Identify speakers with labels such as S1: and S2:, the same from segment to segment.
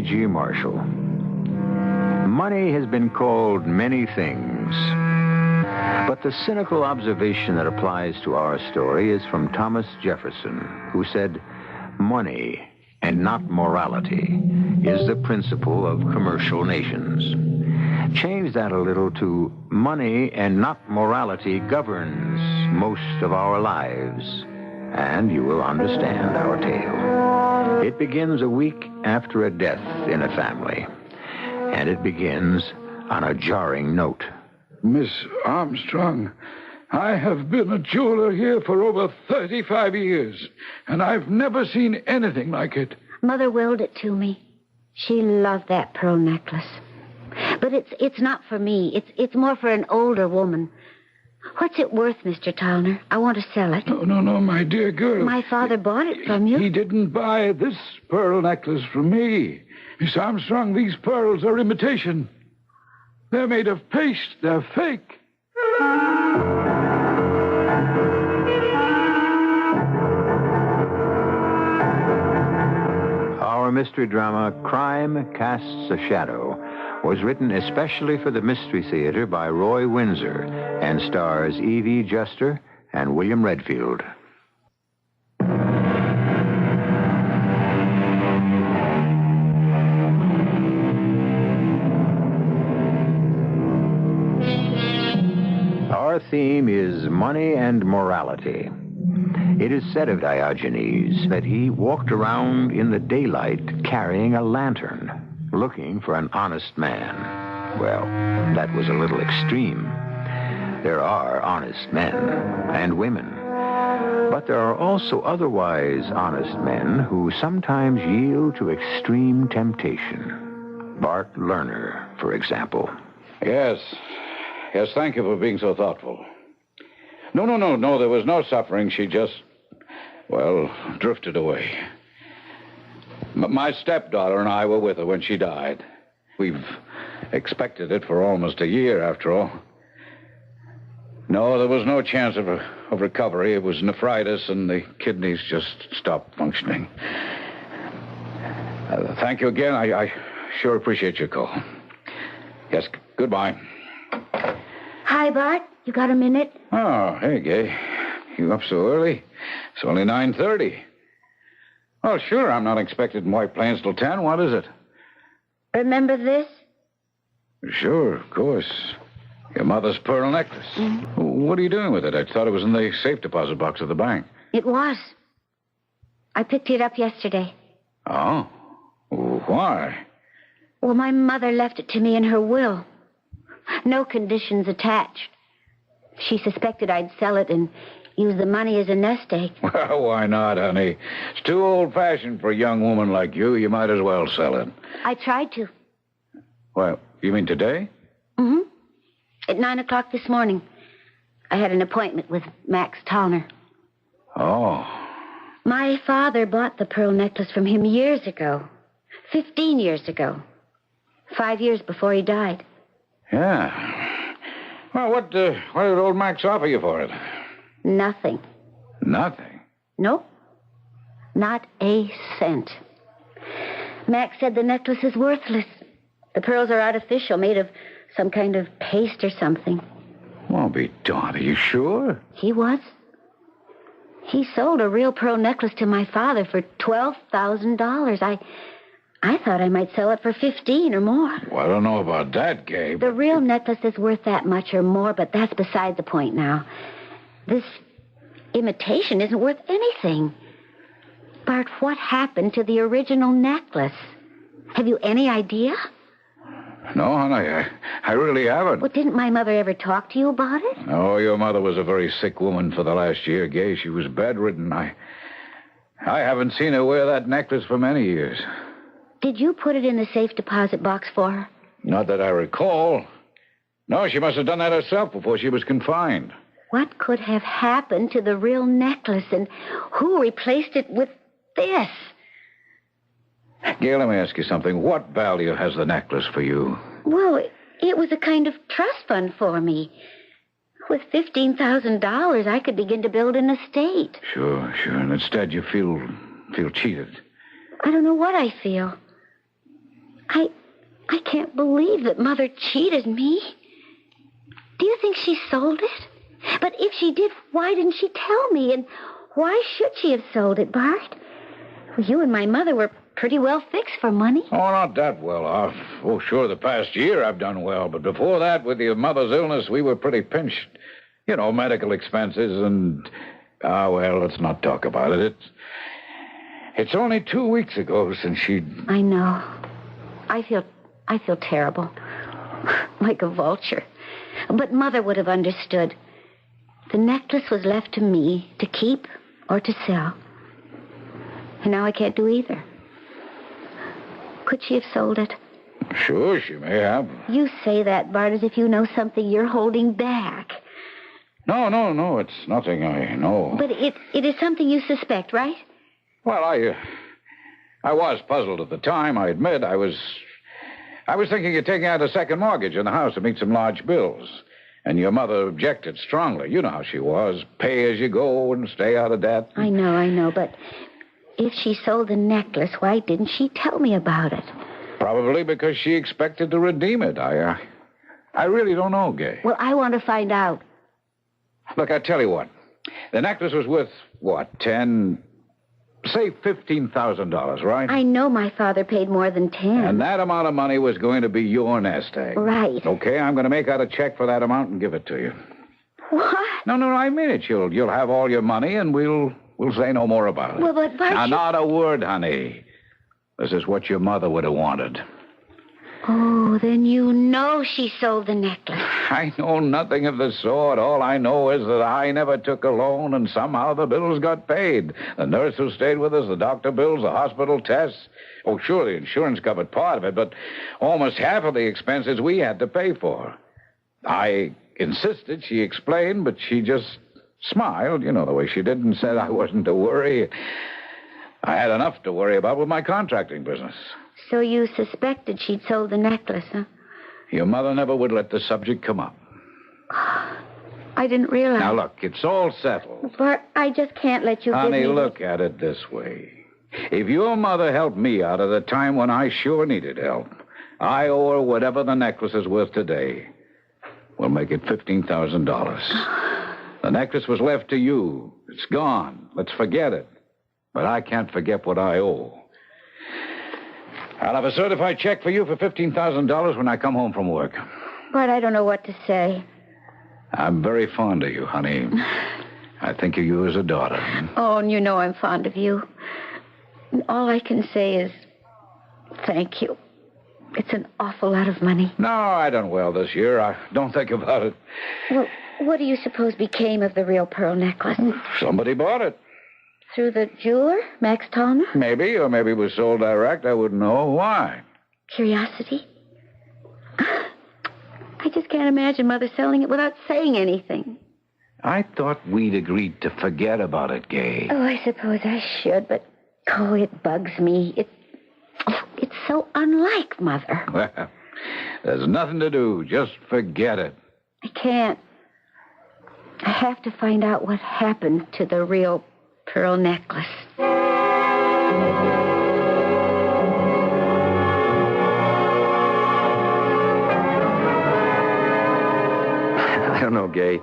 S1: C.G. Marshall. Money has been called many things, but the cynical observation that applies to our story is from Thomas Jefferson, who said, "Money and not morality is the principle of commercial nations." Change that a little to money and not morality governs most of our lives, and you will understand our tale. It begins a week after a death in a family, and it begins on a jarring note.
S2: Miss Armstrong, I have been a jeweler here for over 35 years, and I've never seen anything like it.
S3: Mother willed it to me. She loved that pearl necklace. But it's not for me. It's more for an older woman. What's it worth, Mr. Towner? I want to sell it.
S2: No, my dear girl.
S3: My father bought it from you.
S2: He didn't buy this pearl necklace from me. Miss Armstrong, these pearls are imitation. They're made of paste. They're fake.
S1: Our mystery drama, Crime Casts a Shadow, was written especially for the Mystery Theater by Roy Windsor and stars Evie Juster and William Redfield. Our theme is money and morality. It is said of Diogenes that he walked around in the daylight carrying a lantern, looking for an honest man. Well, that was a little extreme. There are honest men and women, but there are also otherwise honest men who sometimes yield to extreme temptation. Bart Lerner, for example.
S4: Yes, thank you for being so thoughtful. No, there was no suffering. She just, drifted away. My stepdaughter and I were with her when she died. We've expected it for almost a year, after all. No, there was no chance of recovery. It was nephritis, and the kidneys just stopped functioning. Thank you again. I sure appreciate your call. Yes, goodbye.
S3: Hi, Bart. You got a minute?
S4: Oh, hey, Gay. You up so early? It's only 9:30. Oh, sure, I'm not expected in White Plains till 10. What is it?
S3: Remember this?
S4: Sure, of course. Your mother's pearl necklace. Mm-hmm. What are you doing with it? I thought it was in the safe deposit box of the bank.
S3: It was. I picked it up yesterday.
S4: Oh? Why?
S3: Well, my mother left it to me in her will. No conditions attached. She suspected I'd sell it and use the money as a nest egg.
S4: Well, why not, honey? It's too old-fashioned for a young woman like you. You might as well sell it.
S3: I tried to.
S4: Well, you mean today?
S3: Mm-hmm. At 9 o'clock this morning. I had an appointment with Max Towner.
S4: Oh.
S3: My father bought the pearl necklace from him years ago. 15 years ago. 5 years before he died.
S4: Yeah. Well, what did old Max offer you for it?
S3: Nothing.
S4: Nothing?
S3: Nope. Not a cent. Max said the necklace is worthless. The pearls are artificial, made of some kind of paste or something.
S4: Well, be darned. Are you sure?
S3: He was. He sold a real pearl necklace to my father for $12,000. I thought I might sell it for 15 or more.
S4: Well, I don't know about that, Gabe.
S3: The real necklace is worth that much or more, but that's beside the point now. This imitation isn't worth anything. Bart, what happened to the original necklace? Have you any idea?
S4: No, honey, I really haven't.
S3: Well, didn't my mother ever talk to you about it?
S4: No, your mother was a very sick woman for the last year, Gay. She was bedridden. I haven't seen her wear that necklace for many years.
S3: Did you put it in the safe deposit box for her?
S4: Not that I recall. No, she must have done that herself before she was confined.
S3: What could have happened to the real necklace, and who replaced it with this?
S4: Gail, let me ask you something. What value has the necklace for you?
S3: Well, it was a kind of trust fund for me. With $15,000, I could begin to build an estate.
S4: Sure. And instead you feel cheated.
S3: I don't know what I feel. I can't believe that Mother cheated me. Do you think she sold it? But if she did, why didn't she tell me? And why should she have sold it, Bart? Well, you and my mother were pretty well fixed for money.
S4: Oh, not that well off. Oh, sure, the past year I've done well. But before that, with your mother's illness, we were pretty pinched. You know, medical expenses and... well, let's not talk about it. It's only 2 weeks ago since she...
S3: I know. I feel terrible. Like a vulture. But Mother would have understood. The necklace was left to me to keep or to sell. And now I can't do either. Could she have sold it?
S4: Sure, she may have.
S3: You say that, Bart, as if you know something you're holding back.
S4: No, it's nothing I know.
S3: But it is something you suspect, right?
S4: Well, I was puzzled at the time, I admit. I was thinking of taking out a second mortgage on the house to meet some large bills. And your mother objected strongly. You know how she was. Pay as you go and stay out of debt.
S3: I know, but if she sold the necklace, why didn't she tell me about it?
S4: Probably because she expected to redeem it. I really don't know, Gay.
S3: Well, I want to find out.
S4: Look, I tell you what. The necklace was worth, say $15,000, right?
S3: I know my father paid more than 10.
S4: And that amount of money was going to be your nest egg.
S3: Right.
S4: Okay, I'm going to make out a check for that amount and give it to you.
S3: What?
S4: No, I mean it. You'll have all your money, and we'll say no more about it.
S3: Well, but Bart...
S4: Now, not a word, honey. This is what your mother would have wanted.
S3: Oh, then you know she sold the necklace.
S4: I know nothing of the sort. All I know is that I never took a loan, and somehow the bills got paid. The nurse who stayed with us, the doctor bills, the hospital tests. Oh, sure, the insurance covered part of it, but almost half of the expenses we had to pay for. I insisted, she explained, but she just smiled, you know the way she did, and said I wasn't to worry. I had enough to worry about with my contracting business.
S3: So you suspected she'd sold the necklace, huh?
S4: Your mother never would let the subject come up.
S3: I didn't realize.
S4: Now, look, it's all settled.
S3: Bart, I just can't let you
S4: Honey,
S3: give me...
S4: look at it this way. If your mother helped me out at a time when I sure needed help, I owe her whatever the necklace is worth today. We'll make it $15,000. The necklace was left to you. It's gone. Let's forget it. But I can't forget what I owe. I'll have a certified check for you for $15,000 when I come home from work.
S3: Bart, I don't know what to say.
S4: I'm very fond of you, honey. I think of you as a daughter.
S3: Oh, and you know I'm fond of you. All I can say is thank you. It's an awful lot of money.
S4: No, I done well this year. Don't think about it.
S3: Well, what do you suppose became of the real pearl necklace?
S4: Somebody bought it.
S3: Through the jeweler, Max Tallner?
S4: Maybe, or maybe it was sold direct. I wouldn't know. Why?
S3: Curiosity? I just can't imagine Mother selling it without saying anything.
S4: I thought we'd agreed to forget about it, Gay.
S3: Oh, I suppose I should, but, it bugs me. It's so unlike Mother.
S4: Well, there's nothing to do. Just forget it.
S3: I can't. I have to find out what happened to the real pearl necklace.
S5: I don't know, Gay.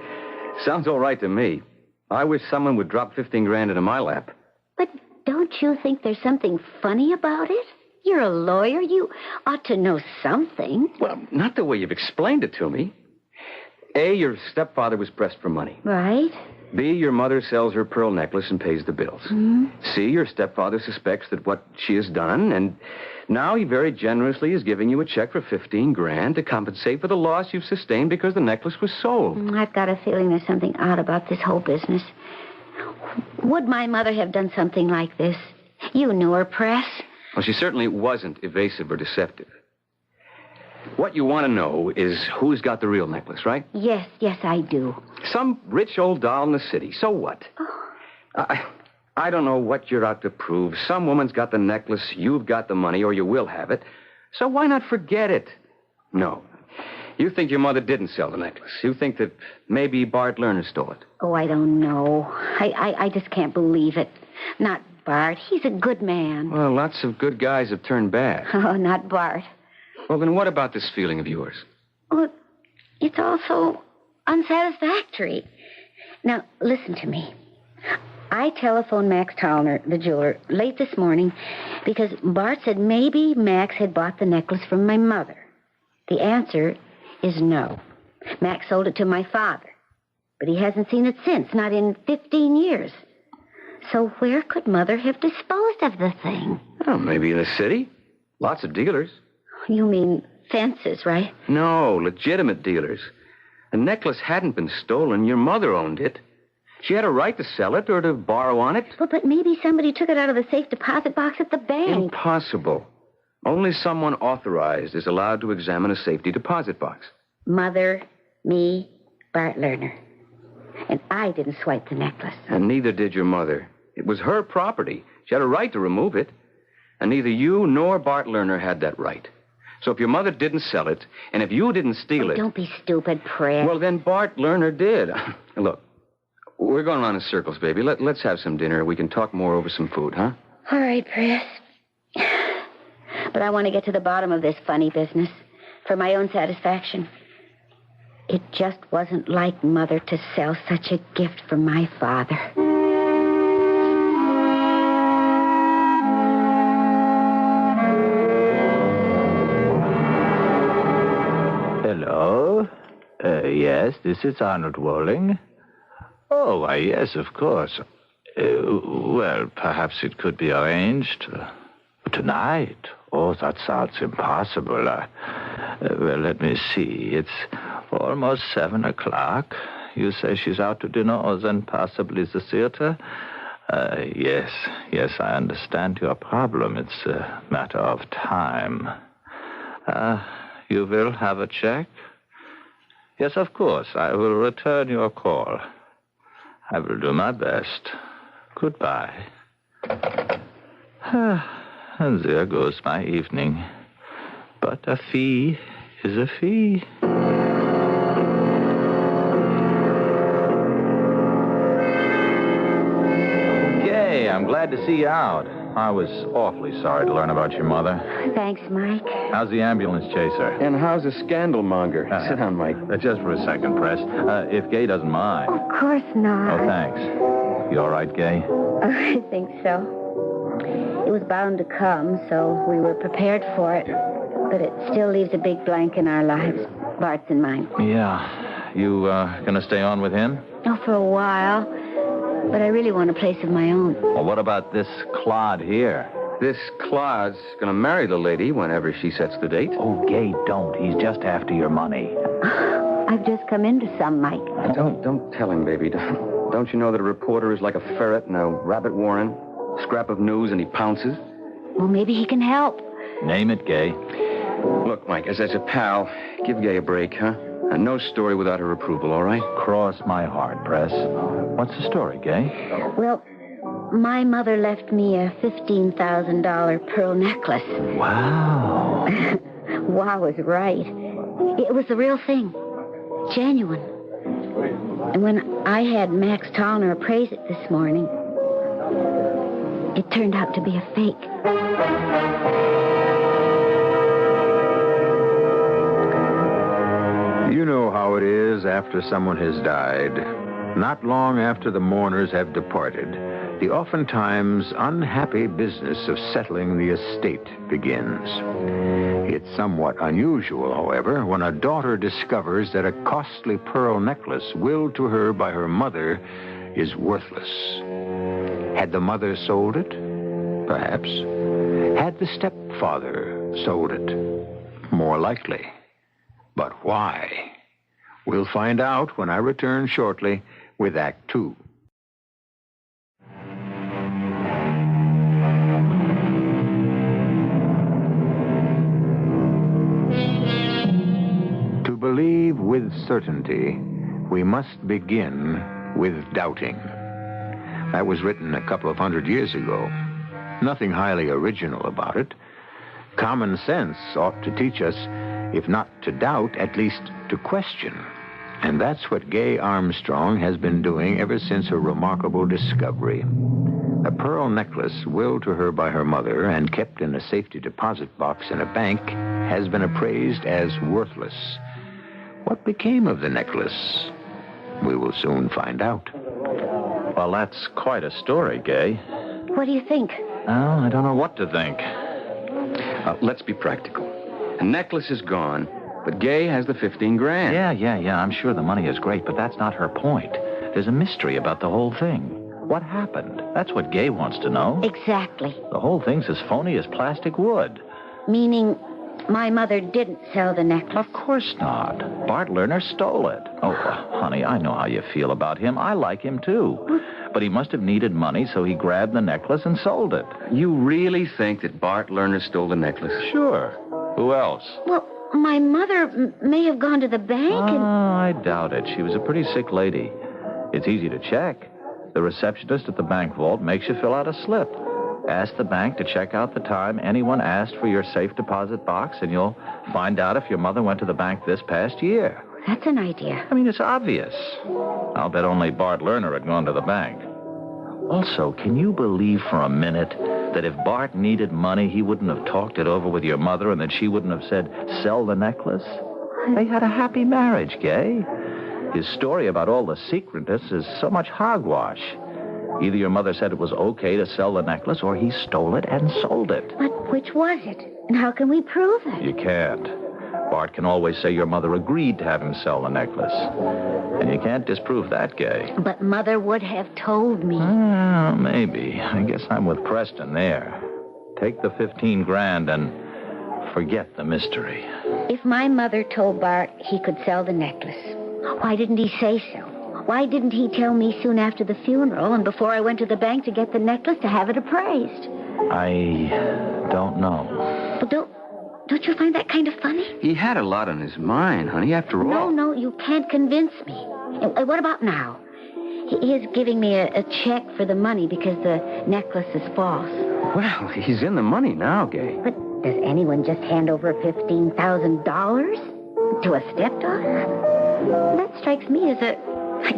S5: Sounds all right to me. I wish someone would drop 15 grand into my lap.
S3: But don't you think there's something funny about it? You're a lawyer. You ought to know something.
S5: Well, not the way you've explained it to me. A, your stepfather was pressed for money.
S3: Right.
S5: B, your mother sells her pearl necklace and pays the bills.
S3: Mm-hmm.
S5: C, your stepfather suspects that what she has done, and now he very generously is giving you a check for 15 grand to compensate for the loss you've sustained because the necklace was sold.
S3: I've got a feeling there's something odd about this whole business. Would my mother have done something like this? You knew her, Press.
S5: Well, she certainly wasn't evasive or deceptive. What you want to know is who's got the real necklace, right?
S3: Yes, I do.
S5: Some rich old doll in the city. So what?
S3: Oh.
S5: I don't know what you're out to prove. Some woman's got the necklace, you've got the money, or you will have it. So why not forget it? No. You think your mother didn't sell the necklace. You think that maybe Bart Lerner stole it.
S3: Oh, I don't know. I just can't believe it. Not Bart. He's a good man.
S5: Well, lots of good guys have turned bad.
S3: Oh, not Bart.
S5: Well, then what about this feeling of yours?
S3: Well, it's also unsatisfactory. Now, listen to me. I telephoned Max Tallner, the jeweler, late this morning because Bart said maybe Max had bought the necklace from my mother. The answer is no. Max sold it to my father, but he hasn't seen it since, not in 15 years. So where could Mother have disposed of the thing?
S5: Oh, maybe in the city. Lots of dealers.
S3: You mean fences, right?
S5: No, legitimate dealers. The necklace hadn't been stolen. Your mother owned it. She had a right to sell it or to borrow on it.
S3: Well, but maybe somebody took it out of the safe deposit box at the bank.
S5: Impossible. Only someone authorized is allowed to examine a safety deposit box.
S3: Mother, me, Bart Lerner. And I didn't swipe the necklace.
S5: And neither did your mother. It was her property. She had a right to remove it. And neither you nor Bart Lerner had that right. So if your mother didn't sell it, and if you didn't steal it...
S3: Don't be stupid, Fred.
S5: Well, then Bart Lerner did. Look, we're going around in circles, baby. Let's have some dinner. We can talk more over some food, huh?
S3: All right, Press. But I want to get to the bottom of this funny business for my own satisfaction. It just wasn't like Mother to sell such a gift for my father.
S1: Hello? Yes, this is Arnold Walling. Oh, why, yes, of course. Well, perhaps it could be arranged. Tonight? Oh, that sounds impossible. Well, let me see. It's almost 7 o'clock. You say she's out to dinner or then possibly the theater? Yes, I understand your problem. It's a matter of time. You will have a check? Yes, of course. I will return your call. I will do my best. Goodbye. And there goes my evening. But a fee is a fee. Gay, I'm glad to see you out. I was awfully sorry to learn about your mother.
S3: Thanks, Mike.
S1: How's the ambulance chaser?
S5: And how's the scandal monger? Sit down, Mike.
S1: Just for a second, Press. If Gay doesn't mind.
S3: Of course not.
S1: Oh, thanks. You all right, Gay?
S3: I think so. It was bound to come, so we were prepared for it. But it still leaves a big blank in our lives, Bart's and mine.
S1: Yeah. You gonna stay on with him?
S3: Oh, for a while. But I really want a place of my own.
S1: Well, what about this clod here?
S5: This Claude's gonna marry the lady whenever she sets the date.
S1: Oh, Gay, don't. He's just after your money.
S3: I've just come into some, Mike.
S5: Don't tell him, baby. Don't you know that a reporter is like a ferret in a rabbit warren? Scrap of news and he pounces.
S3: Well, maybe he can help.
S1: Name it, Gay.
S5: Look, Mike, as a pal, give Gay a break, huh? And no story without her approval, all right?
S1: Cross my heart, Press. What's the story, Gay?
S3: Well, my mother left me a $15,000 pearl necklace.
S1: Wow.
S3: Wow is right. It was the real thing. Genuine. And when I had Max Tallner appraise it this morning, it turned out to be a fake.
S1: You know how it is after someone has died. Not long after the mourners have departed, the oftentimes unhappy business of settling the estate begins. It's somewhat unusual, however, when a daughter discovers that a costly pearl necklace willed to her by her mother is worthless. Had the mother sold it? Perhaps. Had the stepfather sold it? More likely. But why? We'll find out when I return shortly with Act 2. To believe with certainty, we must begin with doubting. That was written a couple of 100 years ago. Nothing highly original about it. Common sense ought to teach us, if not to doubt, at least to question. And that's what Gay Armstrong has been doing ever since her remarkable discovery. A pearl necklace willed to her by her mother and kept in a safety deposit box in a bank has been appraised as worthless. What became of the necklace? We will soon find out.
S6: Well, that's quite a story, Gay.
S3: What do you think?
S6: Well, I don't know what to think.
S5: Let's be practical. The necklace is gone, but Gay has the 15 grand.
S6: Yeah. I'm sure the money is great, but that's not her point. There's a mystery about the whole thing. What happened? That's what Gay wants to know.
S3: Exactly.
S6: The whole thing's as phony as plastic wood.
S3: Meaning my mother didn't sell the necklace?
S6: Of course not. Bart Lerner stole it. Oh, honey, I know how you feel about him. I like him, too. But he must have needed money, so he grabbed the necklace and sold it.
S5: You really think that Bart Lerner stole the necklace?
S6: Sure. Who else?
S3: Well, my mother may have gone to the bank and...
S6: I doubt it. She was a pretty sick lady. It's easy to check. The receptionist at the bank vault makes you fill out a slip. Ask the bank to check out the time anyone asked for your safe deposit box, and you'll find out if your mother went to the bank this past year.
S3: That's an idea.
S6: I mean, it's obvious. I'll bet only Bart Lerner had gone to the bank. Also, can you believe for a minute that if Bart needed money, he wouldn't have talked it over with your mother and that she wouldn't have said, sell the necklace? They had a happy marriage, Gay. His story about all the secretness is so much hogwash. Either your mother said it was okay to sell the necklace, or he stole it and sold it.
S3: But which was it? And how can we prove it?
S6: You can't. Bart can always say your mother agreed to have him sell the necklace. And you can't disprove that, Gay.
S3: But Mother would have told me.
S6: Well, maybe. I guess I'm with Preston there. Take the 15 grand and forget the mystery.
S3: If my mother told Bart he could sell the necklace, why didn't he say so? Why didn't he tell me soon after the funeral and before I went to the bank to get the necklace to have it appraised?
S6: I don't know.
S3: But don't you find that kind of funny?
S5: He had a lot on his mind, honey, after all.
S3: No, you can't convince me. And what about now? He is giving me a check for the money because the necklace is false.
S5: Well, he's in the money now, Gay.
S3: But does anyone just hand over $15,000 to a stepdaughter? That strikes me as a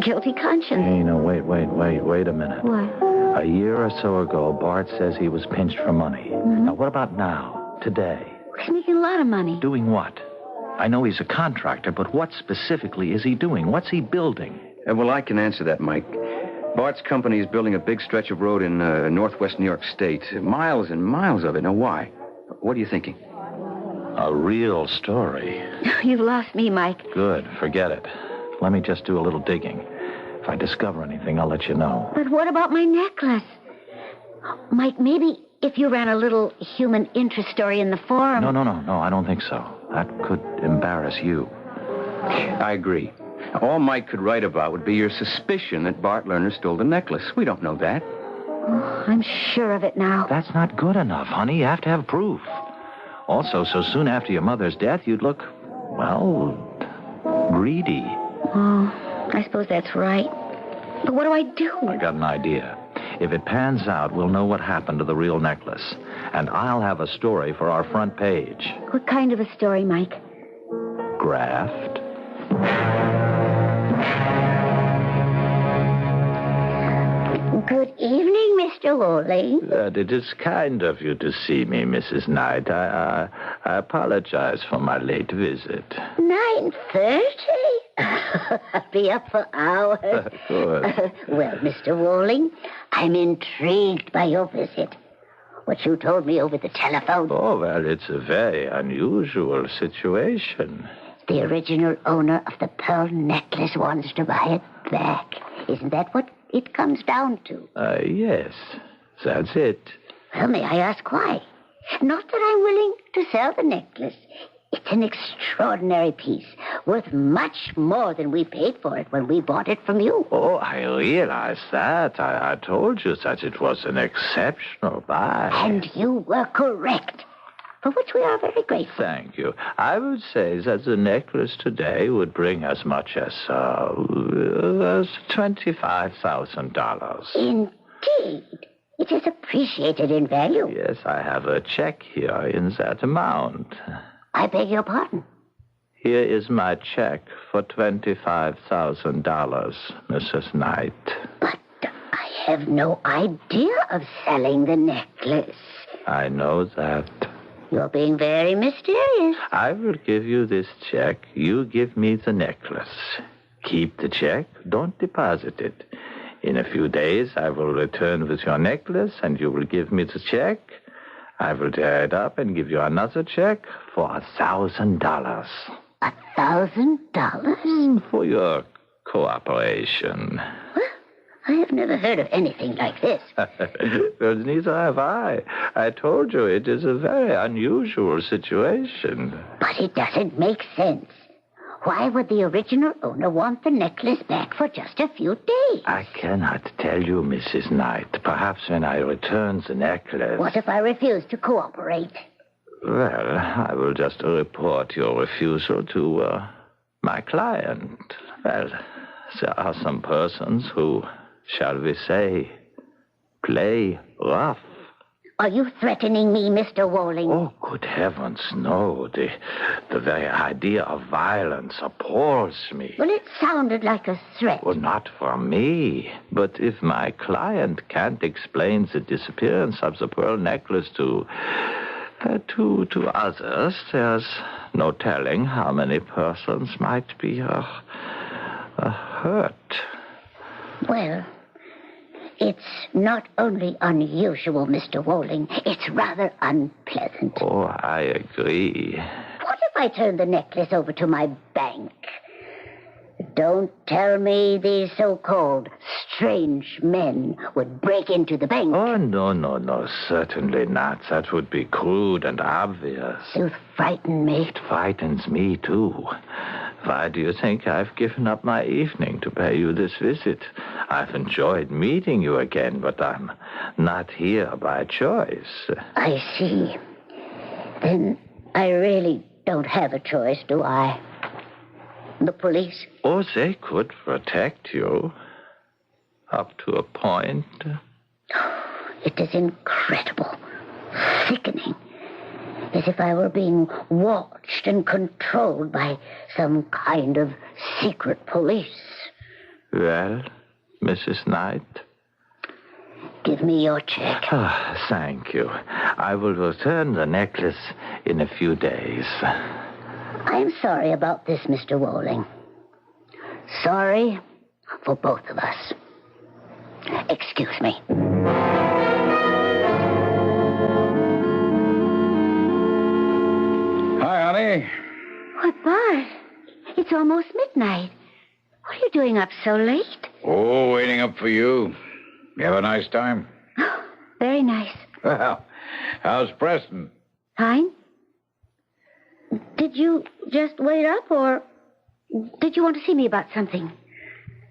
S3: guilty conscience.
S6: Hey, no, wait a minute.
S3: What?
S6: A year or so ago, Bart says he was pinched for money.
S3: Mm-hmm.
S6: Now, what about now, today?
S3: He's making a lot of money.
S6: Doing what? I know he's a contractor, but what specifically is he doing? What's he building?
S5: Well, I can answer that, Mike. Bart's company is building a big stretch of road in northwest New York State. Miles and miles of it. Now, why? What are you thinking?
S6: A real story.
S3: You've lost me, Mike.
S6: Good. Forget it. Let me just do a little digging. If I discover anything, I'll let you know.
S3: But what about my necklace? Mike, maybe if you ran a little human interest story in the forum...
S6: No, I don't think so. That could embarrass you.
S5: I agree. All Mike could write about would be your suspicion that Bart Lerner stole the necklace. We don't know that.
S3: Oh, I'm sure of it now.
S6: That's not good enough, honey. You have to have proof. Also, so soon after your mother's death, you'd look, well, greedy.
S3: Oh, I suppose that's right. But what do I do?
S6: I got an idea. If it pans out, we'll know what happened to the real necklace. And I'll have a story for our front page.
S3: What kind of a story, Mike?
S6: Graft.
S3: Good evening, Mr. Worley.
S6: It is kind of you to see me, Mrs. Knight. I apologize for my late visit.
S3: 9:30? I'll be up for hours.
S6: Good.
S3: Well, Mr. Worley, I'm intrigued by your visit. What you told me over the telephone.
S6: Oh, well, it's a very unusual situation.
S3: The original owner of the pearl necklace wants to buy it back. Isn't that what it comes down to?
S6: Yes, that's it.
S3: Well, may I ask why? Not that I'm willing to sell the necklace. It's an extraordinary piece, worth much more than we paid for it when we bought it from you.
S6: Oh, I realize that. I told you that it was an exceptional buy.
S3: And you were correct, for which we are very grateful.
S6: Thank you. I would say that the necklace today would bring as much as $25,000.
S3: Indeed. It is appreciated in value.
S6: Yes, I have a check here in that amount.
S3: I beg your pardon.
S6: Here is my check for $25,000, Mrs. Knight.
S3: But I have no idea of selling the necklace.
S6: I know that.
S3: You're being very mysterious.
S6: I will give you this check. You give me the necklace. Keep the check. Don't deposit it. In a few days, I will return with your necklace, and you will give me the check. I will tear it up and give you another check for $1,000.
S3: $1,000?
S6: For your cooperation.
S3: Well, I have never heard of anything like this.
S6: Well, neither have I. I told you it is a very unusual situation.
S3: But it doesn't make sense. Why would the original owner want the necklace back for just a few days?
S6: I cannot tell you, Mrs. Knight. Perhaps when I return the necklace...
S3: What if I refuse to cooperate?
S6: Well, I will just report your refusal to my client. Well, there are some persons who, shall we say, play rough.
S3: Are you threatening me, Mr. Walling?
S6: Oh, good heavens, no. The very idea of violence appalls me.
S3: Well, it sounded like a threat.
S6: Well, not for me. But if my client can't explain the disappearance of the pearl necklace to others, there's no telling how many persons might be hurt.
S3: Well, it's not only unusual, Mr. Walling. It's rather unpleasant.
S6: Oh, I agree.
S3: What if I turn the necklace over to my bank? Don't tell me these so-called strange men would break into the bank.
S6: Oh, no, certainly not. That would be crude and obvious.
S3: You frighten me.
S6: It frightens me, too. Why do you think I've given up my evening to pay you this visit? I've enjoyed meeting you again, but I'm not here by choice.
S3: I see. Then I really don't have a choice, do I? The police?
S6: Oh, they could protect you. Up to a point.
S3: It is incredible. Sickening. As if I were being watched and controlled by some kind of secret police.
S6: Well, Mrs. Knight?
S3: Give me your check.
S6: Oh, thank you. I will return the necklace in a few days.
S3: I'm sorry about this, Mr. Walling. Sorry for both of us. Excuse me.
S2: Hi, honey.
S3: What, Bart? It's almost midnight. What are you doing up so late?
S2: Oh, waiting up for you. You have a nice time?
S3: Oh, very nice.
S2: Well, how's Preston?
S3: Fine. Did you just wait up, or did you want to see me about something?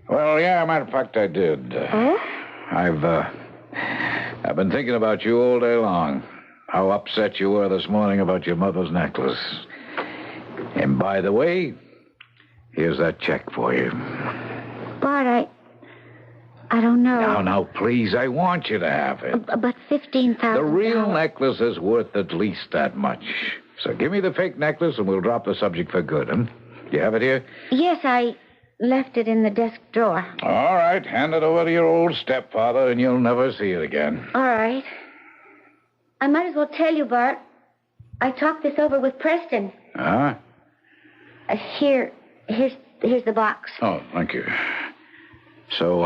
S2: Well, yeah, matter of fact, I did.
S3: Oh?
S2: I've been thinking about you all day long. How upset you were this morning about your mother's necklace. And by the way, here's that check for you.
S3: Bart, I don't know.
S2: Now, please, I want you to have it.
S3: But $15,000.
S2: The real necklace is worth at least that much. So give me the fake necklace and we'll drop the subject for good, huh? You have it here?
S3: Yes, I left it in the desk drawer.
S2: All right, hand it over to your old stepfather and you'll never see it again.
S3: All right. I might as well tell you, Bart. I talked this over with Preston.
S2: Huh?
S3: Here's the box.
S2: Oh, thank you. So,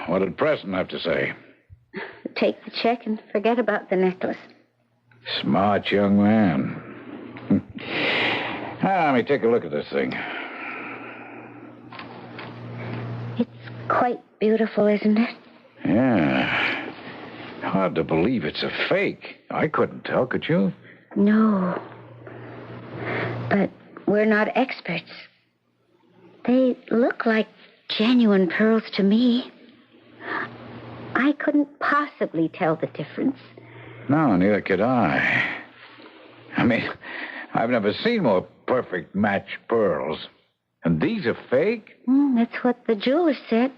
S2: what did Preston have to say?
S3: Take the check and forget about the necklace.
S2: Smart young man. Let me take a look at this thing.
S3: It's quite beautiful, isn't it?
S2: Yeah. Hard to believe it's a fake. I couldn't tell, could you?
S3: No. But we're not experts. They look like genuine pearls to me. I couldn't possibly tell the difference.
S2: No, neither could I. I mean, I've never seen more perfect match pearls. And these are fake?
S3: That's what the jeweler said.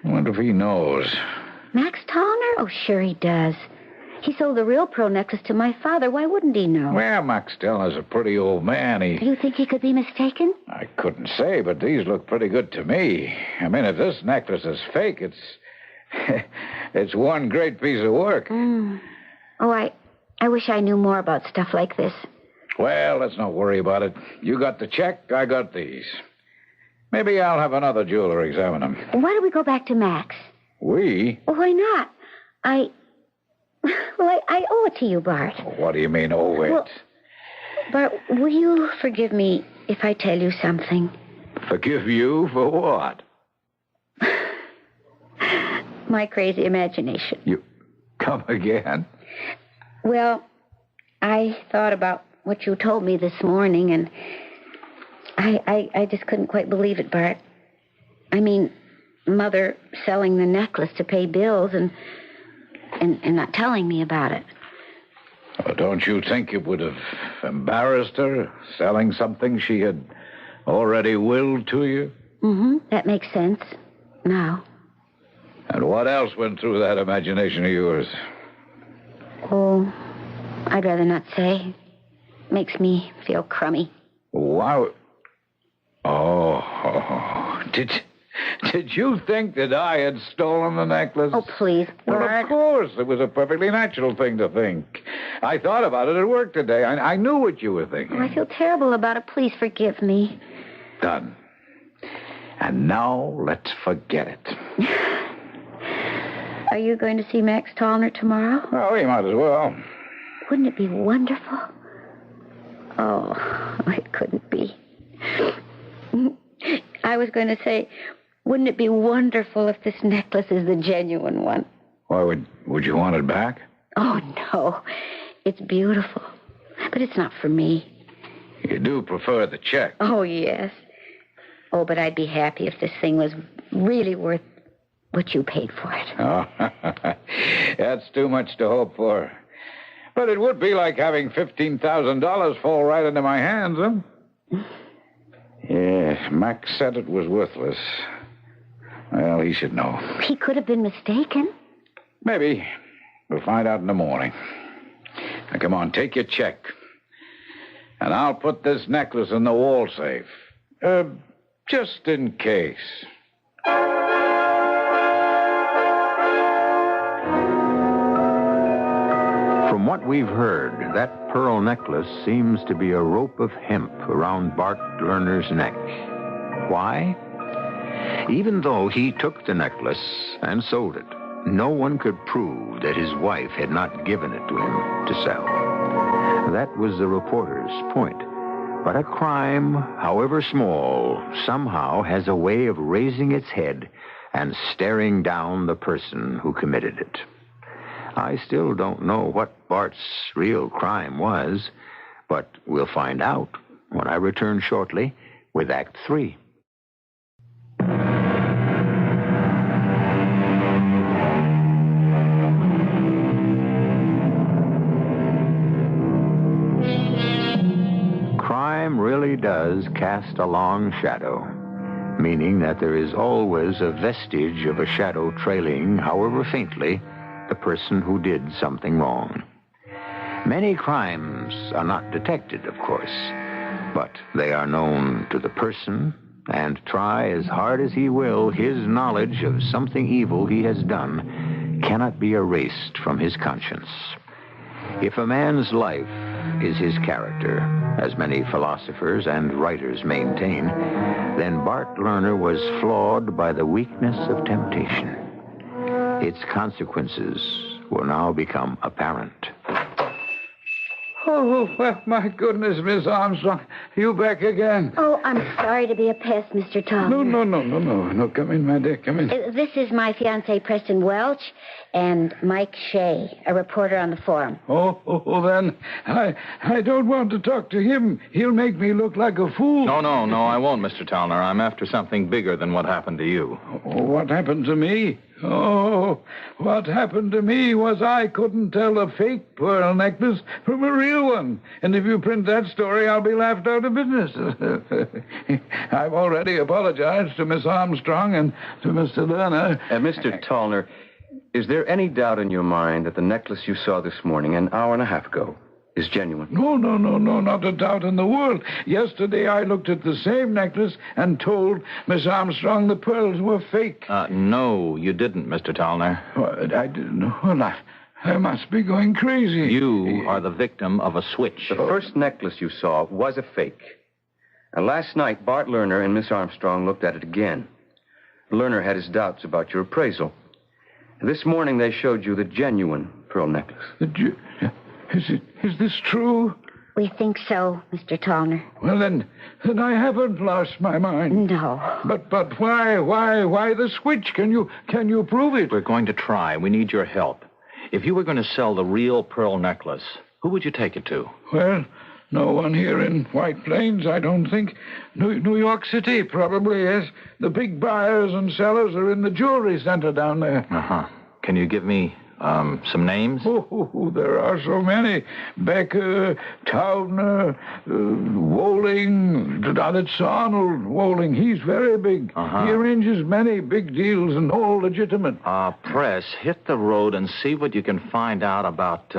S2: I wonder if he knows.
S3: Max Towner? Oh, sure he does. He sold the real pearl necklace to my father. Why wouldn't he know?
S2: Well, Max Teller's a pretty old man.
S3: You think he could be mistaken?
S2: I couldn't say, but these look pretty good to me. I mean, if this necklace is fake,
S4: It's one great piece of work.
S3: Oh, I wish I knew more about stuff like this.
S4: Well, let's not worry about it. You got the check, I got these. Maybe I'll have another jeweler examine them.
S3: Why don't we go back to Max?
S4: We?
S3: Well, why not? I owe it to you, Bart.
S4: What do you mean, owe it?
S3: Well, Bart, will you forgive me if I tell you something?
S4: Forgive you for what?
S3: My crazy imagination.
S4: You come again?
S3: Well, I thought about what you told me this morning, and I just couldn't quite believe it, Bart. I mean, Mother selling the necklace to pay bills and not telling me about it.
S4: Well, don't you think it would have embarrassed her, selling something she had already willed to you?
S3: Mm-hmm. That makes sense. Now.
S4: And what else went through that imagination of yours?
S3: Oh, I'd rather not say. Makes me feel crummy.
S4: Wow. Oh. Did you think that I had stolen the necklace?
S3: Oh, please,
S4: Well,
S3: Bart.
S4: of course. It was a perfectly natural thing to think. I thought about it at work today. I knew what you were thinking.
S3: Oh, I feel terrible about it. Please forgive me.
S4: Done. And now let's forget it.
S3: Are you going to see Max Tallner tomorrow?
S4: Well, we might as well.
S3: Wouldn't it be wonderful? Oh, it couldn't be. I was going to say, wouldn't it be wonderful if this necklace is the genuine one?
S4: Why, would you want it back?
S3: Oh, no. It's beautiful. But it's not for me.
S4: You do prefer the check.
S3: Oh, yes. Oh, but I'd be happy if this thing was really worth what you paid for it.
S4: Oh, that's too much to hope for. But it would be like having $15,000 fall right into my hands, huh? Yeah, Max said it was worthless. Well, he should know.
S3: He could have been mistaken.
S4: Maybe. We'll find out in the morning. Now, come on, take your check. And I'll put this necklace in the wall safe. Just in case.
S1: From what we've heard, that pearl necklace seems to be a rope of hemp around Bart Lerner's neck. Why? Even though he took the necklace and sold it, no one could prove that his wife had not given it to him to sell. That was the reporter's point. But a crime, however small, somehow has a way of raising its head and staring down the person who committed it. I still don't know what Bart's real crime was, but we'll find out when I return shortly with Act 3. Crime really does cast a long shadow, meaning that there is always a vestige of a shadow trailing, however faintly, the person who did something wrong. Many crimes are not detected, of course, but they are known to the person, and try as hard as he will, his knowledge of something evil he has done cannot be erased from his conscience. If a man's life is his character, as many philosophers and writers maintain, then Bart Lerner was flawed by the weakness of temptation. Its consequences will now become apparent.
S4: Oh, well, my goodness, Miss Armstrong. You back again?
S3: Oh, I'm sorry to be a pest, Mr. Tallner.
S4: No. Come in, my dear. Come in.
S3: This is my fiancé, Preston Welch, and Mike Shea, a reporter on the forum.
S4: Oh, then I don't want to talk to him. He'll make me look like a fool.
S6: No, I won't, Mr. Tallner. I'm after something bigger than what happened to you.
S4: Oh, what happened to me? Oh, what happened to me was I couldn't tell a fake pearl necklace from a real one. And if you print that story, I'll be laughed out of business. I've already apologized to Miss Armstrong and to Mr. Lerner.
S5: Mr. Tallner, is there any doubt in your mind that the necklace you saw this morning, an hour and a half ago, is genuine.
S7: No, not a doubt in the world. Yesterday I looked at the same necklace and told Miss Armstrong the pearls were fake.
S6: No, you didn't, Mr. Tallner.
S7: What? I didn't know. Well, I must be going crazy.
S6: You are the victim of a switch.
S5: The first necklace you saw was a fake. And last night, Bart Lerner and Miss Armstrong looked at it again. Lerner had his doubts about your appraisal. This morning they showed you the genuine pearl necklace.
S7: Is this true?
S3: We think so, Mr. Tallner.
S7: Well, then I haven't lost my mind.
S3: No.
S7: But why the switch? Can you prove it?
S6: We're going to try. We need your help. If you were going to sell the real pearl necklace, who would you take it to?
S7: Well, no one here in White Plains, I don't think. New York City, probably, yes. The big buyers and sellers are in the jewelry center down there.
S6: Uh-huh. Can you give me some names?
S7: Oh, there are so many. Becker, Taubner, Woling. That's Arnold Woling. He's very big.
S6: Uh-huh.
S7: He arranges many big deals and all legitimate.
S6: Press, hit the road and see what you can find out about,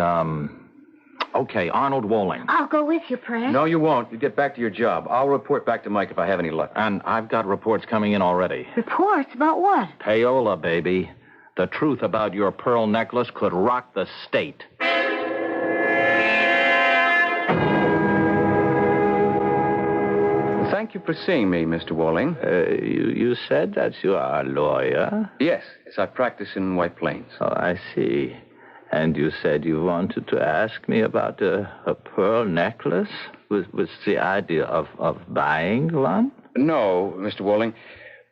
S6: okay, Arnold Woling.
S3: I'll go with you, Press.
S5: No, you won't. You get back to your job. I'll report back to Mike if I have any luck.
S6: And I've got reports coming in already.
S3: Reports about what?
S6: Payola, baby. The truth about your pearl necklace could rock the state.
S5: Thank you for seeing me, Mr. Walling.
S6: You said that you are a lawyer?
S5: Yes, I practice in White Plains.
S6: Oh, I see. And you said you wanted to ask me about a pearl necklace? Was the idea of buying one?
S5: No, Mr. Walling.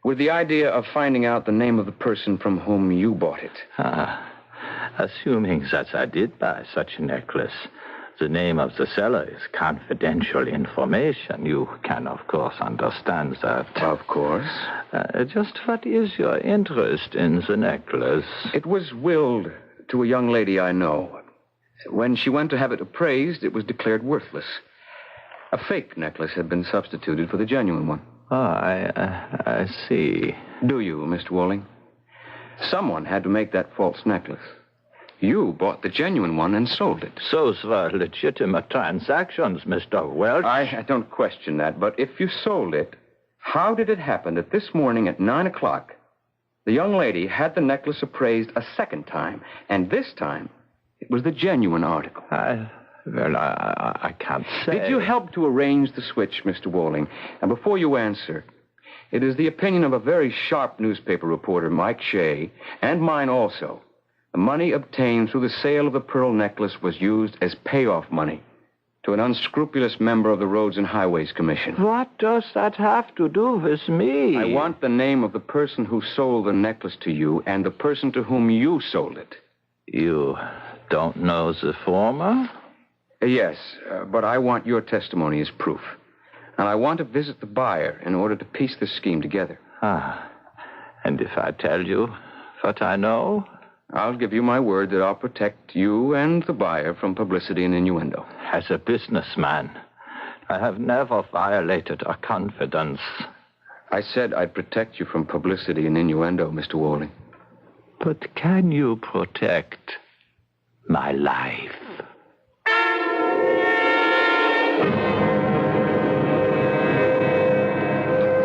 S5: With the idea of finding out the name of the person from whom you bought it.
S6: Assuming that I did buy such a necklace, the name of the seller is confidential information. You can, of course, understand that.
S5: Of course.
S6: Just what is your interest in the necklace?
S5: It was willed to a young lady I know. When she went to have it appraised, it was declared worthless. A fake necklace had been substituted for the genuine one.
S6: Oh, I see.
S5: Do you, Mr. Walling? Someone had to make that false necklace. You bought the genuine one and sold it.
S6: Those were legitimate transactions, Mr. Welch.
S5: I don't question that, but if you sold it, how did it happen that this morning at 9 o'clock, the young lady had the necklace appraised a second time, and this time it was the genuine article?
S6: I can't say.
S5: Did you help to arrange the switch, Mr. Walling? And before you answer, it is the opinion of a very sharp newspaper reporter, Mike Shea, and mine also. The money obtained through the sale of the pearl necklace was used as payoff money to an unscrupulous member of the Roads and Highways Commission.
S6: What does that have to do with me?
S5: I want the name of the person who sold the necklace to you and the person to whom you sold it.
S6: You don't know the former?
S5: Yes, but I want your testimony as proof. And I want to visit the buyer in order to piece this scheme together.
S6: And if I tell you what I know?
S5: I'll give you my word that I'll protect you and the buyer from publicity and innuendo.
S6: As a businessman, I have never violated a confidence.
S5: I said I'd protect you from publicity and innuendo, Mr. Walling.
S6: But can you protect my life?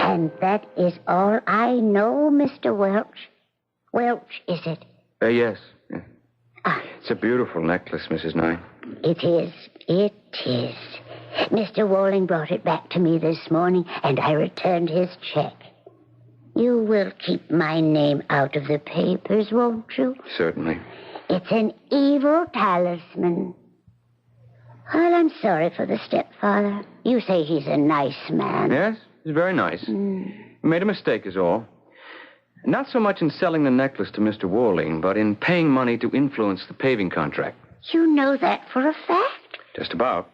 S3: And that is all I know, Mr. Welch. Welch, is it?
S5: Yes. It's a beautiful necklace, Mrs. Nye.
S3: It is. It is. Mr. Walling brought it back to me this morning, and I returned his check. You will keep my name out of the papers, won't you?
S5: Certainly.
S3: It's an evil talisman. Well, I'm sorry for the stepfather. You say he's a nice man.
S5: Yes, he's very nice. He made a mistake is all. Not so much in selling the necklace to Mr. Walling, but in paying money to influence the paving contract.
S3: You know that for a fact?
S5: Just about.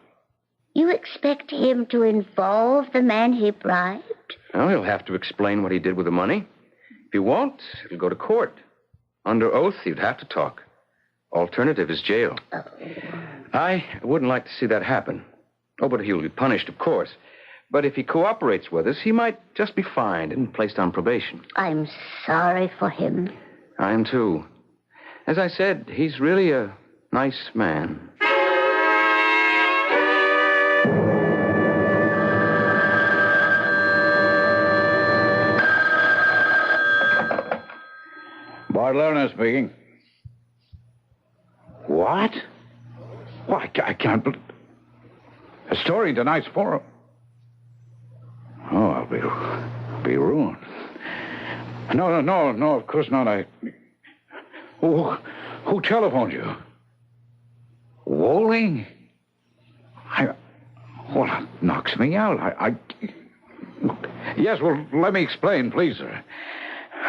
S3: You expect him to involve the man he bribed?
S5: Well, he'll have to explain what he did with the money. If he won't, it'll go to court. Under oath, he'd have to talk. Alternative is jail.
S3: Oh.
S5: I wouldn't like to see that happen. Oh, but he'll be punished, of course. But if he cooperates with us, he might just be fined and placed on probation.
S3: I'm sorry for him.
S5: I am, too. As I said, he's really a nice man.
S2: Bart Lerner speaking. What? Why, I can't believe... A story in tonight's forum. Oh, I'll be ruined. No, of course not. Who telephoned you? Walling? Well, that knocks me out. Yes, well, let me explain, please, sir.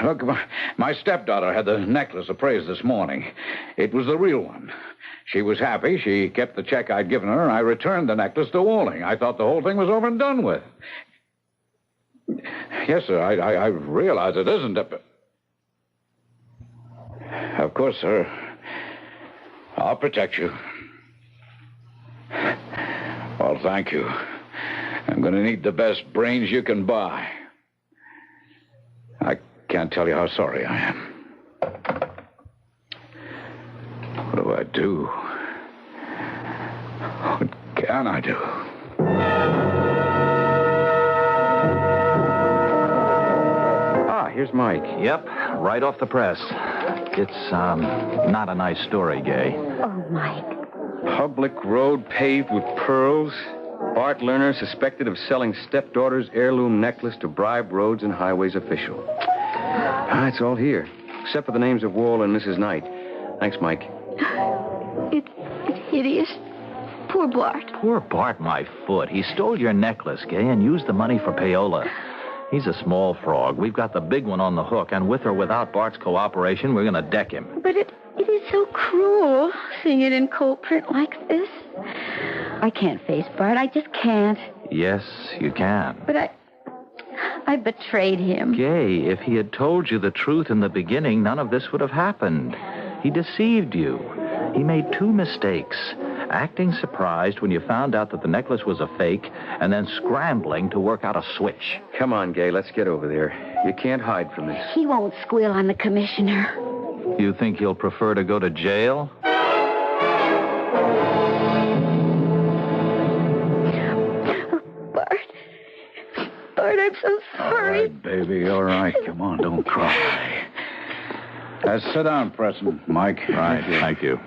S2: Look, my stepdaughter had the necklace appraised this morning. It was the real one. She was happy. She kept the check I'd given her, and I returned the necklace to Walling. I thought the whole thing was over and done with. Yes, sir, I realize it isn't. Of course, sir. I'll protect you. Well, thank you. I'm going to need the best brains you can buy. I can't tell you how sorry I am. What do I do? What can I do?
S5: Here's Mike.
S6: Yep, right off the press. It's, not a nice story, Gay.
S3: Oh, Mike.
S5: Public road paved with pearls. Bart Lerner suspected of selling stepdaughter's heirloom necklace to bribe roads and highways official. It's all here, except for the names of Wall and Mrs. Knight. Thanks, Mike.
S3: It's hideous. Poor Bart.
S6: Poor Bart, my foot. He stole your necklace, Gay, and used the money for payola. He's a small frog. We've got the big one on the hook, and with or without Bart's cooperation, we're going to deck him.
S3: But it is so cruel, seeing it in cold print like this. I can't face Bart. I just can't.
S6: Yes, you can.
S3: But I betrayed him.
S6: Gay, if he had told you the truth in the beginning, none of this would have happened. He deceived you. He made two mistakes. Acting surprised when you found out that the necklace was a fake, and then scrambling to work out a switch.
S5: Come on, Gay, let's get over there. You can't hide from this.
S3: He won't squeal on the commissioner.
S6: You think he'll prefer to go to jail?
S3: Oh, Bart, I'm so sorry.
S2: All right, baby, all right. Come on, don't cry. Sit down, Preston. Mike.
S6: Right, thank you.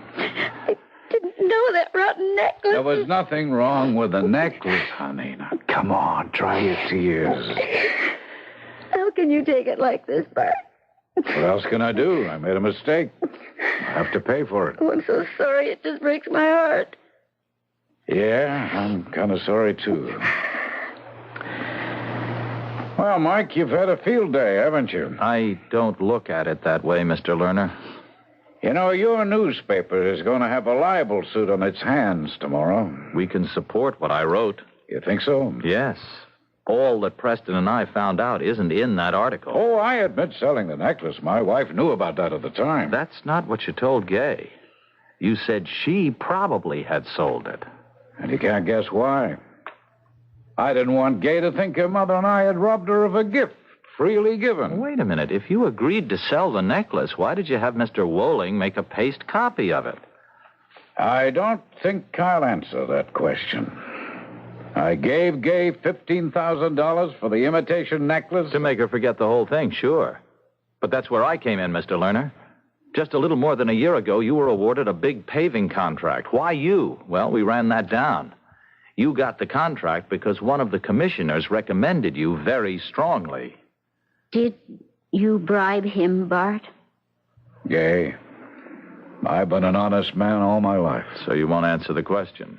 S3: No, that rotten necklace.
S2: There was nothing wrong with the necklace, honey. Now, come on, dry your tears.
S3: How can you take it like this, Bart?
S2: What else can I do? I made a mistake. I have to pay for it.
S3: Oh, I'm so sorry. It just breaks my heart.
S2: Yeah, I'm kind of sorry, too. Well, Mike, you've had a field day, haven't you?
S6: I don't look at it that way, Mr. Lerner.
S2: You know, your newspaper is going to have a libel suit on its hands tomorrow.
S6: We can support what I wrote.
S2: You think so?
S6: Yes. All that Preston and I found out isn't in that article.
S2: Oh, I admit selling the necklace. My wife knew about that at the time.
S6: That's not what you told Gay. You said she probably had sold it.
S2: And you can't guess why. I didn't want Gay to think her mother and I had robbed her of a gift. Freely given.
S6: Wait a minute. If you agreed to sell the necklace, why did you have Mr. Walling make a paste copy of it?
S2: I don't think I'll answer that question. I gave Gay $15,000 for the imitation necklace.
S6: To make her forget the whole thing, sure. But that's where I came in, Mr. Lerner. Just a little more than a year ago, you were awarded a big paving contract. Why you? Well, we ran that down. You got the contract because one of the commissioners recommended you very strongly.
S3: Did you bribe him, Bart?
S2: Gay, I've been an honest man all my life.
S6: So you won't answer the question.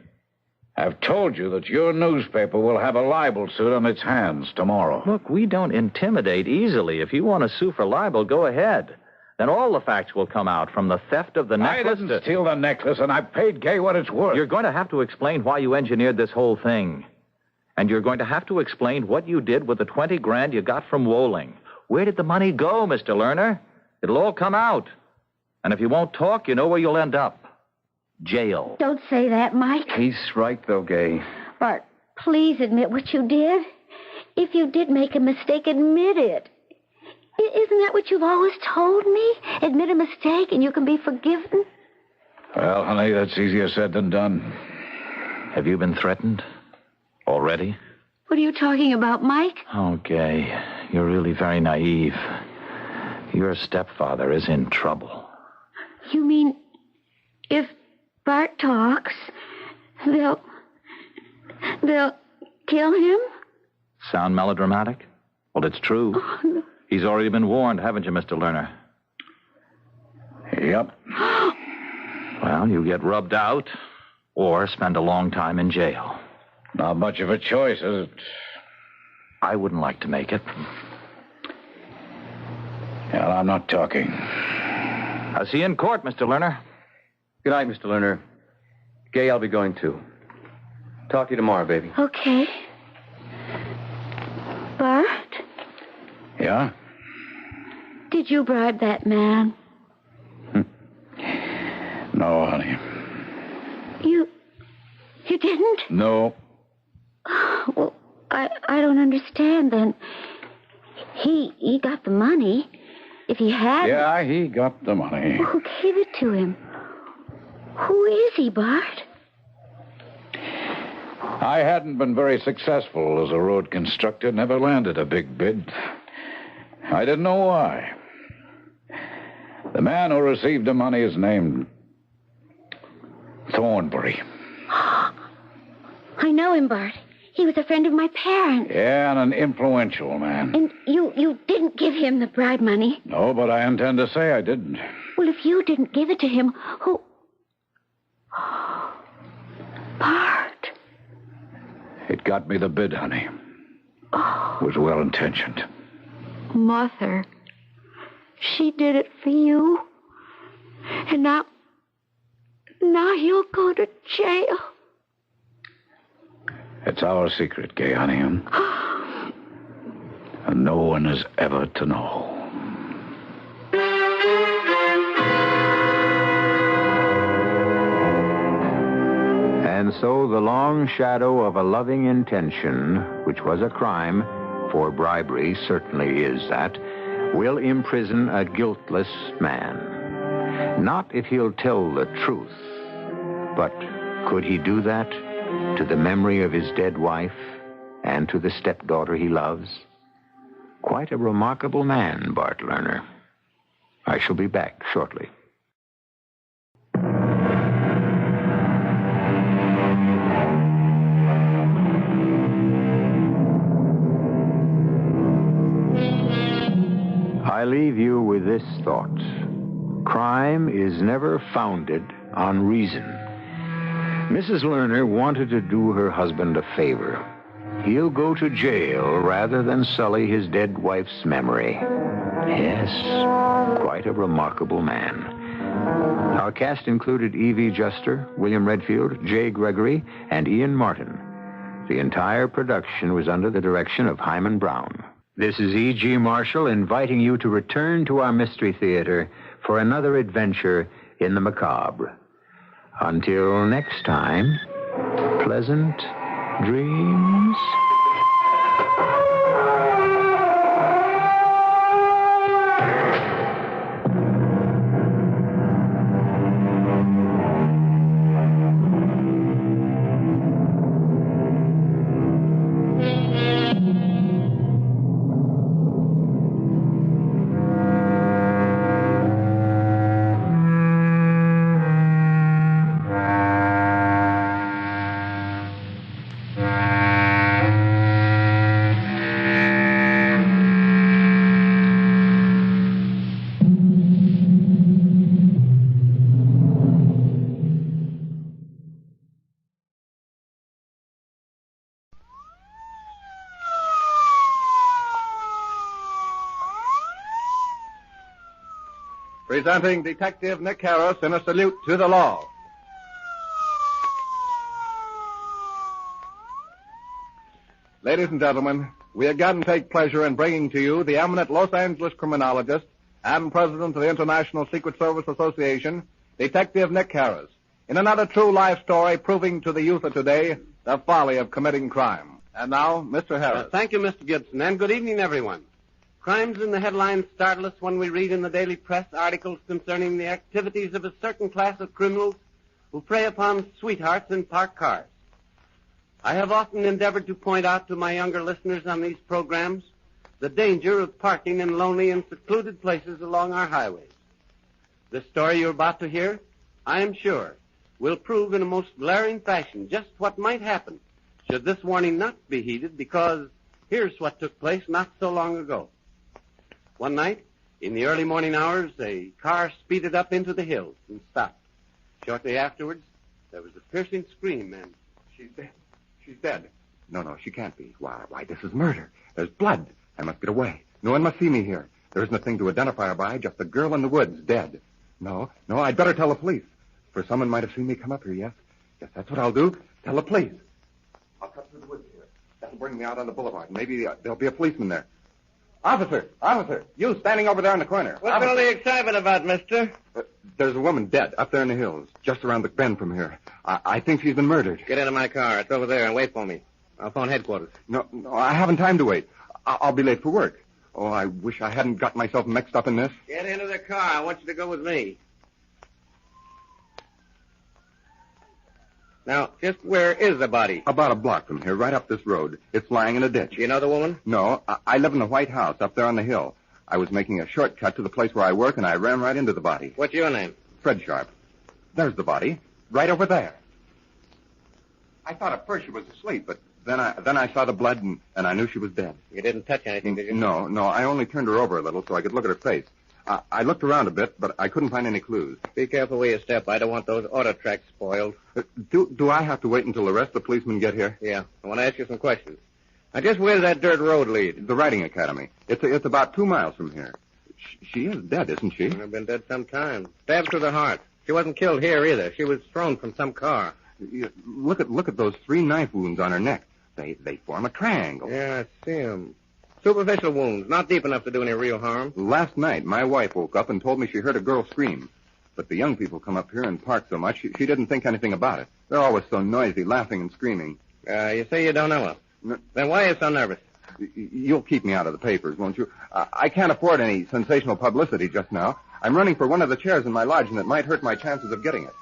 S2: I've told you that your newspaper will have a libel suit on its hands tomorrow.
S6: Look, we don't intimidate easily. If you want to sue for libel, go ahead. Then all the facts will come out, from the theft of the necklace
S2: I didn't steal the necklace, and I paid Gay what it's worth.
S6: You're going to have to explain why you engineered this whole thing. And you're going to have to explain what you did with the $20,000 you got from Walling. Where did the money go, Mr. Lerner? It'll all come out. And if you won't talk, you know where you'll end up. Jail.
S3: Don't say that, Mike.
S5: He's right, though, Gay.
S3: Bart, please admit what you did. If you did make a mistake, admit it. Isn't that what you've always told me? Admit a mistake and you can be forgiven?
S2: Well, honey, that's easier said than done.
S6: Have you been threatened? Already?
S3: What are you talking about, Mike?
S6: Oh, Gay, you're really very naive. Your stepfather is in trouble.
S3: You mean if Bart talks, they'll kill him?
S6: Sound melodramatic? Well, it's true.
S3: Oh, no.
S6: He's already been warned, haven't you, Mr. Lerner?
S2: Yep.
S6: Well, you get rubbed out or spend a long time in jail.
S2: Not much of a choice, is it?
S6: I wouldn't like to make it.
S2: Well, I'm not talking.
S6: I'll see you in court, Mr. Lerner.
S5: Good night, Mr. Lerner. Gay, I'll be going too. Talk to you tomorrow, baby.
S3: Okay. Bart,
S2: Yeah?
S3: did you bribe that man?
S2: No, honey.
S3: You didn't?
S2: No.
S3: Well, I don't understand then. He got the money. If he had...
S2: Yeah, he got the money.
S3: Who gave it to him? Who is he, Bart?
S2: I hadn't been very successful as a road constructor, never landed a big bid. I didn't know why. The man who received the money is named Thornbury.
S3: I know him, Bart. He was a friend of my parents.
S2: Yeah, and an influential man.
S3: And you didn't give him the bribe money.
S2: No, but I intend to say I didn't.
S3: Well, if you didn't give it to him, who... Bart.
S2: It got me the bid, honey. It was well-intentioned.
S3: Mother. She did it for you. And now he'll go to jail.
S2: It's our secret, Gay, honey. And no one is ever to know.
S1: And so the long shadow of a loving intention, which was a crime, for bribery certainly is that, will imprison a guiltless man. Not if he'll tell the truth, but could he do that to the memory of his dead wife and to the stepdaughter he loves? Quite a remarkable man, Bart Lerner. I shall be back shortly. I leave you with this thought. Crime is never founded on reason. Mrs. Lerner wanted to do her husband a favor. He'll go to jail rather than sully his dead wife's memory. Yes, quite a remarkable man. Our cast included Evie Juster, William Redfield, Jay Gregory, and Ian Martin. The entire production was under the direction of Hyman Brown. This is E.G. Marshall inviting you to return to our Mystery Theater for another adventure in the macabre. Until next time, pleasant dreams.
S8: Presenting Detective Nick Harris in a salute to the law. Ladies and gentlemen, we again take pleasure in bringing to you the eminent Los Angeles criminologist and president of the International Secret Service Association, Detective Nick Harris, in another true life story proving to the youth of today the folly of committing crime. And now, Mr. Harris.
S9: Thank you, Mr. Gibson, and good evening, everyone. Crimes in the headlines startle us when we read in the daily press articles concerning the activities of a certain class of criminals who prey upon sweethearts in parked cars. I have often endeavored to point out to my younger listeners on these programs the danger of parking in lonely and secluded places along our highways. The story you're about to hear, I am sure, will prove in a most glaring fashion just what might happen should this warning not be heeded, because here's what took place not so long ago. One night, in the early morning hours, a car speeded up into the hills and stopped. Shortly afterwards, there was a piercing scream, and...
S10: She's dead. She's dead. No, she can't be. Why, this is murder. There's blood. I must get away. No one must see me here. There isn't a thing to identify her by, just a girl in the woods, dead. No, I'd better tell the police. For someone might have seen me come up here, yes? Yes, that's what I'll do. Tell the police. I'll cut through the woods here. That'll bring me out on the boulevard. Maybe there'll be a policeman there. Officer, you standing over there in the corner.
S9: What's all the excitement about, mister?
S10: There's a woman dead up there in the hills, just around the bend from here. I think she's been murdered.
S9: Get into my car. It's over there, and wait for me. I'll phone headquarters.
S10: No, I haven't time to wait. I'll be late for work. Oh, I wish I hadn't got myself mixed up in this.
S9: Get into the car. I want you to go with me. Now, just where is the body?
S10: About a block from here, right up this road. It's lying in a ditch.
S9: You know the woman?
S10: No, I live in the White House up there on the hill. I was making a shortcut to the place where I work, and I ran right into the body.
S9: What's your name?
S10: Fred Sharp. There's the body, right over there. I thought at first she was asleep, but then I saw the blood, and I knew she was dead.
S9: You didn't touch anything, did you?
S10: No, I only turned her over a little so I could look at her face. I looked around a bit, but I couldn't find any clues.
S9: Be careful where you step. I don't want those auto tracks spoiled.
S10: Do I have to wait until the rest of the policemen get here?
S9: Yeah. I want to ask you some questions. Now, just where does that dirt road lead?
S10: The Riding Academy. It's about 2 miles from here. She is dead, isn't she?
S9: She's been dead some time. Stabbed through the heart. She wasn't killed here either. She was thrown from some car.
S10: Look at those 3 knife wounds on her neck. They form a triangle.
S9: Yeah, I see them. Superficial wounds, not deep enough to do any real harm.
S10: Last night, my wife woke up and told me she heard a girl scream. But the young people come up here and park so much, she didn't think anything about it. They're always so noisy, laughing and screaming.
S9: You say you don't know her.
S10: No.
S9: Then why are you so nervous?
S10: You'll keep me out of the papers, won't you? I can't afford any sensational publicity just now. I'm running for one of the chairs in my lodge, and it might hurt my chances of getting it.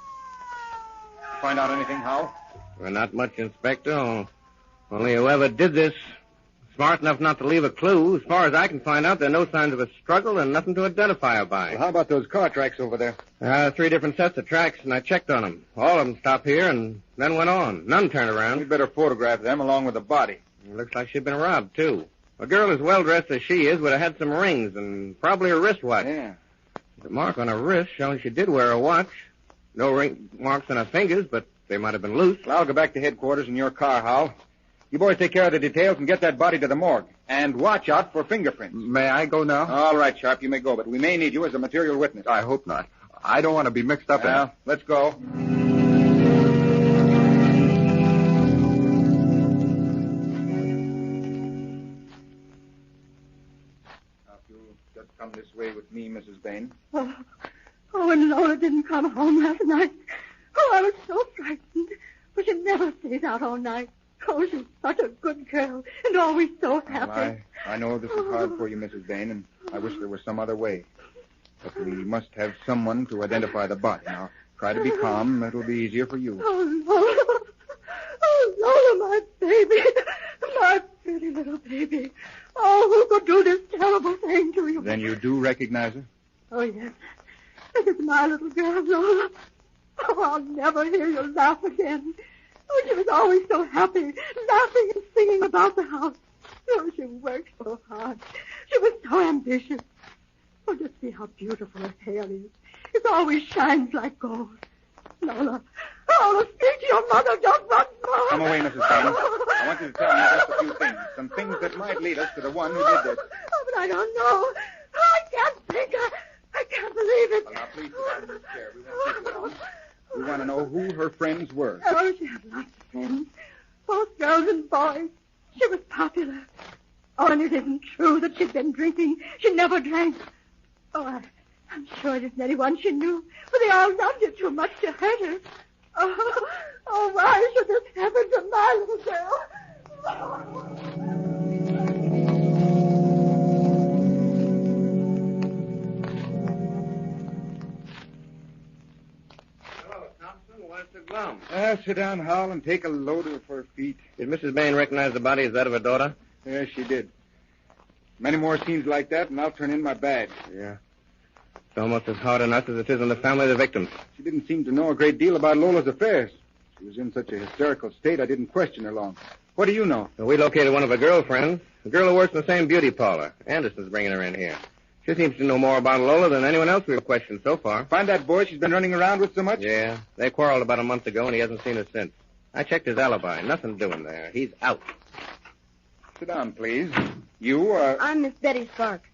S2: Find out anything, Hal?
S9: Well, not much, Inspector. Only whoever did this, smart enough not to leave a clue. As far as I can find out, there are no signs of a struggle and nothing to identify her by.
S2: Well, how about those car tracks over there?
S9: 3 different sets of tracks, and I checked on them. All of them stopped here and then went on. None turned around.
S2: We'd better photograph them along with the body.
S9: It looks like she'd been robbed, too. A girl as well-dressed as she is would have had some rings and probably a wristwatch.
S2: Yeah.
S9: The mark on her wrist showing she did wear a watch. No ring marks on her fingers, but they might have been loose.
S2: Well, I'll go back to headquarters in your car, Hal. You boys take care of the details and get that body to the morgue. And watch out for fingerprints.
S10: May I go now?
S2: All right, Sharp, you may go, but we may need you as a material witness.
S10: I hope not. I don't want to be mixed up in it.
S2: Let's go. Now, if you'll just come this way with me, Mrs. Bain.
S11: Oh, and Lola didn't come home last night. Oh, I was so frightened. But she never stays out all night. Oh, she's such a good girl and always so happy.
S2: Well, I know this is hard for you, Mrs. Bain, and I wish there was some other way. But we must have someone to identify the body. Now, try to be calm. That'll be easier for you.
S11: Oh, Lola. Oh, Lola, my baby. My pretty little baby. Oh, who could do this terrible thing to you?
S2: Then you do recognize her?
S11: Oh, yes. This is my little girl, Lola. Oh, I'll never hear you laugh again. Oh, she was always so happy, laughing and singing about the house. Oh, she worked so hard. She was so ambitious. Oh, just see how beautiful her hair is. It always shines like gold. Lola, speak to your mother just once more.
S2: Come away, Mrs. Bain. I want you to tell me just a few things. Some things that might lead us to the one who did this.
S11: Oh, but I don't know. I can't think. I can't believe it.
S2: Well, now, please sit down in this chair. We won't take you long. We want to know who her friends were.
S11: Oh, she had lots of friends. Both girls and boys. She was popular. Oh, and it isn't true that she'd been drinking. She never drank. Oh, I'm sure it isn't anyone she knew, for they all loved her too much to hurt her. Oh, why should this happen to my little girl?
S9: Where's the glum?
S2: Sit down, Hal, and take a load of her feet.
S9: Did Mrs. Bain recognize the body as that of her daughter?
S2: Yes, she did.
S12: Many more scenes like that, and I'll turn in my badge.
S9: Yeah. It's almost as hard on us as it is on the family of the victims.
S12: She didn't seem to know a great deal about Lola's affairs. She was in such a hysterical state, I didn't question her long. What do you know?
S9: Well, we located one of her girlfriends, a girl who works in the same beauty parlor. Anderson's bringing her in here. She seems to know more about Lola than anyone else we've questioned so far.
S12: Find that boy she's been running around with so much?
S9: Yeah. They quarreled about a month ago, and he hasn't seen her since. I checked his alibi. Nothing doing there. He's out.
S12: Sit down, please. You are...
S11: I'm Miss Betty Sparks.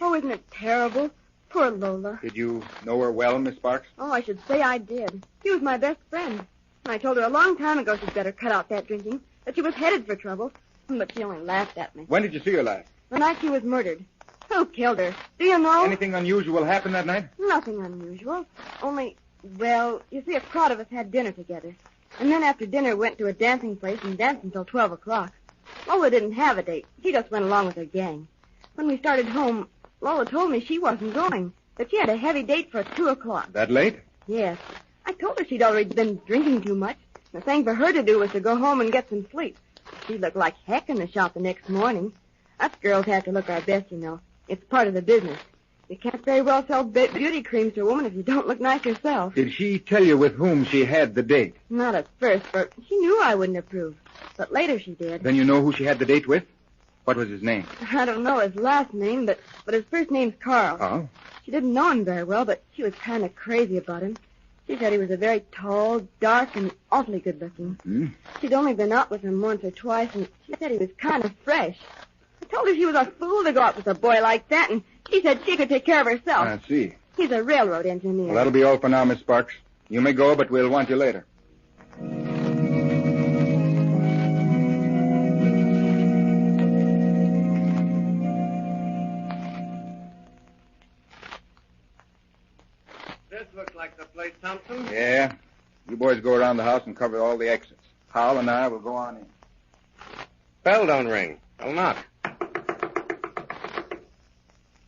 S11: Oh, isn't it terrible? Poor Lola.
S12: Did you know her well, Miss Sparks?
S11: Oh, I should say I did. She was my best friend. And I told her a long time ago she'd better cut out that drinking, that she was headed for trouble. But she only laughed at me.
S12: When did you see her last?
S11: The night she was murdered. Who killed her? Do you know?
S12: Anything unusual happened that night?
S11: Nothing unusual. Only, well, you see, a crowd of us had dinner together. And then after dinner went to a dancing place and danced until 12 o'clock. Lola didn't have a date. She just went along with her gang. When we started home, Lola told me she wasn't going, that she had a heavy date for 2 o'clock.
S12: That late?
S11: Yes. I told her she'd already been drinking too much. The thing for her to do was to go home and get some sleep. She looked like heck in the shop the next morning. Us girls have to look our best, you know. It's part of the business. You can't very well sell beauty creams to a woman if you don't look nice yourself.
S12: Did she tell you with whom she had the date?
S11: Not at first, for she knew I wouldn't approve. But later she did.
S12: Then you know who she had the date with? What was his name?
S11: I don't know his last name, but his first name's Carl.
S12: Oh?
S11: She didn't know him very well, but she was kind of crazy about him. She said he was a very tall, dark, and awfully good-looking.
S12: Hmm?
S11: She'd only been out with him once or twice, and she said he was kind of fresh. I told her she was a fool to go out with a boy like that, and she said she could take care of herself.
S12: I see.
S11: He's a railroad engineer.
S12: Well, that'll be all for now, Miss Sparks. You may go, but we'll want you later.
S9: This looks like the place, Thompson.
S12: Yeah. You boys go around the house and cover all the exits. Hal and I will go on in.
S9: Bell don't ring. I'll knock.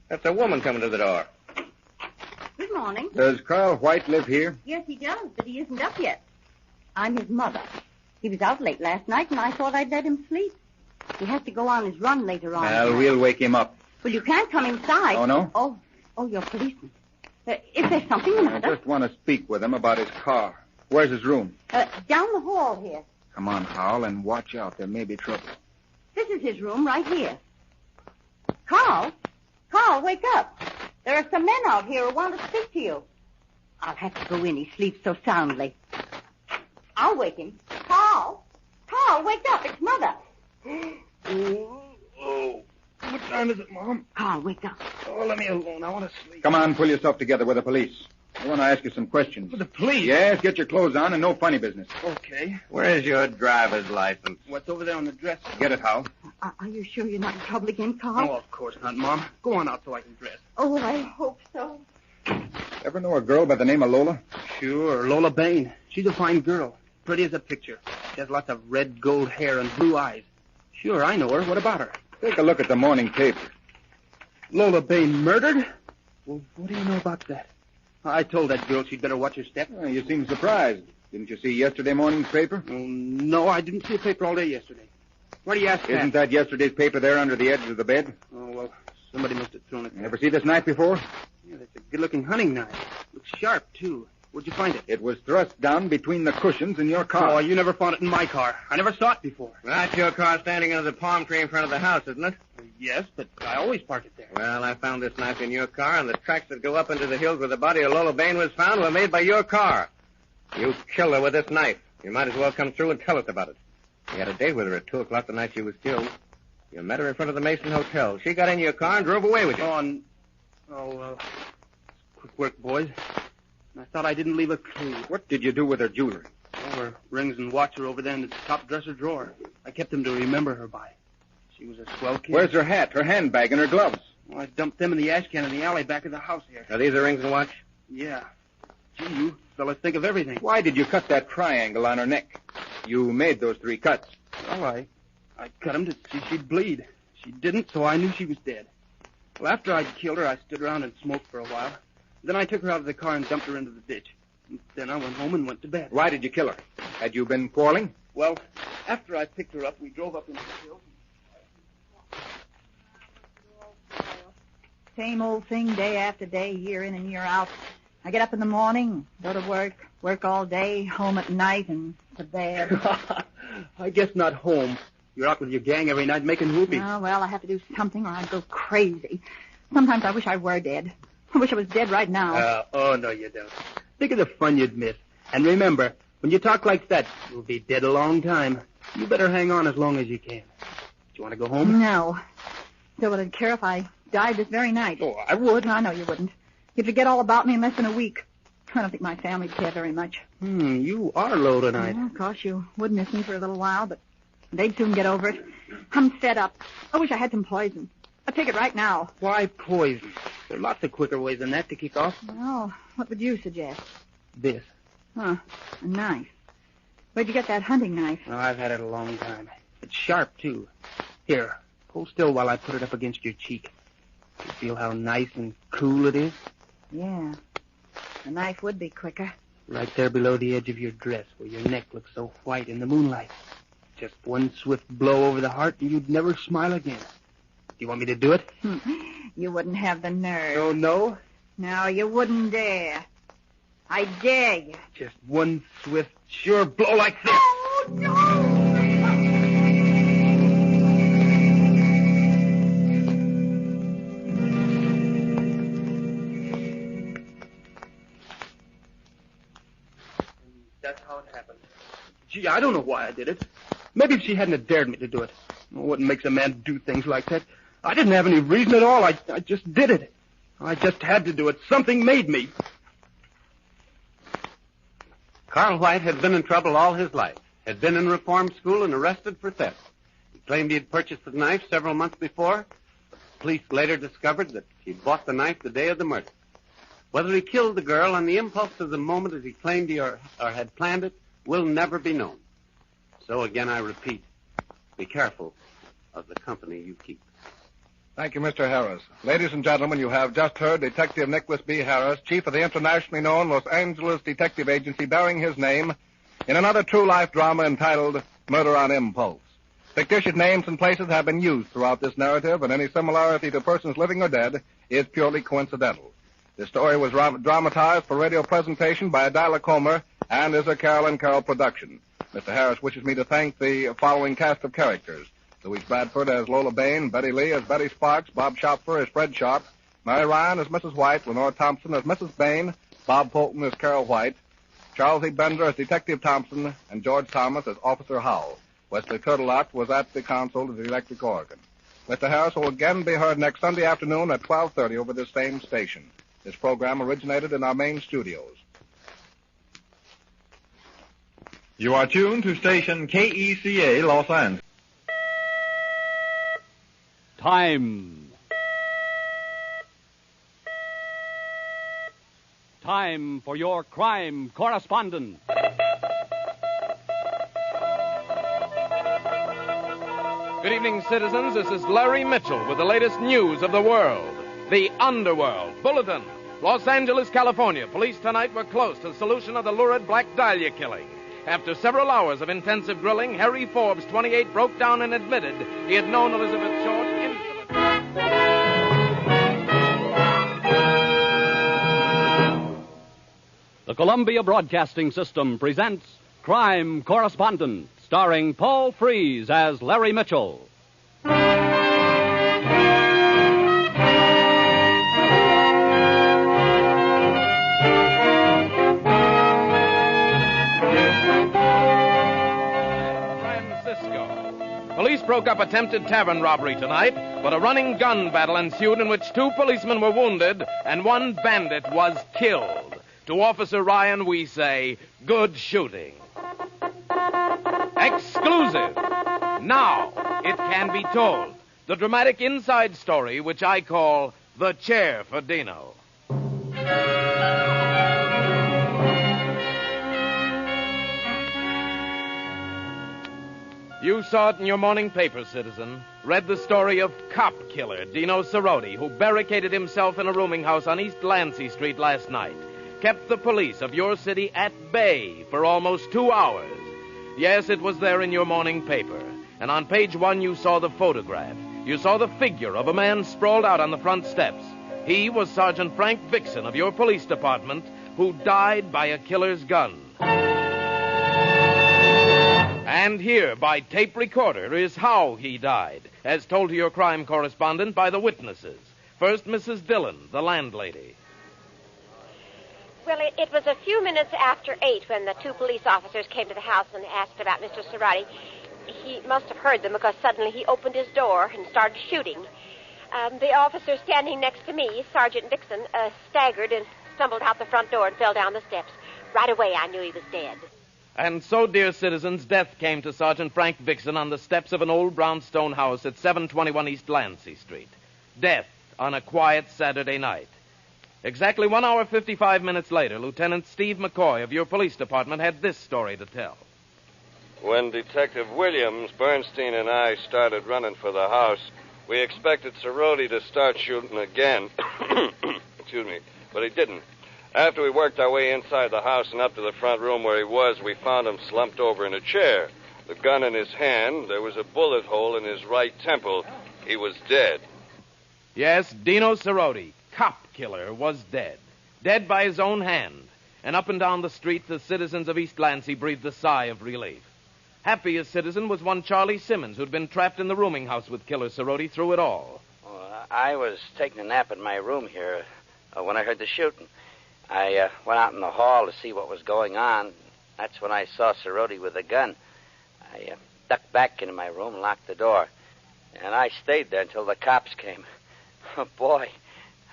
S9: That's a woman coming to the door.
S13: Good morning.
S12: Does Carl White live here?
S13: Yes, he does, but he isn't up yet. I'm his mother. He was out late last night, and I thought I'd let him sleep. He has to go on his run later on.
S12: Well, we'll wake him up.
S13: Well, you can't come inside.
S12: Oh, no?
S13: Oh, you're a policeman. Is there something the
S12: I
S13: matter?
S12: just want to speak with him about his car. Where's his room?
S13: Down the hall here.
S12: Come on, Hal, and watch out. There may be trouble.
S13: This is his room right here. Carl, wake up. There are some men out here who want to speak to you. I'll have to go in. He sleeps so soundly. I'll wake him. Carl, wake up. It's Mother.
S12: Oh. What time is it, Mom?
S13: Carl, wake up.
S12: Oh, let me alone. I want to sleep. Come on, pull yourself together with the police. I want to ask you some questions.
S9: For the police?
S12: Yes, get your clothes on and no funny business.
S9: Okay. Where's your driver's license?
S12: What's over there on the dresser? Get it, Hal.
S13: Are you sure you're not in trouble again, Carl?
S12: Oh, of course not, Mom. Go on out so I can dress.
S13: Oh, I hope so.
S12: Ever know a girl by the name of Lola?
S14: Sure, Lola Bain. She's a fine girl. Pretty as a picture. She has lots of red gold hair and blue eyes. Sure, I know her. What about her?
S12: Take a look at the morning paper.
S14: Lola Bain murdered? Well, what do you know about that? I told that girl she'd better watch her step.
S12: Oh, you seem surprised. Didn't you see yesterday morning's paper?
S14: Oh, no, I didn't see a paper all day yesterday. Why do you ask that?
S12: Isn't that yesterday's paper there under the edge of the bed?
S14: Oh, well, somebody must have thrown it there.
S12: You ever see this knife before?
S14: Yeah, that's a good-looking hunting knife. Looks sharp, too. Where'd you find it?
S12: It was thrust down between the cushions in your car.
S14: Oh, you never found it in my car. I never saw it before.
S9: That's your car standing under the palm tree in front of the house, isn't it?
S14: Yes, but I always park it there.
S9: Well, I found this knife in your car, and the tracks that go up into the hills where the body of Lola Bain was found were made by your car. You killed her with this knife. You might as well come through and tell us about it. You had a date with her at 2 o'clock the night she was killed. You met her in front of the Mason Hotel. She got in your car and drove away with you.
S14: Quick work, boys. I thought I didn't leave a clue.
S12: What did you do with her jewelry?
S14: Oh, her rings and watch are over there in the top dresser drawer. I kept them to remember her by. She was a swell kid.
S12: Where's her hat, her handbag, and her gloves?
S14: Well, I dumped them in the ash can in the alley back of the house here.
S9: Are these the rings and watch?
S14: Yeah. Gee, you fellas think of everything.
S12: Why did you cut that triangle on her neck? You made those 3 cuts.
S14: Well, I cut them to see she'd bleed. She didn't, so I knew she was dead. Well, after I'd killed her, I stood around and smoked for a while. Then I took her out of the car and dumped her into the ditch. And then I went home and went to bed.
S12: Why did you kill her? Had you been quarreling?
S14: Well, after I picked her up, we drove up into the hills.
S13: Same old thing day after day, year in and year out. I get up in the morning, go to work all day, home at night, and to bed.
S14: I guess not home. You're out with your gang every night making whoopies.
S13: Oh, well, I have to do something or I'd go crazy. Sometimes I wish I were dead. I wish I was dead right now.
S14: Oh, no, you don't. Think of the fun you'd miss. And remember, when you talk like that, you'll be dead a long time. You better hang on as long as you can. Do you want to go home?
S13: No. Still, would I care if I died this very night?
S14: Oh, I would.
S13: No, I know you wouldn't. You'd forget all about me in less than a week. I don't think my family'd care very much.
S14: You are low tonight.
S13: Well, of course, you would miss me for a little while, but they'd soon get over it. I'm fed up. I wish I had some poison. I'd take it right now.
S14: Why poison? There are lots of quicker ways than that to kick off.
S13: Well, what would you suggest?
S14: This.
S13: Huh, a knife. Where'd you get that hunting knife?
S14: Oh, I've had it a long time. It's sharp, too. Here, hold still while I put it up against your cheek. You feel how nice and cool it is?
S13: Yeah. The knife would be quicker.
S14: Right there below the edge of your dress, where your neck looks so white in the moonlight. Just one swift blow over the heart, and you'd never smile again. Do you want me to do it?
S13: You wouldn't have the nerve.
S14: Oh, no?
S13: No, you wouldn't dare. I dare you.
S14: Just one swift, sure blow like this.
S13: Oh, no!
S14: That's how it happened. Gee, I don't know why I did it. Maybe if she hadn't have dared me to do it. What makes a man do things like that? I didn't have any reason at all. I just did it. I just had to do it. Something made me.
S9: Carl White had been in trouble all his life, had been in reform school and arrested for theft. He claimed he had purchased the knife several months before, but the police later discovered that he'd bought the knife the day of the murder. Whether he killed the girl on the impulse of the moment as he claimed he or had planned it will never be known. So again, I repeat, be careful of the company you keep.
S8: Thank you, Mr. Harris. Ladies and gentlemen, you have just heard Detective Nicholas B. Harris, chief of the internationally known Los Angeles Detective Agency, bearing his name in another true-life drama entitled Murder on Impulse. Fictitious names and places have been used throughout this narrative, and any similarity to persons living or dead is purely coincidental. This story was dramatized for radio presentation by Adela Comer and is a Carol and Carol production. Mr. Harris wishes me to thank the following cast of characters: Louise Bradford as Lola Bain, Betty Lee as Betty Sparks, Bob Schopfer as Fred Sharp, Mary Ryan as Mrs. White, Lenore Thompson as Mrs. Bain, Bob Polton as Carol White, Charles E. Bender as Detective Thompson, and George Thomas as Officer Howell. Wesley Turtelot was at the console of the electric organ. Mr. Harris will again be heard next Sunday afternoon at 12:30 over this same station. This program originated in our main studios.
S15: You are tuned to station KECA Los Angeles.
S16: Time. Time for your crime correspondent.
S17: Good evening, citizens. This is Larry Mitchell with the latest news of the world. The Underworld Bulletin. Los Angeles, California. Police tonight were close to the solution of the lurid Black Dahlia killing. After several hours of intensive drilling, Harry Forbes, 28, broke down and admitted he had known Elizabeth Short intimately.
S16: The Columbia Broadcasting System presents Crime Correspondent, starring Paul Frees as Larry Mitchell.
S17: Police broke up attempted tavern robbery tonight, but a running gun battle ensued in which 2 policemen were wounded and 1 bandit was killed. To Officer Ryan, we say, good shooting. Exclusive. Now it can be told. The dramatic inside story, which I call The Chair for Dino. You saw it in your morning paper, citizen. Read the story of cop killer Dino Cerroti, who barricaded himself in a rooming house on East Lancey Street last night. Kept the police of your city at bay for almost 2 hours. Yes, it was there in your morning paper. And on page 1 you saw the photograph. You saw the figure of a man sprawled out on the front steps. He was Sergeant Frank Vixen of your police department, who died by a killer's gun. And here, by tape recorder, is how he died, as told to your crime correspondent by the witnesses. First, Mrs. Dillon, the landlady.
S18: Well, it was a few minutes after 8 when the two police officers came to the house and asked about Mr. Cerati. He must have heard them because suddenly he opened his door and started shooting. The officer standing next to me, Sergeant Vixen, staggered and stumbled out the front door and fell down the steps. Right away, I knew he was dead.
S17: And so, dear citizens, death came to Sergeant Frank Vixen on the steps of an old brownstone house at 721 East Lancey Street. Death on a quiet Saturday night. Exactly 1 hour, 55 minutes later, Lieutenant Steve McCoy of your police department had this story to tell.
S19: When Detective Williams, Bernstein, and I started running for the house, we expected Cerati to start shooting again. Excuse me, but he didn't. After we worked our way inside the house and up to the front room where he was, we found him slumped over in a chair. The gun in his hand, there was a bullet hole in his right temple. He was dead.
S17: Yes, Dino Cerati, cop killer, was dead. Dead by his own hand. And up and down the street, the citizens of East Lancey breathed a sigh of relief. Happiest citizen was one Charlie Simmons, who'd been trapped in the rooming house with Killer Cerati through it all.
S20: I was taking a nap in my room here when I heard the shooting. I went out in the hall to see what was going on. That's when I saw Cerati with a gun. I ducked back into my room and locked the door. And I stayed there until the cops came. Oh, boy,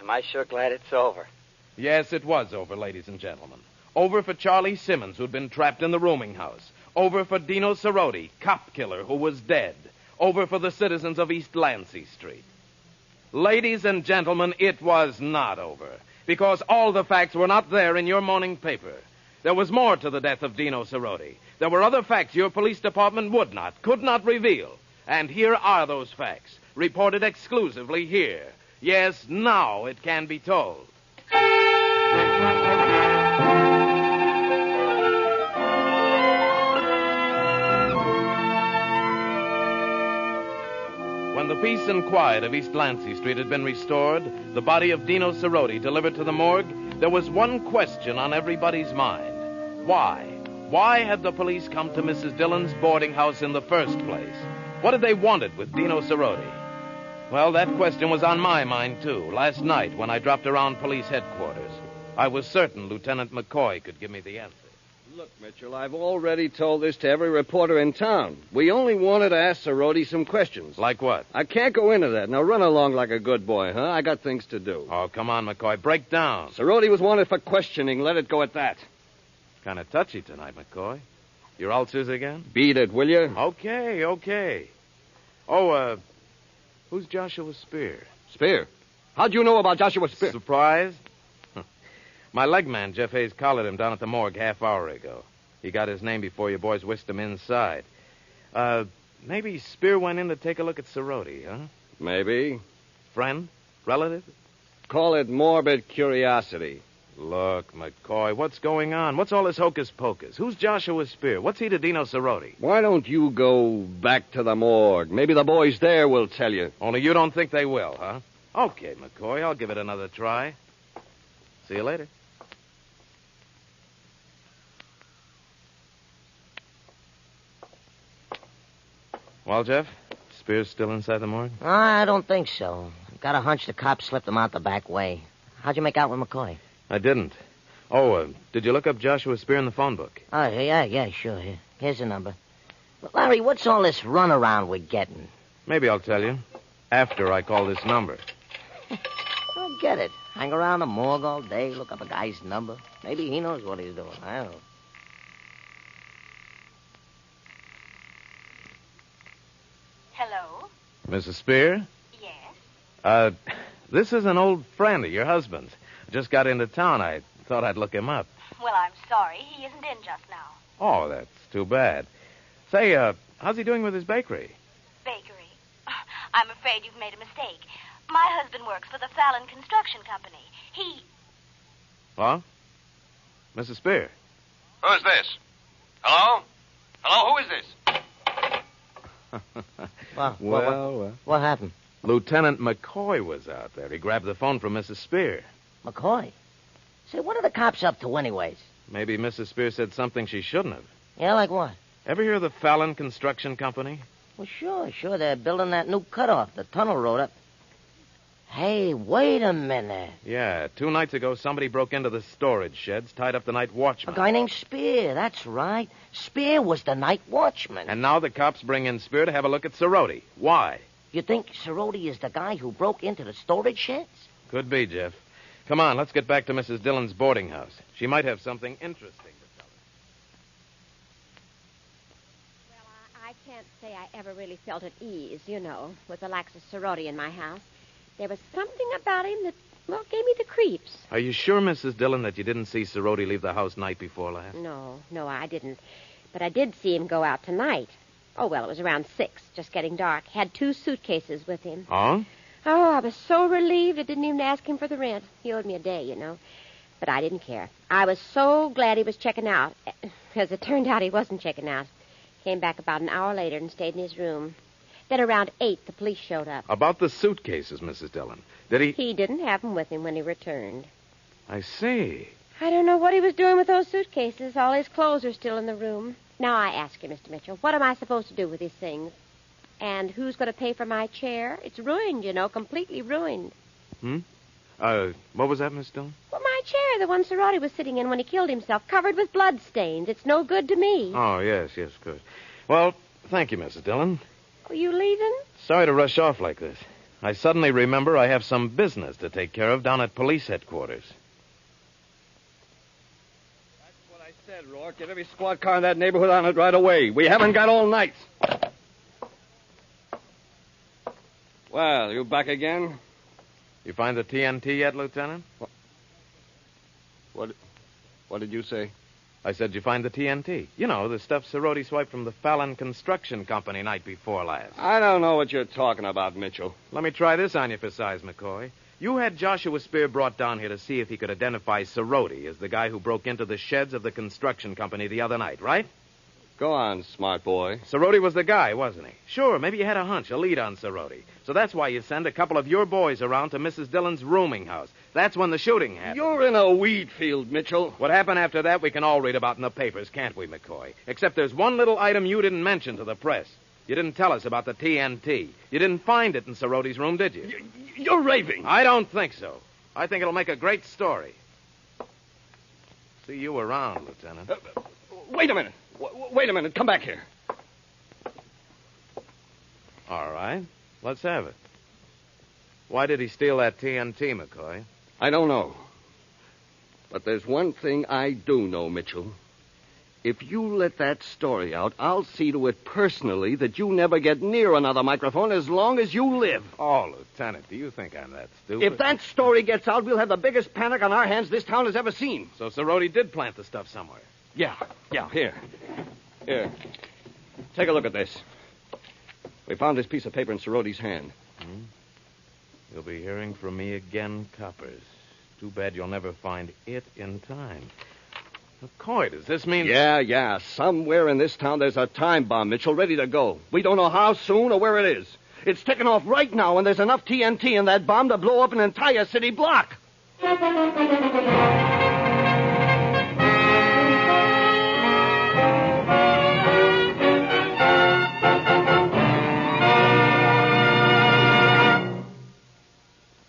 S20: am I sure glad it's over.
S17: Yes, it was over, ladies and gentlemen. Over for Charlie Simmons, who'd been trapped in the rooming house. Over for Dino Cerati, cop killer, who was dead. Over for the citizens of East Lancey Street. Ladies and gentlemen, it was not over, because all the facts were not there in your morning paper. There was more to the death of Dino Cerati. There were other facts your police department could not reveal. And here are those facts, reported exclusively here. Yes, now it can be told. When the peace and quiet of East Lancey Street had been restored, the body of Dino Cerati delivered to the morgue, there was one question on everybody's mind. Why? Why had the police come to Mrs. Dillon's boarding house in the first place? What had they wanted with Dino Cerati? Well, that question was on my mind, too, last night when I dropped around police headquarters. I was certain Lieutenant McCoy could give me the answer.
S21: Look, Mitchell, I've already told this to every reporter in town. We only wanted to ask Cerati some questions.
S17: Like what?
S21: I can't go into that. Now run along like a good boy, huh? I got things to do.
S17: Oh, come on, McCoy. Break down.
S21: Cerati was wanted for questioning. Let it go at that.
S17: Kind of touchy tonight, McCoy. Your ulcers again?
S21: Beat it, will you?
S17: Okay. Oh, who's Joshua Spear?
S21: Spear? How'd you know about Joshua Spear?
S17: Surprised? My leg man, Jeff Hayes, collared him down at the morgue half-hour ago. He got his name before you boys whisked him inside. Maybe Spear went in to take a look at Cerati, huh?
S21: Maybe.
S17: Friend? Relative?
S21: Call it morbid curiosity.
S17: Look, McCoy, what's going on? What's all this hocus-pocus? Who's Joshua Spear? What's he to Dino Cerati?
S21: Why don't you go back to the morgue? Maybe the boys there will tell you.
S17: Only you don't think they will, huh? Okay, McCoy, I'll give it another try. See you later. Well, Jeff, Spear's still inside the morgue?
S22: I don't think so. Got a hunch the cops slipped him out the back way. How'd you make out with McCoy?
S17: I didn't. Oh, did you look up Joshua Spear in the phone book?
S22: Oh, yeah, sure. Here's the number. But Larry, what's all this runaround we're getting?
S17: Maybe I'll tell you. After I call this number.
S22: I get it. Hang around the morgue all day, look up a guy's number. Maybe he knows what he's doing. I don't know.
S18: Hello?
S17: Mrs. Spear?
S18: Yes?
S17: This is an old friend of your husband's. Just got into town. I thought I'd look him up.
S18: Well, I'm sorry. He isn't in just now.
S17: Oh, that's too bad. Say, how's he doing with his bakery?
S18: Bakery? I'm afraid you've made a mistake. My husband works for the Fallon Construction Company. He...
S17: Huh? Mrs. Spear?
S19: Who's this? Hello? Hello, who is this?
S22: Well, what happened?
S17: Lieutenant McCoy was out there. He grabbed the phone from Mrs. Spear.
S22: McCoy? Say, what are the cops up to anyways?
S17: Maybe Mrs. Spear said something she shouldn't have.
S22: Yeah, like what?
S17: Ever hear of the Fallon Construction Company?
S22: Well, sure. They're building that new cutoff, the tunnel road up. Hey, wait a minute.
S17: Yeah, 2 nights ago, somebody broke into the storage sheds, tied up the night watchman.
S22: A guy named Spear, that's right. Spear was the night watchman.
S17: And now the cops bring in Spear to have a look at Cerroti. Why?
S22: You think Cerroti is the guy who broke into the storage sheds?
S17: Could be, Jeff. Come on, let's get back to Mrs. Dillon's boarding house. She might have something interesting to tell us.
S18: Well, I can't say I ever really felt at ease, with Alexis Cerroti in my house. There was something about him that, gave me the creeps.
S17: Are you sure, Mrs. Dillon, that you didn't see Cerroti leave the house night before last?
S18: No, I didn't. But I did see him go out tonight. Oh, well, it was around 6, just getting dark. Had 2 suitcases with him.
S17: Oh?
S18: Oh, I was so relieved I didn't even ask him for the rent. He owed me a day, But I didn't care. I was so glad he was checking out. As it turned out, he wasn't checking out. Came back about an hour later and stayed in his room. Then around 8, the police showed up.
S17: About the suitcases, Mrs. Dillon. Did he...
S18: He didn't have them with him when he returned.
S17: I see.
S18: I don't know what he was doing with those suitcases. All his clothes are still in the room. Now I ask you, Mr. Mitchell, what am I supposed to do with these things? And who's going to pay for my chair? It's ruined, completely ruined.
S17: What was that, Miss Dillon?
S18: Well, my chair, the one Cerroti was sitting in when he killed himself, covered with blood stains. It's no good to me.
S17: Oh, yes, good. Well, thank you, Mrs. Dillon.
S18: Are you leaving?
S17: Sorry to rush off like this. I suddenly remember I have some business to take care of down at police headquarters.
S21: That's what I said, Rourke. Get every squad car in that neighborhood on it right away. We haven't got all night. Well, you back again?
S17: You find the TNT yet, Lieutenant?
S21: What did you say?
S17: I said you find the TNT. The stuff Cerroti swiped from the Fallon Construction Company night before last.
S21: I don't know what you're talking about, Mitchell.
S17: Let me try this on you for size, McCoy. You had Joshua Spear brought down here to see if he could identify Cerroti as the guy who broke into the sheds of the construction company the other night, right?
S21: Go on, smart boy.
S17: Cerroti was the guy, wasn't he? Sure, maybe you had a hunch, a lead on Cerroti. So that's why you send a couple of your boys around to Mrs. Dillon's rooming house. That's when the shooting happened.
S21: You're in a weed field, Mitchell.
S17: What happened after that we can all read about in the papers, can't we, McCoy? Except there's one little item you didn't mention to the press. You didn't tell us about the TNT. You didn't find it in Cerroti's room, did you?
S21: You're raving.
S17: I don't think so. I think it'll make a great story. See you around, Lieutenant.
S21: Wait a minute. Wait a minute. Come back here.
S17: All right. Let's have it. Why did he steal that TNT, McCoy?
S21: I don't know. But there's one thing I do know, Mitchell. If you let that story out, I'll see to it personally that you never get near another microphone as long as you live.
S17: Oh, Lieutenant, do you think I'm that stupid?
S21: If that story gets out, we'll have the biggest panic on our hands this town has ever seen.
S17: So Cerroti did plant the stuff somewhere?
S21: Yeah, here. Take a look at this. We found this piece of paper in Cerroti's hand.
S17: You'll be hearing from me again, coppers. Too bad you'll never find it in time. McCoy, does this mean...
S21: Yeah. Somewhere in this town there's a time bomb, Mitchell, ready to go. We don't know how soon or where it is. It's taking off right now, and there's enough TNT in that bomb to blow up an entire city block.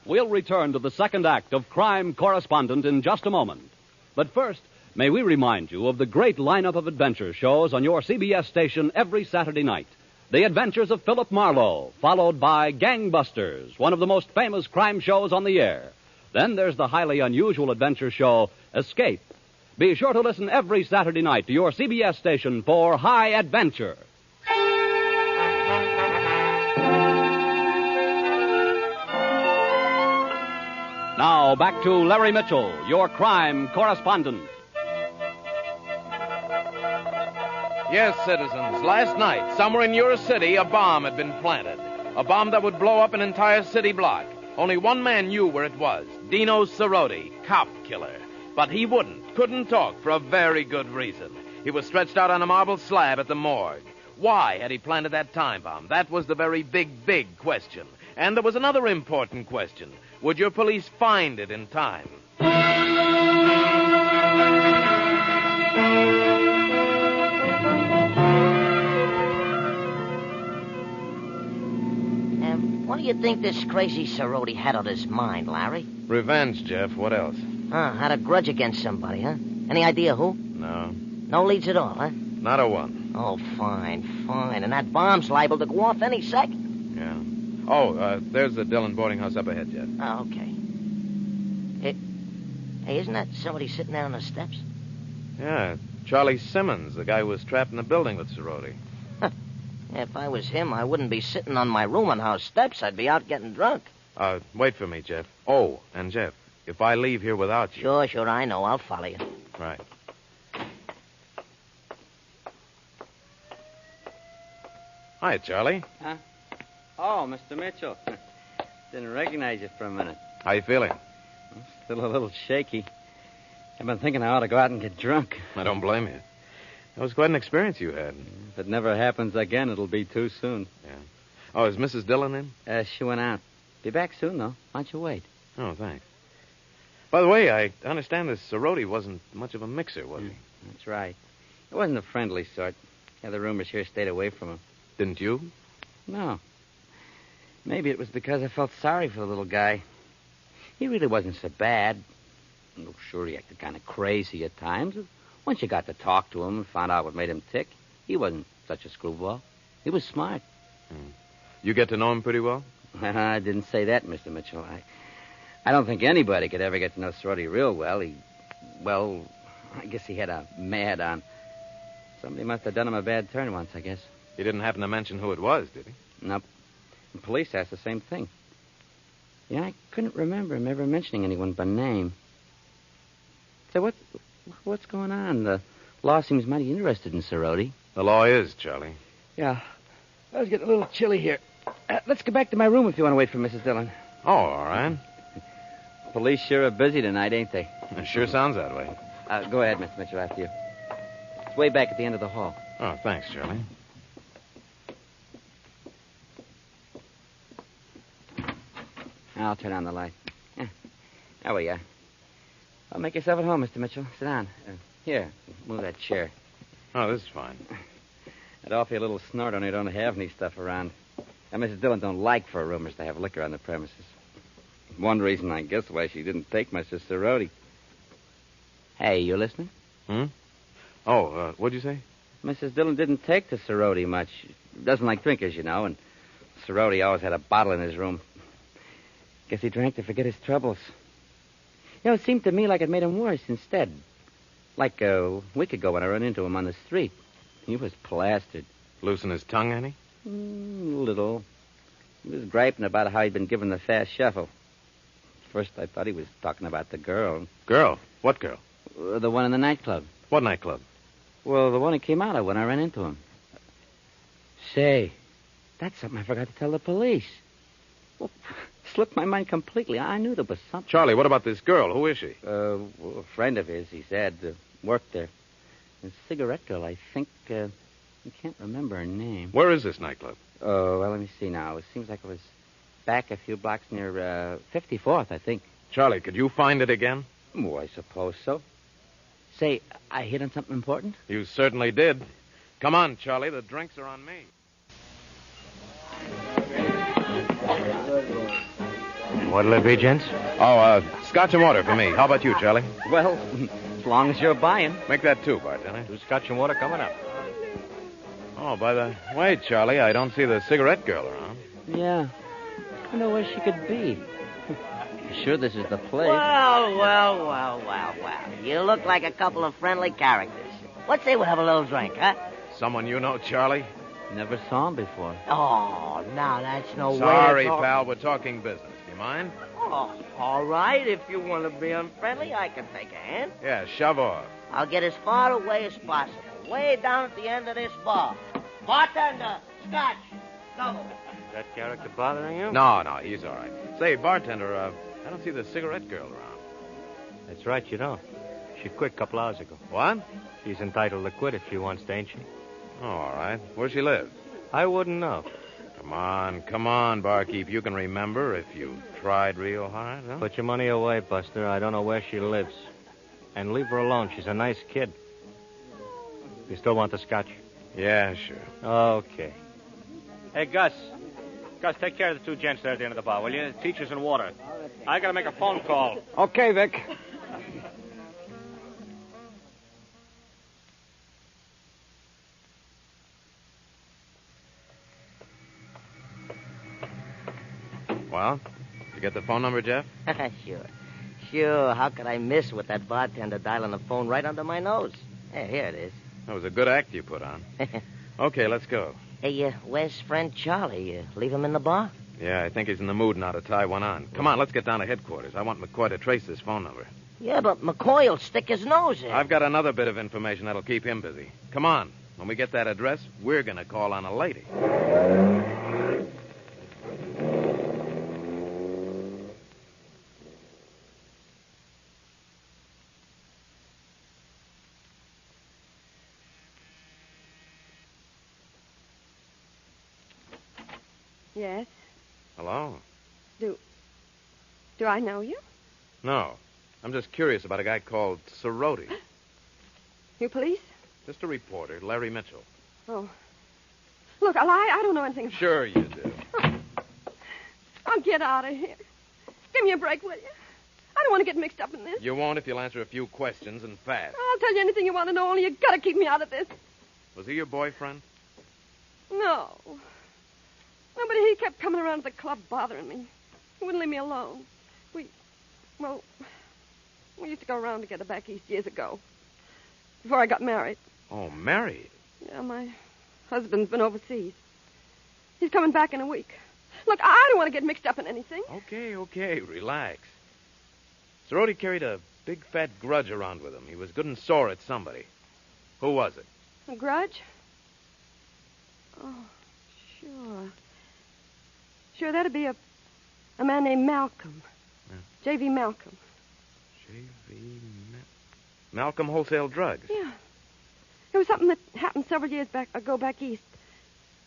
S16: We'll return to the second act of Crime Correspondent in just a moment. But first, may we remind you of the great lineup of adventure shows on your CBS station every Saturday night. The Adventures of Philip Marlowe, followed by Gangbusters, one of the most famous crime shows on the air. Then there's the highly unusual adventure show, Escape. Be sure to listen every Saturday night to your CBS station for High Adventure. Now, back to Larry Mitchell, your crime correspondent.
S17: Yes, citizens, last night, somewhere in your city, a bomb had been planted. A bomb that would blow up an entire city block. Only one man knew where it was, DINO Cerroti, cop killer. But he couldn't talk for a very good reason. He was stretched out on a marble slab at the morgue. Why had he planted that time bomb? That was the very big question. And there was another important question. Would your police find it in time?
S22: What do you think this crazy Cerroti had on his mind, Larry?
S17: Revenge, Jeff. What else?
S22: Had a grudge against somebody, huh? Any idea who?
S17: No.
S22: No leads at all, huh?
S17: Not a one.
S22: Oh, fine. And that bomb's liable to go off any second.
S17: Yeah. Oh, there's the Dillon boarding house up ahead, Jeff.
S22: Oh, okay. Hey, isn't that somebody sitting there on the steps?
S17: Yeah, Charlie Simmons, the guy who was trapped in the building with Cerroti.
S22: If I was him, I wouldn't be sitting on my rooming house steps. I'd be out getting drunk.
S17: Wait for me, Jeff. Oh, and Jeff, if I leave here without you...
S22: Sure, I know. I'll follow you.
S17: Right. Hi, Charlie.
S4: Huh? Oh, Mr. Mitchell. Didn't recognize you for a minute.
S17: How you feeling?
S4: Still a little shaky. I've been thinking I ought to go out and get drunk.
S17: I don't blame you. That was quite an experience you had.
S4: If it never happens again, it'll be too soon.
S17: Yeah. Oh, is Mrs. Dillon in?
S4: She went out. Be back soon, though. Why don't you wait?
S17: Oh, thanks. By the way, I understand this Cerroti wasn't much of a mixer, was he?
S4: That's right. It wasn't a friendly sort. Yeah, the roomers here stayed away from him.
S17: Didn't you?
S4: No. Maybe it was because I felt sorry for the little guy. He really wasn't so bad. Oh, sure, he acted kind of crazy at times. Once you got to talk to him and found out what made him tick, he wasn't such a screwball. He was smart.
S17: You get to know him pretty well?
S4: I didn't say that, Mr. Mitchell. I don't think anybody could ever get to know Cerroti real well. I guess he had a mad on. Somebody must have done him a bad turn once, I guess.
S17: He didn't happen to mention who it was, did he?
S4: Nope. The police asked the same thing. Yeah, I couldn't remember him ever mentioning anyone by name. So what's going on? The law seems mighty interested in Cerroti.
S17: The law is, Charlie.
S4: Yeah. I was getting a little chilly here. Let's go back to my room if you want to wait for Mrs. Dillon.
S17: Oh, all right.
S4: Police sure are busy tonight, ain't they?
S17: It sure sounds that way.
S4: Go ahead, Mr. Mitchell, after you. It's way back at the end of the hall.
S17: Oh, thanks, Charlie.
S4: I'll turn on the light. There we are. Well, make yourself at home, Mr. Mitchell. Sit down. Here, move that chair.
S17: Oh, this is fine.
S4: I'd offer you a little snort on you don't have any stuff around. And Mrs. Dillon don't like for roomers to have liquor on the premises. One reason, I guess, why she didn't take my sister Rhodey. Hey, you listening?
S17: Oh, what'd you say?
S4: Mrs. Dillon didn't take to Cerroti much. Doesn't like drinkers, you know, and Cerroti always had a bottle in his room. Guess he drank to forget his troubles. You know, it seemed to me like it made him worse instead. Like a week ago when I ran into him on the street. He was plastered.
S17: Loosen his tongue, any?
S4: Little. He was griping about how he'd been given the fast shuffle. First, I thought he was talking about the girl.
S17: Girl? What girl?
S4: The one in the nightclub.
S17: What nightclub?
S4: Well, the one he came out of when I ran into him. Say, that's something I forgot to tell the police. Well, slipped my mind completely. I knew there was something.
S17: Charlie, what about this girl? Who is she?
S4: A friend of his, he said, worked there. A cigarette girl, I think. I can't remember her name.
S17: Where is this nightclub?
S4: Oh, well, let me see now. It seems like it was back a few blocks near 54th, I think.
S17: Charlie, could you find it again?
S4: Oh, I suppose so. Say, I hit on something important?
S17: You certainly did. Come on, Charlie. The drinks are on me.
S7: What'll it be, gents?
S17: Oh, scotch and water for me. How about you, Charlie?
S4: Well, as long as you're buying.
S17: Make that two, bartender.
S7: 2 scotch and water coming up.
S17: Oh, by the way, Charlie, I don't see the cigarette girl around.
S4: Yeah. I wonder where she could be. You sure this is the place?
S22: Well. You look like a couple of friendly characters. Let's say we'll have a little drink, huh?
S17: Someone you know, Charlie?
S4: Never saw him before.
S22: Oh, now that's no way.
S17: Sorry, pal. We're talking business. Do you mind?
S22: Oh, all right. If you want to be unfriendly, I can take a hand.
S17: Yeah, shove off.
S22: I'll get as far away as possible. Way down at the end of this bar. Bartender, scotch, double.
S7: Is that character bothering you?
S17: No, he's all right. Say, bartender, I don't see the cigarette girl around.
S7: That's right, you don't. She quit a couple hours ago.
S17: What?
S7: She's entitled to quit if she wants to, ain't she?
S17: Oh, all right. Where she live?
S7: I wouldn't know.
S17: Come on, barkeep. You can remember if you tried real hard, huh?
S7: Put your money away, Buster. I don't know where she lives. And leave her alone. She's a nice kid. You still want the scotch?
S17: Yeah, sure.
S7: Okay. Hey, Gus. Gus, take care of the two gents there at the end of the bar, will you? Teachers and water. I gotta make a phone call.
S2: Okay, Vic.
S17: Well, you get the phone number, Jeff?
S22: Sure. How could I miss with that bartender dialing the phone right under my nose? Hey, here it is.
S17: That was a good act you put on. Okay, let's go.
S22: Hey, where's friend Charlie? Leave him in the bar?
S17: Yeah, I think he's in the mood now to tie one on. Come on, let's get down to headquarters. I want McCoy to trace this phone number.
S22: Yeah, but McCoy will stick his nose in.
S17: I've got another bit of information that'll keep him busy. Come on. When we get that address, we're going to call on a lady.
S5: Yes.
S17: Hello?
S5: Do I know you?
S17: No. I'm just curious about a guy called Cerroti.
S5: You police?
S17: Just a reporter, Larry Mitchell.
S5: Oh. Look, I don't know anything about...
S17: Sure you do.
S5: I'll get out of here. Give me a break, will you? I don't want to get mixed up in this.
S17: You won't if you'll answer a few questions and fast.
S5: I'll tell you anything you want to know, only you gotta keep me out of this.
S17: Was he your boyfriend?
S5: No. No, but he kept coming around to the club bothering me. He wouldn't leave me alone. We used to go around together back east years ago. Before I got married.
S17: Oh, married?
S5: Yeah, my husband's been overseas. He's coming back in a week. Look, I don't want to get mixed up in anything.
S17: Okay, relax. Cerroti carried a big fat grudge around with him. He was good and sore at somebody. Who was it?
S5: A grudge? Oh, sure. Sure, that'd be a man named Malcolm.
S17: Yeah.
S5: J.V. Malcolm.
S17: Malcolm Wholesale Drugs?
S5: Yeah. It was something that happened several years ago back east.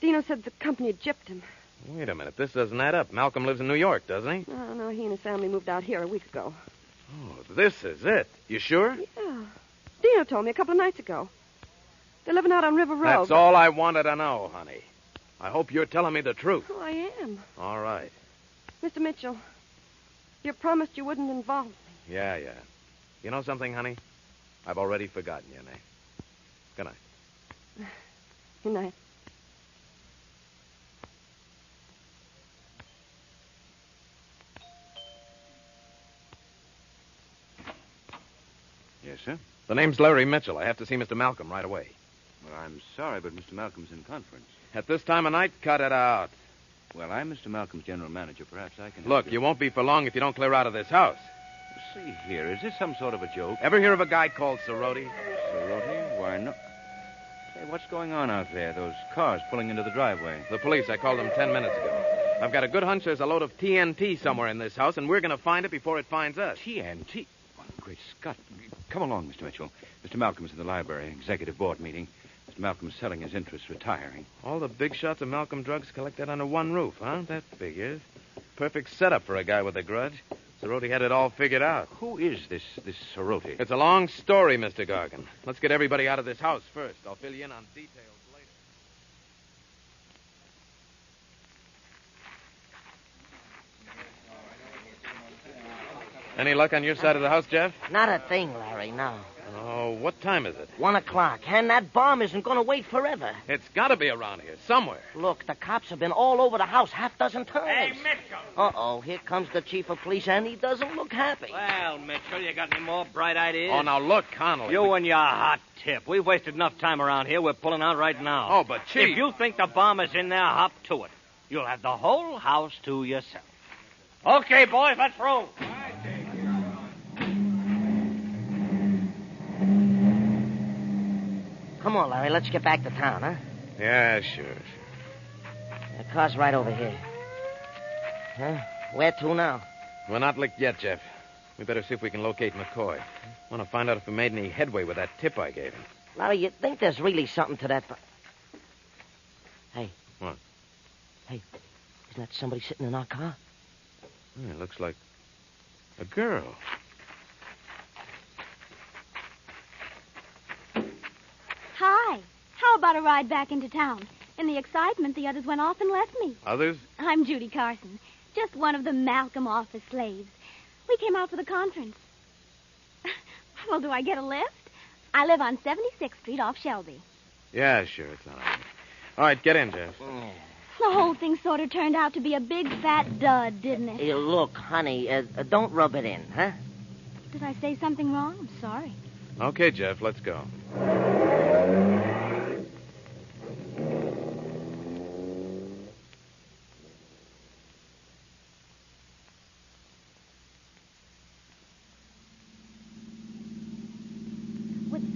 S5: Dino said the company had gypped him.
S17: Wait a minute. This doesn't add up. Malcolm lives in New York, doesn't he?
S5: No, he and his family moved out here a week ago.
S17: Oh, this is it. You sure?
S5: Yeah. Dino told me a couple of nights ago. They're living out on River Road.
S17: That's all I wanted to know, honey. I hope you're telling me the truth.
S5: Oh, I am.
S17: All right.
S5: Mr. Mitchell, you promised you wouldn't involve me.
S17: Yeah. You know something, honey? I've already forgotten your name. Good night.
S5: Good night.
S6: Yes, sir?
S17: The name's Larry Mitchell. I have to see Mr. Malcolm right away.
S6: Well, I'm sorry, but Mr. Malcolm's in conference.
S17: At this time of night, cut it out.
S6: Well, I'm Mr. Malcolm's general manager. Perhaps I can...
S17: Look, you won't be for long if you don't clear out of this house.
S6: See here, is this some sort of a joke?
S17: Ever hear of a guy called Cerroti?
S6: Cerroti? Why, no. Say, what's going on out there? Those cars pulling into the driveway.
S17: The police. I called them 10 minutes ago. I've got a good hunch there's a load of TNT somewhere in this house, and we're going to find it before it finds us.
S6: TNT? Oh, great Scott. Come along, Mr. Mitchell. Mr. Malcolm's in the library, executive board meeting. Mr. Malcolm's selling his interests, retiring.
S17: All the big shots of Malcolm drugs collected under one roof, huh? That figures. Perfect setup for a guy with a grudge. Cerroti had it all figured out.
S6: Who is this Cerroti?
S17: It's a long story, Mr. Gargan. Let's get everybody out of this house first. I'll fill you in on details later. Any luck on your side of the house, Jeff?
S22: Not a thing, Larry, no.
S17: Oh, what time is it?
S22: 1:00. And that bomb isn't going to wait forever.
S17: It's got to be around here, somewhere.
S22: Look, the cops have been all over the house half-dozen times.
S23: Hey, Mitchell!
S22: Uh-oh, here comes the chief of police, and he doesn't look happy.
S7: Well, Mitchell, you got any more bright ideas?
S17: Oh, now look, Connolly.
S7: You and your hot tip. We've wasted enough time around here. We're pulling out right now.
S17: Oh, but Chief...
S7: If you think the bomb is in there, hop to it. You'll have the whole house to yourself. Okay, boys, let's roll.
S22: Come on, Larry, let's get back to town, huh?
S17: Yeah, sure.
S22: The car's right over here. Huh? Where to now?
S17: We're not licked yet, Jeff. We better see if we can locate McCoy. Want to find out if we made any headway with that tip I gave him.
S22: Larry, you think there's really something to that... Hey.
S17: What?
S22: Hey, isn't that somebody sitting in our car?
S6: Yeah, it looks like a girl.
S1: Hi. How about a ride back into town? In the excitement, the others went off and left me.
S6: Others?
S1: I'm Judy Carson, just one of the Malcolm office slaves. We came out for the conference. Well, do I get a lift? I live on 76th Street off Shelby.
S6: Yeah, sure, it's all right. All right, get in, Jeff.
S1: The whole thing sort of turned out to be a big fat dud, didn't it?
S22: Hey, look, honey, don't rub it in, huh?
S1: Did I say something wrong? I'm sorry.
S6: Okay, Jeff, let's go.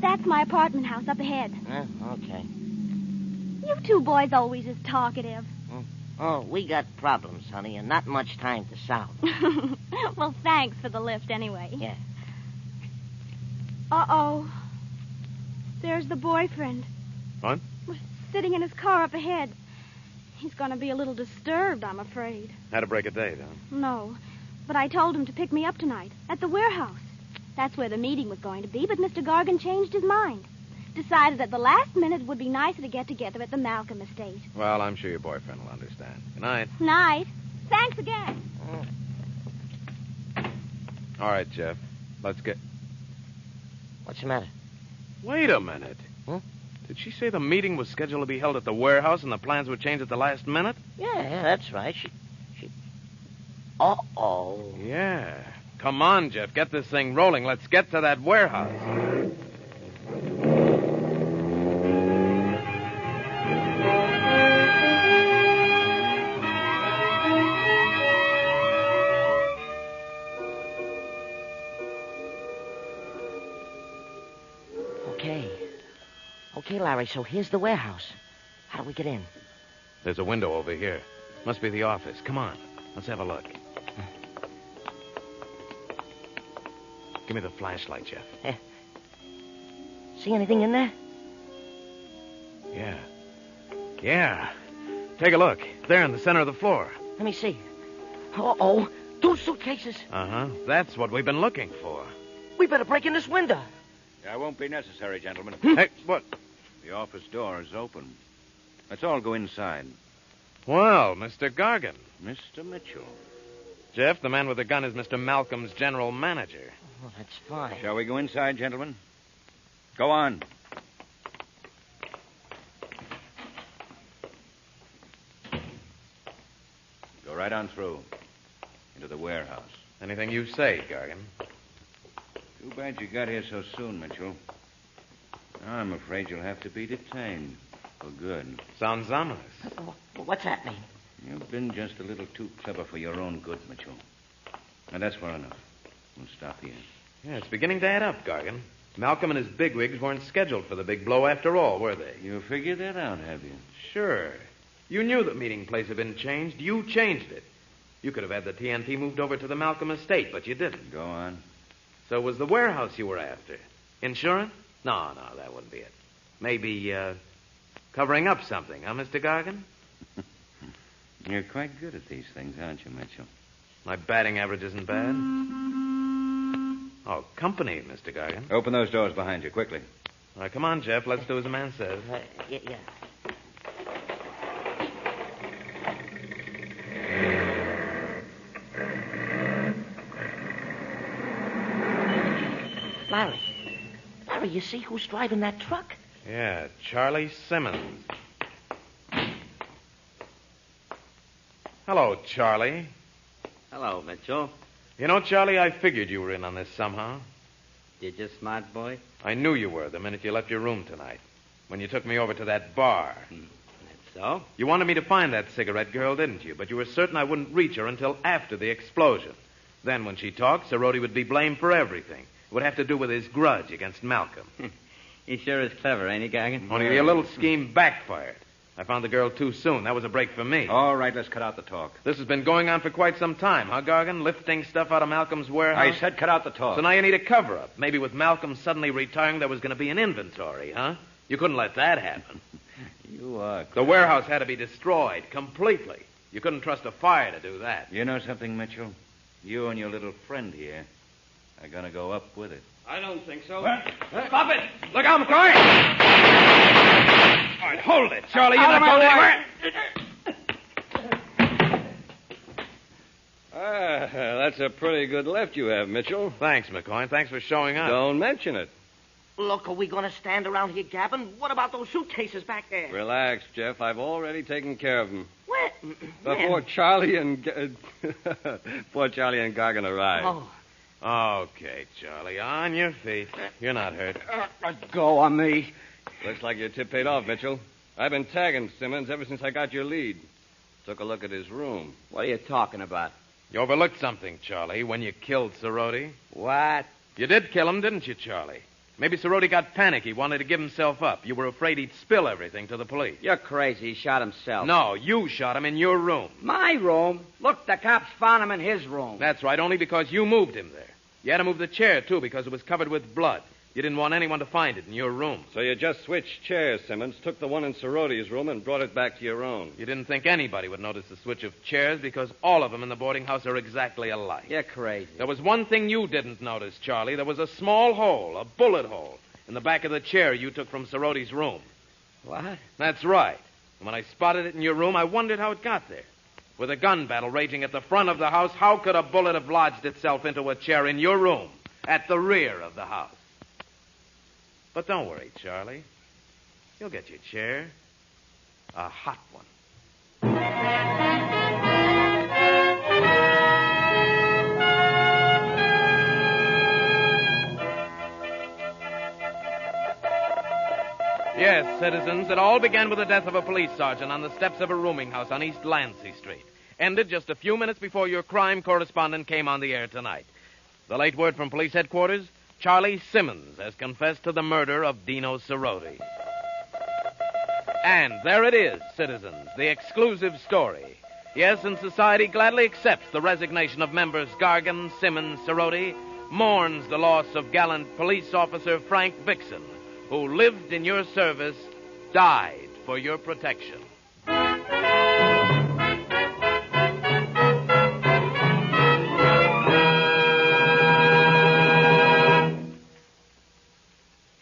S1: That's my apartment house up ahead.
S22: Okay.
S1: You two boys always is talkative.
S22: Oh, we got problems, honey, and not much time to solve.
S1: Well, thanks for the lift anyway.
S22: Yeah.
S1: Uh-oh. There's the boyfriend.
S6: What?
S1: Sitting in his car up ahead. He's going to be a little disturbed, I'm afraid.
S6: Had a break a date, huh?
S1: No, but I told him to pick me up tonight at the warehouse. That's where the meeting was going to be, but Mr. Gargan changed his mind. Decided at the last minute it would be nicer to get together at the Malcolm estate.
S6: Well, I'm sure your boyfriend will understand. Good night.
S1: Night. Thanks again.
S6: All right, Jeff. Let's get...
S22: What's the matter?
S6: Wait a minute.
S22: Huh?
S6: Did she say the meeting was scheduled to be held at the warehouse and the plans were changed at the last minute?
S22: Yeah, that's right. She... Uh-oh.
S6: Yeah. Come on, Jeff. Get this thing rolling. Let's get to that warehouse.
S22: Okay, Larry, so here's the warehouse. How do we get in?
S6: There's a window over here. Must be the office. Come on. Let's have a look. Give me the flashlight, Jeff.
S22: See anything in there?
S6: Yeah. Take a look. There in the center of the floor.
S22: Let me see. Uh-oh. 2 suitcases.
S6: Uh-huh. That's what we've been looking for.
S22: We better break in this window.
S3: That won't be necessary, gentlemen.
S6: Hey, what?
S3: The office door is open. Let's all go inside.
S6: Well, Mr. Gargan.
S3: Mr. Mitchell.
S6: Jeff, the man with the gun is Mr. Malcolm's general manager.
S22: Oh, that's fine.
S3: Shall we go inside, gentlemen? Go on. Go right on through. Into the warehouse.
S6: Anything you say, Gargan.
S3: Too bad you got here so soon, Mitchell. I'm afraid you'll have to be detained. For good.
S6: Sounds ominous.
S22: What's that mean?
S3: You've been just a little too clever for your own good, Mitchell. And that's far enough. We'll stop here.
S6: Yeah, it's beginning to add up, Gargan. Malcolm and his bigwigs weren't scheduled for the big blow after all, were they?
S3: You figured that out, have you?
S6: Sure. You knew the meeting place had been changed. You changed it. You could have had the TNT moved over to the Malcolm estate, but you didn't.
S3: Go on.
S6: So it was the warehouse you were after. Insurance? No, that wouldn't be it. Maybe, covering up something, huh, Mr. Gargan?
S3: You're quite good at these things, aren't you, Mitchell?
S6: My batting average isn't bad. Oh, company, Mr. Gargan.
S3: Open those doors behind you, quickly.
S6: All right, come on, Jeff. Let's do as the man says.
S22: Yeah. Larry, you see who's driving that truck?
S6: Yeah, Charlie Simmons. Hello, Charlie.
S4: Hello, Mitchell.
S6: You know, Charlie, I figured you were in on this somehow.
S4: Did you, smart boy?
S6: I knew you were the minute you left your room tonight. When you took me over to that bar.
S4: That's so?
S6: You wanted me to find that cigarette girl, didn't you? But you were certain I wouldn't reach her until after the explosion. Then when she talked, Cerroti would be blamed for everything. It would have to do with his grudge against Malcolm.
S4: He sure is clever, ain't he, Gargan?
S6: Only the little scheme backfired. I found the girl too soon. That was a break for me.
S3: All right, let's cut out the talk.
S6: This has been going on for quite some time, huh, Gargan? Lifting stuff out of Malcolm's warehouse?
S3: I said cut out the talk.
S6: So now you need a cover-up. Maybe with Malcolm suddenly retiring, there was going to be an inventory, huh? You couldn't let that happen.
S3: You You are.
S6: The warehouse had to be destroyed completely. You couldn't trust a fire to do that.
S3: You know something, Mitchell? You and your little friend here are going to go up with it.
S6: I don't think so.
S3: Stop it! Look out, McCoy! All right, hold it, Charlie. You're not going anywhere.
S21: That's a pretty good lift you have, Mitchell.
S6: Thanks, McCoy. Thanks for showing up.
S21: Don't mention it.
S22: Look, are we going to stand around here gabbing? What about those suitcases back there?
S21: Relax, Jeff. I've already taken care of them.
S22: What?
S21: Before Charlie and Gargan arrive.
S22: Oh.
S6: Okay, Charlie. On your feet. You're not hurt.
S21: Go on me. Looks like your tip paid off, Mitchell. I've been tagging Simmons ever since I got your lead. Took a look at his room.
S4: What are you talking about?
S6: You overlooked something, Charlie, when you killed Cerroti.
S4: What?
S6: You did kill him, didn't you, Charlie? Maybe Cerroti got panicky, wanted to give himself up. You were afraid he'd spill everything to the police.
S4: You're crazy. He shot himself.
S6: No, you shot him in your room.
S4: My room? Look, the cops found him in his room.
S6: That's right, only because you moved him there. You had to move the chair, too, because it was covered with blood. You didn't want anyone to find it in your room.
S21: So you just switched chairs, Simmons, took the one in Cerroti's room and brought it back to your own.
S6: You didn't think anybody would notice the switch of chairs because all of them in the boarding house are exactly alike.
S4: You're crazy.
S6: There was one thing you didn't notice, Charlie. There was a small hole, a bullet hole, in the back of the chair you took from Cerroti's room.
S4: What?
S6: That's right. And when I spotted it in your room, I wondered how it got there. With a gun battle raging at the front of the house, how could a bullet have lodged itself into a chair in your room at the rear of the house? But don't worry, Charlie. You'll get your chair. A hot one. Yes, citizens, it all began with the death of a police sergeant on the steps of a rooming house on East Lancey Street. Ended just a few minutes before your crime correspondent came on the air tonight. The late word from police headquarters, Charlie Simmons has confessed to the murder of Dino Cerroti. And there it is, citizens, the exclusive story. Yes, and society gladly accepts the resignation of members Gargan, Simmons, Cerroti, mourns the loss of gallant police officer Frank Vixen, who lived in your service, died for your protection.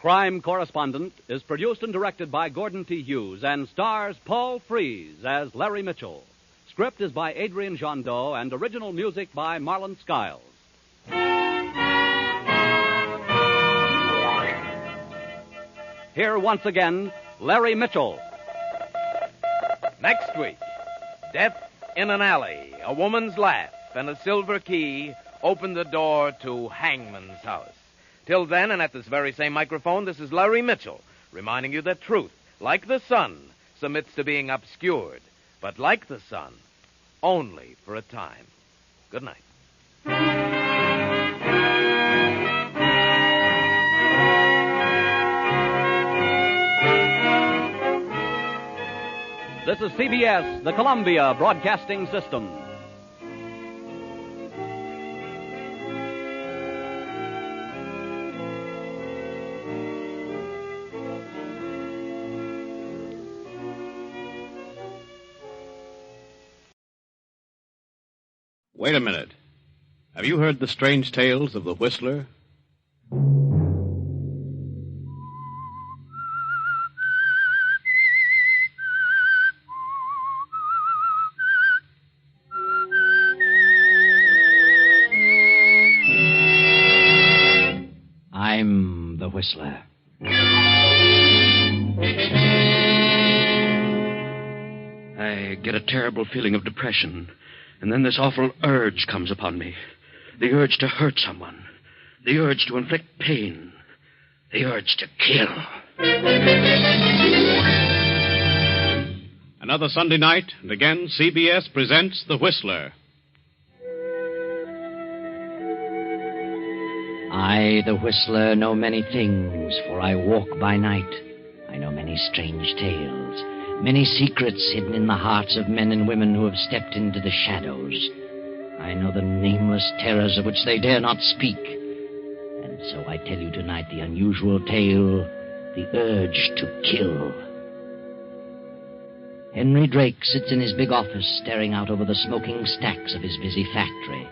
S16: Crime Correspondent is produced and directed by Gordon T. Hughes and stars Paul Frees as Larry Mitchell. Script is by Adrian Jondot and original music by Marlon Skiles. Here once again, Larry Mitchell.
S6: Next week, death in an alley, a woman's laugh, and a silver key opened the door to Hangman's house. Till then, and at this very same microphone, this is Larry Mitchell, reminding you that truth, like the sun, submits to being obscured, but like the sun, only for a time. Good night.
S16: This is CBS, the Columbia Broadcasting System.
S10: Wait a minute. Have you heard the strange tales of the Whistler?
S11: I'm the Whistler. I get a terrible feeling of depression. And then this awful urge comes upon me. The urge to hurt someone. The urge to inflict pain. The urge to kill.
S10: Another Sunday night, and again CBS presents The Whistler.
S11: I, the Whistler, know many things, for I walk by night. I know many strange tales. Many secrets hidden in the hearts of men and women who have stepped into the shadows. I know the nameless terrors of which they dare not speak. And so I tell you tonight the unusual tale, the urge to kill. Henry Drake sits in his big office staring out over the smoking stacks of his busy factory.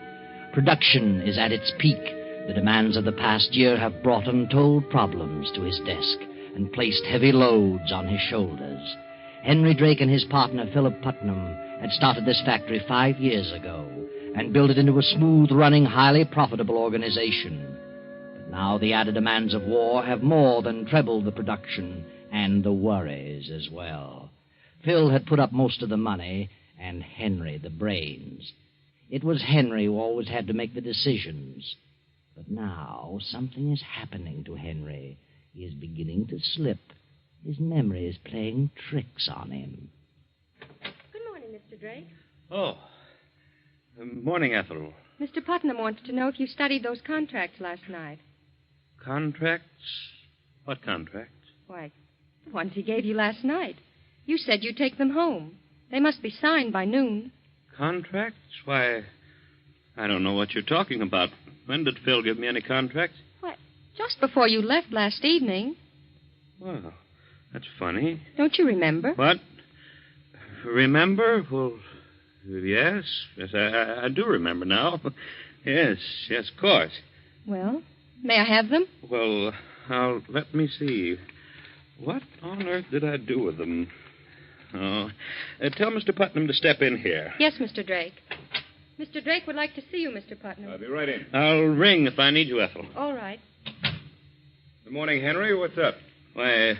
S11: Production is at its peak. The demands of the past year have brought untold problems to his desk and placed heavy loads on his shoulders. Henry Drake and his partner, Philip Putnam, had started this factory 5 years ago and built it into a smooth-running, highly profitable organization. But now the added demands of war have more than trebled the production and the worries as well. Phil had put up most of the money, and Henry the brains. It was Henry who always had to make the decisions. But now something is happening to Henry. He is beginning to slip. His memory is playing tricks on him.
S12: Good morning, Mr. Drake.
S10: Oh. Morning, Ethel.
S12: Mr. Putnam wants to know if you studied those contracts last night.
S10: Contracts? What contracts?
S12: Why, the ones he gave you last night. You said you'd take them home. They must be signed by noon.
S10: Contracts? Why, I don't know what you're talking about. When did Phil give me any contracts?
S12: What? Just before you left last evening.
S10: Well, that's funny.
S12: Don't you remember?
S10: What? Remember? Well, yes. Yes, I do remember now. Yes, of course.
S12: Well, may I have them?
S10: Well, let me see. What on earth did I do with them? Oh, tell Mr. Putnam to step in here.
S12: Yes, Mr. Drake. Mr. Drake would like to see you, Mr. Putnam.
S10: I'll be right in. I'll ring if I need you, Ethel.
S12: All right.
S10: Good morning, Henry. What's up? Why,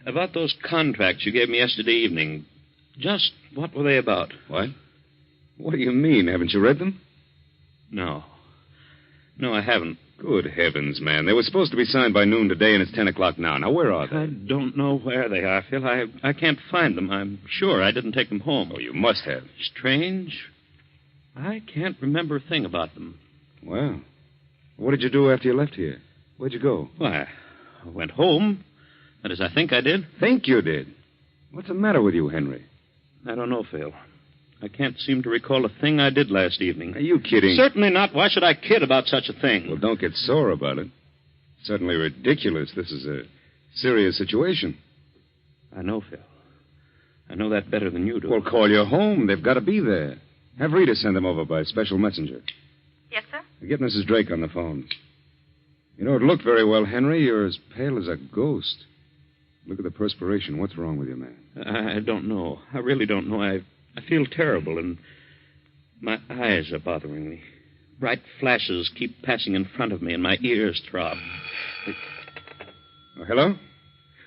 S10: about those contracts you gave me yesterday evening. Just what were they about? What? What do you mean? Haven't you read them? No. No, I haven't. Good heavens, man. They were supposed to be signed by noon today, and it's 10 o'clock now. Now, where are they? I don't know where they are, Phil. I can't find them. I'm sure I didn't take them home. Oh, you must have. Strange. I can't remember a thing about them. Well, what did you do after you left here? Where'd you go? Why, I went home. That is, I think I did. Think you did? What's the matter with you, Henry? I don't know, Phil. I can't seem to recall a thing I did last evening. Are you kidding? Certainly not. Why should I kid about such a thing? Well, don't get sore about it. It's certainly ridiculous. This is a serious situation. I know, Phil. I know that better than you do. Well, call your home. They've got to be there. Have Rita send them over by special messenger.
S12: Yes, sir?
S10: Get Mrs. Drake on the phone. You don't look very well, Henry. You're as pale as a ghost. Look at the perspiration. What's wrong with you, man? I don't know. I really don't know. I feel terrible, and my eyes are bothering me. Bright flashes keep passing in front of me, and my ears throb. Oh, hello?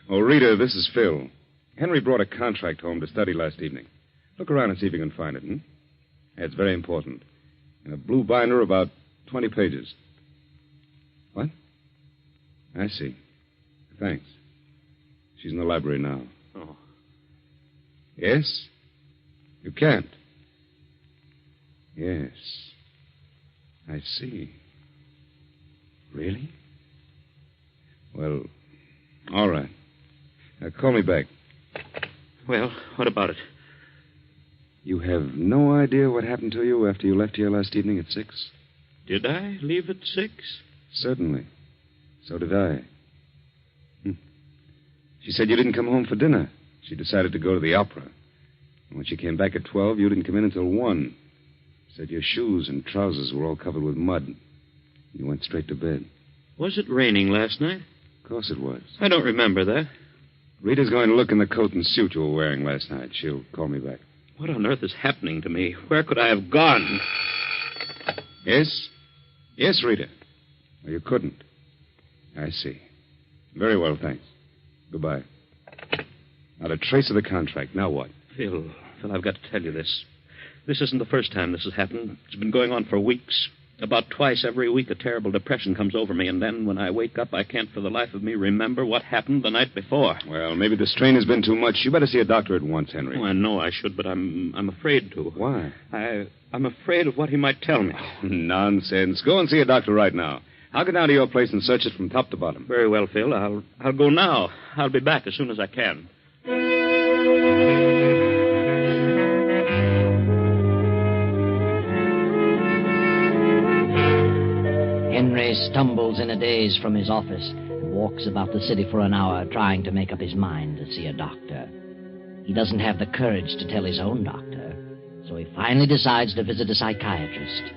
S10: Oh, Rita, this is Phil. Henry brought a contract home to study last evening. Look around and see if you can find it, Yeah, it's very important. In a blue binder, about 20 pages. What? I see. Thanks. She's in the library now. Oh. Yes? You can't? Yes. I see. Really? Well, all right. Now, call me back. Well, what about it? You have no idea what happened to you after you left here last evening at 6? Did I leave at 6? Certainly. So did I. She said you didn't come home for dinner. She decided to go to the opera. And when she came back at 12, you didn't come in until 1. Said your shoes and trousers were all covered with mud. You went straight to bed. Was it raining last night? Of course it was. I don't remember that. Rita's going to look in the coat and suit you were wearing last night. She'll call me back. What on earth is happening to me? Where could I have gone? Yes? Yes, Rita. Well, you couldn't. I see. Very well, thanks. Goodbye. Not a trace of the contract. Now what? Phil, I've got to tell you this. This isn't the first time this has happened. It's been going on for weeks. About twice every week, a terrible depression comes over me, and then when I wake up, I can't for the life of me remember what happened the night before. Well, maybe the strain has been too much. You better see a doctor at once, Henry. Oh, I know I should, but I'm afraid to. Why? I'm afraid of what he might tell me. Oh, nonsense. Go and see a doctor right now. I'll get down to your place and search it from top to bottom. Very well, Phil. I'll go now. I'll be back as soon as I can.
S11: Henry stumbles in a daze from his office and walks about the city for an hour trying to make up his mind to see a doctor. He doesn't have the courage to tell his own doctor, so he finally decides to visit a psychiatrist.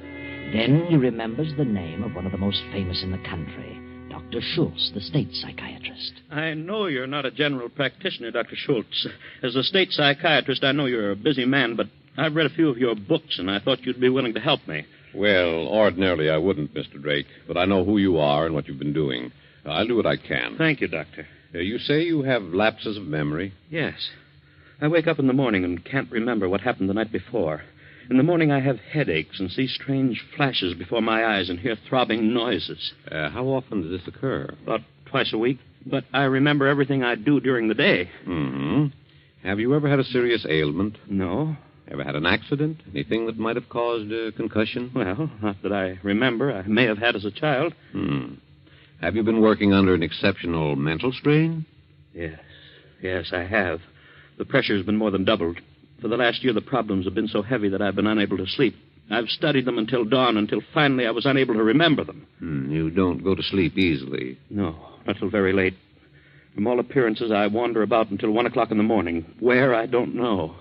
S11: Then he remembers the name of one of the most famous in the country, Dr. Schultz, the state psychiatrist.
S13: I know you're not a general practitioner, Dr. Schultz. As a state psychiatrist, I know you're a busy man, but I've read a few of your books, and I thought you'd be willing to help me.
S14: Well, ordinarily I wouldn't, Mr. Drake, but I know who you are and what you've been doing. I'll do what I can.
S13: Thank you, Doctor.
S14: You say you have lapses of memory?
S13: Yes. I wake up in the morning and can't remember what happened the night before. In the morning I have headaches and see strange flashes before my eyes and hear throbbing noises.
S14: How often does this occur?
S13: About twice a week, but I remember everything I do during the day.
S14: Mm-hmm. Have you ever had a serious ailment?
S13: No.
S14: Ever had an accident? Anything that might have caused a concussion?
S13: Well, not that I remember. I may have had as a child.
S14: Have you been working under an exceptional mental strain?
S13: Yes, I have. The pressure's been more than doubled. For the last year, the problems have been so heavy that I've been unable to sleep. I've studied them until dawn, until finally I was unable to remember them.
S14: You don't go to sleep easily?
S13: No, not till very late. From all appearances, I wander about until 1 o'clock in the morning. Where, I don't know.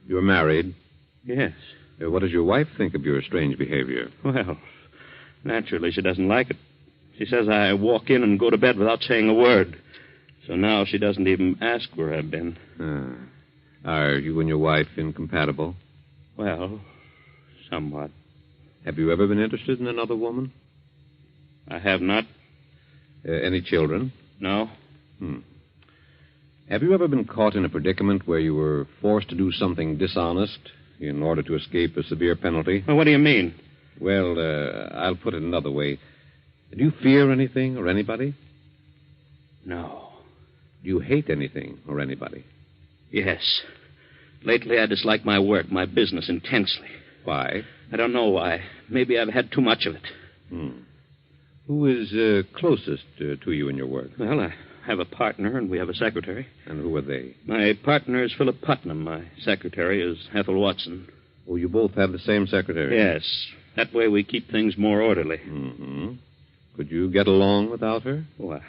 S14: You're married?
S13: Yes.
S14: What does your wife think of your strange behavior?
S13: Well, naturally, she doesn't like it. She says I walk in and go to bed without saying a word. So now she doesn't even ask where I've been.
S14: Are you and your wife incompatible?
S13: Well, somewhat.
S14: Have you ever been interested in another woman?
S13: I have not.
S14: Any children?
S13: No.
S14: Have you ever been caught in a predicament where you were forced to do something dishonest in order to escape a severe penalty?
S13: Well, what do you mean?
S14: Well, I'll put it another way. Do you fear anything or anybody?
S13: No.
S14: Do you hate anything or anybody?
S13: Yes. Lately, I dislike my work, my business, intensely.
S14: Why?
S13: I don't know why. Maybe I've had too much of it.
S14: Who is closest to you in your work?
S13: Well, I have a partner, and we have a secretary.
S14: And who are they?
S13: My partner is Philip Putnam. My secretary is Ethel Watson.
S14: Oh, you both have the same secretary?
S13: Yes. That way we keep things more orderly.
S14: Could you get along without her?
S13: Oh, I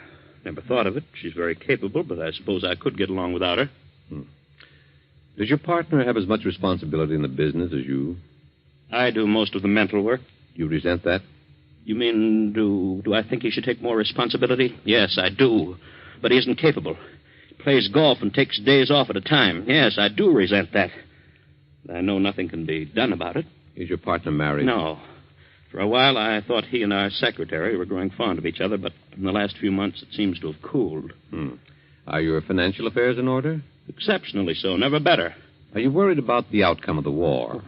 S13: never thought of it. She's very capable, but I suppose I could get along without her.
S14: Does your partner have as much responsibility in the business as you?
S13: I do most of the mental work.
S14: You resent that?
S13: You mean, do I think he should take more responsibility? Yes, I do. But he isn't capable. He plays golf and takes days off at a time. Yes, I do resent that. I know nothing can be done about it.
S14: Is your partner married?
S13: No. For a while, I thought he and our secretary were growing fond of each other, but in the last few months, it seems to have cooled.
S14: Are your financial affairs in order?
S13: Exceptionally so, never better.
S14: Are you worried about the outcome of the war?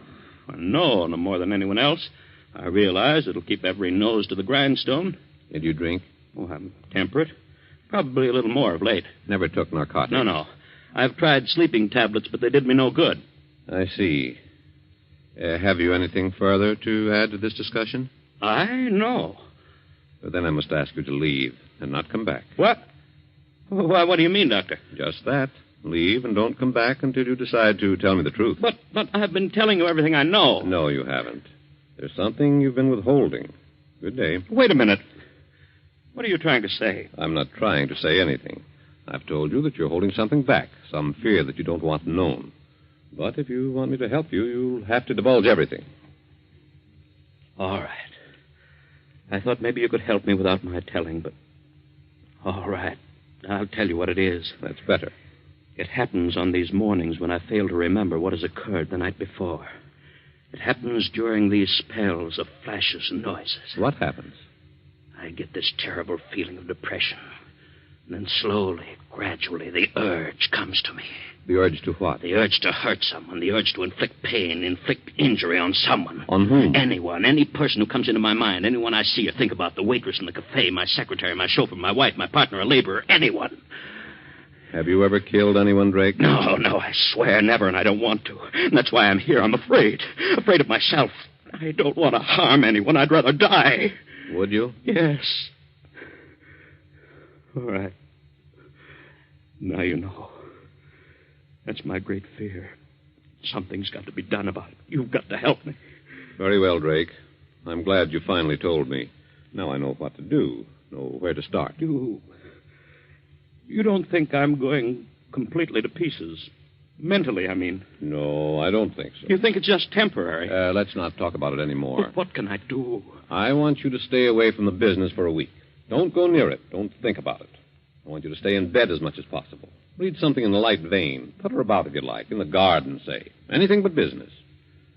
S13: No more than anyone else. I realize it'll keep every nose to the grindstone.
S14: And you drink?
S13: Oh, I'm temperate. Probably a little more of late.
S14: Never took narcotics?
S13: No. I've tried sleeping tablets, but they did me no good.
S14: I see. Have you anything further to add to this discussion?
S13: No.
S14: Well, then I must ask you to leave and not come back.
S13: What? Why, what do you mean, Doctor?
S14: Just that. Leave and don't come back until you decide to tell me the truth.
S13: But I've been telling you everything I know.
S14: No, you haven't. There's something you've been withholding. Good day.
S13: Wait a minute. What are you trying to say?
S14: I'm not trying to say anything. I've told you that you're holding something back, some fear that you don't want known. But if you want me to help you, you'll have to divulge everything.
S13: All right. I thought maybe you could help me without my telling, but... All right. I'll tell you what it is.
S14: That's better.
S13: It happens on these mornings when I fail to remember what has occurred the night before. It happens during these spells of flashes and noises.
S14: What happens?
S13: I get this terrible feeling of depression. And then slowly, gradually, the urge comes to me.
S14: The urge to what?
S13: The urge to hurt someone. The urge to inflict pain, inflict injury on someone.
S14: On whom?
S13: Anyone. Any person who comes into my mind. Anyone I see or think about. The waitress in the cafe, my secretary, my chauffeur, my wife, my partner, a laborer. Anyone.
S14: Have you ever killed anyone, Drake?
S13: No, I swear never, and I don't want to. And that's why I'm here. I'm afraid. Afraid of myself. I don't want to harm anyone. I'd rather die.
S14: Would you?
S13: Yes. All right. Now you know. That's my great fear. Something's got to be done about it. You've got to help me.
S14: Very well, Drake. I'm glad you finally told me. Now I know what to do, know where to start.
S13: You don't think I'm going completely to pieces. Mentally, I mean.
S14: No, I don't think so.
S13: You think it's just temporary?
S14: Let's not talk about it anymore.
S13: But what can I do?
S14: I want you to stay away from the business for a week. Don't go near it. Don't think about it. I want you to stay in bed as much as possible. Read something in a light vein. Putter about if you like. In the garden, say. Anything but business.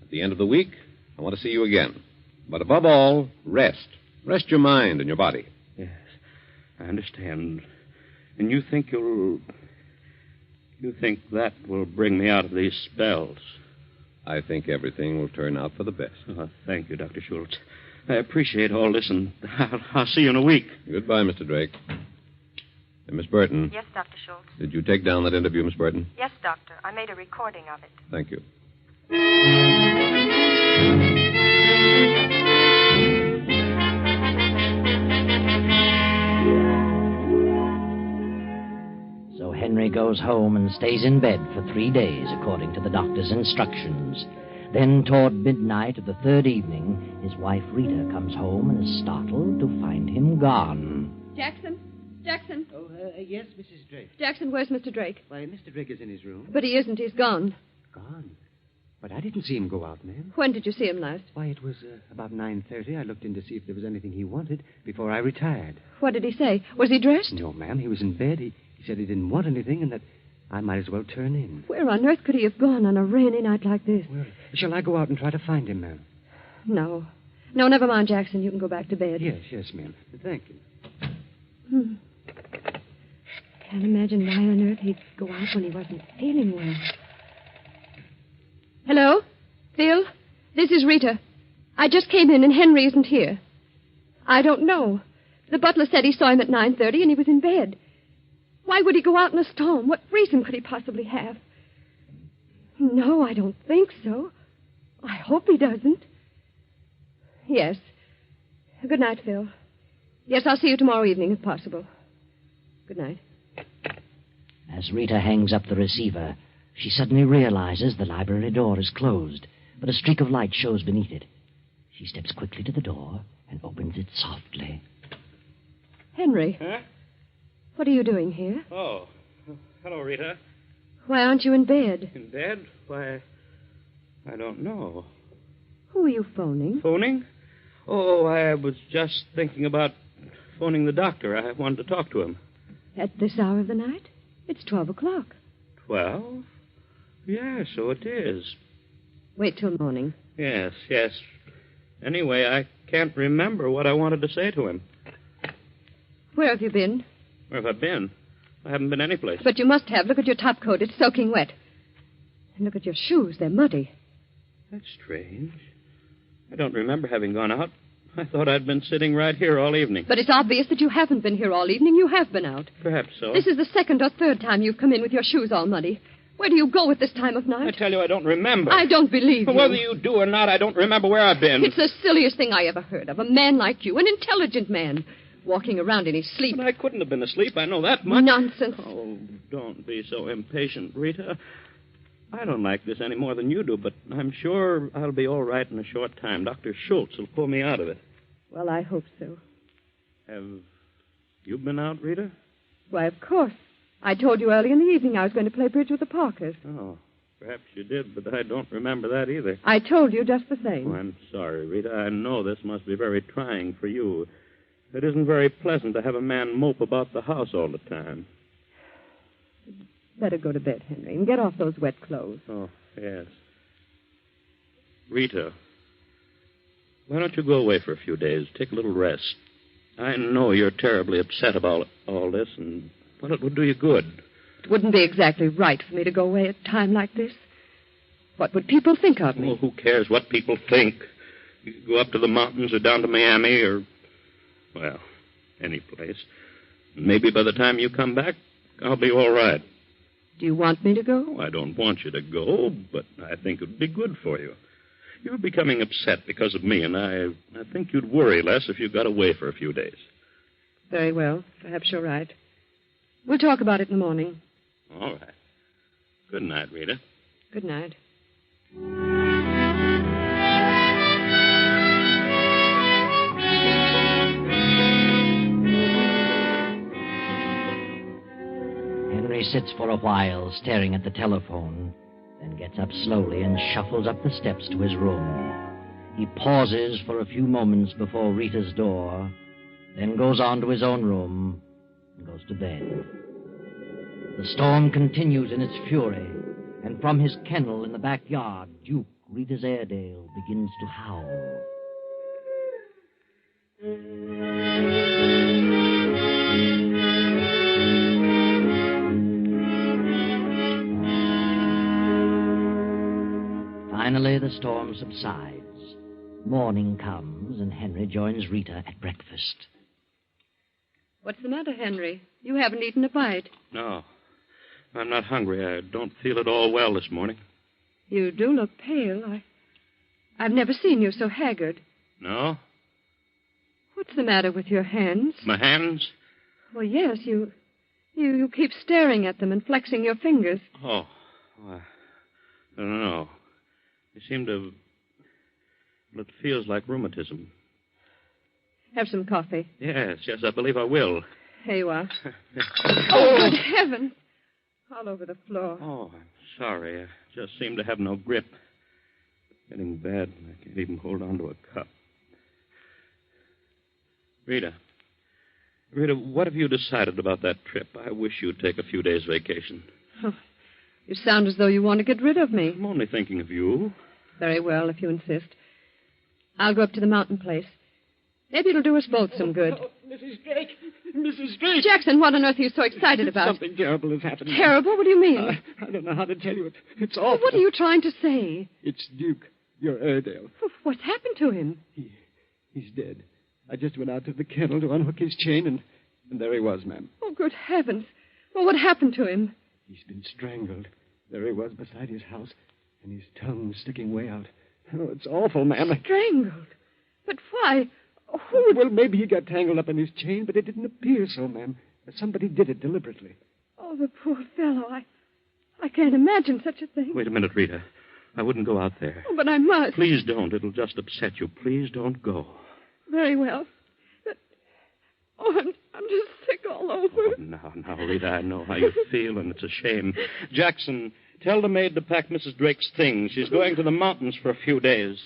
S14: At the end of the week, I want to see you again. But above all, rest. Rest your mind and your body.
S13: Yes, I understand. And you think You think that will bring me out of these spells?
S14: I think everything will turn out for the best.
S13: Oh, thank you, Dr. Schultz. I appreciate all this, and I'll see you in a week.
S14: Goodbye, Mr. Drake. Hey, Miss Burton.
S8: Yes, Dr. Schultz.
S14: Did you take down that interview, Miss Burton?
S8: Yes, Doctor. I made a recording of it.
S14: Thank you.
S11: So Henry goes home and stays in bed for 3 days, according to the doctor's instructions. Then, toward midnight of the third evening, his wife Rita comes home and is startled to find him gone.
S5: Jackson? Jackson?
S9: Oh, yes, Mrs. Drake.
S5: Jackson, where's Mr. Drake?
S9: Why, Mr. Drake is in his room.
S5: But he isn't. He's gone.
S9: Gone? But I didn't see him go out, ma'am.
S5: When did you see him last?
S9: Why, it was about 9:30. I looked in to see if there was anything he wanted before I retired.
S5: What did he say? Was he dressed?
S9: No, ma'am. He was in bed. He said he didn't want anything and that I might as well turn in.
S5: Where on earth could he have gone on a rainy night like this?
S9: Well, shall I go out and try to find him, ma'am?
S5: No. No, never mind, Jackson. You can go back to bed.
S9: Yes, ma'am. Thank you.
S5: Can't imagine why on earth he'd go out when he wasn't feeling well. Hello? Phil? This is Rita. I just came in and Henry isn't here. I don't know. The butler said he saw him at 9:30 and he was in bed. Why would he go out in a storm? What reason could he possibly have? No, I don't think so. I hope he doesn't. Yes. Good night, Phil. Yes, I'll see you tomorrow evening if possible. Good night.
S11: As Rita hangs up the receiver, she suddenly realizes the library door is closed, but a streak of light shows beneath it. She steps quickly to the door and opens it softly.
S5: Henry.
S13: Huh?
S5: What are you doing here?
S13: Oh. Hello, Rita.
S5: Why aren't you in bed?
S13: In bed? Why, I don't know.
S5: Who are you phoning?
S13: Phoning? Oh, I was just thinking about phoning the doctor. I wanted to talk to him.
S5: At this hour of the night? It's 12 o'clock.
S13: 12? Yeah, so it is.
S5: Wait till morning.
S13: Yes. Anyway, I can't remember what I wanted to say to him.
S5: Where have you been?
S13: Where have I been? I haven't been anyplace.
S5: But you must have. Look at your topcoat. It's soaking wet. And look at your shoes. They're muddy.
S13: That's strange. I don't remember having gone out. I thought I'd been sitting right here all evening.
S5: But it's obvious that you haven't been here all evening. You have been out.
S13: Perhaps so.
S5: This is the second or third time you've come in with your shoes all muddy. Where do you go at this time of night?
S13: I tell you, I don't remember.
S5: I don't believe you.
S13: Whether you do or not, I don't remember where I've been.
S5: It's the silliest thing I ever heard of. A man like you, an intelligent man, walking around in his sleep.
S13: But I couldn't have been asleep. I know that much.
S5: Nonsense.
S13: Oh, don't be so impatient, Rita. I don't like this any more than you do, but I'm sure I'll be all right in a short time. Dr. Schultz will pull me out of it.
S5: Well, I hope so.
S13: Have you been out, Rita?
S5: Why, of course. I told you early in the evening I was going to play bridge with the Parkers.
S13: Oh, perhaps you did, but I don't remember that either.
S5: I told you just the same.
S13: Oh, I'm sorry, Rita. I know this must be very trying for you. It isn't very pleasant to have a man mope about the house all the time.
S5: Better go to bed, Henry, and get off those wet clothes.
S13: Oh, yes. Rita, why don't you go away for a few days? Take a little rest. I know you're terribly upset about all this, and well, it would do you good.
S5: It wouldn't be exactly right for me to go away at a time like this. What would people think of me?
S13: Oh, who cares what people think? You could go up to the mountains or down to Miami or, well, any place. Maybe by the time you come back, I'll be all right.
S5: Do you want me to go?
S13: I don't want you to go, but I think it would be good for you. You're becoming upset because of me, and I think you'd worry less if you got away for a few days.
S5: Very well. Perhaps you're right. We'll talk about it in the morning.
S13: All right. Good night, Rita.
S5: Good night. Henry
S11: sits for a while staring at the telephone, then gets up slowly and shuffles up the steps to his room. He pauses for a few moments before Rita's door, then goes on to his own room and goes to bed. The storm continues in its fury, and from his kennel in the backyard, Duke, Rita's Airedale, begins to howl. Finally, the storm subsides. Morning comes, and Henry joins Rita at breakfast.
S5: What's the matter, Henry? You haven't eaten a bite.
S13: No, I'm not hungry. I don't feel at all well this morning.
S5: You do look pale. I've never seen you so haggard.
S13: No?
S5: What's the matter with your hands?
S13: My hands?
S5: Well, yes, you keep staring at them and flexing your fingers.
S13: Oh, I don't know. They seem to... Well, it feels like rheumatism.
S5: Have some coffee.
S13: Yes, I believe I will.
S5: Here you are. Oh, good heavens. All over the floor.
S13: Oh, I'm sorry. I just seem to have no grip. Getting bad. I can't even hold on to a cup. Rita, what have you decided about that trip? I wish you'd take a few days' vacation.
S5: Oh, you sound as though you want to get rid of me.
S13: I'm only thinking of you.
S5: Very well, if you insist. I'll go up to the mountain place. Maybe it'll do us both some good.
S15: Oh, Mrs. Drake! Mrs. Drake!
S5: Jackson, what on earth are you so excited about?
S15: Something terrible has happened.
S5: Terrible? What do you mean?
S15: I don't know how to tell you. It's awful.
S5: What are you trying to say?
S15: It's Duke, your Airedale.
S5: What's happened to him?
S15: He's dead. I just went out to the kennel to unhook his chain, and there he was, ma'am.
S5: Oh, good heavens. Well, what happened to him?
S15: He's been strangled. There he was beside his house, and his tongue sticking way out. Oh, it's awful, ma'am.
S5: Strangled? But why?
S15: Well, maybe he got tangled up in his chain, but it didn't appear so, ma'am. Somebody did it deliberately.
S5: Oh, the poor fellow. I can't imagine such a thing.
S13: Wait a minute, Rita. I wouldn't go out there.
S5: Oh, but I must.
S13: Please don't. It'll just upset you. Please don't go.
S5: Very well. But, I'm just sick all over.
S13: Oh, now, Rita, I know how you feel, and it's a shame. Jackson, tell the maid to pack Mrs. Drake's things. She's going to the mountains for a few days.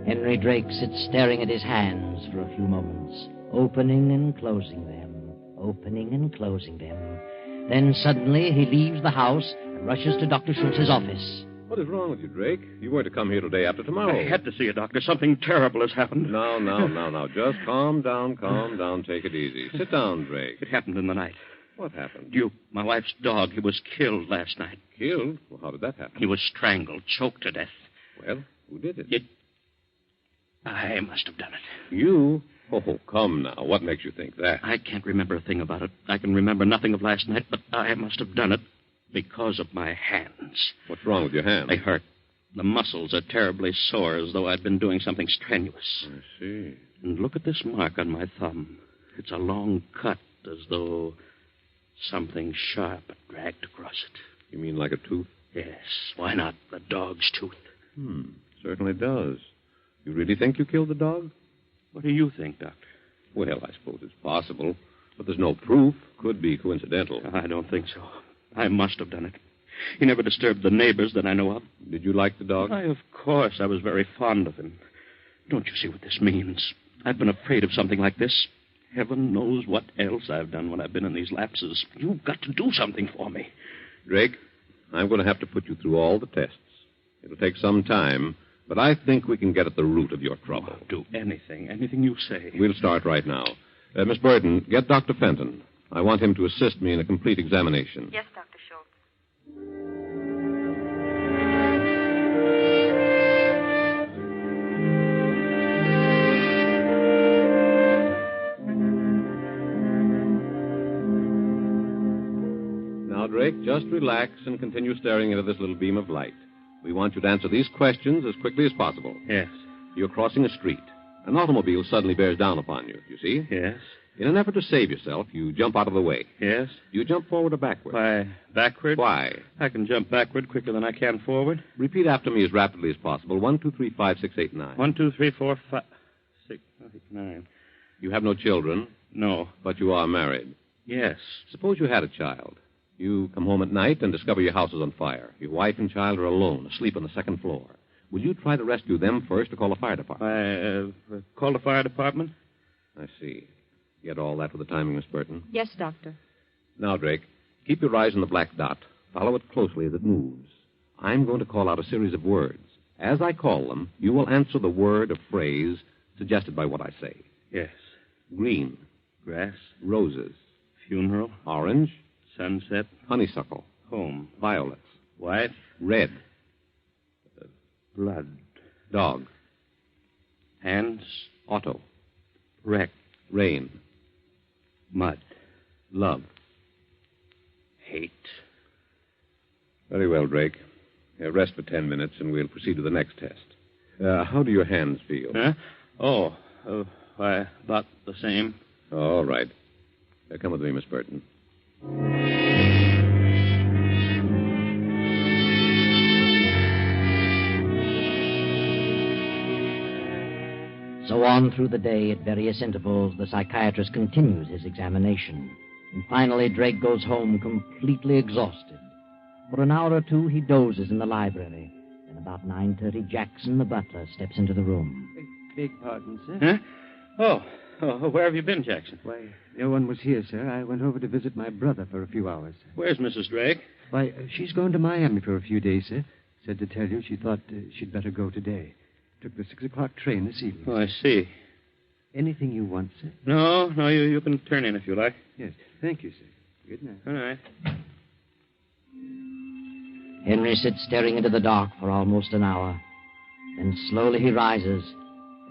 S11: Henry Drake sits staring at his hands for a few moments, opening and closing them, opening and closing them. Then suddenly he leaves the house and rushes to Dr. Schultz's office.
S14: What is wrong with you, Drake? You were to come here today after tomorrow.
S13: I had to see you, Doctor. Something terrible has happened.
S14: No. Just calm down. Take it easy. Sit down, Drake.
S13: It happened in the night.
S14: What happened?
S13: Duke, my wife's dog, he was killed last night.
S14: Killed? Well, how did that happen?
S13: He was strangled, choked to death.
S14: Well, who did it?
S13: I must have done it.
S14: You? Oh, come now. What makes you think that?
S13: I can't remember a thing about it. I can remember nothing of last night, but I must have done it because of my hands.
S14: What's wrong with your hands?
S13: They hurt. The muscles are terribly sore, as though I'd been doing something strenuous.
S14: I see.
S13: And look at this mark on my thumb. It's a long cut, as though something sharp had dragged across it.
S14: You mean like a tooth?
S13: Yes. Why not? A dog's tooth.
S14: Certainly does. You really think you killed the dog?
S13: What do you think, Doctor?
S14: Well, I suppose it's possible, but there's no proof. Could be coincidental.
S13: I don't think so. I must have done it. He never disturbed the neighbors that I know of.
S14: Did you like the dog?
S13: Why, of course. I was very fond of him. Don't you see what this means? I've been afraid of something like this. Heaven knows what else I've done when I've been in these lapses. You've got to do something for me.
S14: Drake, I'm going to have to put you through all the tests. It'll take some time, but I think we can get at the root of your trouble.
S13: I'll do anything you say.
S14: We'll start right now. Miss Burden, get Dr. Fenton. I want him to assist me in a complete examination.
S8: Yes, Dr. Schultz.
S14: Now, Drake, just relax and continue staring into this little beam of light. We want you to answer these questions as quickly as possible.
S13: Yes.
S14: You're crossing a street. An automobile suddenly bears down upon you, you see?
S13: Yes.
S14: In an effort to save yourself, you jump out of the way.
S13: Yes.
S14: You jump forward or backward?
S13: Why, backward?
S14: Why?
S13: I can jump backward quicker than I can forward.
S14: Repeat after me as rapidly as possible. 1, 2, 3, 5, 6, 8, 9.
S13: 1, 2, 3, 4, 5, 6, 9.
S14: You have no children,
S13: No.
S14: but you are married.
S13: Yes.
S14: Suppose you had a child. You come home at night and discover your house is on fire. Your wife and child are alone, asleep on the second floor. Will you try to rescue them first or call the fire department?
S13: Call the fire department?
S14: I see. Get all that with the timing, Miss Burton?
S12: Yes, Doctor.
S14: Now, Drake, keep your eyes on the black dot. Follow it closely as it moves. I'm going to call out a series of words. As I call them, you will answer the word or phrase suggested by what I say.
S13: Yes.
S14: Green.
S13: Grass.
S14: Roses.
S13: Funeral.
S14: Orange.
S13: Sunset.
S14: Honeysuckle.
S13: Home.
S14: Violets.
S13: Wife.
S14: Red.
S13: Blood.
S14: Dog.
S13: Hands.
S14: Auto.
S13: Wreck.
S14: Rain.
S13: Mud.
S14: Love.
S13: Hate.
S14: Very well, Drake. Rest for 10 minutes, and we'll proceed to the next test. How do your hands feel?
S13: Huh? Oh, why, about the same.
S14: All right. Come with me, Miss Burton.
S11: So on through the day, at various intervals, the psychiatrist continues his examination. And finally, Drake goes home completely exhausted. For an hour or two, he dozes in the library. Then about 9:30, Jackson, the butler, steps into the room.
S9: Beg pardon, sir.
S13: Huh? Oh, where have you been, Jackson?
S9: Why, no one was here, sir. I went over to visit my brother for a few hours.
S13: Where's Mrs. Drake?
S9: Why, she's going to Miami for a few days, sir. Said to tell you she thought she'd better go today. Took the 6 o'clock train this evening.
S13: Oh, I see.
S9: Anything you want, sir?
S13: No, you can turn in if you like.
S9: Yes, thank you, sir. Good night.
S13: All right.
S11: Henry sits staring into the dark for almost an hour. Then slowly he rises,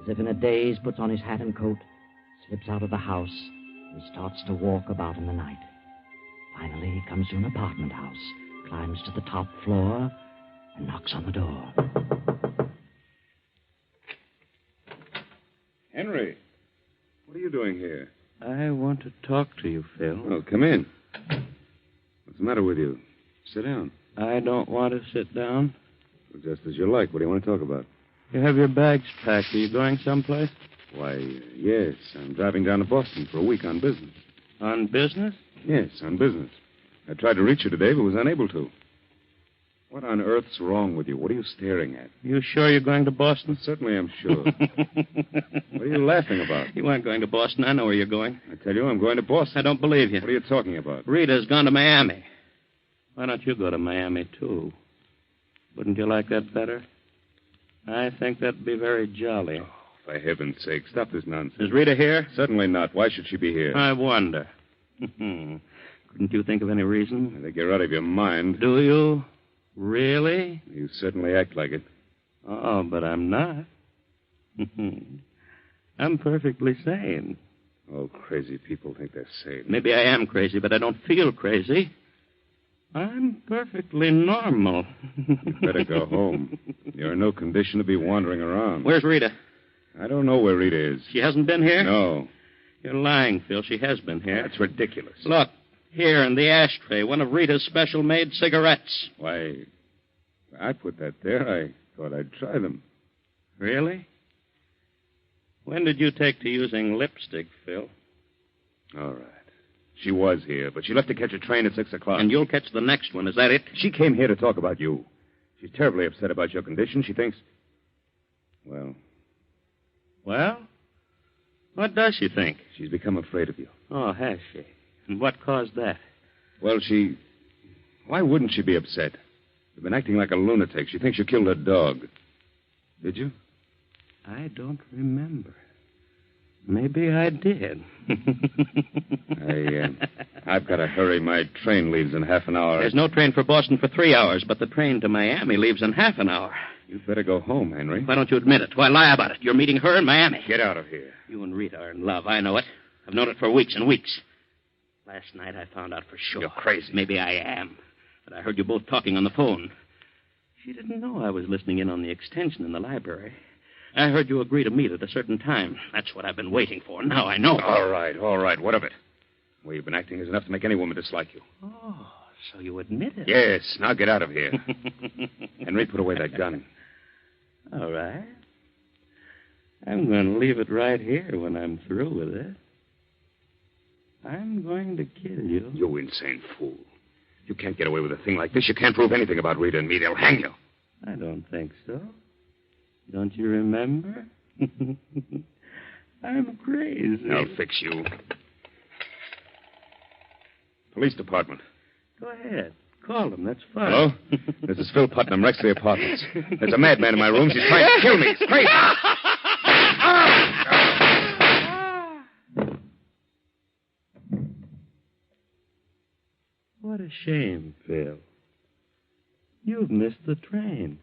S11: as if in a daze, puts on his hat and coat, slips out of the house, and starts to walk about in the night. Finally, he comes to an apartment house, climbs to the top floor, and knocks on the door.
S10: Henry, what are you doing here?
S13: I want to talk to you, Phil.
S10: Oh, come in. What's the matter with you? Sit down.
S13: I don't want to sit down.
S10: Well, just as you like. What do you want to talk about?
S13: You have your bags packed. Are you going someplace?
S10: Why, yes. I'm driving down to Boston for a week on business.
S13: On business?
S10: Yes, on business. I tried to reach you today, but was unable to. What on earth's wrong with you? What are you staring at?
S13: You sure you're going to Boston?
S10: Certainly I'm sure. What are you laughing about?
S13: You aren't going to Boston. I know where you're going.
S10: I tell you, I'm going to Boston.
S13: I don't believe you.
S10: What are you talking about?
S13: Rita's gone to Miami. Why don't you go to Miami, too? Wouldn't you like that better? I think that'd be very jolly.
S10: Oh, for heaven's sake, stop this nonsense.
S13: Is Rita here?
S10: Certainly not. Why should she be here?
S13: I wonder. Couldn't you think of any reason?
S10: I think you're out of your mind.
S13: Do you? Really?
S10: You certainly act like it.
S13: Oh, but I'm not. I'm perfectly sane.
S10: Oh, crazy people think they're sane.
S13: Maybe I am crazy, but I don't feel crazy. I'm perfectly normal.
S10: You better go home. You're in no condition to be wandering around.
S13: Where's Rita?
S10: I don't know where Rita is.
S13: She hasn't been here?
S10: No.
S13: You're lying, Phil. She has been here.
S10: That's ridiculous.
S13: Look, here in the ashtray, one of Rita's special-made cigarettes.
S10: Why, I put that there. I thought I'd try them.
S13: Really? When did you take to using lipstick, Phil?
S10: All right. She was here, but she left to catch a train at 6 o'clock.
S13: And you'll catch the next one, is that it?
S10: She came here to talk about you. She's terribly upset about your condition. She thinks... Well?
S13: What does she think?
S10: She's become afraid of you.
S13: Oh, has she? And what caused that?
S10: Well, Why wouldn't she be upset? You've been acting like a lunatic. She thinks you killed her dog. Did you?
S13: I don't remember. Maybe I did.
S10: I've got to hurry. My train leaves in half an hour.
S13: There's no train for Boston for 3 hours, but the train to Miami leaves in half an hour.
S10: You'd better go home, Henry.
S13: Why don't you admit it? Why lie about it? You're meeting her in Miami.
S10: Get out of here.
S13: You and Rita are in love. I know it. I've known it for weeks and weeks. Last night I found out for sure.
S10: You're crazy.
S13: Maybe I am. But I heard you both talking on the phone. She didn't know I was listening in on the extension in the library. I heard you agree to meet at a certain time. That's what I've been waiting for. Now I know.
S10: All right. What of it? The way you've been acting is enough to make any woman dislike you.
S13: Oh, so you admit it?
S10: Yes. Now get out of here. Henry, put away that gun.
S13: All right.
S19: I'm going to leave it right here when I'm through with it. I'm going to kill you.
S10: You insane fool. You can't get away with a thing like this. You can't prove anything about Rita and me. They'll hang you.
S19: I don't think so. Don't you remember? I'm crazy.
S10: I'll fix you. Police department.
S19: Go ahead. Call them. That's fine.
S10: Hello? This is Phil Putnam, Rexley Apartments. There's a madman in my room. She's trying to kill me. It's crazy.
S19: What a shame, Phil. You've missed the train.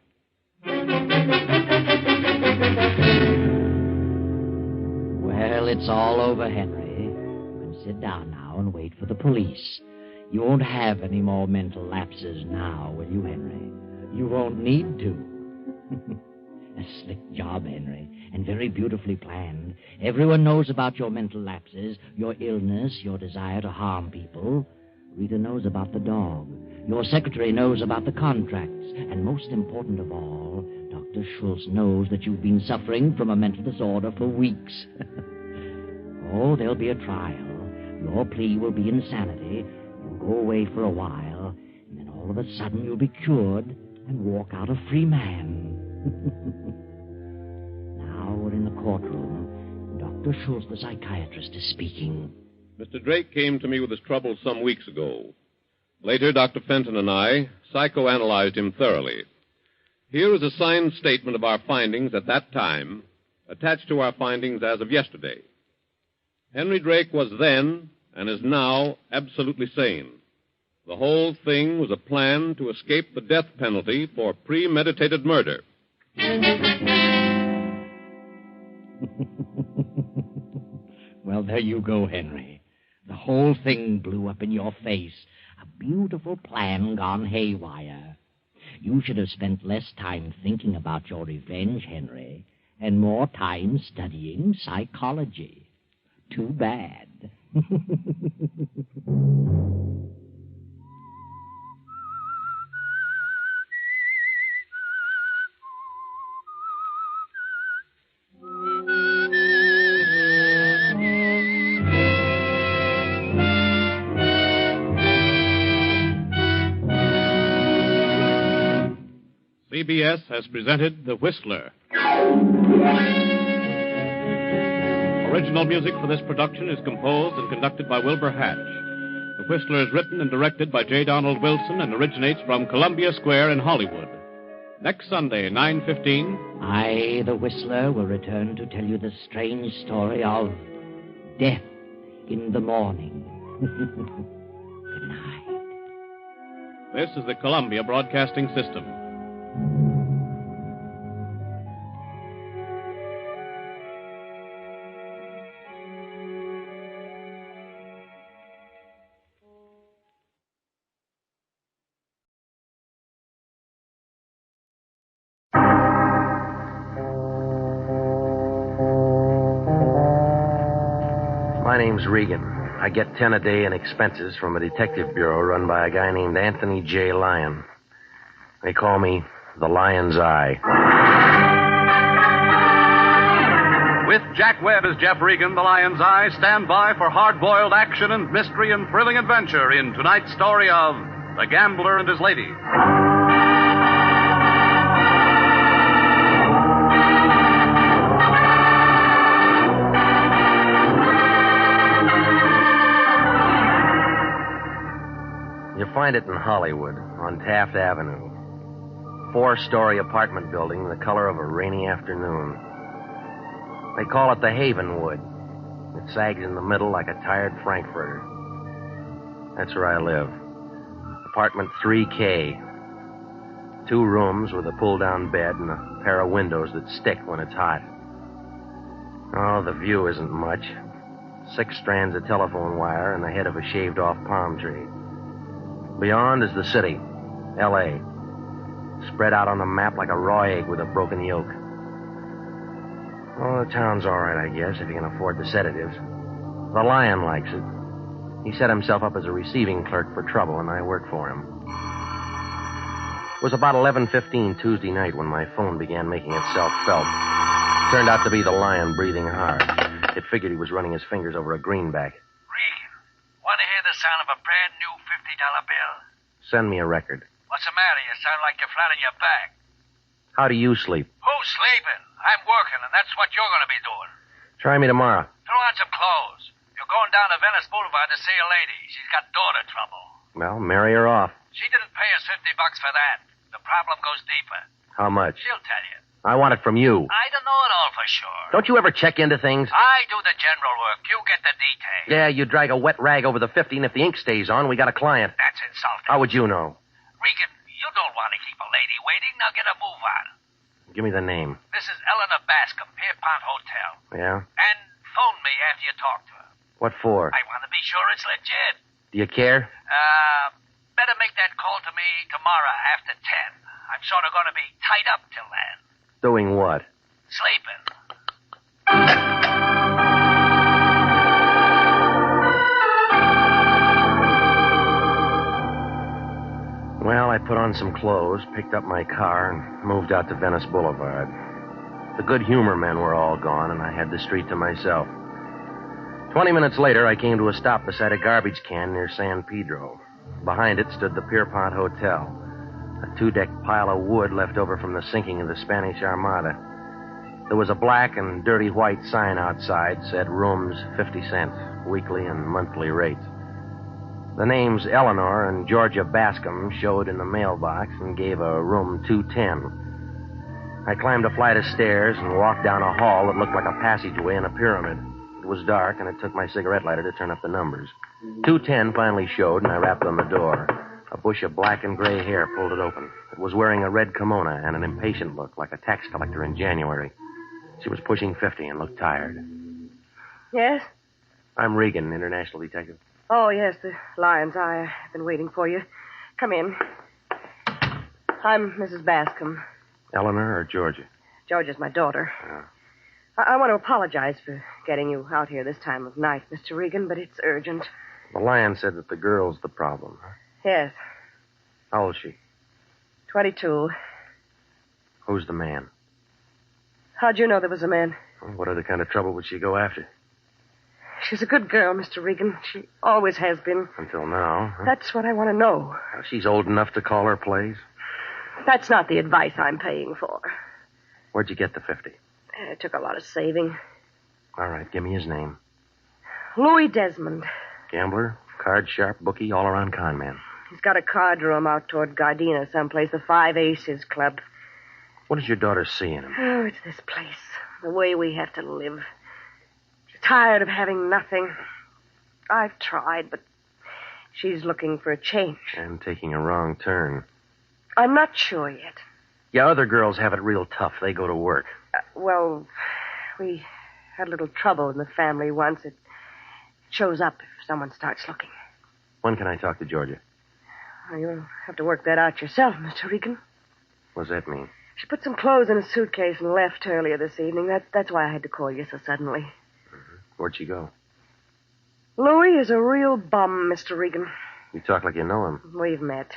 S11: Well, it's all over, Henry. You can sit down now and wait for the police. You won't have any more mental lapses now, will you, Henry? You won't need to. A slick job, Henry, and very beautifully planned. Everyone knows about your mental lapses, your illness, your desire to harm people. Rita knows about the dog. Your secretary knows about the contracts. And most important of all, Dr. Schultz knows that you've been suffering from a mental disorder for weeks. Oh, there'll be a trial. Your plea will be insanity. You'll go away for a while, and then all of a sudden you'll be cured and walk out a free man. Now we're in the courtroom. Dr. Schultz, the psychiatrist, is speaking.
S14: Mr. Drake came to me with his troubles some weeks ago. Later, Dr. Fenton and I psychoanalyzed him thoroughly. Here is a signed statement of our findings at that time, attached to our findings as of yesterday. Henry Drake was then, and is now, absolutely sane. The whole thing was a plan to escape the death penalty for premeditated murder.
S11: Well, there you go, Henry. The whole thing blew up in your face. A beautiful plan gone haywire. You should have spent less time thinking about your revenge, Henry, and more time studying psychology. Too bad.
S7: CBS has presented The Whistler. Original music for this production is composed and conducted by Wilbur Hatch. The Whistler is written and directed by J. Donald Wilson and originates from Columbia Square in Hollywood. Next Sunday, 9:15.
S11: I, the Whistler, will return to tell you the strange story of death in the morning. Good night.
S7: This is the Columbia Broadcasting System.
S20: My name's Regan. I get 10 a day in expenses from a detective bureau run by a guy named Anthony J. Lyon. They call me the Lion's Eye.
S16: With Jack Webb as Jeff Regan, the Lion's Eye, stand by for hard-boiled action and mystery and thrilling adventure in tonight's story of The Gambler and His Lady.
S20: You find it in Hollywood, on Taft Avenue. 4-story apartment building, the color of a rainy afternoon. They call it the Havenwood. It sags in the middle like a tired Frankfurter. That's where I live. Apartment 3K. 2 rooms with a pull-down bed and a pair of windows that stick when it's hot. Oh, the view isn't much. 6 strands of telephone wire and the head of a shaved-off palm tree. Beyond is the city, L.A., spread out on the map like a raw egg with a broken yolk. Oh, the town's all right, I guess, if you can afford the sedatives. The Lion likes it. He set himself up as a receiving clerk for trouble, and I work for him. It was about 11:15 Tuesday night when my phone began making itself felt. Turned out to be the lion breathing hard. It figured he was running his fingers over a greenback.
S2: Regan, want to hear the sound of a brand new $50 bill?
S20: Send me a record.
S2: What's the matter? You sound like you're flat on your back.
S20: How do you sleep?
S2: Who's sleeping? I'm working, and that's what you're going to be doing.
S20: Try me tomorrow.
S2: Throw on some clothes. You're going down to Venice Boulevard to see a lady. She's got daughter trouble.
S20: Well, marry her off.
S2: She didn't pay us $50 for that. The problem goes deeper.
S20: How much?
S2: She'll tell you.
S20: I want it from you.
S2: I don't know it all for sure.
S20: Don't you ever check into things?
S2: I do the general work. You get the details.
S20: Yeah, you drag a wet rag over the 50, and if the ink stays on, we got a client.
S2: That's insulting.
S20: How would you know?
S2: Regan, you don't want to keep a lady waiting. Now get a move on.
S20: Give me the name.
S2: This is Eleanor Bascom, Pierpont Hotel.
S20: Yeah?
S2: And phone me after you talk to her.
S20: What for?
S2: I want to be sure it's legit.
S20: Do you care?
S2: Better make that call to me tomorrow after 10. I'm sort of going to be tied up till then.
S20: Doing what?
S2: Sleeping.
S20: Well, I put on some clothes, picked up my car, and moved out to Venice Boulevard. The good humor men were all gone, and I had the street to myself. 20 minutes later, I came to a stop beside a garbage can near San Pedro. Behind it stood the Pierpont Hotel, a 2-deck pile of wood left over from the sinking of the Spanish Armada. There was a black and dirty white sign outside, said rooms 50 cents, weekly and monthly rates. The names Eleanor and Georgia Bascom showed in the mailbox and gave a room 210. I climbed a flight of stairs and walked down a hall that looked like a passageway in a pyramid. It was dark, and it took my cigarette lighter to turn up the numbers. 210 finally showed, and I rapped on the door. A bush of black and gray hair pulled it open. It was wearing a red kimono and an impatient look, like a tax collector in January. She was pushing 50 and looked tired.
S18: Yes?
S20: I'm Regan, international detective.
S18: Oh, yes, the Lion's Eye. I've been waiting for you. Come in. I'm Mrs. Bascom.
S20: Eleanor or Georgia?
S18: Georgia's my daughter.
S20: Oh.
S18: I want to apologize for getting you out here this time of night, Mr. Regan, but it's urgent.
S20: The Lion said that the girl's the problem. Huh?
S18: Yes.
S20: How old is she?
S18: 22.
S20: Who's the man?
S18: How'd you know there was a man?
S20: Well, what other kind of trouble would she go after?
S18: She's a good girl, Mr. Regan. She always has been.
S20: Until now. Huh?
S18: That's what I want to know.
S20: Well, she's old enough to call her plays.
S18: That's not the advice I'm paying for.
S20: Where'd you get the 50?
S18: It took a lot of saving.
S20: All right, give me his name.
S18: Louis Desmond.
S20: Gambler, card sharp, bookie, all-around con man.
S18: He's got a card room out toward Gardena someplace, the Five Aces Club.
S20: What does your daughter see in him?
S18: Oh, it's this place. The way we have to live. She's tired of having nothing. I've tried, but she's looking for a change.
S20: And taking a wrong turn.
S18: I'm not sure yet.
S20: Yeah, other girls have it real tough. They go to work.
S18: Well, we had a little trouble in the family once. It shows up if someone starts looking.
S20: When can I talk to Georgia?
S18: Well, you'll have to work that out yourself, Mr. Regan.
S20: What does that mean?
S18: She put some clothes in a suitcase and left earlier this evening. That's why I had to call you so suddenly.
S20: Mm-hmm. Where'd she go?
S18: Louis is a real bum, Mr. Regan.
S20: You talk like you know him.
S18: We've met.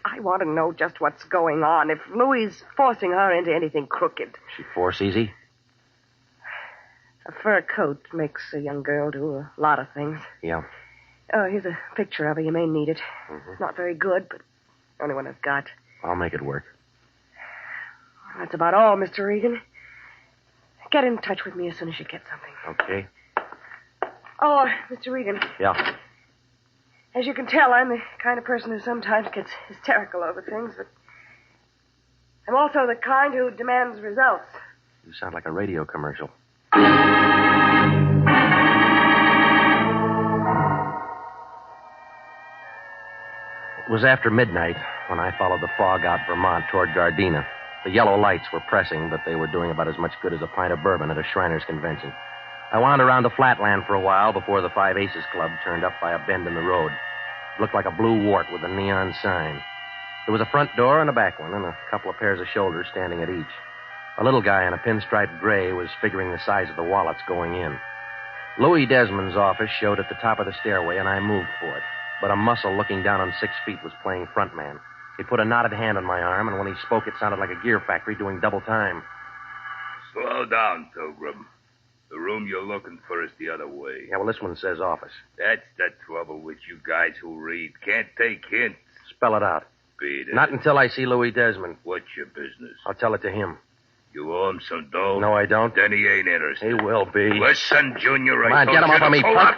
S18: I want to know just what's going on. If Louis is forcing her into anything crooked.
S20: She force easy?
S18: A fur coat makes a young girl do a lot of things.
S20: Yeah.
S18: Oh, here's a picture of her. You may need it.
S20: Mm-hmm.
S18: It's not very good, but the only one I've got.
S20: I'll make it work.
S18: That's about all, Mr. Regan. Get in touch with me as soon as you get something.
S20: Okay.
S18: Oh, Mr. Regan.
S20: Yeah.
S18: As you can tell, I'm the kind of person who sometimes gets hysterical over things, but I'm also the kind who demands results.
S20: You sound like a radio commercial. It was after midnight when I followed the fog out Vermont toward Gardena. The yellow lights were pressing, but they were doing about as much good as a pint of bourbon at a Shriners convention. I wound around the flatland for a while before the Five Aces Club turned up by a bend in the road. It looked like a blue wart with a neon sign. There was a front door and a back one, and a couple of pairs of shoulders standing at each. A little guy in a pinstriped gray was figuring the size of the wallets going in. Louis Desmond's office showed at the top of the stairway, and I moved for it. But a muscle looking down on 6 feet was playing frontman. He put a knotted hand on my arm, and when he spoke, it sounded like a gear factory doing double time.
S1: Slow down, Pilgrim. The room you're looking for is the other way.
S20: Yeah, well, this one says office.
S1: That's the trouble with you guys who read. Can't take hints.
S20: Spell it out.
S1: Beat it.
S20: Not until I see Louis Desmond.
S1: What's your business?
S20: I'll tell it to him.
S1: You owe him some dough?
S20: No, I don't.
S1: Then he ain't interested.
S20: He will be.
S1: Listen, Junior,
S20: Come on, get him off of me, punk.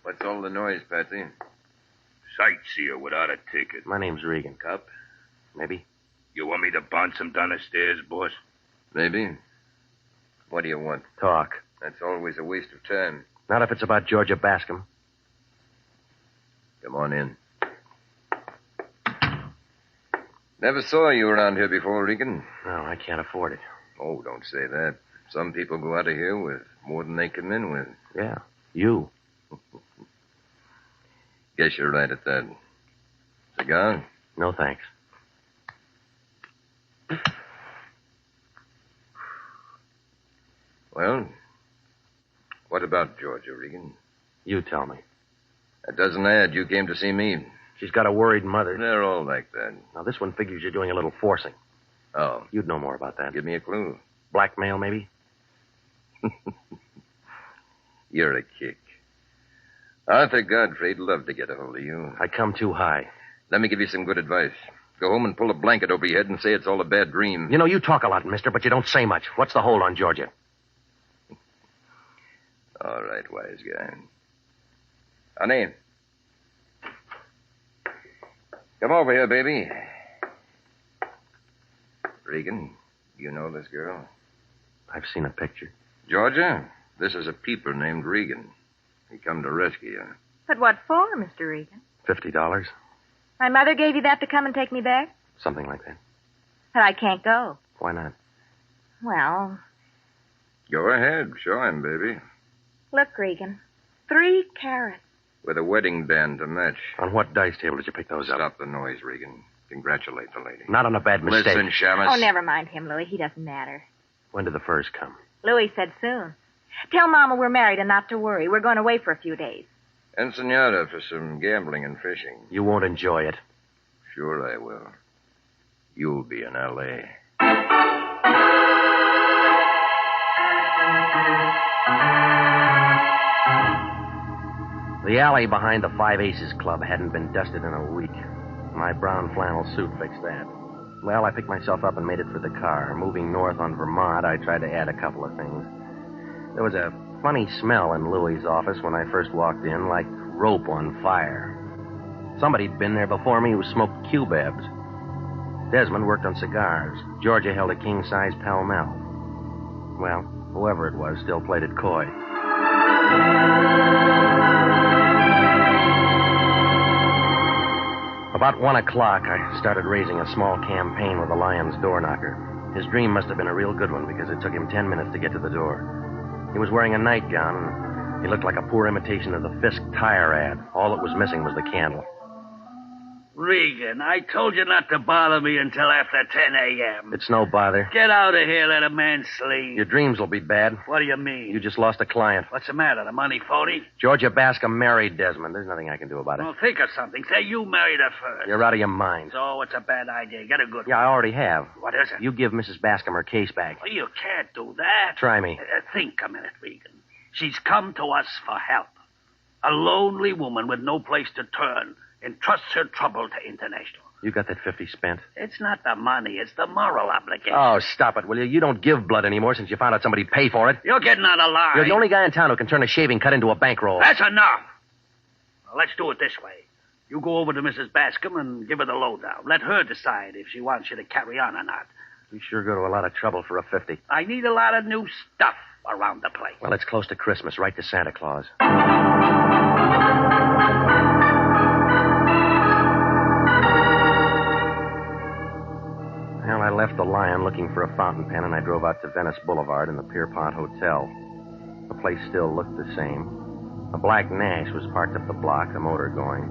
S3: What's all the noise, Patsy?
S1: Sightseer without a ticket.
S20: My name's Regan.
S3: Cop?
S20: Maybe.
S1: You want me to bounce him down the stairs, boss?
S3: Maybe. What do you want?
S20: Talk.
S3: That's always a waste of time.
S20: Not if it's about Georgia Bascom.
S3: Come on in. Never saw you around here before, Regan.
S20: No, I can't afford it.
S3: Oh, don't say that. Some people go out of here with more than they come in with.
S20: Yeah, you.
S3: Guess you're right at that. Cigar?
S20: No, thanks.
S3: Well, what about Georgia, Regan?
S20: You tell me.
S3: That doesn't add. You came to see me.
S20: She's got a worried mother.
S3: They're all like that.
S20: Now, this one figures you're doing a little forcing.
S3: Oh.
S20: You'd know more about that.
S3: Give me a clue.
S20: Blackmail, maybe?
S3: You're a kick. Arthur Godfrey'd love to get a hold of you.
S20: I come too high.
S3: Let me give you some good advice. Go home and pull a blanket over your head and say it's all a bad dream.
S20: You know, you talk a lot, mister, but you don't say much. What's the hold on Georgia?
S3: All right, wise guy. Honey. Come over here, baby. Regan, you know this girl?
S20: I've seen a picture.
S3: Georgia, this is a peeper named Regan. He come to rescue you.
S8: But what for, Mr. Regan?
S20: $50?
S8: My mother gave you that to come and take me back?
S20: Something like that.
S8: But I can't go.
S20: Why not?
S8: Well,
S3: Go ahead. Show him, baby.
S8: look, Regan. 3 carats.
S3: With a wedding band to match.
S20: On what dice table did you pick those up?
S3: Stop the noise, Regan. Congratulate the lady.
S20: Not on a bad mistake.
S3: Listen, Shamus.
S8: Oh, never mind him, Louis. He doesn't matter.
S20: When did the furs come?
S8: Louis said soon. Tell Mama we're married and not to worry. We're going away for a few days.
S3: Ensenada for some gambling and fishing.
S20: You won't enjoy it.
S3: Sure I will. You'll be in L.A.
S20: The alley behind the Five Aces Club hadn't been dusted in a week. My brown flannel suit fixed that. Well, I picked myself up and made it for the car. Moving north on Vermont, I tried to add a couple of things. There was a funny smell in Louis's office when I first walked in, like rope on fire. Somebody'd been there before me who smoked cubebs. Desmond worked on cigars. Georgia held a king-size Pall Mall. Well, whoever it was still played it coy. About 1 o'clock, I started raising a small campaign with the Lion's door knocker. His dream must have been a real good one because it took him 10 minutes to get to the door. He was wearing a nightgown, and he looked like a poor imitation of the Fisk tire ad. All that was missing was the candle.
S2: Regan, I told you not to bother me until after 10 a.m.
S20: It's no bother.
S2: Get out of here, let a man sleep.
S20: Your dreams will be bad.
S2: What do you mean?
S20: You just lost a client.
S2: What's the matter? The money phony?
S20: Georgia Bascom married Desmond. There's nothing I can do about it.
S2: Well, think of something. Say you married her first.
S20: You're out of your mind.
S2: So it's a bad idea. Get a good
S20: Yeah, I already have.
S2: What is it?
S20: You give Mrs. Bascom her case back.
S2: Well, you can't do that.
S20: Try me.
S2: Think a minute, Regan. She's come to us for help. A lonely woman with no place to turn entrusts her trouble to International.
S20: You got that 50 spent?
S2: It's not the money. It's the moral obligation.
S20: Oh, stop it, will you? You don't give blood anymore since you found out somebody'd pay for it.
S2: You're getting out of line.
S20: You're the only guy in town who can turn a shaving cut into a bankroll.
S2: That's enough. Well, let's do it this way. You go over to Mrs. Bascom and give her the lowdown. Let her decide if she wants you to carry on or not.
S20: You sure go to a lot of trouble for a 50.
S2: I need a lot of new stuff around the place.
S20: Well, it's close to Christmas, right to Santa Claus. Well, I left the Lion looking for a fountain pen, and I drove out to Venice Boulevard in the Pierpont Hotel. The place still looked the same. A black Nash was parked up the block, the motor going.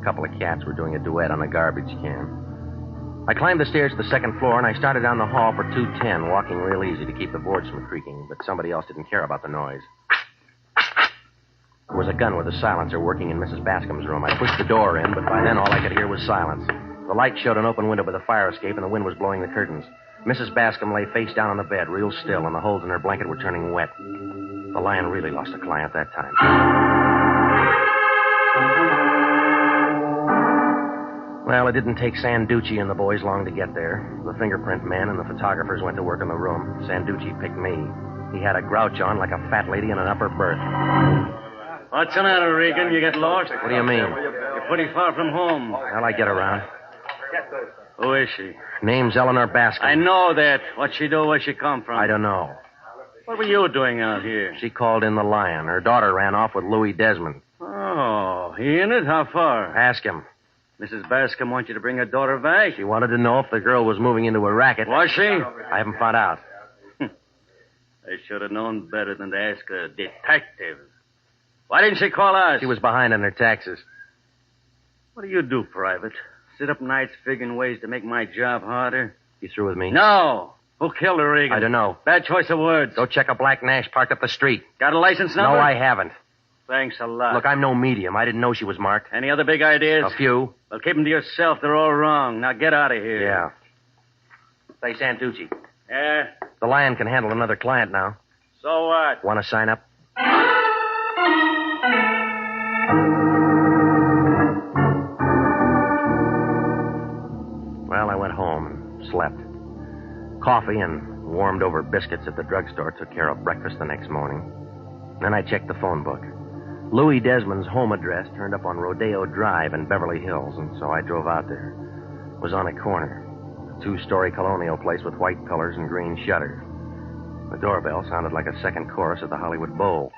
S20: A couple of cats were doing a duet on a garbage can. I climbed the stairs to the second floor, and I started down the hall for 210, walking real easy to keep the boards from creaking, but somebody else didn't care about the noise. There was a gun with a silencer working in Mrs. Bascom's room. I pushed the door in, but by then all I could hear was silence. The light showed an open window with a fire escape, and the wind was blowing the curtains. Mrs. Bascom lay face down on the bed, real still, and the holes in her blanket were turning wet. The Lion really lost a client that time. Well, it didn't take Sanducci and the boys long to get there. The fingerprint men and the photographers went to work in the room. Sanducci picked me. He had a grouch on like a fat lady in an upper berth.
S17: What's the matter, Regan? You get lost?
S20: What do you mean?
S17: You're pretty far from home.
S20: Well, I get around.
S17: Who is she?
S20: Name's Eleanor Bascom.
S17: I know that. What'd she do? Where'd she come from?
S20: I don't know.
S17: What were you doing out here?
S20: She called in the Lion. Her daughter ran off with Louis Desmond.
S17: Oh, he in it? How far?
S20: Ask him.
S17: Mrs. Bascom wants you to bring her daughter back.
S20: She wanted to know if the girl was moving into a racket.
S17: Was she?
S20: I haven't found out.
S17: I should have known better than to ask a detective. Why didn't she call us?
S20: She was behind on her taxes.
S17: What do you do, Private? Sit up nights figuring ways to make my job harder?
S20: You through with me?
S17: No. Who killed her, Regan?
S20: I don't know.
S17: Bad choice of words.
S20: Go check a black Nash parked up the street.
S17: Got a license number?
S20: No, I haven't.
S17: Thanks a lot.
S20: Look, I'm no medium. I didn't know she was marked.
S17: Any other big ideas?
S20: A few.
S17: Well, keep them to yourself. They're all wrong. Now get out of here.
S20: Yeah. Say, Santucci.
S17: Yeah?
S20: The Lion can handle another client now.
S17: So what?
S20: Want to sign up? Well, I went home and slept. Coffee and warmed-over biscuits at the drugstore took care of breakfast the next morning. Then I checked the phone book. Louis Desmond's home address turned up on Rodeo Drive in Beverly Hills, and so I drove out there. It was on a corner. A 2-story colonial place with white pillars and green shutters. The doorbell sounded like a second chorus at the Hollywood Bowl.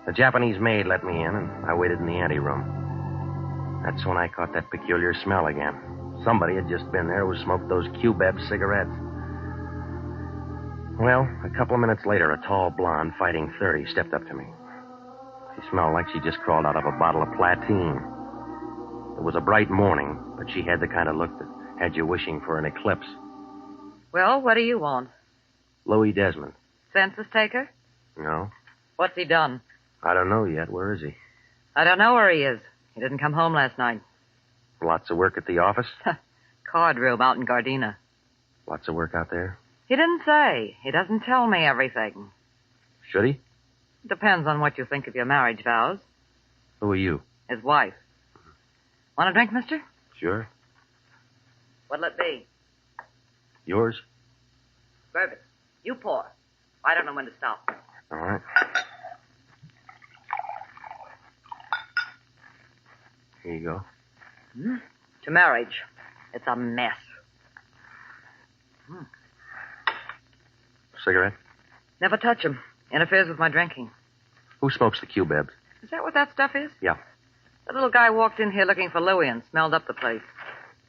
S20: The Japanese maid let me in, and I waited in the anteroom. That's when I caught that peculiar smell again. Somebody had just been there who smoked those Q-Beb cigarettes. Well, a couple of minutes later, a tall blonde fighting 30 stepped up to me. She smelled like she just crawled out of a bottle of Platine. It was a bright morning, but she had the kind of look that had you wishing for an eclipse.
S22: Well, what do you want?
S20: Louis Desmond.
S22: Census taker?
S20: No.
S22: What's he done?
S20: I don't know yet. Where is he?
S22: I don't know where he is. He didn't come home last night.
S20: Lots of work at the office?
S22: Card room out in Gardena.
S20: Lots of work out there?
S22: He didn't say. He doesn't tell me everything.
S20: Should he?
S22: Depends on what you think of your marriage vows.
S20: Who are you?
S22: His wife. Want a drink, mister?
S20: Sure.
S22: What'll it be?
S20: Yours?
S22: Bourbon. You pour. I don't know when to stop.
S20: All right. Here you go.
S22: To marriage. It's a mess.
S20: Cigarette?
S22: Never touch him. Interferes with my drinking.
S20: Who smokes the Q-Bebs?
S22: Is that what that stuff is?
S20: Yeah.
S22: The little guy walked in here looking for Louis and smelled up the place.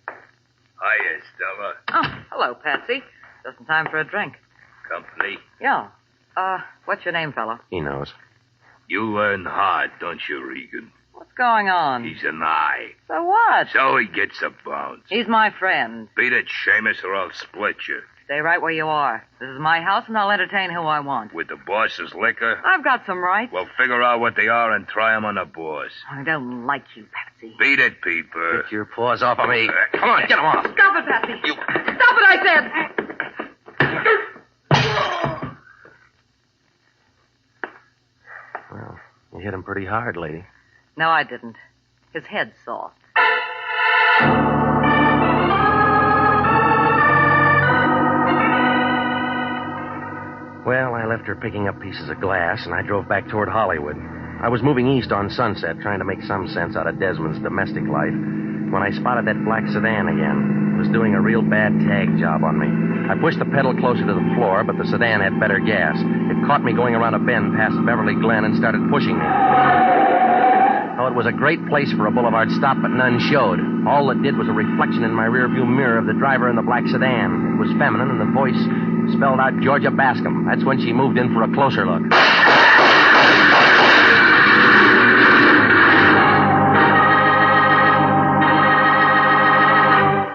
S1: Hiya, Stella.
S22: Oh, hello, Patsy. Just in time for a drink.
S1: Company?
S22: Yeah. What's your name, fella?
S20: He knows.
S1: You learn hard, don't you, Regan?
S22: What's going on?
S1: He's an eye.
S22: So what?
S1: So he gets a bounce.
S22: He's my friend.
S1: Beat it, Seamus, or I'll split you.
S22: Stay right where you are. This is my house, and I'll entertain who I want.
S1: With the boss's liquor?
S22: I've got some rights.
S1: Well, figure out what they are and try 'em on the boss.
S22: I don't like you, Patsy.
S1: Beat it, Peeper.
S20: Get your paws off of me. Come on, get him off.
S22: Stop it, Patsy. Stop it, I said.
S20: Well, you hit him pretty hard, lady.
S22: No, I didn't. His head's soft.
S20: Well, I left her picking up pieces of glass, and I drove back toward Hollywood. I was moving east on Sunset, trying to make some sense out of Desmond's domestic life, when I spotted that black sedan again. It was doing a real bad tag job on me. I pushed the pedal closer to the floor, but the sedan had better gas. It caught me going around a bend past Beverly Glen and started pushing me. Oh, it was a great place for a boulevard stop, but none showed. All it did was a reflection in my rearview mirror of the driver in the black sedan. It was feminine, and the voice spelled out Georgia Bascom. That's when she moved in for a closer look.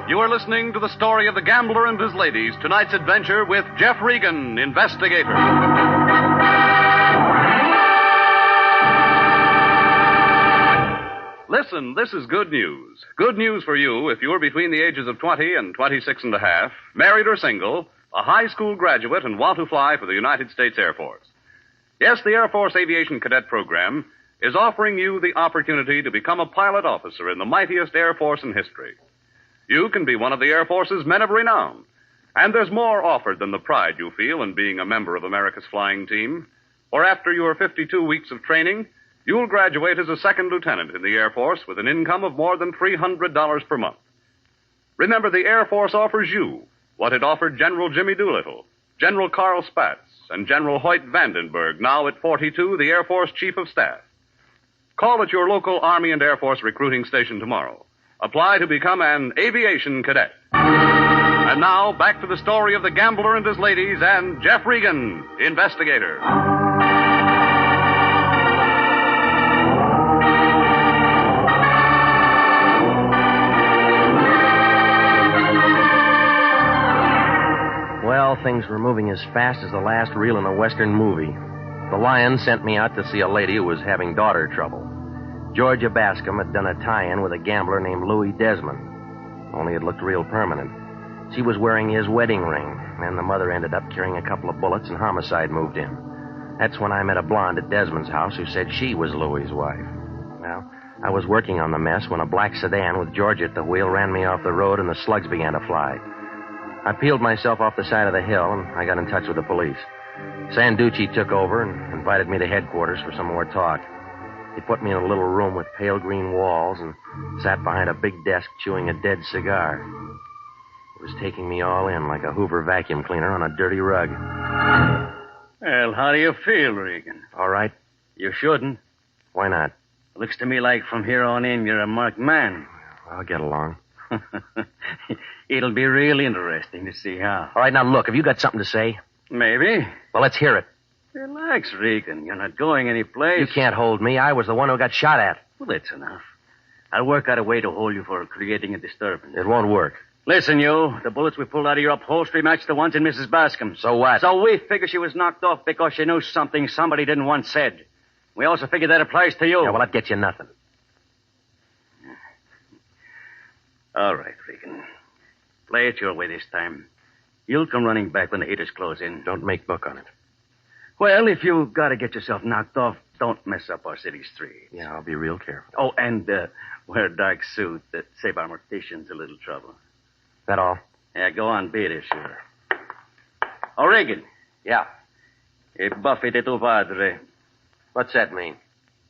S16: You are listening to the story of the gambler and his ladies, tonight's adventure with Jeff Regan, investigator. Listen, this is good news. Good news for you if you're between the ages of 20 and 26 and a half, married or single,
S4: a high school graduate and want to fly for the United States Air Force. Yes, the Air Force Aviation Cadet Program is offering you the opportunity to become a pilot officer in the mightiest Air Force in history. You can be one of the Air Force's men of renown. And there's more offered than the pride you feel in being a member of America's flying team. For after your 52 weeks of training, you'll graduate as a second lieutenant in the Air Force with an income of more than $300 per month. Remember, the Air Force offers you what it offered General Jimmy Doolittle, General Carl Spaatz, and General Hoyt Vandenberg, now at 42, the Air Force Chief of Staff. Call at your local Army and Air Force recruiting station tomorrow. Apply to become an aviation cadet. And now, back to the story of the gambler and his ladies and Jeff Regan, investigator.
S20: Well, things were moving as fast as the last reel in a Western movie. The Lion sent me out to see a lady who was having daughter trouble. Georgia Bascom had done a tie-in with a gambler named Louis Desmond. Only it looked real permanent. She was wearing his wedding ring, and the mother ended up carrying a couple of bullets, and homicide moved in. That's when I met a blonde at Desmond's house who said she was Louis's wife. Well, I was working on the mess when a black sedan with Georgia at the wheel ran me off the road, and the slugs began to fly. I peeled myself off the side of the hill, and I got in touch with the police. Sanducci took over and invited me to headquarters for some more talk. He put me in a little room with pale green walls and sat behind a big desk chewing a dead cigar. He was taking me all in like a Hoover vacuum cleaner on a dirty rug.
S17: Well, how do you feel, Regan?
S20: All right.
S17: You shouldn't.
S20: Why not?
S17: Looks to me like from here on in you're a marked man.
S20: I'll get along.
S17: It'll be real interesting to see how.
S20: All right, now look, have you got something to say?
S17: Maybe.
S20: Well, let's hear it.
S17: Relax, Regan. You're not going anyplace.
S20: You can't hold me. I was the one who got shot at.
S17: Well, that's enough. I'll work out a way to hold you for creating a disturbance.
S20: It won't work.
S17: Listen, you. The bullets we pulled out of your upholstery match the ones in Mrs. Bascom's.
S20: So what?
S17: So we figure she was knocked off because she knew something somebody didn't want said. We also figure that applies to you.
S20: Yeah, well, that gets you nothing.
S17: All right, Regan. Play it your way this time. You'll come running back when the heaters close in.
S20: Don't make book on it.
S17: Well, if you've got to get yourself knocked off, don't mess up our city streets.
S20: Yeah, I'll be real careful.
S17: Oh, and wear a dark suit. Save our morticians a little trouble.
S20: That all?
S17: Yeah, go on, beat it, sure. Oh, Regan.
S20: Yeah?
S17: E buffy de tu padre.
S20: What's that mean?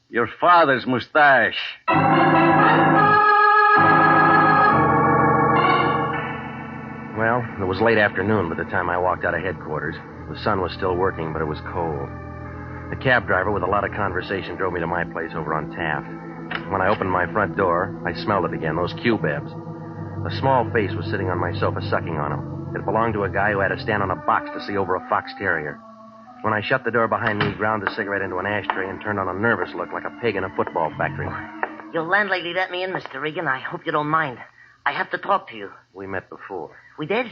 S17: Your father's mustache.
S20: Well, it was late afternoon by the time I walked out of headquarters. The sun was still working, but it was cold. The cab driver, with a lot of conversation, drove me to my place over on Taft. When I opened my front door, I smelled it again, those cubebs. A small face was sitting on my sofa, sucking on them. It belonged to a guy who had to stand on a box to see over a fox terrier. When I shut the door behind me, he ground the cigarette into an ashtray and turned on a nervous look like a pig in a football factory.
S21: Your landlady let me in, Mr. Regan. I hope you don't mind. I have to talk to you.
S20: We met before.
S21: We did?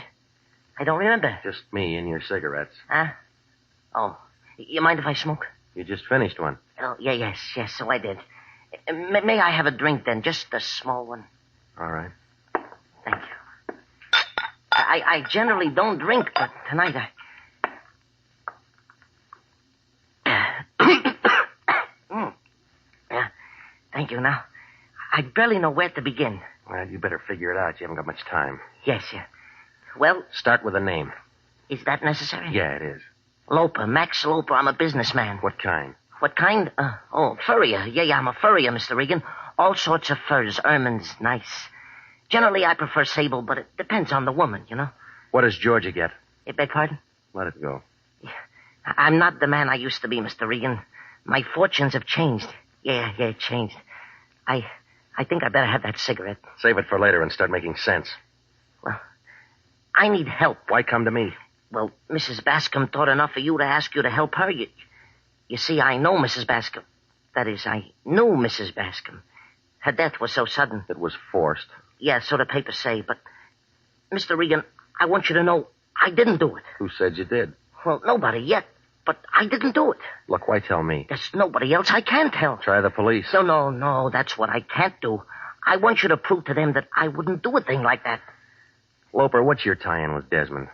S21: I don't remember.
S20: Just me and your cigarettes.
S21: Huh? Oh. You mind if I smoke?
S20: You just finished one.
S21: Oh, yes, so I did. May I have a drink, then? Just a small one.
S20: All right.
S21: Thank you. I generally don't drink, but tonight Yeah, thank you. Now, I barely know where to begin.
S20: Well, you better figure it out. You haven't got much time.
S21: Yes. Well...
S20: Start with a name.
S21: Is that necessary?
S20: Yeah, it is.
S21: Loper, Max Loper. I'm a businessman.
S20: What kind?
S21: What kind? Furrier. Yeah, I'm a furrier, Mr. Regan. All sorts of furs. Ermine's nice. Generally, I prefer sable, but it depends on the woman, you know.
S20: What does Georgia get?
S21: You beg pardon?
S20: Let it go.
S21: I'm not the man I used to be, Mr. Regan. My fortunes have changed. Yeah, it changed. I think I better have that cigarette.
S20: Save it for later and start making sense.
S21: Well, I need help.
S20: Why come to me?
S21: Well, Mrs. Bascom thought enough of you to ask you to help her. You see, I know Mrs. Bascom. That is, I knew Mrs. Bascom. Her death was so sudden.
S20: It was forced.
S21: Yeah, so the papers say. But, Mr. Regan, I want you to know I didn't do it.
S20: Who said you did?
S21: Well, nobody yet. But I didn't do it.
S20: Look, why tell me?
S21: There's nobody else I can tell.
S20: Try the police.
S21: No, that's what I can't do. I want you to prove to them that I wouldn't do a thing like that.
S20: Loper, what's your tie-in with Desmond?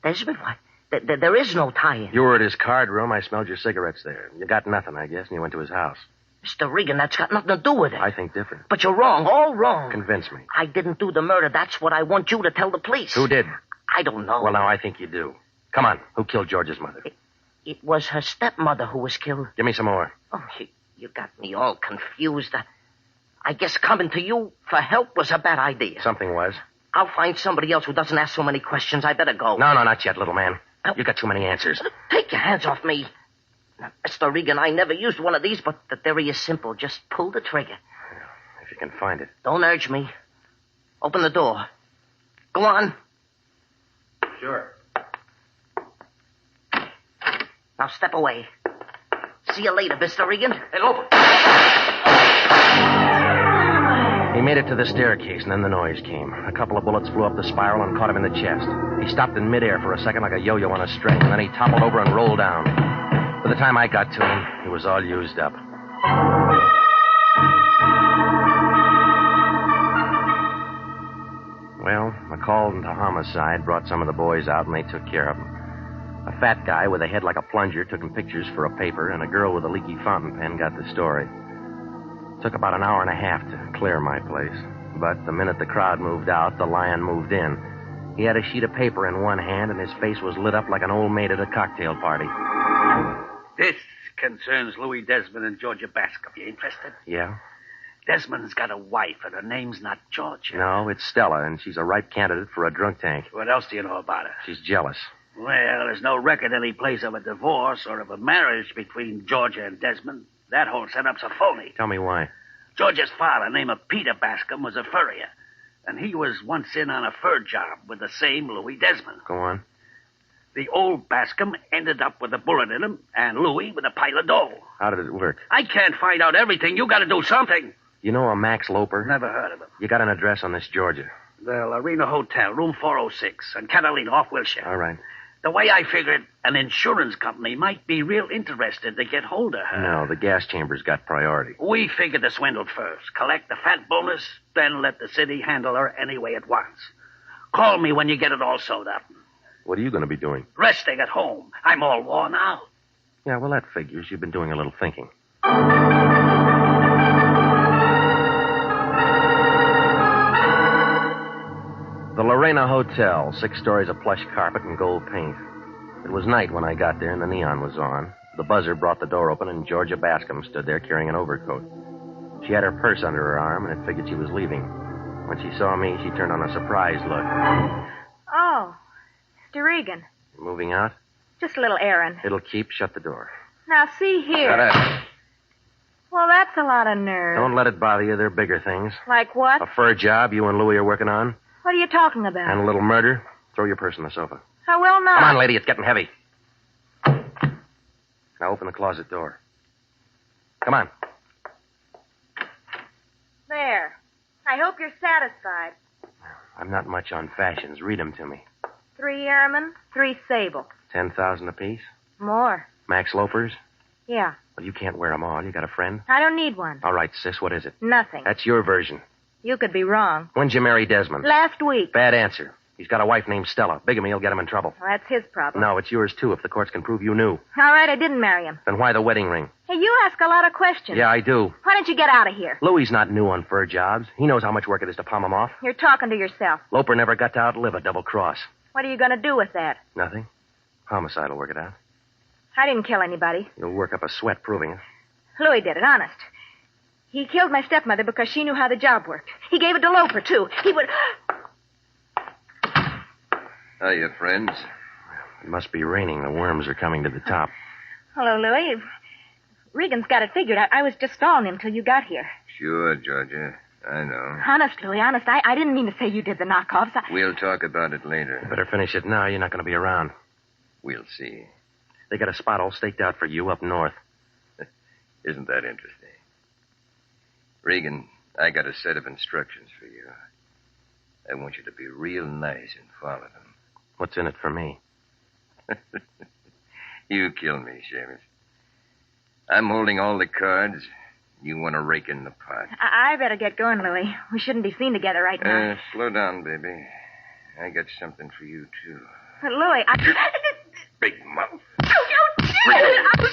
S21: Desmond, why? There is no tie-in.
S20: You were at his card room. I smelled your cigarettes there. You got nothing, I guess, and you went to his house.
S21: Mr. Regan, that's got nothing to do with it.
S20: I think different.
S21: But you're wrong, all wrong.
S20: Convince me.
S21: I didn't do the murder. That's what I want you to tell the police.
S20: Who did?
S21: I don't know.
S20: Well, now I think you do. Come on. Who killed George's mother?
S21: It was her stepmother who was killed.
S20: Give me some more.
S21: Oh, you got me all confused. I guess coming to you for help was a bad idea.
S20: Something was.
S21: I'll find somebody else who doesn't ask so many questions. I better go.
S20: No, not yet, little man. You got too many answers.
S21: Take your hands off me. Now, Mr. Regan, I never used one of these, but the theory is simple. Just pull the trigger.
S20: If you can find it.
S21: Don't urge me. Open the door. Go on.
S20: Sure.
S21: Now step away. See you later, Mr. Regan.
S20: Hey, Loper. He made it to the staircase, and then the noise came. A couple of bullets flew up the spiral and caught him in the chest. He stopped in midair for a second like a yo-yo on a string, and then he toppled over and rolled down. By the time I got to him, he was all used up. Well, a call into homicide brought some of the boys out, and they took care of him. A fat guy with a head like a plunger took him pictures for a paper, and a girl with a leaky fountain pen got the story. It took about an hour and a half to clear my place. But the minute the crowd moved out, the lion moved in. He had a sheet of paper in one hand, and his face was lit up like an old maid at a cocktail party.
S2: This concerns Louis Desmond and Georgia Bascom. You interested?
S20: Yeah?
S2: Desmond's got a wife, and her name's not Georgia.
S20: No, it's Stella, and she's a ripe candidate for a drunk tank.
S2: What else do you know about her?
S20: She's jealous.
S2: Well, there's no record any place of a divorce or of a marriage between Georgia and Desmond. That whole setup's a phony.
S20: Tell me why.
S2: Georgia's father, named Peter Bascom, was a furrier, and he was once in on a fur job with the same Louis Desmond.
S20: Go on.
S2: The old Bascom ended up with a bullet in him, and Louis with a pile of dough.
S20: How did it work?
S2: I can't find out everything. You got to do something.
S20: You know a Max Loper?
S2: Never heard of him.
S20: You got an address on this Georgia?
S2: The Arena Hotel, room 406, in Catalina, off Wilshire.
S20: All right.
S2: The way I figured, an insurance company might be real interested to get hold of her.
S20: No, the gas chamber's got priority.
S2: We figured the swindle first, collect the fat bonus, then let the city handle her any way it wants. Call me when you get it all sewed up.
S20: What are you going to be doing?
S2: Resting at home. I'm all worn out.
S20: Yeah, well, that figures. You've been doing a little thinking. The Lorena Hotel, 6 stories of plush carpet and gold paint. It was night when I got there, and the neon was on. The buzzer brought the door open, and Georgia Bascom stood there carrying an overcoat. She had her purse under her arm, and it figured she was leaving. When she saw me, she turned on a surprised look.
S8: Oh, Mr. Regan.
S20: You moving out?
S8: Just a little errand.
S20: It'll keep. Shut the door.
S8: Now, see here.
S20: Shut up.
S8: Well, that's a lot of nerve.
S20: Don't let it bother you. There are bigger things.
S8: Like what?
S20: A fur job you and Louie are working on.
S8: What are you talking about?
S20: And a little murder. Throw your purse on the sofa.
S8: I will not.
S20: Come on, lady. It's getting heavy. Now open the closet door. Come on.
S8: There. I hope you're satisfied.
S20: I'm not much on fashions. Read them to me.
S8: 3 airmen, 3 sable.
S20: 10,000 apiece.
S8: More.
S20: Max loafers.
S8: Yeah.
S20: Well, you can't wear them all. You got a friend?
S8: I don't need one.
S20: All right, sis. What is it?
S8: Nothing.
S20: That's your version.
S8: You could be wrong.
S20: When'd you marry Desmond?
S8: Last week.
S20: Bad answer. He's got a wife named Stella. Bigamy will get him in trouble.
S8: Well, that's his problem.
S20: No, it's yours, too, if the courts can prove you knew.
S8: All right, I didn't marry him.
S20: Then why the wedding ring?
S8: Hey, you ask a lot of questions.
S20: Yeah, I do.
S8: Why don't you get out of here?
S20: Louie's not new on fur jobs. He knows how much work it is to palm him off.
S8: You're talking to yourself.
S20: Loper never got to outlive a double cross.
S8: What are you going to do with that?
S20: Nothing. Homicide will work it out.
S8: I didn't kill anybody.
S20: You'll work up a sweat proving it.
S8: Louis did it, honest. He killed my stepmother because she knew how the job worked. He gave it to Loper, too. He would...
S10: Hiya, friends.
S20: It must be raining. The worms are coming to the top.
S8: Hello, Louis. Regan's got it figured. I was just stalling him till you got here.
S10: Sure, Georgia. I know.
S8: Honest, Louis, honest. I didn't mean to say you did the knockoffs.
S10: We'll talk about it later.
S20: You better finish it now. You're not going to be around.
S10: We'll see.
S20: They got a spot all staked out for you up north.
S10: Isn't that interesting? Regan, I got a set of instructions for you. I want you to be real nice and follow them.
S20: What's in it for me?
S10: You kill me, Seamus. I'm holding all the cards. You want to rake in the pot.
S8: I better get going, Louis. We shouldn't be seen together right now.
S10: Slow down, baby. I got something for you, too.
S8: Louis,
S1: Big mouth.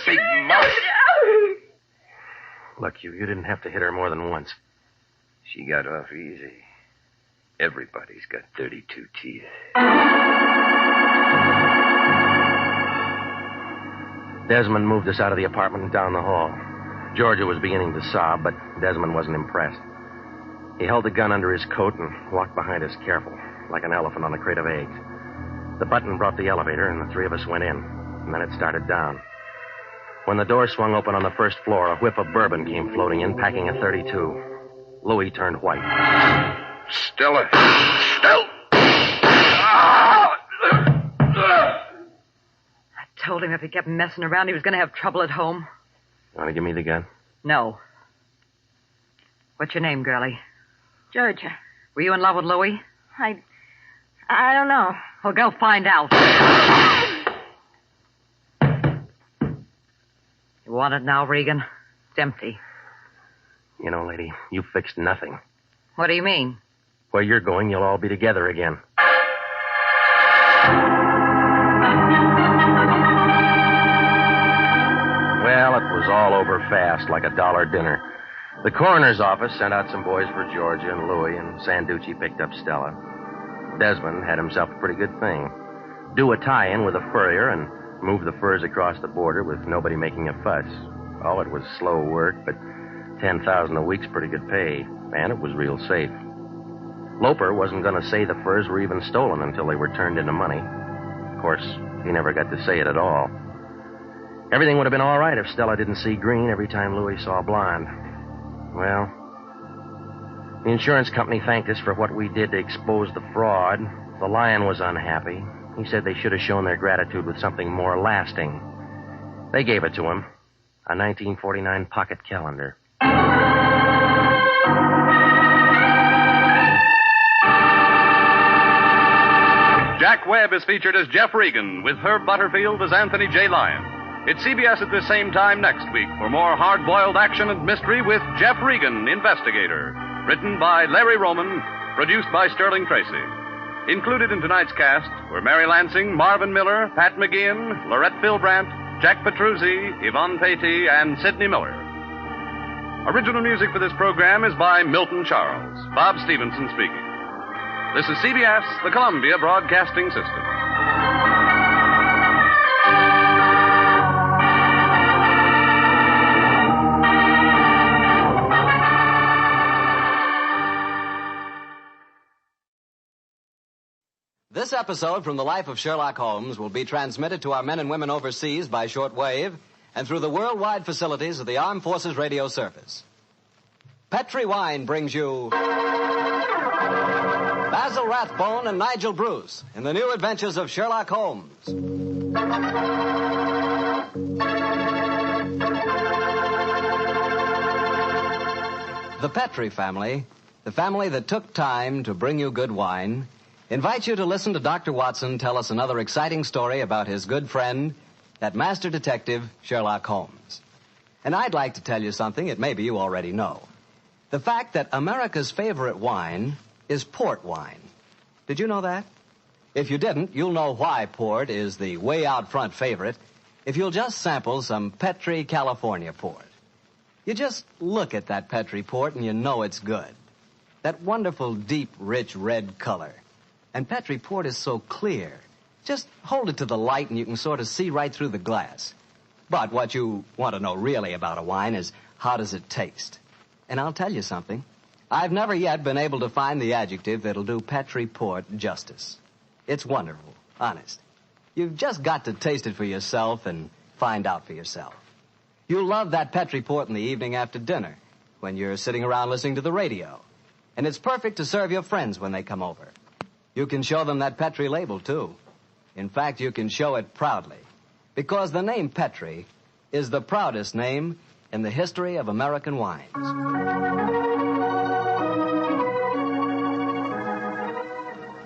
S8: Big
S1: mouth.
S20: Look, you didn't have to hit her more than once.
S1: She got off easy. Everybody's got 32 teeth.
S20: Desmond moved us out of the apartment and down the hall. Georgia was beginning to sob, but Desmond wasn't impressed. He held the gun under his coat and walked behind us careful, like an elephant on a crate of eggs. The button brought the elevator, and the three of us went in. And then it started down. When the door swung open on the first floor, a whiff of bourbon came floating in, packing a .32. Louis turned white.
S1: Stella.
S22: I told him if he kept messing around, he was going to have trouble at home.
S20: You want to give me the gun?
S22: No. What's your name, girlie?
S8: Georgia.
S22: Were you in love with Louis?
S8: I don't know.
S22: Well, go find out. You want it now, Regan? It's empty.
S20: You know, lady, you fixed nothing.
S22: What do you mean?
S20: Where you're going, you'll all be together again. Well, it was all over fast, like a $1 dinner. The coroner's office sent out some boys for Georgia and Louis, and Sanducci picked up Stella. Desmond had himself a pretty good thing. Do a tie-in with a furrier and move the furs across the border with nobody making a fuss. Oh, it was slow work, but $10,000 a week's pretty good pay, and it was real safe. Loper wasn't going to say the furs were even stolen until they were turned into money. Of course, he never got to say it at all. Everything would have been all right if Stella didn't see green every time Louis saw blonde. Well, the insurance company thanked us for what we did to expose the fraud. The Lion was unhappy. He said they should have shown their gratitude with something more lasting. They gave it to him, a 1949 pocket calendar.
S4: Jack Webb is featured as Jeff Regan, with Herb Butterfield as Anthony J. Lyon. It's CBS at this same time next week for more hard-boiled action and mystery with Jeff Regan, Investigator. Written by Larry Roman, produced by Sterling Tracy. Included in tonight's cast were Mary Lansing, Marvin Miller, Pat McGeehan, Lorette Philbrandt, Jack Petruzzi, Yvonne Patey, and Sidney Miller. Original music for this program is by Milton Charles. Bob Stevenson speaking. This is CBS, the Columbia Broadcasting System.
S16: This episode from the life of Sherlock Holmes will be transmitted to our men and women overseas by shortwave and through the worldwide facilities of the Armed Forces Radio Service. Petri Wine brings you Basil Rathbone and Nigel Bruce in the new adventures of Sherlock Holmes. The Petri family, the family that took time to bring you good wine, invites you to listen to Dr. Watson tell us another exciting story about his good friend, that master detective, Sherlock Holmes. And I'd like to tell you something that maybe you already know. The fact that America's favorite wine is port wine. Did you know that? If you didn't, you'll know why port is the way out front favorite if you'll just sample some Petri California port. You just look at that Petri port and you know it's good. That wonderful, deep, rich red color. And Petri port is so clear. Just hold it to the light and you can sort of see right through the glass. But what you want to know really about a wine is how does it taste? And I'll tell you something. I've never yet been able to find the adjective that'll do Petri port justice. It's wonderful, honest. You've just got to taste it for yourself and find out for yourself. You'll love that Petri port in the evening after dinner when you're sitting around listening to the radio. And it's perfect to serve your friends when they come over. You can show them that Petri label, too. In fact, you can show it proudly. Because the name Petri is the proudest name in the history of American wines.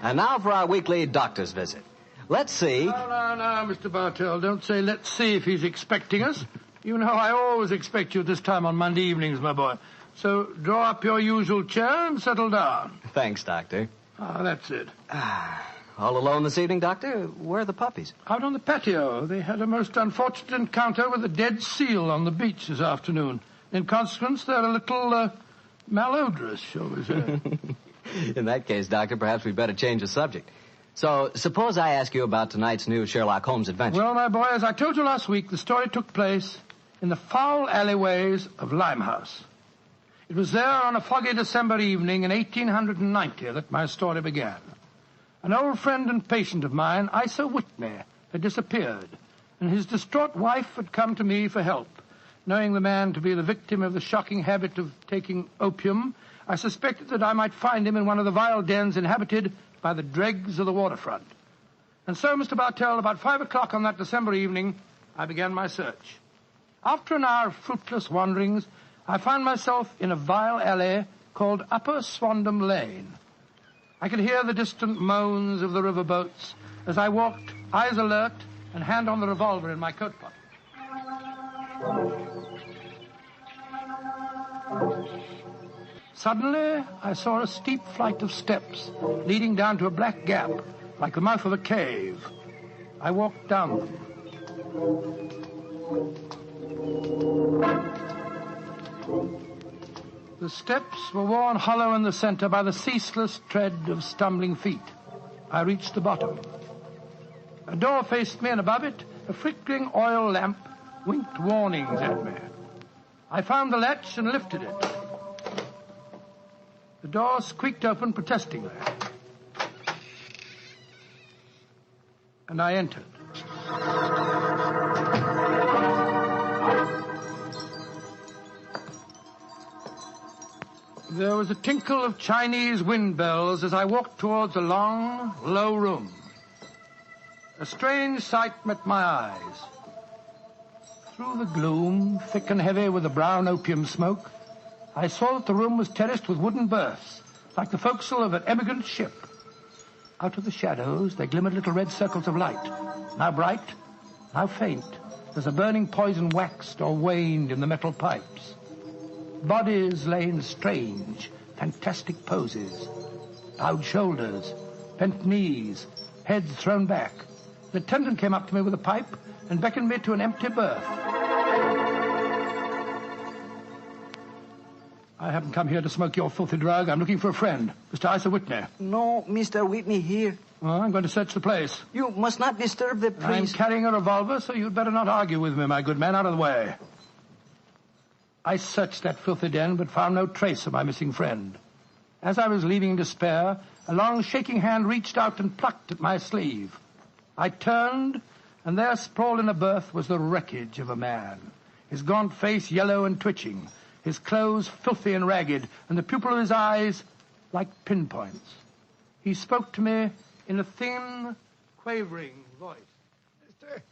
S16: And now for our weekly doctor's visit. Let's see.
S6: No, Mr. Bartell. Don't say let's see if he's expecting us. You know I always expect you at this time on Monday evenings, my boy. So draw up your usual chair and settle down.
S16: Thanks, Doctor.
S6: That's it.
S5: All alone this evening, Doctor? Where are the puppies?
S6: Out on the patio. They had a most unfortunate encounter with a dead seal on the beach this afternoon. In consequence, they're a little malodorous, shall we say.
S5: In that case, Doctor, perhaps we'd better change the subject. So, suppose I ask you about tonight's new Sherlock Holmes adventure.
S6: Well, my boy, as I told you last week, the story took place in the foul alleyways of Limehouse. It was there on a foggy December evening in 1890 that my story began. An old friend and patient of mine, Isa Whitney, had disappeared, and his distraught wife had come to me for help. Knowing the man to be the victim of the shocking habit of taking opium, I suspected that I might find him in one of the vile dens inhabited by the dregs of the waterfront. And so, Mr. Bartell, about 5 o'clock on that December evening, I began my search. After an hour of fruitless wanderings, I found myself in a vile alley called Upper Swandam Lane. I could hear the distant moans of the riverboats as I walked, eyes alert, and hand on the revolver in my coat pocket. Suddenly, I saw a steep flight of steps leading down to a black gap, like the mouth of a cave. I walked down them. The steps were worn hollow in the center by the ceaseless tread of stumbling feet. I reached the bottom. A door faced me, and above it, a flickering oil lamp winked warnings at me. I found the latch and lifted it. The door squeaked open protestingly. And I entered. There was a tinkle of Chinese wind bells as I walked towards a long, low room. A strange sight met my eyes. Through the gloom, thick and heavy with the brown opium smoke, I saw that the room was terraced with wooden berths, like the forecastle of an emigrant ship. Out of the shadows, there glimmered little red circles of light, now bright, now faint, as the burning poison waxed or waned in the metal pipes. Bodies lay in strange, fantastic poses. Bowed shoulders, bent knees, heads thrown back. The attendant came up to me with a pipe and beckoned me to an empty berth. I haven't come here to smoke your filthy drug. I'm looking for a friend, Mr. Isa Whitney.
S15: No, Mr. Whitney here.
S6: Well, I'm going to search the place.
S15: You must not disturb the priest.
S6: I'm carrying a revolver, so you'd better not argue with me, my good man. Out of the way. I searched that filthy den, but found no trace of my missing friend. As I was leaving in despair, a long shaking hand reached out and plucked at my sleeve. I turned, and there sprawled in a berth was the wreckage of a man, his gaunt face yellow and twitching, his clothes filthy and ragged, and the pupil of his eyes like pinpoints. He spoke to me in a thin, quavering voice.
S23: Mister,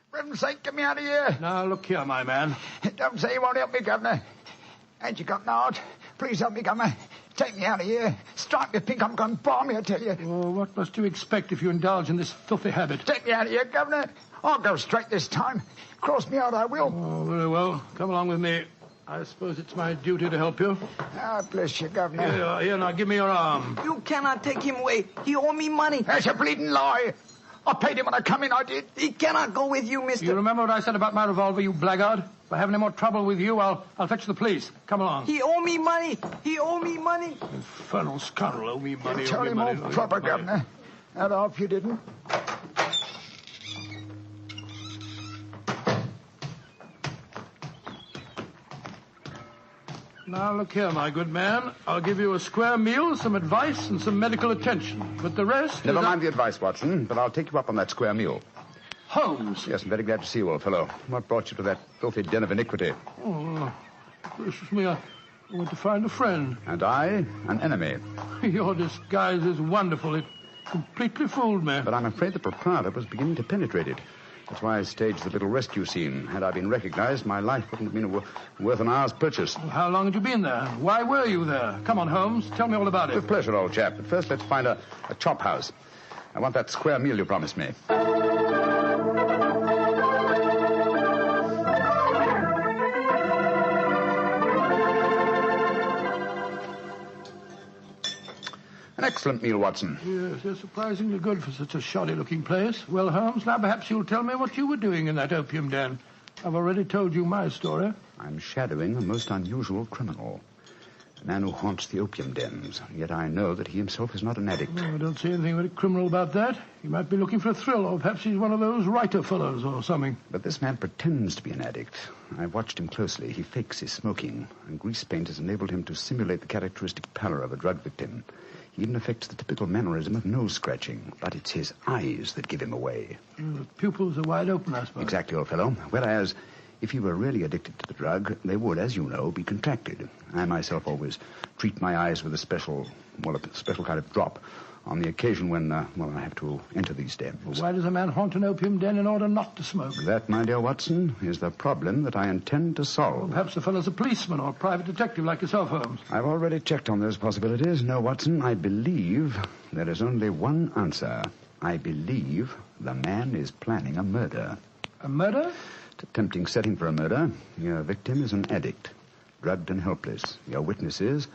S23: for heaven's sake, get me out of here.
S6: Now, look here, my man.
S23: Don't say you won't help me, Governor. Ain't you got an heart? Please help me, Governor. Take me out of here. Strike me pink, I'm going to bomb you, I tell you.
S6: Oh, what must you expect if you indulge in this filthy habit?
S23: Take me out of here, Governor. I'll go straight this time. Cross me out, I will.
S6: Oh, very well. Come along with me. I suppose it's my duty to help you.
S23: Ah, bless you, Governor.
S6: Here you are. Here, now, give me your arm.
S15: You cannot take him away. He owe me money.
S23: That's a bleeding lie. I paid him when I come in, I did.
S15: He cannot go with you, mister.
S6: You remember what I said about my revolver, you blackguard? If I have any more trouble with you, I'll fetch the police. Come along.
S15: He owe me money. He owe me money.
S6: Infernal scoundrel, owe me money.
S23: You tell him all proper, Governor. I'd hope you didn't.
S6: Now, look here, my good man. I'll give you a square meal, some advice, and some medical attention. But the rest...
S24: Never mind the advice, Watson, but I'll take you up on that square meal.
S6: Holmes.
S24: Yes, I'm very glad to see you, old fellow. What brought you to that filthy den of iniquity?
S6: Oh, gracious me, I went to find a friend.
S24: And I, an enemy.
S6: Your disguise is wonderful. It completely fooled me.
S24: But I'm afraid the proprietor was beginning to penetrate it. That's why I staged the little rescue scene. Had I been recognized, my life wouldn't have been worth an hour's purchase.
S6: Well, how long had you been there? Why were you there? Come on, Holmes. Tell me all about it.
S24: With pleasure, old chap. But first, let's find a chop house. I want that square meal you promised me. excellent meal, Watson.
S6: Yes, they're surprisingly good for such a shoddy-looking place. Well, Holmes, now perhaps you'll tell me what you were doing in that opium den. I've already told you my story.
S24: I'm shadowing a most unusual criminal. A man who haunts the opium dens. Yet I know that he himself is not an addict.
S6: Oh, I don't see anything very criminal about that. He might be looking for a thrill, or perhaps he's one of those writer fellows or something.
S24: But this man pretends to be an addict. I've watched him closely. He fakes his smoking, and grease paint has enabled him to simulate the characteristic pallor of a drug victim. He even affects the typical mannerism of nose scratching, but it's his eyes that give him away.
S6: The pupils are wide open, I suppose.
S24: Exactly, old fellow. Whereas, if he were really addicted to the drug, they would, as you know, be contracted. I myself always treat my eyes with a special kind of drop on the occasion when, I have to enter these dens.
S6: Why does a man haunt an opium den in order not to smoke?
S24: That, my dear Watson, is the problem that I intend to solve.
S6: Well, perhaps the fellow's a policeman or a private detective like yourself, Holmes.
S24: I've already checked on those possibilities. No, Watson, I believe there is only one answer. I believe the man is planning a murder.
S6: A murder?
S24: It's a tempting setting for a murder. Your victim is an addict, drugged and helpless. Your witnesses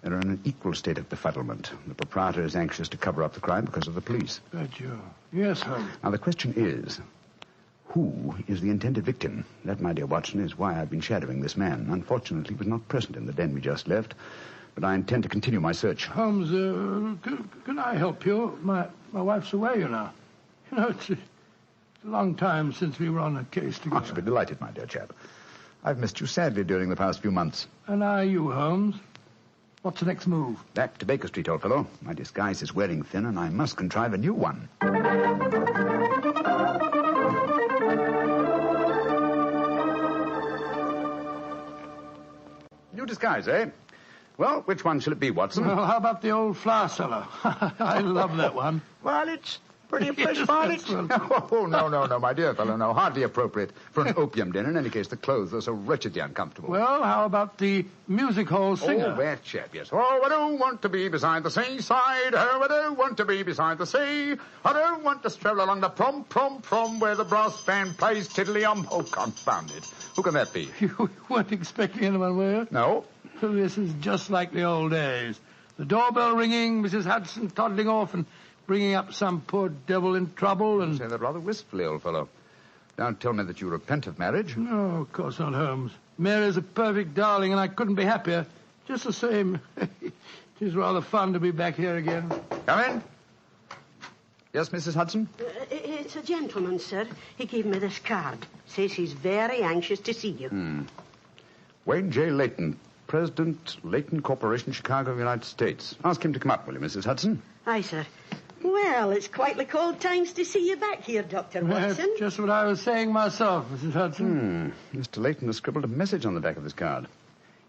S24: are in an equal state of befuddlement. The proprietor is anxious to cover up the crime because of the police.
S6: But you... Yes, Holmes.
S24: Now, the question is, who is the intended victim? That, my dear Watson, is why I've been shadowing this man. Unfortunately, he was not present in the den we just left, but I intend to continue my search.
S6: Holmes, can I help you? My wife's away, you know. You know, it's a long time since we were on a case together.
S24: I shall be delighted, my dear chap. I've missed you sadly during the past few months.
S6: And are you, Holmes? What's the next move?
S24: Back to Baker Street, old fellow. My disguise is wearing thin, and I must contrive a new one. New disguise, eh? Well, which one shall it be, Watson?
S6: Well, how about the old flour cellar? I love that one.
S23: Well, it's pretty fresh, Barnett.
S24: Oh, no, my dear fellow, no. Hardly appropriate for an opium den. In any case, the clothes are so wretchedly uncomfortable.
S6: Well, how about the music hall singer?
S24: Oh, that chap, yes. Oh, I don't want to be beside the seaside. Oh, I don't want to be beside the sea. I don't want to stroll along the prom, where the brass band plays tiddly-um. Oh, confound it. Who can that be?
S6: You weren't expecting anyone, were you?
S24: No.
S6: So this is just like the old days. The doorbell ringing, Mrs. Hudson toddling off and bringing up some poor devil in trouble and...
S24: You say that rather wistfully, old fellow. Don't tell me that you repent of marriage.
S6: No, of course not, Holmes. Mary's a perfect darling, and I couldn't be happier. Just the same. It is rather fun to be back here again.
S24: Come in. Yes, Mrs. Hudson?
S9: It's a gentleman, sir. He gave me this card. Says he's very anxious to see you.
S24: Wayne J. Layton, President, Layton Corporation, Chicago, United States. Ask him to come up, will you, Mrs. Hudson?
S9: Aye, sir. Well, it's quite like old times to see you back here, Dr. Watson.
S6: Just what I was saying myself, Mrs. Hudson.
S24: Mr. Layton has scribbled a message on the back of this card.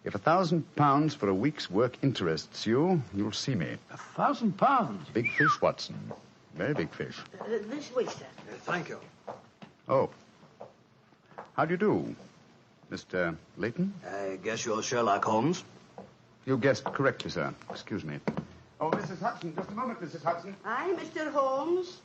S24: If £1,000 for a week's work interests you, you'll see me.
S6: £1,000?
S24: Big fish, Watson. Very big fish.
S9: This way, sir.
S23: Thank you.
S24: Oh. How do you do, Mr. Layton?
S23: I guess you're Sherlock Holmes.
S24: You guessed correctly, sir. Excuse me. Oh, Mrs. Hudson, just a moment, Mrs. Hudson.
S9: Aye, Mr. Holmes.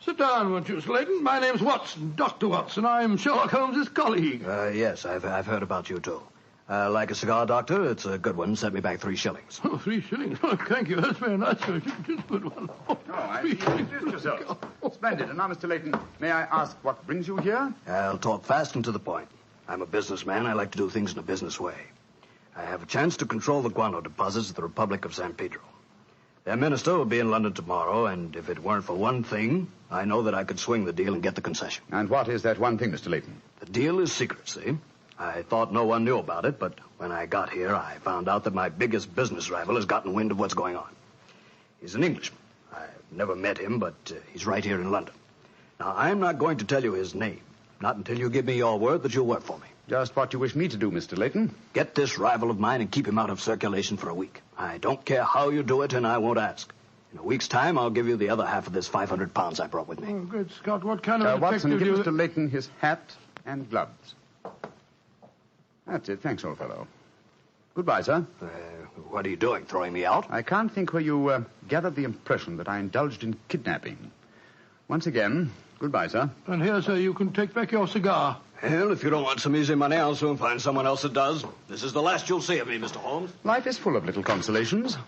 S6: Sit down, won't you, Slayton? My name's Watson, Dr. Watson. I'm Sherlock Holmes' colleague.
S23: Yes, I've heard about you, too. Like a cigar, Doctor? It's a good one. Set me back 3 shillings.
S6: Oh, 3 shillings? Oh, thank you. That's very nice. Just a good one. Oh,
S24: I see you introduced yourself. Splendid. And now, Mr. Layton, may I ask what brings you here?
S23: I'll talk fast and to the point. I'm a businessman. I like to do things in a business way. I have a chance to control the guano deposits of the Republic of San Pedro. Their minister will be in London tomorrow, and if it weren't for one thing, I know that I could swing the deal and get the concession.
S24: And what is that one thing, Mr. Layton?
S23: The deal is secret, see? I thought no one knew about it, but when I got here, I found out that my biggest business rival has gotten wind of what's going on. He's an Englishman. I've never met him, but he's right here in London. Now, I'm not going to tell you his name, not until you give me your word that you'll work for me.
S24: Just what you wish me to do, Mr. Layton.
S23: Get this rival of mine and keep him out of circulation for a week. I don't care how you do it, and I won't ask. In a week's time, I'll give you the other half of this £500 I brought with me.
S6: Oh, good Scott. What kind of
S24: Watson,
S6: detective
S24: give Mr. Layton his hat and gloves. That's it. Thanks, old fellow. Goodbye, sir.
S23: What are you doing, throwing me out?
S24: I can't think where you gathered the impression that I indulged in kidnapping. Once again, goodbye, sir.
S6: And here, sir, you can take back your cigar.
S23: Well, if you don't want some easy money, I'll soon find someone else that does. This is the last you'll see of me, Mr. Holmes.
S24: Life is full of little consolations.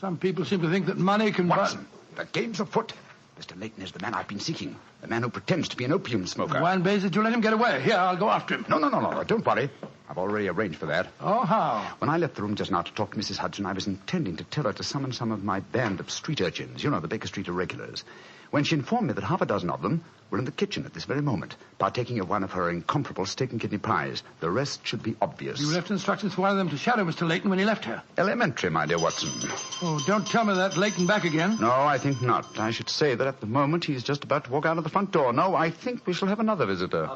S6: Some people seem to think that money can
S24: Watson, the game's afoot. Mr. Leighton is the man I've been seeking. The man who pretends to be an opium smoker.
S6: Why in blazes did you let him get away? Here, I'll go after him.
S24: No. Don't worry. I've already arranged for that.
S6: Oh, how?
S24: When I left the room just now to talk to Mrs. Hudson, I was intending to tell her to summon some of my band of street urchins. You know, the Baker Street irregulars. When she informed me that half a dozen of them were in the kitchen at this very moment, partaking of one of her incomparable steak and kidney pies. The rest should be obvious.
S6: You left instructions for one of them to shadow Mr. Leighton when he left here.
S24: Elementary, my dear Watson.
S6: Oh, don't tell me that Leighton back again.
S24: No, I think not. I should say that at the moment he's just about to walk out of the front door. No, I think we shall have another visitor.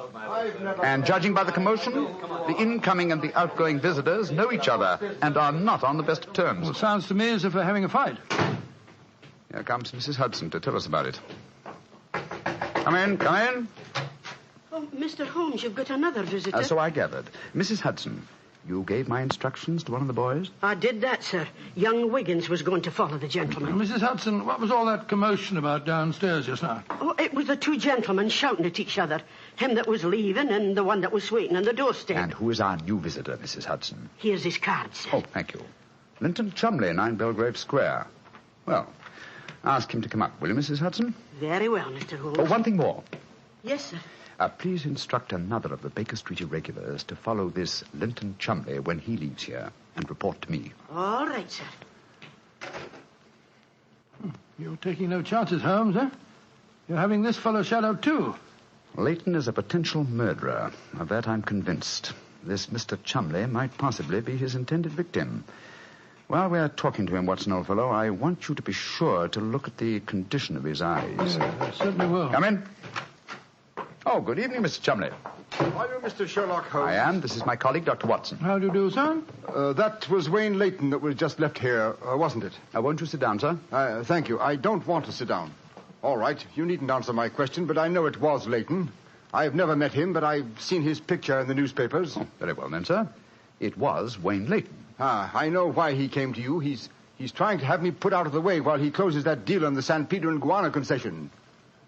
S24: And judging by the commotion, the incoming and the outgoing visitors know each other and are not on the best of terms.
S6: Well, it sounds to me as if they're having a fight.
S24: Here comes Mrs. Hudson to tell us about it. Come in.
S9: Oh, Mr. Holmes, you've got another visitor.
S24: So I gathered. Mrs. Hudson, you gave my instructions to one of the boys?
S9: I did that, sir. Young Wiggins was going to follow the gentleman.
S6: Mrs. Hudson, what was all that commotion about downstairs just now?
S9: Oh, it was the two gentlemen shouting at each other. Him that was leaving and the one that was waiting on the doorstep.
S24: And who is our new visitor, Mrs. Hudson?
S9: Here's his card, sir.
S24: Oh, thank you. Linton Chumley, 9 Belgrave Square. Well, ask him to come up, will you, Mrs. Hudson?
S9: Very well, Mr. Holmes.
S24: Oh, one thing more.
S9: Yes, sir.
S24: Please instruct another of the Baker Street irregulars to follow this Linton Chumley when he leaves here and report to me.
S9: All right, sir.
S6: You're taking no chances, Holmes, eh? You're having this fellow shadowed, too.
S24: Leighton is a potential murderer. Of that I'm convinced. This Mr. Chumley might possibly be his intended victim. While we're talking to him, Watson, old fellow, I want you to be sure to look at the condition of his eyes.
S6: Yes, I certainly will.
S24: Come in. Oh, good evening, Mr. Chumley.
S12: Are you Mr. Sherlock Holmes?
S24: I am. This is my colleague, Dr. Watson.
S6: How do you do, sir?
S12: That was Wayne Leighton that was just left here, wasn't it?
S24: Won't you sit down, sir?
S12: Thank you. I don't want to sit down. All right. You needn't answer my question, but I know it was Leighton. I've never met him, but I've seen his picture in the newspapers.
S24: Oh, very well, then, sir. It was Wayne Leighton.
S12: I know why he came to you. He's trying to have me put out of the way while he closes that deal on the San Pedro and Guana concession.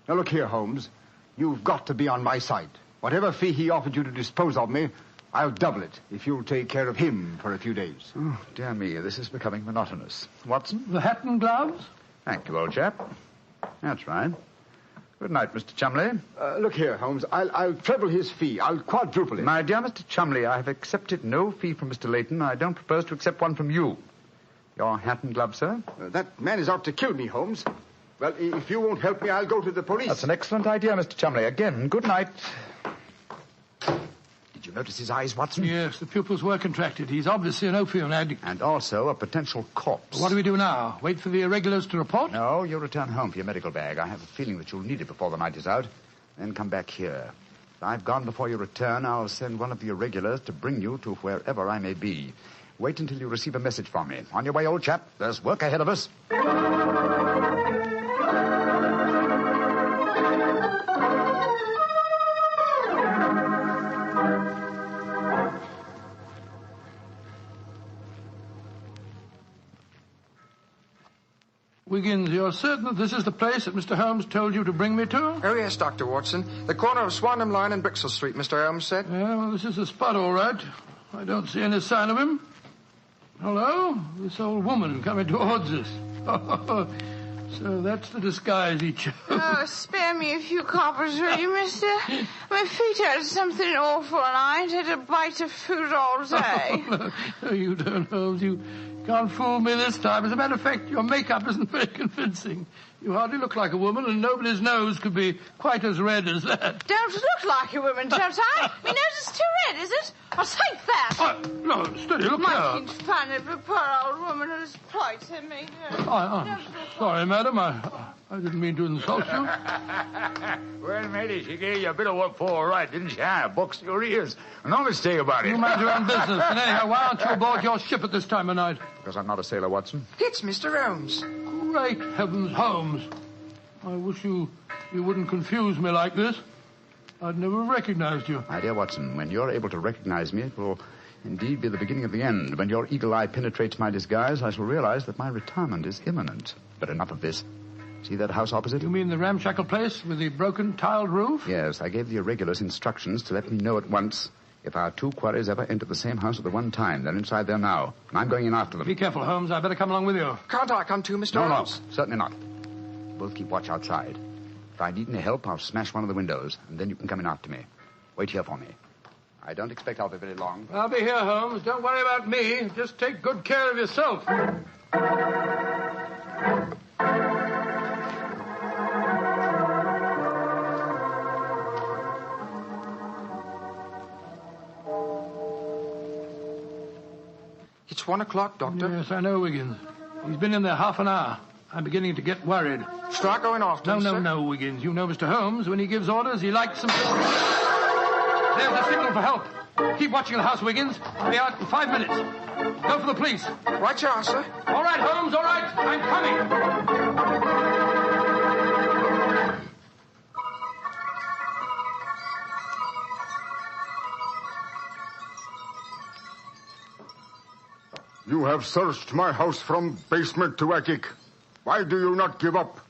S12: Now, look here, Holmes. You've got to be on my side. Whatever fee he offered you to dispose of me, I'll double it if you'll take care of him for a few days.
S24: Oh, dear me, this is becoming monotonous. Watson?
S6: The hat and gloves?
S24: Thank you, old chap. That's right. Good night, Mr. Chumley.
S12: Look here, Holmes. I'll treble his fee. I'll quadruple it.
S24: My dear Mr. Chumley, I have accepted no fee from Mr. Leighton. I don't propose to accept one from you. Your hat and gloves, sir?
S12: That man is out to kill me, Holmes. Well, if you won't help me, I'll go to the police.
S24: That's an excellent idea, Mr. Chumley. Again, good night. Did you notice his eyes, Watson?
S6: Yes, the pupils were contracted. He's obviously an opium addict.
S24: And also a potential corpse.
S6: What do we do now? Wait for the irregulars to report?
S24: No, you'll return home for your medical bag. I have a feeling that you'll need it before the night is out. Then come back here. If I've gone before you return, I'll send one of the irregulars to bring you to wherever I may be. Wait until you receive a message from me. On your way, old chap. There's work ahead of us.
S6: Wiggins, you're certain that this is the place that Mr. Holmes told you to bring me to?
S13: Oh, yes, Dr. Watson. The corner of Swanham Line and Brixell Street, Mr. Holmes said.
S6: Yeah, well, this is the spot, all right. I don't see any sign of him. Hello? This old woman coming towards us. So that's the disguise he chose.
S14: Oh, spare me a few coppers, will you, mister? My feet hurt something awful, and I ain't had a bite of food all day.
S6: No, you don't, Holmes. You can't fool me this time. As a matter of fact, your makeup isn't very convincing. You hardly look like a woman, and nobody's nose could be quite as red as that.
S14: Don't look like a woman, don't I? My nose is too red, is it? I'll take that.
S6: No, steady, look
S14: Might
S6: here.
S14: be funny, but poor old woman whose plight I made her.
S6: I'm sorry, madam. I didn't mean to insult you.
S24: Well, matey, she gave you a bit of what for, all right, didn't she? Boxed your ears. No mistake about it.
S6: You mind your own business. And anyhow, why aren't you aboard your ship at this time of night?
S24: Because I'm not a sailor, Watson.
S13: It's Mr. Holmes.
S6: Great heavens, Holmes. I wish you wouldn't confuse me like this. I'd never recognized you.
S24: My dear Watson, when you're able to recognize me, it will indeed be the beginning of the end. When your eagle eye penetrates my disguise, I shall realize that my retirement is imminent. But enough of this. See that house opposite?
S6: You mean the ramshackle place with the broken tiled roof?
S24: Yes, I gave the irregulars instructions to let me know at once If our two quarries ever enter the same house at the one time, they're inside there now. And I'm going in after them.
S6: Be careful, Holmes. I better come along with you.
S13: Can't I come too, Mr. Holmes?
S24: No, certainly not. Both keep watch outside. If I need any help, I'll smash one of the windows, and then you can come in after me. Wait here for me. I don't expect I'll be very long.
S6: I'll be here, Holmes. Don't worry about me. Just take good care of yourself.
S13: It's 1 o'clock, Doctor.
S6: Yes, I know, Wiggins. He's been in there half an hour. I'm beginning to get worried.
S13: Start going after him, sir.
S6: No, Wiggins. You know Mr. Holmes. When he gives orders, he likes them. There's the signal for help. Keep watching the house, Wiggins. I'll be out in 5 minutes. Go for the police.
S13: Right you are, sir.
S6: All right, Holmes, all right. I'm coming.
S7: You have searched my house from basement to attic. Why do you not give up?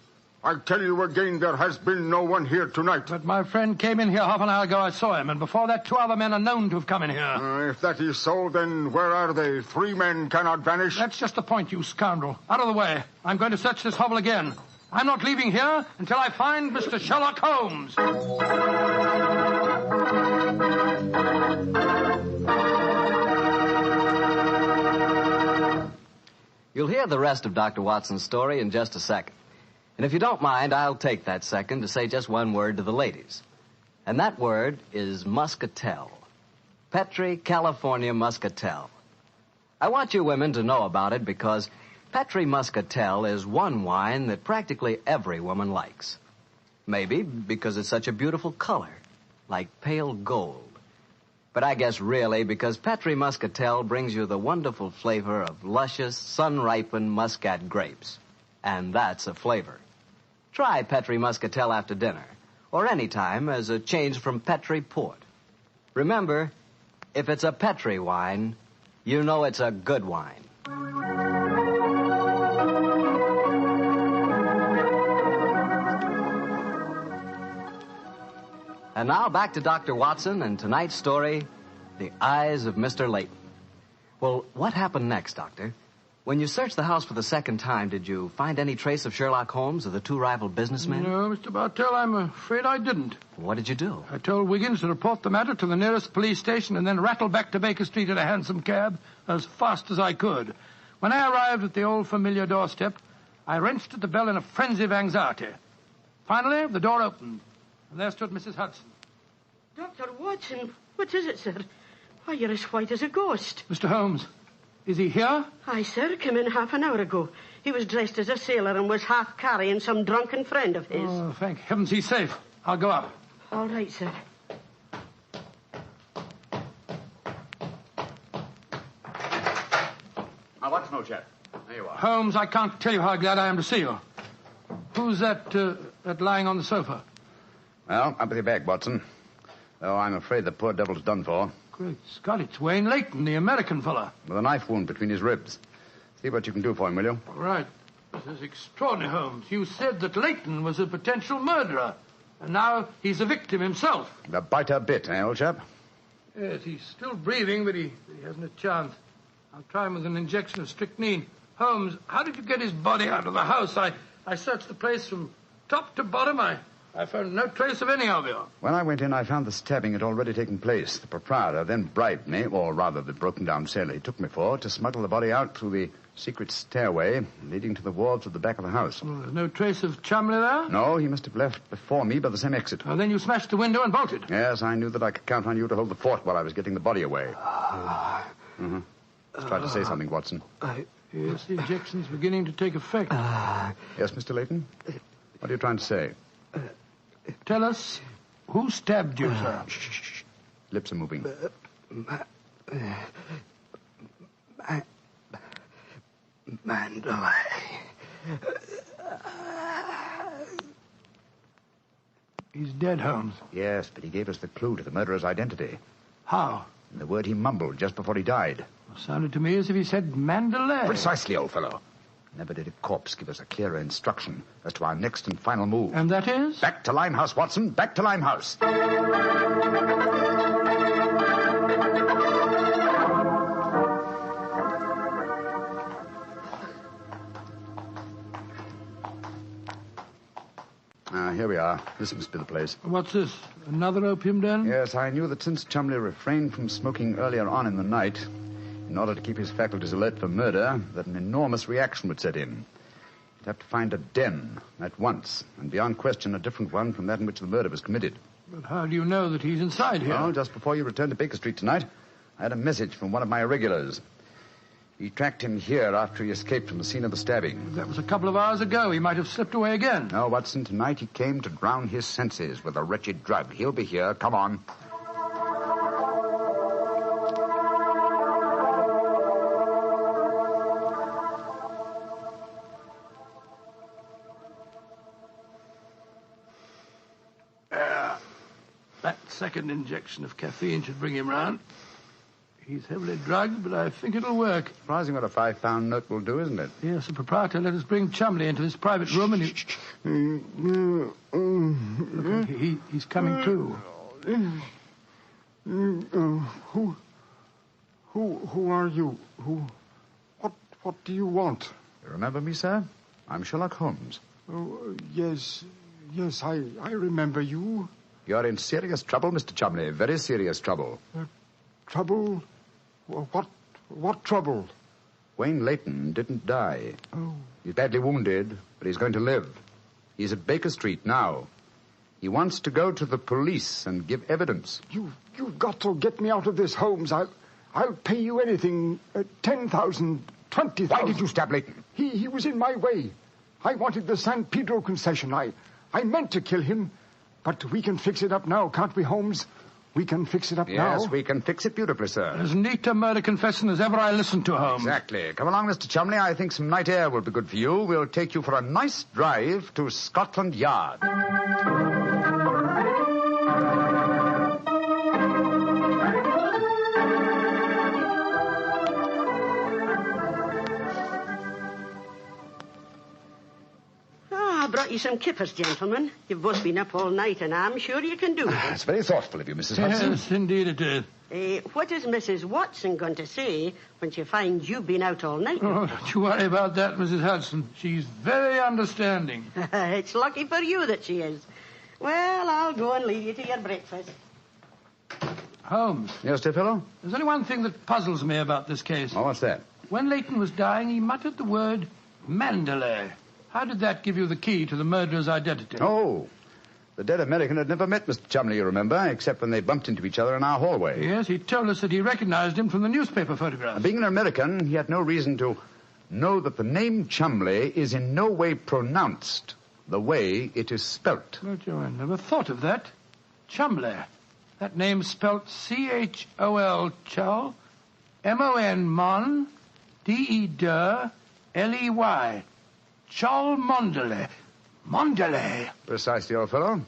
S7: I tell you again, there has been no one here tonight.
S6: But my friend came in here half an hour ago. I saw him, and before that, 2 other men are known to have come in here.
S7: If that is so, then where are they? 3 men cannot vanish.
S6: That's just the point, you scoundrel. Out of the way. I'm going to search this hovel again. I'm not leaving here until I find Mr. Sherlock Holmes.
S5: You'll hear the rest of Dr. Watson's story in just a second. And if you don't mind, I'll take that second to say just one word to the ladies. And that word is muscatel. Petri California Muscatel. I want you women to know about it because Petri Muscatel is one wine that practically every woman likes. Maybe because it's such a beautiful color, like pale gold. But I guess really because Petri Muscatel brings you the wonderful flavor of luscious, sun-ripened Muscat grapes. And that's a flavor. Try Petri Muscatel after dinner, or any time as a change from Petri Port. Remember, if it's a Petri wine, you know it's a good wine. And now back to Dr. Watson and tonight's story, The Eyes of Mr. Layton. Well, what happened next, Doctor? When you searched the house for the second time, did you find any trace of Sherlock Holmes or the 2 rival businessmen?
S6: No, Mr. Bartell, I'm afraid I didn't.
S5: What did you do?
S6: I told Wiggins to report the matter to the nearest police station and then rattle back to Baker Street in a hansom cab as fast as I could. When I arrived at the old familiar doorstep, I wrenched at the bell in a frenzy of anxiety. Finally, the door opened, and there stood Mrs. Hudson.
S9: Dr. Watson, what is it, sir? Why, you're as white as a ghost.
S6: Mr. Holmes, is he here?
S9: Aye, sir, came in half an hour ago. He was dressed as a sailor and was half carrying some drunken friend of his.
S6: Oh, thank heavens he's safe. I'll go up.
S9: All right, sir.
S24: Now, what's no, chap? There you are.
S6: Holmes, I can't tell you how glad I am to see you. Who's that lying on the sofa?
S24: Well, up with your bag, Watson. Oh, I'm afraid the poor devil's done for.
S6: Great Scott, it's Wayne Layton, the American fella.
S24: With a knife wound between his ribs. See what you can do for him, will you?
S6: All right. This is extraordinary, Holmes. You said that Layton was a potential murderer, and now he's a victim himself.
S24: The biter bit, eh, old chap?
S6: Yes, he's still breathing, but he hasn't a chance. I'll try him with an injection of strychnine. Holmes, how did you get his body out of the house? I searched the place from top to bottom. I found no trace of any of you.
S24: When I went in, I found the stabbing had already taken place. The proprietor then bribed me, or rather the broken-down sailor he took me for, to smuggle the body out through the secret stairway leading to the wards at the back of the house.
S6: Well, there's no trace of Chumley there?
S24: No, he must have left before me by the same exit.
S6: Well, then you smashed the window and bolted.
S24: Yes, I knew that I could count on you to hold the fort while I was getting the body away. Let's try to say something, Watson.
S6: Yes, the injection's beginning to take effect.
S24: Yes, Mr. Layton? What are you trying to say?
S6: Tell us, who stabbed you, sir?
S24: Shh. Lips are moving.
S23: Mandalay.
S6: He's dead, Holmes.
S24: Yes, but he gave us the clue to the murderer's identity.
S6: How?
S24: And the word he mumbled just before he died.
S6: Sounded to me as if he said Mandalay.
S24: Precisely, old fellow. Never did a corpse give us a clearer instruction as to our next and final move.
S6: And that is?
S24: Back to Limehouse, Watson. Back to Limehouse. here we are. This must be the place.
S6: What's this? Another opium den?
S24: Yes, I knew that since Chumley refrained from smoking earlier on in the night, in order to keep his faculties alert for murder, that an enormous reaction would set in. You'd have to find a den at once, and beyond question a different one from that in which the murder was committed.
S6: But how do you know that he's inside here?
S24: Well, just before you returned to Baker Street tonight, I had a message from one of my irregulars. He tracked him here after he escaped from the scene of the stabbing.
S6: That was a couple of hours ago. He might have slipped away again.
S24: No, Watson, tonight he came to drown his senses with a wretched drug. He'll be here. Come on.
S6: That second injection of caffeine should bring him round. He's heavily drugged, but I think it'll work.
S24: Surprising what a £5 note will do, isn't it?
S6: Yes, the proprietor let us bring Chumley into this private room and Look, he's coming too.
S7: Who are you? What do you want?
S24: You remember me, sir? I'm Sherlock Holmes.
S7: Oh, yes, I remember you.
S24: You're in serious trouble, Mr. Chumley. Very serious trouble.
S7: Trouble? What trouble?
S24: Wayne Layton didn't die.
S7: Oh.
S24: He's badly wounded, but he's going to live. He's at Baker Street now. He wants to go to the police and give evidence.
S7: You've got to get me out of this, Holmes. I'll pay you anything. 10,000, 20,000.
S24: Why did you stab Layton?
S7: He was in my way. I wanted the San Pedro concession. I meant to kill him. But we can fix it up now, can't we, Holmes? We can fix it up now.
S24: Yes, we can fix it beautifully, sir.
S6: As neat a murder confession as ever I listened to, Holmes.
S24: Exactly. Come along, Mr. Chumley. I think some night air will be good for you. We'll take you for a nice drive to Scotland Yard.
S9: I brought you some kippers, gentlemen. You've both been up all night, and I'm sure you can do it.
S24: It's very thoughtful of you, Mrs. Hudson.
S6: Yes, indeed it is.
S9: What is Mrs. Watson going to say when she finds you've been out all night?
S6: Oh, don't you worry about that, Mrs. Hudson. She's very understanding.
S9: It's lucky for you that she is. Well, I'll go and leave you to your breakfast.
S6: Holmes.
S24: Yes, dear fellow?
S6: There's only one thing that puzzles me about this case.
S24: Oh, what's that?
S6: When Layton was dying, he muttered the word Mandalay. How did that give you the key to the murderer's identity?
S24: Oh, the dead American had never met Mr. Chumley, you remember, except when they bumped into each other in our hallway.
S6: Yes, he told us that he recognized him from the newspaper photographs.
S24: Being an American, he had no reason to know that the name Chumley is in no way pronounced the way it is spelt.
S6: But I never thought of that. Chumley. That name's spelt C-H-O-L, Chol, M-O-N, Mon, D-E-D, L-E-Y. Chol Mondele. Mondele.
S24: Precisely, old fellow.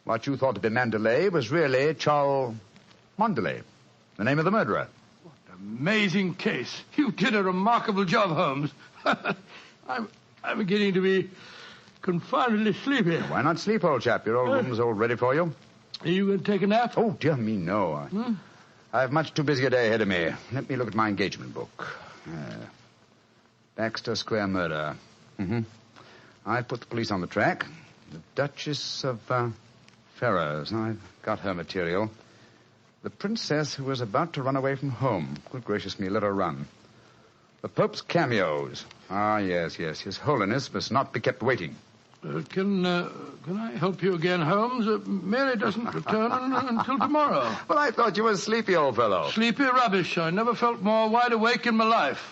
S24: What you thought to be Mandalay was really Chol Mondele, the name of the murderer.
S6: What an amazing case. You did a remarkable job, Holmes. I'm beginning to be confoundedly sleepy.
S24: Why not sleep, old chap? Your old room's all ready for you.
S6: Are you going to take a nap?
S24: Oh, dear me, no. I have much too busy a day ahead of me. Let me look at my engagement book. Baxter Square murder. I've put the police on the track. The Duchess of Ferrers. I've got her material. The princess who was about to run away from home. Good gracious me, let her run. The Pope's cameos. Ah, yes. His Holiness must not be kept waiting.
S6: Can I help you again, Holmes? Mary doesn't return until tomorrow.
S24: Well, I thought you were sleepy, old fellow.
S6: Sleepy rubbish. I never felt more wide awake in my life.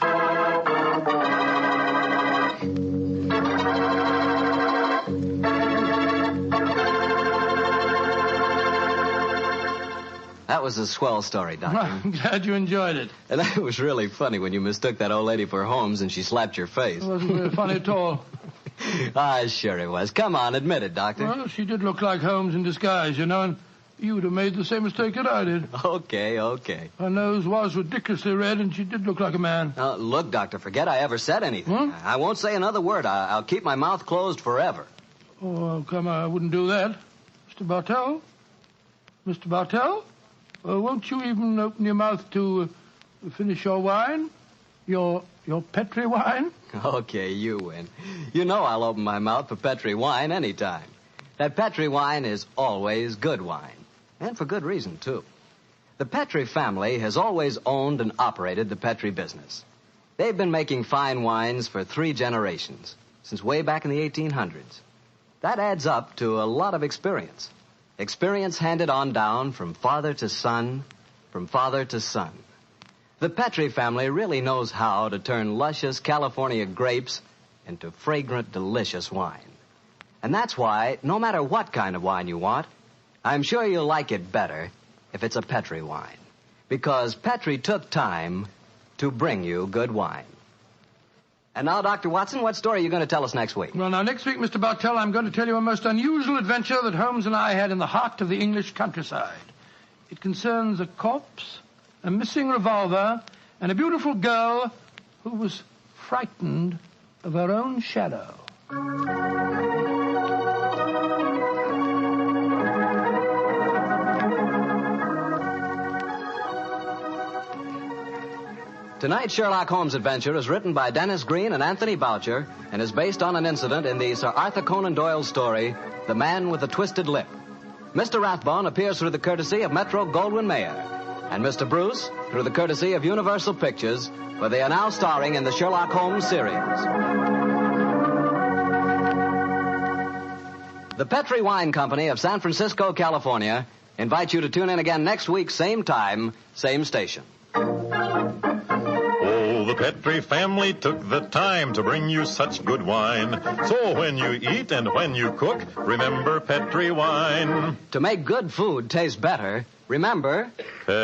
S5: That was a swell story, Doctor.
S6: I'm glad you enjoyed it.
S5: And it was really funny when you mistook that old lady for Holmes and she slapped your face.
S6: It wasn't very funny at all.
S5: Sure it was. Come on, admit it, Doctor.
S6: Well, she did look like Holmes in disguise, you know, and you would have made the same mistake that I did.
S5: Okay.
S6: Her nose was ridiculously red, and she did look like a man.
S5: Look, Doctor, forget I ever said anything. I won't say another word. I'll keep my mouth closed forever.
S6: Oh, come on, I wouldn't do that. Mr. Bartell? Mr. Bartell? Won't you even open your mouth to finish your wine? Your Petri wine?
S5: Okay, you win. You know I'll open my mouth for Petri wine anytime. that Petri wine is always good wine. And for good reason, too. The Petri family has always owned and operated the Petri business. They've been making fine wines for 3 generations, since way back in the 1800s. That adds up to a lot of experience. Experience handed on down from father to son, from father to son. The Petri family really knows how to turn luscious California grapes into fragrant, delicious wine. And that's why, no matter what kind of wine you want, I'm sure you'll like it better if it's a Petri wine. Because Petri took time to bring you good wine. And now, Dr. Watson, what story are you going to tell us next week?
S6: Well, now, next week, Mr. Bartell, I'm going to tell you a most unusual adventure that Holmes and I had in the heart of the English countryside. It concerns a corpse, a missing revolver, and a beautiful girl who was frightened of her own shadow.
S5: Tonight's Sherlock Holmes adventure is written by Dennis Green and Anthony Boucher and is based on an incident in the Sir Arthur Conan Doyle story, The Man with the Twisted Lip. Mr. Rathbone appears through the courtesy of Metro-Goldwyn-Mayer, and Mr. Bruce through the courtesy of Universal Pictures, where they are now starring in the Sherlock Holmes series. The Petri Wine Company of San Francisco, California, invites you to tune in again next week, same time, same station.
S3: The Petri family took the time to bring you such good wine. So when you eat and when you cook, remember Petri wine.
S5: To make good food taste better, remember...
S3: Petri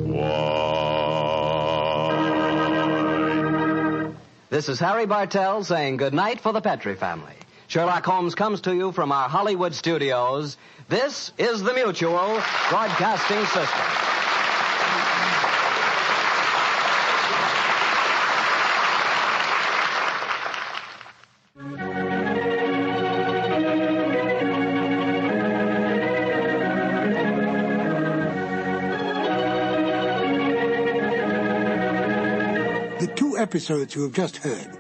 S3: wine.
S5: This is Harry Bartell saying good night for the Petri family. Sherlock Holmes comes to you from our Hollywood studios. This is the Mutual Broadcasting System.
S11: The 2 episodes you have just heard,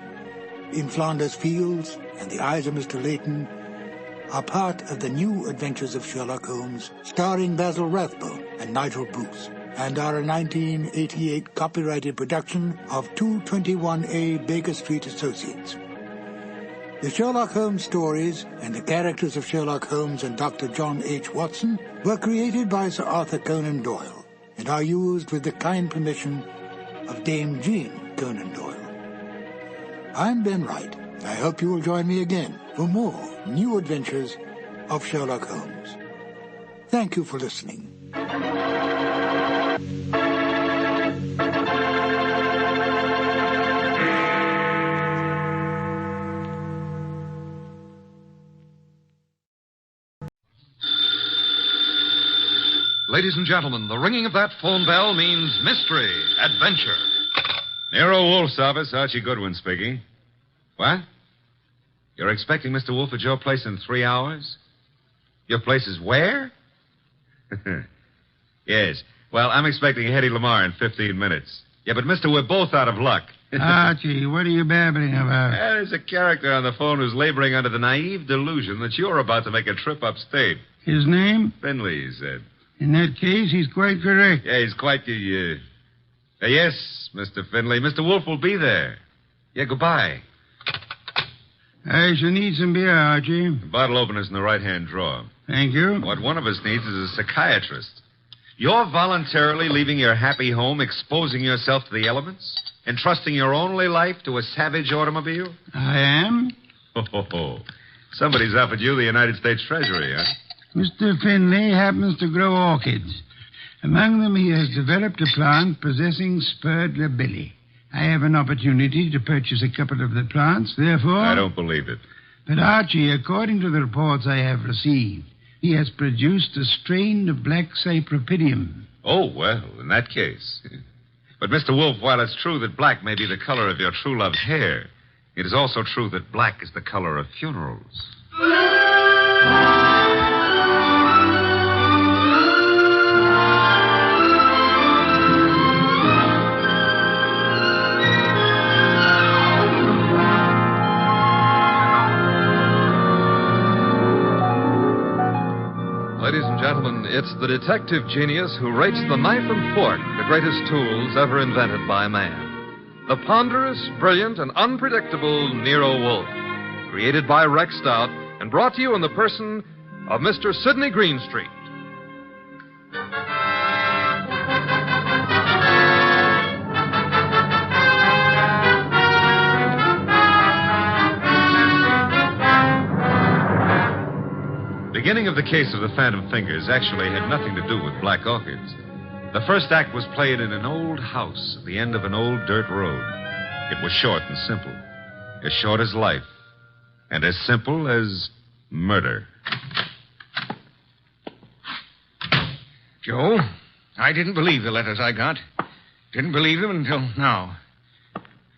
S11: In Flanders Fields and The Eyes of Mr. Layton, are part of the new adventures of Sherlock Holmes, starring Basil Rathbone and Nigel Bruce, and are a 1988 copyrighted production of 221A Baker Street Associates. The Sherlock Holmes stories and the characters of Sherlock Holmes and Dr. John H. Watson were created by Sir Arthur Conan Doyle and are used with the kind permission of Dame Jean Conan Doyle. I'm Ben Wright. I hope you will join me again for more new adventures of Sherlock Holmes. Thank you for listening.
S18: Ladies and gentlemen, the ringing of that phone bell means mystery, adventure.
S10: Nero Wolfe's office, Archie Goodwin speaking. What? You're expecting Mr. Wolfe at your place in 3 hours? Your place is where? Yes. Well, I'm expecting Hedy Lamarr in 15 minutes. Yeah, but, mister, we're both out of luck.
S19: Archie, what are you babbling about?
S10: There's a character on the phone who's laboring under the naive delusion that you're about to make a trip upstate.
S19: His name?
S10: Finley, he said.
S19: In that case, he's quite correct.
S10: Yeah, he's quite the, yes, Mr. Finley. Mr. Wolfe will be there. Yeah, goodbye.
S19: I shall need some beer, Archie.
S10: The bottle opener's in the right-hand drawer.
S19: Thank you.
S10: What one of us needs is a psychiatrist. You're voluntarily leaving your happy home, exposing yourself to the elements, entrusting your only life to a savage automobile?
S19: I am.
S10: Oh. Somebody's offered you the United States Treasury, huh?
S19: Mr. Finley happens to grow orchids. Among them, he has developed a plant possessing SPUD labelli. I have an opportunity to purchase a couple of the plants, therefore...
S10: I don't believe it.
S19: But, Archie, according to the reports I have received, he has produced a strain of black cypripedium.
S10: Oh, well, in that case. But, Mr. Wolfe, while it's true that black may be the color of your true love's hair, it is also true that black is the color of funerals.
S18: gentlemen, it's the detective genius who rates the knife and fork the greatest tools ever invented by man. The ponderous, brilliant, and unpredictable Nero Wolfe. Created by Rex Stout and brought to you in the person of Mr. Sidney Greenstreet.
S10: The beginning of the case of the Phantom Fingers actually had nothing to do with black orchids. The first act was played in an old house at the end of an old dirt road. It was short and simple. As short as life. And as simple as murder.
S19: Joe, I didn't believe the letters I got. Didn't believe them until now.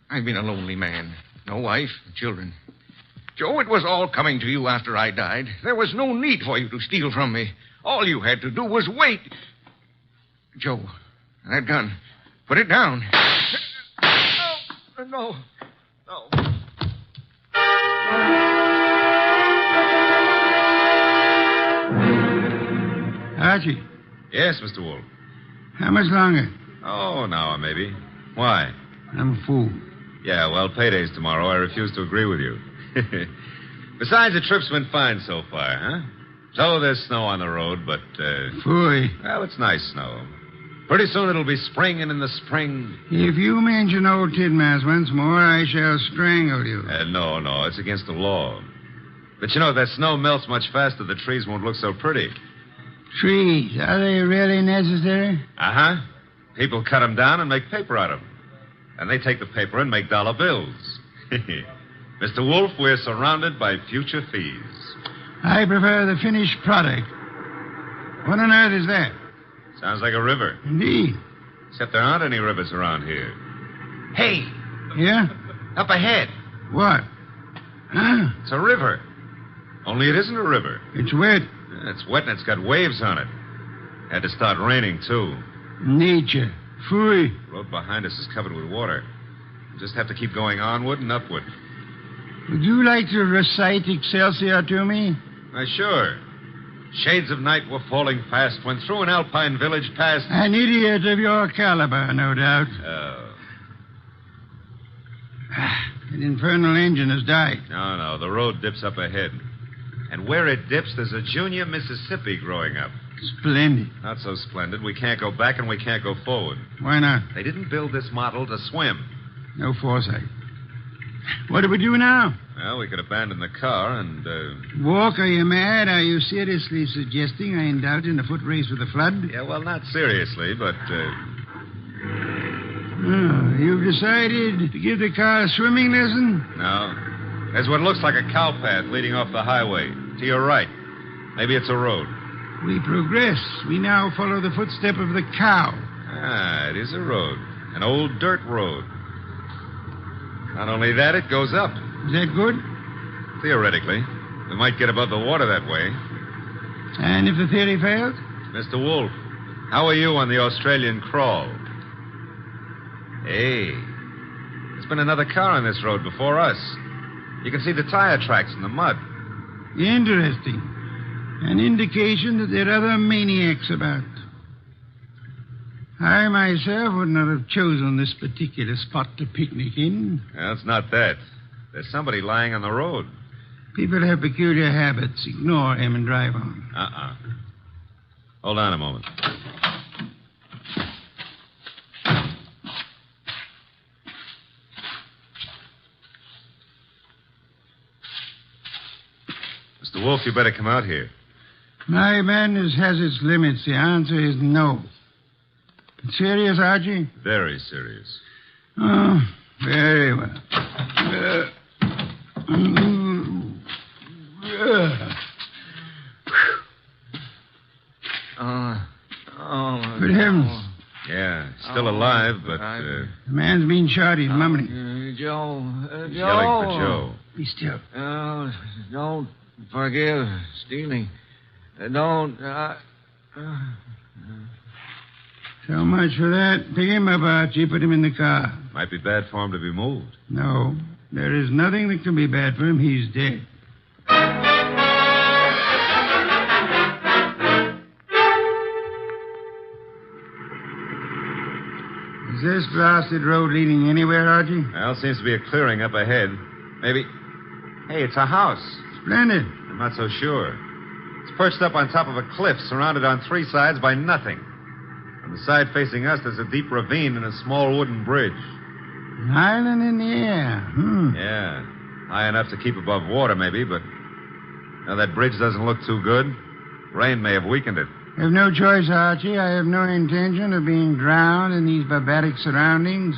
S19: I've been a lonely man. No wife, children. Joe, it was all coming to you after I died. There was no need for you to steal from me. All you had to do was wait. Joe, that gun. Put it down. No. Archie.
S10: Yes, Mr. Wolfe.
S19: How much longer?
S10: Oh, an hour, maybe. Why?
S19: I'm a fool.
S10: Yeah, well, payday's tomorrow. I refuse to agree with you. Besides, the trip's been fine so far, huh? So there's snow on the road, but,
S19: Phooey.
S10: Well, it's nice snow. Pretty soon it'll be spring, and in the spring...
S19: If you mention old Tidmas once more, I shall strangle you.
S10: No, it's against the law. But you know, if that snow melts much faster, the trees won't look so pretty.
S19: Trees, are they really necessary?
S10: Uh-huh. People cut them down and make paper out of them. And they take the paper and make dollar bills. Mr. Wolfe, we're surrounded by future fees.
S19: I prefer the finished product. What on earth is that?
S10: Sounds like a river.
S19: Indeed.
S10: Except there aren't any rivers around here.
S19: Hey. Yeah?
S10: Up ahead.
S19: What? Huh?
S10: It's a river. Only it isn't a river.
S19: It's wet.
S10: It's wet and it's got waves on it. Had to start raining, too.
S19: Nature. Phooey.
S10: The road behind us is covered with water. We'll just have to keep going onward and upward.
S19: Would you like to recite Excelsior to me?
S10: Why, sure. Shades of night were falling fast when through an alpine village passed...
S19: An idiot of your caliber, no doubt.
S10: Oh.
S19: That infernal engine has died.
S10: No, the road dips up ahead. And where it dips, there's a junior Mississippi growing up.
S19: Splendid.
S10: Not so splendid. We can't go back and we can't go forward.
S19: Why not?
S10: They didn't build this model to swim.
S19: No foresight. What do we do now?
S10: Well, we could abandon the car and,
S19: Walk, are you mad? Are you seriously suggesting I indulge in a foot race with the flood?
S10: Yeah, well, not seriously, but,
S19: Oh, you've decided to give the car a swimming lesson?
S10: No. There's what looks like a cow path leading off the highway. To your right. Maybe it's a road.
S19: We progress. We now follow the footstep of the cow.
S10: Ah, it is a road. An old dirt road. Not only that, it goes up.
S19: Is that good?
S10: Theoretically. We might get above the water that way.
S19: And if the theory fails?
S10: Mr. Wolfe, how are you on the Australian crawl? Hey, there's been another car on this road before us. You can see the tire tracks in the mud.
S19: Interesting. An indication that there are other maniacs about. I myself would not have chosen this particular spot to picnic in.
S10: Well, it's not that. There's somebody lying on the road.
S19: People have peculiar habits. Ignore him and drive on.
S10: Hold on a moment. Mr. Wolfe, you better come out here.
S19: My madness has its limits. The answer is no. Serious, Archie?
S10: Very serious.
S19: Oh, very well. Good heavens.
S10: Yeah, still alive, but...
S19: The man's been shot. He's mumbling.
S1: Joe.
S10: Yelling for Joe.
S19: Be still.
S1: Don't forgive stealing. Don't...
S19: So much for that. Pick him up, Archie. Put him in the car.
S10: Might be bad for him to be moved.
S19: No. There is nothing that can be bad for him. He's dead.
S2: Is this blasted road leading anywhere, Archie?
S10: Well, seems to be a clearing up ahead. Maybe. Hey, it's a house.
S2: Splendid.
S10: I'm not so sure. It's perched up on top of a cliff, surrounded on three sides by nothing. On the side facing us, there's a deep ravine and a small wooden bridge.
S2: An island in the air.
S10: Yeah. High enough to keep above water, maybe, but now that bridge doesn't look too good. Rain may have weakened it.
S2: I have no choice, Archie. I have no intention of being drowned in these barbaric surroundings.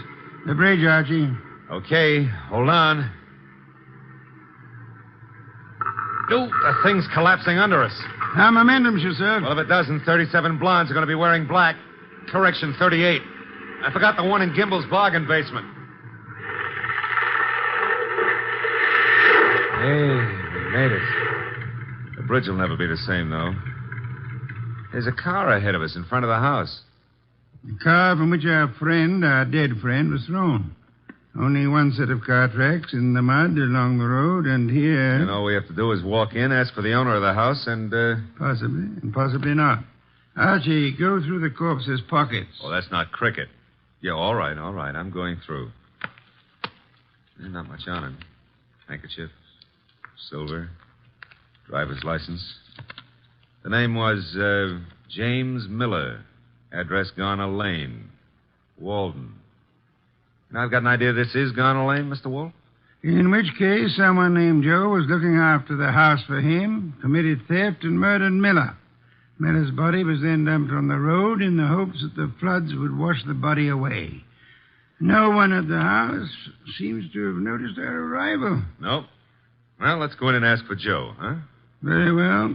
S2: The bridge, Archie.
S10: Okay, hold on. No, the thing's collapsing under us.
S2: How momentum, sir?
S10: Well, if it doesn't, 37 blondes are going to be wearing black. Correction, 38. I forgot the one in Gimbel's bargain basement. Hey, we made it. The bridge will never be the same, though. There's a car ahead of us in front of the house.
S2: The car from which our dead friend, was thrown. Only one set of car tracks in the mud along the road, and here...
S10: And all we have to do is walk in, ask for the owner of the house, and,
S2: Possibly, and possibly not. Archie, go through the corpse's pockets.
S10: Oh, that's not cricket. Yeah, all right. I'm going through. There's not much on him. Handkerchief, silver, driver's license. The name was, James Miller. Address Garner Lane. Walden. Now, I've got an idea this is Garner Lane, Mr. Wolfe.
S2: In which case, someone named Joe was looking after the house for him, committed theft, and murdered Miller. Miller's body was then dumped on the road in the hopes that the floods would wash the body away. No one at the house seems to have noticed our arrival.
S10: Nope. Well, let's go in and ask for Joe, huh?
S2: Very well.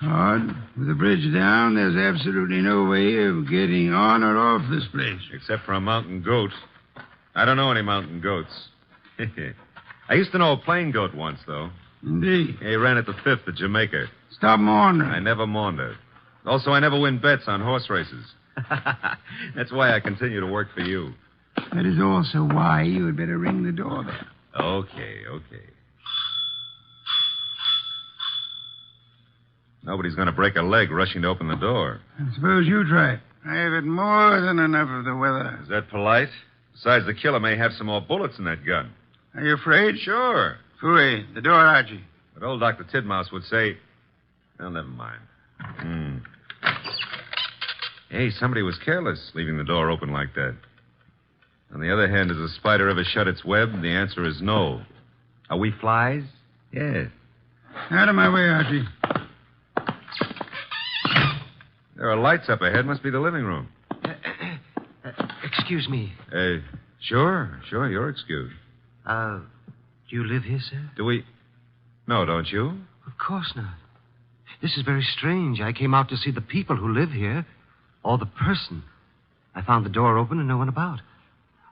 S2: Hard. With the bridge down, there's absolutely no way of getting on or off this place.
S10: Except for a mountain goat. I don't know any mountain goats. I used to know a plain goat once, though.
S2: Indeed.
S10: He ran at the 5th at Jamaica.
S2: Stop maundering.
S10: I never maundered. Also, I never win bets on horse races. That's why I continue to work for you.
S2: That is also why you had better ring the doorbell.
S10: Okay. Nobody's going to break a leg rushing to open the door.
S2: I suppose you try it. I have had more than enough of the weather.
S10: Is that polite? Besides, the killer may have some more bullets in that gun.
S2: Are you afraid?
S10: Sure.
S2: Fooey, the door, Archie.
S10: But old Dr. Tidmouse would say... Well, never mind. Hey, somebody was careless leaving the door open like that. On the other hand, has a spider ever shut its web? The answer is no. Are we flies? Yes.
S2: Out of my way, Archie.
S10: There are lights up ahead. Must be the living room.
S8: Excuse me.
S10: Sure. You're excused.
S8: Do you live here, sir?
S10: Do we... No, don't you?
S8: Of course not. This is very strange. I came out to see the people who live here, or the person. I found the door open and no one about.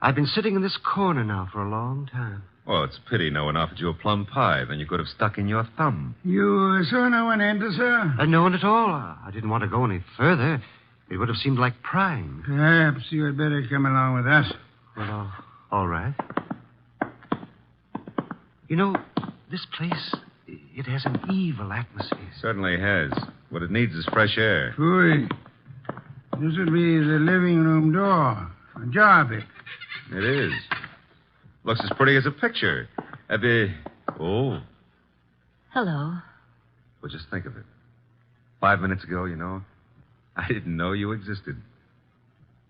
S8: I've been sitting in this corner now for a long time.
S10: Well, it's a pity no one offered you a plum pie. Then you could have stuck in your thumb.
S2: You saw no one enter, sir?
S8: No one at all. I didn't want to go any further. It would have seemed like prying.
S2: Perhaps you had better come along with us.
S8: Well, all right. You know, this place, it has an evil atmosphere.
S10: Certainly has. What it needs is fresh air.
S2: Fooey. This would be the living room door. Ajar a bit.
S10: It is. Looks as pretty as a picture. Oh.
S17: Hello.
S10: Well, just think of it. 5 minutes ago, you know, I didn't know you existed.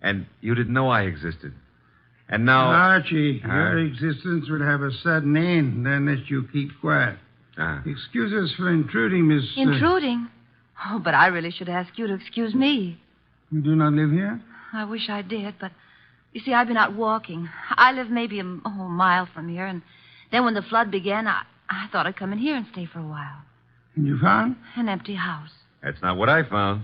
S10: And you didn't know I existed. And now...
S2: Archie, your existence would have a sudden end unless you keep quiet. Excuse us for intruding, Miss...
S17: Intruding? Oh, but I really should ask you to excuse me.
S2: You do not live here?
S17: I wish I did, but... You see, I've been out walking. I live maybe a mile from here, and then when the flood began, I thought I'd come in here and stay for a while.
S2: And you found?
S17: An empty house.
S10: That's not what I found.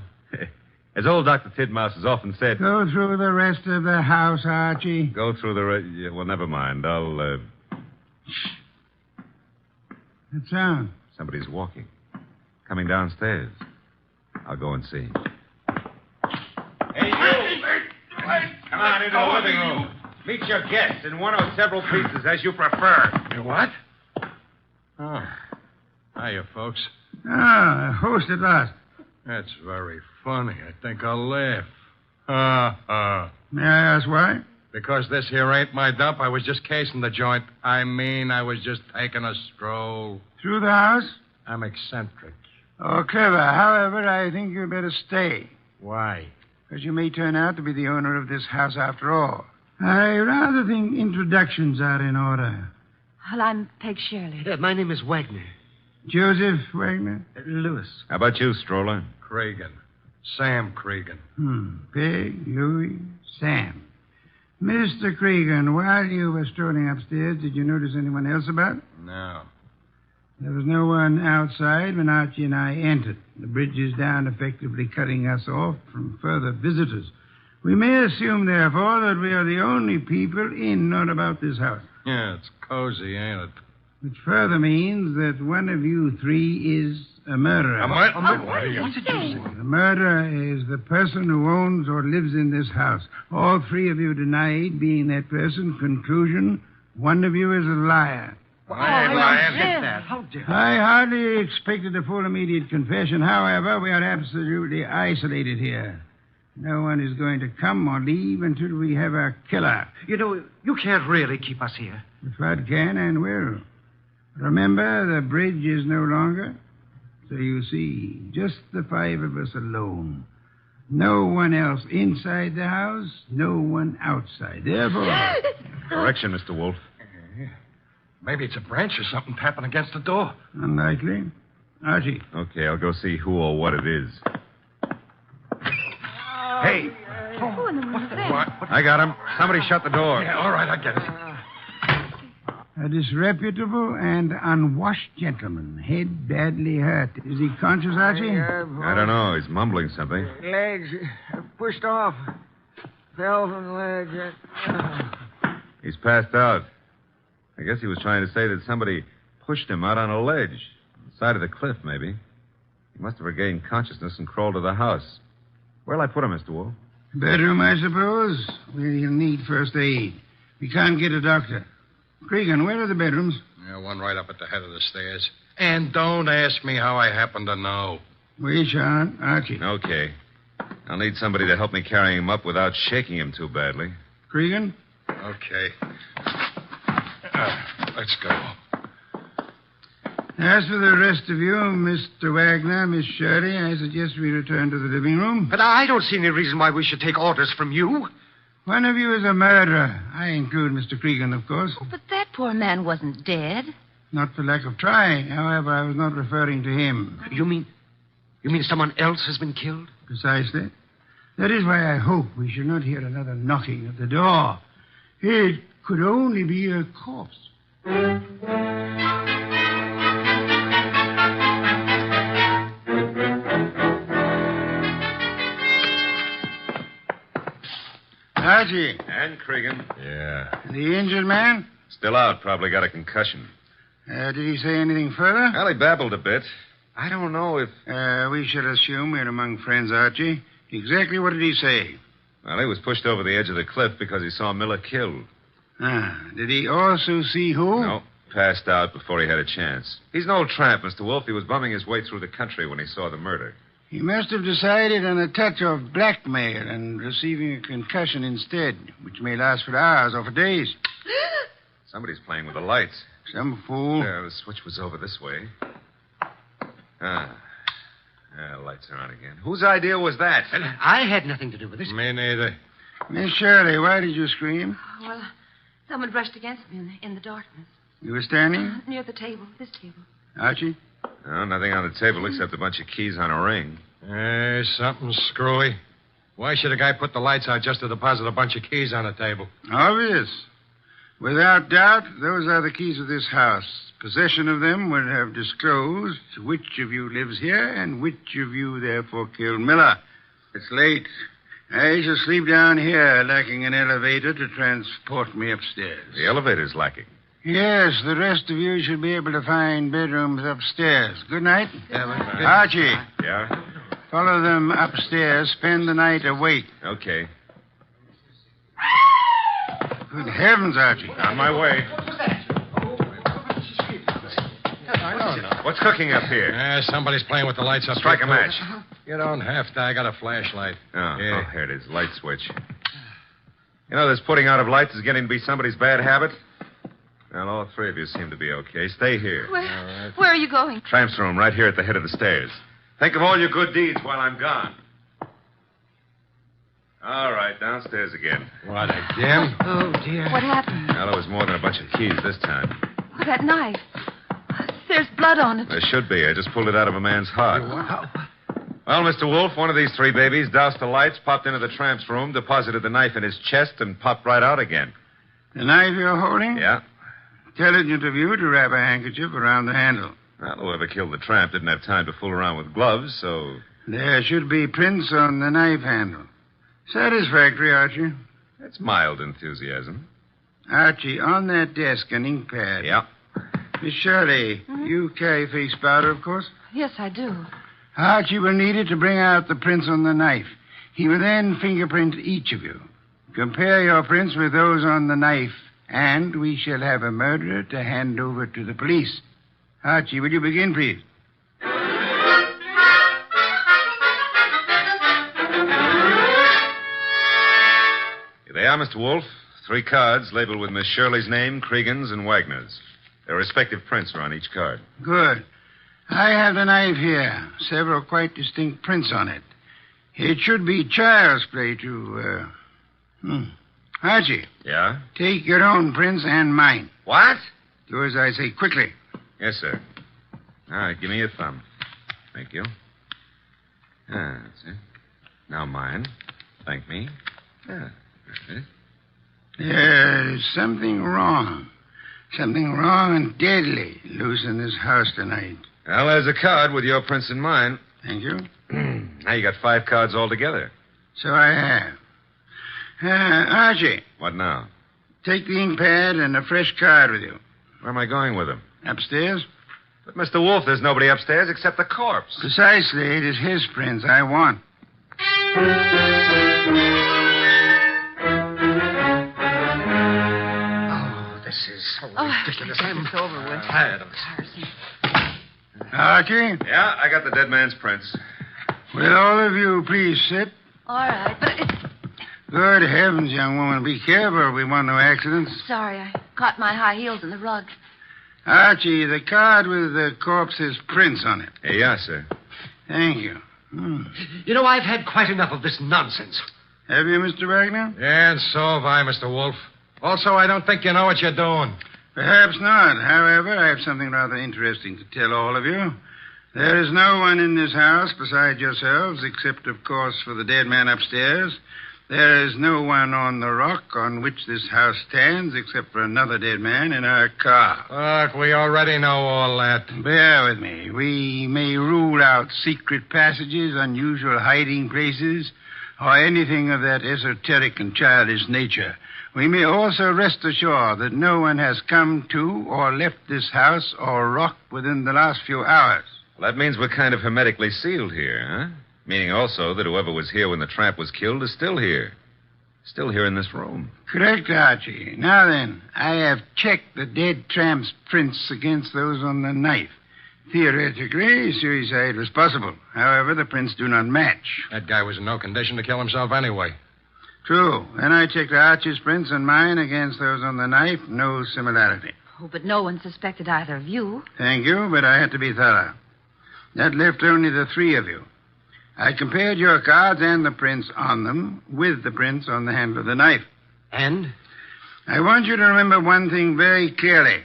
S10: As old Dr. Tidmouse has often said...
S2: Go through the rest of the house, Archie.
S10: Go through the rest... Yeah, well, never mind. I'll,
S2: That sound?
S10: Somebody's walking. Coming downstairs. I'll go and see. Hey, you! Come on into the living room. Meet your guests in one or several pieces, as you prefer.
S19: What? Oh. Hiya, folks.
S2: Ah, a host at last.
S4: That's very funny. I think I'll laugh. Ha, ha.
S2: May I ask why?
S4: Because this here ain't my dump. I was just casing the joint. I was just taking a stroll.
S2: Through the house?
S4: I'm eccentric.
S2: Oh, clever. However, I think you'd better stay.
S4: Why?
S2: Because you may turn out to be the owner of this house after all. I rather think introductions are in order.
S17: Well, I'm Peg Shirley.
S8: My name is Wagner.
S2: Joseph Wagner?
S8: Lewis.
S10: How about you, Stroller?
S4: Cregan. Sam Cregan.
S2: Peg, Louis, Sam. Mr. Cregan, while you were strolling upstairs, did you notice anyone else about?
S4: No.
S2: There was no one outside when Archie and I entered. The bridge is down, effectively cutting us off from further visitors. We may assume, therefore, that we are the only people in or about this house.
S4: Yeah, it's cozy, ain't it?
S2: Which further means that one of you three is a murderer.
S4: What did you say?
S2: The murderer is the person who owns or lives in this house. All three of you denied being that person. Conclusion, one of you is a liar. I hardly expected a full immediate confession. However, we are absolutely isolated here. No one is going to come or leave until we have our killer.
S8: You know, you can't really keep us here.
S2: The flood can and will. Remember, the bridge is no longer. So you see, just the five of us alone. No one else inside the house, no one outside. Therefore...
S10: Correction, Mr. Wolfe.
S4: Maybe it's a branch or something tapping against the door.
S2: Unlikely. Archie.
S10: Okay, I'll go see who or what it is.
S4: Hey.
S17: Who in the world is that?
S10: I got him. Somebody shut the door.
S4: Yeah, all right, I get it.
S2: A disreputable and unwashed gentleman. Head badly hurt. Is he conscious, Archie?
S10: I don't know. He's mumbling something.
S1: Legs pushed off. Fell from the legs.
S10: He's passed out. I guess he was trying to say that somebody pushed him out on a ledge. On the side of the cliff, maybe. He must have regained consciousness and crawled to the house. Where'll I put him, Mr. Wolfe?
S2: Bedroom, I suppose. Where he'll need first aid. We can't get a doctor. Cregan, where are the bedrooms?
S4: Yeah, one right up at the head of the stairs. And don't ask me how I happen to know.
S2: We shan't. Archie.
S10: Okay. I'll need somebody to help me carry him up without shaking him too badly.
S2: Cregan?
S4: Okay. Let's go.
S2: As for the rest of you, Mr. Wagner, Miss Shirley, I suggest we return to the living room.
S8: But I don't see any reason why we should take orders from you.
S2: One of you is a murderer. I include Mr. Cregan, of course.
S17: Oh, but that poor man wasn't dead.
S2: Not for lack of trying. However, I was not referring to him.
S8: You mean someone else has been killed?
S2: Precisely. That is why I hope we shall not hear another knocking at the door. It could only be a corpse. Archie.
S10: And Cregan.
S4: Yeah.
S2: The injured man?
S10: Still out. Probably got a concussion.
S2: Did he say anything further?
S10: Well, he babbled a bit. I don't know if...
S2: We should assume we're among friends, Archie. Exactly what did he say?
S10: Well, he was pushed over the edge of the cliff because he saw Miller killed.
S2: Did he also see who?
S10: No. Passed out before he had a chance. He's an old tramp, Mr. Wolfe. He was bumming his way through the country when he saw the murder.
S2: He must have decided on a touch of blackmail and receiving a concussion instead, which may last for hours or for days.
S10: Somebody's playing with the lights.
S2: Some fool.
S10: The switch was over this way. Lights are on again. Whose idea was that?
S8: I had nothing to do with this.
S4: Me neither.
S2: Miss Shirley, why did you scream?
S17: Well, someone brushed against me in the darkness.
S2: You were standing?
S17: Near the table, this table.
S2: Archie?
S10: No, nothing on the table except a bunch of keys on a ring.
S4: Something screwy. Why should a guy put the lights out just to deposit a bunch of keys on a table?
S2: Obvious. Without doubt, those are the keys of this house. Possession of them would have disclosed which of you lives here and which of you therefore killed Miller. It's late. I shall sleep down here, lacking an elevator to transport me upstairs.
S10: The elevator's lacking.
S2: Yes, the rest of you should be able to find bedrooms upstairs. Good night. Archie.
S10: Yeah?
S2: Follow them upstairs. Spend the night awake.
S10: Okay.
S2: Good heavens, Archie.
S10: On my way. What's cooking up here?
S4: Somebody's playing with the lights up
S10: Strike
S4: here,
S10: a match.
S4: You don't have to. I got a flashlight.
S10: Here it is. Light switch. You know, this putting out of lights is getting to be somebody's bad habit. Well, all three of you seem to be okay. Stay here.
S17: Where are you going?
S10: Tramp's room, right here at the head of the stairs. Think of all your good deeds while I'm gone. All right, downstairs again.
S4: What, again?
S17: Oh, dear. What happened?
S10: Well, it was more than a bunch of keys this time.
S17: Oh, that knife. There's blood on it.
S10: There should be. I just pulled it out of a man's heart. Well, Mr. Wolfe, one of these three babies doused the lights, popped into the tramp's room, deposited the knife in his chest, and popped right out again.
S2: The knife you're holding?
S10: Yeah.
S2: Intelligent of you to wrap a handkerchief around the handle.
S10: Well, whoever killed the tramp didn't have time to fool around with gloves, so...
S2: There should be prints on the knife handle. Satisfactory, Archie.
S10: That's mild enthusiasm.
S2: Archie, on that desk, an ink pad.
S10: Yeah.
S2: Miss Shirley, you carry face powder, of course?
S17: Yes, I do.
S2: Archie will need it to bring out the prints on the knife. He will then fingerprint each of you. Compare your prints with those on the knife, and we shall have a murderer to hand over to the police. Archie, will you begin, please?
S10: Here they are, Mr. Wolfe. 3 cards labeled with Miss Shirley's name, Cregan's, and Wagner's. Their respective prints are on each card.
S2: Good. I have the knife here. Several quite distinct prints on it. It should be child's play to, Archie.
S10: Yeah?
S2: Take your own prints and mine.
S10: What?
S2: Do as I say quickly.
S10: Yes, sir. All right, give me your thumb. Thank you. That's it. Now mine. Thank me. That's it.
S2: There's something wrong. Something wrong and deadly loose in this house tonight.
S10: Well, there's a card with your prints and mine.
S2: Thank you.
S10: Now you got 5 cards altogether.
S2: So I have. Archie.
S10: What now?
S2: Take the ink pad and a fresh card with you.
S10: Where am I going with them?
S2: Upstairs?
S10: But, Mr. Wolfe, there's nobody upstairs except the corpse.
S2: Precisely. It is his prints I want.
S19: This is so
S17: ridiculous. I'm over with.
S10: Tired of
S17: it.
S2: Archie?
S10: Yeah, I got the dead man's prints.
S2: Will all of you please sit?
S17: All right, but
S2: Good heavens, young woman. Be careful. We want no accidents.
S17: Sorry, I caught my high heels in the rug.
S2: Archie, the card with the corpse's prints on it.
S10: Yeah, sir.
S2: Thank you.
S8: You know, I've had quite enough of this nonsense.
S2: Have you, Mr. Wagner?
S4: Yeah, and so have I, Mr. Wolfe. Also, I don't think you know what you're doing.
S2: Perhaps not. However, I have something rather interesting to tell all of you. There is no one in this house besides yourselves, except, of course, for the dead man upstairs. There is no one on the rock on which this house stands, except for another dead man in our car.
S4: Look, we already know all that.
S2: Bear with me. We may rule out secret passages, unusual hiding places, or anything of that esoteric and childish nature. We may also rest assured that no one has come to or left this house or rock within the last few hours.
S10: Well, that means we're kind of hermetically sealed here, huh? Meaning also that whoever was here when the tramp was killed is still here. Still here in this room.
S2: Correct, Archie. Now then, I have checked the dead tramp's prints against those on the knife. Theoretically, suicide was possible. However, the prints do not match.
S4: That guy was in no condition to kill himself anyway.
S2: True. Then I checked Archie's prints and mine against those on the knife. No similarity.
S17: Oh, but no one suspected either of you.
S2: Thank you, but I had to be thorough. That left only the 3 of you. I compared your cards and the prints on them with the prints on the handle of the knife.
S8: And?
S2: I want you to remember one thing very clearly.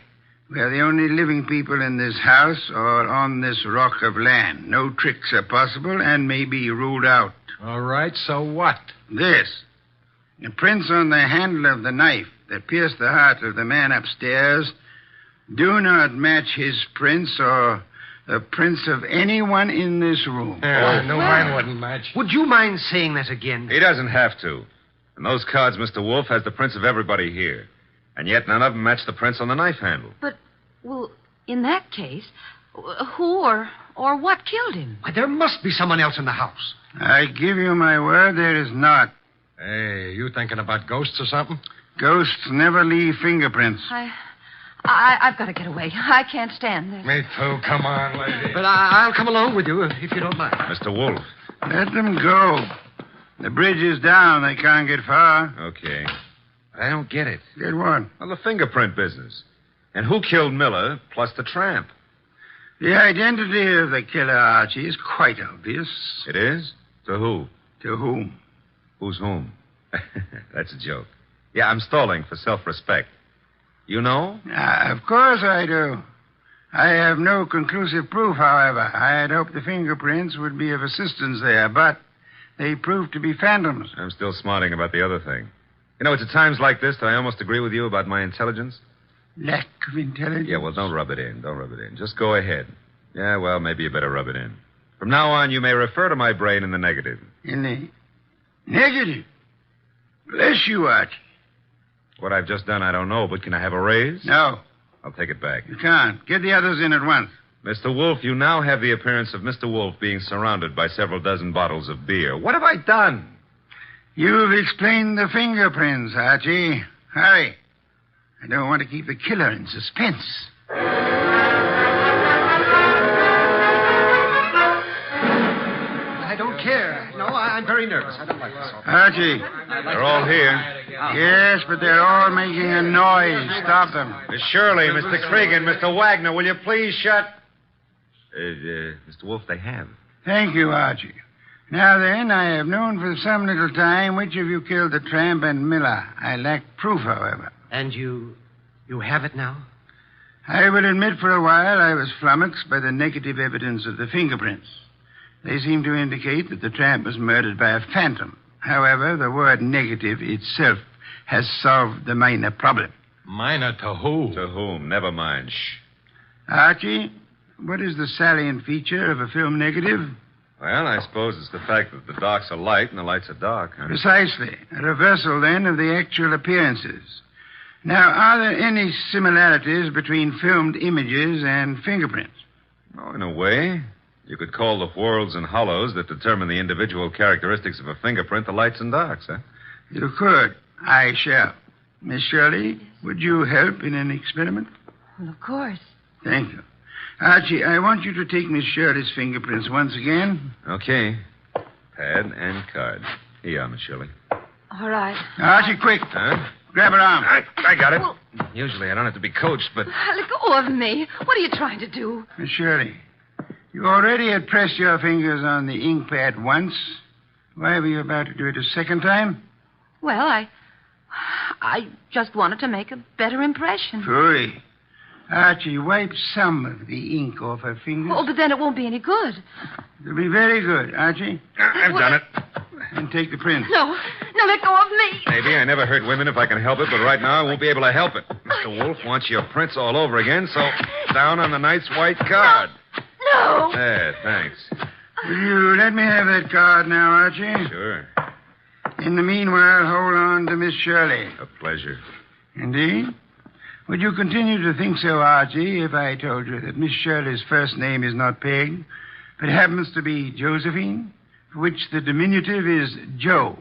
S2: We are the only living people in this house or on this rock of land. No tricks are possible and may be ruled out.
S4: All right, so what?
S2: This. The prints on the handle of the knife that pierced the heart of the man upstairs do not match his prints or the prints of anyone in this room.
S4: Yeah, I knew mine wouldn't match.
S8: Would you mind saying that again?
S10: He doesn't have to. And those cards, Mr. Wolfe, has the prints of everybody here. And yet none of them match the prints on the knife handle.
S17: But, well, in that case, who or what killed him?
S8: Why, there must be someone else in the house.
S2: I give you my word, there is not.
S4: Hey, you thinking about ghosts or something?
S2: Ghosts never leave fingerprints.
S17: I've got to get away. I can't stand this.
S4: Me too. Come on, lady.
S8: But I'll come along with you if you don't mind.
S10: Mr. Wolfe.
S2: Let them go. The bridge is down. They can't get far.
S10: Okay. I don't get it.
S2: Get what?
S10: Well, the fingerprint business. And who killed Miller, plus the tramp?
S2: The identity of the killer, Archie, is quite obvious.
S10: It is? To who?
S2: To whom?
S10: Who's whom? That's a joke. Yeah, I'm stalling for self-respect. You know?
S2: Of course I do. I have no conclusive proof, however. I had hoped the fingerprints would be of assistance there, but they proved to be phantoms.
S10: I'm still smarting about the other thing. You know, it's at times like this that I almost agree with you about my intelligence.
S2: Lack of intelligence?
S10: Yeah, well, don't rub it in. Don't rub it in. Just go ahead. Yeah, well, maybe you better rub it in. From now on, you may refer to my brain in the negative.
S2: In the negative? Bless you, Archie.
S10: What I've just done, I don't know, but can I have a raise?
S2: No.
S10: I'll take it back.
S2: You can't. Get the others in at once.
S10: Mr. Wolfe, you now have the appearance of Mr. Wolfe being surrounded by several dozen bottles of beer. What have I done?
S2: You've explained the fingerprints, Archie. Hurry. I don't want to keep the killer in suspense.
S8: I don't care. No, I'm very nervous. I don't like this.
S2: Archie.
S10: They're all here.
S2: Yes, but they're all making a noise. Stop them.
S10: Miss Shirley, Mr. Cregan, Mr. Wagner, will you please shut... Mr. Wolfe, they have.
S2: Thank you, Archie. Now then, I have known for some little time which of you killed the tramp and Miller. I lack proof, however.
S8: And you have it now?
S2: I will admit for a while I was flummoxed by the negative evidence of the fingerprints. They seem to indicate that the tramp was murdered by a phantom. However, the word negative itself has solved the minor problem.
S4: Minor to who?
S10: To whom? Never mind. Shh.
S2: Archie, what is the salient feature of a film negative?
S10: Well, I suppose it's the fact that the darks are light and the lights are dark. Huh?
S2: Precisely. A reversal, then, of the actual appearances. Now, are there any similarities between filmed images and fingerprints?
S10: Oh, in a way. You could call the whorls and hollows that determine the individual characteristics of a fingerprint the lights and darks, huh?
S2: You could. I shall. Miss Shirley, would you help in an experiment?
S17: Well, of course.
S2: Thank you. Archie, I want you to take Miss Shirley's fingerprints once again.
S10: Okay. Pad and card. Here you are, Miss Shirley.
S17: All right.
S2: Archie, quick.
S10: Huh?
S2: Grab her arm.
S10: I got it. Well, usually I don't have to be coached, but...
S17: Let go of me. What are you trying to do?
S2: Miss Shirley, you already had pressed your fingers on the ink pad once. Why were you about to do it a second time?
S17: Well, I just wanted to make a better impression.
S2: Phooey. Archie, wipe some of the ink off her fingers.
S17: Oh, but then it won't be any good.
S2: It'll be very good, Archie.
S10: I've done it.
S2: And take the print.
S17: No, let go of me.
S10: Maybe. I never hurt women if I can help it, but right now I won't be able to help it. Mr. Wolfe wants your prints all over again, so down on the nice white card.
S17: No.
S10: There, thanks.
S2: Will you let me have that card now, Archie?
S10: Sure.
S2: In the meanwhile, hold on to Miss Shirley.
S10: A pleasure.
S2: Indeed? Would you continue to think so, Archie, if I told you that Miss Shirley's first name is not Peg, but happens to be Josephine, for which the diminutive is Joe?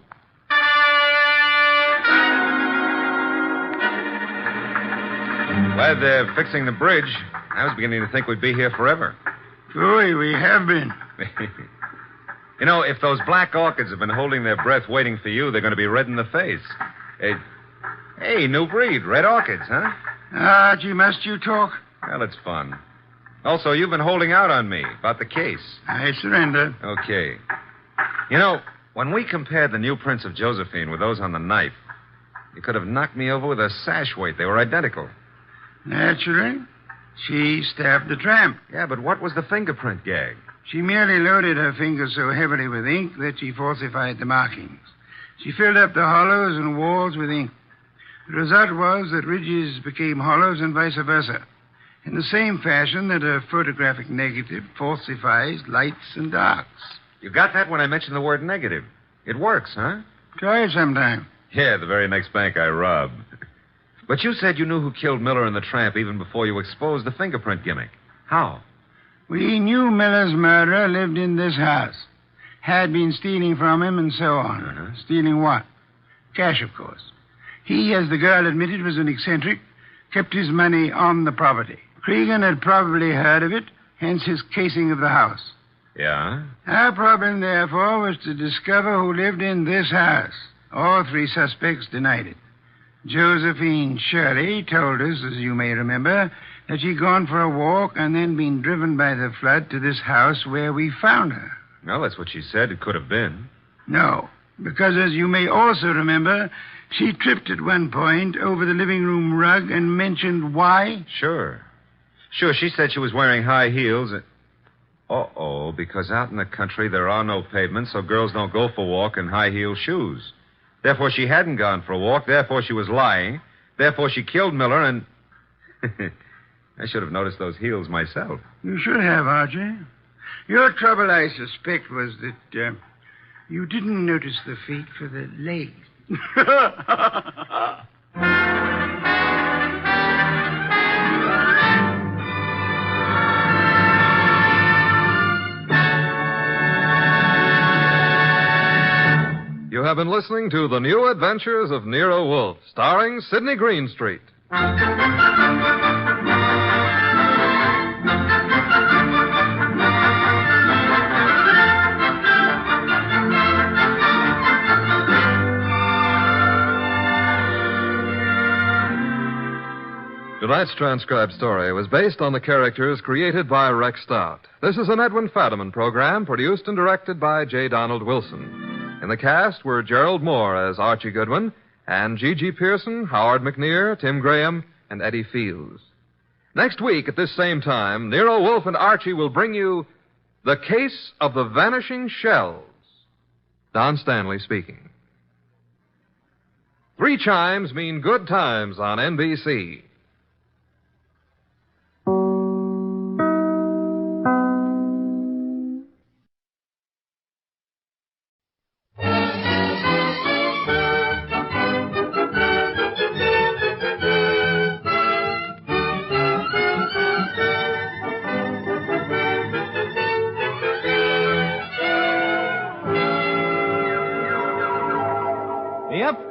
S10: Glad they're fixing the bridge. I was beginning to think we'd be here forever.
S2: Phooey, we have been.
S10: You know, if those black orchids have been holding their breath waiting for you, they're going to be red in the face. Hey, new breed, red orchids, huh?
S2: Archie, must you talk?
S10: Well, it's fun. Also, you've been holding out on me about the case.
S2: I surrender.
S10: Okay. You know, when we compared the new prints of Josephine with those on the knife, you could have knocked me over with a sash weight. They were identical.
S2: Naturally. She stabbed the tramp.
S10: Yeah, but what was the fingerprint gag?
S2: She merely loaded her fingers so heavily with ink that she falsified the markings. She filled up the hollows and walls with ink. The result was that ridges became hollows and vice versa, in the same fashion that a photographic negative falsifies lights and darks.
S10: You got that when I mentioned the word negative. It works, huh?
S2: Try it sometime.
S10: Yeah, the very next bank I robbed. But you said you knew who killed Miller and the tramp even before you exposed the fingerprint gimmick. How?
S2: We knew Miller's murderer lived in this house. Had been stealing from him and so on. Stealing what? Cash, of course. He, as the girl admitted, was an eccentric, kept his money on the property. Cregan had probably heard of it, hence his casing of the house.
S10: Yeah?
S2: Our problem, therefore, was to discover who lived in this house. All three suspects denied it. Josephine Shirley told us, as you may remember, that she'd gone for a walk and then been driven by the flood to this house where we found her.
S10: Well, that's what she said it could have been.
S2: No, because as you may also remember, she tripped at one point over the living room rug and mentioned why.
S10: Sure, she said she was wearing high heels. Uh-oh, because out in the country there are no pavements, so girls don't go for a walk in high-heel shoes. Therefore, she hadn't gone for a walk. Therefore, she was lying. Therefore, she killed Miller, and... I should have noticed those heels myself.
S2: You should have, Archie. Your trouble, I suspect, was that you didn't notice the feet for the legs.
S18: You have been listening to The New Adventures of Nero Wolfe, starring Sidney Greenstreet. Tonight's transcribed story was based on the characters created by Rex Stout. This is an Edwin Fadiman program produced and directed by J. Donald Wilson. In the cast were Gerald Moore as Archie Goodwin and Gigi Pearson, Howard McNear, Tim Graham, and Eddie Fields. Next week at this same time, Nero Wolfe and Archie will bring you The Case of the Vanishing Shells. Don Stanley speaking. 3 chimes mean good times on NBC.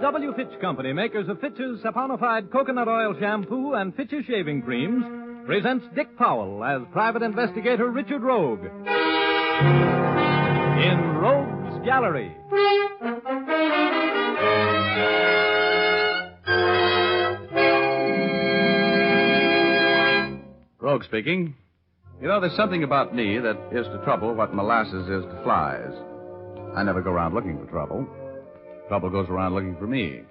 S16: W. Fitch Company, makers of Fitch's saponified coconut oil shampoo and Fitch's shaving creams, presents Dick Powell as Private Investigator Richard Rogue in Rogue's Gallery.
S20: Rogue speaking. You know, there's something about me that is to trouble what molasses is to flies. I never go around looking for trouble. Trouble goes around looking for me.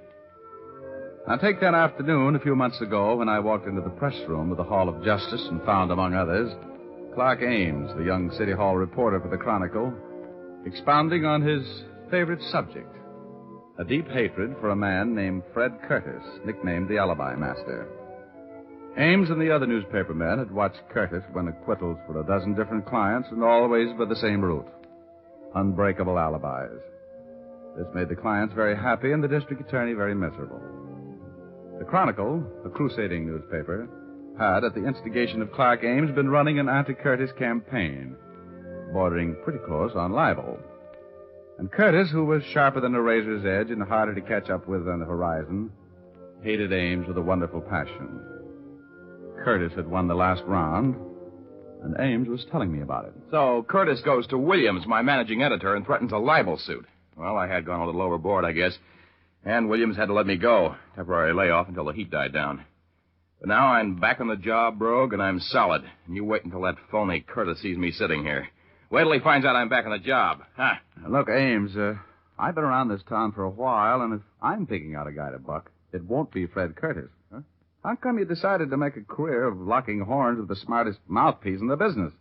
S20: Now, take that afternoon a few months ago when I walked into the press room of the Hall of Justice and found, among others, Clark Ames, the young City Hall reporter for the Chronicle, expounding on his favorite subject, a deep hatred for a man named Fred Curtis, nicknamed the Alibi Master. Ames and the other newspaper men had watched Curtis win acquittals for a dozen different clients and always by the same route: unbreakable alibis. This made the clients very happy and the district attorney very miserable. The Chronicle, a crusading newspaper, had, at the instigation of Clark Ames, been running an anti-Curtis campaign, bordering pretty close on libel. And Curtis, who was sharper than a razor's edge and harder to catch up with on the horizon, hated Ames with a wonderful passion. Curtis had won the last round, and Ames was telling me about it.
S21: So Curtis goes to Williams, my managing editor, and threatens a libel suit. Well, I had gone a little overboard, I guess. And Williams had to let me go. Temporary layoff until the heat died down. But now I'm back on the job, Rogue, and I'm solid. And you wait until that phony Curtis sees me sitting here. Wait till he finds out I'm back on the job. Huh?
S20: Look, Ames, I've been around this town for a while, and if I'm picking out a guy to buck, it won't be Fred Curtis. Huh? How come you decided to make a career of locking horns with the smartest mouthpiece in the business?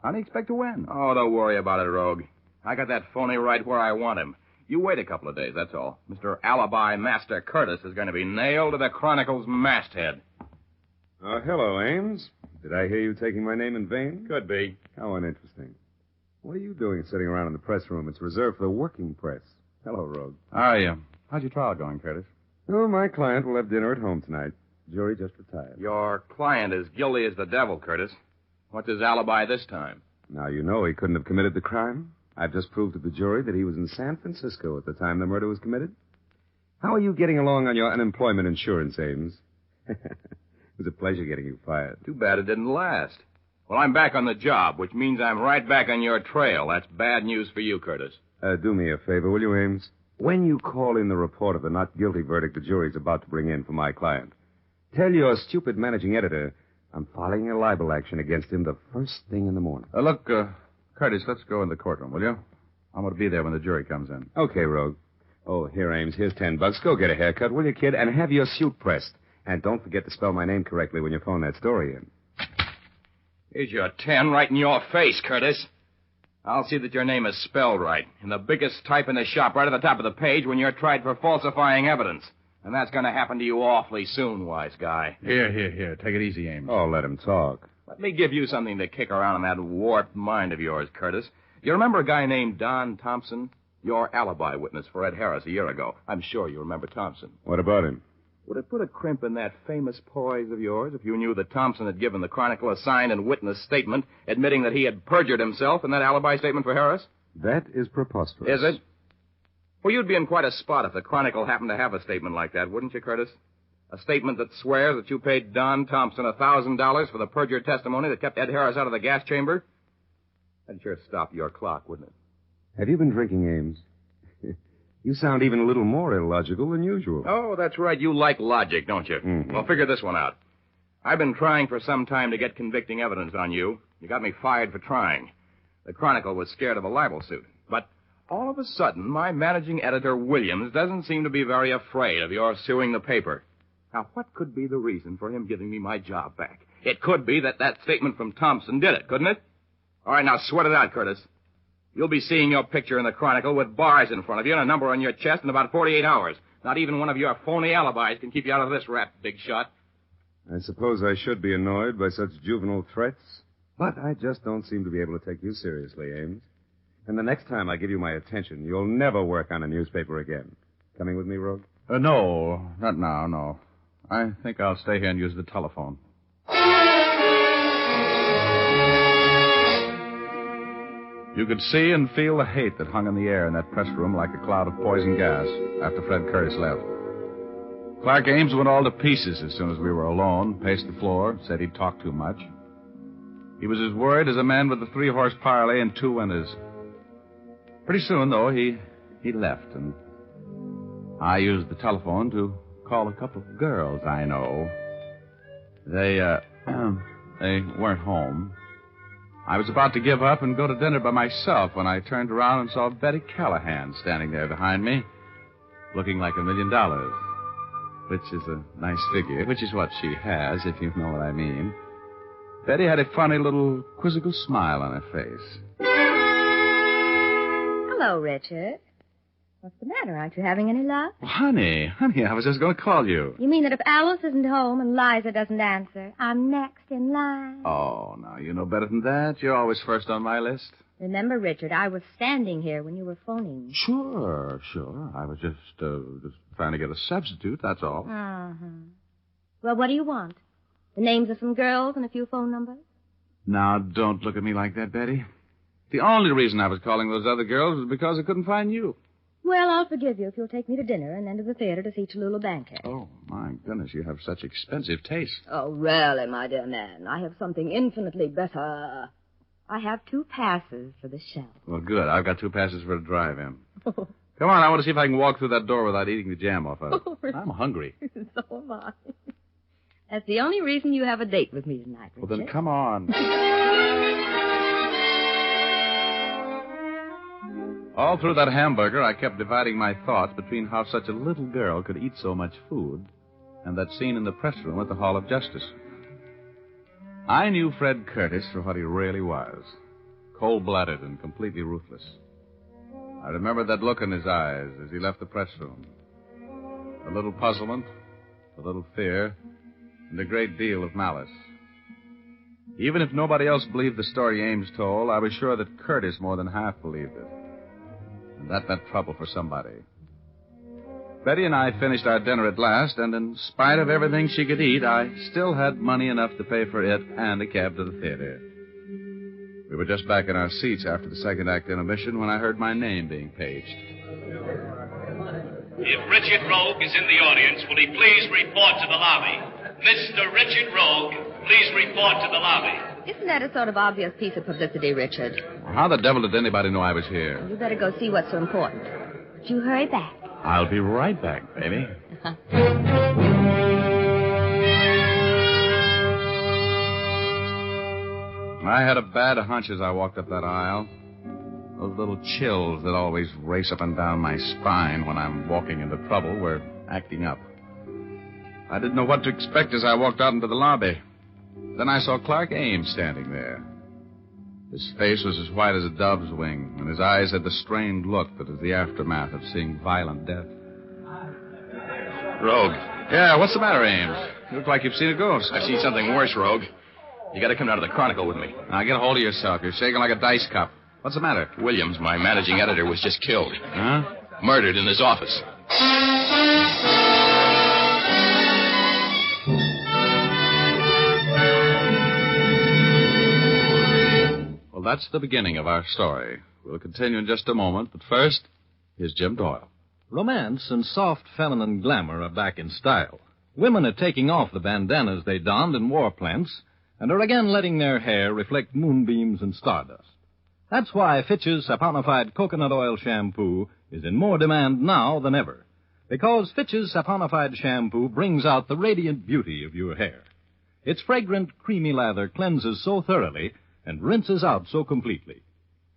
S20: How do you expect to win?
S21: Oh, don't worry about it, Rogue. I got that phony right where I want him. You wait a couple of days, that's all. Mr. Alibi Master Curtis is going to be nailed to the Chronicle's masthead.
S10: Hello, Ames. Did I hear you taking my name in vain?
S21: Could be.
S10: How uninteresting. What are you doing sitting around in the press room? It's reserved for the working press. Hello, Rogue.
S20: How's your trial going, Curtis?
S10: Oh, my client will have dinner at home tonight. Jury just retired.
S21: Your client is guilty as the devil, Curtis. What's his alibi this time?
S10: Now you know he couldn't have committed the crime. I've just proved to the jury that he was in San Francisco at the time the murder was committed. How are you getting along on your unemployment insurance, Ames? was a pleasure getting you fired.
S21: Too bad it didn't last. Well, I'm back on the job, which means I'm right back on your trail. That's bad news for you, Curtis.
S10: Do me a favor, will you, Ames? When you call in the report of the not guilty verdict the jury's about to bring in for my client, tell your stupid managing editor I'm filing a libel action against him the first thing in the morning.
S20: Look, Curtis, let's go in the courtroom, will you? I'm going to be there when the jury comes in.
S10: Okay, Rogue. Oh, here, Ames. Here's $10. Go get a haircut, will you, kid? And have your suit pressed. And don't forget to spell my name correctly when you phone that story in.
S21: Here's your 10 right in your face, Curtis. I'll see that your name is spelled right. In the biggest type in the shop, right at the top of the page when you're tried for falsifying evidence. And that's going to happen to you awfully soon, wise guy.
S20: Here. Take it easy, Ames.
S10: Oh, let him talk.
S21: Let me give you something to kick around in that warped mind of yours, Curtis. You remember a guy named Don Thompson? Your alibi witness for Ed Harris a year ago. I'm sure you remember Thompson.
S10: What about him?
S21: Would it put a crimp in that famous poise of yours if you knew that Thompson had given the Chronicle a signed and witnessed statement admitting that he had perjured himself in that alibi statement for Harris?
S10: That is preposterous.
S21: Is it? Well, you'd be in quite a spot if the Chronicle happened to have a statement like that, wouldn't you, Curtis? A statement that swears that you paid Don Thompson $1,000 for the perjured testimony that kept Ed Harris out of the gas chamber? That'd sure stop your clock, wouldn't it?
S10: Have you been drinking, Ames? You sound even a little more illogical than usual.
S21: Oh, that's right. You like logic, don't you?
S10: Mm-hmm.
S21: Well, figure this one out. I've been trying for some time to get convicting evidence on you. You got me fired for trying. The Chronicle was scared of a libel suit. But all of a sudden, my managing editor, Williams, doesn't seem to be very afraid of your suing the paper. Now, what could be the reason for him giving me my job back? It could be that statement from Thompson did it, couldn't it? All right, now sweat it out, Curtis. You'll be seeing your picture in the Chronicle with bars in front of you and a number on your chest in about 48 hours. Not even one of your phony alibis can keep you out of this rap, big shot.
S10: I suppose I should be annoyed by such juvenile threats, but I just don't seem to be able to take you seriously, Ames. And the next time I give you my attention, you'll never work on a newspaper again. Coming with me, Rogue?
S20: No, not now, no. I think I'll stay here and use the telephone. You could see and feel the hate that hung in the air in that press room like a cloud of poison gas after Fred Curtis left. Clark Ames went all to pieces as soon as we were alone, paced the floor, said he'd talked too much. He was as worried as a man with a 3-horse parlay and 2 winners. Pretty soon, though, he left, and I used the telephone to call a couple of girls I know. They weren't home. I was about to give up and go to dinner by myself when I turned around and saw Betty Callahan standing there behind me, looking like $1 million, which is a nice figure, which is what she has, if you know what I mean. Betty had a funny little quizzical smile on her face.
S17: Hello, Richard. What's the matter? Aren't you having any luck?
S20: Well, honey, I was just going to call you.
S17: You mean that if Alice isn't home and Liza doesn't answer, I'm next in line?
S20: Oh, now, you know better than that. You're always first on my list.
S17: Remember, Richard, I was standing here when you were phoning.
S20: Sure. I was just trying to get a substitute, that's all.
S17: Uh-huh. Well, what do you want? The names of some girls and a few phone numbers?
S20: Now, don't look at me like that, Betty. The only reason I was calling those other girls was because I couldn't find you.
S17: Well, I'll forgive you if you'll take me to dinner and then to the theater to see Tallulah Bankhead.
S20: Oh, my goodness, you have such expensive taste.
S17: Oh, really, my dear man. I have something infinitely better. I have 2 passes for the show.
S20: Well, good. I've got 2 passes for a drive-in. Come on, I want to see if I can walk through that door without eating the jam off of it. I'm hungry.
S17: So am I. That's the only reason you have a date with me tonight, Richard.
S20: Well, then come on. All through that hamburger, I kept dividing my thoughts between how such a little girl could eat so much food and that scene in the press room at the Hall of Justice. I knew Fred Curtis for what he really was, cold-blooded and completely ruthless. I remembered that look in his eyes as he left the press room. A little puzzlement, a little fear, and a great deal of malice. Even if nobody else believed the story Ames told, I was sure that Curtis more than half believed it. And that meant trouble for somebody. Betty and I finished our dinner at last, and in spite of everything she could eat, I still had money enough to pay for it and a cab to the theater. We were just back in our seats after the second act intermission when I heard my name being paged.
S12: If Richard Rogue is in the audience, will he please report to the lobby? Mr. Richard Rogue, please report to the lobby.
S17: Isn't that a sort of obvious piece of publicity, Richard?
S20: How the devil did anybody know I was here?
S17: You better go see what's so important. But you hurry back.
S20: I'll be right back, baby. I had a bad hunch as I walked up that aisle. Those little chills that always race up and down my spine when I'm walking into trouble were acting up. I didn't know what to expect as I walked out into the lobby. Then I saw Clark Ames standing there. His face was as white as a dove's wing, and his eyes had the strained look that is the aftermath of seeing violent death.
S21: Rogue.
S20: Yeah, what's the matter, Ames? You look like you've seen a ghost.
S21: I've seen something worse, Rogue. You gotta come down to the Chronicle with me.
S20: Now, get a hold of yourself. You're shaking like a dice cup. What's the matter?
S21: Williams, my managing editor, was just killed.
S20: Huh?
S21: Murdered in his office.
S20: Well, that's the beginning of our story. We'll continue in just a moment, but first, here's Jim Doyle.
S16: Romance and soft feminine glamour are back in style. Women are taking off the bandanas they donned in war plants and are again letting their hair reflect moonbeams and stardust. That's why Fitch's saponified coconut oil shampoo is in more demand now than ever. Because Fitch's saponified shampoo brings out the radiant beauty of your hair. Its fragrant, creamy lather cleanses so thoroughly and rinses out so completely.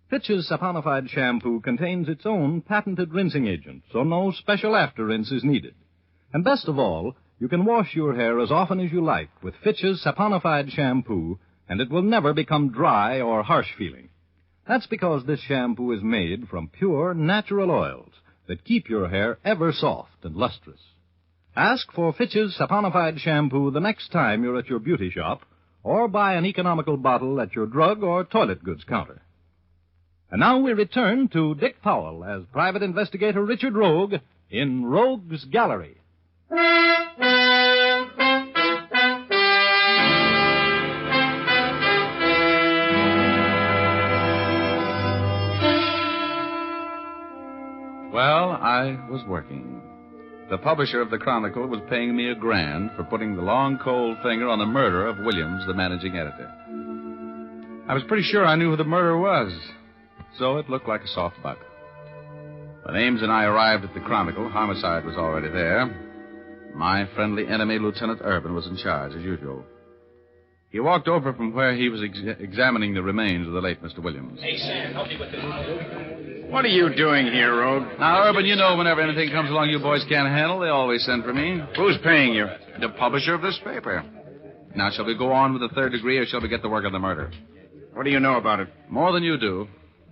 S16: Fitch's saponified shampoo contains its own patented rinsing agent, so no special after rinse is needed. And best of all, you can wash your hair as often as you like with Fitch's saponified shampoo, and it will never become dry or harsh feeling. That's because this shampoo is made from pure, natural oils that keep your hair ever soft and lustrous. Ask for Fitch's saponified shampoo the next time you're at your beauty shop, or buy an economical bottle at your drug or toilet goods counter. And now we return to Dick Powell as Private Investigator Richard Rogue in Rogue's Gallery.
S20: Well, I was working. The publisher of the Chronicle was paying me $1,000 for putting the long, cold finger on the murder of Williams, the managing editor. I was pretty sure I knew who the murderer was, so it looked like a soft buck. When Ames and I arrived at the Chronicle, homicide was already there. My friendly enemy, Lieutenant Urban, was in charge, as usual. He walked over from where he was examining the remains of the late Mr. Williams.
S12: Hey, Sam, help me with this.
S21: What are you doing here, Rogue?
S20: Now, Urban, you know whenever anything comes along you boys can't handle, they always send for me.
S21: Who's paying you?
S20: The publisher of this paper. Now, shall we go on with the third degree, or shall we get to work on the murder?
S21: What do you know about it?
S20: More than you do.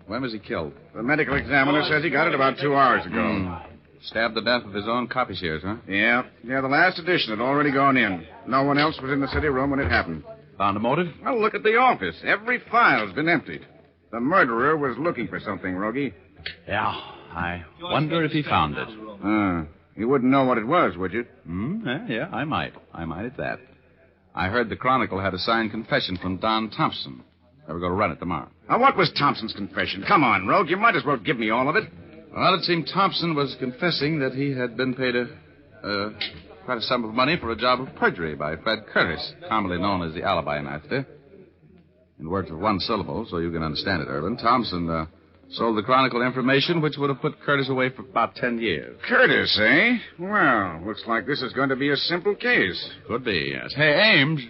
S20: When was he killed?
S21: The medical examiner says he got it about 2 hours ago.
S20: Stabbed to death with his own copy shares, huh?
S21: Yeah, the last edition had already gone in. No one else was in the city room when it happened.
S20: Found a motive?
S21: Well, look at the office. Every file's been emptied. The murderer was looking for something, Rogie.
S20: Yeah, I wonder if he found it.
S21: You wouldn't know what it was, would you?
S20: Yeah, I might. I might at that. I heard the Chronicle had a signed confession from Don Thompson. They were going to run it tomorrow.
S21: Now, what was Thompson's confession? Come on, Rogue. You might as well give me all of it.
S20: Well, it seemed Thompson was confessing that he had been paid quite a sum of money for a job of perjury by Fred Curtis, commonly known as the Alibi Master. In words of one syllable, so you can understand it, Urban, Thompson sold the Chronicle information which would have put Curtis away for about 10 years.
S21: Curtis, eh? Well, looks like this is going to be a simple case.
S20: Could be, yes. Hey, Ames,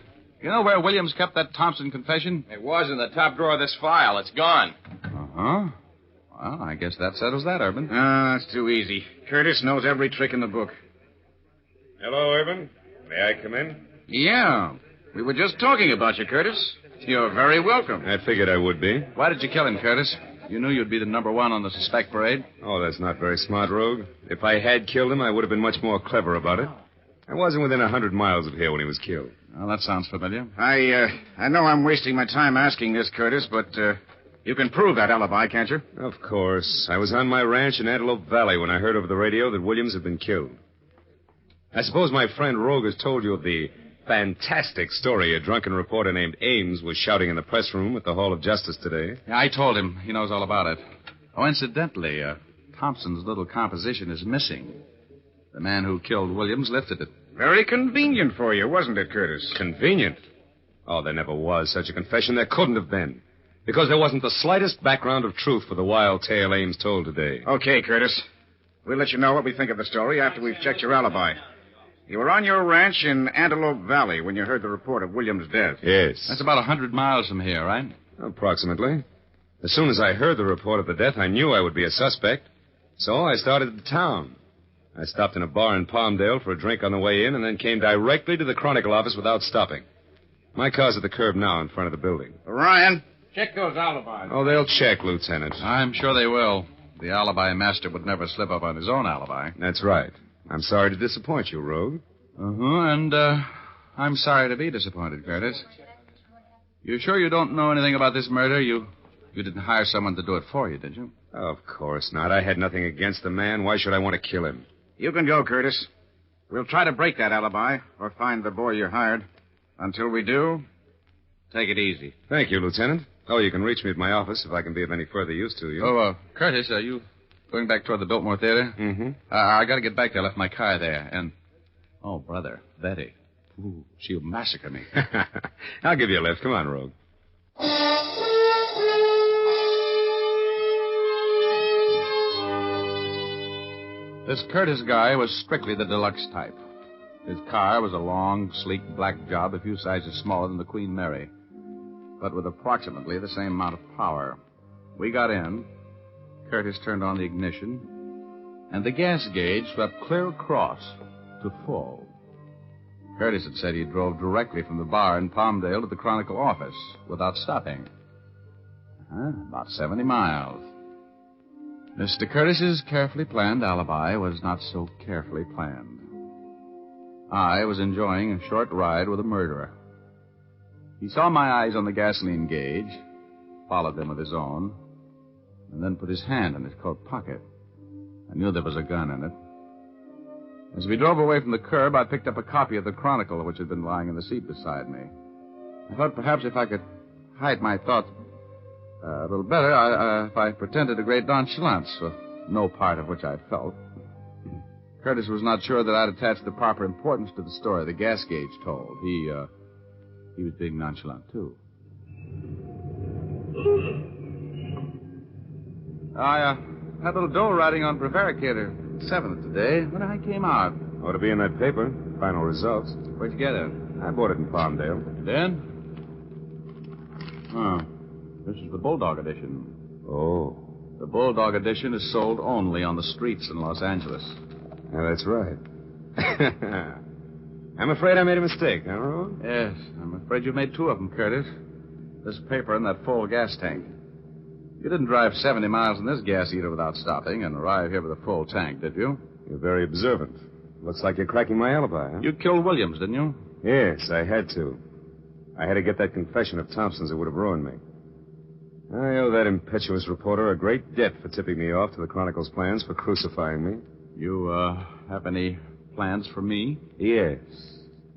S20: you know where Williams kept that Thompson confession?
S21: It was in the top drawer of this file. It's gone.
S20: Uh-huh. Well, I guess that settles that, Urban.
S21: That's too easy. Curtis knows every trick in the book.
S10: Hello, Urban. May I come in?
S21: Yeah. We were just talking about you, Curtis. You're very welcome.
S10: I figured I would be.
S20: Why did you kill him, Curtis? You knew you'd be the number one on the suspect parade.
S10: Oh, that's not very smart, Rogue. If I had killed him, I would have been much more clever about it. I wasn't within 100 miles of here when he was killed.
S20: Well, that sounds familiar.
S21: I know I'm wasting my time asking this, Curtis, but you can prove that alibi, can't you?
S10: Of course. I was on my ranch in Antelope Valley when I heard over the radio that Williams had been killed. I suppose my friend Rogue has told you of the fantastic story a drunken reporter named Ames was shouting in the press room at the Hall of Justice today.
S20: Yeah, I told him. He knows all about it. Oh, incidentally, Thompson's little composition is missing. The man who killed Williams lifted it.
S10: Very convenient for you, wasn't it, Curtis? Convenient? Oh, there never was such a confession. There couldn't have been. Because there wasn't the slightest background of truth for the wild tale Ames told today.
S13: Okay, Curtis. We'll let you know what we think of the story after we've checked your alibi. You were on your ranch in Antelope Valley when you heard the report of Williams' death.
S10: Yes.
S20: That's about 100 miles from here, right?
S10: Approximately. As soon as I heard the report of the death, I knew I would be a suspect. So I started to town. I stopped in a bar in Palmdale for a drink on the way in and then came directly to the Chronicle office without stopping. My car's at the curb now in front of the building.
S13: Ryan, check those alibis.
S10: Oh, they'll check, Lieutenant.
S20: I'm sure they will. The alibi master would never slip up on his own alibi.
S10: That's right. I'm sorry to disappoint you, Rogue.
S20: And I'm sorry to be disappointed, Curtis. You sure you don't know anything about this murder? You didn't hire someone to do it for you, did you?
S10: Of course not. I had nothing against the man. Why should I want to kill him?
S13: You can go, Curtis. We'll try to break that alibi or find the boy you hired. Until we do, take it easy.
S10: Thank you, Lieutenant. Oh, you can reach me at my office if I can be of any further use to you.
S20: Oh, Curtis, are you going back toward the Biltmore Theater?
S10: Mm-hmm.
S20: I got to get back there. I left my car there. And, oh, brother, Betty. Ooh, she'll massacre me.
S10: I'll give you a lift. Come on, Rogue.
S20: This Curtis guy was strictly the deluxe type. His car was a long, sleek black job a few sizes smaller than the Queen Mary, but with approximately the same amount of power. We got in. Curtis turned on the ignition, and the gas gauge swept clear across to full. Curtis had said he drove directly from the bar in Palmdale to the Chronicle office without stopping. About 70 miles. Mr. Curtis's carefully planned alibi was not so carefully planned. I was enjoying a short ride with a murderer. He saw my eyes on the gasoline gauge, followed them with his own, and then put his hand in his coat pocket. I knew there was a gun in it. As we drove away from the curb, I picked up a copy of the Chronicle, which had been lying in the seat beside me. I thought perhaps if I could hide my thoughts a little better, if I pretended a great nonchalance, with no part of which I felt. Curtis was not sure that I'd attached the proper importance to the story the gas gauge told. He was being nonchalant, too. I had a little dough riding on Prevaricator 7th today when I came out.
S10: Ought to be in that paper. Final results.
S20: Where'd you get it?
S10: I bought it in Palmdale.
S20: Then? Oh, this is the Bulldog edition.
S10: Oh.
S20: The Bulldog edition is sold only on the streets in Los Angeles.
S10: Yeah, that's right. I'm afraid I made a mistake, huh, Rogue?
S20: Yes, I'm afraid you made two of them, Curtis. This paper and that full gas tank. You didn't drive 70 miles in this gas eater without stopping and arrive here with a full tank, did you?
S10: You're very observant. Looks like you're cracking my alibi, huh?
S20: You killed Williams, didn't you?
S10: Yes, I had to. I had to get that confession of Thompson's that would have ruined me. I owe that impetuous reporter a great debt for tipping me off to the Chronicle's plans for crucifying me.
S20: You, have any plans for me?
S10: Yes.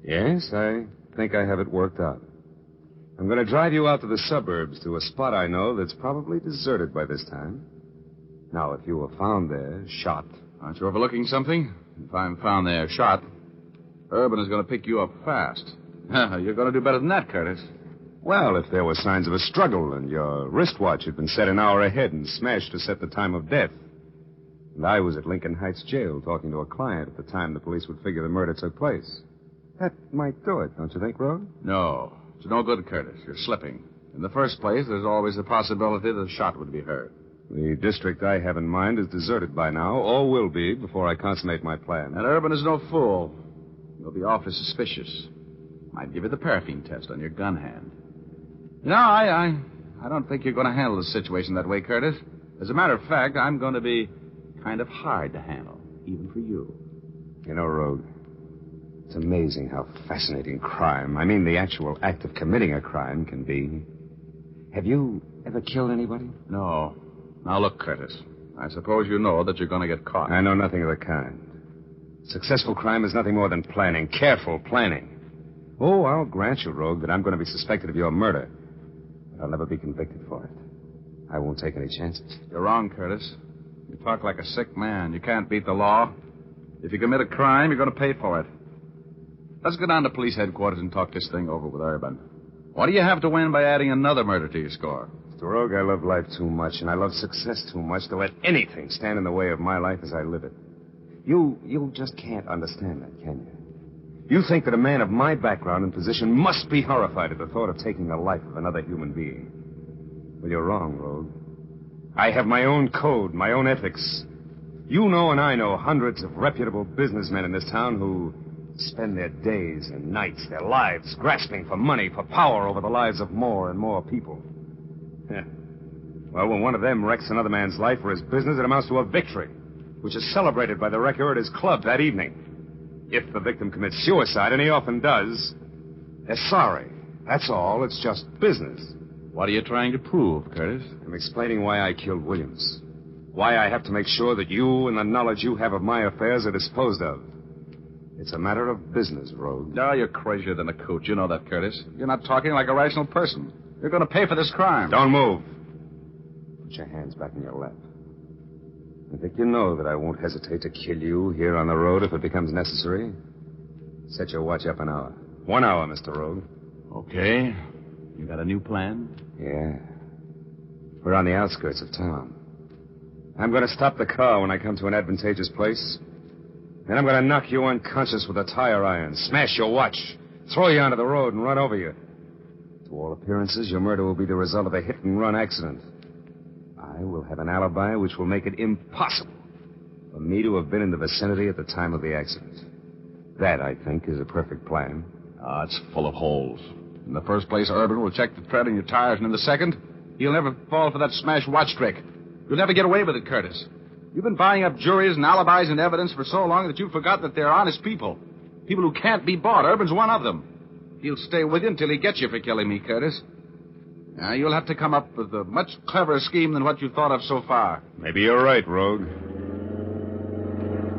S10: Yes, I think I have it worked out. I'm going to drive you out to the suburbs to a spot I know that's probably deserted by this time. Now, if you were found there, shot...
S20: Aren't you overlooking something? If I'm found there, shot, Urban is going to pick you up fast. You're going to do better than that, Curtis.
S10: Well, if there were signs of a struggle and your wristwatch had been set an hour ahead and smashed to set the time of death, and I was at Lincoln Heights Jail talking to a client at the time the police would figure the murder took place, that might do it, don't you think, Rogue?
S20: No. It's no good, Curtis. You're slipping. In the first place, there's always the possibility that a shot would be heard.
S10: The district I have in mind is deserted by now, or will be before I consummate my plan.
S20: And Urban is no fool. You'll be awfully suspicious. Might give you the paraffin test on your gun hand. No, I don't think you're going to handle the situation that way, Curtis. As a matter of fact, I'm going to be kind of hard to handle, even for you.
S10: You know, Rogue, it's amazing how fascinating crime, I mean the actual act of committing a crime, can be. Have you ever killed anybody?
S20: No. Now, look, Curtis, I suppose you know that you're going to get caught.
S10: I know nothing of the kind. Successful crime is nothing more than planning, careful planning. Oh, I'll grant you, Rogue, that I'm going to be suspected of your murder. But I'll never be convicted for it. I won't take any chances.
S20: You're wrong, Curtis. You talk like a sick man. You can't beat the law. If you commit a crime, you're going to pay for it. Let's go down to police headquarters and talk this thing over with Urban. What do you have to win by adding another murder to your score?
S10: Mr. Rogue, I love life too much, and I love success too much to let anything stand in the way of my life as I live it. You just can't understand that, can you? You think that a man of my background and position must be horrified at the thought of taking the life of another human being. Well, you're wrong, Rogue. I have my own code, my own ethics. You know and I know hundreds of reputable businessmen in this town who spend their days and nights, their lives, grasping for money, for power over the lives of more and more people. Yeah. Well, when one of them wrecks another man's life or his business, it amounts to a victory, which is celebrated by the wrecker at his club that evening. If the victim commits suicide, and he often does, they're sorry. That's all. It's just business.
S20: What are you trying to prove, Curtis?
S10: I'm explaining why I killed Williams. Why I have to make sure that you and the knowledge you have of my affairs are disposed of. It's a matter of business, Rogue.
S20: No, you're crazier than a coot. You know that, Curtis. You're not talking like a rational person. You're going to pay for this crime.
S10: Don't move. Put your hands back in your lap. I think you know that I won't hesitate to kill you here on the road if it becomes necessary. Set your watch up an hour. 1 hour, Mr. Rogue.
S20: Okay. You got a new plan?
S10: Yeah. We're on the outskirts of town. I'm going to stop the car when I come to an advantageous place. Then I'm going to knock you unconscious with a tire iron, smash your watch, throw you onto the road, and run over you. To all appearances, your murder will be the result of a hit-and-run accident. I will have an alibi which will make it impossible for me to have been in the vicinity at the time of the accident. That, I think, is a perfect plan.
S20: It's full of holes. In the first place, Urban will check the tread on your tires, and in the second, he'll never fall for that smash watch trick. You'll never get away with it, Curtis. You've been buying up juries and alibis and evidence for so long that you've forgot that they're honest people. People who can't be bought. Urban's one of them. He'll stay with you until he gets you for killing me, Curtis. Now, you'll have to come up with a much cleverer scheme than what you've thought of so far.
S10: Maybe you're right, Rogue.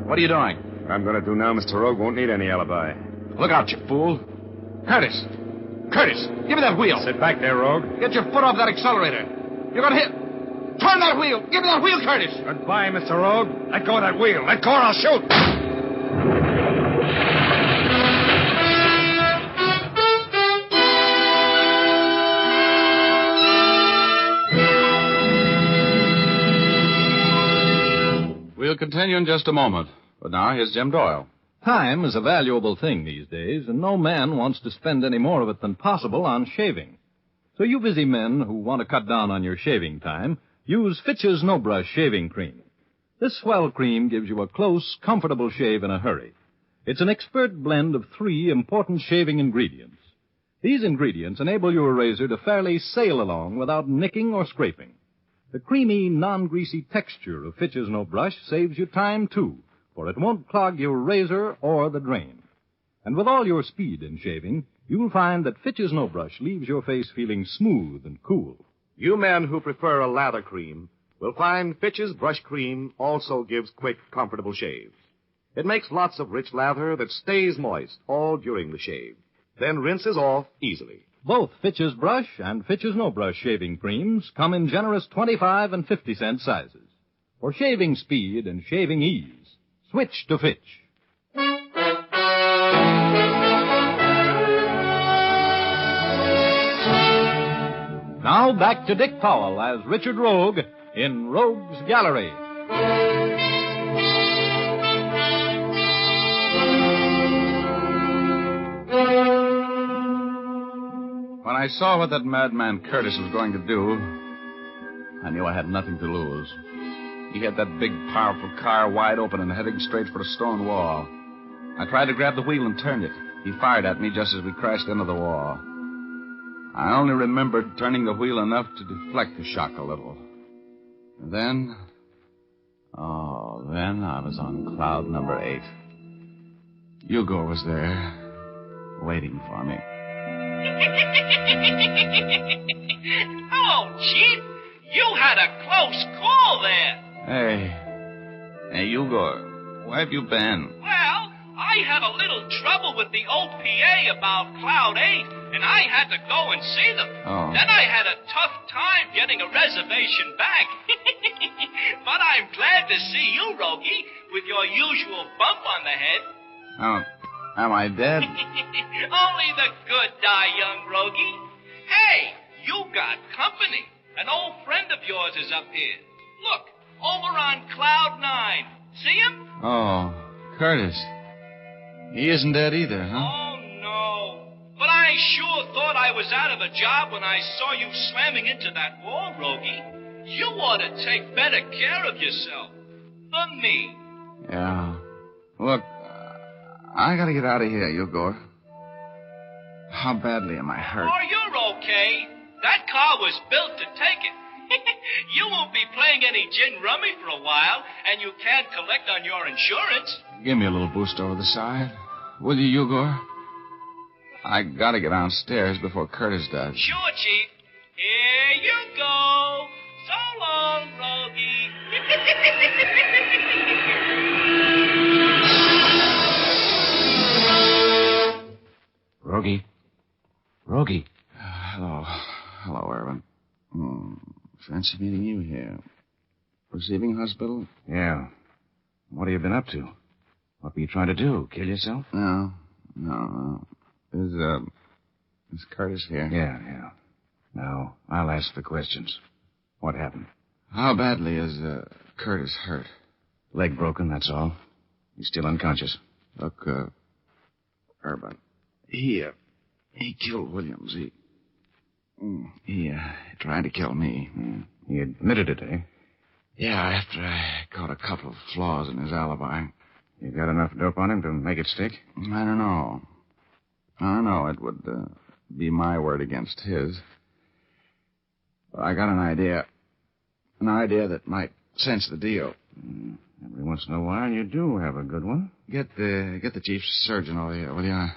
S20: What are you doing?
S10: What I'm going to do now, Mr. Rogue, won't need any alibi.
S20: Look out, you fool. Curtis! Curtis, give me that wheel.
S10: Sit back there, Rogue.
S20: Get your foot off that accelerator. You're going to hit. Turn that wheel. Give me that wheel, Curtis.
S10: Goodbye, Mr. Rogue. Let go of that wheel. Let go or I'll shoot.
S20: We'll continue in just a moment. But now, here's Jim Doyle.
S16: Time is a valuable thing these days, and no man wants to spend any more of it than possible on shaving. So you busy men who want to cut down on your shaving time, use Fitch's No Brush Shaving Cream. This swell cream gives you a close, comfortable shave in a hurry. It's an expert blend of 3 important shaving ingredients. These ingredients enable your razor to fairly sail along without nicking or scraping. The creamy, non-greasy texture of Fitch's No Brush saves you time, too, for it won't clog your razor or the drain. And with all your speed in shaving, you'll find that Fitch's No Brush leaves your face feeling smooth and cool.
S14: You men who prefer a lather cream will find Fitch's Brush Cream also gives quick, comfortable shaves. It makes lots of rich lather that stays moist all during the shave, then rinses off easily.
S16: Both Fitch's Brush and Fitch's No Brush shaving creams come in generous 25 and 50-cent sizes. For shaving speed and shaving ease, switch to Fitch. Now back to Dick Powell as Richard Rogue in Rogue's Gallery.
S20: When I saw what that madman Curtis was going to do, I knew I had nothing to lose. He had that big, powerful car wide open and heading straight for a stone wall. I tried to grab the wheel and turn it. He fired at me just as we crashed into the wall. I only remembered turning the wheel enough to deflect the shock a little. And then I was on cloud number 8. Hugo was there, waiting for me.
S12: Hello, Chief. You had a close call there.
S20: Hey, Hugo, where have you been?
S12: Well, I had a little trouble with the OPA about Cloud 8, and I had to go and see them.
S20: Oh.
S12: Then I had a tough time getting a reservation back. But I'm glad to see you, Rogie. with your usual bump on the head.
S20: Oh, am I dead?
S12: Only the good die young, Rogie. Hey, you got company. An old friend of yours is up here. Look, over on Cloud 9. See him?
S20: Oh, Curtis. He isn't dead either, huh?
S12: Oh, no. But I sure thought I was out of a job when I saw you slamming into that wall, Rogie. You ought to take better care of yourself. For me.
S20: Yeah. Look, I gotta get out of here, Yugor. How badly am I hurt?
S12: Oh, you're okay. That car was built to take it. You won't be playing any gin rummy for a while, and you can't collect on your insurance.
S20: Give me a little boost over the side. Will you, Yugor? I gotta get downstairs before Curtis does.
S12: Sure, Chief. Here you go. So long, Rogie.
S20: Rogie. Hello, Irvin. Fancy meeting you here. Receiving hospital? Yeah. What have you been up to? What were you trying to do? Kill yourself? No. Is Curtis here? Yeah. Now, I'll ask the questions. What happened? How badly is Curtis hurt? Leg broken, that's all. He's still unconscious. Look, Urban. He killed Williams. He tried to kill me. He admitted it, eh? Yeah, after I caught a couple of flaws in his alibi. You got enough dope on him to make it stick? I don't know. It would be my word against his. But I got an idea. An idea that might cinch the deal. Every once in a while, you do have a good one. Get the chief surgeon over here, will you?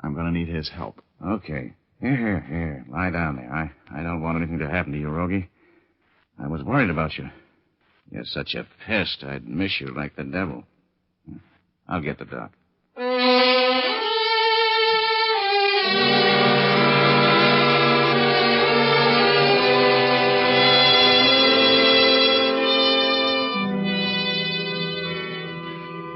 S20: I'm going to need his help. Okay. Here. Lie down there. I don't want anything to happen to you, Rogie. I was worried about you. You're such a pest, I'd miss you like the devil. I'll get the doc.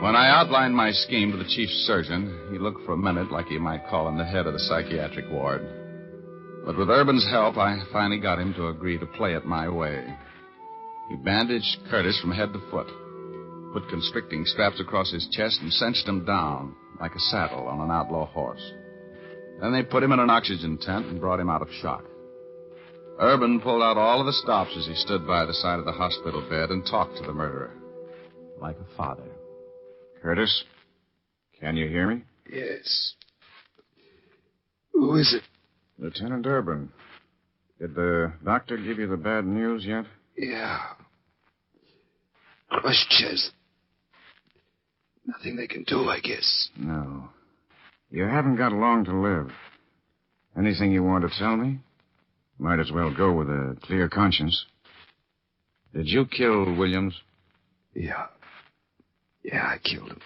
S20: When I outlined my scheme to the chief surgeon, he looked for a minute like you might call him the head of the psychiatric ward. But with Urban's help, I finally got him to agree to play it my way. He bandaged Curtis from head to foot, put constricting straps across his chest, and cinched him down like a saddle on an outlaw horse. Then they put him in an oxygen tent and brought him out of shock. Urban pulled out all of the stops as he stood by the side of the hospital bed and talked to the murderer, like a father. Curtis, can you hear me?
S2: Yes. Who is it?
S13: Lieutenant Urban. Did the doctor give you the bad news yet?
S2: Yeah. Crushed chest. Nothing they can do, I guess.
S13: No. You haven't got long to live. Anything you want to tell me? Might as well go with a clear conscience. Did you kill Williams?
S2: Yeah. Yeah, I killed him.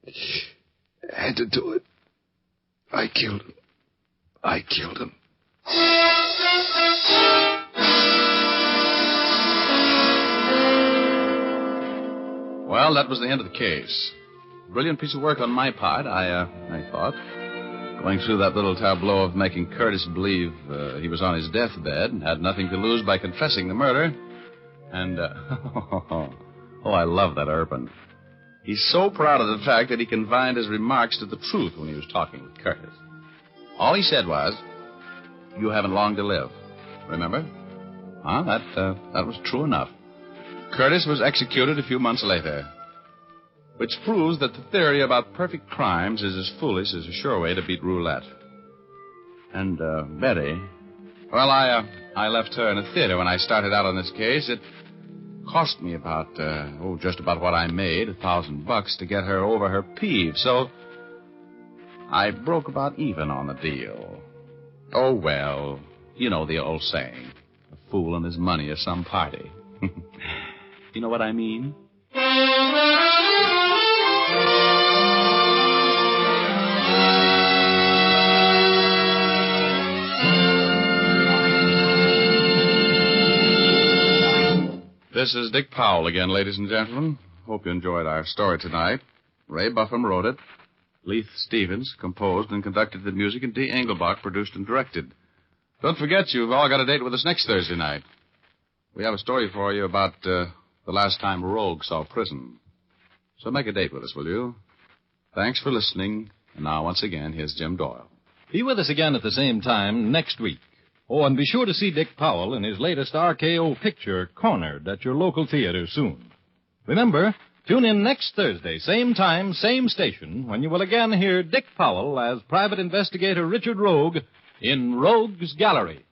S2: I had to do it. I killed him.
S20: Well, that was the end of the case. Brilliant piece of work on my part, I thought. Going through that little tableau of making Curtis believe he was on his deathbed and had nothing to lose by confessing the murder. And, I love that Urban. He's so proud of the fact that he confined his remarks to the truth when he was talking with Curtis. All he said was, "You haven't long to live." Remember? That was true enough. Curtis was executed a few months later, which proves that the theory about perfect crimes is as foolish as a sure way to beat roulette. And, Betty, well, I left her in a theater when I started out on this case. It cost me about, just about what I made, $1,000 to get her over her peeve. So I broke about even on the deal. Oh, well, you know the old saying, a fool and his money is some party. You know what I mean? This is Dick Powell again, ladies and gentlemen. Hope you enjoyed our story tonight. Ray Buffum wrote it. Leith Stevens composed and conducted the music, and D. Engelbach produced and directed. Don't forget, you've all got a date with us next Thursday night. We have a story for you about the last time Rogue saw prison. So make a date with us, will you? Thanks for listening. And now, once again, here's Jim Doyle.
S16: Be with us again at the same time next week. Oh, and be sure to see Dick Powell in his latest RKO picture, Cornered, at your local theater soon. Remember, tune in next Thursday, same time, same station, when you will again hear Dick Powell as Private Investigator Richard Rogue in Rogue's Gallery.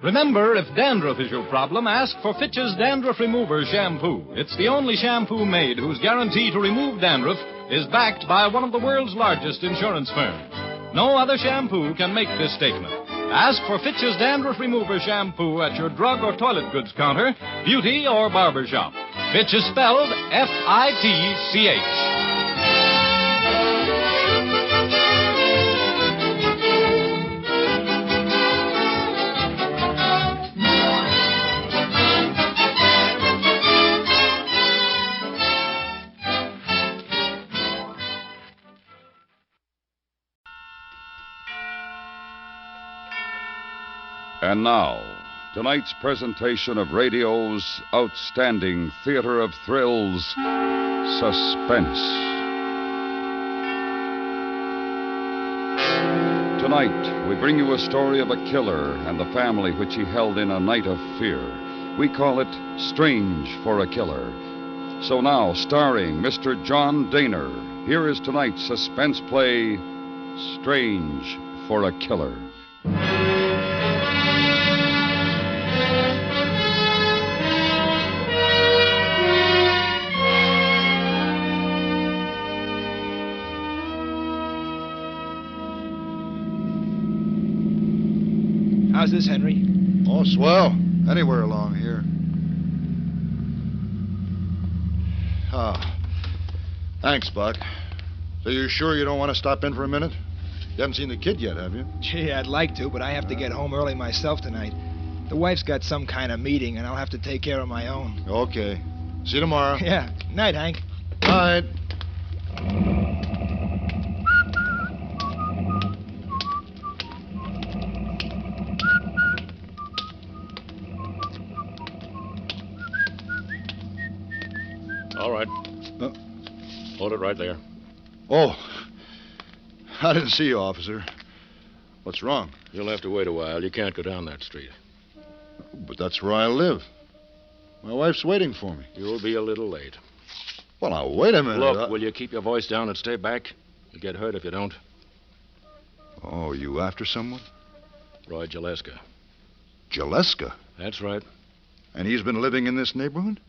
S16: Remember, if dandruff is your problem, ask for Fitch's Dandruff Remover Shampoo. It's the only shampoo made whose guarantee to remove dandruff is backed by one of the world's largest insurance firms. No other shampoo can make this statement. Ask for Fitch's Dandruff Remover Shampoo at your drug or toilet goods counter, beauty or barber shop. Fitch is spelled F-I-T-C-H.
S7: And now, tonight's presentation of radio's outstanding theater of thrills, Suspense. Tonight, we bring you a story of a killer and the family which he held in a night of fear. We call it Strange for a Killer. So now, starring Mr. John Daner, here is tonight's suspense play, Strange for a Killer.
S15: How's this, Henry?
S22: Oh, swell. Anywhere along here. Ah. Thanks, Buck. So you're sure you don't want to stop in for a minute? You haven't seen the kid yet, have you?
S15: Gee, I'd like to, but I have to get home early myself tonight. The wife's got some kind of meeting, and I'll have to take care of my own.
S22: Okay. See you tomorrow.
S15: Yeah. Night, Hank.
S22: Night.
S23: All right. Hold it right there.
S22: Oh. I didn't see you, officer. What's wrong?
S23: You'll have to wait a while. You can't go down that street.
S22: But that's where I live. My wife's waiting for me.
S23: You'll be a little late.
S22: Well, now, wait a minute.
S23: Look, will you keep your voice down and stay back? You'll get hurt if you don't.
S22: Oh, you after someone?
S23: Roy Gilleska.
S22: Gilleska?
S23: That's right.
S22: And he's been living in this neighborhood?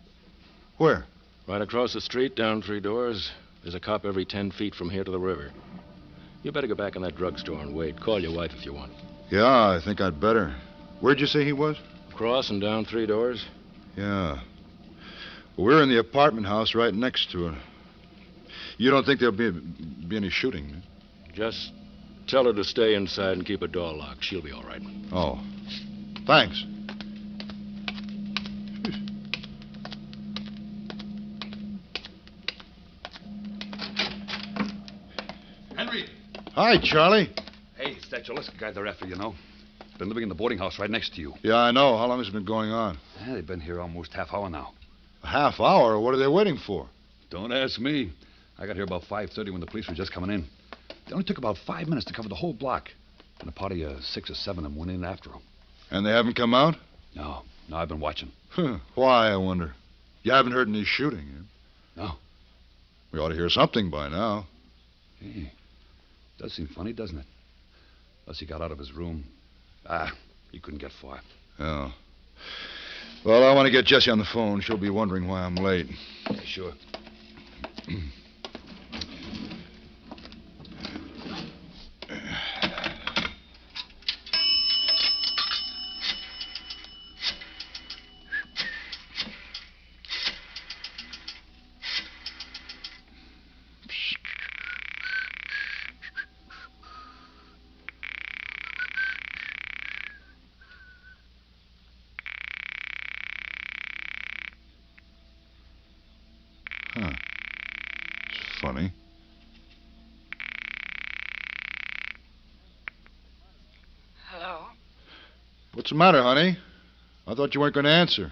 S22: Where?
S23: Right across the street, down 3 doors. There's a cop every 10 feet from here to the river. You better go back in that drugstore and wait. Call your wife if you want.
S22: Yeah, I think I'd better. Where'd you say he was?
S23: Across and down 3 doors.
S22: Yeah. Well, we're in the apartment house right next to it. You don't think there'll be any shooting? Eh?
S23: Just tell her to stay inside and keep her door locked. She'll be all right.
S22: Oh. Thanks.
S25: Henry!
S22: Hi, Charlie.
S25: Hey, it's that Jaleska guy they're after, you know. Been living in the boarding house right next to you.
S22: Yeah, I know. How long has it been going on?
S25: Yeah, they've been here almost half hour now.
S22: A half hour? What are they waiting for?
S25: Don't ask me. I got here about 5:30 when the police were just coming in. They only took about 5 minutes to cover the whole block. And a party of 6 or 7 of them went in after them.
S22: And they haven't come out?
S25: No, I've been watching.
S22: Why, I wonder? You haven't heard any shooting, eh?
S25: No.
S22: We ought to hear something by now.
S25: Hey, does seem funny, doesn't it? Unless he got out of his room. He couldn't get far.
S22: Oh. Well, I want to get Jessie on the phone. She'll be wondering why I'm late.
S25: Yeah, sure.
S22: funny.
S3: Hello?
S22: What's the matter, honey? I thought you weren't going to answer.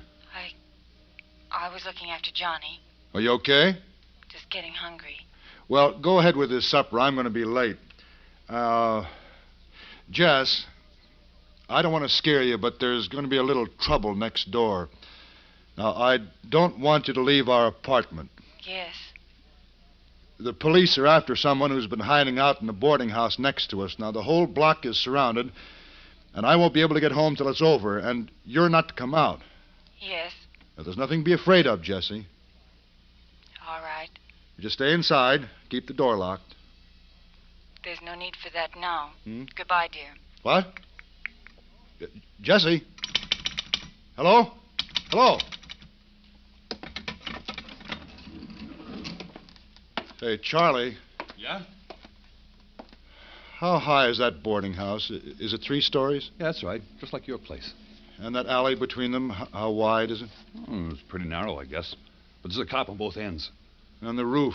S3: I was looking after Johnny.
S22: Are you okay?
S3: Just getting hungry.
S22: Well, go ahead with this supper. I'm going to be late. Jess, I don't want to scare you, but there's going to be a little trouble next door. Now, I don't want you to leave our apartment.
S3: Yes.
S22: The police are after someone who's been hiding out in the boarding house next to us. Now, the whole block is surrounded, and I won't be able to get home till it's over, and you're not to come out.
S3: Yes.
S22: Now, there's nothing to be afraid of, Jessie.
S3: All right.
S22: You just stay inside. Keep the door locked.
S3: There's no need for that now.
S22: Hmm?
S3: Goodbye, dear.
S22: What? Jessie? Hello? Hello? Hey, Charlie.
S25: Yeah?
S22: How high is that boarding house? Is it 3 stories?
S25: Yeah, that's right. Just like your place.
S22: And that alley between them, how wide is it?
S25: It's pretty narrow, I guess. But there's a cop on both ends.
S22: And the roof.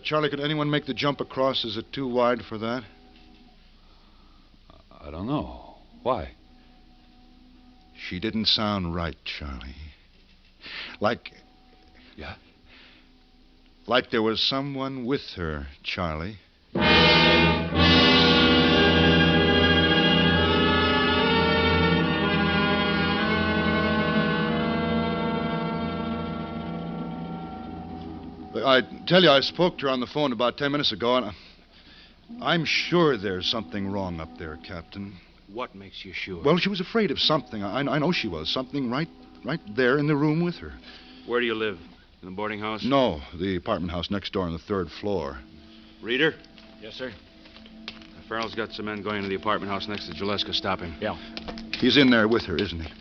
S22: Charlie, could anyone make the jump across? Is it too wide for that?
S25: I don't know. Why?
S22: She didn't sound right, Charlie. Like...
S25: Yeah?
S22: Like there was someone with her, Charlie. I tell you, I spoke to her on the phone about 10 minutes ago, and I'm sure there's something wrong up there, Captain.
S23: What makes you sure?
S22: Well, she was afraid of something. I know she was. Something right there in the room with her.
S23: Where do you live? In the boarding house?
S22: No, the apartment house next door on the 3rd floor.
S23: Reader? Yes, sir. Farrell's got some men going to the apartment house next to Gillespie. Stop him. Yeah.
S22: He's in there with her, isn't he?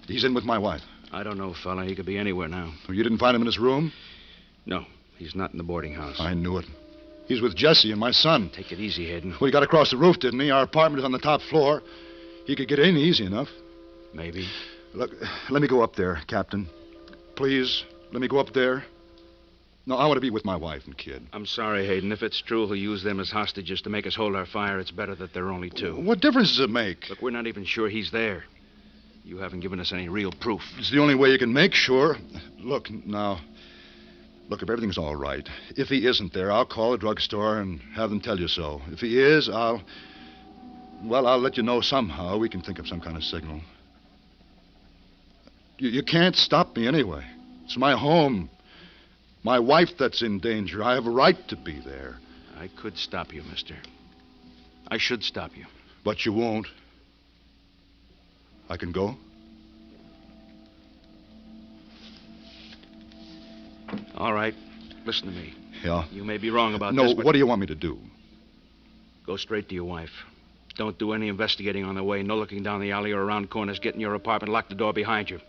S22: He's in with my wife.
S23: I don't know, fella. He could be anywhere now.
S22: You didn't find him in his room?
S23: No, he's not in the boarding house.
S22: I knew it. He's with Jesse and my son.
S23: Take it easy, Hayden.
S22: Well, he got across the roof, didn't he? Our apartment is on the top floor. He could get in easy enough.
S23: Maybe.
S22: Look, let me go up there, Captain. Please, let me go up there. No, I want to be with my wife and kid.
S23: I'm sorry, Hayden. If it's true he'll use them as hostages to make us hold our fire, it's better that there are only 2.
S22: What difference does it make?
S23: Look, we're not even sure he's there. You haven't given us any real proof.
S22: It's the only way you can make sure. Look, now... Look, if everything's all right, if he isn't there, I'll call the drugstore and have them tell you so. If he is, I'll let you know somehow. We can think of some kind of signal. You can't stop me anyway. It's my home. My wife that's in danger. I have a right to be there.
S23: I could stop you, mister. I should stop you.
S22: But you won't. I can go?
S23: All right. Listen to me.
S22: Yeah?
S23: You may be wrong about
S22: no,
S23: this, but...
S22: what do you want me to do?
S23: Go straight to your wife. Don't do any investigating on the way. No looking down the alley or around corners. Get in your apartment. Lock the door behind you.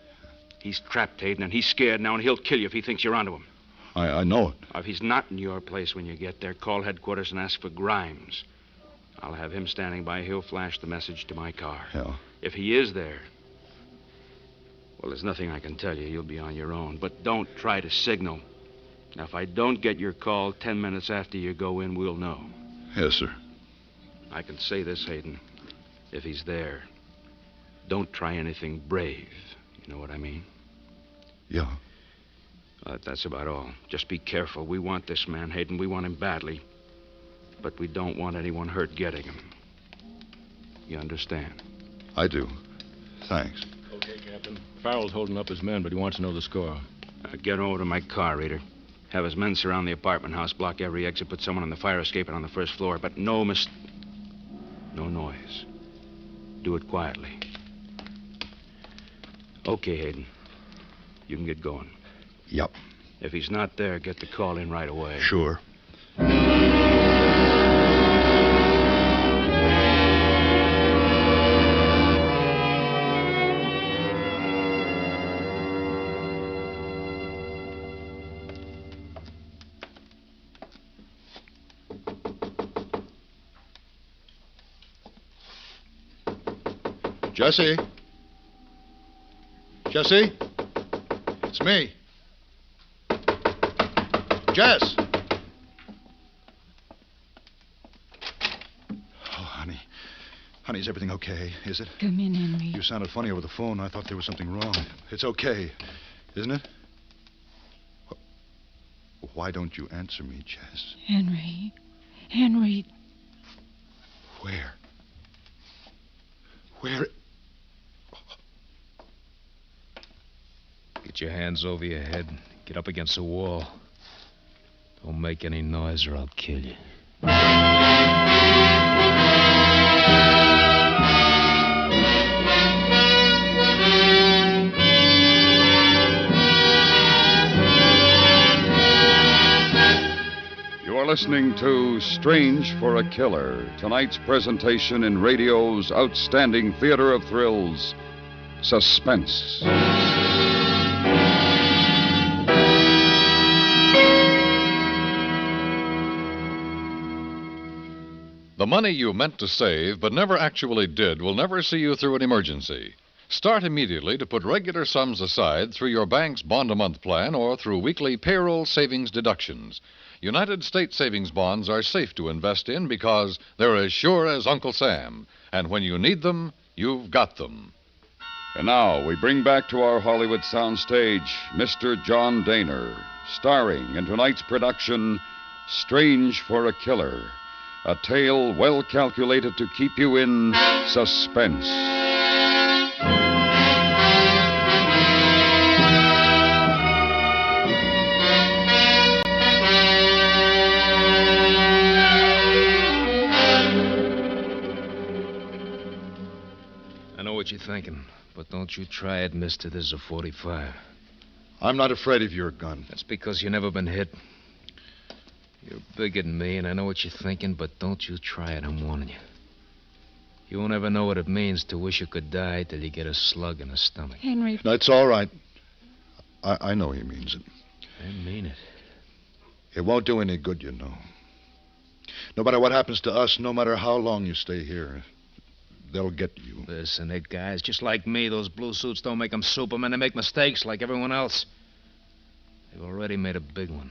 S23: He's trapped, Hayden, and he's scared now, and he'll kill you if he thinks you're onto him.
S22: I know it.
S23: If he's not in your place when you get there, call headquarters and ask for Grimes. I'll have him standing by. He'll flash the message to my car.
S22: Yeah.
S23: If he is there, well, there's nothing I can tell you. You'll be on your own. But don't try to signal. Now, if I don't get your call 10 minutes after you go in, we'll know.
S22: Yes, sir.
S23: I can say this, Hayden. If he's there, don't try anything brave. You know what I mean?
S22: Yeah.
S23: That's about all. Just be careful. We want this man, Hayden. We want him badly. But we don't want anyone hurt getting him. You understand?
S22: I do. Thanks.
S23: Okay, Captain. Farrell's holding up his men, but he wants to know the score. Get over to my car, Reader. Have his men surround the apartment house, block every exit, put someone on the fire escape and on the 1st floor. But no noise. Do it quietly. Okay, Hayden. You can get going.
S22: Yep.
S23: If he's not there, get the call in right away.
S22: Sure. Jesse? Jesse? It's me. Jess! Oh, honey. Honey, is everything okay? Is it?
S5: Come in, Henry.
S22: You sounded funny over the phone. I thought there was something wrong. It's okay, isn't it? Why don't you answer me, Jess?
S5: Henry.
S22: Where? Where?
S6: Get your hands over your head. Get up against the wall. Don't make any noise or I'll kill you.
S7: You are listening to Strange for a Killer, tonight's presentation in radio's outstanding theater of thrills, Suspense.
S18: The money you meant to save but never actually did will never see you through an emergency. Start immediately to put regular sums aside through your bank's bond-a-month plan or through weekly payroll savings deductions. United States savings bonds are safe to invest in because they're as sure as Uncle Sam. And when you need them, you've got them.
S7: And now we bring back to our Hollywood soundstage Mr. John Dehner, starring in tonight's production, Strange for a Killer, a tale well calculated to keep you in suspense.
S6: I know what you're thinking, but don't you try it, mister. This is a 45.
S22: I'm not afraid of your gun.
S6: That's because you've never been hit. You're bigger than me, and I know what you're thinking, but don't you try it, I'm warning you. You won't ever know what it means to wish you could die till you get a slug in the stomach.
S5: Henry.
S22: That's all right. I know he means it.
S6: I mean it.
S22: It won't do any good, you know. No matter what happens to us, no matter how long you stay here, they'll get you.
S6: Listen, they guys just like me. Those blue suits don't make them Supermen. They make mistakes like everyone else. They've already made a big one.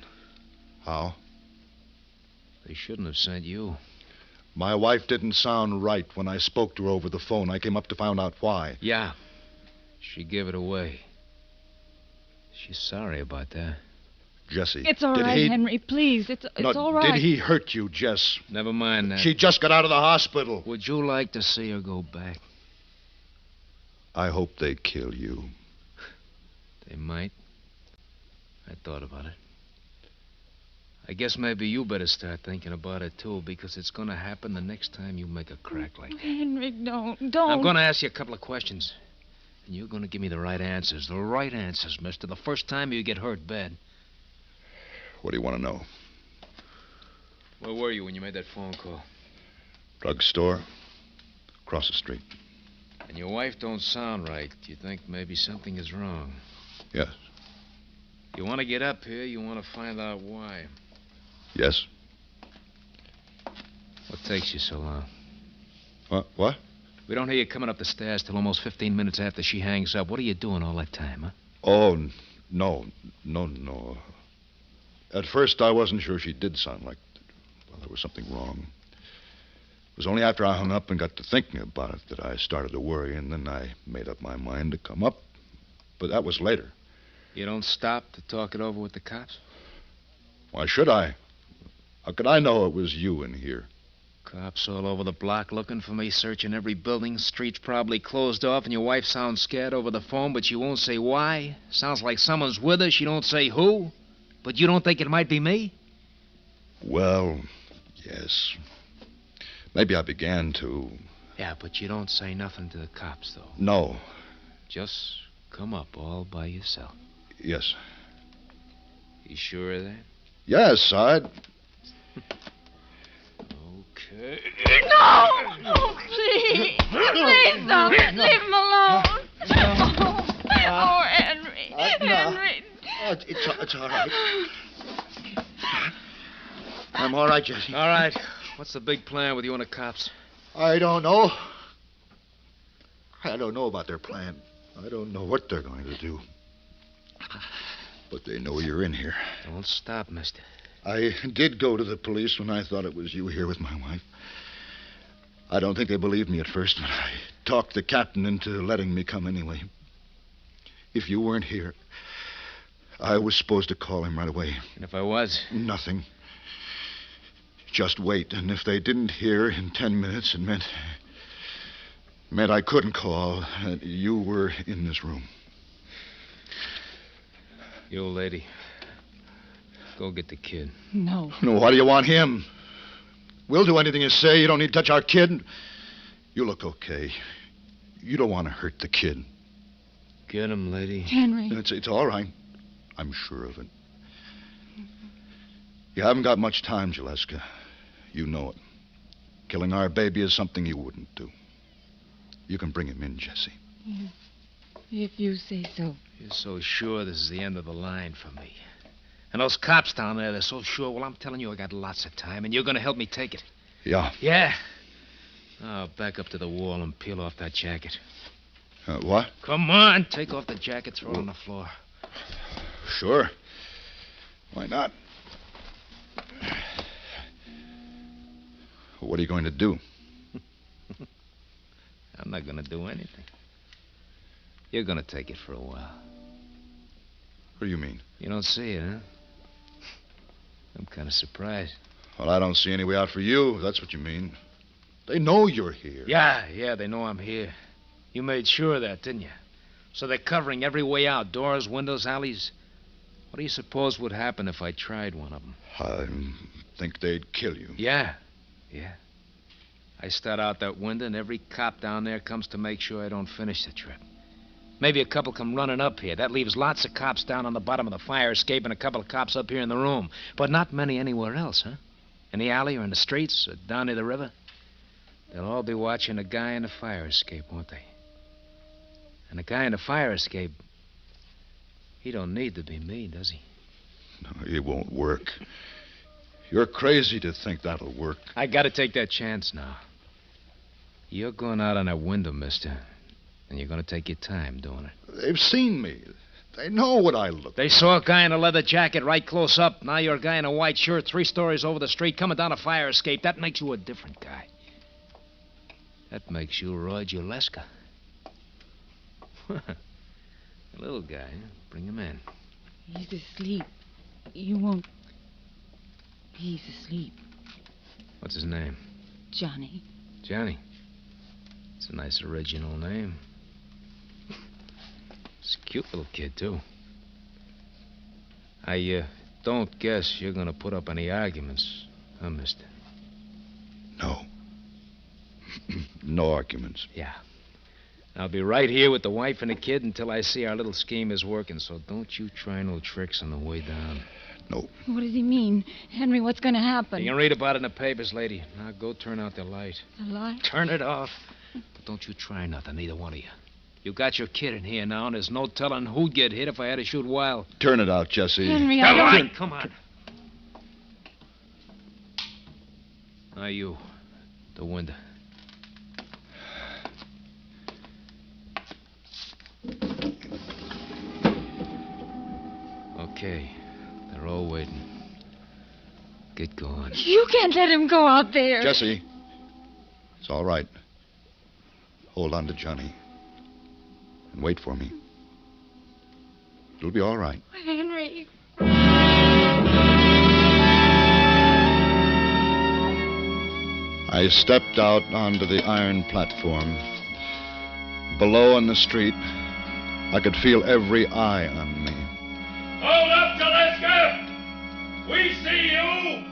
S22: How?
S6: They shouldn't have sent you.
S22: My wife didn't sound right when I spoke to her over the phone. I came up to find out why.
S6: Yeah. She gave it away. She's sorry about that.
S22: Jesse.
S5: It's all right, Henry. Please. It's all right.
S22: Did he hurt you, Jess?
S6: Never mind that.
S22: She just got out of the hospital.
S6: Would you like to see her go back?
S22: I hope they kill you.
S6: They might. I thought about it. I guess maybe you better start thinking about it, too, because it's going to happen the next time you make a crack like that.
S5: Henry, don't.
S6: I'm going to ask you a couple of questions, and you're going to give me the right answers. The right answers, mister. The first time you get hurt bad.
S22: What do you want to know?
S6: Where were you when you made that phone call?
S22: Drugstore. Across the street.
S6: And your wife don't sound right. You think maybe something is wrong?
S22: Yes.
S6: You want to get up here, you want to find out why.
S22: Yes.
S6: What takes you so long?
S22: What?
S6: We don't hear you coming up the stairs till almost 15 minutes after she hangs up. What are you doing all that time, huh?
S22: Oh, no. At first, I wasn't sure she did sound like... Well, there was something wrong. It was only after I hung up and got to thinking about it that I started to worry, and then I made up my mind to come up. But that was later.
S6: You don't stop to talk it over with the cops?
S22: Why should I? How could I know it was you in here?
S6: Cops all over the block looking for me, searching every building. Street's probably closed off, and your wife sounds scared over the phone, but she won't say why. Sounds like someone's with her. She don't say who. But you don't think it might be me?
S22: Well, yes. Maybe I began to.
S6: Yeah, but you don't say nothing to the cops, though.
S22: No.
S6: Just come up all by yourself.
S22: Yes.
S6: You sure of that?
S22: Yes, I'd...
S6: Okay.
S5: No, please. Please don't. Leave him alone. Oh, Henry. Henry.
S1: It's all right. I'm all right, Jesse.
S6: All right. What's the big plan with you and the cops?
S22: I don't know. I don't know about their plan. I don't know what they're going to do. But they know you're in here.
S6: Don't stop, mister.
S22: I did go to the police when I thought it was you here with my wife. I don't think they believed me at first, but I talked the captain into letting me come anyway. If you weren't here, I was supposed to call him right away.
S6: And if I was?
S22: Nothing. Just wait, and if they didn't hear in 10 minutes, it meant I couldn't call. You were in this room.
S6: You old lady, go get the kid.
S5: No.
S22: No, why do you want him? We'll do anything you say. You don't need to touch our kid. You look okay. You don't want to hurt the kid.
S6: Get him, lady.
S5: Henry.
S22: It's all right. I'm sure of it. You haven't got much time, Jaleska. You know it. Killing our baby is something you wouldn't do. You can bring him in, Jesse.
S5: Yes. If you say so.
S6: You're so sure this is the end of the line for me. And those cops down there, they're so sure. Well, I'm telling you, I got lots of time, and you're going to help me take it.
S22: Yeah.
S6: Yeah. Now, back up to the wall and peel off that jacket.
S22: What?
S6: Come on. Take off the jacket, throw it on the floor.
S22: Sure. Why not? What are you going to do?
S6: I'm not going to do anything. You're going to take it for a while.
S22: What do you mean?
S6: You don't see it, huh? I'm kind of surprised.
S22: Well, I don't see any way out for you, if that's what you mean. They know you're here.
S6: Yeah, they know I'm here. You made sure of that, didn't you? So they're covering every way out. Doors, windows, alleys. What do you suppose would happen if I tried one of them?
S22: I think they'd kill you.
S6: Yeah. I start out that window, and every cop down there comes to make sure I don't finish the trip. Maybe a couple come running up here. That leaves lots of cops down on the bottom of the fire escape and a couple of cops up here in the room. But not many anywhere else, huh? In the alley or in the streets or down near the river. They'll all be watching a guy in the fire escape, won't they? And the guy in the fire escape, he don't need to be me, does he?
S22: No, it won't work. You're crazy to think that'll work.
S6: I gotta take that chance now. You're going out on that window, mister. And you're going to take your time doing it.
S22: They've seen me. They know what I look like.
S6: They saw a guy in a leather jacket right close up. Now you're a guy in a white shirt 3 stories over the street coming down a fire escape. That makes you a different guy. That makes you Roy Jaleska. A little guy. Huh? Bring him in.
S5: He's asleep. You won't... He's asleep.
S6: What's his name?
S5: Johnny.
S6: Johnny. It's a nice original name. It's a cute little kid, too. I don't guess you're going to put up any arguments, huh, mister?
S22: No. No arguments.
S6: Yeah. I'll be right here with the wife and the kid until I see our little scheme is working, so don't you try no tricks on the way down.
S22: No.
S5: What does he mean? Henry, what's going to happen?
S6: You can read about it in the papers, lady. Now go turn out the light.
S5: The light?
S6: Turn it off. But don't you try nothing, neither one of you. You got your kid in here now, and there's no telling who'd get hit if I had to shoot wild.
S22: Turn it out, Jesse.
S5: Henry,
S6: Come on. Now you, the window. Okay, they're all waiting. Get going.
S5: You can't let him go out there.
S22: Jesse, it's all right. Hold on to Johnny. And wait for me. It'll be all right.
S5: Henry.
S22: I stepped out onto the iron platform. Below in the street, I could feel every eye on me.
S8: Hold up, Jaleska! We see you!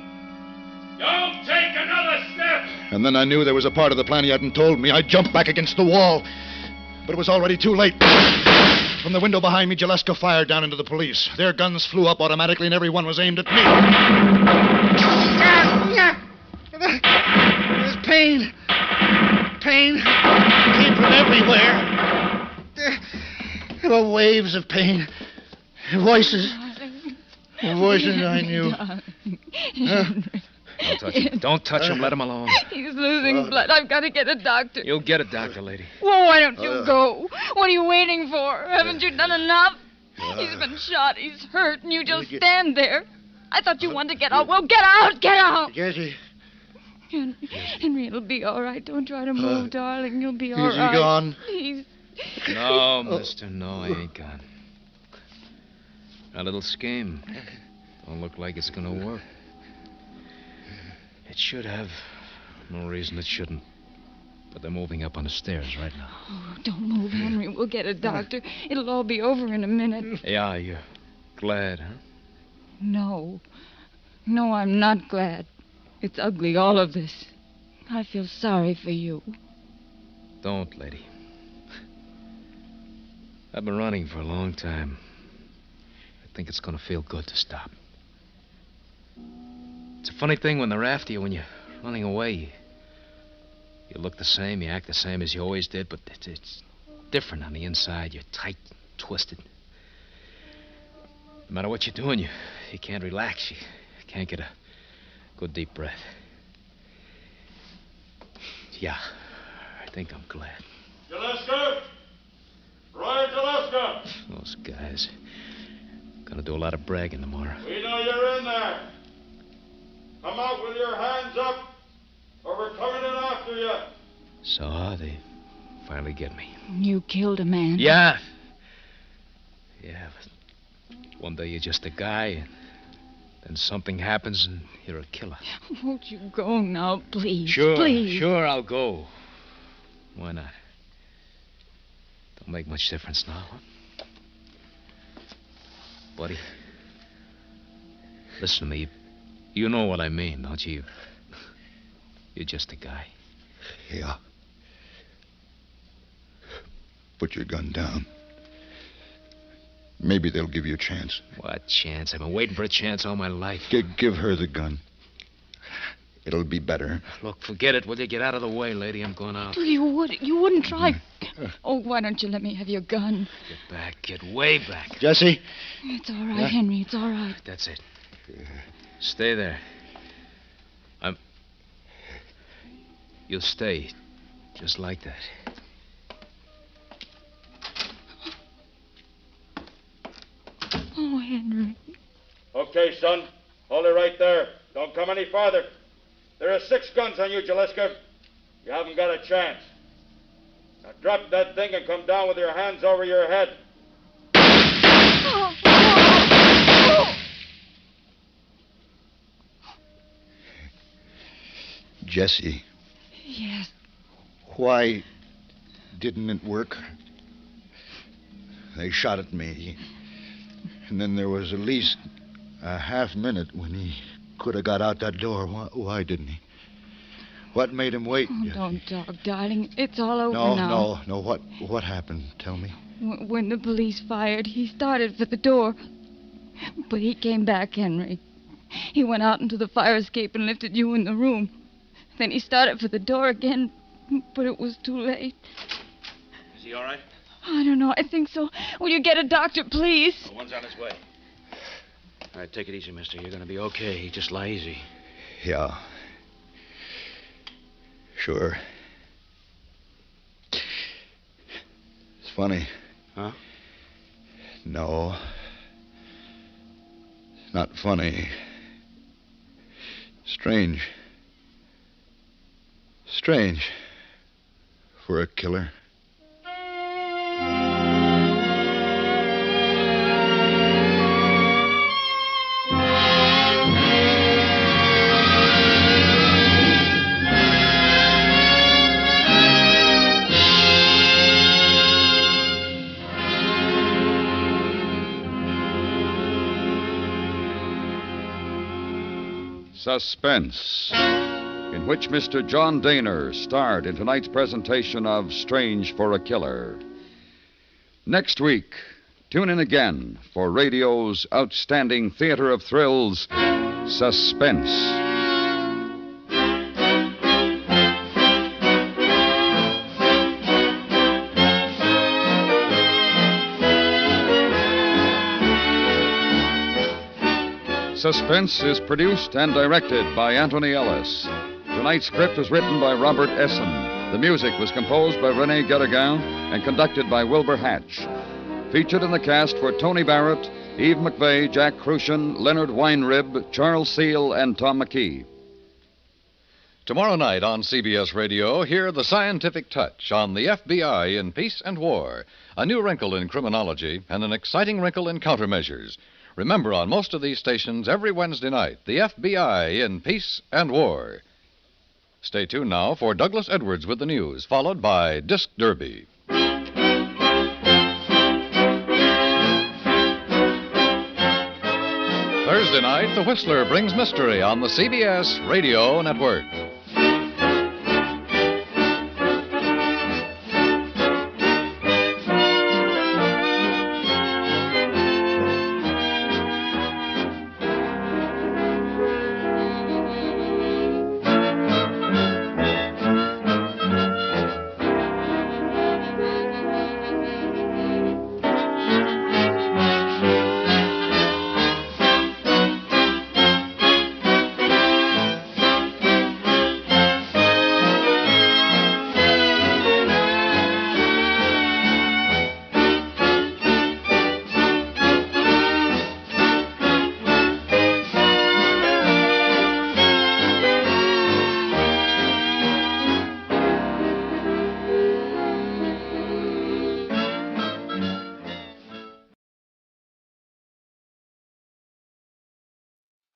S8: Don't take another step!
S22: And then I knew there was a part of the plan he hadn't told me. I jumped back against the wall. But it was already too late. From the window behind me, Jaleska fired down into the police. Their guns flew up automatically, and every one was aimed at me.
S1: There's pain. Pain came from everywhere. There were waves of pain. Voices. Voices I knew.
S6: Don't touch him. Don't touch him. Let him alone.
S5: He's losing blood. I've got to get a doctor.
S6: You'll get a doctor, lady.
S5: Well, why don't you go? What are you waiting for? Haven't you done enough? He's been shot. He's hurt, and you just stand there. I thought you wanted to get out. Well, get out! Get out!
S1: Jessie.
S5: Henry, it'll be all right. Don't try to move, darling. You'll be all right.
S1: Is he gone?
S5: Please.
S6: No, mister, no, I ain't gone. A little scheme. Don't look like it's gonna work. It should have. No reason it shouldn't. But they're moving up on the stairs right now.
S5: Oh, don't move, Henry. We'll get a doctor. It'll all be over in a minute.
S6: Yeah, you're glad, huh?
S5: No. No, I'm not glad. It's ugly, all of this. I feel sorry for you.
S6: Don't, lady. I've been running for a long time. I think it's gonna feel good to stop. It's a funny thing when they're after you, when you're running away. You look the same, you act the same as you always did, but it's different on the inside. You're tight, twisted. No matter what you're doing, you can't relax. You can't get a good deep breath. Yeah, I think I'm glad.
S8: Gillespie! Ryan Gillespie!
S6: Those guys. Gonna do a lot of bragging tomorrow.
S8: We know you're in there. Come out with your hands up, or we're coming in after you.
S6: So they finally get me.
S5: You killed a man.
S6: Yeah. Yeah, but one day you're just a guy, and then something happens and you're a killer.
S5: Won't you go now, please?
S6: Sure,
S5: please.
S6: sure, I'll go. Why not? Don't make much difference now, huh? Buddy, listen to me. You know what I mean, don't you? You're just a guy.
S22: Yeah. Put your gun down. Maybe they'll give you a chance.
S6: What chance? I've been waiting for a chance all my life.
S22: Give her the gun. It'll be better.
S6: Look, forget it, will you? Get out of the way, lady. I'm going out.
S5: You wouldn't try. Oh, why don't you let me have your gun?
S6: Get back. Get way back.
S1: Jessie?
S5: It's all right, Henry. It's all right.
S6: That's it. Stay there. You'll stay. Just like that.
S5: Oh, Henry.
S8: Okay, son. Hold it right there. Don't come any farther. There are 6 guns on you, Gillespie. You haven't got a chance. Now drop that thing and come down with your hands over your head.
S22: Jessie.
S5: Yes.
S22: Why didn't it work? They shot at me. And then there was at least a half minute when he could have got out that door. Why didn't he? What made him wait?
S5: Oh, don't talk, darling. It's all over now.
S22: No. What happened? Tell me.
S5: When the police fired, he started for the door. But he came back, Henry. He went out into the fire escape and lifted you in the room. Then he started for the door again, but it was too late.
S23: Is he all right?
S5: I don't know. I think so. Will you get a doctor, please?
S23: The one's on his way. All right, take it easy, mister. You're going to be okay. Just lie easy.
S22: Yeah. Sure. It's funny.
S23: Huh?
S22: No. It's not funny. Strange. Strange. For a killer.
S7: Suspense, in which Mr. John Daner starred in tonight's presentation of Strange for a Killer. Next week, tune in again for radio's outstanding theater of thrills, Suspense. Suspense is produced and directed by Anthony Ellis. Tonight's script was written by Robert Essen. The music was composed by René Guéragan and conducted by Wilbur Hatch. Featured in the cast were Tony Barrett, Eve McVeigh, Jack Crucian, Leonard Weinrib, Charles Seal, and Tom McKee.
S18: Tomorrow night on CBS Radio, hear The Scientific Touch on the FBI in Peace and War, a new wrinkle in criminology and an exciting wrinkle in countermeasures. Remember, on most of these stations, every Wednesday night, the FBI in Peace and War. Stay tuned now for Douglas Edwards with the news, followed by Disc Derby. Thursday night, The Whistler brings mystery on the CBS Radio Network.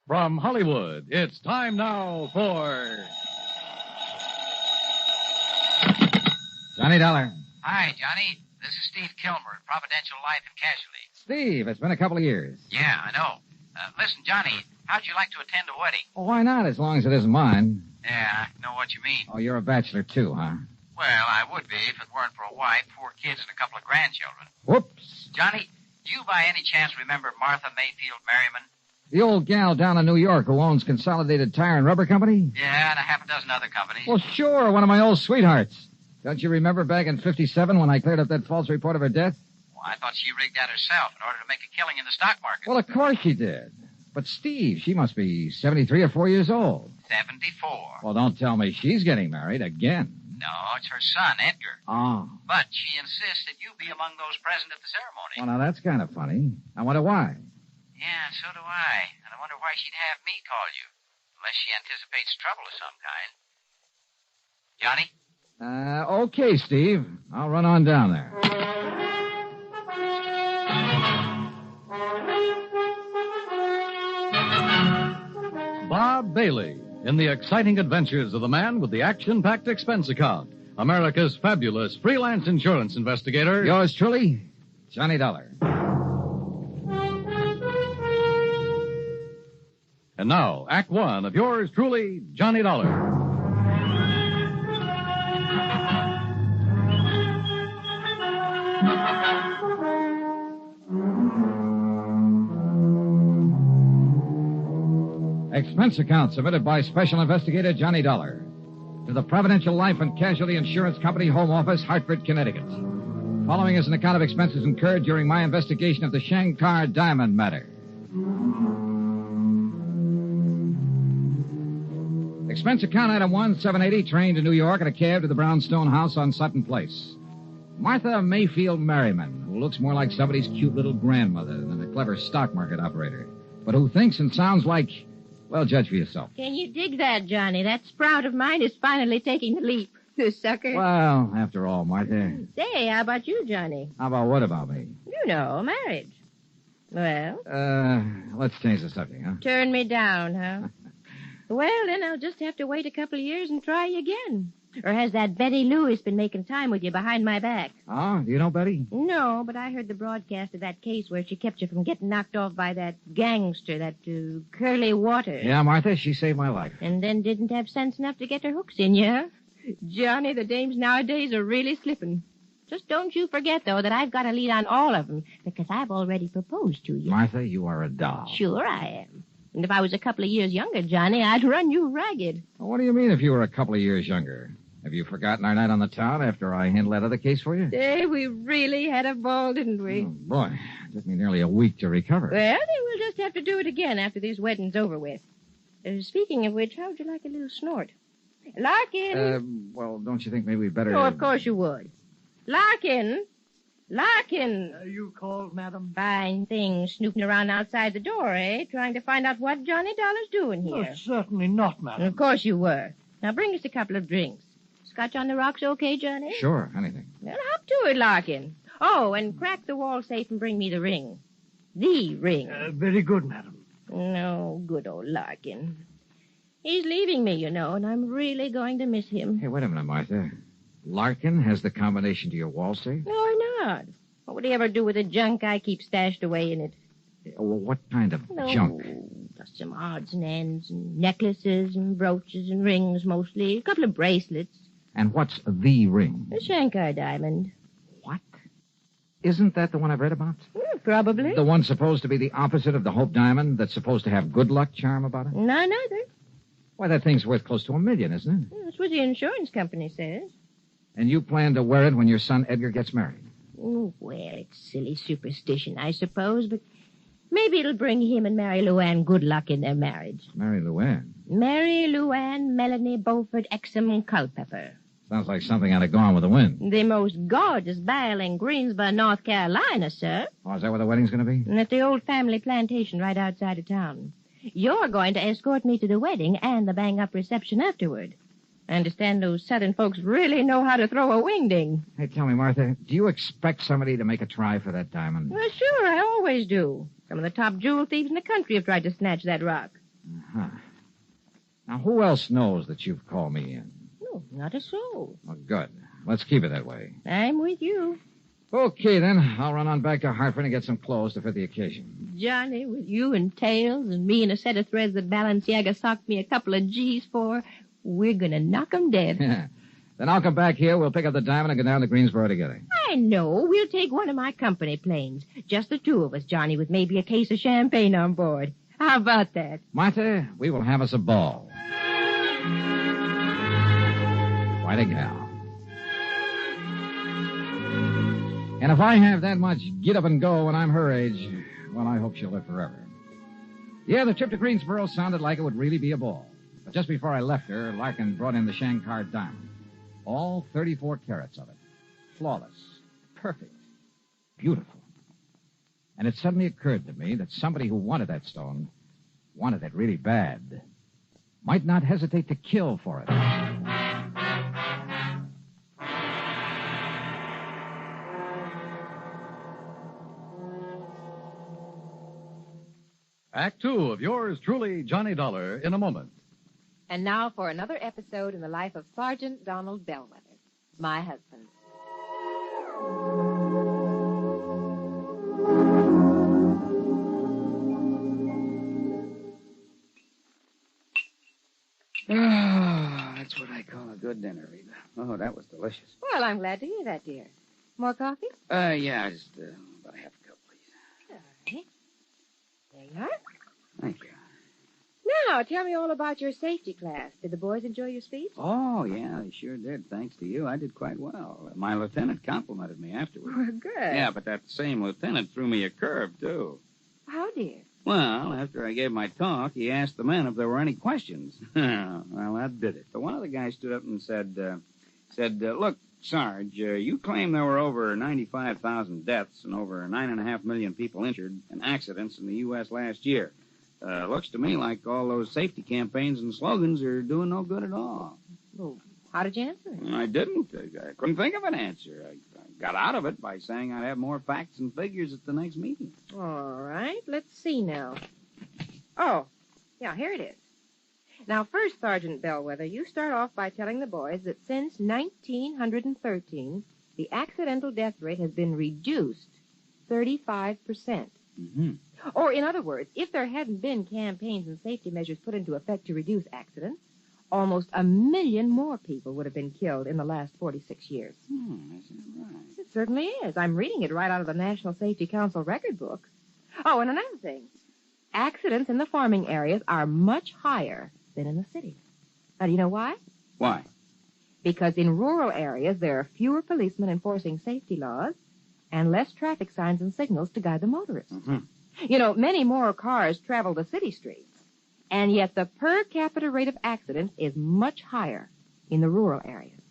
S4: From Hollywood, it's time now for...
S9: Johnny Dollar.
S11: Hi, Johnny. This is Steve Kilmer at Providential Life and Casualty.
S9: Steve, it's been a couple of years.
S11: Yeah, I know. Listen, Johnny, how'd you like to attend a wedding?
S9: Well, why not, as long as it isn't mine?
S11: Yeah, I know what you mean.
S9: Oh, you're a bachelor, too, huh?
S11: Well, I would be if it weren't for a wife, 4 kids, and a couple of grandchildren.
S9: Whoops.
S11: Johnny, do you by any chance remember Martha Mayfield Merriman?
S9: The old gal down in New York who owns Consolidated Tire and Rubber Company?
S11: Yeah, and a half a dozen other companies.
S9: Well, sure, one of my old sweethearts. Don't you remember back in '57 when I cleared up that false report of her death?
S11: Well, I thought she rigged that herself in order to make a killing in the stock market.
S9: Well, of course she did. But, Steve, she must be 73 or 4 years old.
S11: 74.
S9: Well, don't tell me she's getting married again.
S11: No, it's her son, Edgar.
S9: Oh.
S11: But she insists that you be among those present at the ceremony.
S9: Well, now, that's kind of funny. I wonder why.
S11: Yeah, so do I. And I wonder why she'd have me call you. Unless she anticipates trouble of some kind. Johnny?
S9: Okay, Steve. I'll run on down there.
S4: Bob Bailey in the exciting adventures of the man with the action-packed expense account. America's fabulous freelance insurance investigator.
S9: Yours truly, Johnny Dollar.
S4: And now, Act One of yours truly, Johnny Dollar.
S9: Expense account submitted by Special Investigator Johnny Dollar to the Providential Life and Casualty Insurance Company Home Office, Hartford, Connecticut. Following is an account of expenses incurred during my investigation of the SHANKAR diamond matter. Expense account item 1, 780, train to New York in a cab to the Brownstone house on Sutton Place. Martha Mayfield Merriman, who looks more like somebody's cute little grandmother than a clever stock market operator, but who thinks and sounds like, well, judge for yourself.
S19: Can you dig that, Johnny? That sprout of mine is finally taking the leap. You sucker.
S9: Well, after all, Martha.
S19: Say, how about you, Johnny?
S9: How about what about me?
S19: You know, marriage. Well?
S9: Let's change the subject, huh?
S19: Turn me down, huh? Well, then I'll just have to wait a couple of years and try again. Or has that Betty Lewis been making time with you behind my back?
S9: Oh, do you know Betty?
S19: No, but I heard the broadcast of that case where she kept you from getting knocked off by that gangster, that Curly Waters.
S9: Yeah, Martha, she saved my life.
S19: And then didn't have sense enough to get her hooks in you, huh? Johnny, the dames nowadays are really slipping. Just don't you forget, though, that I've got a lead on all of them, because I've already proposed to you.
S9: Martha, you are a doll.
S19: Sure I am. And if I was a couple of years younger, Johnny, I'd run you ragged.
S9: Well, what do you mean if you were a couple of years younger? Have you forgotten our night on the town after I handled that other case for you?
S19: Hey, we really had a ball, didn't we?
S9: Oh, boy, it took me nearly a week to recover.
S19: Well, then we'll just have to do it again after this wedding's over with. Speaking of which, how would you like a little snort? Larkin!
S9: Well, don't you think maybe we'd better...
S19: Oh, of course you would. Larkin! Larkin!
S1: You called, madam?
S19: Fine thing, snooping around outside the door, eh? Trying to find out what Johnny Dollar's doing here.
S1: Oh, certainly not, madam.
S19: Of course you were. Now bring us a couple of drinks. Scotch on the rocks okay, Johnny?
S9: Sure, anything.
S19: Well, hop to it, Larkin. Oh, and crack the wall safe and bring me the ring. The ring.
S1: Very good, madam.
S19: No, good old Larkin. He's leaving me, you know, and I'm really going to miss him.
S9: Hey, wait a minute, Martha. Larkin has the combination to your wall safe?
S19: No, or not. What would he ever do with the junk I keep stashed away in it?
S9: Well, what kind of
S19: No,
S9: junk?
S19: just some odds and ends, and necklaces and brooches and rings mostly. A couple of bracelets.
S9: And what's the ring?
S19: A Shankar diamond.
S9: Isn't that the one I've read about?
S19: Probably.
S9: The one supposed to be the opposite of the Hope Diamond that's supposed to have good luck charm about it?
S19: No, neither.
S9: Why, that thing's worth close to $1 million, isn't it?
S19: That's what the insurance company says.
S9: And you plan to wear it when your son Edgar gets married?
S19: Oh, well, it's silly superstition, I suppose, but maybe it'll bring him and Mary Luann good luck in their marriage.
S9: Mary Luann?
S19: Mary Luann Melanie Beaufort Exum Culpepper.
S9: Sounds like something out of Gone with the Wind.
S19: The most gorgeous belle in Greensboro, North Carolina, sir.
S9: Oh, is that where the wedding's going to be?
S19: And at the old family plantation right outside of town. You're going to escort me to the wedding and the bang-up reception afterward. I understand those southern folks really know how to throw a wingding.
S9: Hey, tell me, Martha, do you expect somebody to make a try for that diamond?
S19: Well, sure, I always do. Some of the top jewel thieves in the country have tried to snatch that rock.
S9: Uh-huh. Now, who else knows that you've called me in?
S19: No, not a soul.
S9: Well, good. Let's keep it that way.
S19: I'm with you.
S9: Okay, then. I'll run on back to Hartford and get some clothes to fit the occasion.
S19: Johnny, with you and tails and me and a set of threads that Balenciaga socked me a couple of G's for, we're going to knock 'em dead.
S9: Then I'll come back here, we'll pick up the diamond and go down to Greensboro together.
S19: I know. We'll take one of my company planes. Just the two of us, Johnny, with maybe a case of champagne on board. How about that?
S9: Martha, we will have us a ball. Quite a gal. And if I have that much get up and go when I'm her age, well, I hope she'll live forever. Yeah, the trip to Greensboro sounded like it would really be a ball. But just before I left her, Larkin brought in the Shankar diamond. All 34 carats of it. Flawless. Perfect. Beautiful. And it suddenly occurred to me that somebody who wanted that stone, wanted it really bad, might not hesitate to kill for it.
S4: Act two of yours truly, Johnny Dollar, in a moment.
S10: And now for another episode in the life of Sergeant Donald Bellwether, my husband.
S14: Oh, that's what I call a good dinner, Rita. Oh, that was delicious.
S10: Well, I'm glad to hear that, dear. More coffee?
S14: Yeah, just about a half a cup, please.
S10: All right. There you are.
S14: Thank you.
S10: Now, tell me all about your safety class. Did the boys enjoy your speech?
S14: Oh, yeah, they sure did. Thanks to you, I did quite well. My lieutenant complimented me afterwards.
S10: Well, good.
S14: Yeah, but that same lieutenant threw me a curve, too.
S10: How, dear?
S14: Well, after I gave my talk, he asked the men if there were any questions. Well, that did it. But one of the guys stood up and said, look, Sarge, you claim there were over 95,000 deaths and over 9.5 million people injured in accidents in the U.S. last year. Looks to me like all those safety campaigns and slogans are doing no good at all.
S10: Well, how did you answer it?
S14: I didn't. I couldn't think of an answer. I got out of it by saying I'd have more facts and figures at the next meeting.
S10: All right, let's see now. Oh, yeah, here it is. Now, first, Sergeant Bellwether, you start off by telling the boys that since 1913, the accidental death rate has been reduced 35%.
S14: Mm-hmm.
S10: Or, in other words, if there hadn't been campaigns and safety measures put into effect to reduce accidents, almost 1 million more people would have been killed in the last 46 years.
S14: Is that right?
S10: It certainly is. I'm reading it right out of the National Safety Council record book. Oh, and another thing. Accidents in the farming areas are much higher than in the cities. Now, do you know why?
S14: Why?
S10: Because in rural areas, there are fewer policemen enforcing safety laws and less traffic signs and signals to guide the motorists.
S14: Mm-hmm.
S10: You know, many more cars travel the city streets, and yet the per capita rate of accidents is much higher in the rural areas.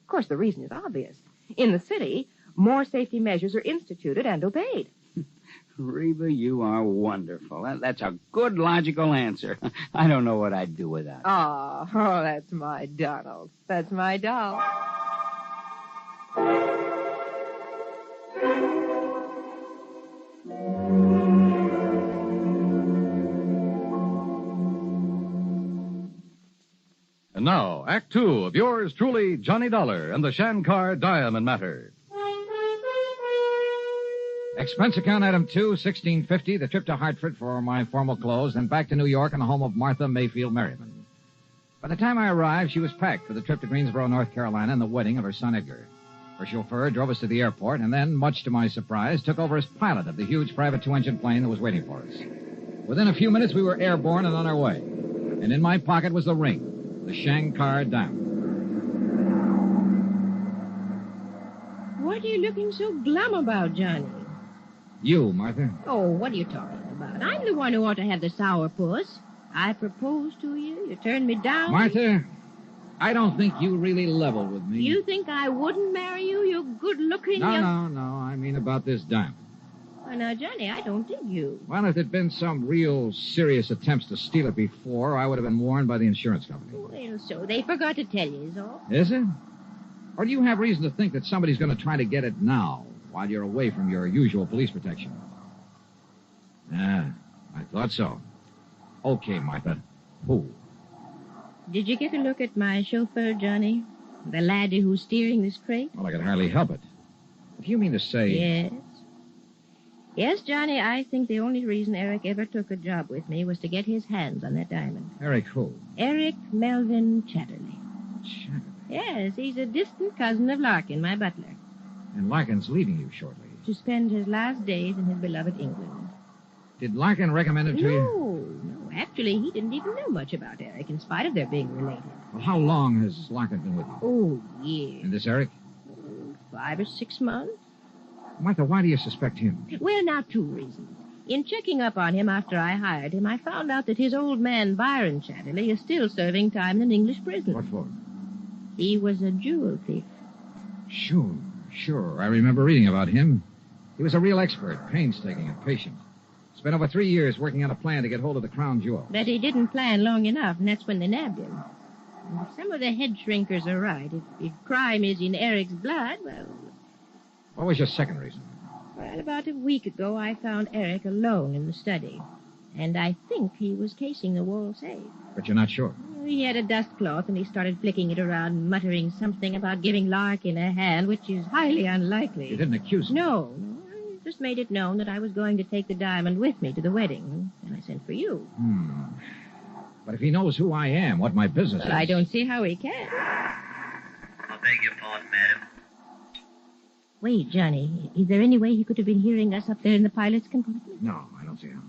S10: Of course, the reason is obvious. In the city, more safety measures are instituted and obeyed.
S14: Reba, you are wonderful. That's a good, logical answer. I don't know what I'd do without it.
S10: Oh, that's my Donald. That's my doll.
S4: And now, Act Two of yours truly, Johnny Dollar and the Shankar Diamond Matter.
S9: Expense account item 2, $16.50, the trip to Hartford for my formal clothes, then back to New York in the home of Martha Mayfield Merriman. By the time I arrived, she was packed for the trip to Greensboro, North Carolina, and the wedding of her son Edgar. Her chauffeur drove us to the airport and then, much to my surprise, took over as pilot of the huge private two-engine plane that was waiting for us. Within a few minutes, we were airborne and on our way. And in my pocket was the ring, the Shankar Diamond.
S19: What are you looking so glum about, Johnny?
S9: You, Martha.
S19: Oh, what are you talking about? I'm the one who ought to have the sourpuss. I proposed to you. You turned me down.
S9: Martha, I don't think you really leveled with me.
S19: You think I wouldn't marry you? You're good-looking.
S9: No. I mean about this diamond.
S19: Well, now, Johnny, I don't dig you.
S9: Well, if there'd been some real serious attempts to steal it before, I would have been warned by the insurance company.
S19: Well, so they forgot to tell you, is all.
S9: Is it? Or do you have reason to think that somebody's going to try to get it now, while you're away from your usual police protection? I thought so. Okay, Martha. Who?
S19: Did you get a look at my chauffeur, Johnny? The laddie who's steering this crate?
S9: Well, I could hardly help it. If you mean to say...
S19: Yes. Yes, Johnny, I think the only reason Eric ever took a job with me was to get his hands on that diamond.
S9: Eric who?
S19: Eric Melvin Chatterley. Yes, he's a distant cousin of Larkin, my butler.
S9: And Larkin's leaving you shortly.
S19: To spend his last days in his beloved England.
S9: Did Larkin recommend it to you?
S19: No. Actually, he didn't even know much about Eric, in spite of their being related.
S9: Well, how long has Larkin been with you?
S19: Oh, years.
S9: And this Eric?
S19: 5 or 6 months.
S9: Martha, why do you suspect him?
S19: Well, now, 2 reasons. In checking up on him after I hired him, I found out that his old man, Byron Chatterley, is still serving time in an English prison.
S9: What for?
S19: He was a jewel thief.
S9: Sure. I remember reading about him. He was a real expert, painstaking and patient. Spent over 3 years working on a plan to get hold of the crown jewel.
S19: But he didn't plan long enough, and that's when they nabbed him. And if some of the head shrinkers are right, if crime is in Eric's blood, well...
S9: What was your second reason?
S19: Well, about a week ago, I found Eric alone in the study. And I think he was casing the wall safe.
S9: But you're not sure?
S19: He had a dust cloth, and he started flicking it around, muttering something about giving Larkin a hand, which is highly unlikely.
S9: You didn't accuse him?
S19: No. I just made it known that I was going to take the diamond with me to the wedding, and I sent for you.
S9: But if he knows who I am, what my business is...
S19: I don't see how he can.
S11: I'll beg your pardon, madam.
S19: Wait, Johnny, is there any way he could have been hearing us up there in the pilot's compartment?
S9: No, I don't see how.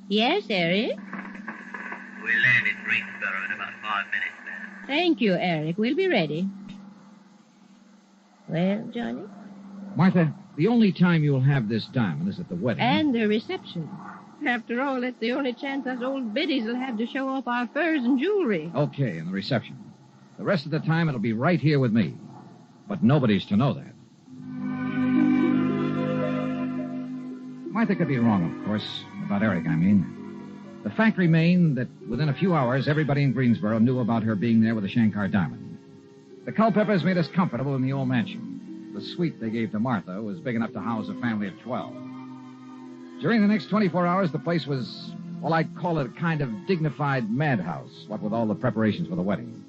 S19: Yes, Eric?
S11: We'll land in Greensboro in about 5 minutes, madam.
S19: Thank you, Eric. We'll be ready. Well, Johnny?
S9: Martha, the only time you'll have this diamond is at the wedding.
S19: And the reception. After all, that's the only chance us old biddies will have to show off our furs and jewelry.
S9: Okay, and the reception. The rest of the time, it'll be right here with me. But nobody's to know that. Martha could be wrong, of course. About Eric, I mean. The fact remained that within a few hours, everybody in Greensboro knew about her being there with the Shankar diamond. The Culpepers made us comfortable in the old mansion. The suite they gave to Martha was big enough to house a family of 12. During the next 24 hours, the place was, well, I'd call it a kind of dignified madhouse, what with all the preparations for the wedding.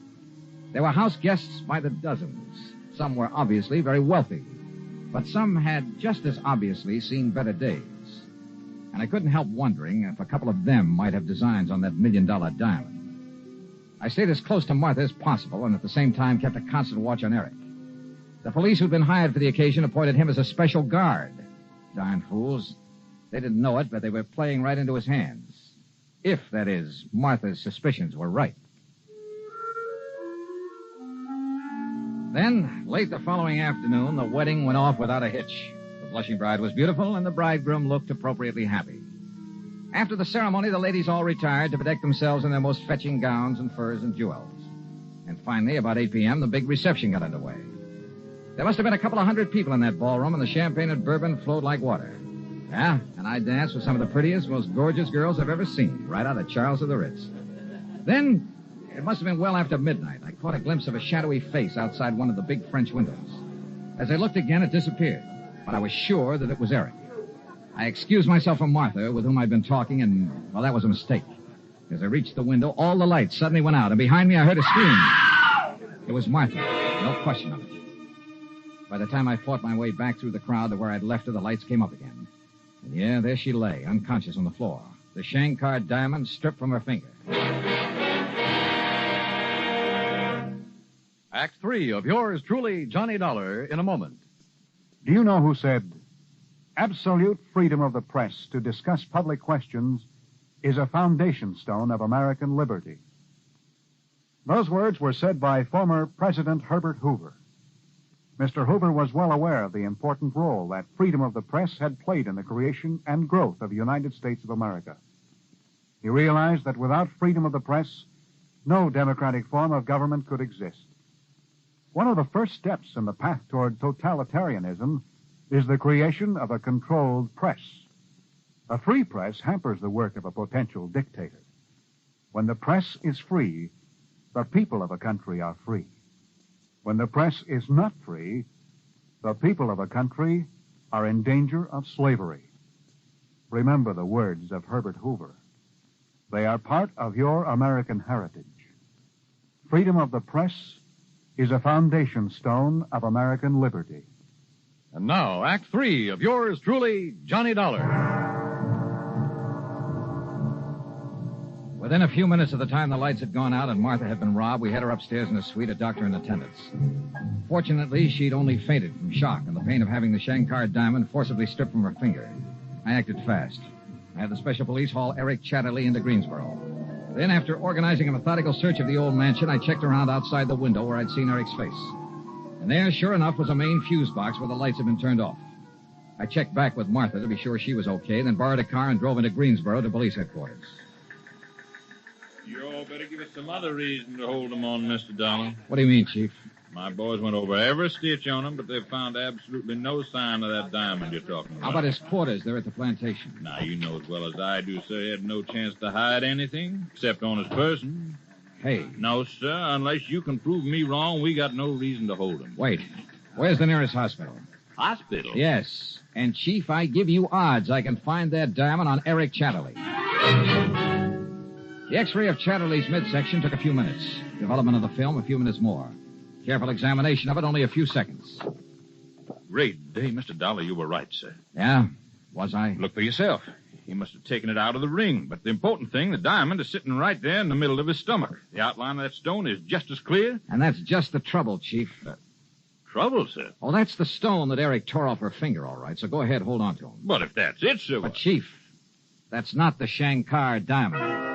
S9: There were house guests by the dozens. Some were obviously very wealthy, but some had just as obviously seen better days. And I couldn't help wondering if a couple of them might have designs on that $1 million diamond. I stayed as close to Martha as possible and at the same time kept a constant watch on Eric. The police who'd been hired for the occasion appointed him as a special guard. Darn fools. They didn't know it, but they were playing right into his hands. If, that is, Martha's suspicions were right. Then, late the following afternoon, the wedding went off without a hitch. The blushing bride was beautiful, and the bridegroom looked appropriately happy. After the ceremony, the ladies all retired to bedeck themselves in their most fetching gowns and furs and jewels. And finally, about 8 p.m., the big reception got underway. There must have been a couple of hundred people in that ballroom, and the champagne and bourbon flowed like water. Yeah, and I danced with some of the prettiest, most gorgeous girls I've ever seen, right out of Charles of the Ritz. Then, it must have been well after midnight. I caught a glimpse of a shadowy face outside one of the big French windows. As I looked again, it disappeared, but I was sure that it was Eric. I excused myself from Martha, with whom I'd been talking, and, well, that was a mistake. As I reached the window, all the lights suddenly went out, and behind me I heard a scream. It was Martha, no question of it. By the time I fought my way back through the crowd to where I'd left her, the lights came up again. And yeah, there she lay, unconscious on the floor. The Shankar diamond stripped from her finger.
S4: Act 3 of yours truly, Johnny Dollar, in a moment.
S12: Do you know who said, absolute freedom of the press to discuss public questions is a foundation stone of American liberty? Those words were said by former President Herbert Hoover. Mr. Hoover was well aware of the important role that freedom of the press had played in the creation and growth of the United States of America. He realized that without freedom of the press, no democratic form of government could exist. One of the first steps in the path toward totalitarianism is the creation of a controlled press. A free press hampers the work of a potential dictator. When the press is free, the people of a country are free. When the press is not free, the people of a country are in danger of slavery. Remember the words of Herbert Hoover. They are part of your American heritage. Freedom of the press is a foundation stone of American liberty.
S4: And now, Act 3 of yours truly, Johnny Dollar.
S9: Within a few minutes of the time the lights had gone out and Martha had been robbed, we had her upstairs in a suite, a doctor in attendance. Fortunately, she'd only fainted from shock and the pain of having the Shankar diamond forcibly stripped from her finger. I acted fast. I had the special police haul Eric Chatterley into Greensboro. Then, after organizing a methodical search of the old mansion, I checked around outside the window where I'd seen Eric's face. And there, sure enough, was a main fuse box where the lights had been turned off. I checked back with Martha to be sure she was okay, then borrowed a car and drove into Greensboro to police headquarters.
S13: You all better give us some other reason to hold them on, Mr. Dollar.
S9: What do you mean, Chief?
S13: My boys went over every stitch on him, but they've found absolutely no sign of that diamond you're talking about.
S9: How about his quarters there at the plantation?
S13: Now, you know as well as I do, sir, he had no chance to hide anything, except on his person.
S9: Hey.
S13: No, sir, unless you can prove me wrong, we got no reason to hold him.
S9: Wait. Where's the nearest hospital?
S13: Hospital?
S9: Yes. And, Chief, I give you odds I can find that diamond on Eric Chatterley. The X-ray of Chatterley's midsection took a few minutes. Development of the film, a few minutes more. Careful examination of it, only a few seconds.
S13: Great day, Mr. Dollar, you were right, sir.
S9: Yeah? Was I?
S13: Look for yourself. He must have taken it out of the ring. But the important thing, the diamond is sitting right there in the middle of his stomach. The outline of that stone is just as clear.
S9: And that's just the trouble, Chief.
S13: Trouble, sir?
S9: Oh, that's the stone that Eric tore off her finger, all right. So go ahead, hold on to him.
S13: But if that's it, sir...
S9: But, Chief, that's not the Shankar diamond.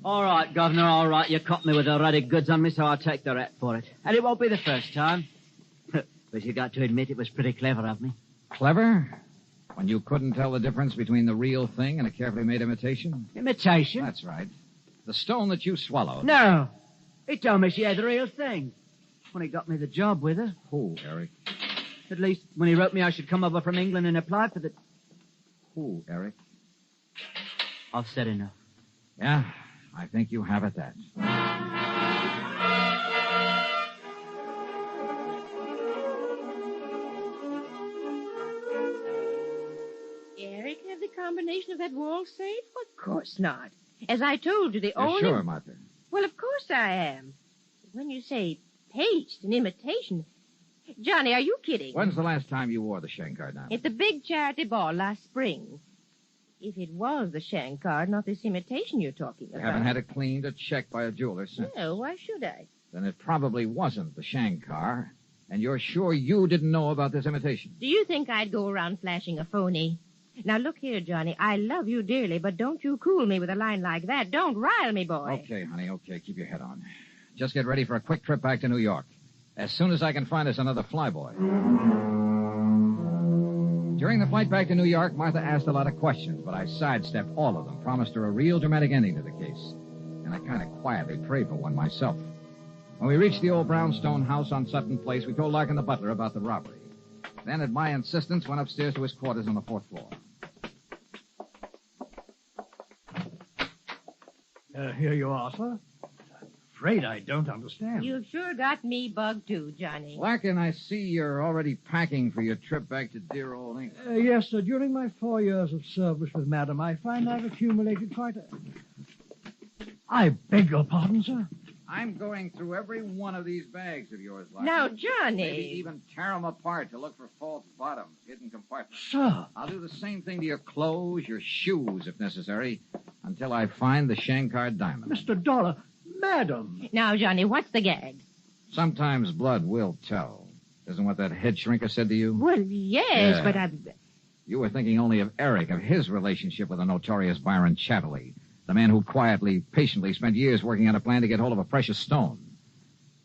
S17: All right, Governor, all right. You caught me with the ready goods on me, so I'll take the rap for it. And it won't be the first time. But you got to admit it was pretty clever of me.
S9: Clever? When you couldn't tell the difference between the real thing and a carefully made imitation?
S17: Imitation?
S9: That's right. The stone that you swallowed.
S17: No. He told me she had the real thing. When he got me the job with her.
S9: Who, Eric?
S17: At least when he wrote me I should come over from England and apply for the...
S9: Who, Eric?
S17: I've said enough.
S9: Yeah, I think you have at that.
S10: Eric have the combination of that wall safe? Of course not. As I told you, the
S9: You're
S10: only...
S9: sure, Martha?
S10: Well, of course I am. When you say paste and imitation... Johnny, are you kidding?
S9: When's the last time you wore the Shankar diamond?
S10: At the big charity ball last spring. If it was the Shankar, not this imitation you're talking
S9: You
S10: about.
S9: haven't had it cleaned or checked by a jeweler since.
S10: No, why should I?
S9: Then it probably wasn't the Shankar, and you're sure you didn't know about this imitation.
S10: Do you think I'd go around flashing a phony? Now, look here, Johnny. I love you dearly, but don't you cool me with a line like that. Don't rile me, boy.
S9: Okay, honey, okay. Keep your head on. Just get ready for a quick trip back to New York. As soon as I can find us another flyboy. During the flight back to New York, Martha asked a lot of questions, but I sidestepped all of them, promised her a real dramatic ending to the case. And I kind of quietly prayed for one myself. When we reached the old brownstone house on Sutton Place, we told Larkin the butler about the robbery. Then, at my insistence, went upstairs to his quarters on the 4th floor.
S1: Here you are, sir. I'm afraid I don't understand.
S19: You've sure got me bugged, too, Johnny.
S9: Larkin, I see you're already packing for your trip back to dear old England.
S1: Yes, sir. During my 4 years of service with Madam, I find I've accumulated quite a... I beg your pardon, sir.
S9: I'm going through every one of these bags of yours, Larkin.
S19: Now, Johnny.
S9: Maybe even tear them apart to look for false bottoms, hidden compartments.
S1: Sir.
S9: I'll do the same thing to your clothes, your shoes, if necessary, until I find the Shankar diamond.
S1: Mr. Dollar, Madam.
S19: Now, Johnny, what's the gag?
S9: Sometimes blood will tell. Isn't what that head shrinker said to you?
S19: Well, yes,
S9: Yeah.
S19: but I...
S9: You were thinking only of Eric, of his relationship with the notorious Byron Chatterley, the man who quietly, patiently spent years working on a plan to get hold of a precious stone.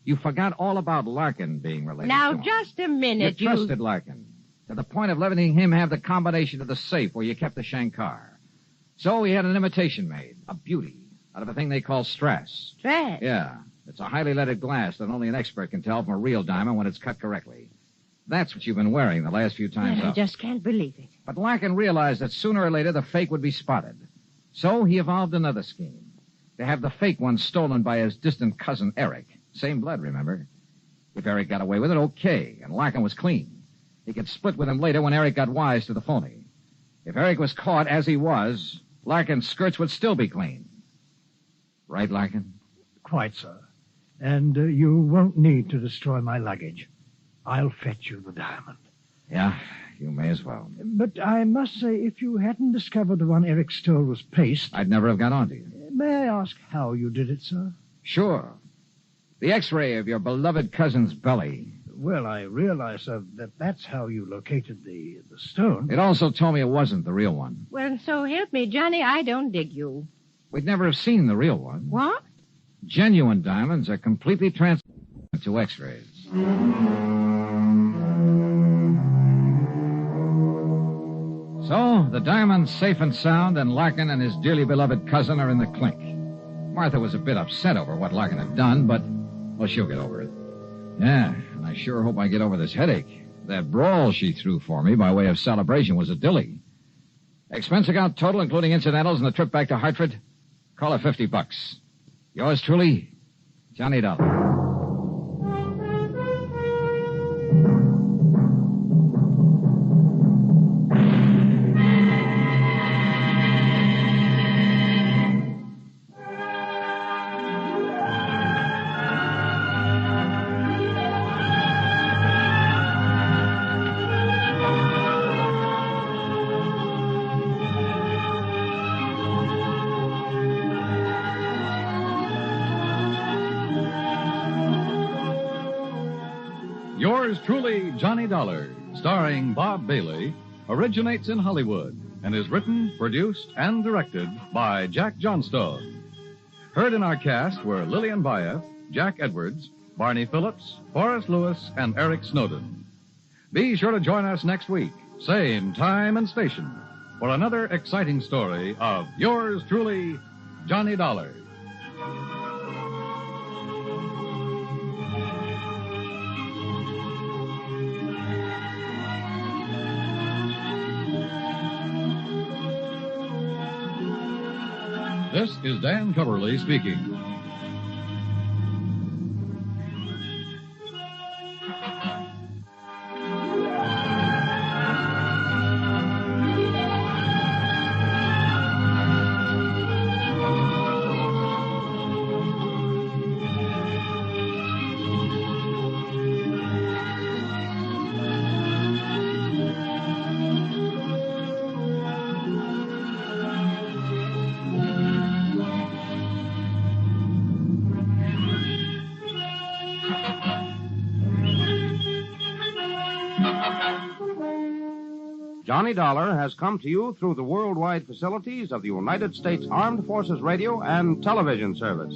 S9: You forgot all about Larkin being related
S19: Now,
S9: to him.
S19: just a minute,
S9: You trusted Larkin, to the point of letting him have the combination to the safe where you kept the Shankar. So he had an imitation made, a beauty, out of a thing they call strass.
S19: Strass?
S9: Yeah. It's a highly leaded glass that only an expert can tell from a real diamond when it's cut correctly. That's what you've been wearing the last few times
S19: I
S9: up.
S19: just can't believe it.
S9: But Larkin realized that sooner or later the fake would be spotted. So he evolved another scheme. To have the fake one stolen by his distant cousin, Eric. Same blood, remember? If Eric got away with it, okay, and Larkin was clean. He could split with him later when Eric got wise to the phony. If Eric was caught, as he was, Larkin's skirts would still be clean. Right, Larkin?
S1: Quite, sir. And you won't need to destroy my luggage. I'll fetch you the diamond.
S9: Yeah, you may as well.
S1: But I must say, if you hadn't discovered the one Eric stole was paste...
S9: I'd never have got on to you.
S1: May I ask how you did it, sir?
S9: Sure. The X-ray of your beloved cousin's belly.
S1: Well, I realize, sir, that that's how you located the stone.
S9: It also told me it wasn't the real one.
S19: Well, so help me, Johnny, I don't dig you.
S9: We'd never have seen the real one.
S19: What?
S9: Genuine diamonds are completely transparent to X-rays. So, the diamond's safe and sound, and Larkin and his dearly beloved cousin are in the clink. Martha was a bit upset over what Larkin had done, but, well, she'll get over it. Yeah, and I sure hope I get over this headache. That brawl she threw for me by way of celebration was a dilly. Expense account total, including incidentals and the trip back to Hartford? Call it $50. Yours truly, Johnny Dollar.
S4: Yours truly, Johnny Dollar, starring Bob Bailey, originates in Hollywood and is written, produced, and directed by Jack Johnstone. Heard in our cast were Lillian Bayef, Jack Edwards, Barney Phillips, Forrest Lewis, and Eric Snowden. Be sure to join us next week, same time and station, for another exciting story of yours truly, Johnny Dollar. This is Dan Coverly speaking.
S2: Johnny Dollar has come to you through the worldwide facilities of the United States Armed Forces Radio and Television Service.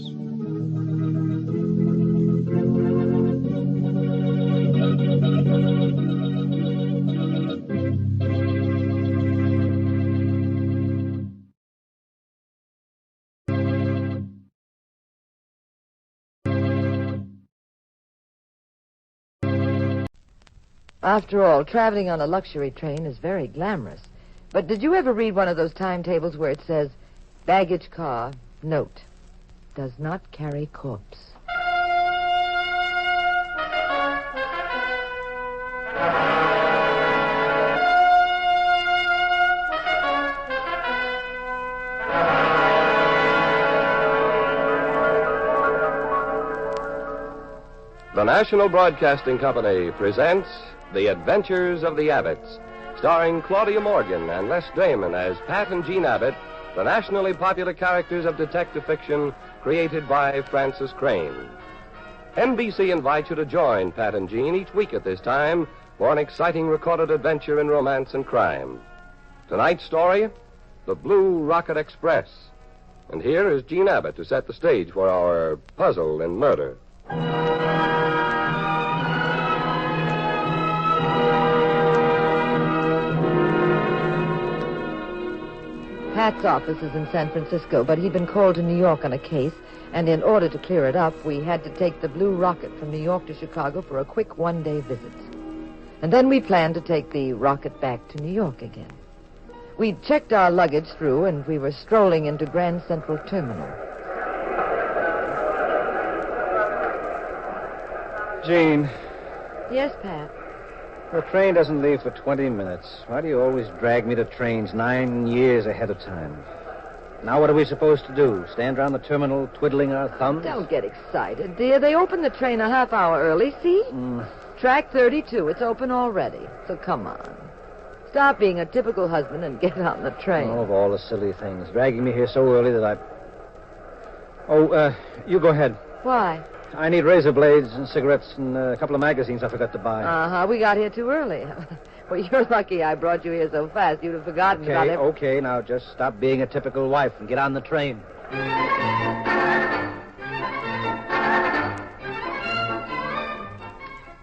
S15: After all, traveling on a luxury train is very glamorous. But did you ever read one of those timetables where it says, baggage car, note, does not carry corpse?
S16: The National Broadcasting Company presents The Adventures of the Abbotts, starring Claudia Morgan and Les Damon as Pat and Jean Abbott, the nationally popular characters of detective fiction created by Francis Crane. NBC invites you to join Pat and Jean each week at this time for an exciting recorded adventure in romance and crime. Tonight's story, The Blue Rocket Express. And here is Jean Abbott to set the stage for our puzzle and murder.
S15: Pat's office is in San Francisco, but he'd been called to New York on a case, and in order to clear it up, we had to take the Blue Rocket from New York to Chicago for a quick one-day visit. And then we planned to take the rocket back to New York again. We'd checked our luggage through, and we were strolling into Grand Central Terminal.
S20: Jean.
S15: Yes, Pat?
S20: The train doesn't leave for 20 minutes. Why do you always drag me to trains 9 years ahead of time? Now what are we supposed to do? Stand around the terminal twiddling our thumbs?
S15: Don't get excited, dear. They opened the train a half hour early, see? Track 32. It's open already. So come on. Stop being a typical husband and get on the train.
S20: Oh, of all the silly things. Dragging me here so early that I... Oh, you go ahead.
S15: Why?
S20: I need razor blades and cigarettes and a couple of magazines I forgot to buy.
S15: Uh-huh. We got here too early. Well, you're lucky I brought you here so fast. You'd have forgotten about it.
S20: Okay. Now just stop being a typical wife and get on the train.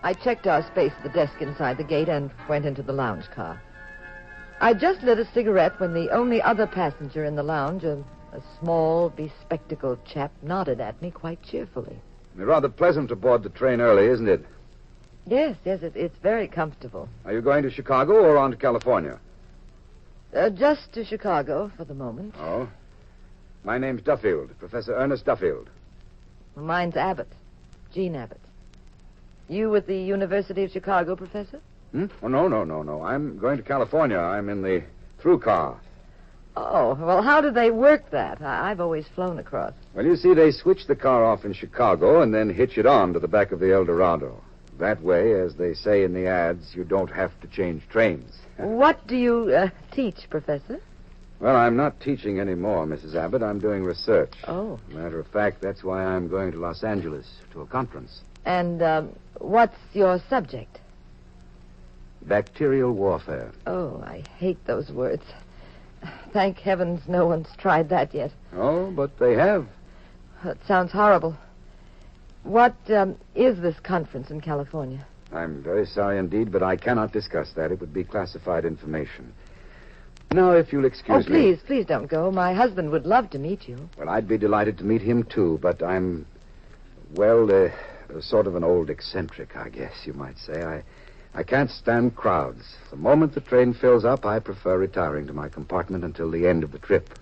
S15: I checked our space at the desk inside the gate and went into the lounge car. I just lit a cigarette when the only other passenger in the lounge, a small, bespectacled chap, nodded at me quite cheerfully.
S22: Rather pleasant to board the train early, isn't it?
S15: Yes, it's very comfortable.
S22: Are you going to Chicago or on to California?
S15: Just to Chicago for the moment.
S22: Oh. My name's Duffield, Professor Ernest Duffield.
S15: Mine's Abbott, Jean Abbott. You with the University of Chicago, Professor?
S22: Oh, no. I'm going to California. I'm in the through car.
S15: Oh, well, how do they work that? I've always flown across.
S22: Well, you see, they switch the car off in Chicago and then hitch it on to the back of the El Dorado. That way, as they say in the ads, you don't have to change trains.
S15: What do you teach, Professor?
S22: Well, I'm not teaching anymore, Mrs. Abbott. I'm doing research.
S15: Oh.
S22: Matter of fact, that's why I'm going to Los Angeles to a conference.
S15: And what's your subject?
S22: Bacterial warfare.
S15: Oh, I hate those words. Thank heavens no one's tried that yet.
S22: Oh, but they have.
S15: It sounds horrible. What is this conference in California?
S22: I'm very sorry indeed, but I cannot discuss that. It would be classified information. Now, if you'll excuse me...
S15: Oh, please don't go. My husband would love to meet you.
S22: Well, I'd be delighted to meet him, too, but I'm, well, sort of an old eccentric, I guess you might say. I can't stand crowds. The moment the train fills up, I prefer retiring to my compartment until the end of the trip.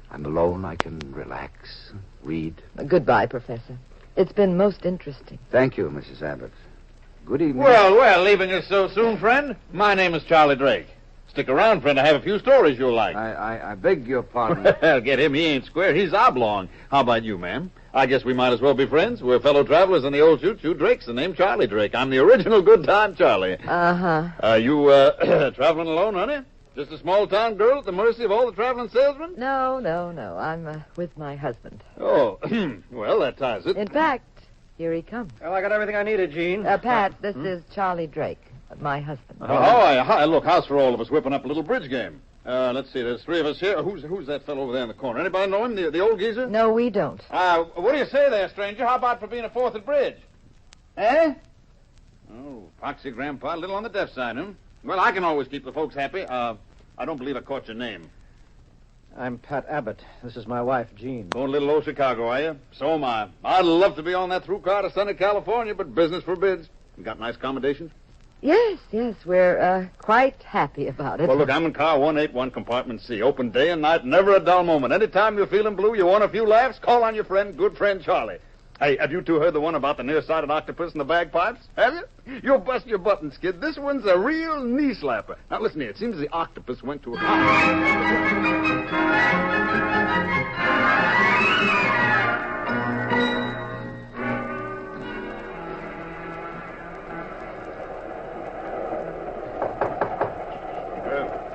S22: I'm alone. I can relax, read.
S15: Goodbye, Professor. It's been most interesting.
S22: Thank you, Mrs. Abbott. Good evening.
S8: Well, leaving us so soon, friend? My name is Charlie Drake. Stick around, friend. I have a few stories you'll like.
S22: I beg your pardon.
S8: Well, get him. He ain't square. He's oblong. How about you, ma'am? I guess we might as well be friends. We're fellow travelers in the old choo-choo. Drake's the name, Charlie Drake. I'm the original good time Charlie.
S15: Uh-huh.
S8: You traveling alone, honey? Just a small-town girl at the mercy of all the traveling salesmen?
S15: No. I'm with my husband.
S8: Oh, well, that ties it.
S15: In fact, here he comes.
S20: Well, I got everything I needed, Jean.
S15: Pat, this is Charlie Drake, my husband.
S8: Look, house for all of us, whipping up a little bridge game. Let's see, there's three of us here. Who's that fellow over there in the corner? Anybody know him, the old geezer?
S15: No, we don't.
S8: What do you say there, stranger? How about for being a fourth at bridge? Eh? Oh, poxy grandpa, a little on the deaf side, huh? Well, I can always keep the folks happy. I don't believe I caught your name.
S20: I'm Pat Abbott. This is my wife, Jean.
S8: Going to little old Chicago, are you? So am I. I'd love to be on that through car to sunny California, but business forbids. You got nice accommodations?
S15: Yes, we're quite happy about it.
S3: Well, look, I'm in car 181, compartment C. Open day and night, never a dull moment. Anytime you're feeling blue, you want a few laughs, call on your good friend Charlie. Hey, have you two heard the one about the nearsighted octopus and the bagpipes? Have you? You'll bust your buttons, kid. This one's a real knee slapper. Now, listen here. It seems the octopus went to a...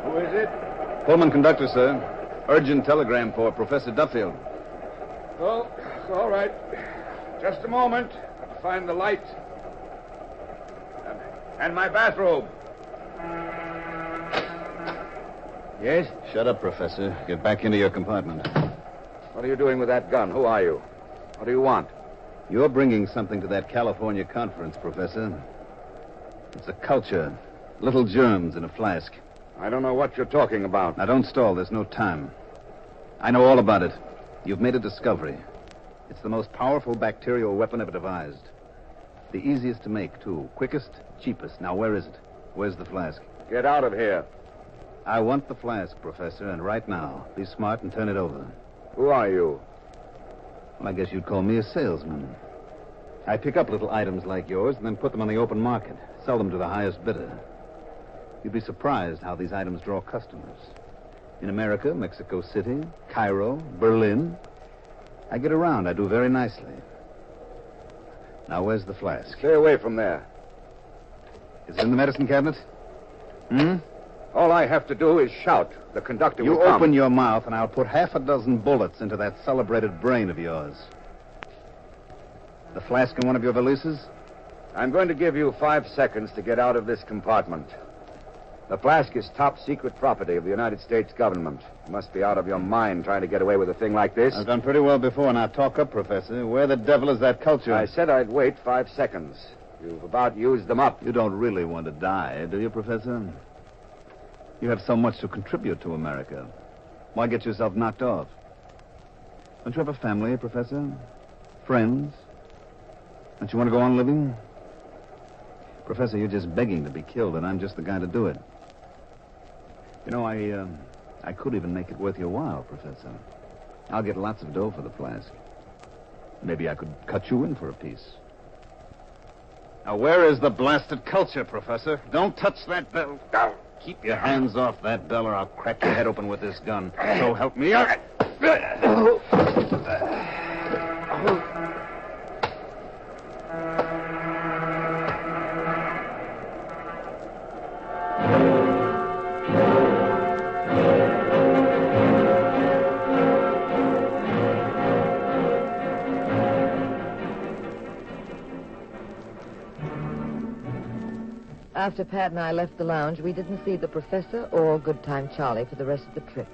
S3: Who is it?
S6: Pullman conductor, sir. Urgent telegram for Professor Duffield.
S3: Oh, all right. Just a moment. I'll find the light. And my bathrobe.
S6: Yes? Shut up, Professor. Get back into your compartment.
S3: What are you doing with that gun? Who are you? What do you want?
S6: You're bringing something to that California conference, Professor. It's a culture. Little germs in a flask.
S3: I don't know what you're talking about.
S6: Now, don't stall. There's no time. I know all about it. You've made a discovery. It's the most powerful bacterial weapon ever devised. The easiest to make, too. Quickest, cheapest. Now, where is it? Where's the flask?
S3: Get out of here.
S6: I want the flask, Professor, and right now. Be smart and turn it over.
S3: Who are you?
S6: Well, I guess you'd call me a salesman. I pick up little items like yours and then put them on the open market. Sell them to the highest bidder. You'd be surprised how these items draw customers. In America, Mexico City, Cairo, Berlin. I get around. I do very nicely. Now, where's the flask?
S3: Stay away from there.
S6: Is it in the medicine cabinet?
S3: All I have to do is shout. The conductor will
S6: You
S3: come.
S6: open your mouth, and I'll put 6 bullets into that celebrated brain of yours. The flask in one of your valises?
S3: I'm going to give you 5 seconds to get out of this compartment. The flask is top secret property of the United States government. You must be out of your mind trying to get away with a thing like this.
S6: I've done pretty well before. Now talk up, Professor. Where the devil is that culture?
S3: I said I'd wait 5 seconds. You've about used them up.
S6: You don't really want to die, do you, Professor? You have so much to contribute to America. Why get yourself knocked off? Don't you have a family, Professor? Friends? Don't you want to go on living? Professor, you're just begging to be killed, and I'm just the guy to do it. You know, I could even make it worth your while, Professor. I'll get lots of dough for the flask. Maybe I could cut you in for a piece. Now, where is the blasted culture, Professor? Don't touch that bell. Keep your hands off that bell, or I'll crack your head open with this gun. So help me out.
S15: After Pat and I left the lounge, we didn't see the professor or Good Time Charlie for the rest of the trip.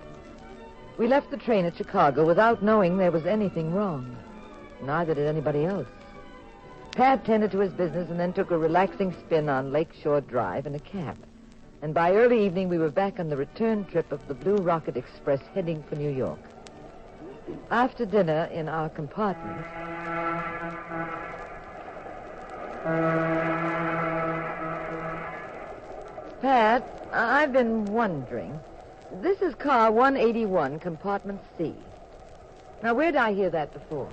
S15: We left the train at Chicago without knowing there was anything wrong. Neither did anybody else. Pat tended to his business and then took a relaxing spin on Lakeshore Drive in a cab. And by early evening, we were back on the return trip of the Blue Rocket Express heading for New York. After dinner in our compartment... Pat, I've been wondering. This is car 181, compartment C. Now, where'd I hear that before?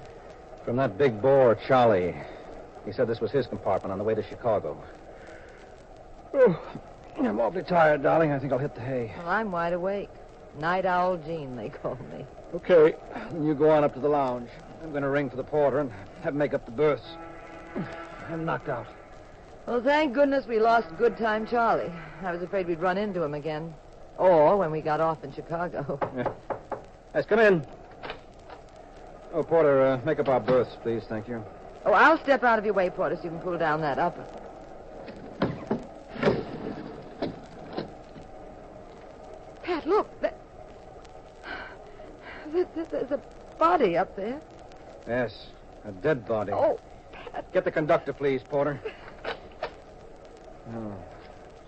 S20: From that big bore, Charlie. He said this was his compartment on the way to Chicago. Oh, I'm awfully tired, darling. I think I'll hit the hay.
S15: Well, I'm wide awake. Night Owl Jean, they call me.
S20: Okay, you go on up to the lounge. I'm going to ring for the porter and have him make up the berths. I'm knocked out.
S15: Well, thank goodness we lost Good Time Charlie. I was afraid we'd run into him again. Or when we got off in Chicago.
S20: Yeah. Yes, come in. Oh, Porter, make up our berths, please. Thank you.
S15: Oh, I'll step out of your way, Porter, so you can pull down that upper. Pat, look. There's a body up there.
S20: Yes, a dead body.
S15: Oh, Pat.
S20: Get the conductor, please, Porter. Oh,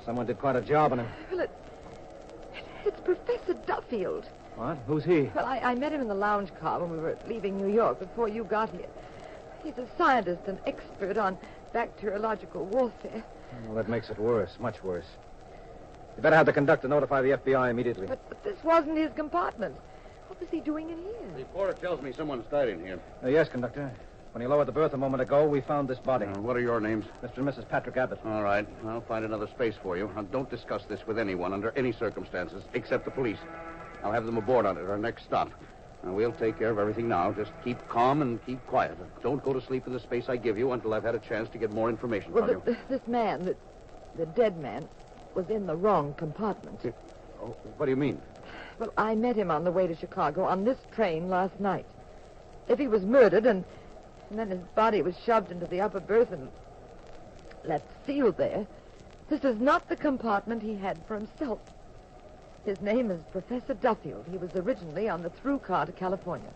S20: someone did quite a job on him.
S15: Well, it's Professor Duffield.
S20: What? Who's he?
S15: Well, I met him in the lounge car when we were leaving New York before you got here. He's a scientist and expert on bacteriological warfare.
S20: Well, that makes it worse, much worse. You better have the conductor notify the FBI immediately.
S15: But this wasn't his compartment. What was he doing in here?
S5: The porter tells me someone's died in here.
S20: Yes, conductor. When he lowered the berth a moment ago, we found this body.
S5: What are your names?
S20: Mr. and Mrs. Patrick Abbott.
S5: All right. I'll find another space for you. Now, don't discuss this with anyone under any circumstances, except the police. I'll have them aboard on it at our next stop. Now, we'll take care of everything now. Just keep calm and keep quiet. Don't go to sleep in the space I give you until I've had a chance to get more information from you.
S15: This man, the dead man, was in the wrong compartment.
S5: Oh, what do you mean?
S15: Well, I met him on the way to Chicago on this train last night. If he was murdered and then his body was shoved into the upper berth and left sealed there, this is not the compartment he had for himself. His name is Professor Duffield. He was originally on the through car to California.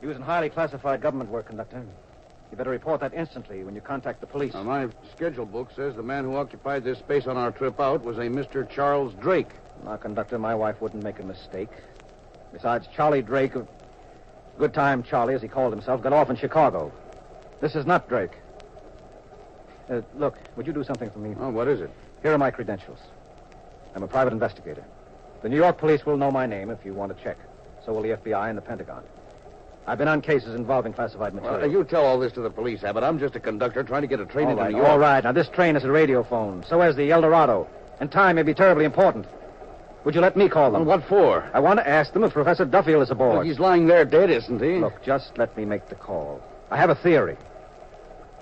S20: He was in highly classified government work, conductor. You better report that instantly when you contact the police.
S5: Now, my schedule book says the man who occupied this space on our trip out was a Mr. Charles Drake.
S20: Now, conductor, my wife wouldn't make a mistake. Besides, Charlie Drake, Good Time Charlie, as he called himself, got off in Chicago. This is not Drake. Look, would you do something for me?
S5: Oh, what is it?
S20: Here are my credentials. I'm a private investigator. The New York police will know my name if you want to check. So will the FBI and the Pentagon. I've been on cases involving classified material.
S5: Well, you tell all this to the police, Abbott. I'm just a conductor trying to get a train into New York.
S20: All right. Now, this train is a radio phone. So is the El Dorado. And time may be terribly important. Would you let me call them?
S5: Well, what for?
S20: I want to ask them if Professor Duffield is aboard.
S5: Well, he's lying there dead, isn't he?
S20: Look, just let me make the call. I have a theory.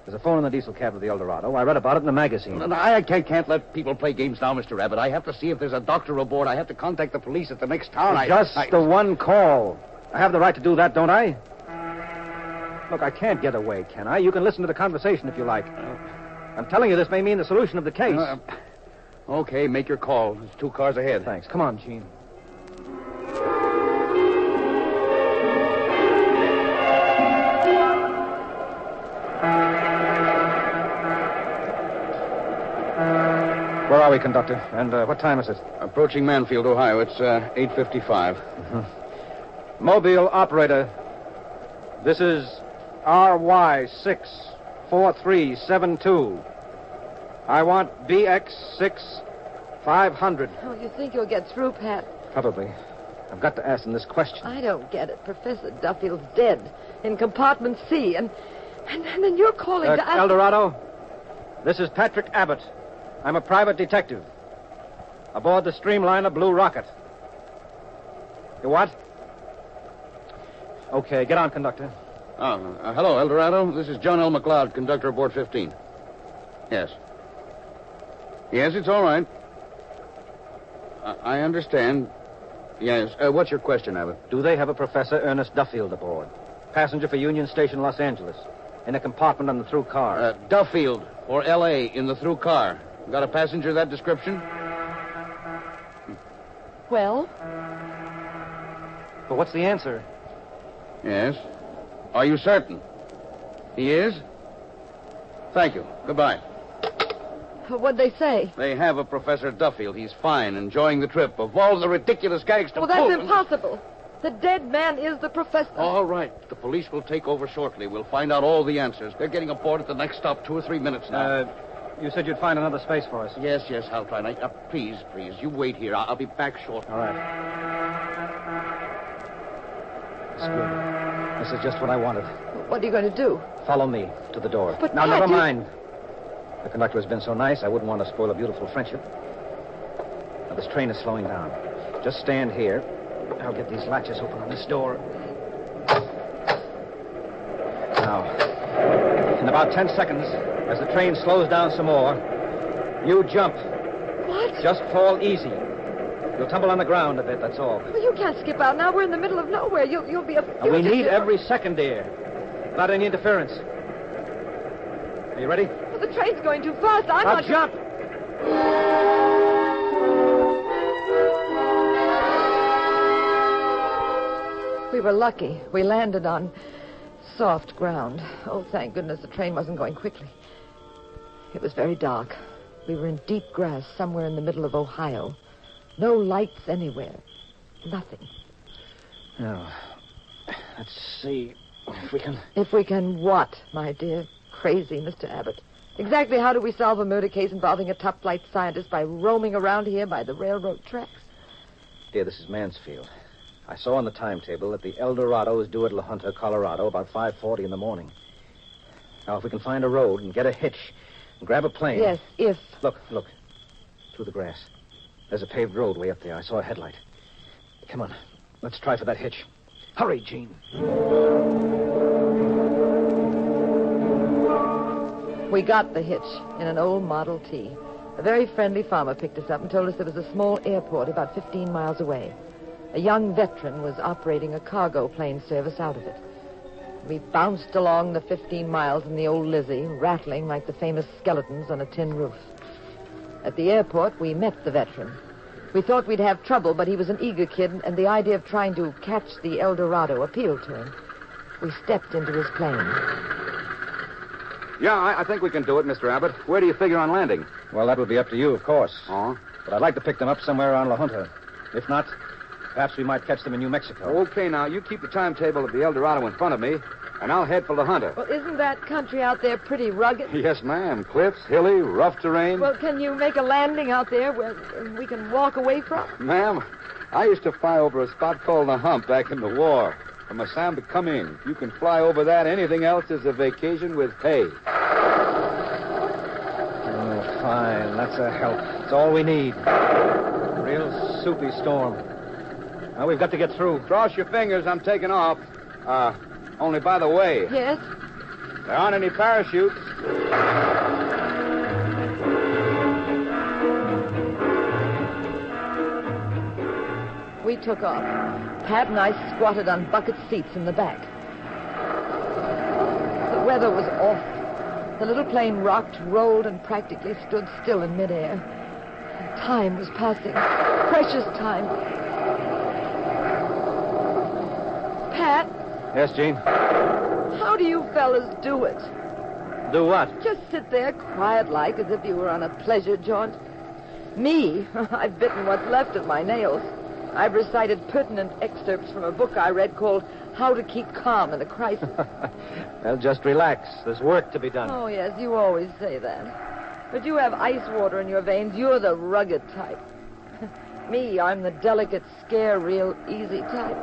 S20: There's a phone in the diesel cab of the El Dorado. I read about it in the magazine.
S5: No, I can't let people play games now, Mr. Abbott. I have to see if there's a doctor aboard. I have to contact the police at the next town.
S20: Just the one call. I have the right to do that, don't I? Look, I can't get away, can I? You can listen to the conversation if you like. I'm telling you, this may mean the solution of the case.
S5: Okay, make your call. There's 2 cars ahead.
S20: Thanks. Come on, Gene. Where are we, conductor? And what time is it?
S5: Approaching Manfield, Ohio. It's 8:55.
S20: Mobile operator. This is RY64372. I want BX6500.
S15: Oh, you think you'll get through, Pat?
S20: Probably. I've got to ask them this question.
S15: I don't get it. Professor Duffield's dead in compartment C, and then you're calling to ask...
S20: El Dorado, this is Patrick Abbott. I'm a private detective. Aboard the Streamliner Blue Rocket. You what? Okay, get on, conductor.
S5: Hello, El Dorado. This is John L. McLeod, conductor aboard 15. Yes. Yes, it's all right. I understand. Yes. What's your question, Abbott?
S20: Do they have a Professor Ernest Duffield aboard? Passenger for Union Station, Los Angeles. In a compartment on the through car.
S5: Duffield for L.A. in the through car. Got a passenger of that description?
S15: Well?
S20: But what's the answer?
S5: Yes. Are you certain? He is? Thank you. Goodbye.
S15: What'd they say?
S5: They have a Professor Duffield. He's fine, enjoying the trip. Of all the ridiculous gags to
S15: Well,
S5: pull...
S15: that's impossible. The dead man is the professor.
S5: All right. The police will take over shortly. We'll find out all the answers. They're getting aboard at the next stop 2 or 3 minutes now.
S20: You said you'd find another space for us.
S5: Yes, I'll try. Now, please, you wait here. I'll be back shortly.
S20: All right. That's good. This is just what I wanted.
S15: What are you going to do?
S20: Follow me to the door.
S15: But
S20: now,
S15: Pat,
S20: never mind. The conductor has been so nice, I wouldn't want to spoil a beautiful friendship. Now, this train is slowing down. Just stand here. I'll get these latches open on this door. Now, in about 10 seconds, as the train slows down some more, you jump.
S15: What?
S20: Just fall easy. You'll tumble on the ground a bit, that's all.
S15: Well, you can't skip out now. We're in the middle of nowhere. You'll be a...
S20: And we need every second, dear. Not any interference. Are you ready?
S15: Well, the train's going too fast. I'm
S20: now
S15: not...
S20: jump!
S15: We were lucky. We landed on soft ground. Oh, thank goodness the train wasn't going quickly. It was very dark. We were in deep grass somewhere in the middle of Ohio. No lights anywhere. Nothing.
S20: Now, let's see if we can...
S15: If we can what, my dear, crazy Mr. Abbott? Exactly how do we solve a murder case involving a top-flight scientist by roaming around here by the railroad tracks?
S20: Dear, this is Mansfield. I saw on the timetable that the El Dorado is due at La Junta, Colorado, about 5:40 in the morning. Now, if we can find a road and get a hitch and grab a plane...
S15: Yes, if...
S20: Look. Through the grass. There's a paved road way up there. I saw a headlight. Come on. Let's try for that hitch. Hurry, Gene.
S15: We got the hitch in an old Model T. A very friendly farmer picked us up and told us there was a small airport about 15 miles away. A young veteran was operating a cargo plane service out of it. We bounced along the 15 miles in the old Lizzie, rattling like the famous skeletons on a tin roof. At the airport, we met the veteran. We thought we'd have trouble, but he was an eager kid, and the idea of trying to catch the El Dorado appealed to him. We stepped into his plane.
S5: Yeah, I think we can do it, Mr. Abbott. Where do you figure on landing?
S20: Well, that would be up to you, of course.
S5: Oh?
S20: But I'd like to pick them up somewhere around La Junta. If not, perhaps we might catch them in New Mexico.
S5: Okay, now, you keep the timetable of the El Dorado in front of me, and I'll head for La Junta.
S15: Well, isn't that country out there pretty rugged?
S5: Yes, ma'am. Cliffs, hilly, rough terrain.
S15: Well, can you make a landing out there where we can walk away from?
S5: Ma'am, I used to fly over a spot called the Hump back in the war. From Assam to come in. If you can fly over that, anything else is a vacation with pay.
S20: Oh, fine. That's a help. It's all we need. A real soupy storm. Now, we've got to get through.
S5: Cross your fingers. I'm taking off. Only by the way.
S15: Yes?
S5: There aren't any parachutes.
S15: We took off. Pat and I squatted on bucket seats in the back. The weather was awful. The little plane rocked, rolled, and practically stood still in midair. Time was passing. Precious time. Pat?
S20: Yes, Gene?
S15: How do you fellas do it?
S20: Do what?
S15: Just sit there quiet-like as if you were on a pleasure jaunt. Me? I've bitten what's left of my nails. I've recited pertinent excerpts from a book I read called How to Keep Calm in a Crisis.
S20: Well, just relax. There's work to be done.
S15: Oh, yes, you always say that. But you have ice water in your veins. You're the rugged type. Me, I'm the delicate, scare real easy type.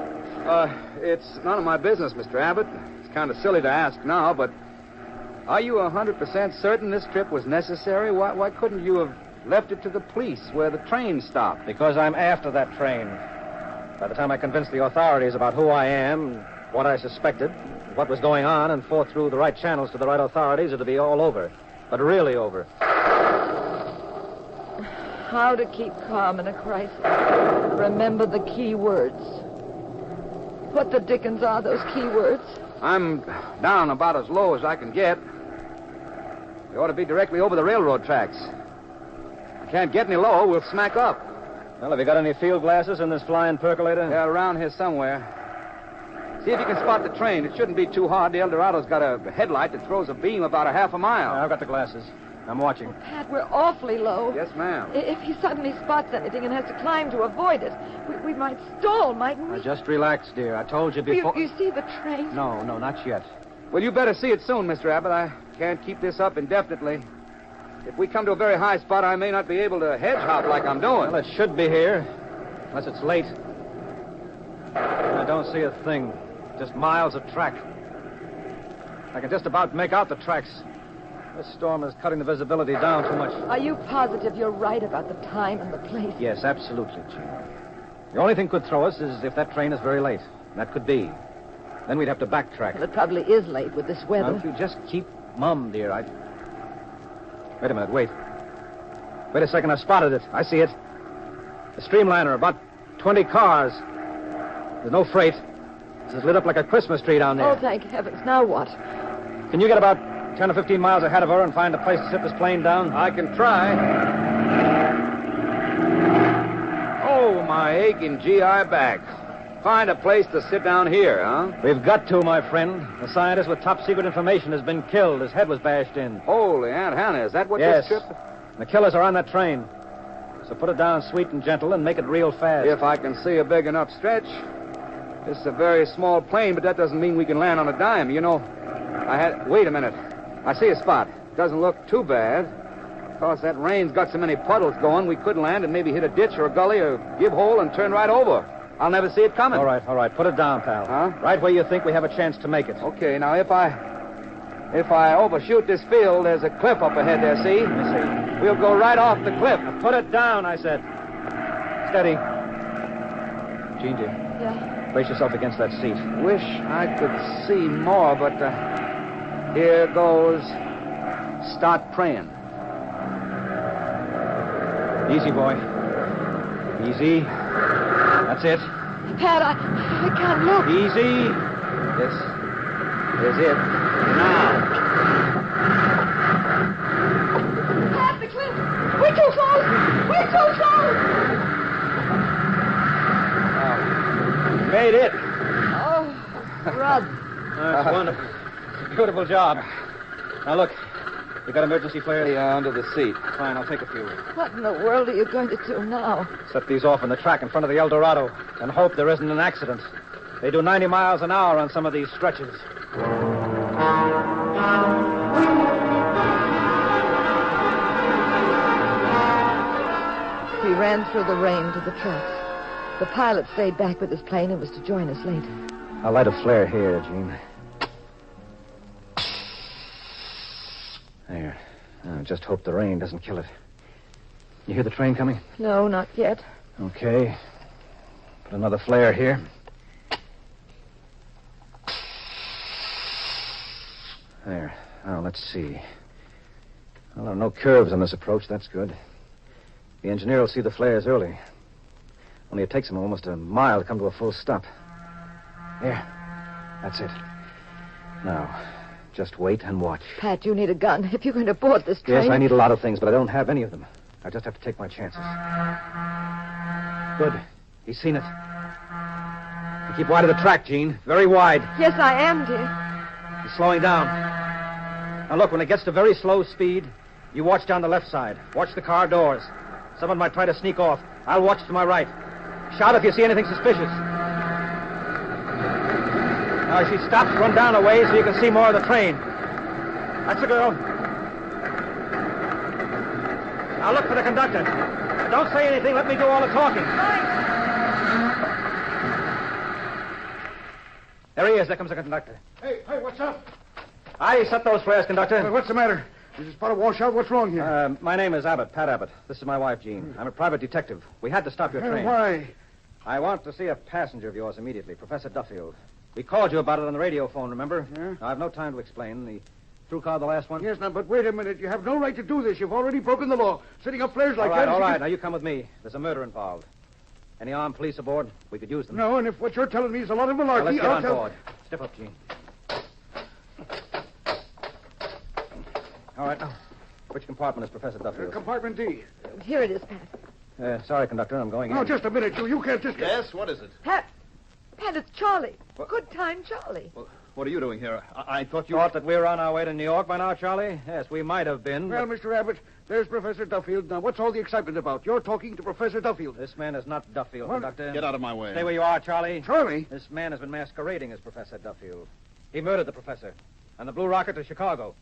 S5: It's none of my business, Mr. Abbott. It's kind of silly to ask now, but are you 100% certain this trip was necessary? Why couldn't you have left it to the police where the train stopped?
S20: Because I'm after that train. By the time I convinced the authorities about who I am, what I suspected, what was going on, and fought through the right channels to the right authorities, it'll be all over. But really over.
S15: How to keep calm in a crisis. Remember the key words. What the dickens are those key words?
S5: I'm down about as low as I can get. We ought to be directly over the railroad tracks. Can't get any lower, we'll smack up.
S20: Well, have you got any field glasses in this flying percolator?
S5: Yeah, around here somewhere. See if you can spot the train. It shouldn't be too hard. The El Dorado's got a headlight that throws a beam about a half a mile.
S20: I've got the glasses. I'm watching.
S15: Oh, Pat, we're awfully low.
S5: Yes, ma'am.
S15: If he suddenly spots anything and has to climb to avoid it, we might stall, mightn't we?
S20: Now, just relax, dear. I told you before...
S15: You see the train?
S20: No, not yet.
S5: Well, you better see it soon, Mr. Abbott. I can't keep this up indefinitely. If we come to a very high spot, I may not be able to hedge hop like I'm doing.
S20: Well, it should be here, unless it's late. I don't see a thing. Just miles of track. I can just about make out the tracks. This storm is cutting the visibility down too much.
S15: Are you positive you're right about the time and the place?
S20: Yes, absolutely, Gene. The only thing could throw us is if that train is very late. That could be. Then we'd have to backtrack.
S15: Well, it probably is late with this weather.
S20: Now, if you just keep mum, dear, Wait a minute, wait. Wait a second, I've spotted it. I see it. A streamliner, about 20 cars. There's no freight. This is lit up like a Christmas tree down there.
S15: Oh, thank heavens. Now what?
S20: Can you get about 10 or 15 miles ahead of her and find a place to sit this plane down?
S5: I can try. Oh, my aching GI back. Find a place to sit down here, huh?
S20: We've got to, my friend. The scientist with top secret information has been killed. His head was bashed in.
S5: Holy Aunt Hannah, is that what
S20: yes.
S5: this trip...
S20: The killers are on that train. So put it down sweet and gentle and make it real fast.
S5: If I can see a big enough stretch. This is a very small plane, but that doesn't mean we can land on a dime. You know, Wait a minute. I see a spot.
S14: doesn't look too bad. Of course, that rain's got so many puddles going, we could land and maybe hit a ditch or a gully or give hole and turn right over. I'll never see it coming.
S20: All right. Put it down, pal.
S14: Huh?
S20: Right where you think we have a chance to make it.
S14: Okay, now if I overshoot this field, there's a cliff up ahead there, see?
S20: Let me see.
S14: We'll go right off the cliff.
S20: Now put it down, I said. Steady. Jean, dear.
S15: Yeah.
S20: Brace yourself against that seat.
S14: Wish I could see more, but here goes. Start praying.
S20: Easy, boy. Easy. That's it.
S15: Pat, I can't look.
S20: Easy.
S14: This is it. Now.
S15: Pat, the cliff. We're too close. We're too close.
S20: Made it.
S15: Oh, Rod.
S20: That's wonderful. Beautiful job. Now, look. You got emergency flares?
S14: Yeah, under the seat.
S20: Fine, I'll take a few.
S15: What in the world are you going to do now?
S20: Set these off on the track in front of the El Dorado and hope there isn't an accident. They do 90 miles an hour on some of these stretches.
S15: We ran through the rain to the tracks. The pilot stayed back with his plane and was to join us later.
S20: I'll light a flare here, Gene. There. Just hope the rain doesn't kill it. You hear the train coming?
S15: No, not yet.
S20: Okay. Put another flare here. There. Now, let's see. Well, there are no curves on this approach. That's good. The engineer will see the flares early. Only it takes him almost a mile to come to a full stop. There. That's it. Now, just wait and watch.
S15: Pat, you need a gun if you're going to board this train.
S20: Yes, I need a lot of things, but I don't have any of them. I just have to take my chances. Good. He's seen it. You keep wide of the track, Gene. Very wide.
S15: Yes, I am, dear.
S20: He's slowing down. Now, look, when it gets to very slow speed, you watch down the left side. Watch the car doors. Someone might try to sneak off. I'll watch to my right. Shout if you see anything suspicious. Now, as she stops, run down a way so you can see more of the train. That's the girl. Now, look for the conductor. Don't say anything. Let me do all the talking. There he is. There comes the conductor.
S12: Hey, what's up?
S20: I set those flares, conductor.
S12: What's the matter? Is this spot a washout? What's wrong here?
S20: My name is Abbott, Pat Abbott. This is my wife, Jean. I'm a private detective. We had to stop your train.
S12: Why?
S20: I want to see a passenger of yours immediately, Professor Duffield. We called you about it on the radio phone, remember?
S12: Yeah?
S20: Now, I have no time to explain. The through car, the last one?
S12: Yes, now, but wait a minute. You have no right to do this. You've already broken the law. Setting up flares like that.
S20: All right. Now, you come with me. There's a murder involved. Any armed police aboard? We could use them.
S12: No, and if what you're telling me is a lot of malarkey,
S20: Now, let's get
S12: I'll
S20: on
S12: tell...
S20: board. Step up, Gene. All right, now. Which compartment is Professor Duffield?
S12: Compartment D.
S15: Here it is, Pat.
S20: Sorry, conductor. I'm going in.
S12: No, just a minute. You can't just...
S13: Yes, what is it?
S15: Pat, it's Charlie. Good time, Charlie.
S13: Well, what are you doing here? I thought you...
S20: Thought that we were on our way to New York by now, Charlie? Yes, we might have been.
S12: Well, Mr. Abbott, there's Professor Duffield. Now, what's all the excitement about? You're talking to Professor Duffield.
S20: This man is not Duffield,
S12: What?
S20: conductor.
S13: Get out of my way.
S20: Stay where you are, Charlie.
S12: Charlie?
S20: This man has been masquerading as Professor Duffield. He murdered the professor on the blue rocket to Chicago.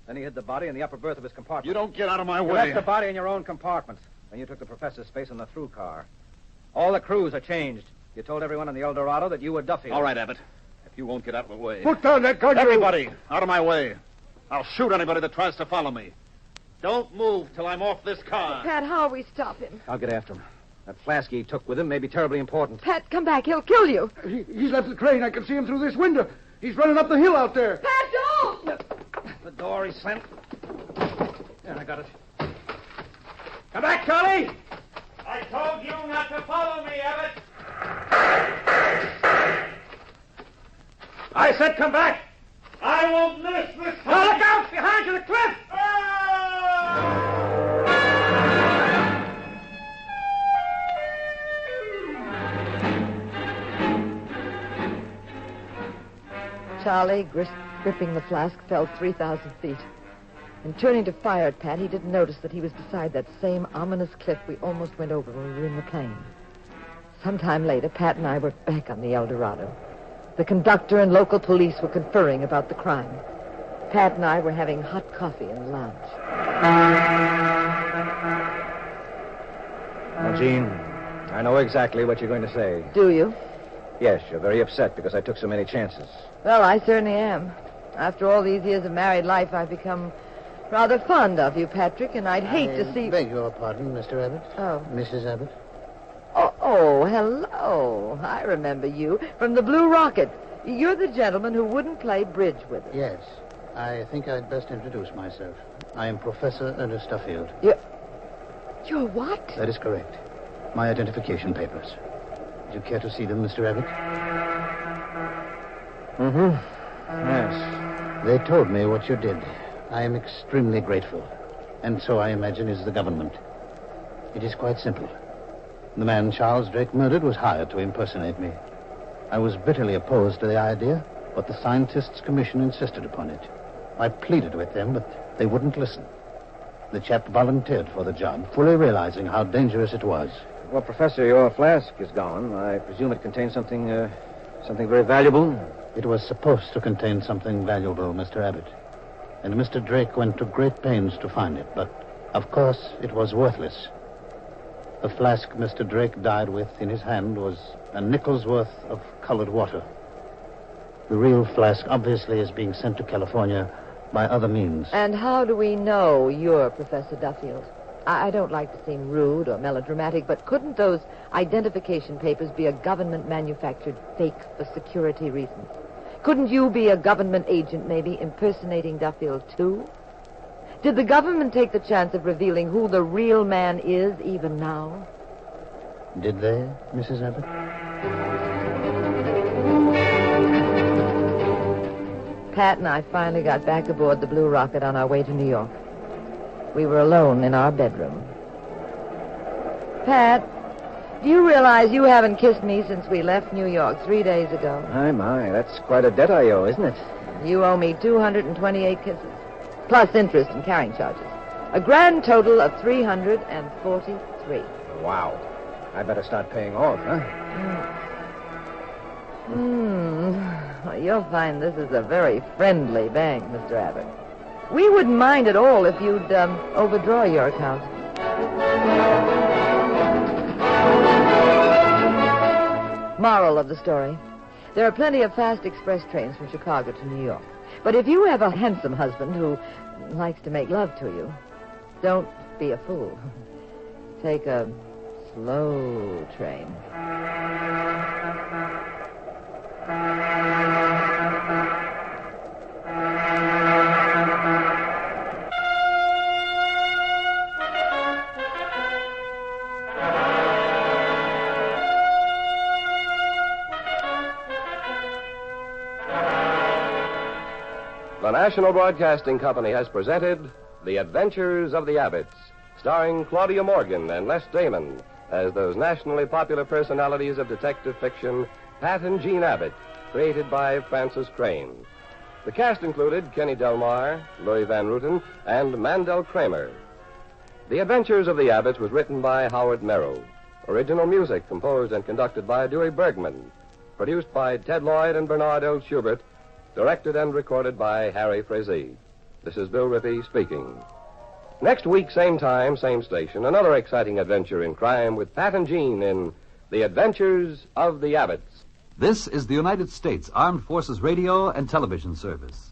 S20: Then he hid the body in the upper berth of his compartment.
S13: You don't get out of my
S20: You
S13: way.
S20: left the body in your own compartment. Then you took the professor's space in the through car. All the crews are changed. You told everyone in the El Dorado that you were Duffield.
S13: All right, Abbott. If you won't get out of the way.
S12: Put down that gun.
S13: Everybody, out of my way. I'll shoot anybody that tries to follow me. Don't move till I'm off this car.
S15: Pat, how will we stop him?
S20: I'll get after him. That flask he took with him may be terribly important.
S15: Pat, come back. He'll kill you.
S12: He's left the train. I can see him through this window. He's running up the hill out there.
S15: Pat, don't!
S20: The door he slammed. There, I got it. Come back, Charlie!
S8: I told you not to follow me, Abbott.
S20: I said come back!
S8: I won't miss this time.
S20: Now look out! Behind you, the cliff!
S15: Charlie, gripping the flask, fell 3,000 feet. And turning to fire at Pat, he didn't notice that he was beside that same ominous cliff we almost went over when we were in the plane. Sometime later, Pat and I were back on the El Dorado. The conductor and local police were conferring about the crime. Pat and I were having hot coffee in the lounge.
S20: Now, Jean, I know exactly what you're going to say.
S15: Do you?
S20: Yes, you're very upset because I took so many chances.
S15: Well, I certainly am. After all these years of married life, I've become rather fond of you, Patrick, and I'd hate to see...
S7: I beg your pardon, Mr. Abbott.
S15: Oh.
S7: Mrs. Abbott.
S15: Oh, hello. I remember you from the Blue Rocket. You're the gentleman who wouldn't play bridge with us.
S7: Yes. I think I'd best introduce myself. I am Professor Ernest Duffield.
S15: You're what?
S7: That is correct. My identification papers. Would you care to see them, Mr. Abbott?
S20: Mm-hmm. Yes.
S7: They told me what you did. I am extremely grateful. And so I imagine is the government. It is quite simple. The man Charles Drake murdered was hired to impersonate me. I was bitterly opposed to the idea, but the Scientists' Commission insisted upon it. I pleaded with them, but they wouldn't listen. The chap volunteered for the job, fully realizing how dangerous it was.
S20: Well, Professor, your flask is gone. I presume it contains something very valuable.
S7: It was supposed to contain something valuable, Mr. Abbott. And Mr. Drake went to great pains to find it, but, of course, it was worthless. The flask Mr. Drake died with in his hand was a nickel's worth of colored water. The real flask obviously is being sent to California by other means.
S15: And how do we know you're Professor Duffield? I don't like to seem rude or melodramatic, but couldn't those identification papers be a government-manufactured fake for security reasons? Couldn't you be a government agent, maybe, impersonating Duffield, too? Did the government take the chance of revealing who the real man is, even now?
S7: Did they, Mrs. Abbott?
S15: Pat and I finally got back aboard the Blue Rocket on our way to New York. We were alone in our bedroom. Pat, do you realize you haven't kissed me since we left New York 3 days ago?
S20: My, that's quite a debt I owe, isn't it?
S15: You owe me 228 kisses, plus interest and carrying charges. A grand total of 343.
S20: Wow. I better start paying off, huh?
S15: Well, you'll find this is a very friendly bank, Mr. Abbott. We wouldn't mind at all if you'd overdraw your account. Moral of the story. There are plenty of fast express trains from Chicago to New York. But if you have a handsome husband who likes to make love to you, don't be a fool. Take a slow train.
S16: The National Broadcasting Company has presented The Adventures of the Abbotts, starring Claudia Morgan and Les Damon as those nationally popular personalities of detective fiction, Pat and Jean Abbott, created by Francis Crane. The cast included Kenny Delmar, Louis Van Ruten, and Mandel Kramer. The Adventures of the Abbotts was written by Howard Merrow. Original music composed and conducted by Dewey Bergman. Produced by Ted Lloyd and Bernard L. Schubert. Directed and recorded by Harry Frazee. This is Bill Rippey speaking. Next week, same time, same station, another exciting adventure in crime with Pat and Jean in The Adventures of the Abbotts.
S21: This is the United States Armed Forces Radio and Television Service.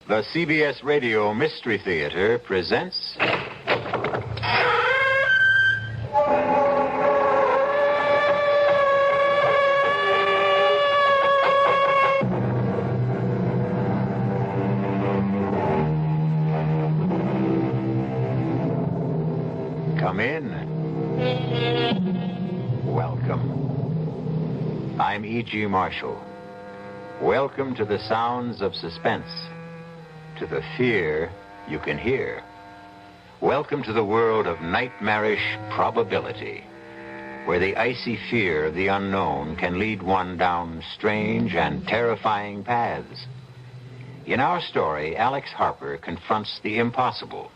S11: The CBS Radio Mystery Theater presents... Come in. Welcome. I'm E.G. Marshall. Welcome to the sounds of suspense, to the fear you can hear. Welcome to the world of nightmarish probability, where the icy fear of the unknown can lead one down strange and terrifying paths. In our story, Alex Harper confronts the impossible,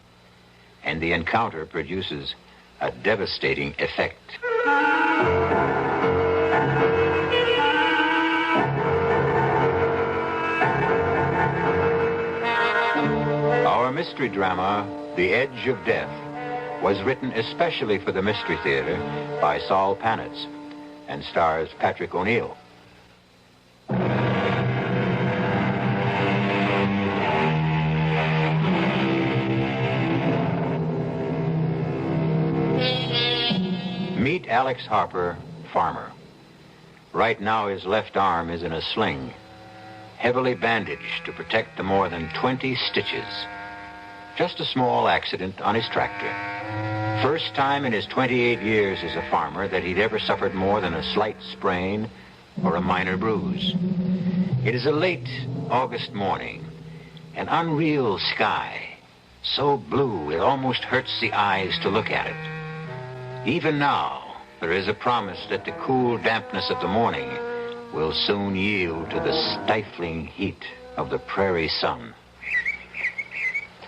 S11: and the encounter produces a devastating effect. Our mystery drama, The Edge of Death, was written especially for the Mystery Theater by Saul Panitz and stars Patrick O'Neill. Meet Alex Harper, farmer. Right now his left arm is in a sling, heavily bandaged to protect the more than 20 stitches. Just a small accident on his tractor. First time in his 28 years as a farmer that he'd ever suffered more than a slight sprain or a minor bruise. It is a late August morning, an unreal sky, so blue it almost hurts the eyes to look at it. Even now, there is a promise that the cool dampness of the morning will soon yield to the stifling heat of the prairie sun.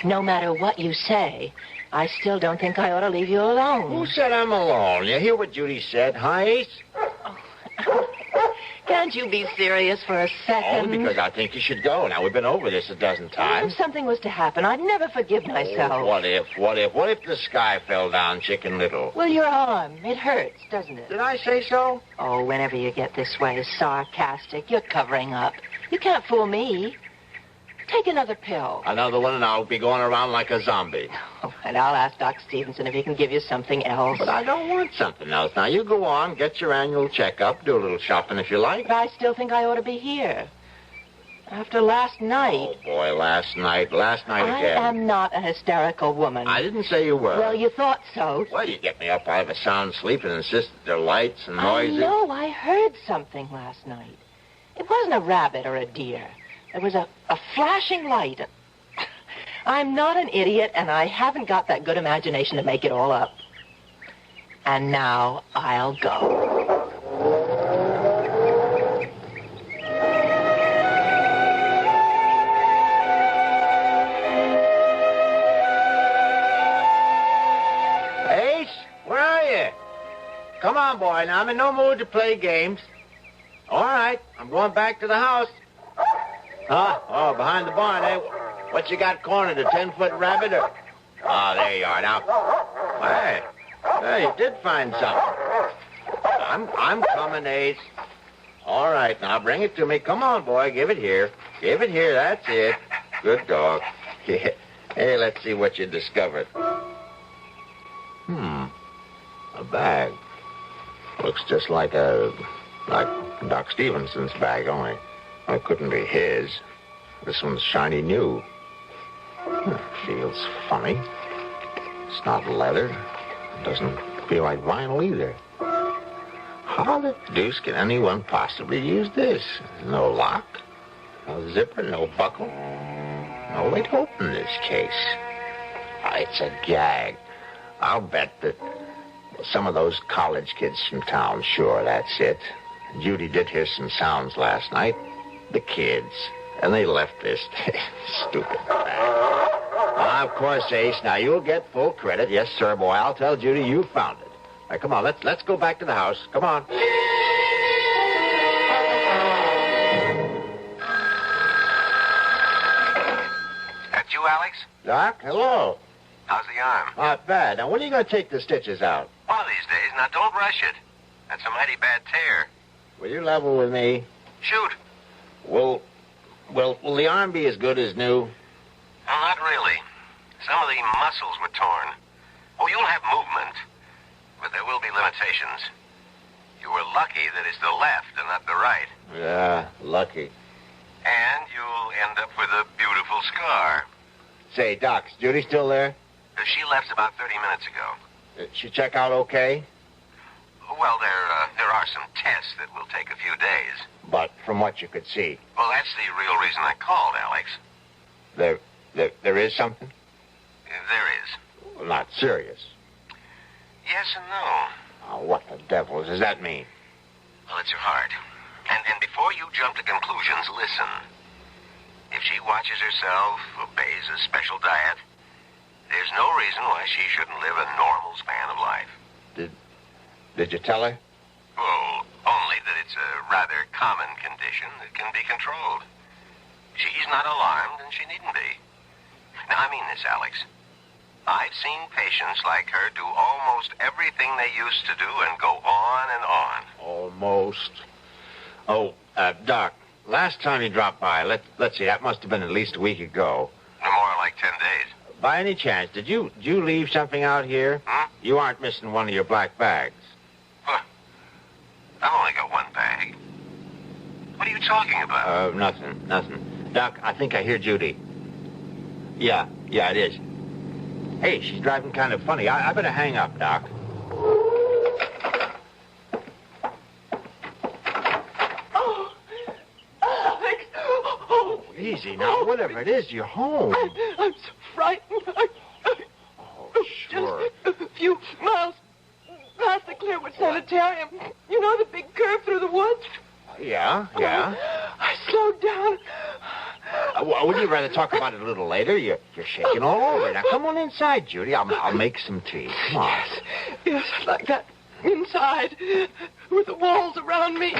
S18: No matter what you say, I still don't think I ought to leave you alone.
S23: Who said I'm alone? You hear what Judy said, huh, Ace?
S18: Can't you be serious for a second?
S23: Only because I think you should go. Now, we've been over this a dozen times.
S18: If something was to happen, I'd never forgive myself.
S23: Oh, what if the sky fell down, Chicken Little?
S18: Well, your arm, it hurts, doesn't it?
S23: Did I say so?
S18: Oh, whenever you get this way sarcastic, you're covering up. You can't fool me. Take another pill.
S23: Another one, and I'll be going around like a zombie.
S18: Oh, and I'll ask Doc Stevenson if he can give you something else.
S23: But I don't want something else. Now, you go on, get your annual checkup, do a little shopping if you like.
S18: But I still think I ought to be here. After last night.
S23: Oh, boy, last night again.
S18: I am not a hysterical woman.
S23: I didn't say you were.
S18: Well, you thought so.
S23: Well, you get me up out of a sound sleep and insist that there are lights and noises.
S18: I know. I heard something last night. It wasn't a rabbit or a deer. There was a flashing light. I'm not an idiot, and I haven't got that good imagination to make it all up. And now I'll go.
S23: Ace, where are you? Come on, boy. Now, I'm in no mood to play games. All right, I'm going back to the house. Huh? Oh, behind the barn, eh? What you got cornered, a 10-foot rabbit or... Oh, there you are now. Hey, you did find something. I'm coming, Ace. All right, now bring it to me. Come on, boy, give it here. Give it here, that's it. Good dog. Hey, let's see what you discovered. A bag. Looks just like Doc Stevenson's bag, only it couldn't be his. This one's shiny new. Feels funny. It's not leather. It doesn't feel like vinyl either. How the deuce can anyone possibly use this? No lock, no zipper, no buckle. No way to open this case. It's a gag. I'll bet that some of those college kids from town, sure, that's it. Judy did hear some sounds last night. The kids. And they left this stupid bag. Of course, Ace. Now, you'll get full credit. Yes, sir, boy. I'll tell Judy you found it. All right, come on. Let's go back to the house. Come on.
S24: That's you, Alex?
S23: Doc, hello.
S24: How's the arm?
S23: Not bad. Now, when are you going to take the stitches out?
S24: One of these days. Now, don't rush it. That's a mighty bad tear.
S23: Will you level with me?
S24: Shoot.
S23: Will the arm be as good as new?
S24: really. Some of the muscles were torn. Oh, you'll have movement, but there will be limitations. You were lucky that it's the left and not the right.
S23: Yeah, lucky.
S24: And you'll end up with a beautiful scar.
S23: Say, Doc, is Judy still there?
S24: She left about 30 minutes ago.
S23: She check out okay?
S24: Well, there are some tests that will take a few days.
S23: But from what you could see,
S24: Well, that's the real reason I called, Alex.
S23: there is something?
S24: There is.
S23: Well, not serious.
S24: Yes and no.
S23: Oh, what the devil does that mean?
S24: Well, it's your heart. And before you jump to conclusions, listen. If she watches herself, obeys a special diet, there's no reason why she shouldn't live a normal span of life.
S23: Did you tell her?
S24: Well, only that it's a rather common condition that can be controlled. She's not alarmed, and she needn't be. Now, I mean this, Alex. I've seen patients like her do almost everything they used to do and go on and on.
S23: Almost. Oh, Doc, last time you dropped by, let's see, that must have been at least a week ago.
S24: No more like 10 days.
S23: By any chance, did you leave something out here? You aren't missing one of your black bags.
S24: I've only got one bag. What are you talking about?
S23: Nothing. Doc, I think I hear Judy. Yeah, it is. Hey, she's driving kind of funny. I better hang up, Doc.
S18: Oh, Alex. Oh,
S23: Easy now. Whatever it is, you're home.
S18: I'm so frightened.
S23: Sure.
S18: Just a few miles past the Clearwood Sanitarium. You know the big curve through the woods?
S23: Yeah.
S18: I slowed down.
S23: Wouldn't you rather talk about it a little later? You're shaking all over. Now, come on inside, Judy. I'll make some tea. Come on.
S18: Yes, like that. Inside. With the walls around me.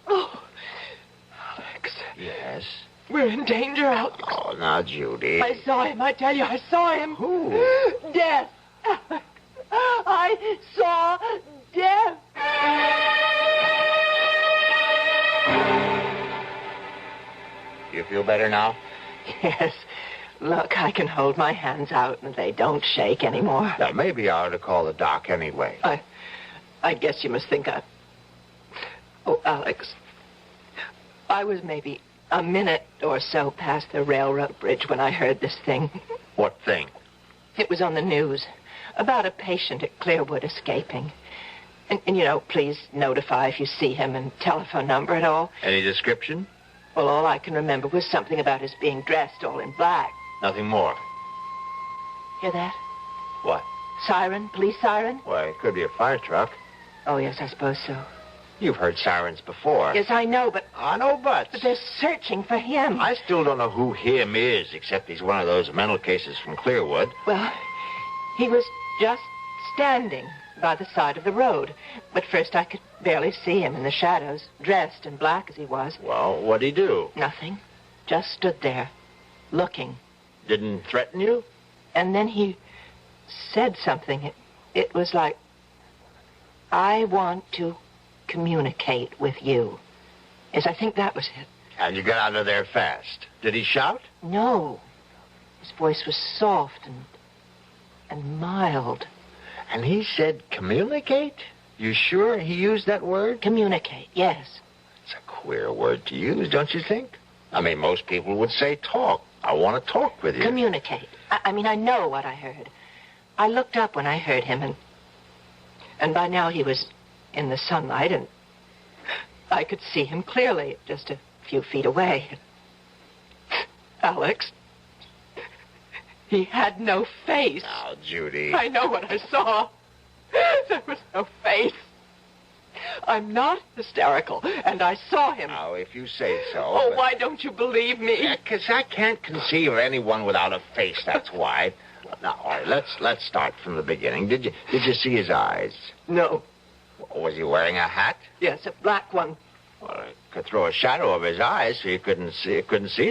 S18: Oh, Alex.
S23: Yes?
S18: We're in danger out.
S23: Oh, now, Judy.
S18: I saw him. I tell you, I saw him.
S23: Who?
S18: Death. I saw death.
S23: You feel better now?
S18: Yes. Look, I can hold my hands out and they don't shake anymore.
S23: Now, maybe I ought to call the doc anyway.
S18: I guess you must think Oh, Alex. I was maybe a minute or so past the railroad bridge when I heard this thing.
S23: What thing?
S18: It was on the news about a patient at Clearwood escaping. And please notify if you see him and telephone number and all.
S23: Any description?
S18: Well, all I can remember was something about his being dressed all in black.
S23: Nothing more.
S18: Hear that?
S23: What?
S18: Siren? Police siren?
S23: Why, it could be a fire truck.
S18: Oh, yes, I suppose so.
S23: You've heard sirens before.
S18: Yes, I know, but...
S23: I know, but
S18: they're searching for him.
S23: I still don't know who him is, except he's one of those mental cases from Clearwood.
S18: Well, he was just standing by the side of the road. But first I could barely see him in the shadows, dressed in black as he was.
S23: Well, what'd he do?
S18: Nothing. Just stood there, looking.
S23: Didn't threaten you?
S18: And then he said something. It was like, I want to communicate with you. Yes, I think that was it.
S23: And you got out of there fast. Did he shout?
S18: No. His voice was soft and mild.
S23: And he said communicate? You sure he used that word?
S18: Communicate, yes.
S23: It's a queer word to use, don't you think? I mean, most people would say talk. I want to talk with you.
S18: Communicate. I know what I heard. I looked up when I heard him, and by now he was in the sunlight, and I could see him clearly, just a few feet away. Alex, he had no face.
S23: Now, Judy.
S18: I know what I saw. There was no face. I'm not hysterical, and I saw him.
S23: Now, if you say so.
S18: Oh, why don't you believe me?
S23: Because I can't conceive of anyone without a face, that's why. Now, all right, let's start from the beginning. Did you see his eyes?
S18: No.
S23: Was he wearing a hat?
S18: Yes, a black one.
S23: Well, it could throw a shadow over his eyes so you couldn't see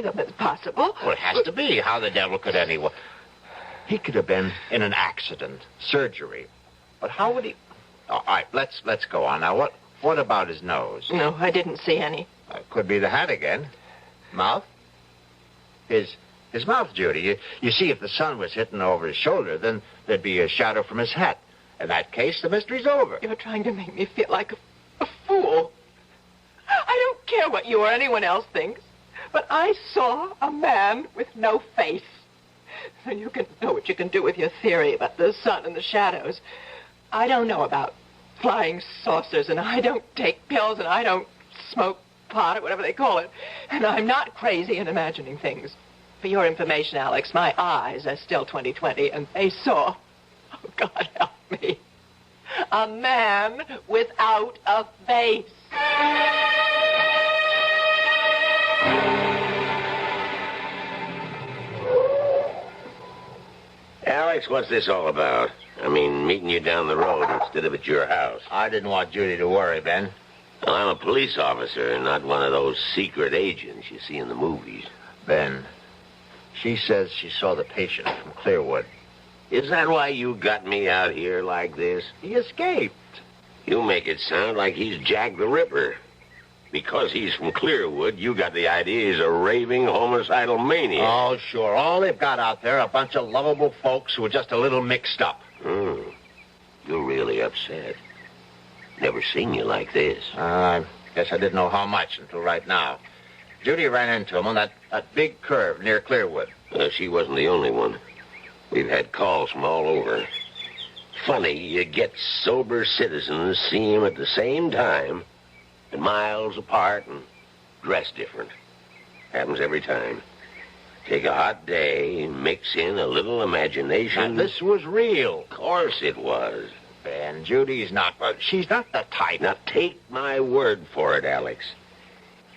S23: them.
S18: It's possible.
S23: Well, it has to be. How the devil could anyone? He could have been in an accident, surgery. But how would he... All right, let's go on. Now, what about his nose?
S18: No, I didn't see any.
S23: Could be the hat again. Mouth? His His mouth, Judy. You see, if the sun was hitting over his shoulder, then there'd be a shadow from his hat. In that case, the mystery's over.
S18: You're trying to make me feel like a fool. I don't care what you or anyone else thinks, but I saw a man with no face. So you can know what you can do with your theory about the sun and the shadows. I don't know about flying saucers, and I don't take pills, and I don't smoke pot or whatever they call it. And I'm not crazy in imagining things. For your information, Alex, my eyes are still 20/20, and they saw, oh, God help me, a man without a face.
S23: Alex, what's this all about? I mean, meeting you down the road instead of at your house.
S11: I didn't want Judy to worry, Ben.
S23: Well, I'm a police officer, not one of those secret agents you see in the movies.
S11: Ben, she says she saw the patient from Clearwood.
S23: Is that why you got me out here like this?
S11: He escaped.
S23: You make it sound like he's Jack the Ripper. Because he's from Clearwood, you got the idea he's a raving homicidal maniac.
S11: Oh, sure. All they've got out there are a bunch of lovable folks who are just a little mixed up.
S23: You're really upset. Never seen you like this.
S11: I guess I didn't know how much until right now. Judy ran into him on that big curve near Clearwood.
S23: She wasn't the only one. We've had calls from all over. Funny, you get sober citizens see him at the same time, and miles apart, and dressed different. Happens every time. Take a hot day, mix in a little imagination.
S11: Now, this was real.
S23: Of course it was.
S11: And Judy's not, she's not the type.
S23: Now, take my word for it, Alex.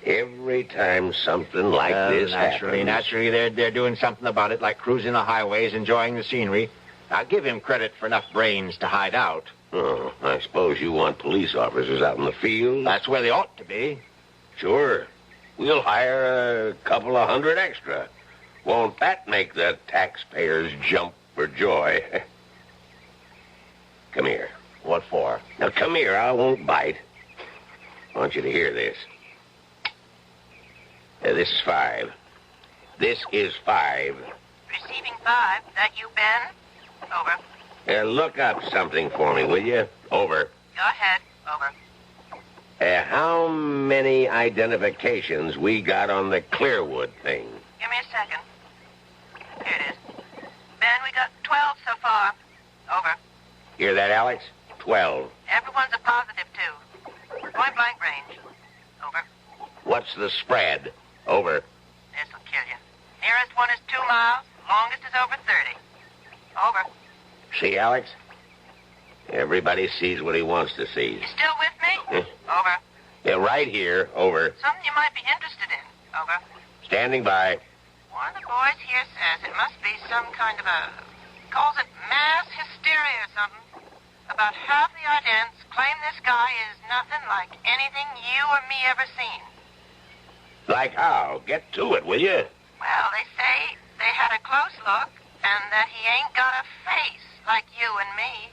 S23: Every time something like this happens...
S11: Naturally, they're doing something about it, like cruising the highways, enjoying the scenery. I'll give him credit for enough brains to hide out.
S23: Oh, I suppose you want police officers out in the field?
S11: That's where they ought to be.
S23: Sure. We'll hire a couple of hundred extra. Won't that make the taxpayers jump for joy? Come here.
S11: What for?
S23: Now, come here. I won't bite. I want you to hear this. This is 5. This is 5.
S18: Receiving 5. That you, Ben? Over.
S23: Look up something for me, will you? Over.
S18: Go ahead. Over.
S23: How many identifications we got on the Clearwood thing?
S18: Give me a second. Here it is. Ben, we got 12 so far. Over.
S23: Hear that, Alex? 12.
S18: Everyone's a positive, too. Point blank range. Over.
S23: What's the spread? Over.
S18: This'll kill you. Nearest one is 2 miles. Longest is over 30. Over.
S23: See, Alex? Everybody sees what he wants to see.
S18: You still with me? Over.
S23: Yeah, right here. Over.
S18: Something you might be interested in. Over.
S23: Standing by.
S18: One of the boys here says it must be some kind of calls it mass hysteria or something. About half the idents claim this guy is nothing like anything you or me ever seen.
S23: Like how? Get to it, will you?
S18: Well, they say they had a close look and that he ain't got a face like you and me.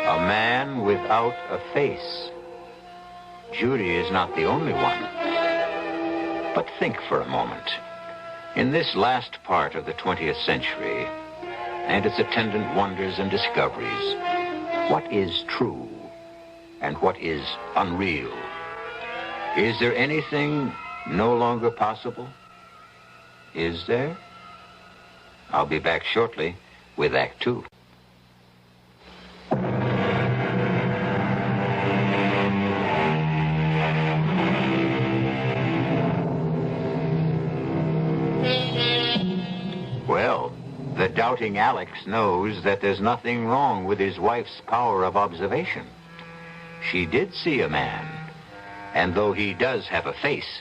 S11: A man without a face. Judy is not the only one. But think for a moment. In this last part of the 20th century, and its attendant wonders and discoveries, what is true and what is unreal? Is there anything no longer possible? Is there? I'll be back shortly with Act 2. Well, the doubting Alex knows that there's nothing wrong with his wife's power of observation. She did see a man, and though he does have a face,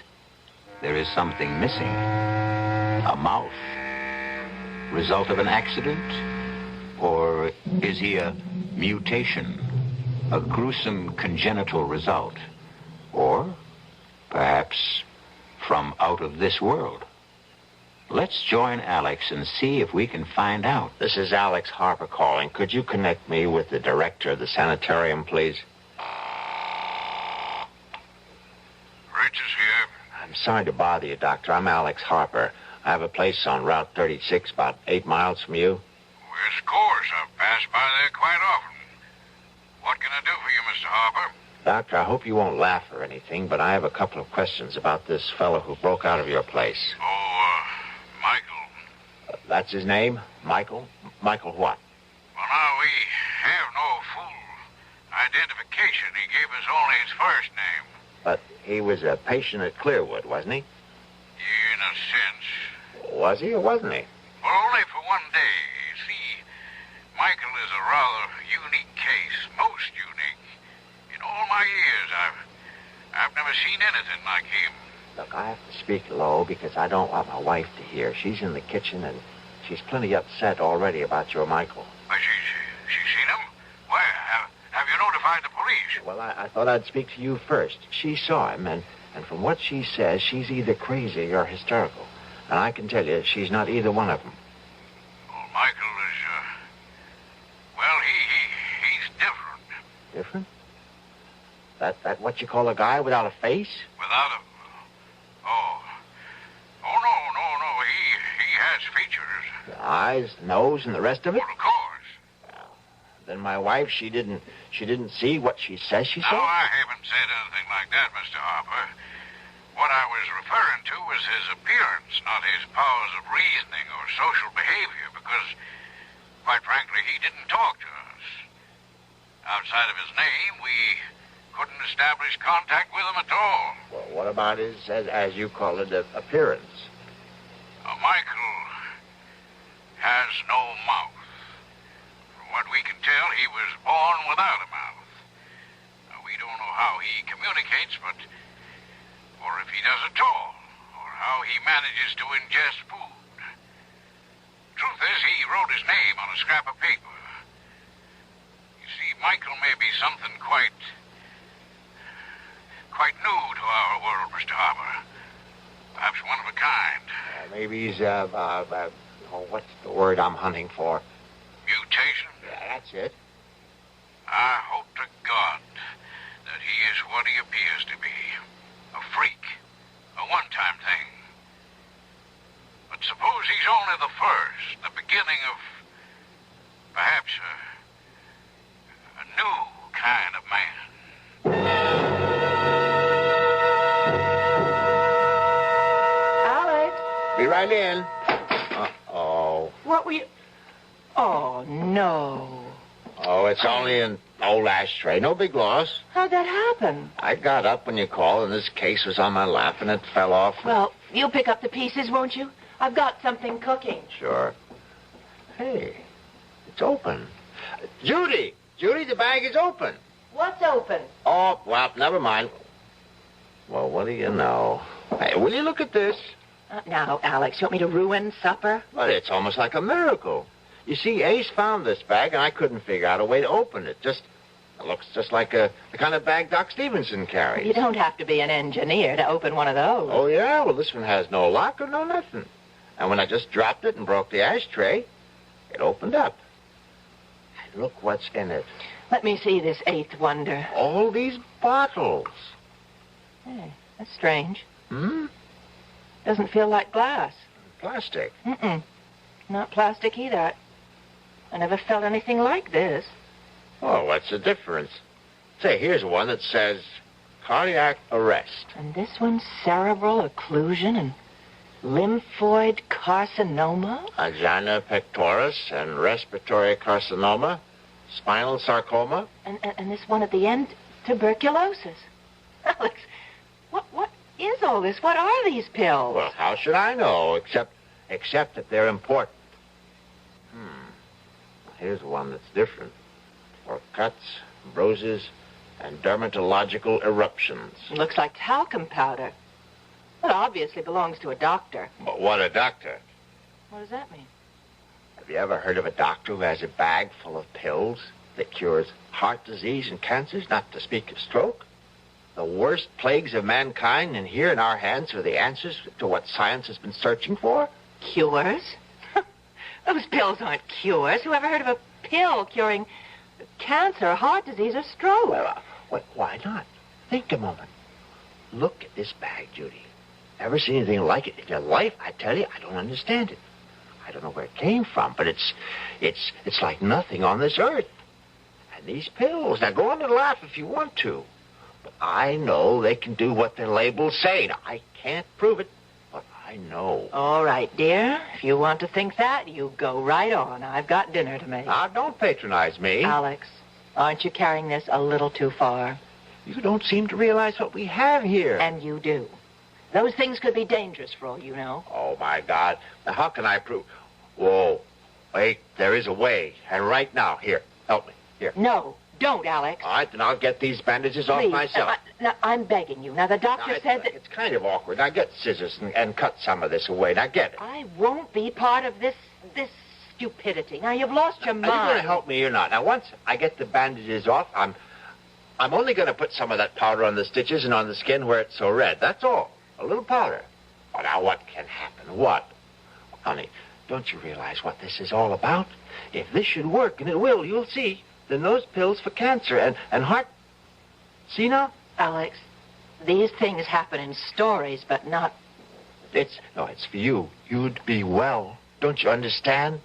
S11: there is something missing. A mouth. Result of an accident? Or is he a mutation? A gruesome congenital result? Or perhaps from out of this world? Let's join Alex and see if we can find out.
S23: This is Alex Harper calling. Could you connect me with the director of the sanitarium, please?
S24: Rich is here.
S23: I'm sorry to bother you, Doctor. I'm Alex Harper. I have a place on Route 36, about 8 miles from you.
S24: Well, of course. I've passed by there quite often. What can I do for you, Mr. Harper?
S23: Doctor, I hope you won't laugh or anything, but I have a couple of questions about this fellow who broke out of your place.
S24: Oh, Michael.
S23: That's his name? Michael? Michael what?
S24: Well, now, we have no full identification. He gave us only his first name.
S23: But he was a patient at Clearwood, wasn't he?
S24: In a sense.
S23: Was he or wasn't he?
S24: Well, only for one day. You see, Michael is a rather unique case, most unique. In all my years, I've never seen anything like him.
S23: Look, I have to speak low because I don't want my wife to hear. She's in the kitchen and she's plenty upset already about your Michael.
S24: But she's seen him? Where? Have you notified the police?
S23: Well, I thought I'd speak to you first. She saw him, and from what she says, she's either crazy or hysterical. And I can tell you, she's not either one of them.
S24: Well, Michael is, well, he's different.
S23: Different? That what you call a guy without a face?
S24: Without a... Oh, no. He has features.
S23: The eyes, nose, and the rest of it?
S24: Well, of course.
S23: Well, then my wife, she didn't see what she says she saw?
S24: No, I haven't said anything like that, Mr. Harper. What I was referring to was his appearance, not his powers of reasoning or social behavior, because, quite frankly, he didn't talk to us. Outside of his name, we couldn't establish contact with him at all.
S23: Well, what about his, as you call it, appearance?
S24: Michael has no mouth. From what we can tell, he was born without a mouth. Now, we don't know how he communicates, or if he does at all, or how he manages to ingest food. Truth is, he wrote his name on a scrap of paper. You see, Michael may be something quite new to our world, Mr. Harper. Perhaps one of a kind.
S23: Maybe he's, what's the word I'm hunting for?
S24: Mutation?
S23: Yeah, that's it.
S24: I hope to God that he is what he appears to be. A freak. A one-time thing. But suppose he's only the first, the beginning of perhaps a new kind of man.
S18: Alex?
S23: Be right in. Uh-oh.
S18: What were you... Oh, no.
S23: Oh, it's only an old ashtray. No big loss.
S18: How'd that happen?
S23: I got up when you called, and this case was on my lap, and it fell off.
S18: Well, you'll pick up the pieces, won't you? I've got something cooking.
S23: Sure. Hey, it's open. Judy, the bag is open.
S18: What's open?
S23: Oh, well, never mind. Well, what do you know? Hey, will you look at this?
S18: Now, Alex, you want me to ruin supper?
S23: Well, it's almost like a miracle. You see, Ace found this bag, and I couldn't figure out a way to open it. It looks just like the kind of bag Doc Stevenson carries.
S18: You don't have to be an engineer to open one of those.
S23: Oh, yeah? Well, this one has no lock or no nothing. And when I just dropped it and broke the ashtray, it opened up. And look what's in it.
S18: Let me see this eighth wonder.
S23: All these bottles.
S18: Hey, that's strange.
S23: Hmm?
S18: Doesn't feel like glass.
S23: Plastic.
S18: Mm-mm. Not plastic either. I never felt anything like this.
S23: Oh, what's the difference? Say, here's one that says cardiac arrest.
S18: And this one's cerebral occlusion and lymphoid carcinoma?
S23: Angina pectoris and respiratory carcinoma, spinal sarcoma.
S18: And this one at the end, tuberculosis. Alex, what is all this? What are these pills?
S23: Well, how should I know, except that they're important. Here's one that's different. For cuts, bruises, and dermatological eruptions.
S18: Looks like talcum powder. Well, it obviously belongs to a doctor.
S23: But what a doctor?
S18: What does that mean?
S23: Have you ever heard of a doctor who has a bag full of pills that cures heart disease and cancers, not to speak of stroke? The worst plagues of mankind, and here in our hands are the answers to what science has been searching for?
S18: cures. Those pills aren't cures. Who ever heard of a pill curing cancer, heart disease, or stroke?
S23: Well, why not? Think a moment. Look at this bag, Judy. Never seen anything like it in your life. I tell you, I don't understand it. I don't know where it came from, but it's like nothing on this earth. And these pills, now go on and laugh if you want to. But I know they can do what their labels say. Now, I can't prove it, but I know.
S18: All right, dear. If you want to think that, you go right on. I've got dinner to make.
S23: Now, don't patronize me.
S18: Alex, aren't you carrying this a little too far?
S23: You don't seem to realize what we have here.
S18: And you do. Those things could be dangerous for all you know.
S23: Oh, my God. Now, how can I prove... Whoa. Wait, there is a way. And right now, here, help me. Here.
S18: No, don't, Alex.
S23: All right, then I'll get these bandages
S18: Please,
S23: off myself.
S18: Now, I'm begging you. Now, the doctor said that...
S23: It's kind of awkward. Now, get scissors and cut some of this away. Now, get it.
S18: I won't be part of this stupidity. Now, you've lost your mind.
S23: Are you going to help me or not? Now, once I get the bandages off, I'm only going to put some of that powder on the stitches and on the skin where it's so red. That's all. A little powder. Oh, now, what can happen? What? Honey, don't you realize what this is all about? If this should work, and it will, you'll see, then those pills for cancer and heart... See now?
S18: Alex, these things happen in stories, but not...
S23: It's for you. You'd be well. Don't you understand?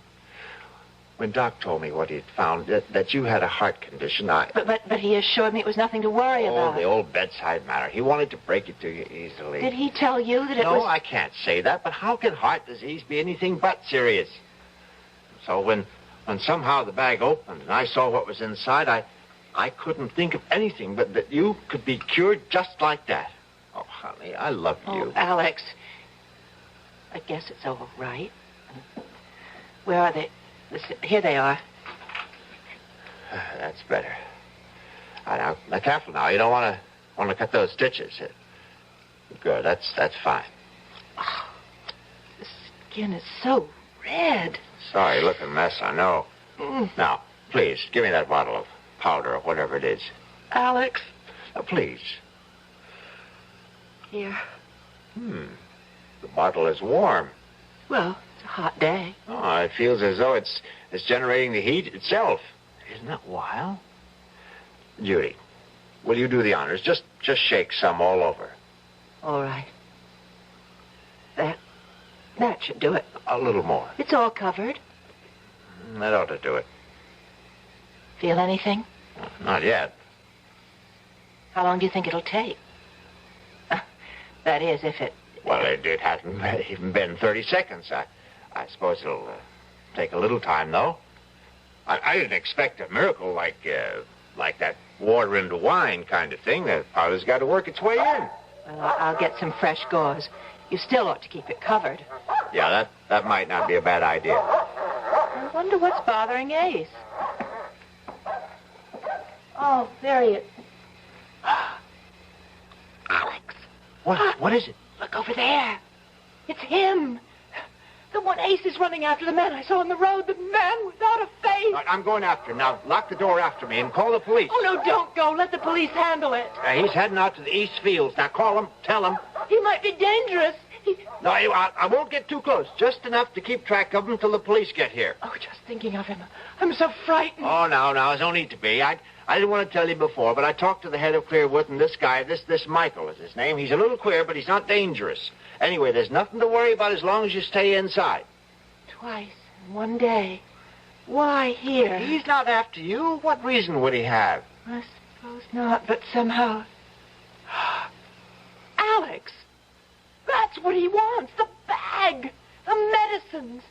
S23: When Doc told me what he'd found, that you had a heart condition,
S18: But he assured me it was nothing to worry about.
S23: Oh, the old bedside manner. He wanted to break it to you easily.
S18: Did he tell you that it was...
S23: No, I can't say that, but how can heart disease be anything but serious? So when somehow the bag opened and I saw what was inside, I couldn't think of anything but that you could be cured just like that. Oh, honey, I love you.
S18: Oh, Alex, I guess it's all right. Where are they? Here they are.
S23: That's better. Now, careful now. You don't want to cut those stitches. Good. That's fine.
S18: Oh, the skin is so red.
S23: Sorry, looking mess, I know. Now, please, give me that bottle of powder or whatever it is.
S18: Alex.
S23: Now, please.
S18: Here.
S23: The bottle is warm.
S18: Well, it's a hot day.
S23: Oh, it feels as though it's generating the heat itself. Isn't that wild? Judy, will you do the honors? Just shake some all over.
S18: All right. That should do it.
S23: A little more.
S18: It's all covered.
S23: That ought to do it.
S18: Feel anything?
S23: Not yet.
S18: How long do you think it'll take? That is, if it...
S23: Well, it hasn't even been 30 seconds. I suppose it'll take a little time, though. I didn't expect a miracle like that water into wine kind of thing. The powder's got to work its way in.
S18: Well, I'll get some fresh gauze. You still ought to keep it covered.
S23: Yeah, that might not be a bad idea.
S18: I wonder what's bothering Ace. Oh, there he is. Alex.
S23: What is it?
S18: Look over there. It's him. The one Ace is running after, the man I saw on the road, the man without a face.
S23: I'm going after him. Now, lock the door after me and call the police.
S18: Oh, no, don't go. Let the police handle it.
S23: He's heading out to the East Fields. Now, call him. Tell him.
S18: He might be dangerous.
S23: No, I won't get too close. Just enough to keep track of him until the police get here.
S18: Oh, just thinking of him. I'm so frightened.
S23: Oh, now, there's no need to be. I didn't want to tell you before, but I talked to the head of Clearwood, and this guy, this Michael is his name. He's a little queer, but he's not dangerous. Anyway, there's nothing to worry about as long as you stay inside.
S18: Twice in one day. Why here?
S23: He's not after you. What reason would he have?
S18: I suppose not, but somehow... Alex! That's what he wants, the bag, the medicines.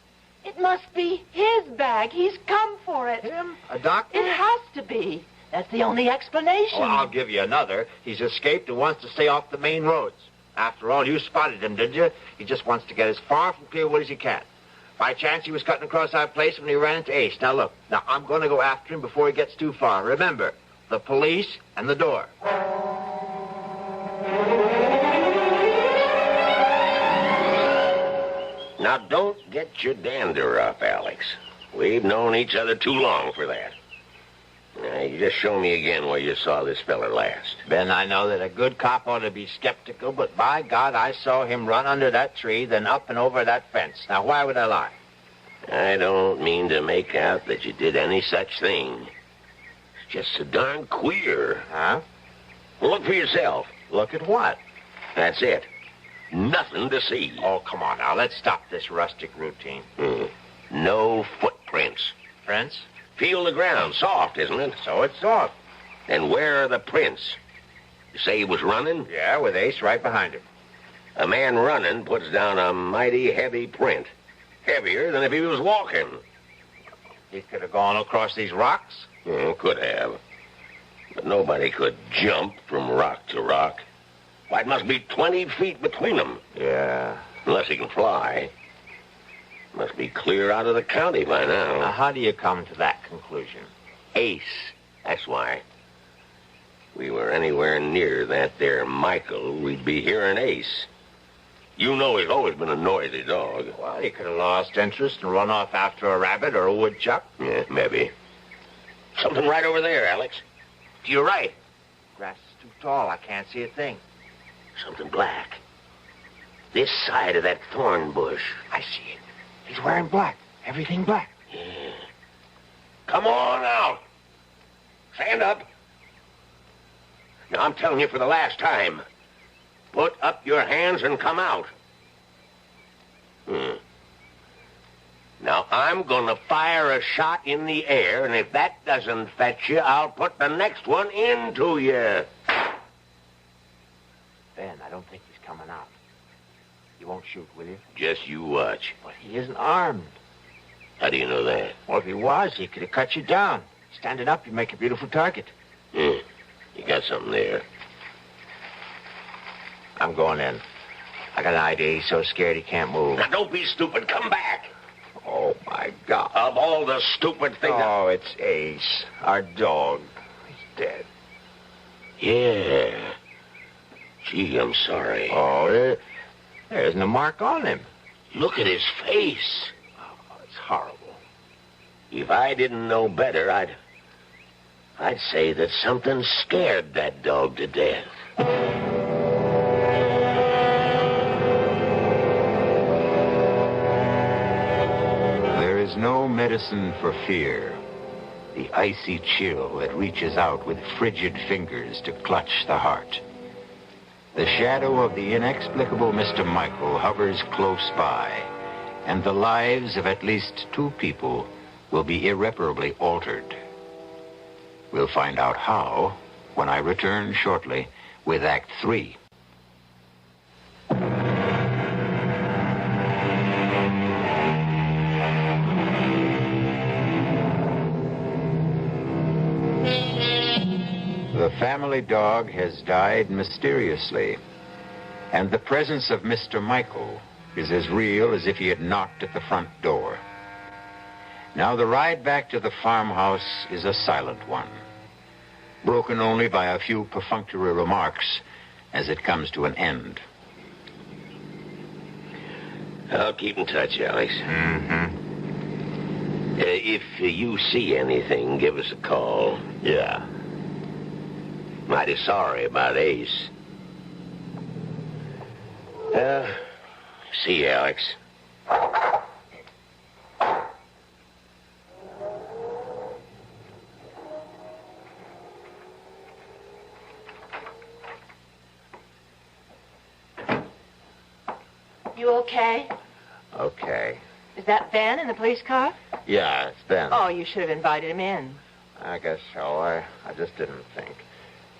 S18: It must be his bag. He's come for it.
S23: Him? A doctor?
S18: It has to be. That's the only explanation.
S23: Oh, I'll give you another. He's escaped and wants to stay off the main roads. After all, you spotted him, didn't you? He just wants to get as far from Clearwood as he can. By chance, he was cutting across our place when he ran into Ace. Now, look. Now, I'm going to go after him before he gets too far. Remember, the police and the door.
S24: Now, don't get your dander up, Alex. We've known each other too long for that.
S23: Now, you just show me again where you saw this feller last.
S11: Ben, I know that a good cop ought to be skeptical, but by God, I saw him run under that tree, then up and over that fence. Now, why would I lie?
S23: I don't mean to make out that you did any such thing. It's just so darn queer.
S11: Huh?
S23: Well, look for yourself.
S11: Look at what?
S23: That's it. Nothing to see.
S11: Oh, come on now. Let's stop this rustic routine.
S23: No footprints.
S11: Prints?
S23: Feel the ground. Soft, isn't it?
S11: So it's soft.
S23: And where are the prints? You say he was running?
S11: Yeah, with Ace right behind him.
S23: A man running puts down a mighty heavy print. Heavier than if he was walking.
S11: He could have gone across these rocks?
S23: Could have. But nobody could jump from rock to rock. Why, it must be 20 feet between them.
S11: Yeah.
S23: Unless he can fly. Must be clear out of the county by now.
S11: Now, how do you come to that conclusion?
S23: Ace. That's why. We were anywhere near that there Michael, we'd be hearing Ace. You know he's always been a noisy dog.
S11: Well, he could have lost interest and run off after a rabbit or a woodchuck.
S23: Yeah, maybe. Something right over there, Alex. To your right.
S11: Grass is too tall. I can't see a thing.
S23: Something black. This side of that thorn bush.
S11: I see it. He's wearing black. Everything black.
S23: Yeah. Come on out. Stand up. Now, I'm telling you for the last time. Put up your hands and come out. Now, I'm going to fire a shot in the air, and if that doesn't fetch you, I'll put the next one into you.
S11: Ben, I don't think he's coming out. You won't shoot, will you?
S23: Just you watch.
S11: But he isn't armed.
S23: How do you know that?
S11: Well, if he was, he could have cut you down. Standing up, you make a beautiful target.
S23: You got something there.
S11: I'm going in. I got an idea. He's so scared he can't move.
S23: Now, don't be stupid. Come back.
S11: Oh, my God.
S23: Of all the stupid things...
S11: Oh, it's Ace, our dog. He's dead.
S23: Yeah. Gee, I'm sorry.
S11: Oh, there isn't a mark on him.
S23: Look at his face.
S11: Oh, it's horrible.
S23: If I didn't know better, I'd say that something scared that dog to death.
S11: There is no medicine for fear. The icy chill that reaches out with frigid fingers to clutch the heart. The shadow of the inexplicable Mr. Michael hovers close by, and the lives of at least 2 people will be irreparably altered. We'll find out how when I return shortly with Act 3. The family dog has died mysteriously, and the presence of Mr. Michael is as real as if he had knocked at the front door. Now the ride back to the farmhouse is a silent one, broken only by a few perfunctory remarks as it comes to an end.
S23: I'll keep in touch, Alex. If you see anything, give us a call.
S11: Yeah.
S23: Mighty sorry about Ace. See you, Alex.
S18: You okay?
S11: Okay.
S18: Is that Ben in the police car?
S11: Yeah, it's Ben.
S18: Oh, you should have invited him in.
S11: I guess so. I just didn't think.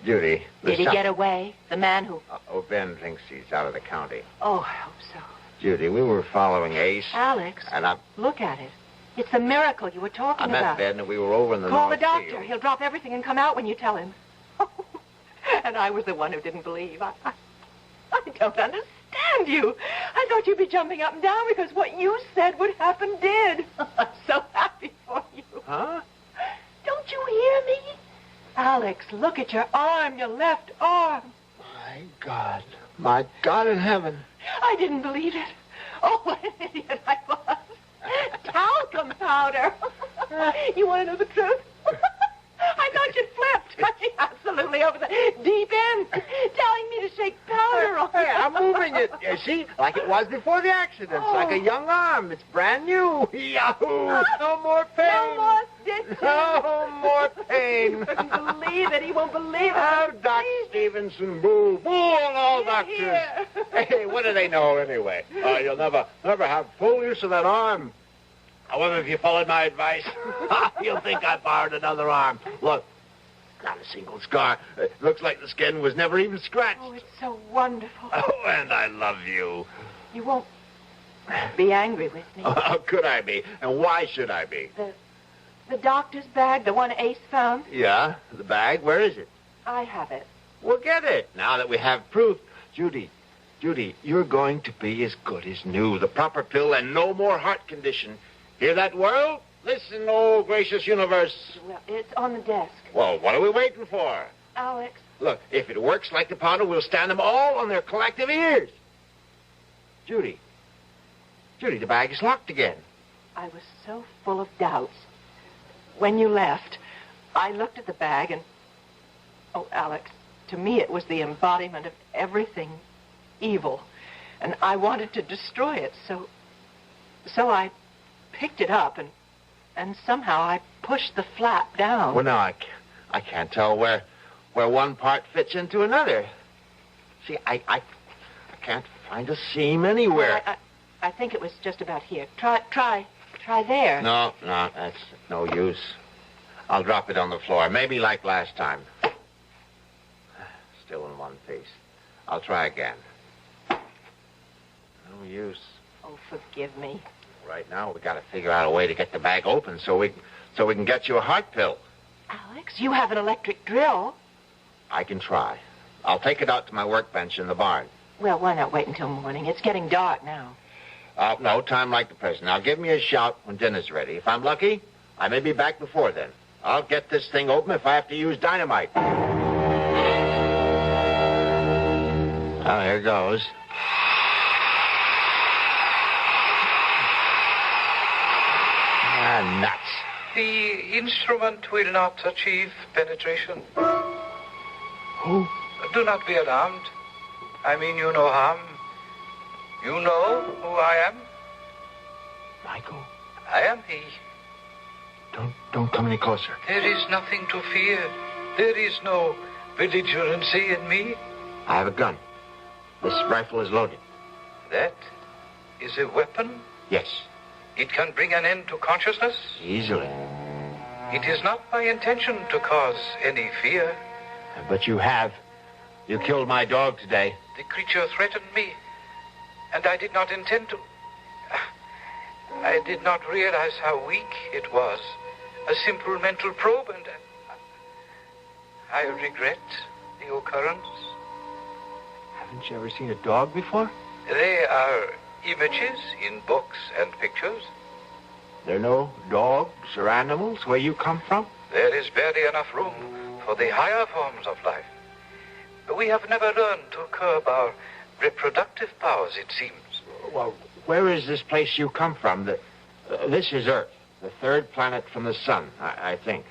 S11: Judy.
S18: Did he get away? The man who...
S11: Ben thinks he's out of the county.
S18: Oh, I hope so.
S11: Judy, we were following Ace.
S18: Alex,
S11: and
S18: look at it. It's the miracle you were talking about.
S11: I met Ben and we were over in the
S18: Call
S11: North
S18: the doctor.
S11: Field.
S18: He'll drop everything and come out when you tell him. And I was the one who didn't believe. I don't understand you. I thought you'd be jumping up and down because what you said would happen did. I'm so happy for you.
S11: Huh?
S18: Don't you hear me? Alex, look at your arm, your left arm.
S11: My God in heaven.
S18: I didn't believe it. Oh, what an idiot I was. Talcum powder. You want to know the truth? I
S1: see, like it was before the accident. It's like a young arm. It's brand new. Yahoo! No more pain.
S18: No more stitches.
S1: No more pain.
S18: He won't believe it. He won't believe it.
S1: Oh, Doc Stevenson, boo. Boo on all doctors.
S18: Here.
S1: Hey, what do they know anyway? You'll never have full use of that arm. However, if you followed my advice, you'll think I borrowed another arm. Look, not a single scar. Looks like the skin was never even scratched.
S18: Oh, it's so wonderful.
S1: Oh, and I love you.
S18: You won't be angry with me.
S1: How could I be? And why should I be?
S18: The doctor's bag, the one Ace found,
S1: Yeah, the bag. Where is it?
S18: I have it.
S1: We'll get it. Now that we have proof. Judy, you're going to be as good as new. The proper pill and no more heart condition. Hear that, world? Listen, oh gracious universe.
S18: Well, it's on the desk.
S1: Well, what are we waiting for?
S18: Alex.
S1: Look, if it works like the powder, we'll stand them all on their collective ears. Judy, the bag is locked again.
S18: I was so full of doubts. When you left, I looked at the bag and... Oh, Alex, to me it was the embodiment of everything evil. And I wanted to destroy it, so I picked it up and somehow I pushed the flap down.
S1: Well, now, I can't tell where one part fits into another. See, I can't find a seam anywhere.
S18: I think it was just about here. Try there.
S1: No, that's no use. I'll drop it on the floor, maybe like last time. Still in one piece. I'll try again. No use.
S18: Oh, forgive me.
S1: Right now, we got to figure out a way to get the bag open so we can get you a heart pill.
S18: Alex, you have an electric drill.
S1: I can try. I'll take it out to my workbench in the barn.
S18: Well, why not wait until morning? It's getting dark now.
S1: No time like the present. Now, give me a shout when dinner's ready. If I'm lucky, I may be back before then. I'll get this thing open if I have to use dynamite. Oh, here goes. Nuts.
S10: The instrument will not achieve penetration.
S1: Who?
S10: Do not be alarmed. I mean you no harm. You know who I am?
S1: Michael?
S10: I am he.
S1: Don't come any closer.
S10: There is nothing to fear. There is no belligerency in me.
S1: I have a gun. This rifle is loaded.
S10: That is a weapon?
S1: Yes.
S10: It can bring an end to consciousness?
S1: Easily.
S10: It is not my intention to cause any fear.
S1: But you have. You killed my dog today.
S10: The creature threatened me, and I did not intend to. I did not realize how weak it was. A simple mental probe, and I regret the occurrence.
S1: Haven't you ever seen a dog before?
S10: They are images in books and pictures.
S1: There are no dogs or animals where you come from?
S10: There is barely enough room for the higher forms of life. We have never learned to curb our reproductive powers, it seems.
S1: Well, where is this place you come from? This is Earth, the third planet from the sun, I think.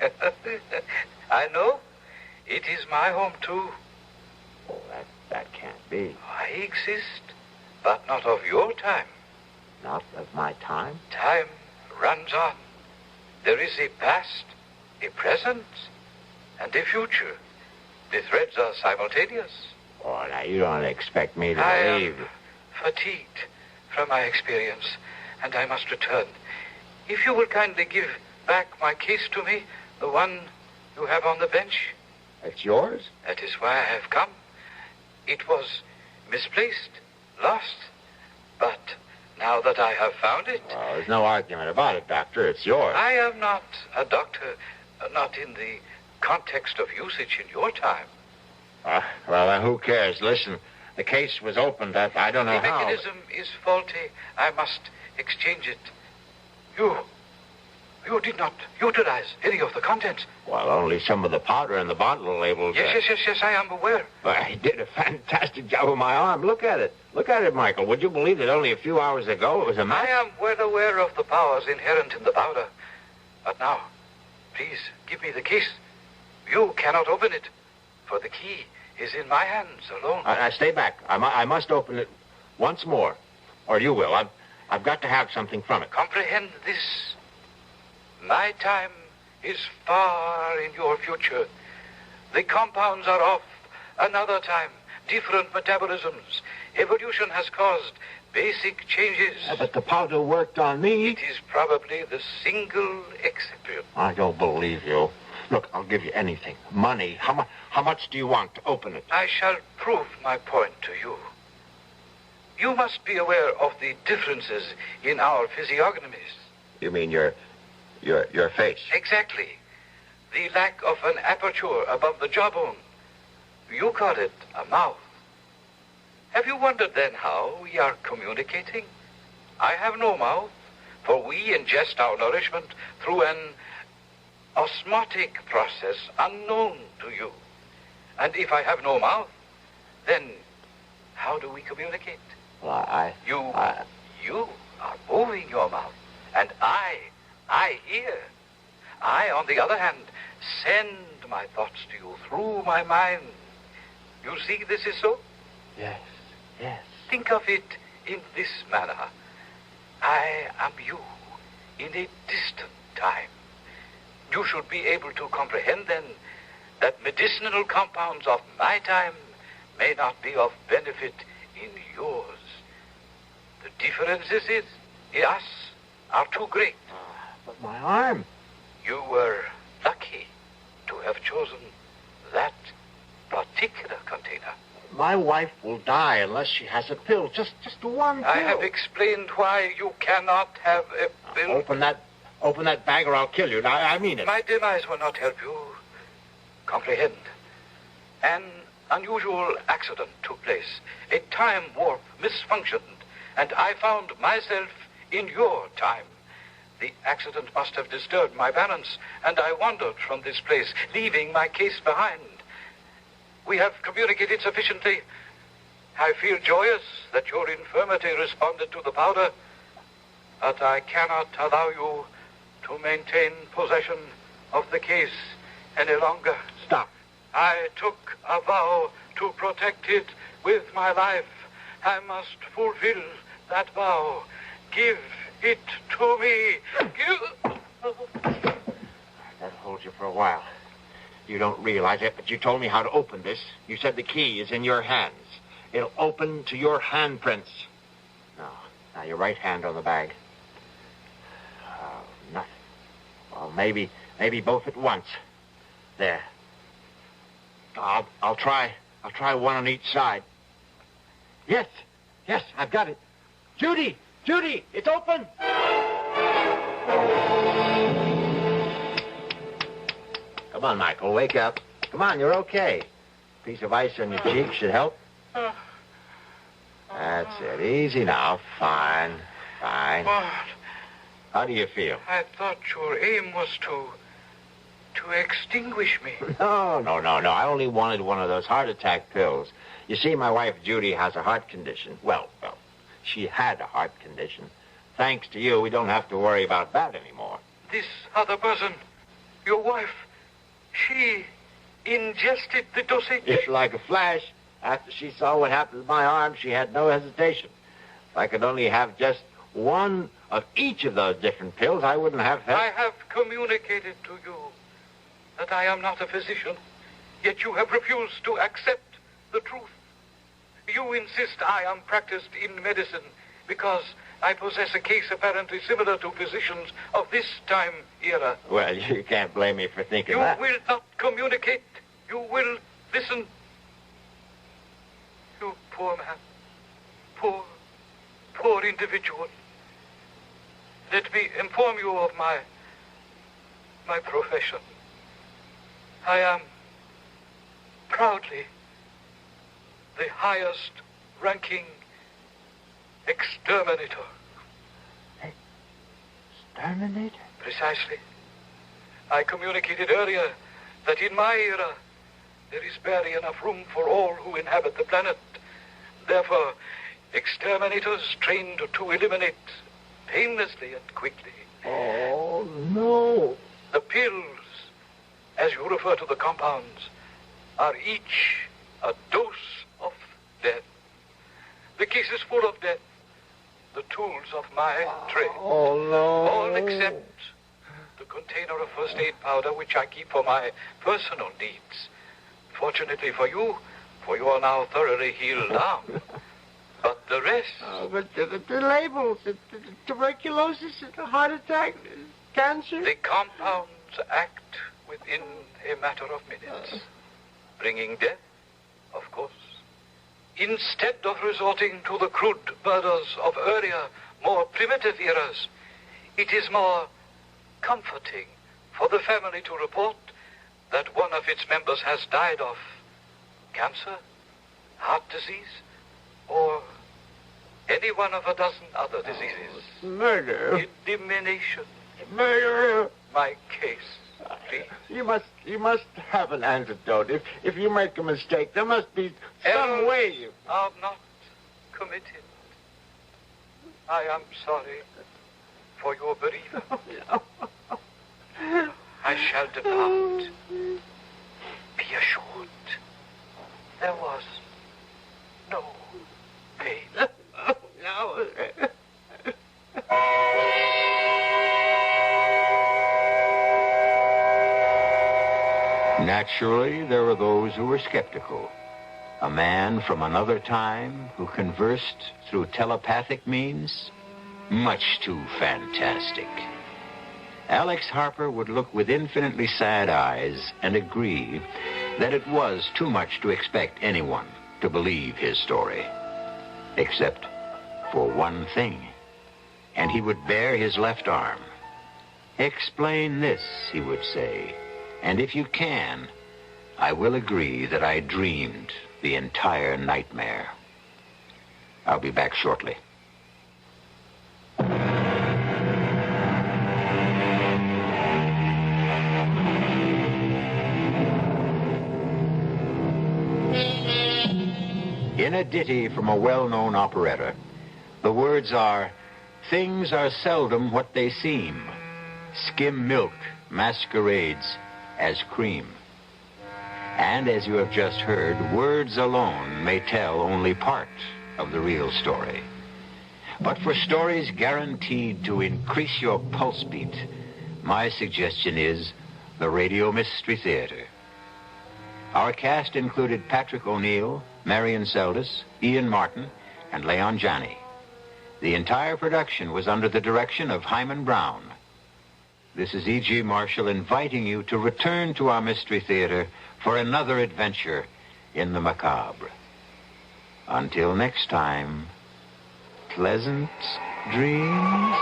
S10: I know. It is my home, too.
S1: Oh, that can't be.
S10: I exist, but not of your time.
S1: Not of my time?
S10: Time runs on. There is a past, a present, and a future. The threads are simultaneous.
S1: Oh, now, you don't expect me to leave.
S10: I am fatigued from my experience, and I must return. If you will kindly give back my case to me, the one you have on the bench.
S1: It's yours?
S10: That is why I have come. It was misplaced, lost, but now that I have found it...
S1: Well, there's no argument about it, Doctor. It's yours.
S10: I am not a doctor, not in the context of usage in your time.
S1: Well, then who cares? Listen, the case was opened. I don't know how.
S10: The mechanism is faulty. I must exchange it. You did not utilize any of the contents.
S1: Well, only some of the powder in the bottle labeled...
S10: Yes, I am aware.
S1: But I did a fantastic job with my arm. Look at it. Look at it, Michael. Would you believe that only a few hours ago it was a match?
S10: I am well aware of the powers inherent in the powder. But now, please, give me the case. You cannot open it, for the key is in my hands alone.
S1: Stay back. I must open it
S11: once more. Or you will. I've got to have something from it.
S10: Comprehend this. My time is far in your future. The compounds are of another time, different metabolisms. Evolution has caused basic changes.
S11: But the powder worked on me.
S10: It is probably the single exception.
S11: I don't believe you. Look, I'll give you anything. Money. How much do you want to open it?
S10: I shall prove my point to you. You must be aware of the differences in our physiognomies.
S11: You mean your face?
S10: Exactly. The lack of an aperture above the jawbone. You call it a mouth. Have you wondered then how we are communicating? I have no mouth, for we ingest our nourishment through an osmotic process unknown to you. And if I have no mouth, then how do we communicate?
S11: Well,
S10: You are moving your mouth, and I hear. I, on the other hand, send my thoughts to you through my mind. You see this is so?
S11: Yes.
S10: Think of it in this manner. I am you in a distant time. You should be able to comprehend then that medicinal compounds of my time may not be of benefit in yours. The differences in us are too great.
S11: But my arm.
S10: You were lucky to have chosen that particular container.
S11: My wife will die unless she has a pill. Just one pill.
S10: I have explained why you cannot have a pill.
S11: Open that bag or I'll kill you. Now, I mean it.
S10: My demise will not help you. Comprehend. An unusual accident took place. A time warp misfunctioned, and I found myself in your time. The accident must have disturbed my balance, and I wandered from this place, leaving my case behind. We have communicated sufficiently. I feel joyous that your infirmity responded to the powder, but I cannot allow you to maintain possession of the case any longer.
S11: Stop.
S10: I took a vow to protect it with my life. I must fulfill that vow. Give it to me.
S11: That'll hold you for a while. You don't realize it, but you told me how to open this. You said the key is in your hands. It'll open to your handprints. Now your right hand on the bag. Oh, nothing. Well, maybe both at once. There. I'll try one on each side. Yes, I've got it. Judy, it's open. Come on, Michael, wake up. Come on, you're okay. Piece of ice on your cheek should help. That's it. Easy now. Fine.
S10: What?
S11: How do you feel?
S10: I thought your aim was to extinguish me.
S11: No. I only wanted one of those heart attack pills. You see, my wife Judy has a heart condition. Well, she had a heart condition. Thanks to you, we don't have to worry about that anymore.
S10: This other person, your wife, she ingested the dosage?
S11: It's like a flash. After she saw what happened to my arm, she had no hesitation. If I could only have just one of each of those different pills, I wouldn't have had...
S10: I have communicated to you that I am not a physician, yet you have refused to accept the truth. You insist I am practiced in medicine because I possess a case apparently similar to physicians of this time era.
S11: Well, you can't blame me for thinking that.
S10: You will not communicate. You will listen. You poor man. Poor individual. Let me inform you of my profession. I am proudly the highest ranking exterminator.
S11: Exterminator?
S10: Precisely. I communicated earlier that in my era there is barely enough room for all who inhabit the planet. Therefore, exterminators trained to eliminate painlessly and quickly.
S11: Oh, no.
S10: The pills, as you refer to the compounds, are each a dose of death. The case is full of death. The tools of my trade.
S1: Oh, no.
S10: All except the container of first aid powder which I keep for my personal needs. Fortunately for you are now thoroughly healed arm. But the rest...
S1: But the labels, the tuberculosis, the heart attack, cancer...
S10: The compounds act within a matter of minutes, bringing death, of course. Instead of resorting to the crude murders of earlier, more primitive eras, it is more comforting for the family to report that one of its members has died of cancer, heart disease, or any one of a dozen other diseases.
S1: Murder.
S10: Elimination.
S1: Murder.
S10: My case, please.
S1: You must have an antidote. If you make a mistake, there must be some way you...
S10: are not committed. I am sorry for your bereavement. I shall depart. Be assured, there was no pain.
S1: No.
S11: Naturally, there were those who were skeptical. A man from another time who conversed through telepathic means? Much too fantastic. Alex Harper would look with infinitely sad eyes and agree that it was too much to expect anyone to believe his story. Except for one thing. And he would bare his left arm. Explain this, he would say. And if you can, I will agree that I dreamed the entire nightmare. I'll be back shortly. In a ditty from a well-known operetta, the words are, "Things are seldom what they seem. Skim milk masquerades as cream." And as you have just heard, words alone may tell only part of the real story. But for stories guaranteed to increase your pulse beat, my suggestion is the Radio Mystery Theater. Our cast included Patrick O'Neill, Marion Seldes, Ian Martin, and Leon Janney. The entire production was under the direction of Hyman Brown. This is E.G. Marshall inviting you to return to our Mystery Theater for another adventure in the macabre. Until next time, pleasant dreams.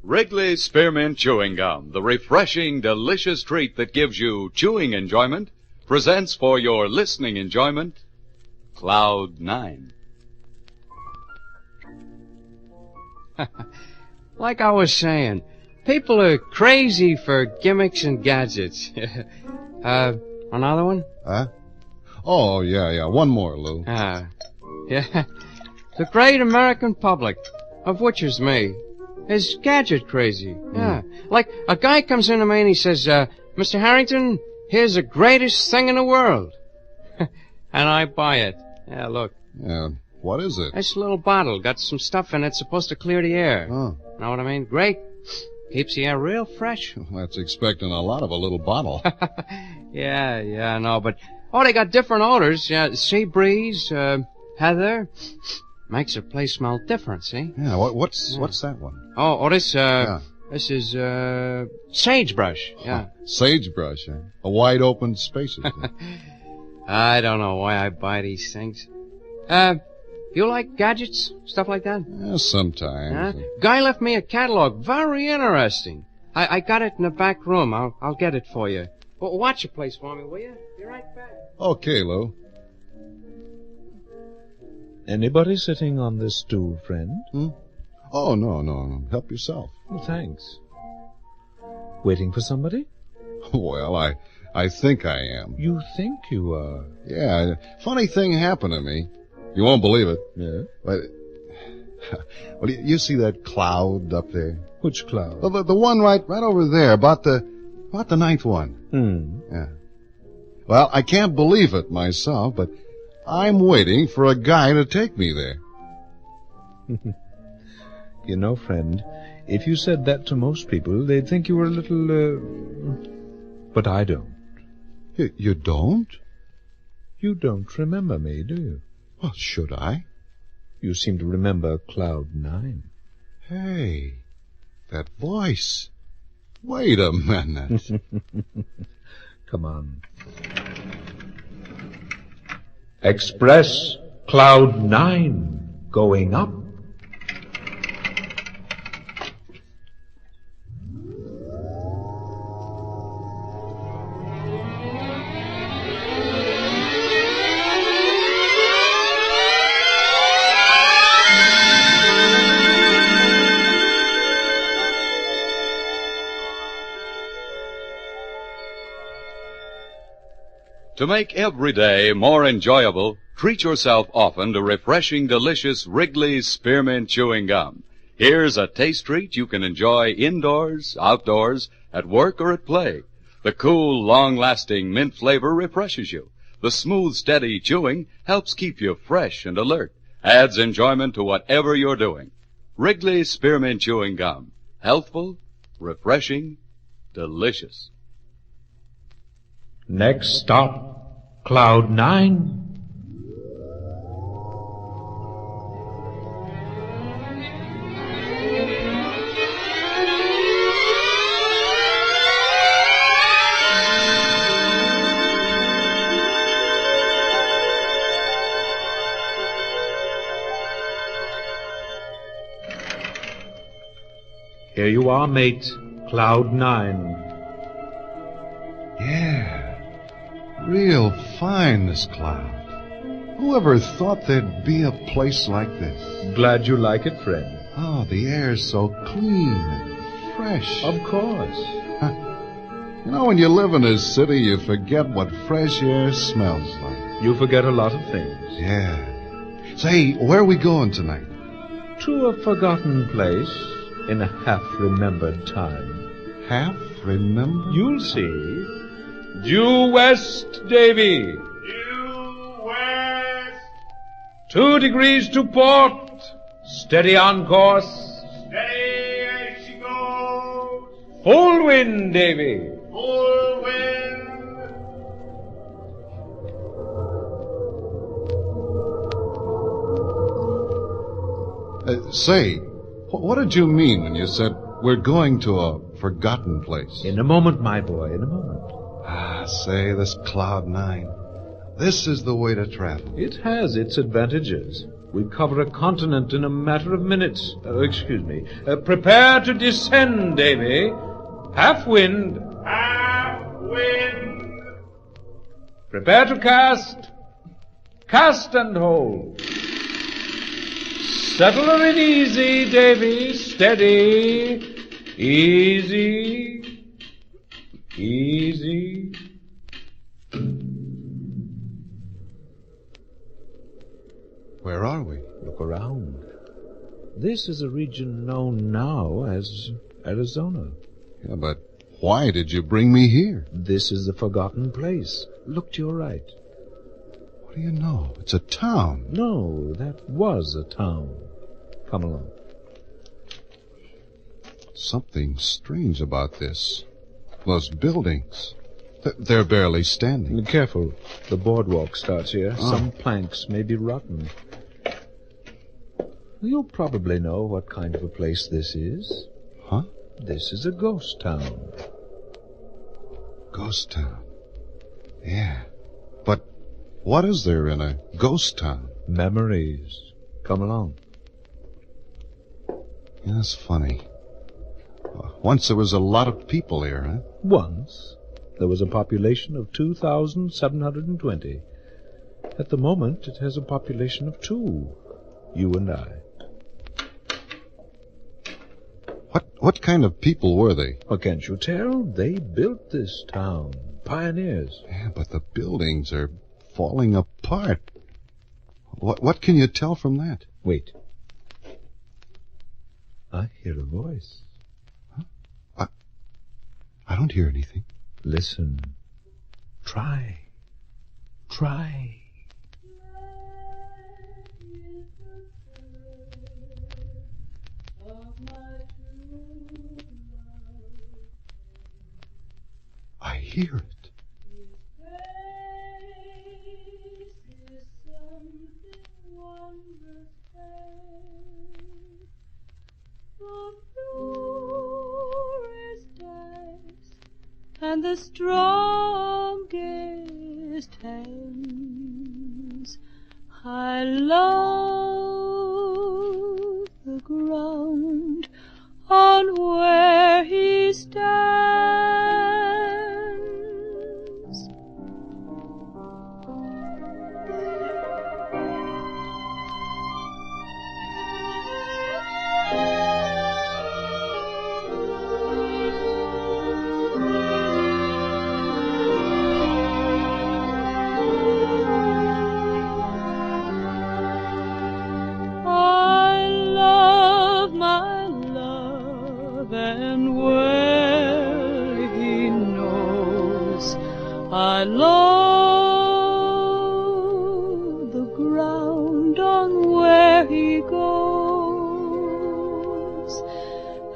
S4: Wrigley's Spearmint Chewing Gum, the refreshing, delicious treat that gives you chewing enjoyment, presents for your listening enjoyment, Cloud 9.
S9: Like I was saying, people are crazy for gimmicks and gadgets. Another one?
S17: Huh? Oh, yeah. One more, Lou.
S9: Yeah. The great American public, of which is me, is gadget crazy. Yeah. Like, a guy comes in to me and he says, Mr. Harrington, here's the greatest thing in the world. And I buy it. Yeah, look.
S17: Yeah, what is it?
S9: It's a little bottle. Got some stuff in it supposed to clear the air.
S17: Oh.
S9: Know what I mean? Great. Keeps the air real fresh.
S17: That's expecting a lot of a little bottle.
S9: Yeah, I know, but... Oh, they got different odors. Sea breeze, heather... Makes a place smell different, see?
S17: Yeah, what's that one?
S9: This is, sagebrush, yeah.
S17: Sagebrush, huh? A wide open spaces.
S9: I don't know why I buy these things. You like gadgets? Stuff like that?
S17: Yeah, sometimes.
S9: Guy left me a catalog. Very interesting. I got it in the back room. I'll get it for you. Well, watch your place for me, will you? Be right back.
S17: Okay, Lou.
S2: Anybody sitting on this stool, friend?
S17: Oh, no. Help yourself.
S2: Well, thanks. Waiting for somebody?
S17: Well, I think I am.
S2: You think you are?
S17: Yeah, funny thing happened to me. You won't believe it.
S2: Yeah?
S17: But, well, you see that cloud up there?
S2: Which cloud?
S17: Well, the one right over there, about the ninth one. Yeah. Well, I can't believe it myself, but I'm waiting for a guy to take me there.
S2: You know, friend, if you said that to most people, they'd think you were a little, But I don't.
S17: You don't?
S2: You don't remember me, do you?
S17: Well, should I?
S2: You seem to remember Cloud 9.
S17: Hey, that voice. Wait a minute.
S2: Come on. Express Cloud 9 going up.
S4: To make every day more enjoyable, treat yourself often to refreshing, delicious Wrigley's Spearmint Chewing Gum. Here's a taste treat you can enjoy indoors, outdoors, at work, or at play. The cool, long-lasting mint flavor refreshes you. The smooth, steady chewing helps keep you fresh and alert, adds enjoyment to whatever you're doing. Wrigley's Spearmint Chewing Gum. Healthful, refreshing, delicious.
S2: Next stop, Cloud 9. Here you are, mate. Cloud 9.
S17: Yeah. Real fine, this cloud. Whoever thought there'd be a place like this?
S2: Glad you like it, friend.
S17: Oh, the air's so clean and fresh.
S2: Of course.
S17: You know, when you live in a city, you forget what fresh air smells like.
S2: You forget a lot of things.
S17: Yeah. Say, where are we going tonight?
S2: To a forgotten place in a half-remembered time.
S17: Half-remembered?
S2: You'll see. Due west, Davy.
S8: Due west.
S2: 2 degrees to port. Steady on course.
S8: Steady as she goes.
S2: Full wind, Davy.
S8: Full wind.
S17: Say, what did you mean when you said we're going to a forgotten place?
S2: In a moment, my boy, in a moment.
S17: Say, this Cloud 9. This is the way to travel.
S2: It has its advantages. We cover a continent in a matter of minutes. Excuse me. Prepare to descend, Davy. Half wind.
S8: Half wind.
S2: Prepare to cast. Cast and hold. Settle her in easy, Davy. Steady. Easy. Easy.
S17: Where are we?
S2: Look around. This is a region known now as Arizona.
S17: Yeah, but why did you bring me here?
S2: This is the forgotten place. Look to your right.
S17: What do you know? It's a town.
S2: No, that was a town. Come along.
S17: Something strange about this. Those buildings. They're barely standing.
S2: Careful. The boardwalk starts here.
S17: Oh.
S2: Some planks may be rotten. You'll probably know what kind of a place this is.
S17: Huh?
S2: This is a ghost town.
S17: Ghost town? Yeah. But what is there in a ghost town?
S2: Memories. Come along.
S17: Yeah, that's funny. Once there was a lot of people here, huh?
S2: Once. There was a population of 2,720. At the moment, it has a population of 2. You and I.
S17: What kind of people were they?
S2: Well, can't you tell? They built this town. Pioneers.
S17: Yeah, but the buildings are falling apart. What can you tell from that?
S2: Wait. I hear a voice.
S17: Huh? I don't hear anything.
S2: Listen. Try.
S17: I hear it.
S3: And the strongest hands. I love the ground on where he stands. And well he knows I love the ground on where he goes,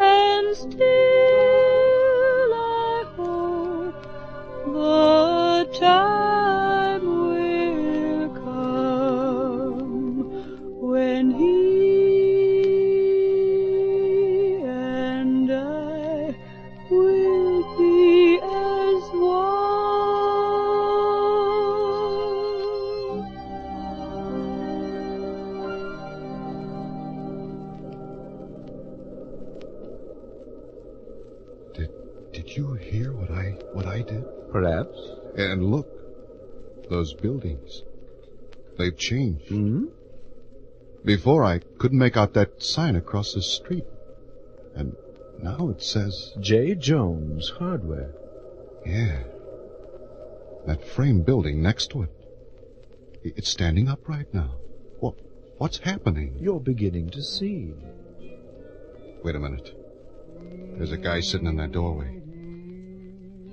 S3: and still I hope the time will come when he
S17: Did you hear what I did?
S2: Perhaps.
S17: And look, those buildings. They've changed.
S2: Hmm?
S17: Before I couldn't make out that sign across the street. And now it says...
S2: J. Jones Hardware.
S17: Yeah. That frame building next to it. It's standing upright now. What's happening?
S2: You're beginning to see.
S17: Wait a minute. There's a guy sitting in that doorway.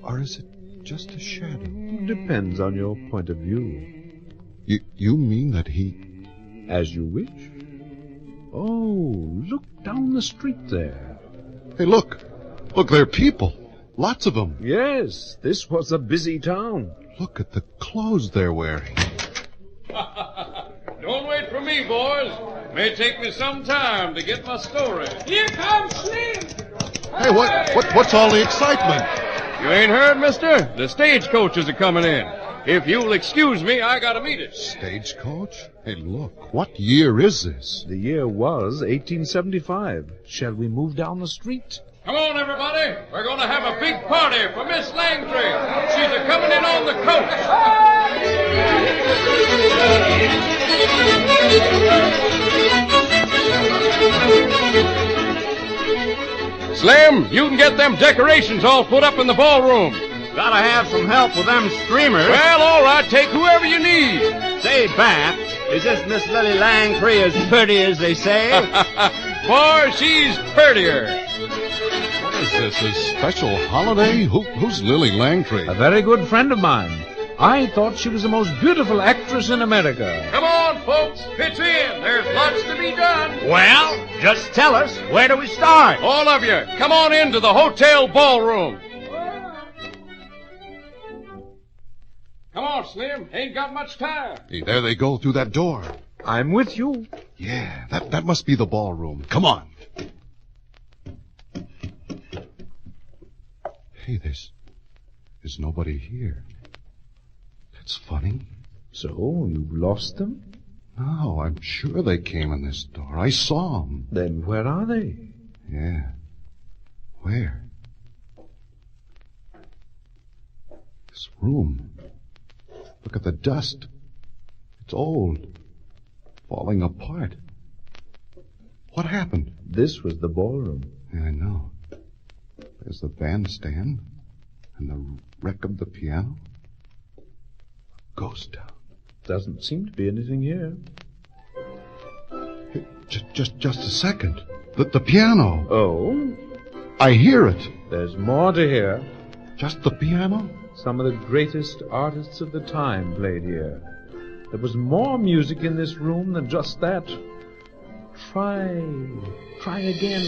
S17: Or is it just a shadow?
S2: Depends on your point of view.
S17: You mean that he...
S2: As you wish. Oh, look down the street there.
S17: Hey, look. Look, there are people. Lots of them.
S2: Yes, this was a busy town.
S17: Look at the clothes they're wearing.
S13: Don't wait for me, boys. May take me some time to get my story.
S3: Here comes Slim!
S17: Hey, what's all the excitement?
S13: You ain't heard, mister? The stagecoaches are coming in. If you'll excuse me, I gotta meet it.
S17: Stagecoach? Hey, look, what year is this?
S2: The year was 1875. Shall we move down the street?
S13: Come on, everybody. We're gonna have a big party for Miss Langtry. She's a-coming in on the coach. Slim, you can get them decorations all put up in the ballroom.
S14: Gotta have some help with them streamers.
S13: Well, all right, take whoever you need.
S14: Say, Bat, is this Miss Lily Langtry as pretty as they say?
S13: Boy, she's prettier.
S17: What is this, a special holiday? Who's Lily Langtry?
S2: A very good friend of mine. I thought she was the most beautiful actress in America.
S13: Come on, folks, pitch in. There's lots to be done.
S14: Well, just tell us, where do we start?
S13: All of you, come on into the hotel ballroom. Come on, Slim. Ain't got much time.
S17: Hey, there they go through that door.
S2: I'm with you.
S17: Yeah, that must be the ballroom. Come on. Hey, there's nobody here. That's funny.
S2: So, you've lost them?
S17: No, I'm sure they came in this door. I saw them.
S2: Then where are they?
S17: Yeah. Where? This room. Look at the dust. It's old. Falling apart. What happened?
S2: This was the ballroom.
S17: Yeah, I know. There's the bandstand and the wreck of the piano. Ghost town.
S2: Doesn't seem to be anything here.
S17: Hey, just a second. The piano.
S2: Oh?
S17: I hear it.
S2: There's more to hear.
S17: Just the piano?
S2: Some of the greatest artists of the time played here. There was more music in this room than just that. Try again.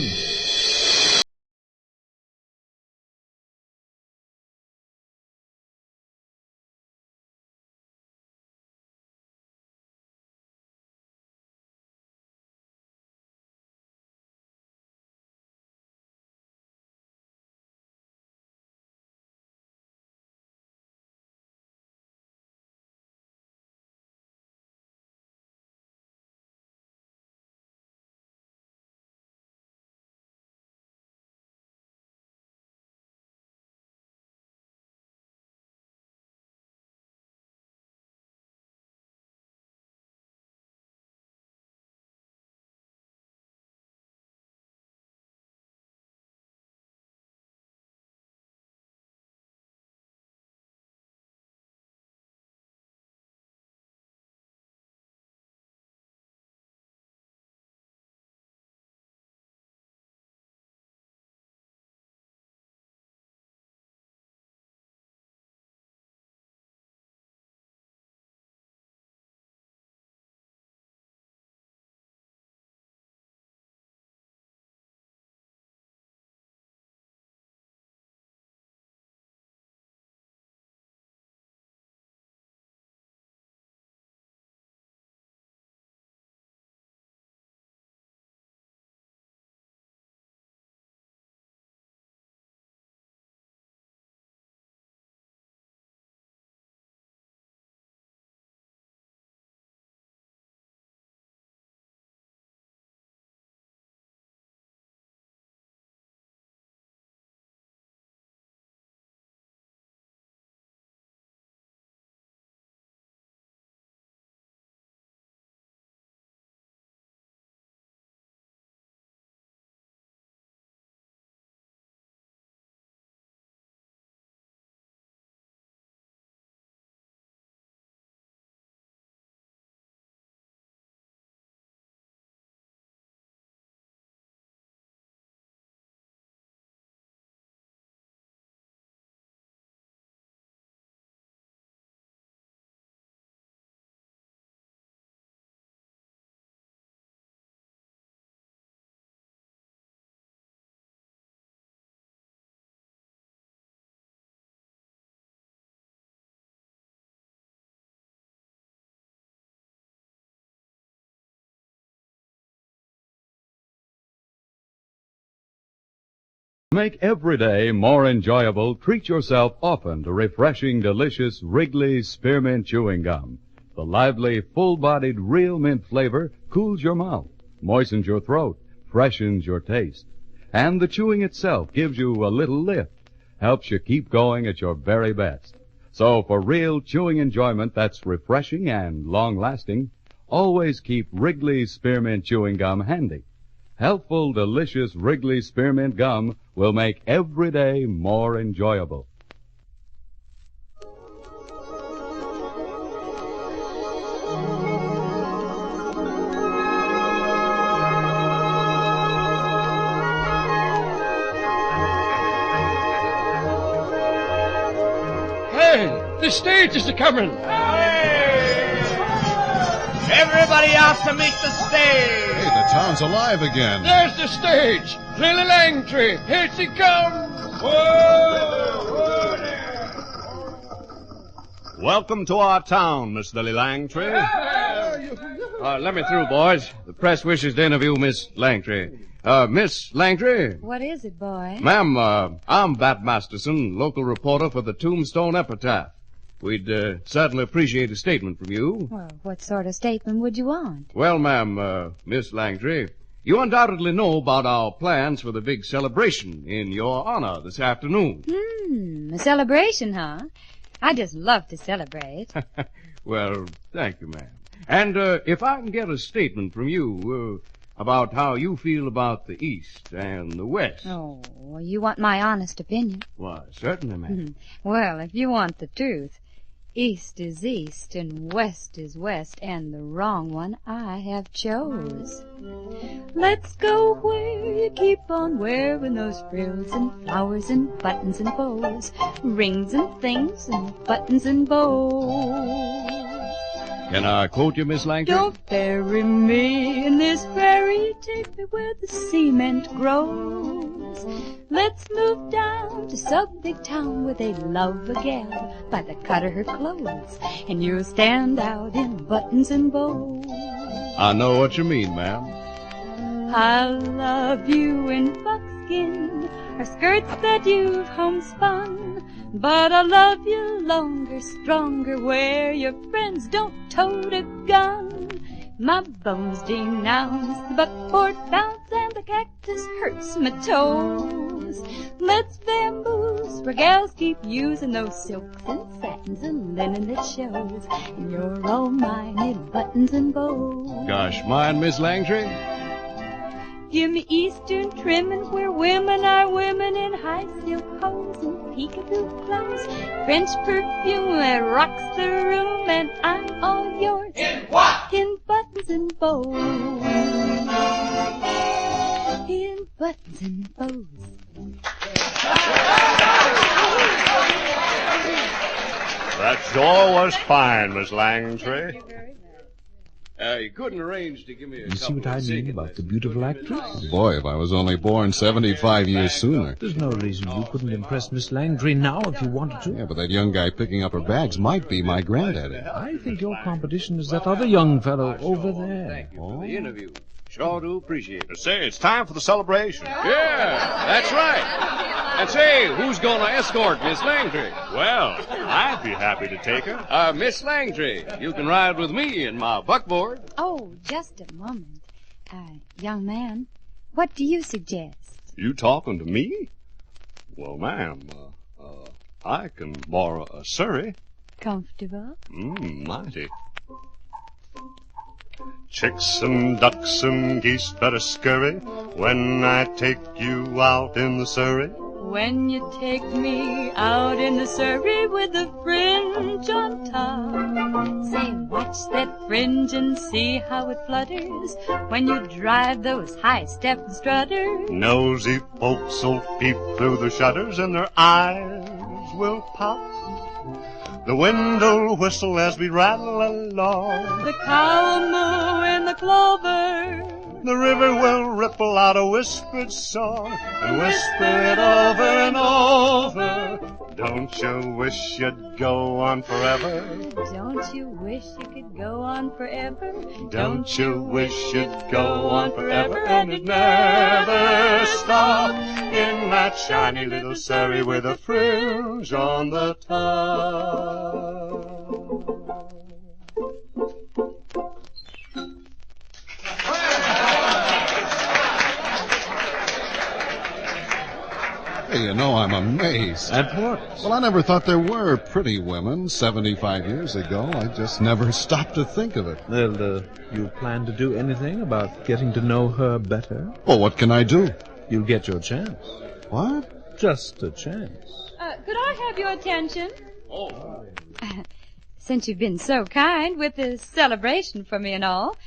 S4: Make every day more enjoyable, treat yourself often to refreshing, delicious Wrigley Spearmint Chewing Gum. The lively, full-bodied, real mint flavor cools your mouth, moistens your throat, freshens your taste. And the chewing itself gives you a little lift, helps you keep going at your very best. So for real chewing enjoyment that's refreshing and long-lasting, always keep Wrigley Spearmint Chewing Gum handy. Healthful, delicious Wrigley Spearmint Gum will make every day more enjoyable.
S9: Hey, the stage is a-coming.
S5: Everybody out to meet the stage.
S17: Hey, the town's alive again.
S9: There's the stage. Lily Langtry. Here she comes. Whoa,
S6: Welcome to our town, Miss Lily Langtry.
S9: Let me through, boys. The press wishes to interview Miss Langtry. Miss Langtry?
S19: What is it, boy?
S9: Ma'am, I'm Bat Masterson, local reporter for the Tombstone Epitaph. We'd certainly appreciate a statement from you.
S19: Well, what sort of statement would you want?
S9: Well, ma'am, Miss Langtry, you undoubtedly know about our plans for the big celebration in your honor this afternoon.
S19: A celebration, huh? I just love to celebrate.
S9: Well, thank you, ma'am.
S7: And if I can get a statement from you about how you feel about the East and the West.
S19: Oh, you want my honest opinion?
S7: Why, certainly, ma'am.
S19: Well, if you want the truth, East is East and West is West, and the wrong one I have chose. Let's go where you keep on wearing those frills and flowers and buttons and bows, rings and things and buttons and bows.
S7: Can I quote you, Miss Langford?
S3: Don't bury me in this prairie, take me where the cement grows. Let's move down to some big town where they love a gal by the cut of her clothes, and you'll stand out in buttons and bows.
S7: I know what you mean, ma'am.
S3: I love you in buckskin, or skirts that you've homespun, but I love you longer, stronger, where your friends don't tote a gun. My bones denounce the buckboard bounce, and the cactus hurts my toes. Let's vamoose where gals keep using those silks and satins and linen that shows, and you're all mine in buttons and bows.
S7: Gosh, mine, Miss Langtry?
S3: Give me Eastern trimming where women are women in high silk hose and peekaboo clothes. French perfume that rocks the room, and I'm all yours. In what? In buttons and bows. In buttons and bows.
S6: That sure was fine, Miss Langtry.
S7: You couldn't arrange to give me a
S2: You see what I mean about the beautiful actress?
S17: Boy, if I was only born 75 years sooner.
S2: There's no reason you couldn't impress Miss Langtry now if you wanted to.
S17: Yeah, but that young guy picking up her bags might be my granddaddy.
S2: I think your competition is that other young fellow over there.
S7: Thank you for the interview. Sure do appreciate it.
S6: Say, it's time for the celebration.
S7: Yeah, that's right. And say, who's going to escort Miss Langtry?
S6: Well, I'd be happy to take her.
S7: Miss Langtry, you can ride with me in my buckboard.
S19: Oh, just a moment. Young man, what do you suggest?
S6: You talking to me? Well, ma'am, I can borrow a surrey.
S3: Comfortable?
S6: Mighty. Chicks and ducks and geese better scurry when I take you out in the surrey.
S3: When you take me out in the surrey with the fringe on top, say, watch that fringe and see how it flutters when you drive those high-step strutters.
S6: Nosy folks will peep through the shutters and their eyes will pop. The wind'll whistle as we rattle along.
S3: The cow will moo in the clover.
S6: The river will ripple out a whispered song and whisper it over and over. Don't you wish you'd go on forever?
S3: Don't you wish you could go on forever?
S6: Don't you wish you'd go on forever and it'd never stop in that shiny little surrey with a fringe on the top?
S17: Hey, you know, I'm amazed.
S2: At what?
S17: Well, I never thought there were pretty women 75 years ago. I just never stopped to think of it.
S2: Well, you plan to do anything about getting to know her better?
S17: Well, what can I do?
S2: You'll get your chance.
S17: What?
S2: Just a chance.
S3: Could I have your attention?
S7: Oh.
S3: Since you've been so kind with this celebration for me and all,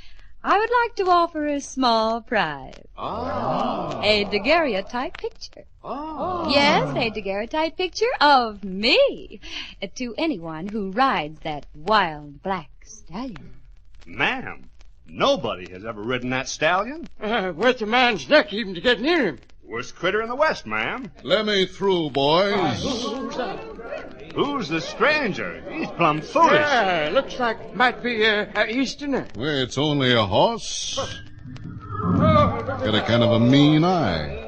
S3: I would like to offer a small prize. A daguerreotype picture. Yes, a daguerreotype picture of me to anyone who rides that wild black stallion.
S6: Ma'am, nobody has ever ridden that stallion.
S9: Worth a man's neck even to get near him.
S6: Worst critter in the West, ma'am.
S17: Let me through, boys.
S6: Who's the stranger? He's plumb foolish.
S9: Yeah, looks like might be a Easterner.
S17: Well, it's only a horse. Got a kind of a mean eye.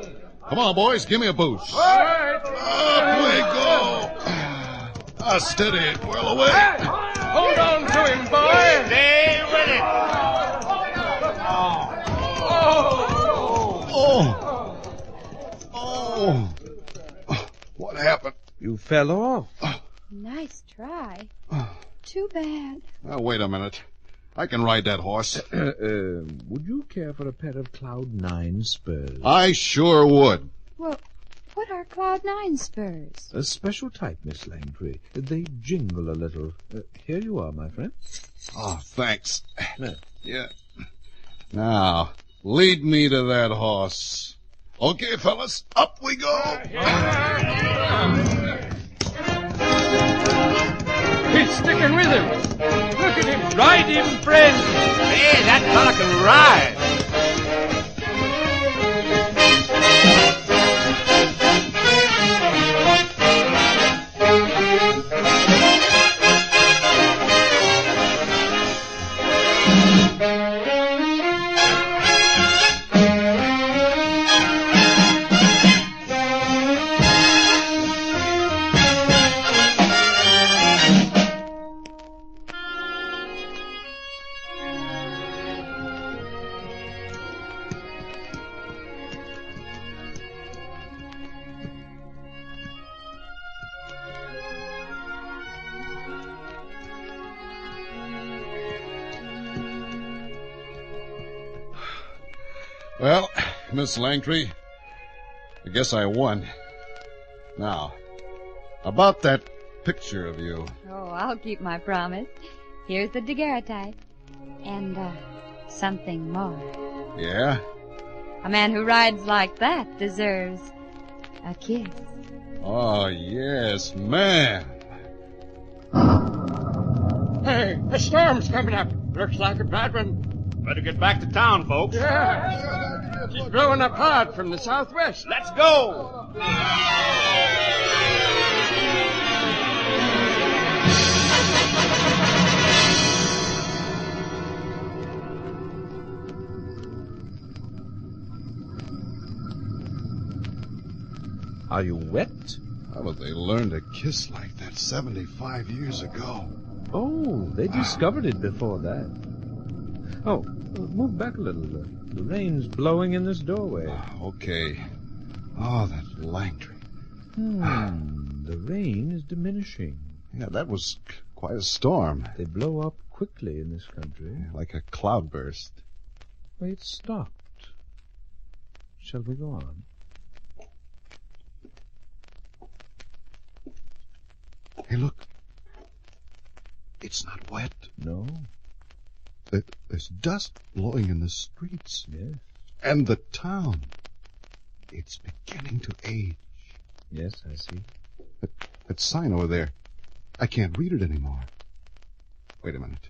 S17: Come on, boys, give me a boost.
S9: All right.
S17: Up we go. Steady it, well away.
S9: Hold on to him, boy.
S6: Stay with it.
S17: Oh. What happened?
S2: You fell off.
S3: Nice try. Too bad.
S17: Now, wait a minute. I can ride that horse.
S2: Would you care for a pair of Cloud 9 spurs?
S17: I sure would.
S19: Well, what are Cloud 9 spurs?
S2: A special type, Miss Langtry. They jingle a little. Here you are, my friend.
S17: Oh, thanks.
S2: No.
S17: Yeah. Now, lead me to that horse. Okay, fellas, up we go.
S5: He's sticking with him. Look at him. Ride him, friend. Hey, that fella can ride.
S17: Well, Miss Langtry, I guess I won. Now, about that picture of you.
S19: Oh, I'll keep my promise. Here's the daguerreotype. And, something more.
S17: Yeah?
S19: A man who rides like that deserves a kiss.
S17: Oh, yes, ma'am.
S9: Hey, a storm's coming up. Looks like a bad one.
S5: Better get back to town, folks.
S9: Yeah. It's blowing up hard from the southwest.
S5: Let's go.
S2: Are you wet?
S17: How did they learn to kiss like that 75 years ago?
S2: Oh, they discovered it before that. Oh, move back a little. The rain's blowing in this doorway.
S17: Okay. Oh, that's Langtry.
S2: The rain is diminishing.
S17: Yeah, that was quite a storm.
S2: They blow up quickly in this country.
S17: Yeah, like a cloudburst.
S2: Wait, it stopped. Shall we go on?
S17: Hey, look. It's not wet.
S2: No.
S17: There's dust blowing in the streets.
S2: Yes.
S17: And the town. It's beginning to age.
S2: Yes, I see.
S17: That sign over there. I can't read it anymore. Wait a minute.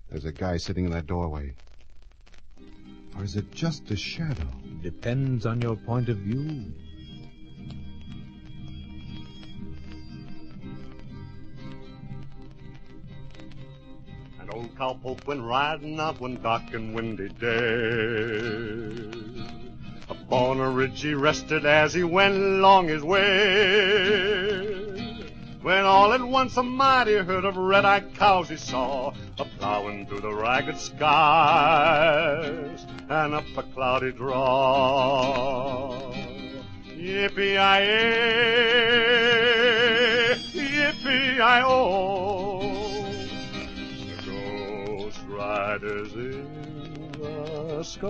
S17: There's a guy sitting in that doorway. Or is it just a shadow?
S2: Depends on your point of view.
S6: Old cowpoke went riding out one dark and windy day. Upon a ridge he rested as he went along his way. When all at once a mighty herd of red-eyed cows he saw, a-plowing through the ragged skies and up a cloudy draw. Yippee-yi-yi, yippee-yi-oh. Riders in the sky.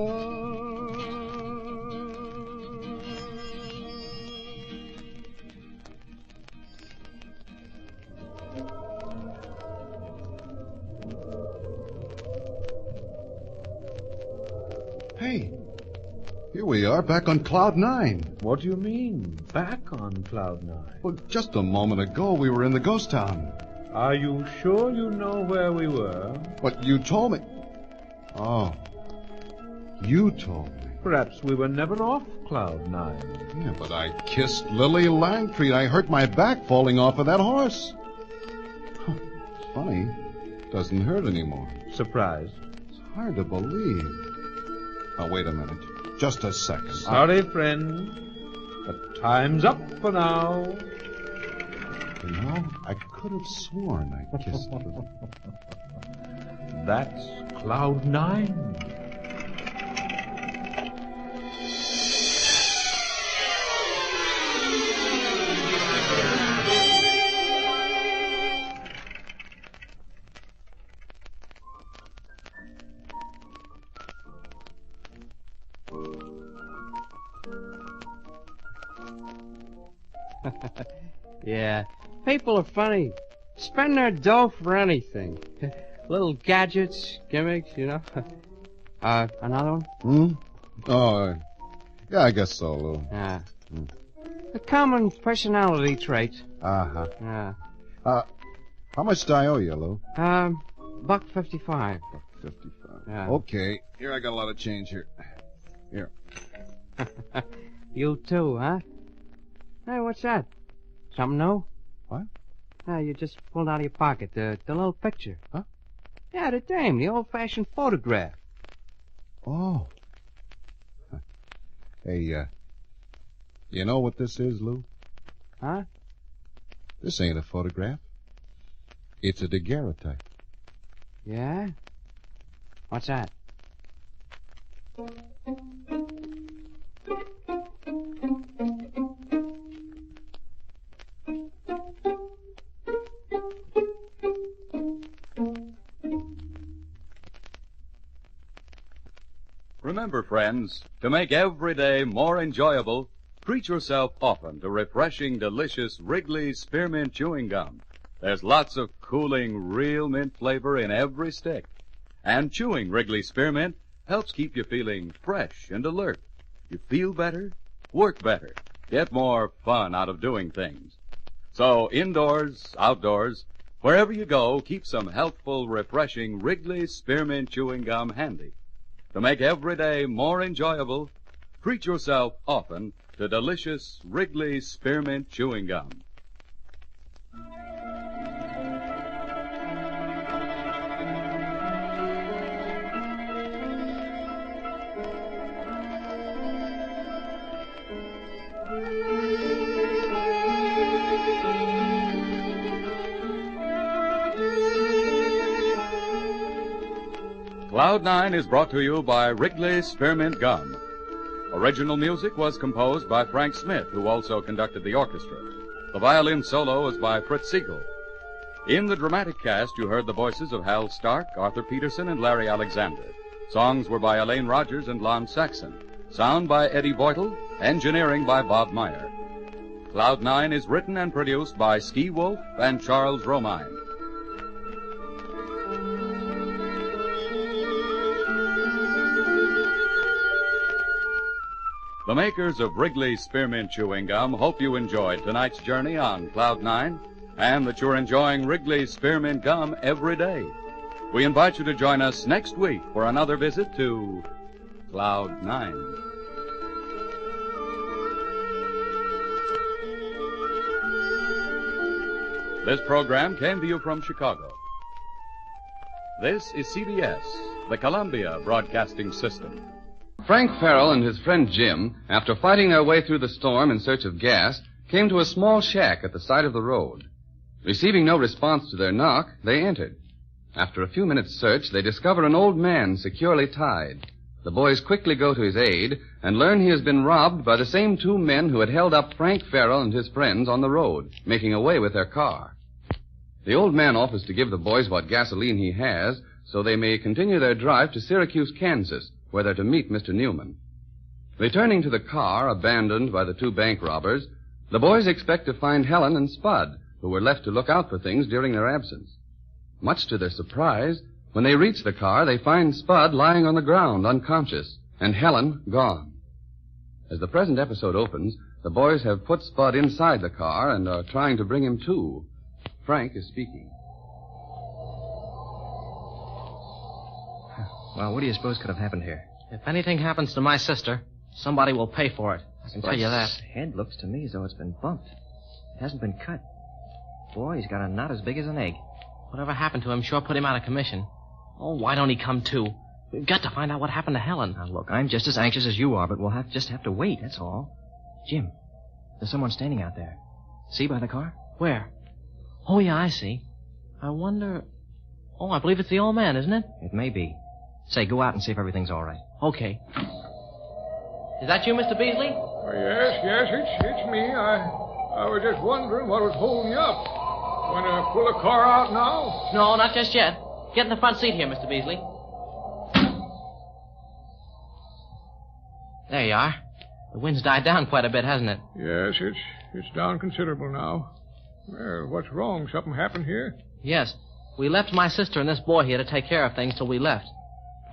S17: Hey, here we are back on Cloud 9.
S2: What do you mean, back on Cloud 9?
S17: Well, just a moment ago we were in the ghost town.
S2: Are you sure you know where we were?
S17: But you told me. Oh, you told me.
S2: Perhaps we were never off Cloud 9.
S17: Yeah, but I kissed Lily Langtry. I hurt my back falling off of that horse. Funny, doesn't hurt anymore.
S2: Surprised?
S17: It's hard to believe. Oh, wait a minute. Just a second.
S2: Sorry, friend, but time's up for now.
S17: You know, I could have sworn I kissed her.
S2: That's Cloud 9.
S9: Yeah, people are funny. Spend their dough for anything. Little gadgets, gimmicks, you know. Another one?
S17: Hmm? Oh, yeah, I guess so, Lou.
S9: Yeah. A common personality trait.
S17: Uh-huh.
S9: Yeah.
S17: How much do I owe you, Lou?
S9: $1.55.
S17: $1.55.
S9: Yeah.
S17: Okay. Here, I got a lot of change here. Here.
S9: You too, huh? Hey, what's that? Something new?
S17: What?
S9: You just pulled out of your pocket the little picture.
S17: Huh?
S9: Yeah, the dame, the old-fashioned photograph.
S17: Oh. Hey, you know what this is, Lou?
S9: Huh?
S17: This ain't a photograph. It's a daguerreotype.
S9: Yeah? What's that?
S4: Remember, friends, to make every day more enjoyable, treat yourself often to refreshing, delicious Wrigley's Spearmint Chewing Gum. There's lots of cooling, real mint flavor in every stick. And chewing Wrigley Spearmint helps keep you feeling fresh and alert. You feel better, work better, get more fun out of doing things. So indoors, outdoors, wherever you go, keep some healthful, refreshing Wrigley Spearmint Chewing Gum handy. To make every day more enjoyable, treat yourself often to delicious Wrigley Spearmint Chewing Gum. Cloud 9 is brought to you by Wrigley Spearmint Gum. Original music was composed by Frank Smith, who also conducted the orchestra. The violin solo was by Fritz Siegel. In the dramatic cast, you heard the voices of Hal Stark, Arthur Peterson, and Larry Alexander. Songs were by Elaine Rogers and Lon Saxon. Sound by Eddie Boytle. Engineering by Bob Meyer. Cloud 9 is written and produced by Ski Wolf and Charles Romine. The makers of Wrigley's Spearmint Chewing Gum hope you enjoyed tonight's journey on Cloud 9 and that you're enjoying Wrigley's Spearmint Gum every day. We invite you to join us next week for another visit to Cloud 9. This program came to you from Chicago. This is CBS, the Columbia Broadcasting System.
S12: Frank Farrell and his friend Jim, after fighting their way through the storm in search of gas, came to a small shack at the side of the road. Receiving no response to their knock, they entered. After a few minutes' search, they discover an old man securely tied. The boys quickly go to his aid and learn he has been robbed by the same two men who had held up Frank Farrell and his friends on the road, making away with their car. The old man offers to give the boys what gasoline he has so they may continue their drive to Syracuse, Kansas, where they're to meet Mr. Newman. Returning to the car abandoned by the two bank robbers, the boys expect to find Helen and Spud, who were left to look out for things during their absence. Much to their surprise, when they reach the car, they find Spud lying on the ground, unconscious, and Helen gone. As the present episode opens, the boys have put Spud inside the car and are trying to bring him to. Frank is speaking.
S15: Well, what do you suppose could have happened here?
S20: If anything happens to my sister, somebody will pay for it. I can tell you that.
S15: His head looks to me as though it's been bumped. It hasn't been cut. Boy, he's got a knot as big as an egg.
S20: Whatever happened to him sure put him out of commission. Oh, why don't he come too? We've got to find out what happened to Helen.
S15: Now, look, I'm just as anxious as you are, but we'll just have to wait, that's all. Jim, there's someone standing out there. See by the car?
S20: Where? Oh, yeah, I see. I wonder... Oh, I believe it's the old man, isn't it?
S15: It may be. Say, go out and see if everything's all right.
S20: Okay. Is that you, Mr. Beasley?
S5: Oh, yes, it's me. I was just wondering what was holding you up. Want to pull the car out now?
S20: No, not just yet. Get in the front seat here, Mr. Beasley. There you are. The wind's died down quite a bit, hasn't it?
S5: Yes, It's down considerable now. Well, what's wrong? Something happened here?
S20: Yes. We left my sister and this boy here to take care of things till we left.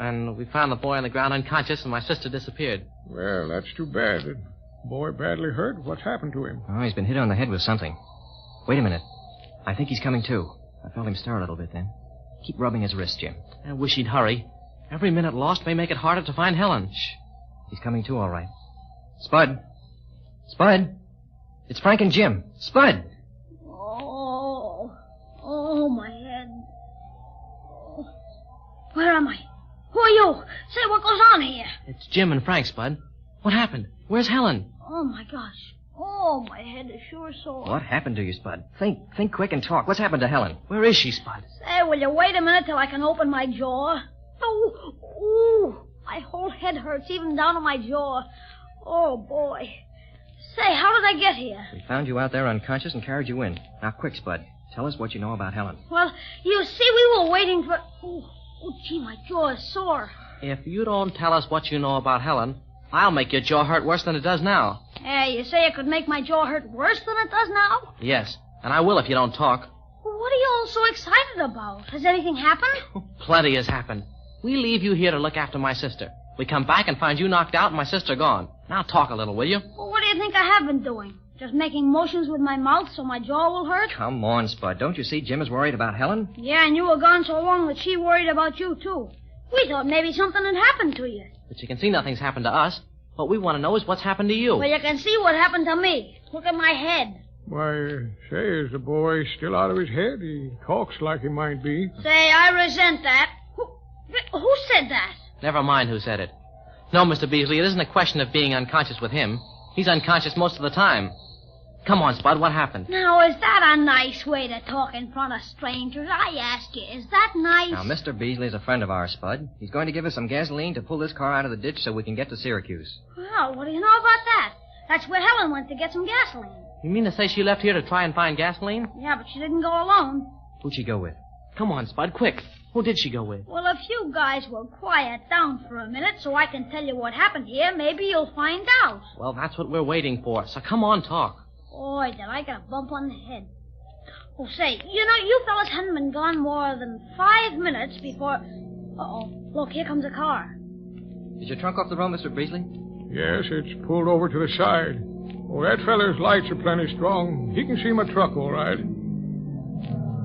S20: And we found the boy on the ground unconscious, and my sister disappeared.
S5: Well, that's too bad. The boy badly hurt. What's happened to him?
S15: Oh, he's been hit on the head with something. Wait a minute. I think he's coming to. I felt him stir a little bit then. Keep rubbing his wrist, Jim.
S20: I wish he'd hurry. Every minute lost may make it harder to find Helen.
S15: Shh. He's coming to, all right. Spud. Spud. It's Frank and Jim. Spud.
S16: Oh, my head. Oh. Where am I? Who are you? Say, what goes on here?
S20: It's Jim and Frank, Spud. What happened? Where's Helen?
S16: Oh, my gosh. Oh, my head is sure sore.
S15: What happened to you, Spud? Think quick and talk. What's happened to Helen?
S20: Where is she, Spud?
S16: Say, will you wait a minute till I can open my jaw? Oh, my whole head hurts, even down to my jaw. Oh, boy. Say, how did I get here?
S15: We found you out there unconscious and carried you in. Now, quick, Spud. Tell us what you know about Helen.
S16: Well, you see, we were waiting for... Oh, gee, my jaw is sore.
S20: If you don't tell us what you know about Helen, I'll make your jaw hurt worse than it does now.
S16: Hey, you say it could make my jaw hurt worse than it does now?
S20: Yes, and I will if you don't talk.
S16: Well, what are you all so excited about? Has anything happened?
S20: Plenty has happened. We leave you here to look after my sister. We come back and find you knocked out and my sister gone. Now talk a little, will you?
S16: Well, what do you think I have been doing? Just making motions with my mouth so my jaw will hurt?
S15: Come on, Spud. Don't you see Jim is worried about Helen?
S16: Yeah, and you were gone so long that she worried about you, too. We thought maybe something had happened to you.
S20: But you can see nothing's happened to us. What we want to know is what's happened to you.
S16: Well, you can see what happened to me. Look at my head.
S5: Why, say, is the boy still out of his head? He talks like he might be.
S16: Say, I resent that. Who said that?
S20: Never mind who said it. No, Mr. Beasley, it isn't a question of being unconscious with him. He's unconscious most of the time. Come on, Spud, what happened?
S16: Now, is that a nice way to talk in front of strangers? I ask you, is that nice?
S15: Now, Mr. Beasley's a friend of ours, Spud. He's going to give us some gasoline to pull this car out of the ditch so we can get to Syracuse.
S16: Well, what do you know about that? That's where Helen went to get some gasoline.
S20: You mean to say she left here to try and find gasoline?
S16: Yeah, but she didn't go alone.
S15: Who'd she go with?
S20: Come on, Spud, quick. Who did she go with?
S16: Well, if you guys will quiet down for a minute so I can tell you what happened here, maybe you'll find out.
S20: Well, that's what we're waiting for, so come on, talk.
S16: Boy, did I get a bump on the head. Oh, say, you fellas hadn't been gone more than 5 minutes before... Uh-oh, look, here comes a car.
S15: Is your trunk off the road, Mr. Beasley?
S5: Yes, it's pulled over to the side. Oh, that feller's lights are plenty strong. He can see my truck all right.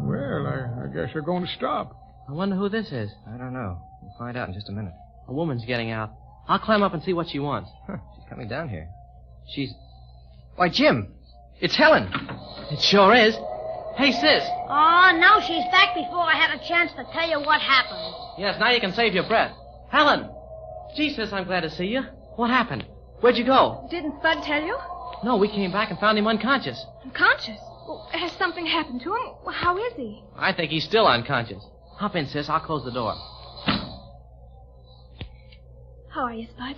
S5: Well, I guess they're going to stop.
S20: I wonder who this is.
S15: I don't know. We'll find out in just a minute.
S20: A woman's getting out. I'll climb up and see what she wants.
S15: Huh, she's coming down here. She's... Why, Jim! It's Helen!
S20: It sure is. Hey, sis.
S16: Oh, now she's back before I had a chance to tell you what happened.
S20: Yes, now you can save your breath. Helen! Gee, sis, I'm glad to see you. What happened? Where'd you go?
S21: Didn't Spud tell you?
S20: No, we came back and found him unconscious.
S21: Unconscious? Well, has something happened to him? Well, how is he?
S20: I think he's still unconscious. Hop in, sis. I'll close the door.
S21: How are you, Spud?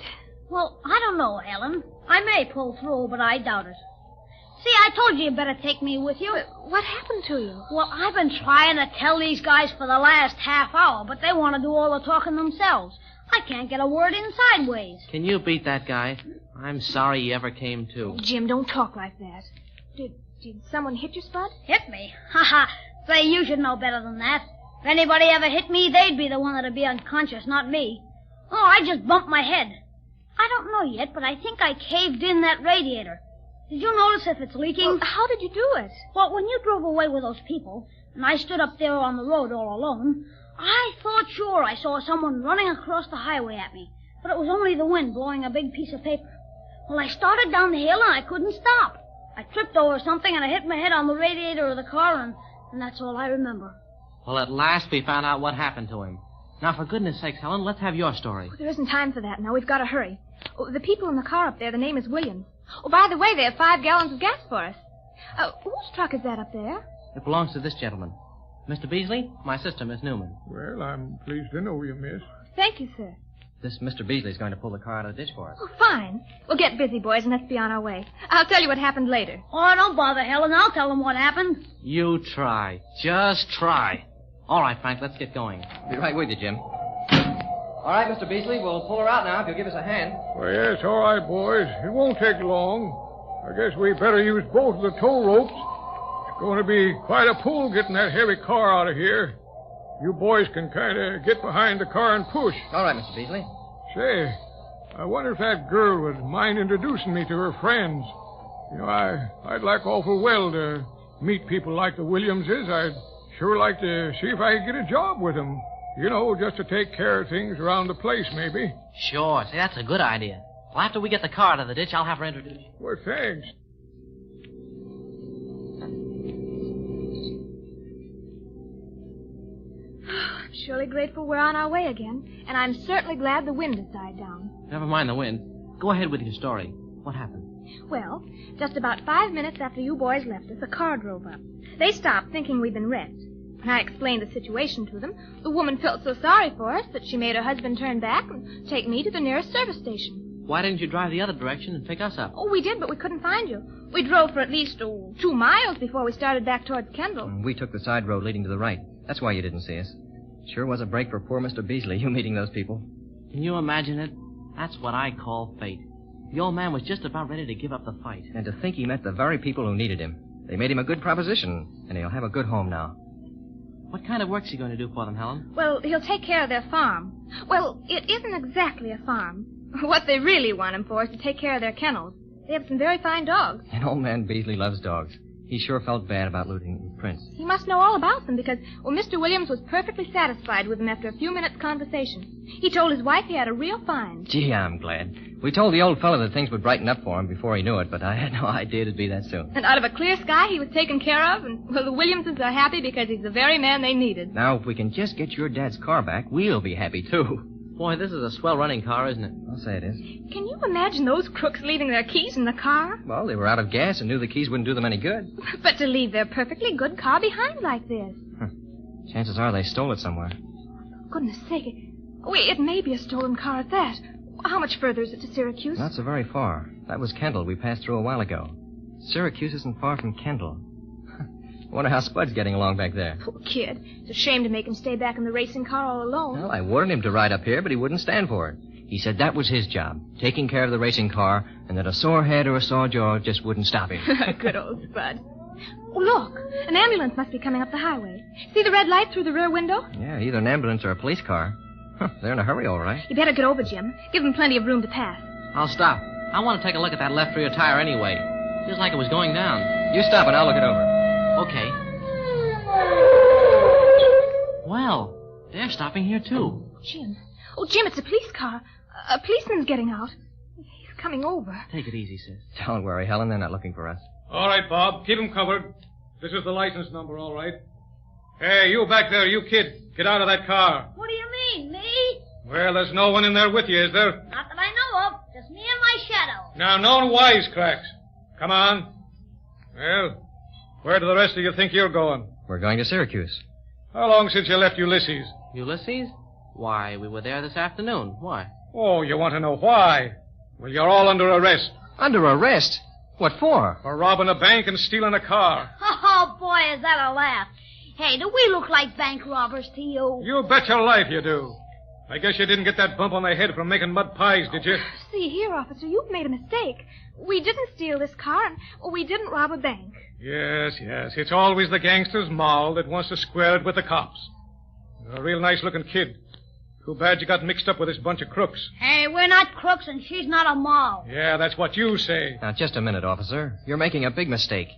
S16: Well, I don't know, Helen. I may pull through, but I doubt it. See, I told you better take me with you.
S21: But what happened to you?
S16: Well, I've been trying to tell these guys for the last half hour, but they want to do all the talking themselves. I can't get a word in sideways.
S20: Can you beat that guy? I'm sorry he ever came to.
S21: Jim, don't talk like that. Did someone hit you, Spud?
S16: Hit me? Ha. Say, you should know better than that. If anybody ever hit me, they'd be the one that'd be unconscious, not me. Oh, I just bumped my head. I don't know yet, but I think I caved in that radiator. Did you notice if it's leaking?
S21: Well, how did you do it?
S16: Well, when you drove away with those people, and I stood up there on the road all alone, I thought sure I saw someone running across the highway at me. But it was only the wind blowing a big piece of paper. Well, I started down the hill and I couldn't stop. I tripped over something and I hit my head on the radiator of the car, and that's all I remember.
S20: Well, at last we found out what happened to him. Now, for goodness sakes, Helen, let's have your story.
S21: There isn't time for that now. We've got to hurry. Oh, the people in the car up there, the name is Williams. Oh, by the way, they have 5 gallons of gas for us. Whose truck is that up there?
S20: It belongs to this gentleman. Mr. Beasley, my sister, Miss Newman.
S5: Well, I'm pleased to know you, miss.
S21: Thank you, sir.
S15: This Mr. Beasley's going to pull the car out of the ditch for us.
S21: Oh, fine. We'll get busy, boys, and let's be on our way. I'll tell you what happened later.
S16: Oh, don't bother, Helen. I'll tell them what happened.
S20: You try. Just try. All right, Frank, let's get going.
S15: Be right with you, Jim. All right, Mr. Beasley, we'll pull her out now if you'll give us a hand.
S5: Well, yes, all right, boys. It won't take long. I guess we better use both of the tow ropes. It's going to be quite a pull getting that heavy car out of here. You boys can kind of get behind the car and push.
S20: All right, Mr. Beasley.
S5: Say, I wonder if that girl would mind introducing me to her friends. You know, I'd like awful well to meet people like the Williamses. I'd sure like to see if I could get a job with them. You know, just to take care of things around the place, maybe.
S20: Sure. See, that's a good idea. Well, after we get the car out of the ditch, I'll have her introduce you.
S5: Well, thanks.
S21: I'm surely grateful we're on our way again, and I'm certainly glad the wind has died down.
S20: Never mind the wind. Go ahead with your story. What happened?
S21: Well, just about 5 minutes after you boys left us, a car drove up. They stopped thinking we'd been wrecked. When I explained the situation to them, the woman felt so sorry for us that she made her husband turn back and take me to the nearest service station.
S20: Why didn't you drive the other direction and pick us up?
S21: Oh, we did, but we couldn't find you. We drove for at least 2 miles before we started back towards Kendall.
S15: We took the side road leading to the right. That's why you didn't see us. Sure was a break for poor Mr. Beasley, you meeting those people.
S20: Can you imagine it? That's what I call fate. The old man was just about ready to give up the fight.
S15: And to think he met the very people who needed him. They made him a good proposition, and he'll have a good home now.
S20: What kind of work's he going to do for them, Helen?
S21: Well, he'll take care of their farm. Well, it isn't exactly a farm. What they really want him for is to take care of their kennels. They have some very fine dogs.
S15: And old man Beasley loves dogs. He sure felt bad about losing Prince.
S21: He must know all about them because, well, Mr. Williams was perfectly satisfied with them after a few minutes' conversation. He told his wife he had a real find.
S15: Gee, I'm glad. We told the old fellow that things would brighten up for him before he knew it, but I had no idea it'd be that soon.
S21: And out of a clear sky, he was taken care of, and, well, the Williamses are happy because he's the very man they needed.
S15: Now, if we can just get your dad's car back, we'll be happy, too.
S20: Boy, this is a swell running car, isn't it?
S15: I'll say it is.
S21: Can you imagine those crooks leaving their keys in the car?
S15: Well, they were out of gas and knew the keys wouldn't do them any good.
S21: But to leave their perfectly good car behind like this.
S15: Chances are they stole it somewhere.
S21: Goodness sake. It may be a stolen car at that. How much further is it to Syracuse?
S15: Not so very far. That was Kendall we passed through a while ago. Syracuse isn't far from Kendall. Wonder how Spud's getting along back there.
S21: Poor kid. It's a shame to make him stay back in the racing car all alone.
S15: Well, I warned him to ride up here, but he wouldn't stand for it. He said that was his job, taking care of the racing car, and that a sore head or a sore jaw just wouldn't stop him.
S21: Good old Spud. Oh, look. An ambulance must be coming up the highway. See the red light through the rear window?
S15: Yeah, either an ambulance or a police car. They're in a hurry, all right.
S21: You better get over, Jim. Give them plenty of room to pass.
S20: I'll stop. I want to take a look at that left rear tire anyway. Feels like it was going down.
S15: You stop and I'll look it over.
S20: Okay. Well, they're stopping here, too.
S21: Jim. Oh, Jim, it's a police car. A policeman's getting out. He's coming over.
S20: Take it easy, sis.
S15: Don't worry, Helen. They're not looking for us.
S5: All right, Bob. Keep him covered. This is the license number, all right. Hey, you back there, you kid. Get out of that car.
S16: What do you mean, me?
S5: Well, there's no one in there with you, is there?
S16: Not that I know of. Just me and my shadow.
S5: Now, no wisecracks. Come on. Well, where do the rest of you think you're going?
S15: We're going to Syracuse.
S5: How long since you left Ulysses?
S20: Ulysses? Why, we were there this afternoon. Why?
S5: Oh, you want to know why? Well, you're all under arrest.
S15: Under arrest? What for?
S5: For robbing a bank and stealing a car.
S16: Oh, boy, is that a laugh. Hey, do we look like bank robbers to you?
S5: You bet your life you do. I guess you didn't get that bump on the head from making mud pies, did you?
S21: See here, officer, you've made a mistake. We didn't steal this car, and we didn't rob a bank.
S5: Yes. It's always the gangster's moll that wants to square it with the cops. You're a real nice-looking kid. Too bad you got mixed up with this bunch of crooks.
S16: Hey, we're not crooks, and she's not a moll.
S5: Yeah, that's what you say.
S15: Now, just a minute, officer. You're making a big mistake.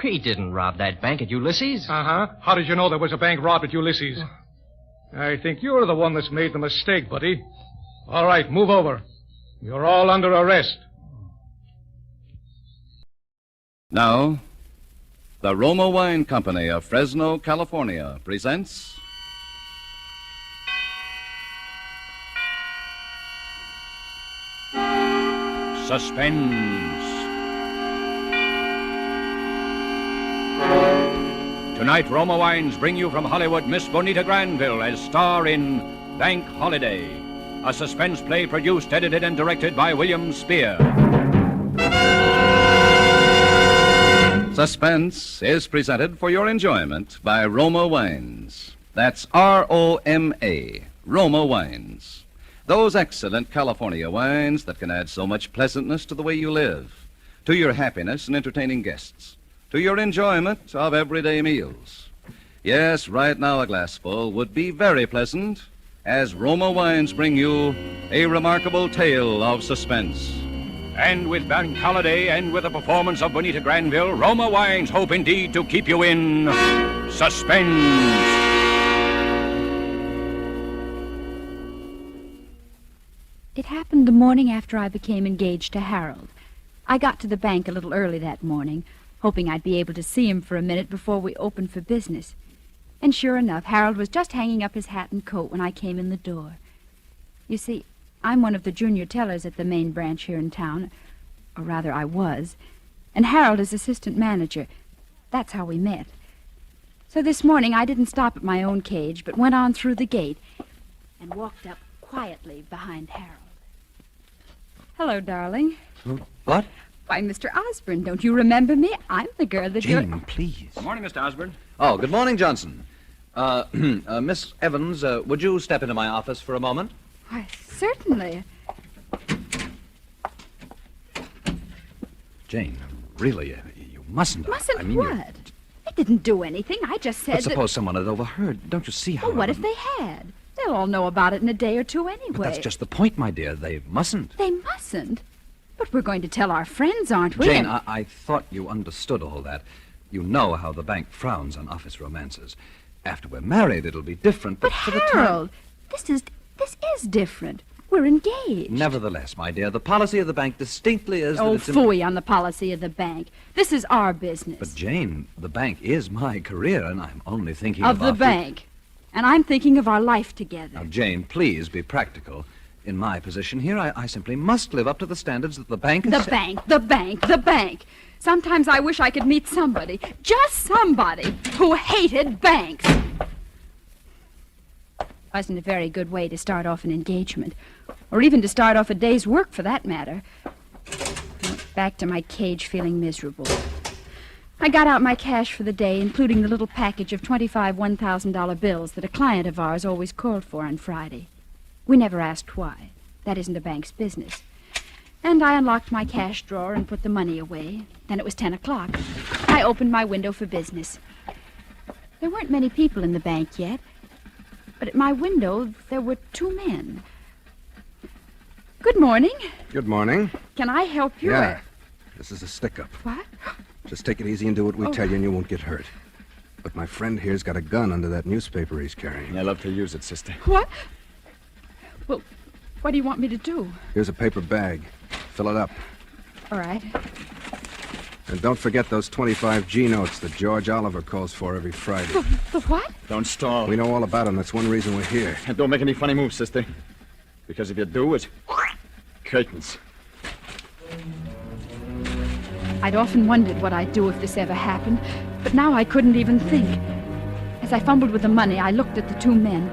S15: We didn't rob that bank at Ulysses.
S5: Uh-huh. How did you know there was a bank robbed at Ulysses? I think you're the one that's made the mistake, buddy. All right, move over. You're all under arrest.
S18: Now, the Roma Wine Company of Fresno, California presents... Suspense. Tonight, Roma Wines bring you from Hollywood Miss Bonita Granville as star in Bank Holiday, a suspense play produced, edited, and directed by William Spear. Suspense is presented for your enjoyment by Roma Wines. That's R-O-M-A, Roma Wines. Those excellent California wines that can add so much pleasantness to the way you live.
S10: to your happiness in entertaining guests, to your enjoyment of everyday meals. Yes, right now a glassful would be very pleasant as Roma Wines bring you a remarkable tale of suspense.
S18: And with Bank Holiday and with the performance of Bonita Granville, Roma Wines hope indeed to keep you in suspense.
S22: It happened the morning after I became engaged to Harold. I got to the bank a little early that morning, hoping I'd be able to see him for a minute before we opened for business. And sure enough, Harold was just hanging up his hat and coat when I came in the door. You see, I'm one of the junior tellers at the main branch here in town, or rather I was, and Harold is assistant manager. That's how we met. So this morning I didn't stop at my own cage, but went on through the gate and walked up quietly behind Harold. Hello, darling.
S23: What?
S22: Why, Mr. Osborne, don't you remember me? I'm the girl that
S23: Jane, please.
S18: Good morning, Mr. Osborne.
S23: Oh, good morning, Johnson. Miss Evans, would you step into my office for a moment?
S22: Why, certainly.
S23: Jane, really, you mustn't.
S22: Mustn't
S23: I mean,
S22: what? I didn't do anything. I just said
S23: But suppose someone had overheard. Don't you see how...
S22: Well, what if they had? They'll all know about it in a day or two anyway.
S23: But that's just the point, my dear. They mustn't.
S22: They mustn't? But we're going to tell our friends, aren't we?
S23: Jane, I thought you understood all that. You know how the bank frowns on office romances. After we're married, it'll be different, but for the time...
S22: Harold, this is different. We're engaged.
S23: Nevertheless, my dear, the policy of the bank distinctly is that
S22: Oh,
S23: it's...
S22: phooey on the policy of the bank. This is our business.
S23: But, Jane, the bank is my career, and I'm only thinking
S22: of the bank. And I'm thinking of our life together.
S23: Now, Jane, please be practical. In my position here, I simply must live up to the standards that the bank has...
S22: The bank. Sometimes I wish I could meet somebody, just somebody, who hated banks. Wasn't a very good way to start off an engagement, or even to start off a day's work, for that matter. I went back to my cage feeling miserable. I got out my cash for the day, including the little package of 25 $1,000 bills that a client of ours always called for on Friday. We never asked why. That isn't a bank's business. And I unlocked my cash drawer and put the money away. Then it was 10 o'clock. I opened my window for business. There weren't many people in the bank yet, but at my window there were two men. Good morning.
S7: Good morning.
S22: Can I help you?
S7: Yeah. This is a stick-up.
S22: What?
S7: Just take it easy and do what we tell you and you won't get hurt. But my friend here's got a gun under that newspaper he's carrying.
S24: I love to use it, sister.
S22: What? Well, what do you want me to do?
S7: Here's a paper bag. Fill it up.
S22: All right.
S7: And don't forget those 25 G notes that George Oliver calls for every Friday.
S22: The what?
S24: Don't stall.
S7: We know all about them. That's one reason we're here.
S24: And don't make any funny moves, sister. Because if you do, it's curtains.
S22: I'd often wondered what I'd do if this ever happened, but now I couldn't even think. As I fumbled with the money, I looked at the two men.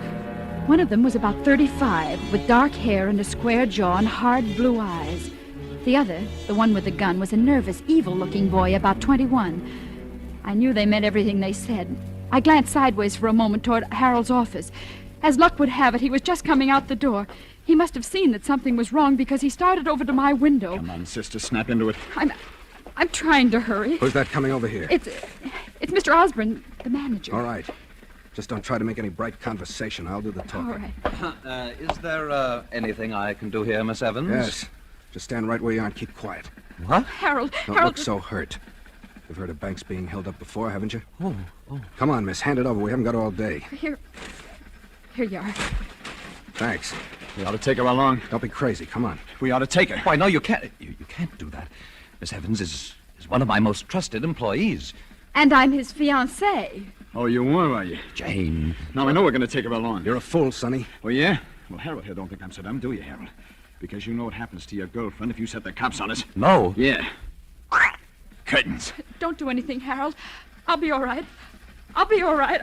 S22: One of them was about 35, with dark hair and a square jaw and hard blue eyes. The other, the one with the gun, was a nervous, evil-looking boy about 21. I knew they meant everything they said. I glanced sideways for a moment toward Harold's office. As luck would have it, he was just coming out the door. He must have seen that something was wrong because he started over to my window.
S24: Come on, sister, snap into it.
S22: I'm trying to hurry.
S7: Who's that coming over here?
S22: It's Mr. Osborne, the manager.
S7: All right. Just don't try to make any bright conversation. I'll do the talking.
S22: All right.
S23: Is there anything I can do here, Miss Evans?
S7: Yes. Just stand right where you are and keep quiet.
S23: What?
S22: Harold.
S7: Don't look so hurt. You've heard of banks being held up before, haven't you? Oh. Come on, miss. Hand it over. We haven't got all day.
S22: Here you are.
S7: Thanks.
S24: We ought to take her along.
S7: Don't be crazy. Come on.
S24: We ought to take her.
S23: Why, no, you can't. You can't do that. Miss Evans is one of my most trusted employees.
S22: And I'm his fiancée.
S24: Oh, you were you?
S23: Jane.
S24: Now, I know we're going to take her along.
S7: You're a fool, Sonny.
S24: Oh, yeah? Well, Harold here don't think I'm so dumb, do you, Harold? Because you know what happens to your girlfriend if you set the cops on us.
S23: No.
S24: Yeah. Curtains.
S22: Don't do anything, Harold. I'll be all right. I'll be all right.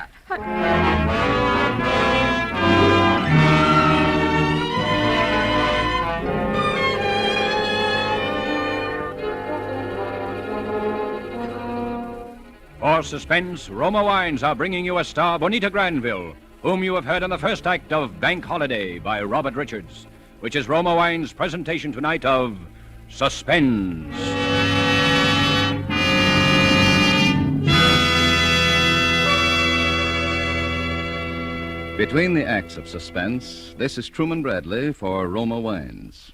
S18: For Suspense, Roma Wines are bringing you a star, Bonita Granville, whom you have heard in the first act of Bank Holiday by Robert Richards, which is Roma Wines' presentation tonight of Suspense.
S10: Between the acts of suspense, this is Truman Bradley for Roma Wines.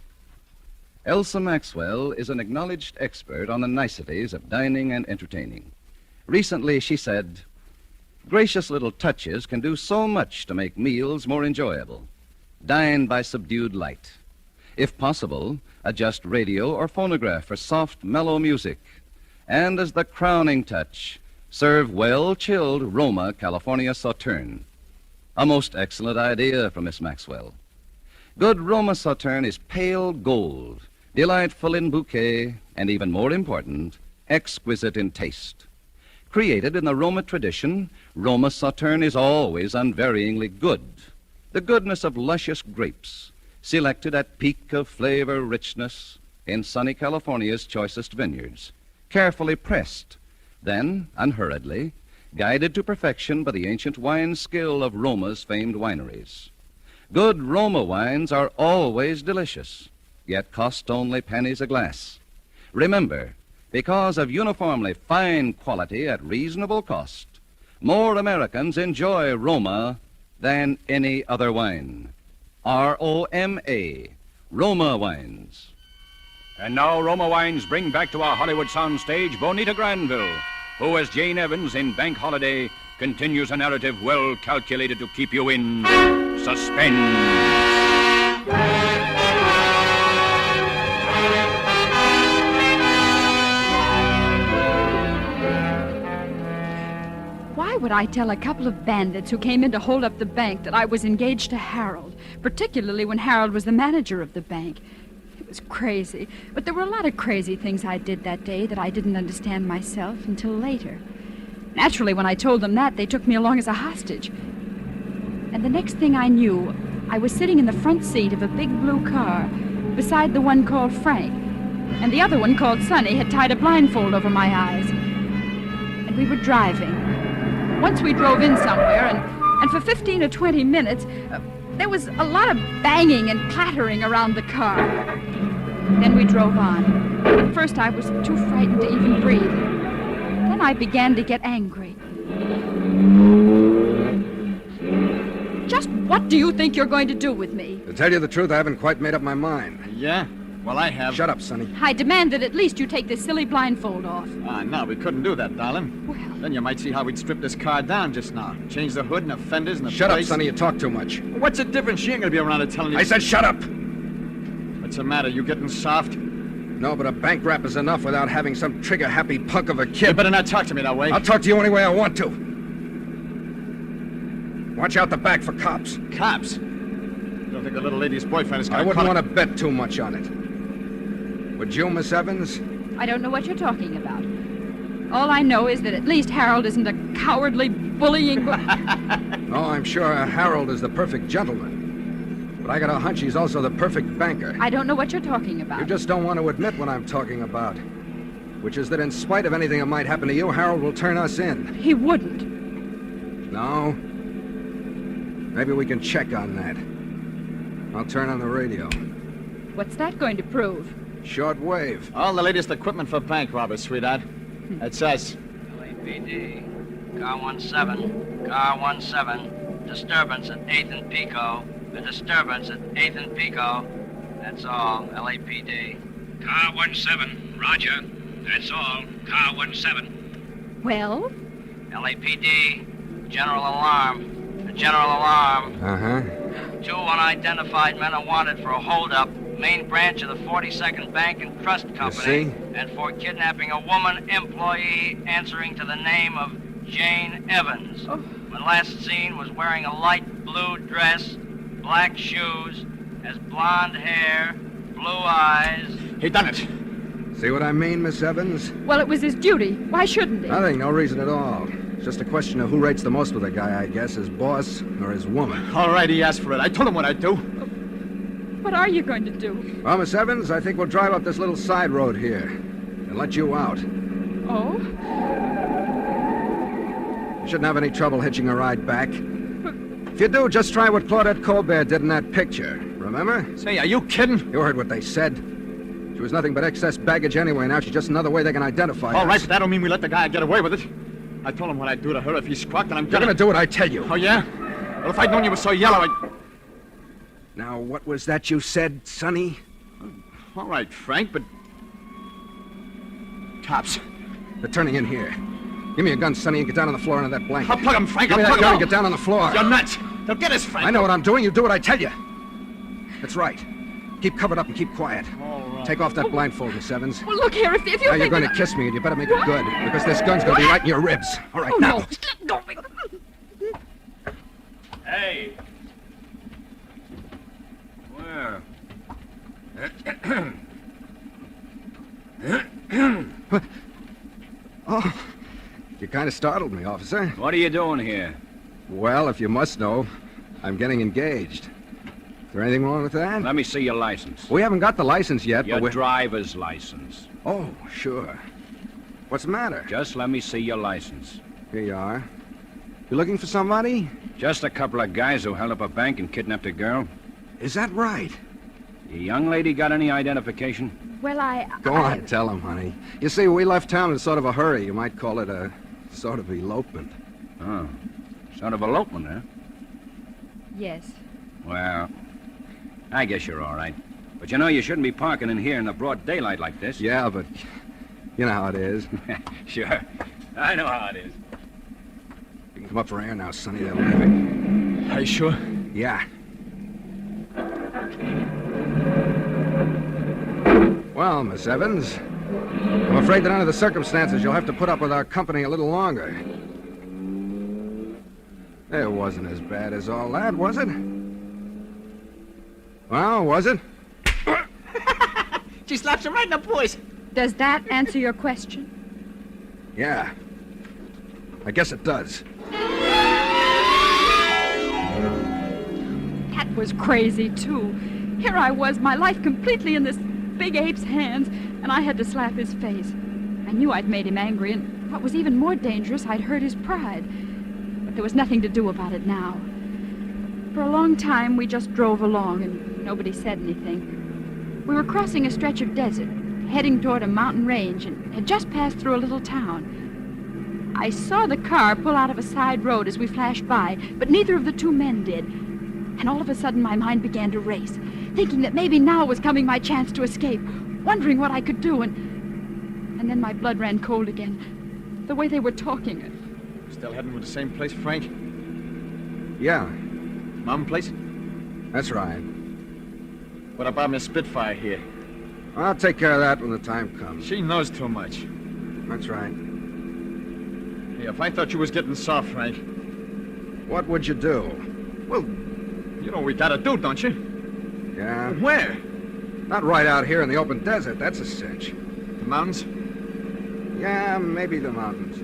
S10: Elsa Maxwell is an acknowledged expert on the niceties of dining and entertaining. Recently, she said, "Gracious little touches can do so much to make meals more enjoyable. Dine by subdued light. If possible, adjust radio or phonograph for soft, mellow music. And as the crowning touch, serve well-chilled Roma California Sauterne." A most excellent idea from Miss Maxwell. Good Roma Sauterne is pale gold, delightful in bouquet, and even more important, exquisite in taste. Created in the Roma tradition, Roma Sauterne is always unvaryingly good. The goodness of luscious grapes, selected at peak of flavor richness in sunny California's choicest vineyards, carefully pressed, then, unhurriedly, guided to perfection by the ancient wine skill of Roma's famed wineries. Good Roma wines are always delicious, yet cost only pennies a glass. Remember, because of uniformly fine quality at reasonable cost, more Americans enjoy Roma than any other wine. R-O-M-A, Roma Wines.
S18: And now Roma Wines bring back to our Hollywood soundstage Bonita Granville, who, as Jane Evans in Bank Holiday, continues a narrative well calculated to keep you in suspense.
S22: Why would I tell a couple of bandits who came in to hold up the bank that I was engaged to Harold, particularly when Harold was the manager of the bank? It was crazy, but there were a lot of crazy things I did that day that I didn't understand myself until later. Naturally, when I told them that, they took me along as a hostage. And the next thing I knew, I was sitting in the front seat of a big blue car beside the one called Frank, and the other one called Sonny had tied a blindfold over my eyes. And we were driving. Once we drove in somewhere, and for 15 or 20 minutes, there was a lot of banging and clattering around the car. Then we drove on. At first, I was too frightened to even breathe. Then I began to get angry. Just what do you think you're going to do with me?
S1: To tell you the truth, I haven't quite made up my mind.
S8: Yeah? Well, I have.
S1: Shut up, Sonny.
S22: I demand that at least you take this silly blindfold off.
S8: No, we couldn't do that, darling.
S22: Well...
S8: Then you might see how we'd strip this car down just now. Change the hood and the fenders and the
S1: Shut
S8: brakes.
S1: up, Sonny. You talk too much.
S8: What's the difference? She ain't gonna be around to telling you...
S1: I said shut up!
S8: What's the matter? You getting soft?
S1: No, but a bank rap is enough without having some trigger-happy punk of a kid.
S8: You better not talk to me that way.
S1: I'll talk to you any way I want to. Watch out the back for cops.
S8: Cops? You don't think the little lady's boyfriend is gonna...
S1: I wouldn't want to bet too much on it. Would you, Miss Evans?
S22: I don't know what you're talking about. All I know is that at least Harold isn't a cowardly, bullying...
S1: Oh, I'm sure Harold is the perfect gentleman. But I got a hunch he's also the perfect banker.
S22: I don't know what you're talking about.
S1: You just don't want to admit what I'm talking about. Which is that in spite of anything that might happen to you, Harold will turn us in.
S22: He wouldn't.
S1: No? Maybe we can check on that. I'll turn on the radio.
S22: What's that going to prove?
S1: Short wave.
S8: All the latest equipment for bank robbers, sweetheart. That's us.
S11: LAPD. Car 17. Car 17. Disturbance at 8th and Pico. A disturbance at 8th and Pico. That's all. LAPD.
S18: Car 17. Roger. That's all. Car 17.
S22: Well?
S11: LAPD. General alarm. A general alarm.
S1: Uh-huh.
S11: 2 unidentified men are wanted for a holdup. Main branch of the 42nd Bank and Trust Company, and for kidnapping a woman employee answering to the name of Jane Evans.
S22: Oh.
S11: When last seen was wearing a light blue dress, black shoes, has blonde hair, blue eyes.
S8: He done it.
S1: See what I mean, Miss Evans?
S22: Well, it was his duty. Why shouldn't he?
S1: Nothing, no reason at all. It's just a question of who rates the most with a guy, I guess, his boss or his woman.
S8: All right, he asked for it. I told him what I'd do.
S22: What are you going to do?
S1: Well, Miss Evans, I think we'll drive up this little side road here and let you out.
S22: Oh?
S1: You shouldn't have any trouble hitching a ride back. If you do, just try what Claudette Colbert did in that picture. Remember?
S8: Say, are you kidding?
S1: You heard what they said. She was nothing but excess baggage anyway. Now she's just another way they can identify us.
S8: All right, but that don't mean we let the guy get away with it. I told him what I'd do to her if he squawked, and I'm
S1: You're gonna do what I tell you.
S8: Oh, yeah?
S24: Well, if I'd known you were so yellow, I...
S1: Now, what was that you said, Sonny?
S24: All right, Frank, but... Cops.
S1: They're turning in here. Give me a gun, Sonny, and get down on the floor under that blanket.
S24: I'll plug him, Frank.
S1: Give me
S24: I'll
S1: that
S24: plug
S1: gun
S24: him.
S1: and get down on the floor.
S24: You're nuts. They'll get us, Frank.
S1: I know what I'm doing. You do what I tell you. That's right. Keep covered up and keep quiet.
S24: All right.
S1: Take off that blindfold, Miss Evans.
S22: Well, look here, if you
S1: Now you're
S22: think
S1: going
S22: that...
S1: to kiss me, and you better make it good, because this gun's going to be right in your ribs. All right,
S22: Oh,
S1: now.
S22: no. Let go.
S18: Hey. Where?
S1: Oh, you kind of startled me, officer.
S18: What are you doing here?
S1: Well, if you must know, I'm getting engaged. Is there anything wrong with that?
S18: Let me see your license.
S1: We haven't got the license yet,
S18: Your
S1: but we're...
S18: driver's license.
S1: Oh, sure. What's the matter?
S18: Just let me see your license.
S1: Here you are. You looking for somebody?
S18: Just a couple of guys who held up a bank and kidnapped a girl.
S1: Is that right?
S18: The young lady got any identification?
S22: Well,
S1: Go on, tell him, honey. You see, we left town in sort of a hurry. You might call it a sort of elopement.
S18: Oh, sort of elopement, huh?
S22: Yes.
S18: Well, I guess you're all right. But you know, you shouldn't be parking in here in the broad daylight like this.
S1: Yeah, but you know how it is.
S18: Sure. I know how it is.
S1: You can come up for air now, Sonny. They'll leave it.
S24: Are you sure?
S1: Yeah. Well, Miss Evans, I'm afraid that under the circumstances, you'll have to put up with our company a little longer. It wasn't as bad as all that, was it? Well, was it?
S24: She slaps him right in the voice.
S22: Does that answer your question?
S1: Yeah. I guess it does.
S22: That was crazy, too. Here I was, my life completely in this big ape's hands, and I had to slap his face. I knew I'd made him angry, and what was even more dangerous, I'd hurt his pride. But there was nothing to do about it now. For a long time, we just drove along, and nobody said anything. We were crossing a stretch of desert, heading toward a mountain range, and had just passed through a little town. I saw the car pull out of a side road as we flashed by, but neither of the two men did. And all of a sudden, my mind began to race, thinking that maybe now was coming my chance to escape, wondering what I could do, and then my blood ran cold again. The way they were talking.
S24: Still heading for the same place, Frank?
S1: Yeah.
S24: Mom place?
S1: That's right.
S24: What about Miss Spitfire here?
S1: I'll take care of that when the time comes.
S24: She knows too much.
S1: That's right.
S24: Hey, if I thought you was getting soft, Frank.
S1: What would you do?
S24: Well, you know what we gotta do, don't you?
S1: Yeah?
S24: Where?
S1: Not right out here in the open desert. That's a cinch.
S24: The mountains?
S1: Yeah, maybe the mountains.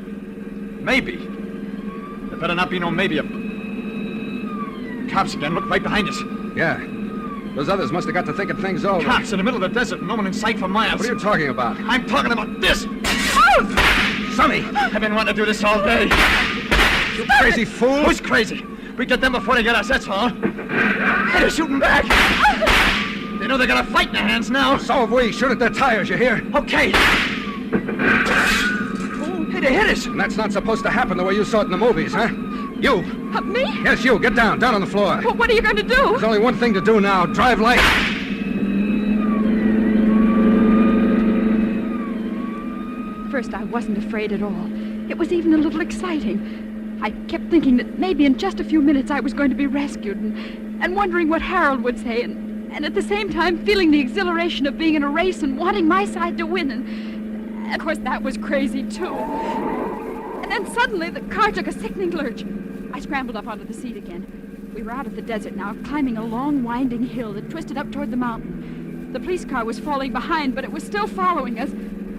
S24: Maybe. There better not be no maybe. Cops again. Look right behind us.
S1: Yeah. Those others must have got to thinking things over.
S24: Cops in the middle of the desert. No one in sight for miles.
S1: What are you talking about?
S24: I'm talking about this.
S1: Sonny!
S24: I've been wanting to do this all day.
S1: You crazy fool!
S24: Who's crazy? We get them before they get us, that's all. Hey, they're shooting back. They know they got a fight in their hands now.
S1: So have we. Shoot at their tires, you hear?
S24: Okay. Oh, hey, they hit us.
S1: And that's not supposed to happen the way you saw it in the movies, huh? You.
S22: Me?
S1: Yes, you. Get down. Down on the floor.
S22: Well, what are you going to do?
S1: There's only one thing to do now. Drive light.
S22: First, I wasn't afraid at all. It was even a little exciting. I kept thinking that maybe in just a few minutes I was going to be rescued and wondering what Harold would say and at the same time feeling the exhilaration of being in a race and wanting my side to win. And of course, that was crazy, too. And then suddenly the car took a sickening lurch. I scrambled up onto the seat again. We were out of the desert now, climbing a long, winding hill that twisted up toward the mountain. The police car was falling behind, but it was still following us.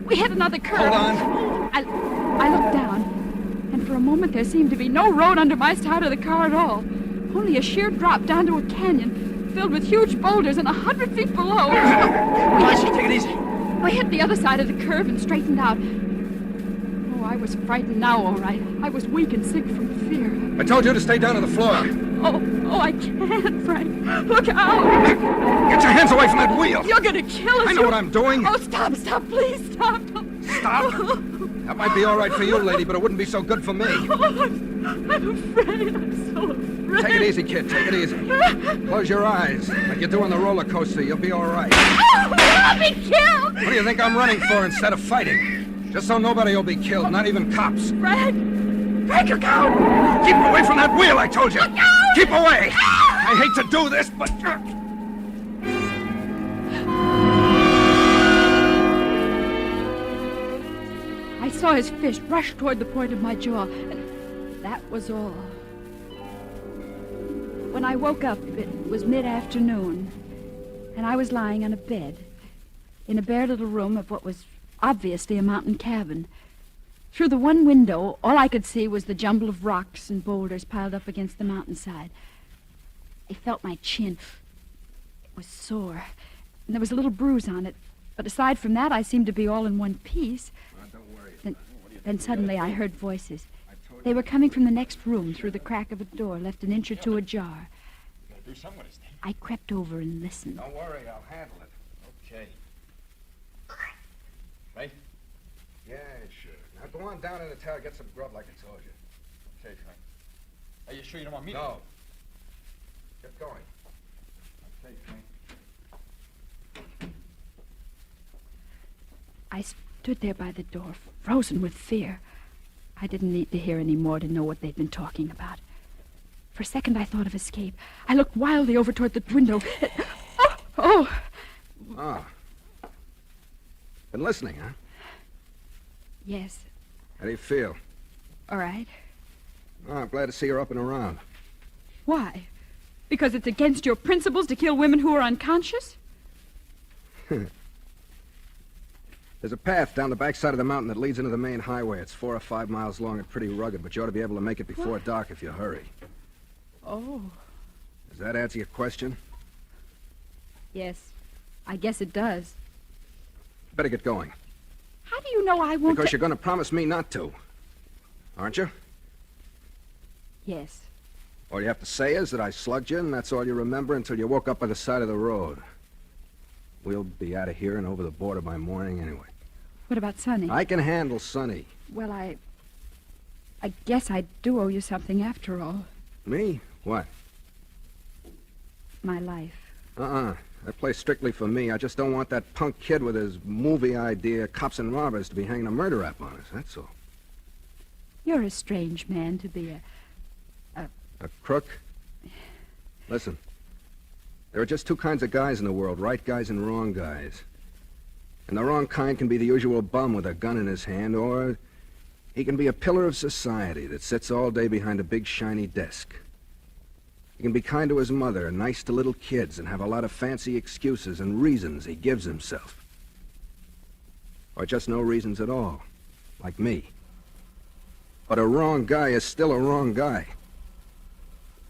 S22: We hit another curve.
S1: Hold on.
S22: I looked down, and for a moment there seemed to be no road under my side of the car at all. Only a sheer drop down to a canyon filled with huge boulders and 100 feet below.
S24: Take it easy.
S22: We hit the other side of the curve and straightened out. Oh, I was frightened now, all right. I was weak and sick from fear.
S1: I told you to stay down on the floor.
S22: Oh, I can't, Frank. Look out.
S1: Get your hands away from that wheel.
S22: You're going to kill us.
S1: I know what I'm doing.
S22: Oh, stop, please, stop.
S1: Stop? That might be all right for you, lady, but it wouldn't be so good for me.
S22: Oh, I'm afraid. I'm so afraid.
S1: Take it easy, kid. Take it easy. Close your eyes. Like you do on the roller coaster. You'll be all right.
S22: Oh, I'll be killed!
S1: What do you think I'm running for instead of fighting? Just so nobody will be killed, not even cops.
S22: Fred! Fred, look out!
S1: Keep away from that wheel, I told you!
S22: Look out!
S1: Keep away! I hate to do this, but...
S22: I saw his fist rush toward the point of my jaw, and that was all. When I woke up, it was mid-afternoon, and I was lying on a bed in a bare little room of what was obviously a mountain cabin. Through the one window, all I could see was the jumble of rocks and boulders piled up against the mountainside. I felt my chin. It was sore, and there was a little bruise on it. But aside from that, I seemed to be all in one piece.
S1: Don't worry.
S22: Then suddenly I heard voices. They were coming from the next room through the crack of a door left an inch or two ajar. I crept over and listened.
S1: Don't worry, I'll handle it.
S24: Okay. Right?
S1: Yeah, sure. Now go on down in the tower, get some grub like I told you.
S24: Okay, Frank. Are you sure you don't want me
S1: No. Get going.
S24: Okay, Frank.
S22: I stood there by the door, frozen with fear. I didn't need to hear any more to know what they'd been talking about. For a second, I thought of escape. I looked wildly over toward the window. Oh!
S1: Ah. Been listening, huh?
S22: Yes.
S1: How do you feel?
S22: All right.
S1: Oh, I'm glad to see you're up and around.
S22: Why? Because it's against your principles to kill women who are unconscious?
S1: There's a path down the backside of the mountain that leads into the main highway. It's 4 or 5 miles long and pretty rugged, but you ought to be able to make it before dark if you hurry.
S22: Oh.
S1: Does that answer your question?
S22: Yes. I guess it does.
S1: Better get going.
S22: How do you know I won't...
S1: Because you're going to promise me not to. Aren't you?
S22: Yes.
S1: All you have to say is that I slugged you, and that's all you remember until you woke up by the side of the road. We'll be out of here and over the border by morning anyway.
S22: What about Sonny?
S1: I can handle Sonny.
S22: Well, I guess I do owe you something after all.
S1: Me? What?
S22: My life.
S1: That plays strictly for me. I just don't want that punk kid with his movie idea, cops and robbers, to be hanging a murder rap on us, that's all.
S22: You're a strange man to be
S1: A crook? Listen. There are just two kinds of guys in the world, right guys and wrong guys. And the wrong kind can be the usual bum with a gun in his hand, or he can be a pillar of society that sits all day behind a big shiny desk. He can be kind to his mother and nice to little kids and have a lot of fancy excuses and reasons he gives himself. Or just no reasons at all, like me. But a wrong guy is still a wrong guy.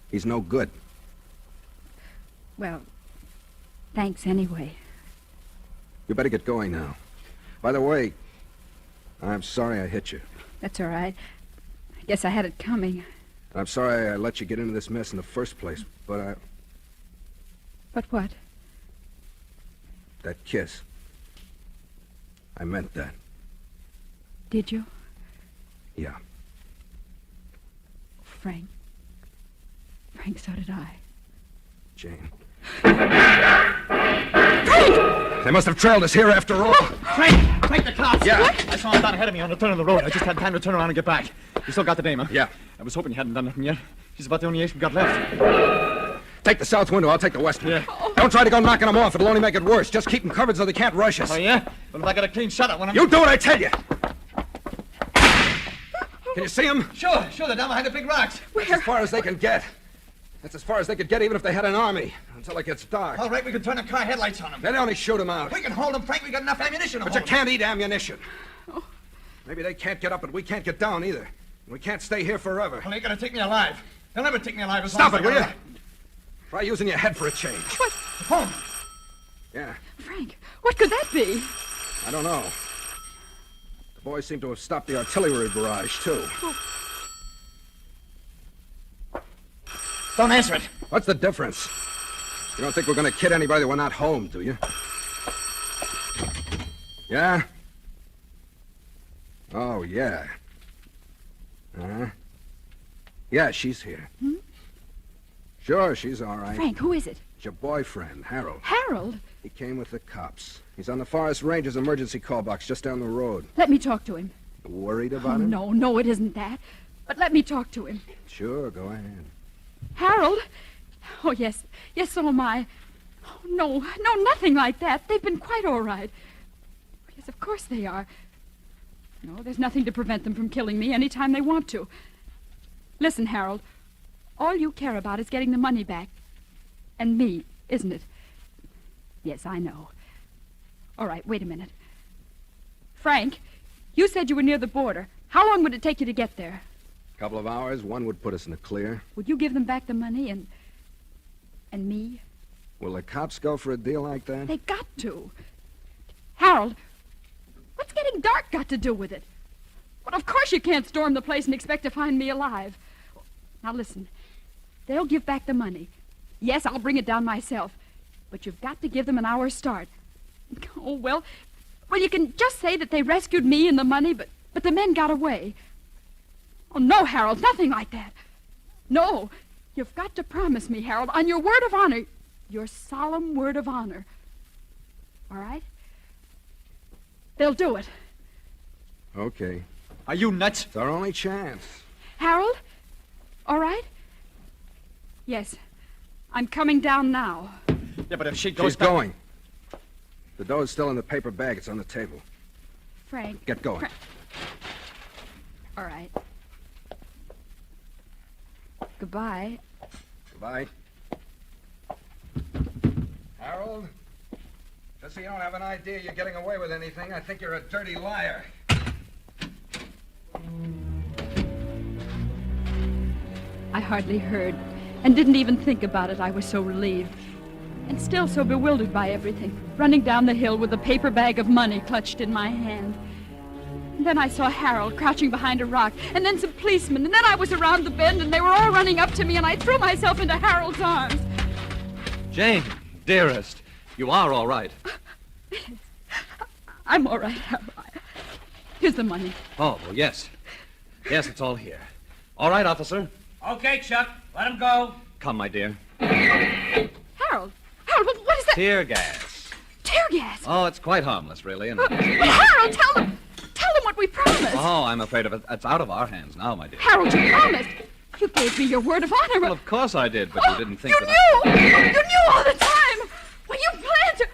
S1: He's no good.
S22: Well, thanks anyway.
S1: You better get going now. By the way, I'm sorry I hit you.
S22: That's all right. I guess I had it coming.
S1: I'm sorry I let you get into this mess in the first place, but
S22: But what?
S1: that kiss. I meant that.
S22: Did you?
S1: Yeah.
S22: Frank. Frank, so did I.
S1: Jane.
S22: Frank!
S1: They must have trailed us here after all.
S24: Frank! Frank, the cops!
S1: Yeah.
S24: I saw him down ahead of me on the turn of the road. I just had time to turn around and get back. You still got the dame, huh?
S1: Yeah.
S24: I was hoping you hadn't done nothing yet. She's about the only ace we got left.
S1: Take the south window. I'll take the west one. Yeah. Don't try to go knocking them off. It'll only make it worse. Just keep them covered so they can't rush us.
S24: Oh, yeah? Well, if I got a clean shot at one of them...
S1: You do what I tell you. Can you see them?
S24: Sure. They're down behind the big rocks.
S1: That's as far as they can get. That's as far as they could get even if they had an army. Until it gets dark.
S24: All right, we can turn the car headlights on them.
S1: They'd only shoot them out.
S24: We can hold them, Frank. We got enough ammunition to
S1: But
S24: hold
S1: you can't eat ammunition. Oh. Maybe they can't get up, but we can't get down either. We can't stay here forever.
S24: Well, they ain't gonna take me alive. They'll never take me alive as
S1: Stop
S24: long
S1: it,
S24: as
S1: will you? Try using your head for a change.
S22: What?
S24: The phone.
S1: Yeah.
S22: Frank, what could that be?
S1: I don't know. The boys seem to have stopped the artillery barrage, too.
S22: Oh.
S24: Don't answer it.
S1: What's the difference? You don't think we're going to kid anybody we're not home, do you? Yeah? Oh, yeah. Uh-huh. Yeah, she's here.
S22: Hmm?
S1: Sure, she's all right.
S22: Frank, who is it?
S1: It's your boyfriend, Harold.
S22: Harold?
S1: He came with the cops. He's on the Forest Ranger's emergency call box just down the road.
S22: Let me talk to him.
S1: You worried about him?
S22: No, it isn't that. But let me talk to him.
S1: Sure, go ahead.
S22: Harold? Oh, yes, so am I. Oh, no, nothing like that. They've been quite all right. Yes, of course they are. No, there's nothing to prevent them from killing me any time they want to. Listen, Harold, all you care about is getting the money back. And me, isn't it? Yes, I know. All right, wait a minute. Frank, you said you were near the border. How long would it take you to get there?
S1: A couple of hours. One would put us in the clear.
S22: Would you give them back the money and me?
S1: Will the cops go for a deal like that?
S22: They got to. Harold, what's getting dark got to do with it? Well, of course you can't storm the place and expect to find me alive. Now listen, they'll give back the money. Yes, I'll bring it down myself. But you've got to give them an hour's start. Oh, well, you can just say that they rescued me and the money, but the men got away. Oh, no, Harold, nothing like that. No, you've got to promise me, Harold, on your word of honor, your solemn word of honor. All right? They'll do it.
S1: Okay.
S24: Are you nuts?
S1: It's our only chance.
S22: Harold? All right? Yes. I'm coming down now.
S24: Yeah, but if she goes
S1: She's
S24: back...
S1: going. The dough's still in the paper bag. It's on the table.
S22: Frank.
S1: Get going.
S22: All right. Goodbye.
S1: Goodbye. Harold, just so you don't have an idea you're getting away with anything, I think you're a dirty liar.
S22: I hardly heard and didn't even think about it. I was so relieved and still so bewildered by everything, running down the hill with a paper bag of money clutched in my hand. And then I saw Harold crouching behind a rock, and then some policemen, and then I was around the bend, and they were all running up to me, and I threw myself into Harold's arms.
S23: Jane, dearest, you are all right.
S22: I'm all right, Harold. Here's the money.
S23: Oh, well, yes. Yes, it's all here. All right, officer.
S3: Okay, Chuck. Let him go.
S23: Come, my dear.
S22: Harold, what is that?
S23: Tear gas.
S22: Tear gas?
S23: Oh, it's quite harmless, really. And...
S22: But Harold, tell them what we promised.
S23: Oh, I'm afraid of it. It's out of our hands now, my dear.
S22: Harold, you promised. You gave me your word of honor.
S23: Well, of course I did, but you didn't think
S22: You knew all the time. Well, you planned to...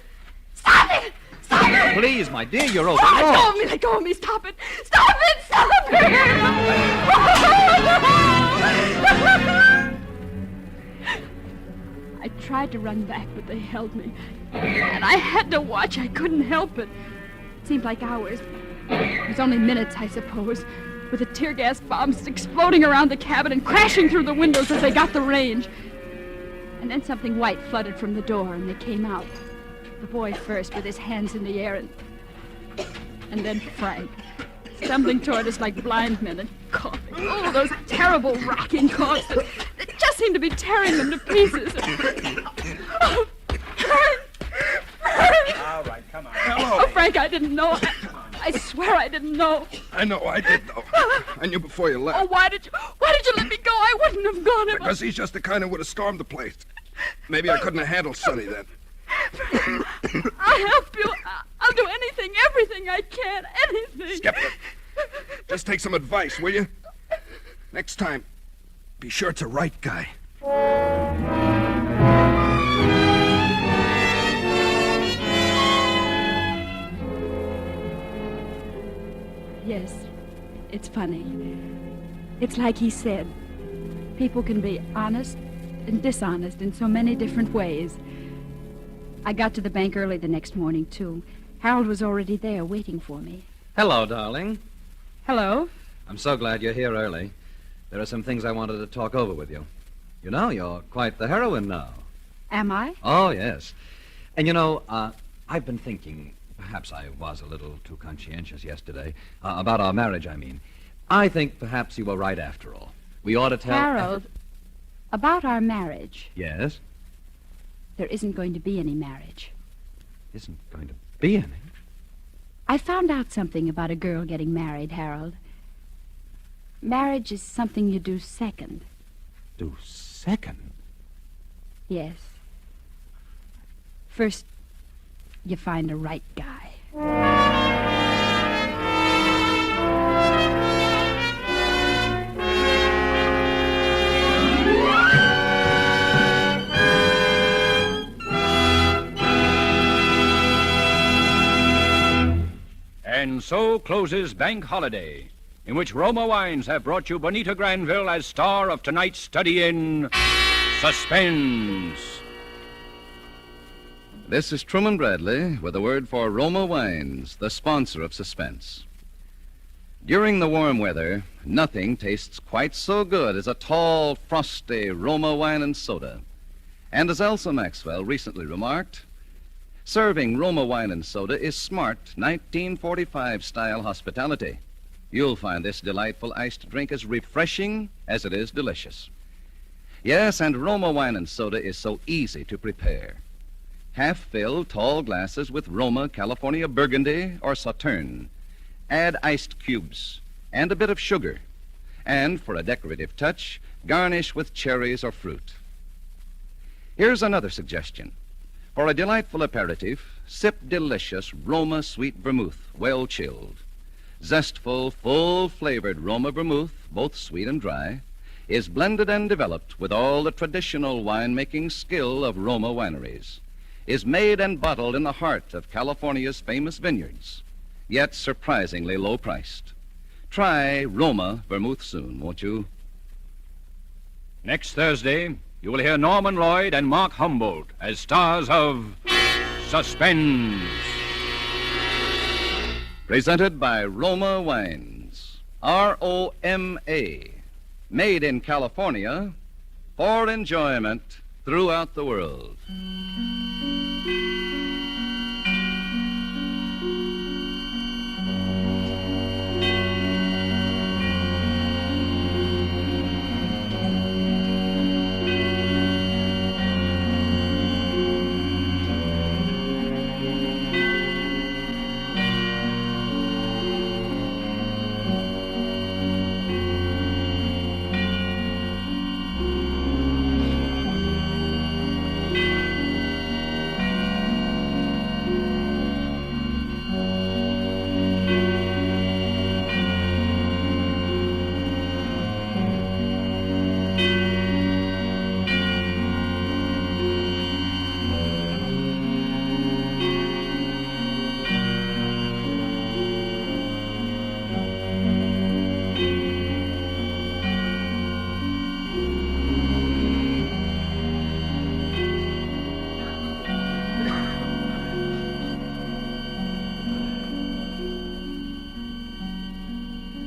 S22: Stop it! Stop it!
S23: Please, my dear, you're over.
S22: Let go of me. Stop it. Stop it! Stop it! I tried to run back, but they held me. And I had to watch. I couldn't help it. It seemed like hours. It was only minutes, I suppose, with the tear gas bombs exploding around the cabin and crashing through the windows as they got the range. And then something white flooded from the door, and they came out. The boy first, with his hands in the air, and then Frank, stumbling toward us like blind men and coughing. Oh, those terrible rocking coughs that just seemed to be tearing them to pieces. Oh, Frank!
S3: All right, come on.
S1: Hello.
S22: Oh, Frank, I didn't know. I swear I didn't know.
S1: I know, I did know. I knew before you left.
S22: Oh, why did you let me go? I wouldn't have gone if
S1: Because he's just the kind who would have stormed the place. Maybe I couldn't have handled Sonny then.
S22: I'll help you. I'll do anything, everything I can, anything.
S1: Skipper, just take some advice, will you? Next time, be sure it's a right guy.
S22: Yes, it's funny. It's like he said. People can be honest and dishonest in so many different ways. I got to the bank early the next morning, too. Harold was already there waiting for me.
S23: Hello, darling.
S22: Hello?
S23: I'm so glad you're here early. There are some things I wanted to talk over with you. You know, you're quite the heroine now.
S22: Am I?
S23: Oh, yes. And you know, I've been thinking, perhaps I was a little too conscientious yesterday, about our marriage, I mean. I think perhaps you were right after all. We ought to tell...
S22: Harold, about our marriage.
S23: Yes?
S22: There isn't going to be any marriage.
S23: Isn't going to be any?
S22: I found out something about a girl getting married, Harold. Marriage is something you do second.
S23: Do second?
S22: Yes. First, you find a right guy.
S18: And so closes Bank Holiday, in which Roma Wines have brought you Bonita Granville as star of tonight's study in Suspense.
S10: This is Truman Bradley with a word for Roma Wines, the sponsor of Suspense. During the warm weather, nothing tastes quite so good as a tall, frosty Roma wine and soda. And as Elsa Maxwell recently remarked, serving Roma wine and soda is smart 1945-style hospitality. You'll find this delightful iced drink as refreshing as it is delicious. Yes, and Roma wine and soda is so easy to prepare. Half-filled tall glasses with Roma, California Burgundy, or Sauterne. Add iced cubes and a bit of sugar. And for a decorative touch, garnish with cherries or fruit. Here's another suggestion. For a delightful aperitif, sip delicious Roma sweet vermouth, well chilled. Zestful, full-flavored Roma vermouth, both sweet and dry, is blended and developed with all the traditional wine-making skill of Roma wineries, is made and bottled in the heart of California's famous vineyards, yet surprisingly low-priced. Try Roma vermouth soon, won't you?
S18: Next Thursday, you will hear Norman Lloyd and Mark Humboldt as stars of Suspense.
S10: Presented by Roma Wines. R-O-M-A. Made in California for enjoyment throughout the world.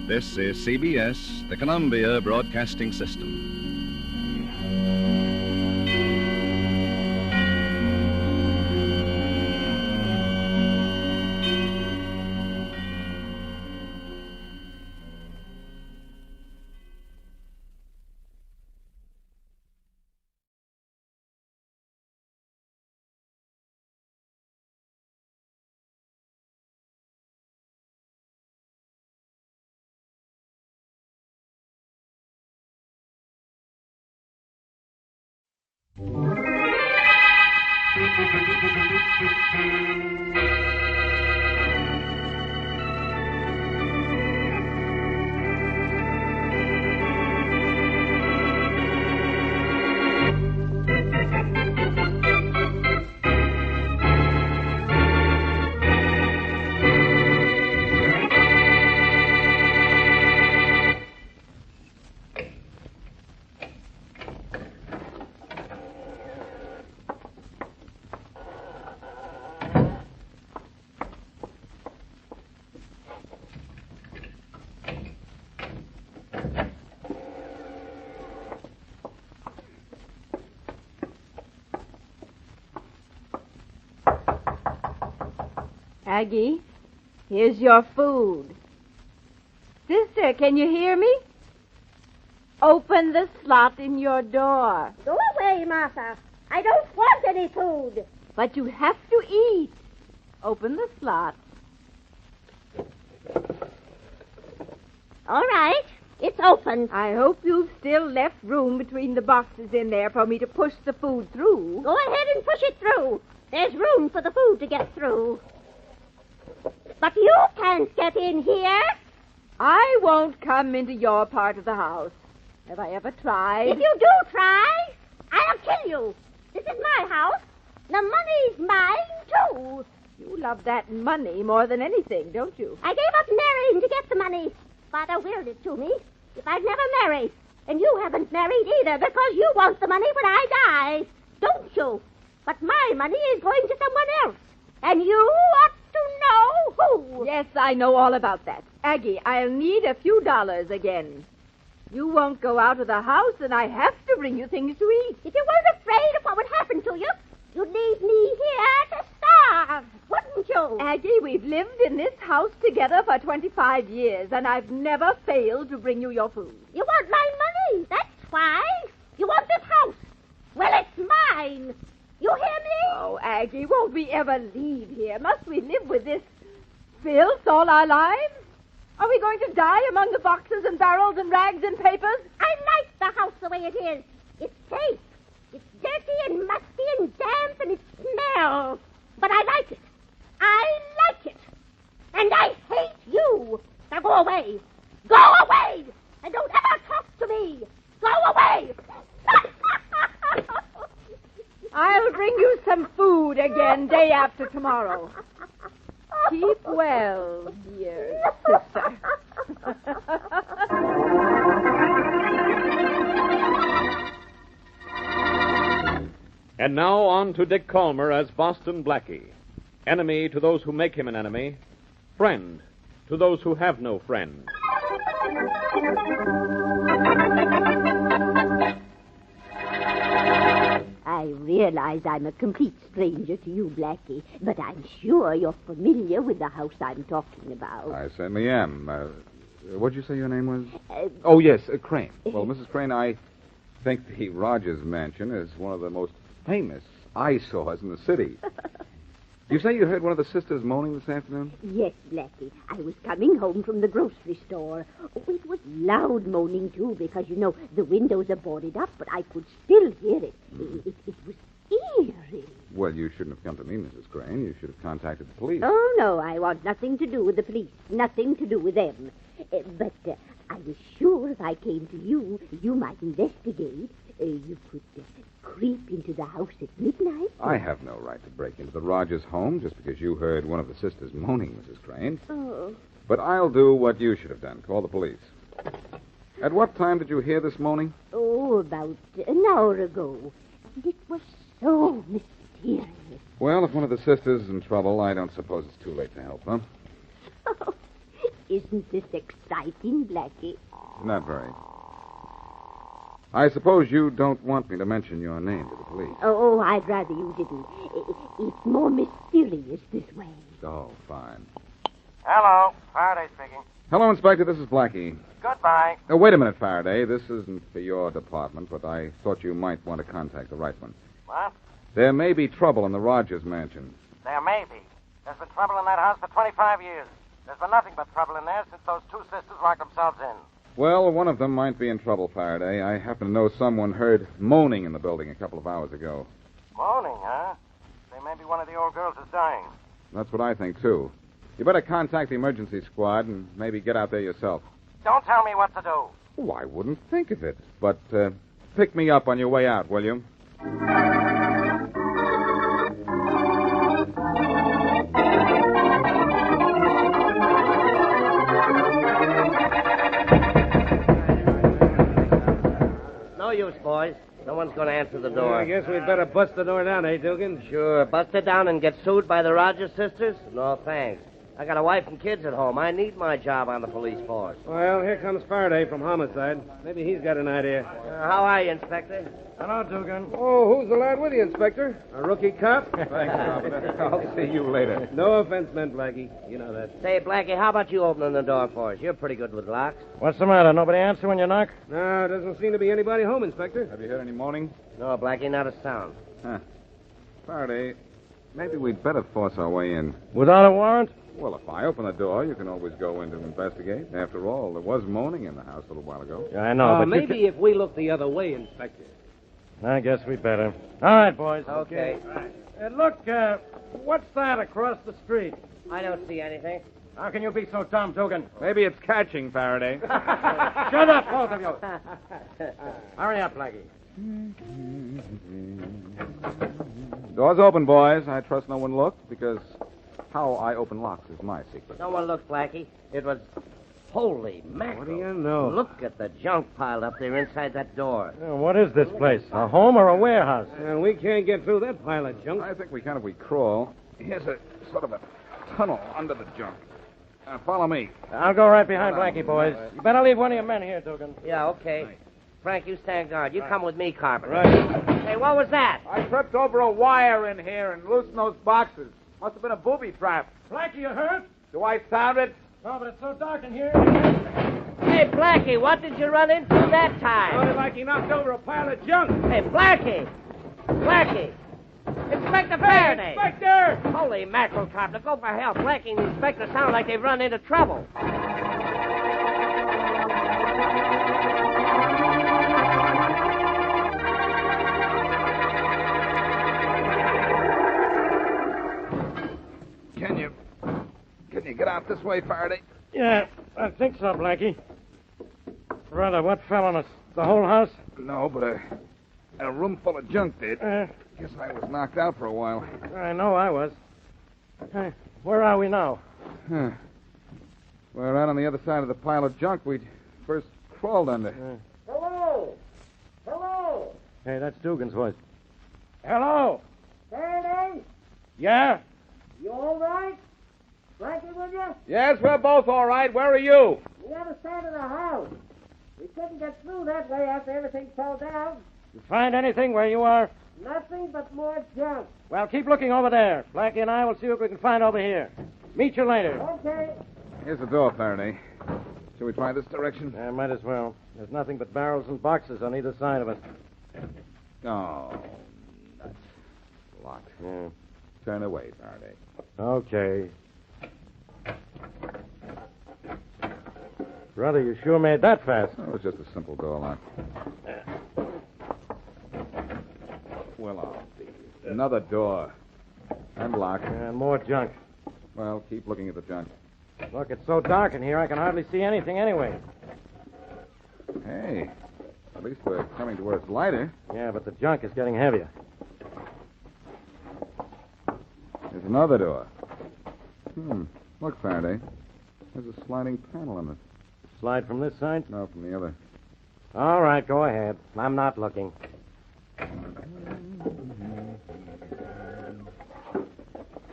S10: This is CBS, the Columbia Broadcasting System.
S6: Aggie, here's your food. Sister, can you hear me? Open the slot in your door.
S13: Go away, Martha. I don't want any food.
S6: But you have to eat. Open the slot.
S13: All right. It's open.
S6: I hope you've still left room between the boxes in there for me to push the food through.
S13: Go ahead and push it through. There's room for the food to get through. But you can't get in here.
S6: I won't come into your part of the house. Have I ever tried?
S13: If you do try, I'll kill you. This is my house. The money's mine, too.
S6: You love that money more than anything, don't you?
S13: I gave up marrying to get the money. Father willed it to me. If I'd never marry. And you haven't married either because you want the money when I die. Don't you? But my money is going to someone else. And you ought to know who.
S6: Yes, I know all about that. Aggie, I'll need a few dollars again. You won't go out of the house, and I have to bring you things to eat.
S13: If you weren't afraid of what would happen to you, you'd leave me here to starve, wouldn't you?
S6: Aggie, we've lived in this house together for 25 years, and I've never failed to bring you your food.
S13: You want my money, that's why. You want this house. Well, it's mine. You hear me?
S6: Oh, Aggie, won't we ever leave here? Must we live with this filth all our lives? Are we going to die among the boxes and barrels and rags and papers?
S13: I like the house the way it is. It's safe. It's dirty and musty and damp and it smells. But I like it. I like it. And I hate you. Now go away. Go away. And don't ever talk to me. Go away.
S6: I'll bring you some food again day after tomorrow. Keep well, dear sister.
S2: And now on to Dick Calmer as Boston Blackie. Enemy to those who make him an enemy. Friend to those who have no friend.
S13: I realize I'm a complete stranger to you, Blackie, but I'm sure you're familiar with the house I'm talking about.
S14: I certainly am. What'd you say your name was? Oh, yes, Crane. Well, Mrs. Crane, I think the Rogers Mansion is one of the most famous eyesores in the city. You say you heard one of the sisters moaning this afternoon?
S13: Yes, Blackie. I was coming home from the grocery store. Oh, it was loud moaning, too, because, you know, the windows are boarded up, but I could still hear it. It was eerie.
S14: Well, you shouldn't have come to me, Mrs. Crane. You should have contacted the police.
S13: Oh, no, I want nothing to do with the police. Nothing to do with them. But I was sure if I came to you, you might investigate. You could creep into the house at midnight.
S14: I have no right to break into the Rogers home just because you heard one of the sisters moaning, Mrs. Crane.
S13: Oh.
S14: But I'll do what you should have done. Call the police. At what time did you hear this moaning?
S13: Oh, about an hour ago. And it was so mysterious.
S14: Well, if one of the sisters is in trouble, I don't suppose it's too late to help, huh?
S13: Oh, isn't this exciting, Blackie?
S14: Not very. I suppose you don't want me to mention your name to the police.
S13: Oh, I'd rather you didn't. It's more mysterious this way.
S14: Oh, fine.
S17: Hello, Faraday speaking.
S14: Hello, Inspector. This is Blackie.
S17: Goodbye.
S14: Wait a minute, Faraday. This isn't for your department, but I thought you might want to contact the right one.
S17: What?
S14: There may be trouble in the Rogers Mansion.
S17: There may be. There's been trouble in that house for 25 years. There's been nothing but trouble in there since those two sisters locked themselves in.
S14: Well, one of them might be in trouble, Faraday. I happen to know someone heard moaning in the building a couple of hours ago.
S17: Moaning, huh? Say maybe one of the old girls is dying.
S14: That's what I think, too. You better contact the emergency squad and maybe get out there yourself.
S17: Don't tell me what to do.
S14: Oh, I wouldn't think of it. But pick me up on your way out, will you?
S19: No use, boys. No one's going to answer the door.
S25: I guess we'd better bust the door down, eh, Dugan?
S19: Sure. Bust it down and get sued by the Rogers sisters? No, thanks. I got a wife and kids at home. I need my job on the police force.
S25: Well, here comes Faraday from Homicide. Maybe he's got an idea.
S19: How are you, Inspector?
S25: Hello, Dugan. Oh, who's the lad with you, Inspector? A rookie cop?
S14: Thanks, Officer. I'll see you later.
S25: No offense meant, Blackie. You know that.
S19: Say, Blackie, how about you opening the door for us? You're pretty good with locks.
S25: What's the matter? Nobody answer when you knock? No, doesn't seem to be anybody home, Inspector.
S14: Have you heard any moaning?
S19: No, Blackie, not a sound.
S14: Huh. Faraday, maybe we'd better force our way in.
S25: Without a warrant?
S14: Well, if I open the door, you can always go in to investigate. After all, there was moaning in the house a little while ago.
S25: Yeah, I know, but maybe if we look the other way, Inspector. I guess we better. All right, boys.
S19: Okay.
S25: Look, what's that across the street?
S19: I don't see anything.
S25: How can you be so dumb, Dugan?
S14: Maybe it's catching, Faraday.
S25: Shut up, both of you. Hurry up, Blackie.
S14: Door's open, boys. I trust no one looked, because how I open locks is my secret.
S19: No one looked, Blackie. It was... Holy mackerel.
S25: What do you know?
S19: Look at the junk piled up there inside that door.
S25: What is this place? A home or a warehouse? We can't get through that pile of junk.
S14: I think we crawl. Here's a sort of a tunnel under the junk. Follow me.
S25: I'll go right behind Blackie, boys. You better leave one of your men here, Dugan.
S19: Yeah, okay. Right. Frank, you stand guard. You come with me, Carpenter.
S25: Right.
S19: Hey, what was that?
S4: I tripped over a wire in here and loosened those boxes. Must have been a booby trap.
S25: Blackie, you hurt?
S4: Do I sound it?
S25: No, but it's so dark in here.
S19: Hey, Blackie, what did you run into that time?
S25: Sounded like he knocked over a pile of junk.
S19: Hey, Blackie! Blackie! Inspector Faraday!
S25: Inspector!
S19: Holy mackerel, Carpenter, go for help. Blackie and the inspector sound like they've run into trouble.
S14: Can you get out this way, Faraday?
S25: Yeah, I think so, Blackie. Brother, what fell on us? The whole house?
S14: No, but a room full of junk did. Guess I was knocked out for a while.
S25: I know I was. Hey, where are we now?
S14: We're out on the other side of the pile of junk we'd first crawled under.
S13: Hello? Hello?
S25: Hey, that's Dugan's voice. Hello?
S13: Faraday?
S25: Yeah?
S13: You all right? Blackie with you?
S4: Yes, we're both all right. Where are you?
S13: The other side of the house. We couldn't get through that way after everything fell down.
S25: You find anything where you are?
S13: Nothing but more junk.
S25: Well, keep looking over there. Blackie and I will see what we can find over here. Meet you later.
S13: Okay.
S14: Here's the door, Faraday. Shall we try this direction?
S25: Yeah, might as well. There's nothing but barrels and boxes on either side of us.
S14: Oh, nuts. Locked.
S25: Yeah.
S14: Turn away, Faraday.
S25: Okay. Brother, you sure made that fast.
S14: It was just a simple door lock. Well, I'll be. Another door. And locked.
S25: And more junk.
S14: Well, keep looking at the junk.
S25: Look, it's so dark in here, I can hardly see anything anyway.
S14: Hey, at least we're coming to where it's lighter.
S25: Yeah, but the junk is getting heavier.
S14: There's another door. Look, Faraday. There's a sliding panel on it.
S25: Slide from this side?
S14: No, from the other.
S25: All right, go ahead. I'm not looking.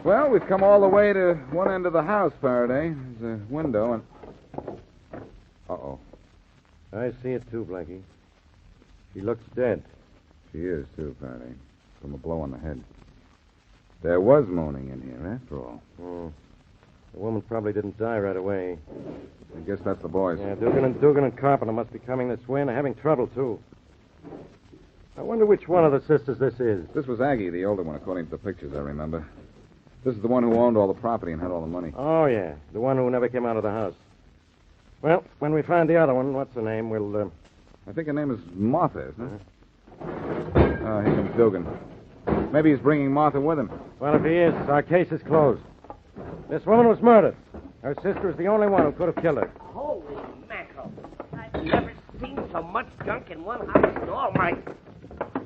S14: Well, we've come all the way to one end of the house, Faraday. There's a window and... Uh-oh.
S25: I see it too, Blackie. She looks dead.
S14: She is, too, Faraday. From a blow on the head. There was moaning in here, after all.
S25: The woman probably didn't die right away.
S14: I guess that's the boys.
S25: Yeah, Dugan and Carpenter must be coming this way, and they're having trouble, too. I wonder which one of the sisters this is.
S14: This was Aggie, the older one, according to the pictures I remember. This is the one who owned all the property and had all the money.
S25: Oh, yeah. The one who never came out of the house. Well, when we find the other one, what's her name, we'll,
S14: I think her name is Martha, isn't it? Oh, here comes Dugan. Maybe he's bringing Martha with him.
S25: Well, if he is, our case is closed. This woman was murdered. Her sister is the only one who could have killed her.
S19: Holy mackerel. I've never seen so much junk in one house in all my...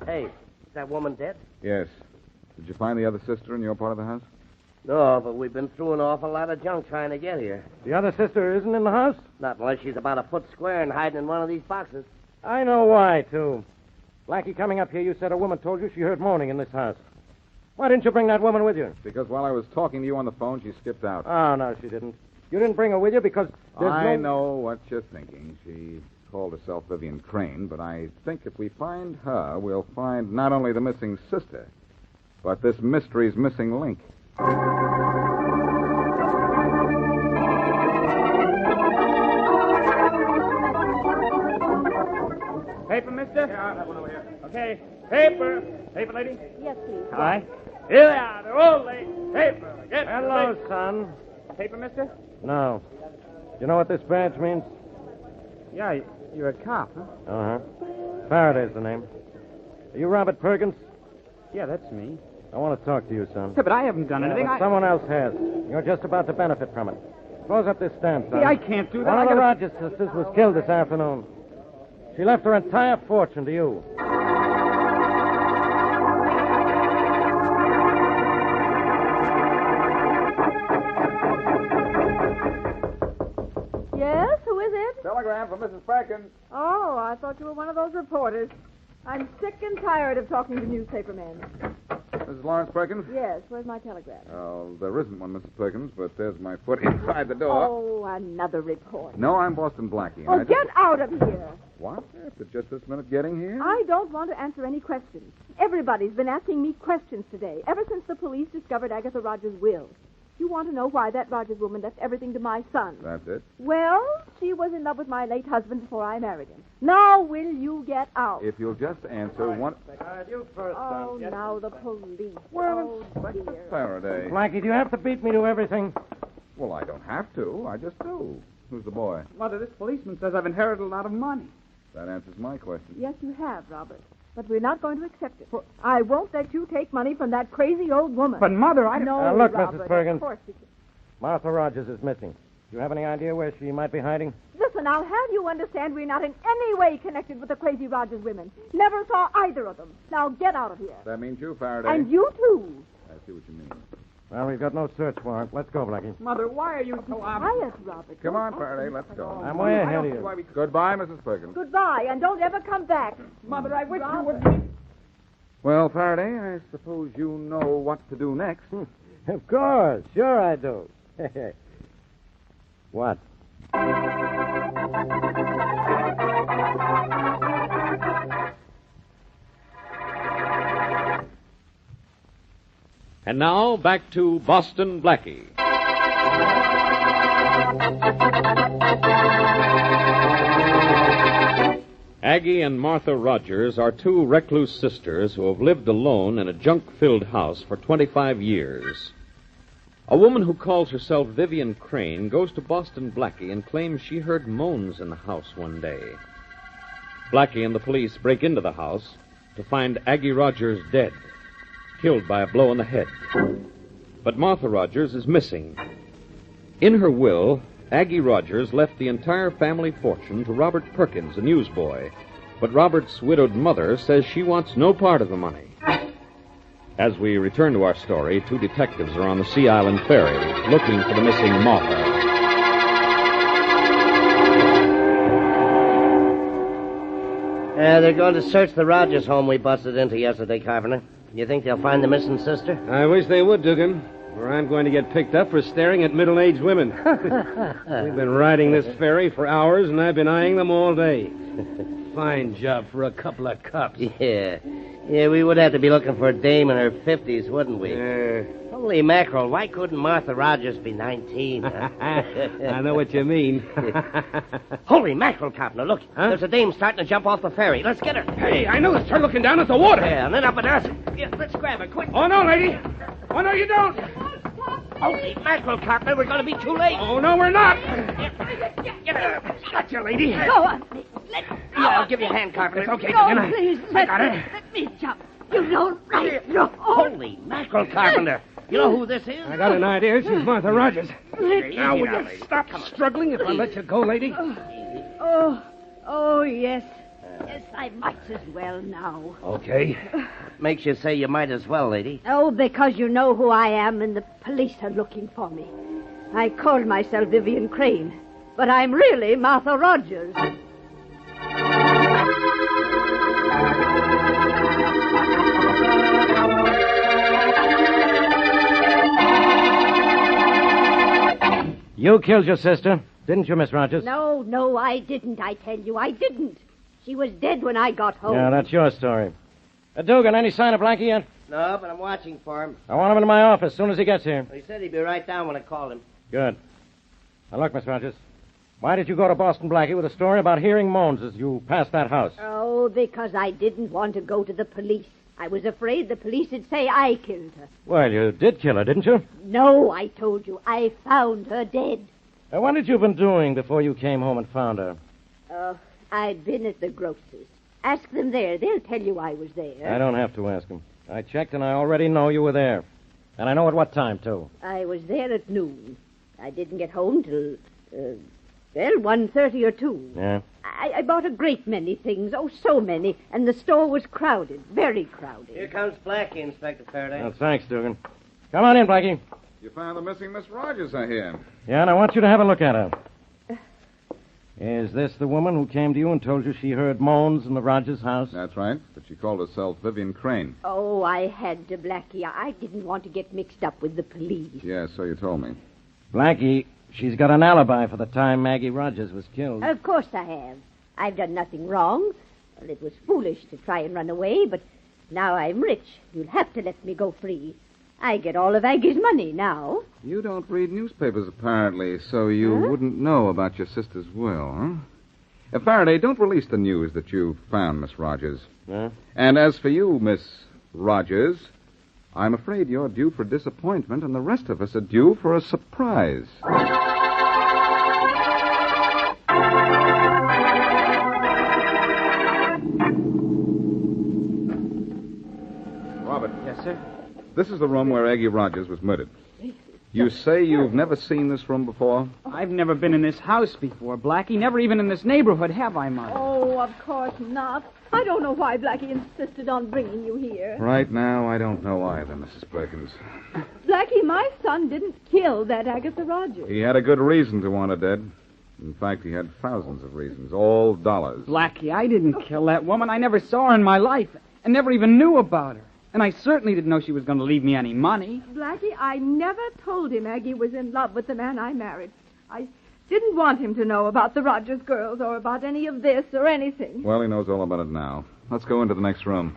S19: Hey, is that woman dead?
S14: Yes. Did you find the other sister in your part of the house?
S19: No, but we've been through an awful lot of junk trying to get here.
S25: The other sister isn't in the house?
S19: Not unless she's about a foot square and hiding in one of these boxes.
S25: I know why, too. Blackie, coming up here, you said a woman told you she heard moaning in this house. Why didn't you bring that woman with you?
S14: Because while I was talking to you on the phone, she skipped out.
S25: Oh, no, she didn't. You didn't bring her with you because
S14: I know what you're thinking. She called herself Vivian Crane, but I think if we find her, we'll find not only the missing sister, but this mystery's missing link.
S4: Paper, mister? Yeah, I'll have one over here. Okay. Paper. Paper, lady?
S6: Yes, please.
S4: All right. Here they are. They're all laid. Paper. Get
S25: Hello,
S4: ready.
S25: son.
S4: Paper, mister?
S25: No. You know what this badge means?
S4: Yeah, you're a cop, huh?
S25: Uh-huh. Faraday's the name. Are you Robert Perkins?
S4: Yeah, that's me.
S25: I want to talk to you, son.
S4: Yeah, but I haven't done anything.
S25: But someone else has. You're just about to benefit from it. Close up this stamp, son.
S4: Hey, I can't do that.
S25: One of the Rogers sisters was killed this afternoon. She left her entire fortune to you.
S6: Yes, who is it?
S14: Telegram from Mrs. Perkins.
S6: Oh, I thought you were one of those reporters. I'm sick and tired of talking to newspapermen.
S14: Mrs. Lawrence Perkins?
S6: Yes, where's my telegram?
S14: Oh, there isn't one, Mrs. Perkins, but there's my foot inside the door.
S6: Oh, another report.
S14: No, I'm Boston Blackie.
S6: Oh, get out of here.
S14: What? After just this minute getting here?
S6: I don't want to answer any questions. Everybody's been asking me questions today, ever since the police discovered Agatha Rogers' will. You want to know why that Rogers woman left everything to my son.
S14: That's it.
S6: Well, she was in love with my late husband before I married him. Now, will you get out?
S14: If you'll just answer one...
S25: You first,
S6: Oh,
S25: son.
S6: now the police.
S14: Well,
S6: oh, dear.
S14: Faraday.
S25: Blackie, do you have to beat me to everything?
S14: Well, I don't have to. I just do. Who's the boy?
S4: Mother, this policeman says I've inherited a lot of money.
S14: That answers my question.
S6: Yes, you have, Robert. But we're not going to accept it. I won't let you take money from that crazy old woman.
S4: But, Mother, I...
S6: No,
S25: look,
S6: Robert,
S25: Mrs. Perkins.
S6: Of course you can.
S25: Martha Rogers is missing. Do you have any idea where she might be hiding?
S6: Listen, I'll have you understand we're not in any way connected with the crazy Rogers women. Never saw either of them. Now get out of here.
S14: That means you, Faraday.
S6: And you, too.
S14: I see what you mean.
S25: Well, we've got no search warrant. Let's go, Blackie.
S4: Mother, why are you so obvious?
S6: Quiet, Robert.
S14: Come on, Faraday, let's go.
S25: I'm way ahead of you.
S14: Goodbye, Mrs. Perkins.
S6: Goodbye, and don't ever come back.
S4: Mother, I wish you
S6: Robert.
S4: would...
S14: Well, Faraday, I suppose you know what to do next.
S25: Of course. Sure I do. What?
S2: And now, back to Boston Blackie. Aggie and Martha Rogers are two recluse sisters who have lived alone in a junk-filled house for 25 years. A woman who calls herself Vivian Crane goes to Boston Blackie and claims she heard moans in the house one day. Blackie and the police break into the house to find Aggie Rogers dead, killed by a blow on the head. But Martha Rogers is missing. In her will, Aggie Rogers left the entire family fortune to Robert Perkins, a newsboy. But Robert's widowed mother says she wants no part of the money. As we return to our story, two detectives are on the Sea Island ferry looking for the missing Martha.
S19: They're going to search the Rogers home we busted into yesterday, Carpenter. You think they'll find the missing sister?
S9: I wish they would, Dugan, or I'm going to get picked up for staring at middle-aged women. We've been riding this ferry for hours, and I've been eyeing them all day. Fine job for a couple of cops.
S19: Yeah, we would have to be looking for a dame in her 50s, wouldn't we? Holy mackerel, why couldn't Martha Rogers be 19? Huh?
S9: I know what you mean.
S19: Holy mackerel, Carpenter, look.
S9: Huh?
S19: There's a dame starting to jump off the ferry. Let's get her.
S9: Hey, I noticed her looking down at the water.
S19: Yeah, and then up at us. Yeah, let's grab her, quick.
S9: Oh, no, lady. Oh, no, you don't.
S19: Holy mackerel, Carpenter, we're going to be too late.
S9: Oh, no, we're not.
S19: Get her.
S9: Gotcha, lady.
S6: Go on, please. Let go.
S19: Yeah, I'll give you a hand, Carpenter.
S9: It's okay,
S6: No,
S9: Dugan.
S6: please,
S9: I got her.
S6: let me jump. You don't right. No.
S19: Holy mackerel, Carpenter. You know who this is?
S9: I got an idea. She's Martha Rogers.
S6: Let
S9: Now, will
S19: now,
S9: you
S19: lady.
S9: stop struggling if I let you go, lady?
S6: Oh, yes. Yes, I might as well now.
S9: Okay.
S19: Makes you say you might as well, lady.
S6: Oh, because you know who I am and the police are looking for me. I called myself Vivian Crane, but I'm really Martha Rogers.
S25: You killed your sister, didn't you, Miss Rogers?
S6: No, I didn't, I tell you. I didn't. She was dead when I got home.
S25: Yeah, that's your story. Dugan, any sign of Blackie yet?
S19: No, but I'm watching for him.
S25: I want him in my office as soon as he gets here.
S19: He said he'd be right down when I called him.
S25: Good. Now, look, Miss Rogers. Why did you go to Boston Blackie with a story about hearing moans as you passed that house?
S6: Oh, because I didn't want to go to the police.
S13: I was afraid the police would say I killed her.
S25: Well, you did kill her, didn't you?
S13: No, I told you. I found her dead.
S25: What had you been doing before you came home and found her?
S13: I'd been at the grocer's. Ask them there. They'll tell you I was there.
S25: I don't have to ask them. I checked, and I already know you were there. And I know at what time, too.
S13: I was there at noon. I didn't get home till, 1:30 or 2.
S25: Yeah?
S13: I bought a great many things. Oh, so many. And the store was crowded. Very crowded.
S19: Here comes Blackie, Inspector Faraday.
S25: Well, thanks, Dugan. Come on in, Blackie.
S14: You found the missing Miss Rogers, I hear.
S25: Yeah, and I want you to have a look at her. Is this the woman who came to you and told you she heard moans in the Rogers house?
S14: That's right, but she called herself Vivian Crane.
S13: Oh, I had to, Blackie. I didn't want to get mixed up with the police.
S14: Yes, so you told me.
S25: Blackie, she's got an alibi for the time Maggie Rogers was killed.
S13: Of course I have. I've done nothing wrong. Well, it was foolish to try and run away, but now I'm rich. You'll have to let me go free. I get all of Aggie's money now.
S14: You don't read newspapers, apparently, so you wouldn't know about your sister's will, huh? Faraday, don't release the news that you found Miss Rogers.
S25: Huh?
S14: And as for you, Miss Rogers, I'm afraid you're due for disappointment, and the rest of us are due for a surprise. Robert.
S8: Yes, sir?
S14: This is the room where Aggie Rogers was murdered. You say you've never seen this room before?
S8: I've never been in this house before, Blackie. Never even in this neighborhood, have I, Mother?
S6: Oh, of course not. I don't know why Blackie insisted on bringing you here.
S14: Right now, I don't know either, Mrs. Perkins.
S6: Blackie, my son didn't kill that Agatha Rogers.
S14: He had a good reason to want her dead. In fact, he had thousands of reasons, all dollars.
S8: Blackie, I didn't kill that woman. I never saw her in my life and never even knew about her. And I certainly didn't know she was going to leave me any money.
S6: Blackie, I never told him Aggie was in love with the man I married. I didn't want him to know about the Rogers girls or about any of this or anything.
S14: Well, he knows all about it now. Let's go into the next room.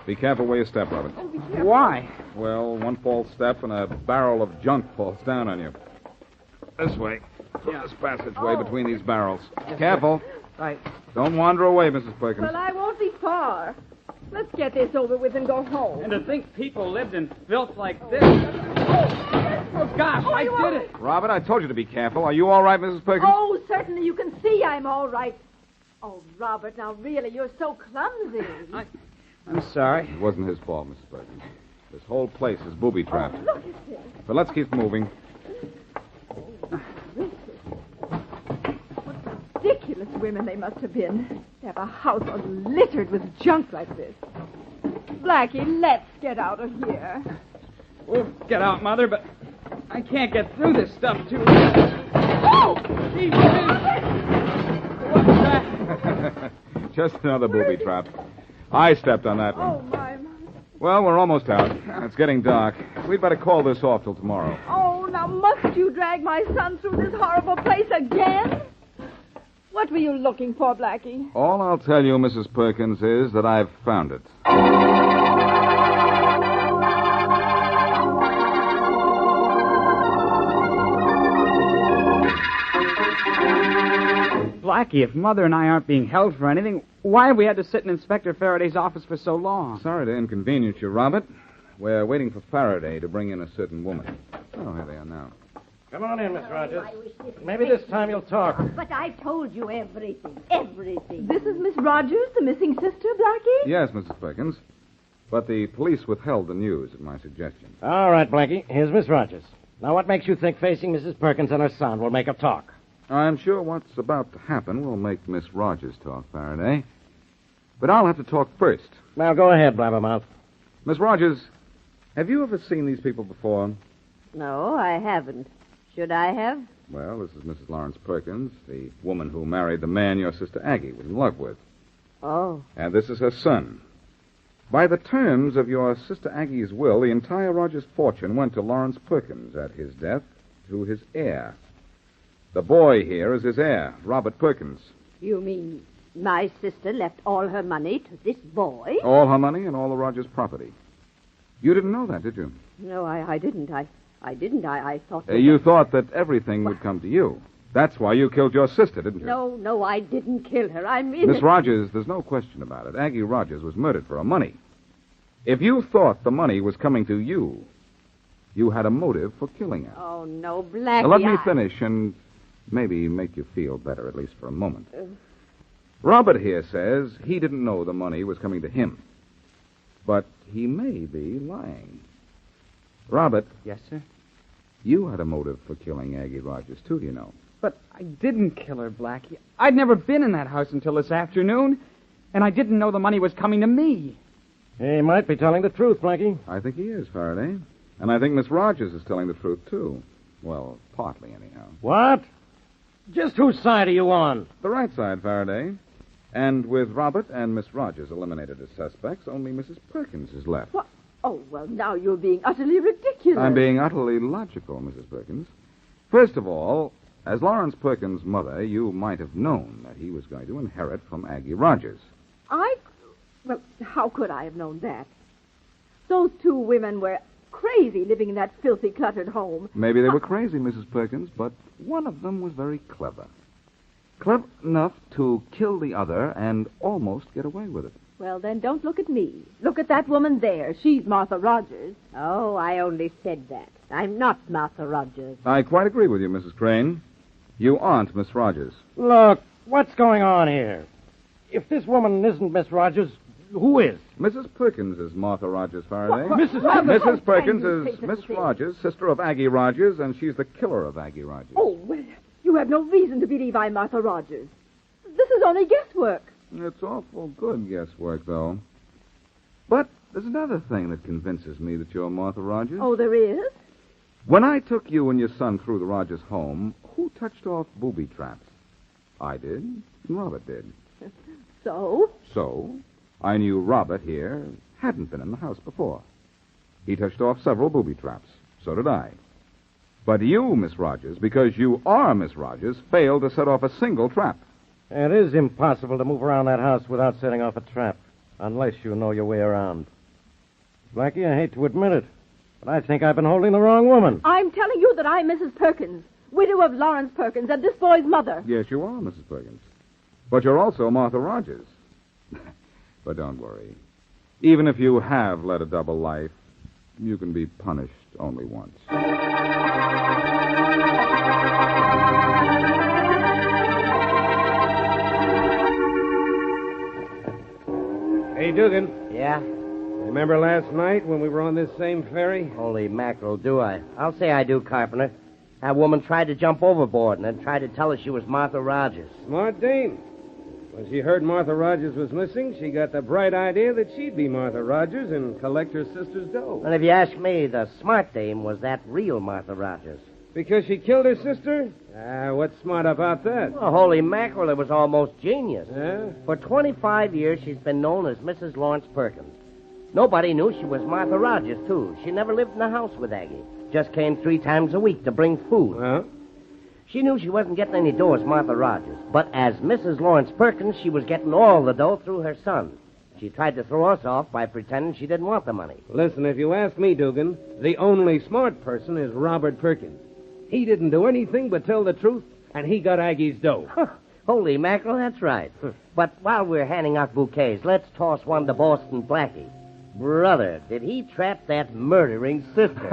S14: Be careful where you step, Robert.
S6: Oh, be careful.
S8: Why?
S14: Well, one false step and a barrel of junk falls down on you. This way. This passageway between these barrels. Careful.
S8: Right.
S14: Don't wander away, Mrs. Perkins.
S6: Well, I won't be far. Let's get this over with and go home.
S8: And to think people lived in filth like this. Oh gosh, I did it.
S14: Robert, I told you to be careful. Are you all right, Mrs. Perkins?
S6: Oh, certainly. You can see I'm all right. Oh, Robert, now really, you're so clumsy.
S8: I'm sorry.
S14: It wasn't his fault, Mrs. Perkins. This whole place is booby-trapped.
S6: Oh, look at this.
S14: But let's keep moving.
S6: Ridiculous women they must have been. To have a house all littered with junk like this. Blackie, let's get out of here.
S8: We'll get out, Mother, but I can't get through this stuff too. Oh! Gee, what's that?
S14: Just another booby trap. I stepped on that one.
S6: Oh, my.
S14: Well, we're almost out. It's getting dark. We'd better call this off till tomorrow.
S6: Oh, now must you drag my son through this horrible place again? What were you looking for, Blackie?
S14: All I'll tell you, Mrs. Perkins, is that I've found it.
S8: Blackie, if Mother and I aren't being held for anything, why have we had to sit in Inspector Faraday's office for so long?
S14: Sorry to inconvenience you, Robert. We're waiting for Faraday to bring in a certain woman. Oh, here they are now.
S25: Come on in, Miss Rogers. Maybe this time you'll talk.
S13: But I told you everything. Everything.
S6: This is Miss Rogers, the missing sister, Blackie?
S14: Yes, Mrs. Perkins. But the police withheld the news at my suggestion.
S25: All right, Blackie. Here's Miss Rogers. Now, what makes you think facing Mrs. Perkins and her son will make her talk?
S14: I'm sure what's about to happen will make Miss Rogers talk, Faraday. But I'll have to talk first.
S25: Now, go ahead, Blabbermouth.
S14: Miss Rogers, have you ever seen these people before?
S13: No, I haven't. Should I have?
S14: Well, this is Mrs. Lawrence Perkins, the woman who married the man your sister Aggie was in love with.
S13: Oh.
S14: And this is her son. By the terms of your sister Aggie's will, the entire Rogers fortune went to Lawrence Perkins at his death to his heir. The boy here is his heir, Robert Perkins.
S13: You mean my sister left all her money to this boy?
S14: All her money and all the Rogers property. You didn't know that, did you?
S13: No, I didn't. I didn't. I thought...
S14: You thought that everything would come to you. That's why you killed your sister, didn't you?
S13: No, I didn't kill her. I mean...
S14: Miss Rogers, there's no question about it. Aggie Rogers was murdered for her money. If you thought the money was coming to you, you had a motive for killing her.
S6: Oh, no, Blackie.
S14: Now, let me finish and maybe make you feel better, at least for a moment. Robert here says he didn't know the money was coming to him. But he may be lying. Robert.
S8: Yes, sir?
S14: You had a motive for killing Aggie Rogers, too, you know.
S8: But I didn't kill her, Blackie. I'd never been in that house until this afternoon, and I didn't know the money was coming to me.
S9: He might be telling the truth, Blackie.
S14: I think he is, Faraday. And I think Miss Rogers is telling the truth, too. Well, partly, anyhow.
S9: What? Just whose side are you on?
S14: The right side, Faraday. And with Robert and Miss Rogers eliminated as suspects, only Mrs. Perkins is left.
S6: What? Oh, well, now you're being utterly ridiculous.
S14: I'm being utterly logical, Mrs. Perkins. First of all, as Lawrence Perkins' mother, you might have known that he was going to inherit from Aggie Rogers.
S6: Well, how could I have known that? Those two women were crazy living in that filthy, cluttered home.
S14: Maybe they were crazy, Mrs. Perkins, but one of them was very clever. Clever enough to kill the other and almost get away with it.
S6: Well, then don't look at me. Look at that woman there. She's Martha Rogers.
S13: Oh, I only said that. I'm not Martha Rogers.
S14: I quite agree with you, Mrs. Crane. You aren't Miss Rogers.
S9: Look, what's going on here? If this woman isn't Miss Rogers, who is?
S14: Mrs. Perkins is Martha Rogers, Faraday.
S9: Mrs.
S14: Perkins is Miss Rogers, sister of Aggie Rogers, and she's the killer of Aggie Rogers.
S6: Oh, well, you have no reason to believe I'm Martha Rogers. This is only guesswork.
S14: It's awful good guesswork, though. But there's another thing that convinces me that you're Martha Rogers.
S6: Oh, there is?
S14: When I took you and your son through the Rogers home, who touched off booby traps? I did, and Robert did.
S6: So?
S14: So, I knew Robert here hadn't been in the house before. He touched off several booby traps. So did I. But you, Miss Rogers, because you are Miss Rogers, failed to set off a single trap.
S9: It is impossible to move around that house without setting off a trap, unless you know your way around. Blackie, I hate to admit it, but I think I've been holding the wrong woman.
S6: I'm telling you that I'm Mrs. Perkins, widow of Lawrence Perkins, and this boy's mother.
S14: Yes, you are, Mrs. Perkins. But you're also Martha Rogers. But don't worry. Even if you have led a double life, you can be punished only once.
S9: Hey, Dugan.
S19: Yeah?
S9: Remember last night when we were on this same ferry?
S19: Holy mackerel, do I? I'll say I do, Carpenter. That woman tried to jump overboard and then tried to tell us she was Martha Rogers.
S9: Smart dame. When she heard Martha Rogers was missing, she got the bright idea that she'd be Martha Rogers and collect her sister's dough.
S19: And if you ask me, the smart dame was that real Martha Rogers.
S9: Because she killed her sister? What's smart about that?
S19: Well, holy mackerel, it was almost genius.
S9: Yeah?
S19: For 25 years, she's been known as Mrs. Lawrence Perkins. Nobody knew she was Martha Rogers, too. She never lived in the house with Aggie. Just came 3 times a week to bring food.
S9: Huh?
S19: She knew she wasn't getting any dough as Martha Rogers. But as Mrs. Lawrence Perkins, she was getting all the dough through her son. She tried to throw us off by pretending she didn't want the money.
S9: Listen, if you ask me, Dugan, the only smart person is Robert Perkins. He didn't do anything but tell the truth, and he got Aggie's dough.
S19: Holy mackerel, that's right. But while we're handing out bouquets, let's toss one to Boston Blackie. Brother, did he trap that murdering sister?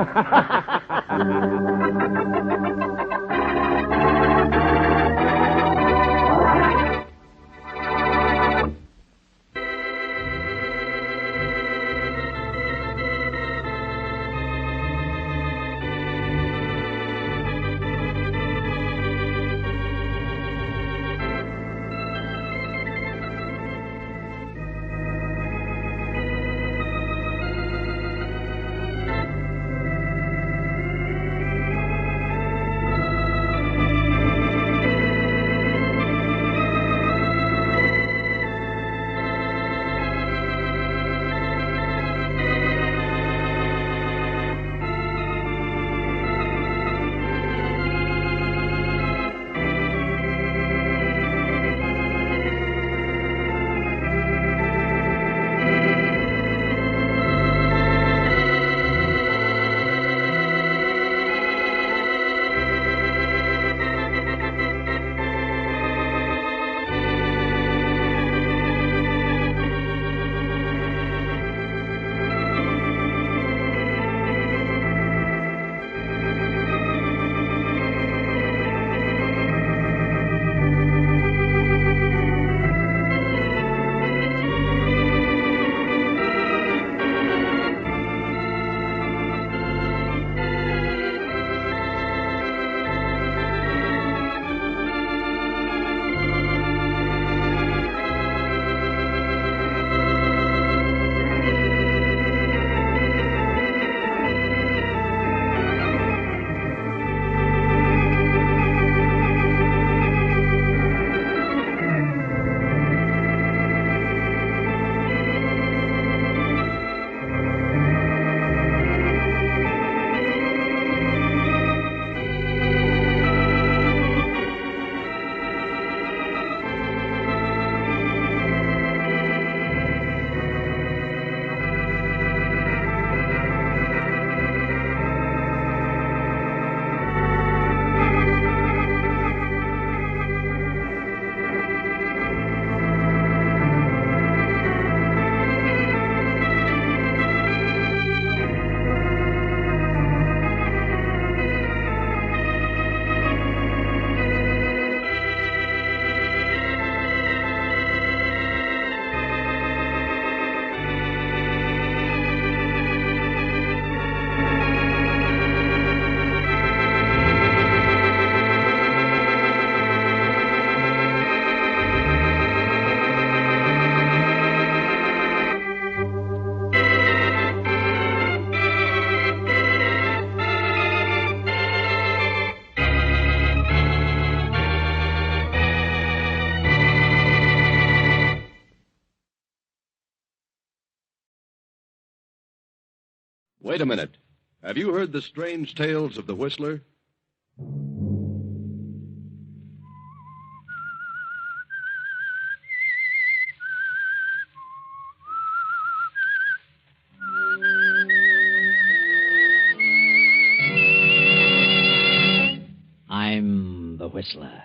S12: Wait a minute. Have you heard the strange tales of the Whistler?
S19: I'm the Whistler.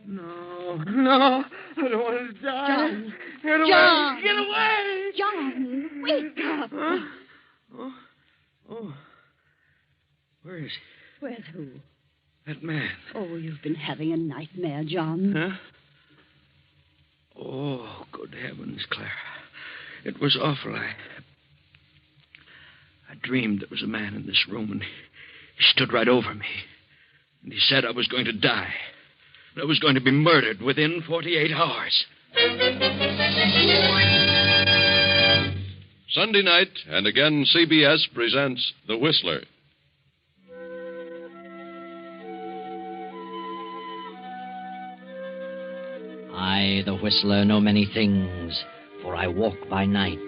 S5: No, I don't want to die.
S6: John.
S5: Get away.
S6: John.
S5: Get away.
S6: John, wake up.
S9: Oh. Where is he?
S6: Where's who?
S9: That man.
S6: Oh, you've been having a nightmare, John.
S9: Huh? Oh, good heavens, Clara. It was awful. I dreamed there was a man in this room, and he stood right over me. And he said I was going to die. I was going to be murdered within 48 hours.
S12: Sunday night, and again CBS presents The Whistler.
S19: I, the Whistler, know many things, for I walk by night.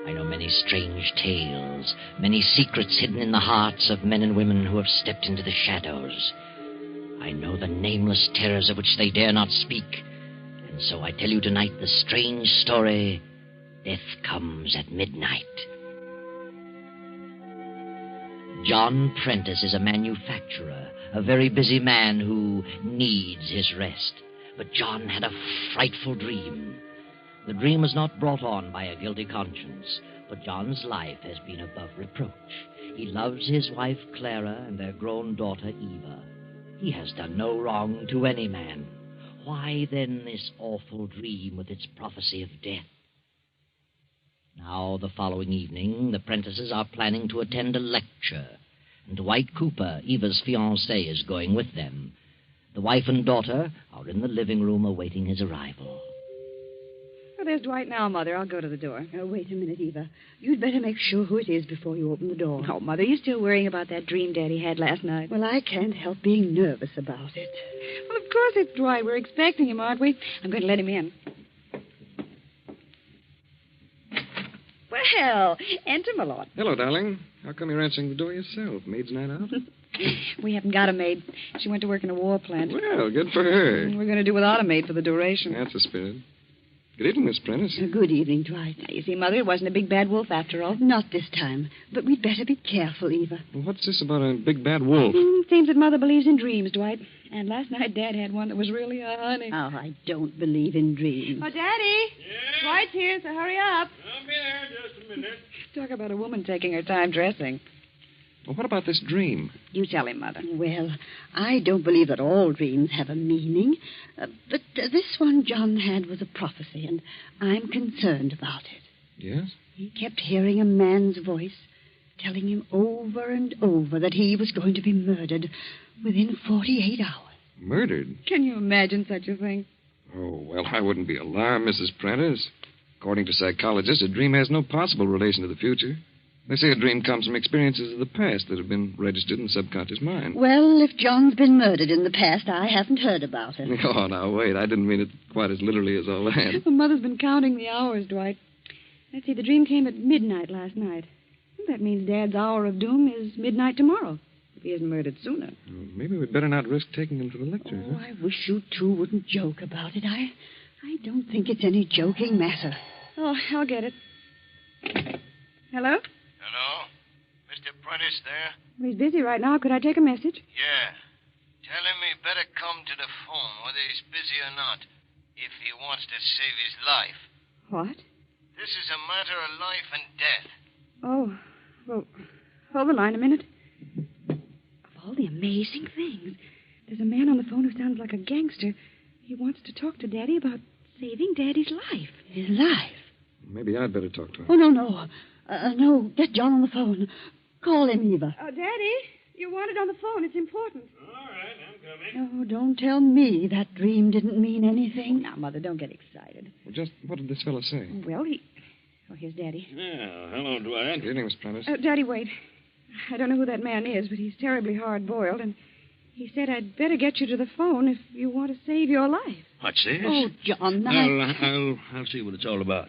S19: I know many strange tales, many secrets hidden in the hearts of men and women who have stepped into the shadows. I know the nameless terrors of which they dare not speak. And so I tell you tonight the strange story, Death Comes at Midnight. John Prentice is a manufacturer, a very busy man who needs his rest. But John had a frightful dream. The dream was not brought on by a guilty conscience, but John's life has been above reproach. He loves his wife, Clara, and their grown daughter, Eva. He has done no wrong to any man. Why, then, this awful dream with its prophecy of death? Now, the following evening, the Prentices are planning to attend a lecture, and Dwight Cooper, Eva's fiancé, is going with them. The wife and daughter are in the living room awaiting his arrival.
S15: Oh, there's Dwight now, Mother. I'll go to the door.
S6: Wait a minute, Eva. You'd better make sure who it is before you open the door.
S15: Oh, Mother, you still worrying about that dream Daddy had last night?
S6: Well, I can't help being nervous about it.
S15: Well, of course it's Dwight. We're expecting him, aren't we? I'm going to let him in. Well, enter, my lord.
S9: Hello, darling. How come you're answering the door yourself? Maid's night out?
S15: We haven't got a maid. She went to work in a war plant.
S9: Well, good for her.
S15: We're going to do without a maid for the duration.
S9: That's the spirit. Good evening, Miss Prentice.
S6: Good evening, Dwight.
S15: You see, Mother, it wasn't a big bad wolf after all.
S6: Not this time. But we'd better be careful, Eva.
S9: Well, what's this about a big bad wolf?
S15: Seems that Mother believes in dreams, Dwight. And last night Dad had one that was really a honey.
S6: Oh, I don't believe in dreams.
S15: Oh, Daddy.
S5: Yeah?
S15: Dwight's here, so hurry up.
S5: I'll be there in just a minute.
S15: Talk about a woman taking her time dressing.
S9: Well, what about this dream?
S15: You tell him, Mother.
S6: Well, I don't believe that all dreams have a meaning. But this one John had was a prophecy, and I'm concerned about it.
S9: Yes?
S6: He kept hearing a man's voice telling him over and over that he was going to be murdered within 48 hours.
S9: Murdered?
S15: Can you imagine such a thing?
S9: Oh, well, I wouldn't be alarmed, Mrs. Prentice. According to psychologists, a dream has no possible relation to the future. They say a dream comes from experiences of the past that have been registered in the subconscious mind.
S6: Well, if John's been murdered in the past, I haven't heard about it.
S9: Oh, now, wait. I didn't mean it quite as literally as all that.
S15: Well, Mother's been counting the hours, Dwight. Let's see, the dream came at midnight last night. That means Dad's hour of doom is midnight tomorrow, if he isn't murdered sooner.
S9: Well, maybe we'd better not risk taking him to the lecture.
S6: Oh, I wish you two wouldn't joke about it. I don't think it's any joking matter.
S15: Oh, I'll get it. Hello?
S16: Hello? Mr. Prentice there?
S15: Well, he's busy right now. Could I take a message?
S16: Yeah. Tell him he better come to the phone, whether he's busy or not, if he wants to save his life.
S15: What?
S16: This is a matter of life and death.
S15: Oh, well, hold the line a minute. Of all the amazing things, there's a man on the phone who sounds like a gangster. He wants to talk to Daddy about saving Daddy's life.
S6: His life?
S9: Maybe I'd better talk to him.
S6: Oh, no. No, get John on the phone. Call him, Eva.
S15: Oh, Daddy, you want it on the phone. It's important.
S5: All right, I'm coming.
S6: Oh, don't tell me that dream didn't mean anything.
S15: Now, Mother, don't get excited.
S9: Well, just what did this fellow say?
S15: Well, Oh, here's Daddy.
S5: Yeah, hello, Dwight.
S9: Good evening, Miss Prentice.
S15: Daddy, wait. I don't know who that man is, but he's terribly hard-boiled, and He said I'd better get you to the phone if you want to save your life.
S7: What's this?
S15: Oh, John, now...
S7: I'll see what it's all about.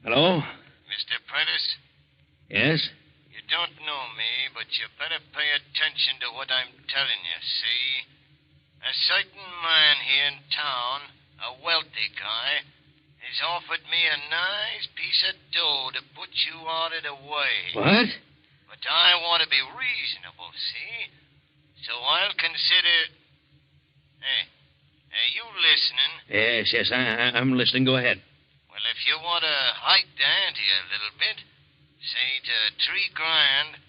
S7: Hello?
S16: Mr. Prentice,
S7: Yes?
S16: you don't know me, but you better pay attention to what I'm telling you, see? A certain man here in town, a wealthy guy, has offered me a nice piece of dough to put you out of the way.
S7: What?
S16: But I want to be reasonable, see? So I'll consider... Hey, are you listening?
S7: Yes, I'm listening. Go ahead.
S16: Well, if you want to hike the ante a little bit, say to $3,000,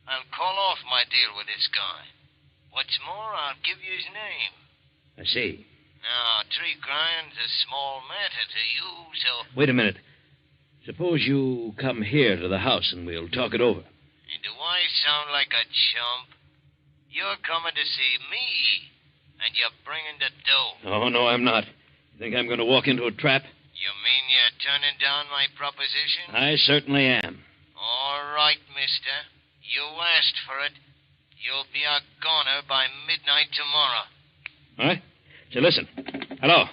S16: I'll call off my deal with this guy. What's more, I'll give you his name.
S7: I see.
S16: Now, $3,000's a small matter to you, so...
S7: Wait a minute. Suppose you come here to the house and we'll talk it over.
S16: And do I sound like a chump? You're coming to see me, and you're bringing the dough.
S7: Oh, no, I'm not. You think I'm going to walk into a trap?
S16: You mean you're turning down my proposition?
S7: I certainly am.
S16: All right, mister. You asked for it. You'll be a goner by midnight tomorrow.
S7: All right? So listen. Hello.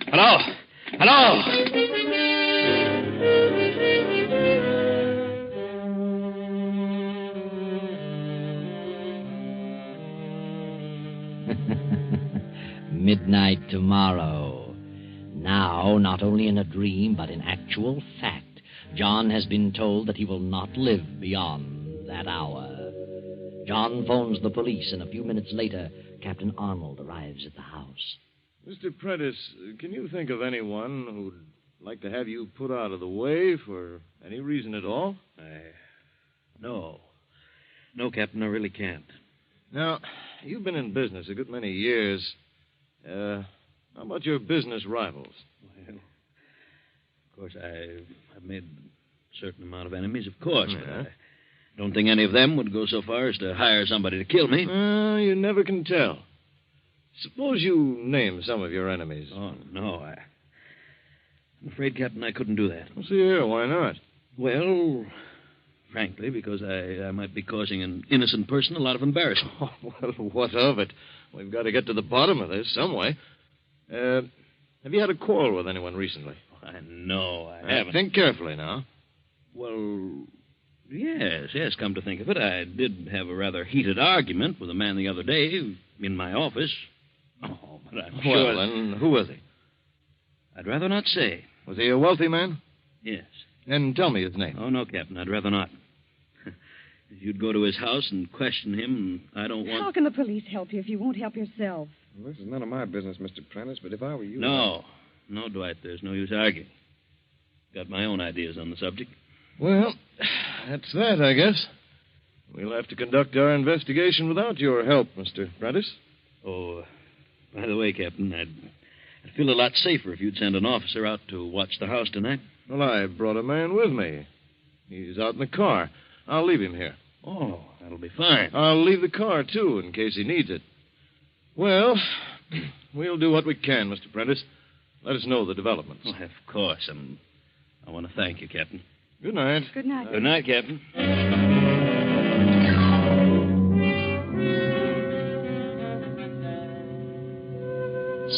S7: Hello. Hello.
S19: Midnight tomorrow. Now, not only in a dream, but in actual fact, John has been told that he will not live beyond that hour. John phones the police, and a few minutes later, Captain Arnold arrives at the house.
S11: Mr. Prentice, can you think of anyone who'd like to have you put out of the way for any reason at all?
S7: No. No, Captain, I really can't.
S11: Now, you've been in business a good many years. How about your business rivals?
S7: Well, of course, I've made a certain amount of enemies, of course, but I don't think any of them would go so far as to hire somebody to kill me.
S11: You never can tell. Suppose you name some of your enemies.
S7: Oh, no, I'm afraid, Captain, I couldn't do that.
S11: Well, see here, why not?
S7: Well, frankly, because I might be causing an innocent person a lot of embarrassment.
S11: Oh, well, what of it? We've got to get to the bottom of this some way. Have you had a quarrel with anyone recently?
S7: No, I haven't.
S11: Think carefully now.
S7: Well, yes, come to think of it, I did have a rather heated argument with a man the other day in my office. Oh, but I'm sure...
S11: Well, then, who was he?
S7: I'd rather not say.
S11: Was he a wealthy man?
S7: Yes.
S11: And tell me his name.
S7: Oh, no, Captain, I'd rather not. If you'd go to his house and question him, I don't want...
S15: How can the police help you if you won't help yourself?
S14: Well, this is none of my business, Mr. Prentice, but if I were you...
S7: No, Dwight, there's no use arguing. Got my own ideas on the subject.
S11: Well, that's that, I guess. We'll have to conduct our investigation without your help, Mr. Prentice.
S7: Oh, by the way, Captain, I'd feel a lot safer if you'd send an officer out to watch the house tonight.
S11: Well, I brought a man with me. He's out in the car. I'll leave him here.
S7: Oh, that'll be fine.
S11: I'll leave the car, too, in case he needs it. Well, we'll do what we can, Mr. Prentice. Let us know the developments.
S7: Oh, of course. I want to thank you, Captain.
S11: Good night.
S15: Good night.
S7: Good night, Captain.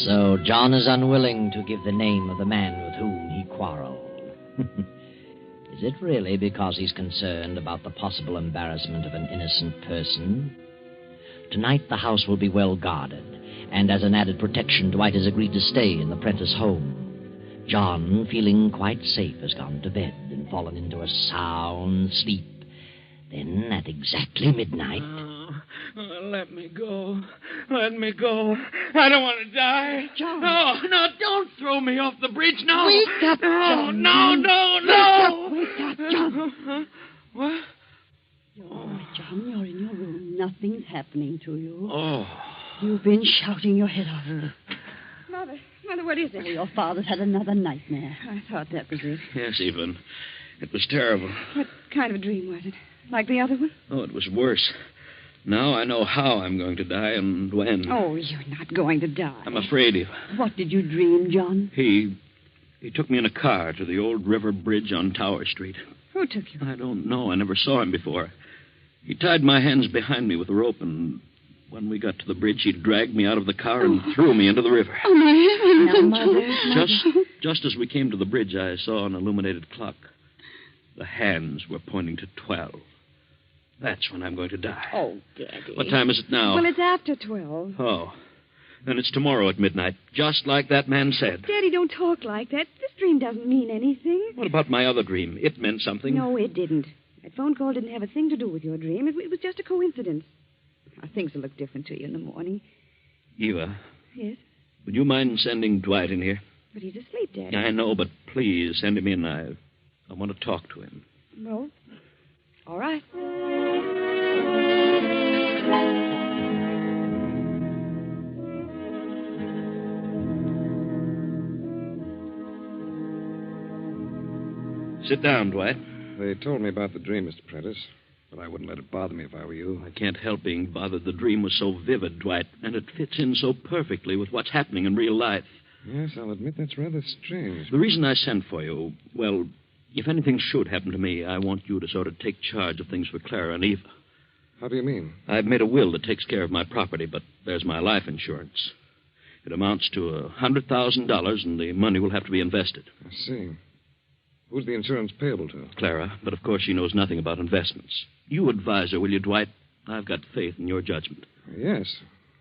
S19: So John is unwilling to give the name of the man with whom he quarreled. Is it really because he's concerned about the possible embarrassment of an innocent person? Tonight the house will be well guarded, and as an added protection, Dwight has agreed to stay in the Prentice home. John, feeling quite safe, has gone to bed and fallen into a sound sleep. Then, at exactly midnight...
S7: Let me go. Let me go. I don't want to die.
S15: John.
S7: No, don't throw me off the bridge. No.
S15: Wake up, John.
S7: No.
S15: Wake up, John.
S7: What?
S20: Oh, John, you're in your room. Nothing's happening to you.
S7: Oh.
S20: You've been shouting your head off.
S15: Mother, what is it?
S20: Oh, your father's had another nightmare.
S15: I thought that was it.
S7: Yes, Evelyn. It was terrible.
S15: What kind of a dream was it? Like the other one?
S7: Oh, it was worse. Now I know how I'm going to die and when.
S20: Oh, you're not going to die.
S7: I'm afraid of.
S20: What did you dream, John?
S7: He took me in a car to the old river bridge on Tower Street.
S15: Who took you?
S7: I don't know. I never saw him before. He tied my hands behind me with a rope and When we got to the bridge, he dragged me out of the car and threw me into the river.
S15: Oh, my heavens.
S6: Now, Mother.
S7: Just as we came to the bridge, I saw an illuminated clock. The hands were pointing to 12. That's when I'm going to die.
S15: Oh, Daddy.
S7: What time is it now?
S15: Well, it's after 12.
S7: Oh. Then it's tomorrow at midnight, just like that man said.
S15: Daddy, don't talk like that. This dream doesn't mean anything.
S7: What about my other dream? It meant something.
S15: No, it didn't. That phone call didn't have a thing to do with your dream. It was just a coincidence. Now, things will look different to you in the morning.
S7: Eva.
S15: Yes?
S7: Would you mind sending Dwight in here?
S15: But he's asleep, Daddy.
S7: I know, but please send him in. I want to talk to him.
S15: Well, all right.
S7: Sit down, Dwight.
S11: They told me about the dream, Mr. Prentice, but I wouldn't let it bother me if I were you.
S7: I can't help being bothered. The dream was so vivid, Dwight, and it fits in so perfectly with what's happening in real life.
S11: Yes, I'll admit that's rather strange.
S7: The reason I sent for you, well, if anything should happen to me, I want you to sort of take charge of things for Clara and Eva.
S11: How do you mean?
S7: I've made a will that takes care of my property, but there's my life insurance. It amounts to $100,000, and the money will have to be invested.
S11: I see. Who's the insurance payable to?
S7: Clara, but of course she knows nothing about investments. You advise her, will you, Dwight? I've got faith in your judgment.
S11: Yes.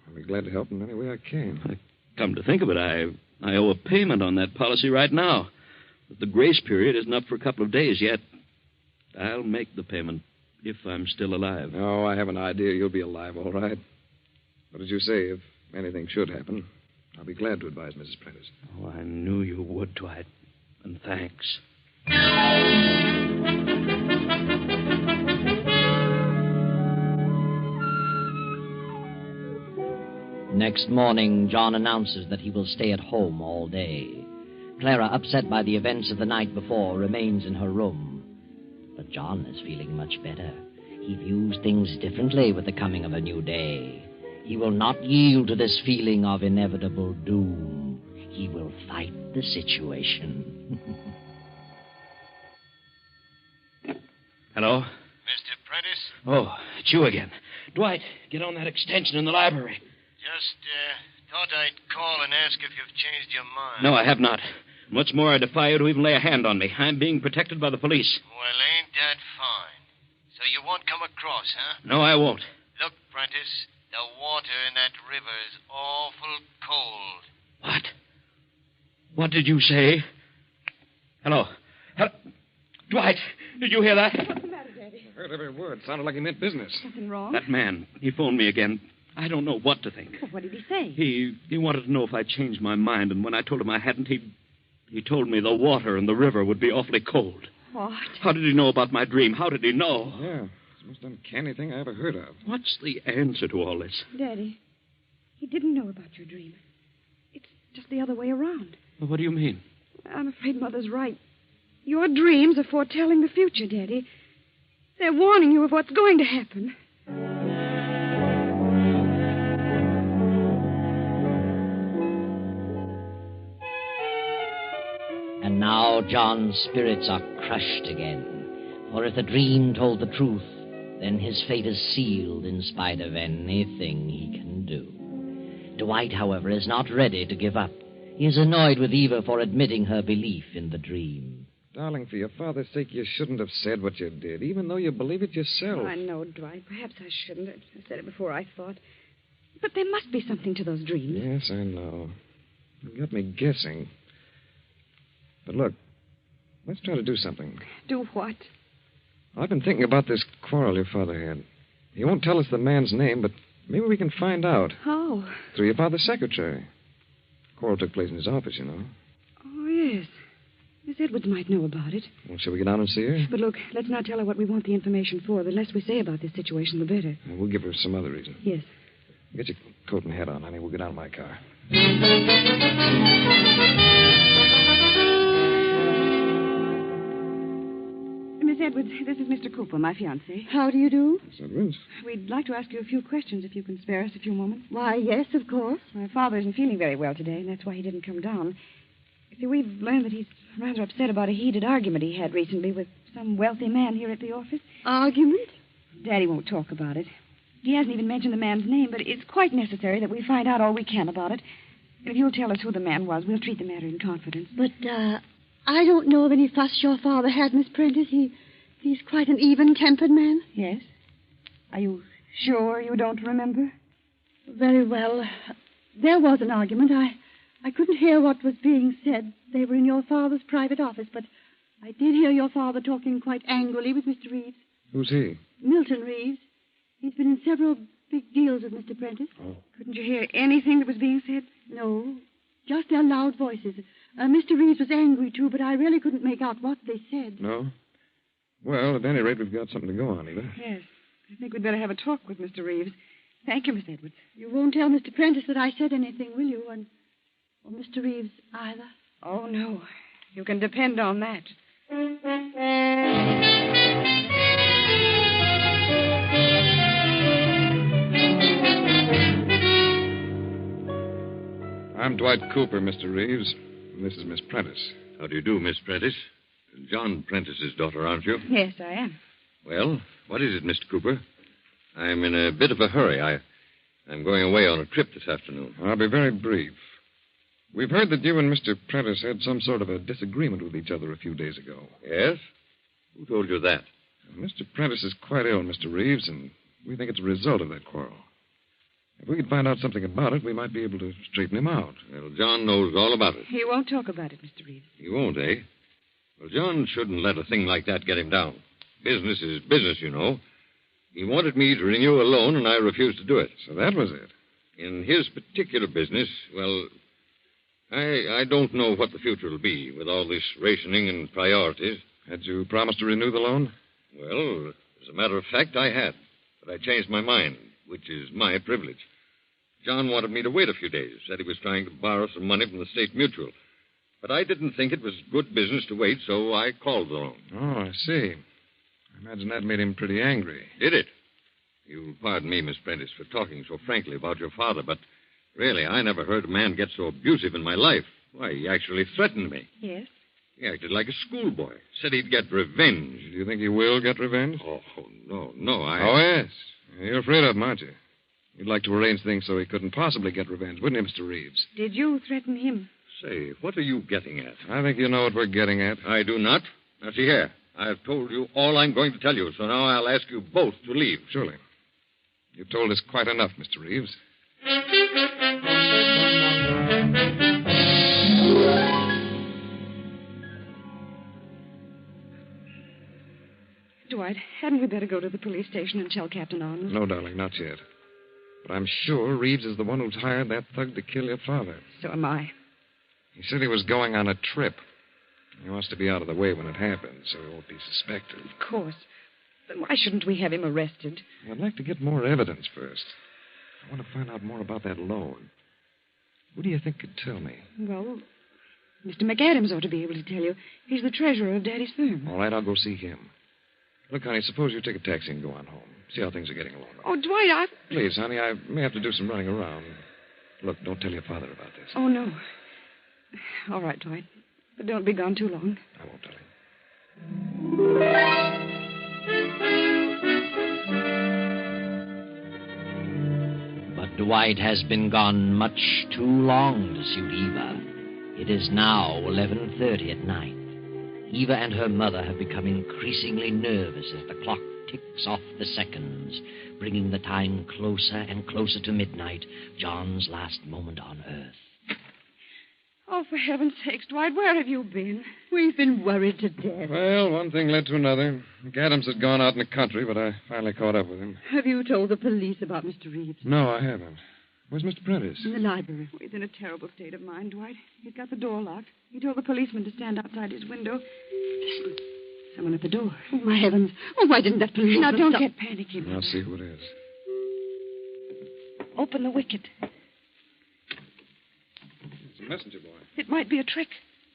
S11: I'll be glad to help in any way I can.
S7: Come to think of it, I owe a payment on that policy right now. But the grace period isn't up for a couple of days yet. I'll make the payment if I'm still alive.
S11: Oh, I have an idea you'll be alive, all right. But as you say, if anything should happen, I'll be glad to advise Mrs. Prentice.
S7: Oh, I knew you would, Dwight. And thanks.
S19: Next morning, John announces that he will stay at home all day. Clara, upset by the events of the night before, remains in her room. But John is feeling much better. He views things differently with the coming of a new day. He will not yield to this feeling of inevitable doom. He will fight the situation.
S7: Hello?
S16: Mr. Prentice?
S7: Oh, it's you again. Dwight, get on that extension in the library.
S16: Just thought I'd call and ask if you've changed your mind.
S7: No, I have not. What's more, I defy you to even lay a hand on me. I'm being protected by the police.
S16: Well, ain't that fine? So you won't come across, huh?
S7: No, I won't.
S16: Look, Prentice, the water in that river is awful cold.
S7: What? What did you say? Hello? Dwight, did you hear that?
S15: What's the matter, Daddy?
S11: I heard every word. Sounded like he meant business.
S15: Something wrong?
S7: That man, he phoned me again. I don't know what to think.
S15: Well, what did he say?
S7: He wanted to know if I changed my mind, and when I told him I hadn't, he told me the water in the river would be awfully cold.
S15: What?
S7: How did he know about my dream? How did he know?
S11: Yeah, it's the most uncanny thing I ever heard of.
S7: What's the answer to all this?
S15: Daddy, he didn't know about your dream. It's just the other way around.
S7: Well, what do you mean?
S15: I'm afraid Mother's right. Your dreams are foretelling the future, Daddy. They're warning you of what's going to happen.
S19: And now John's spirits are crushed again. For if the dream told the truth, then his fate is sealed in spite of anything he can do. Dwight, however, is not ready to give up. He is annoyed with Eva for admitting her belief in the dream.
S11: Darling, for your father's sake, you shouldn't have said what you did, even though you believe it yourself.
S15: I know, Dwight. Perhaps I shouldn't. I said it before I thought. But there must be something to those dreams.
S11: Yes, I know. You got me guessing. But look, let's try to do something.
S15: Do what?
S11: I've been thinking about this quarrel your father had. He won't tell us the man's name, but maybe we can find out.
S15: How?
S11: Through your father's secretary. The quarrel took place in his office, you know.
S15: Oh, yes. Miss Edwards might know about it.
S11: Well, shall we get down and see her?
S15: But look, let's not tell her what we want the information for. The less we say about this situation, the better.
S11: Well, we'll give her some other reason.
S15: Yes.
S11: Get your coat and hat on, honey. We'll get out of my car.
S15: Miss Edwards, this is Mr. Cooper, my fiancé.
S20: How do you do?
S11: Miss Edwards?
S15: We'd like to ask you a few questions if you can spare us a few moments.
S20: Why, yes, of course.
S15: My father isn't feeling very well today, and that's why he didn't come down. You see, we've learned that he's rather upset about a heated argument he had recently with some wealthy man here at the office.
S20: Argument?
S15: Daddy won't talk about it. He hasn't even mentioned the man's name, but it's quite necessary that we find out all we can about it. And if you'll tell us who the man was, we'll treat the matter in confidence.
S20: But, I don't know of any fuss your father had, Miss Prentice. He's quite an even-tempered man.
S15: Yes? Are you sure you don't remember?
S20: Very well. There was an argument. I couldn't hear what was being said. They were in your father's private office, but I did hear your father talking quite angrily with Mr. Reeves.
S11: Who's he?
S20: Milton Reeves. He's been in several big deals with Mr. Prentice.
S11: Oh.
S15: Couldn't you hear anything that was being said?
S20: No, just their loud voices. Mr. Reeves was angry, too, but I really couldn't make out what they said.
S11: No? Well, at any rate, we've got something to go on, Eva.
S15: Yes. I think we'd better have a talk with Mr. Reeves. Thank you, Miss Edwards.
S20: You won't tell Mr. Prentice that I said anything, will you? Or Mr. Reeves either?
S15: Oh, no. You can depend on that.
S11: I'm Dwight Cooper, Mr. Reeves. And this is Miss Prentice.
S1: How do you do, Miss Prentice? John Prentice's daughter, aren't you?
S15: Yes, I am.
S1: Well, what is it, Mr. Cooper? I'm in a bit of a hurry. I'm going away on a trip this afternoon.
S11: I'll be very brief. We've heard that you and Mr. Prentice had some sort of a disagreement with each other a few days ago.
S1: Yes? Who told you that?
S11: Mr. Prentice is quite ill, Mr. Reeves, and we think it's a result of that quarrel. If we could find out something about it, we might be able to straighten him out.
S1: Well, John knows all about it.
S15: He won't talk about it, Mr. Reeves.
S1: He won't, eh? Well, John shouldn't let a thing like that get him down. Business is business, you know. He wanted me to renew a loan, and I refused to do it.
S11: So that was it.
S1: In his particular business, well, I don't know what the future will be with all this rationing and priorities.
S11: Had you promised to renew the loan?
S1: Well, as a matter of fact, I had. But I changed my mind, which is my privilege. John wanted me to wait a few days, said he was trying to borrow some money from the State Mutual. But I didn't think it was good business to wait, so I called the loan.
S11: Oh, I see. I imagine that made him pretty angry.
S1: Did it? You'll pardon me, Miss Prentice, for talking so frankly about your father, but really, I never heard a man get so abusive in my life. Why, he actually threatened me.
S15: Yes?
S1: He acted like a schoolboy. Said he'd get revenge.
S11: Do you think he will get revenge?
S1: Oh, no,
S11: Oh, yes. You're afraid of him, aren't you? You'd like to arrange things so he couldn't possibly get revenge, wouldn't you, Mr. Reeves?
S15: Did you threaten him?
S1: Say, what are you getting at?
S11: I think you know what we're getting at.
S1: I do not. Now, see here. I've told you all I'm going to tell you, so now I'll ask you both to leave.
S11: Surely. You've told us quite enough, Mr. Reeves.
S15: Dwight, hadn't we better go to the police station and tell Captain Arnold?
S11: No, darling, not yet. But I'm sure Reeves is the one who's hired that thug to kill your father.
S15: So am I.
S11: He said he was going on a trip. He wants to be out of the way when it happens, so he won't be suspected.
S15: Of course. Then why shouldn't we have him arrested?
S11: I'd like to get more evidence first. I want to find out more about that loan. Who do you think could tell me?
S15: Well, Mr. McAdams ought to be able to tell you. He's the treasurer of Daddy's firm.
S11: All right, I'll go see him. Look, honey, suppose you take a taxi and go on home. See how things are getting along.
S15: Oh, Dwight,
S11: Please, honey, I may have to do some running around. Look, don't tell your father about this.
S15: Oh, no. All right, Dwight. But don't be gone too long.
S11: I won't, darling.
S19: But Dwight has been gone much too long to suit Eva. It is now 11:30 at night. Eva and her mother have become increasingly nervous as the clock ticks off the seconds, bringing the time closer and closer to midnight, John's last moment on Earth.
S15: Oh, for heaven's sakes, Dwight, where have you been?
S20: We've been worried to death.
S11: Well, one thing led to another. McAdams had gone out in the country, but I finally caught up with him.
S20: Have you told the police about Mr. Reeves?
S11: No, I haven't. Where's Mr. Prentice?
S20: In the library.
S15: He's in a terrible state of mind, Dwight. He's got the door locked. He told the policeman to stand outside his window. Listen. Someone at the door.
S20: Oh, my heavens. Oh, why didn't that policeman
S15: Now, don't
S20: stop?
S15: get panicky, Mother.
S11: I'll see who it is.
S15: Open the wicket.
S11: It's a messenger boy.
S15: It might be a trick.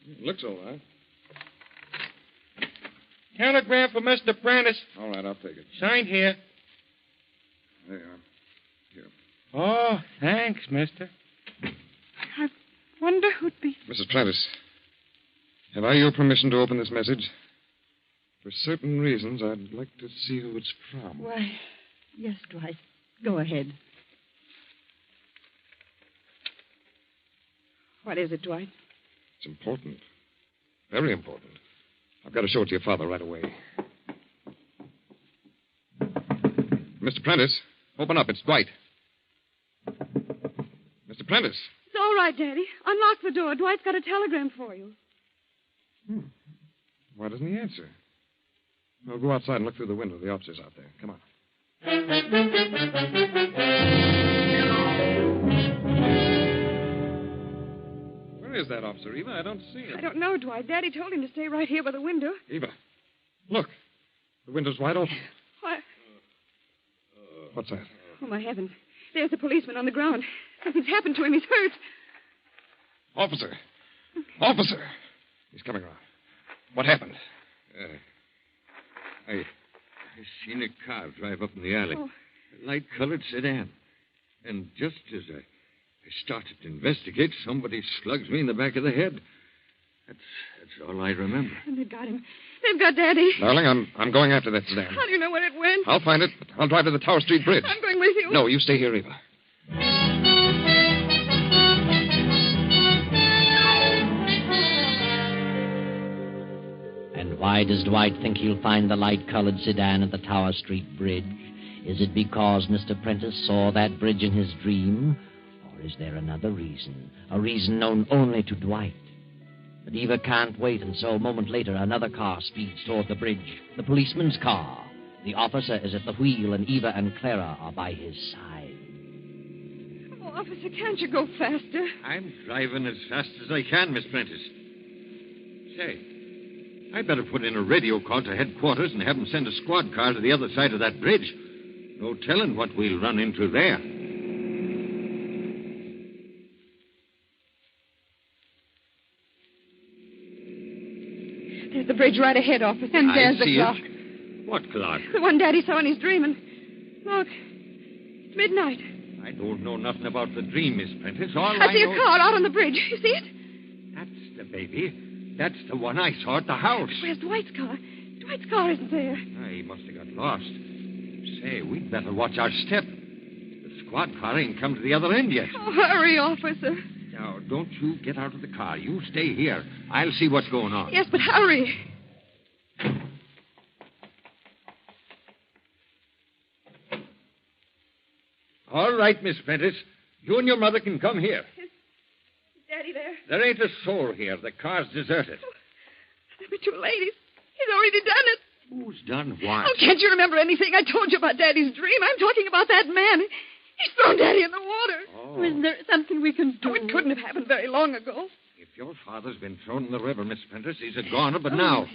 S11: It looks all right.
S3: Telegram for Mr. Prentice.
S11: All right, I'll take it.
S3: Signed here.
S11: There you are. Here.
S3: Oh, thanks, mister.
S15: I wonder who'd be...
S11: Mrs. Prentice, have I your permission to open this message? For certain reasons, I'd like to see who it's from.
S20: Why, yes, Dwight.
S15: Go ahead. What is it, Dwight?
S11: It's important. Very important. I've got to show it to your father right away. Mr. Prentice, open up. It's Dwight. Mr. Prentice.
S15: It's all right, Daddy. Unlock the door. Dwight's got a telegram for you.
S11: Why doesn't he answer? Well, go outside and look through the window. The officer's out there. Come on. Where is that officer, Eva? I don't see him.
S15: I don't know, Dwight. Daddy told him to stay right here by the window.
S11: Eva, look. The window's wide open.
S15: Why?
S11: What's that?
S15: Oh, my heavens. There's a policeman on the ground. Something's happened to him. He's hurt.
S11: Officer! Officer! He's coming around. What happened?
S1: I seen a car drive up in the alley.
S15: Oh.
S1: A light-colored sedan. And just as I started to investigate, somebody slugs me in the back of the head. That's all I remember.
S15: And they've got him. They've got Daddy.
S11: Darling, I'm going after that sedan.
S15: How do you know where it went?
S11: I'll find it. I'll drive to the Tower Street Bridge.
S15: I'm going with you.
S11: No, you stay here, Eva.
S19: And why does Dwight think he'll find the light-colored sedan at the Tower Street Bridge? Is it because Mr. Prentice saw that bridge in his dream? Or is there another reason? A reason known only to Dwight? But Eva can't wait, and so a moment later, another car speeds toward the bridge. The policeman's car. The officer is at the wheel, and Eva and Clara are by his side.
S15: Oh, officer, can't you go faster?
S1: I'm driving as fast as I can, Miss Prentice. Say, I better put in a radio call to headquarters and have them send a squad car to the other side of that bridge. No telling what we'll run into there.
S15: There's the bridge right ahead, officer. And there's the clock.
S1: What clock?
S15: The one Daddy saw in his dream. And look, it's midnight.
S1: I don't know nothing about the dream, Miss Prentice. All
S15: I see
S1: know...
S15: a car out on the bridge. You see it?
S1: That's the baby. That's the one I saw at the house.
S15: Where's Dwight's car? Dwight's car isn't there.
S1: He must have got lost. Say, we'd better watch our step. The squad car ain't come to the other end yet.
S15: Oh, hurry, officer.
S1: Now, don't you get out of the car. You stay here. I'll see what's going on.
S15: Yes, but hurry.
S1: All right, Miss Prentice. You and your mother can come here.
S15: Is Daddy there?
S1: There ain't a soul here. The car's deserted.
S15: There were two ladies. He's already done it.
S1: Who's done what?
S15: Oh, can't you remember anything I told you about Daddy's dream? I'm talking about that man. He's thrown Daddy in the water.
S1: Oh.
S20: Is there something we can do?
S15: Oh, it couldn't have happened very long ago.
S1: If your father's been thrown in the river, Miss Prentice, he's a goner, but now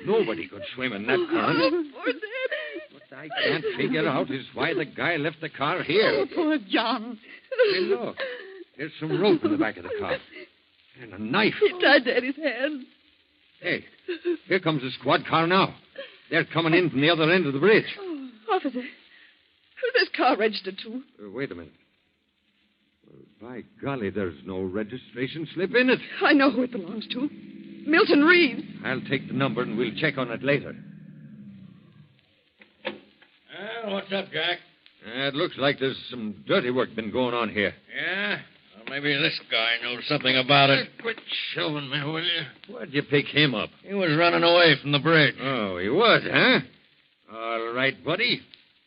S1: nobody could swim in that current.
S15: Oh, poor Daddy.
S1: What I can't figure out is why the guy left the car here.
S20: Oh, poor John.
S1: Hey, look. There's some rope in the back of the car. And a knife.
S15: He tied Daddy's hands.
S1: Hey, here comes the squad car now. They're coming in from the other end of the bridge.
S15: Oh, officer, who's this car registered to?
S1: Wait a minute. Well, by golly, there's no registration slip in it.
S15: I know who it belongs to. Milton Reeves.
S1: I'll take the number and we'll check on it later.
S18: What's up, Jack?
S1: It looks like there's some dirty work been going on here.
S18: Yeah? Well, maybe this guy knows something about it.
S1: Quit shoving me, will you? Where'd you pick him up?
S18: He was running away from the bridge.
S1: Oh, he was, huh? All right, buddy.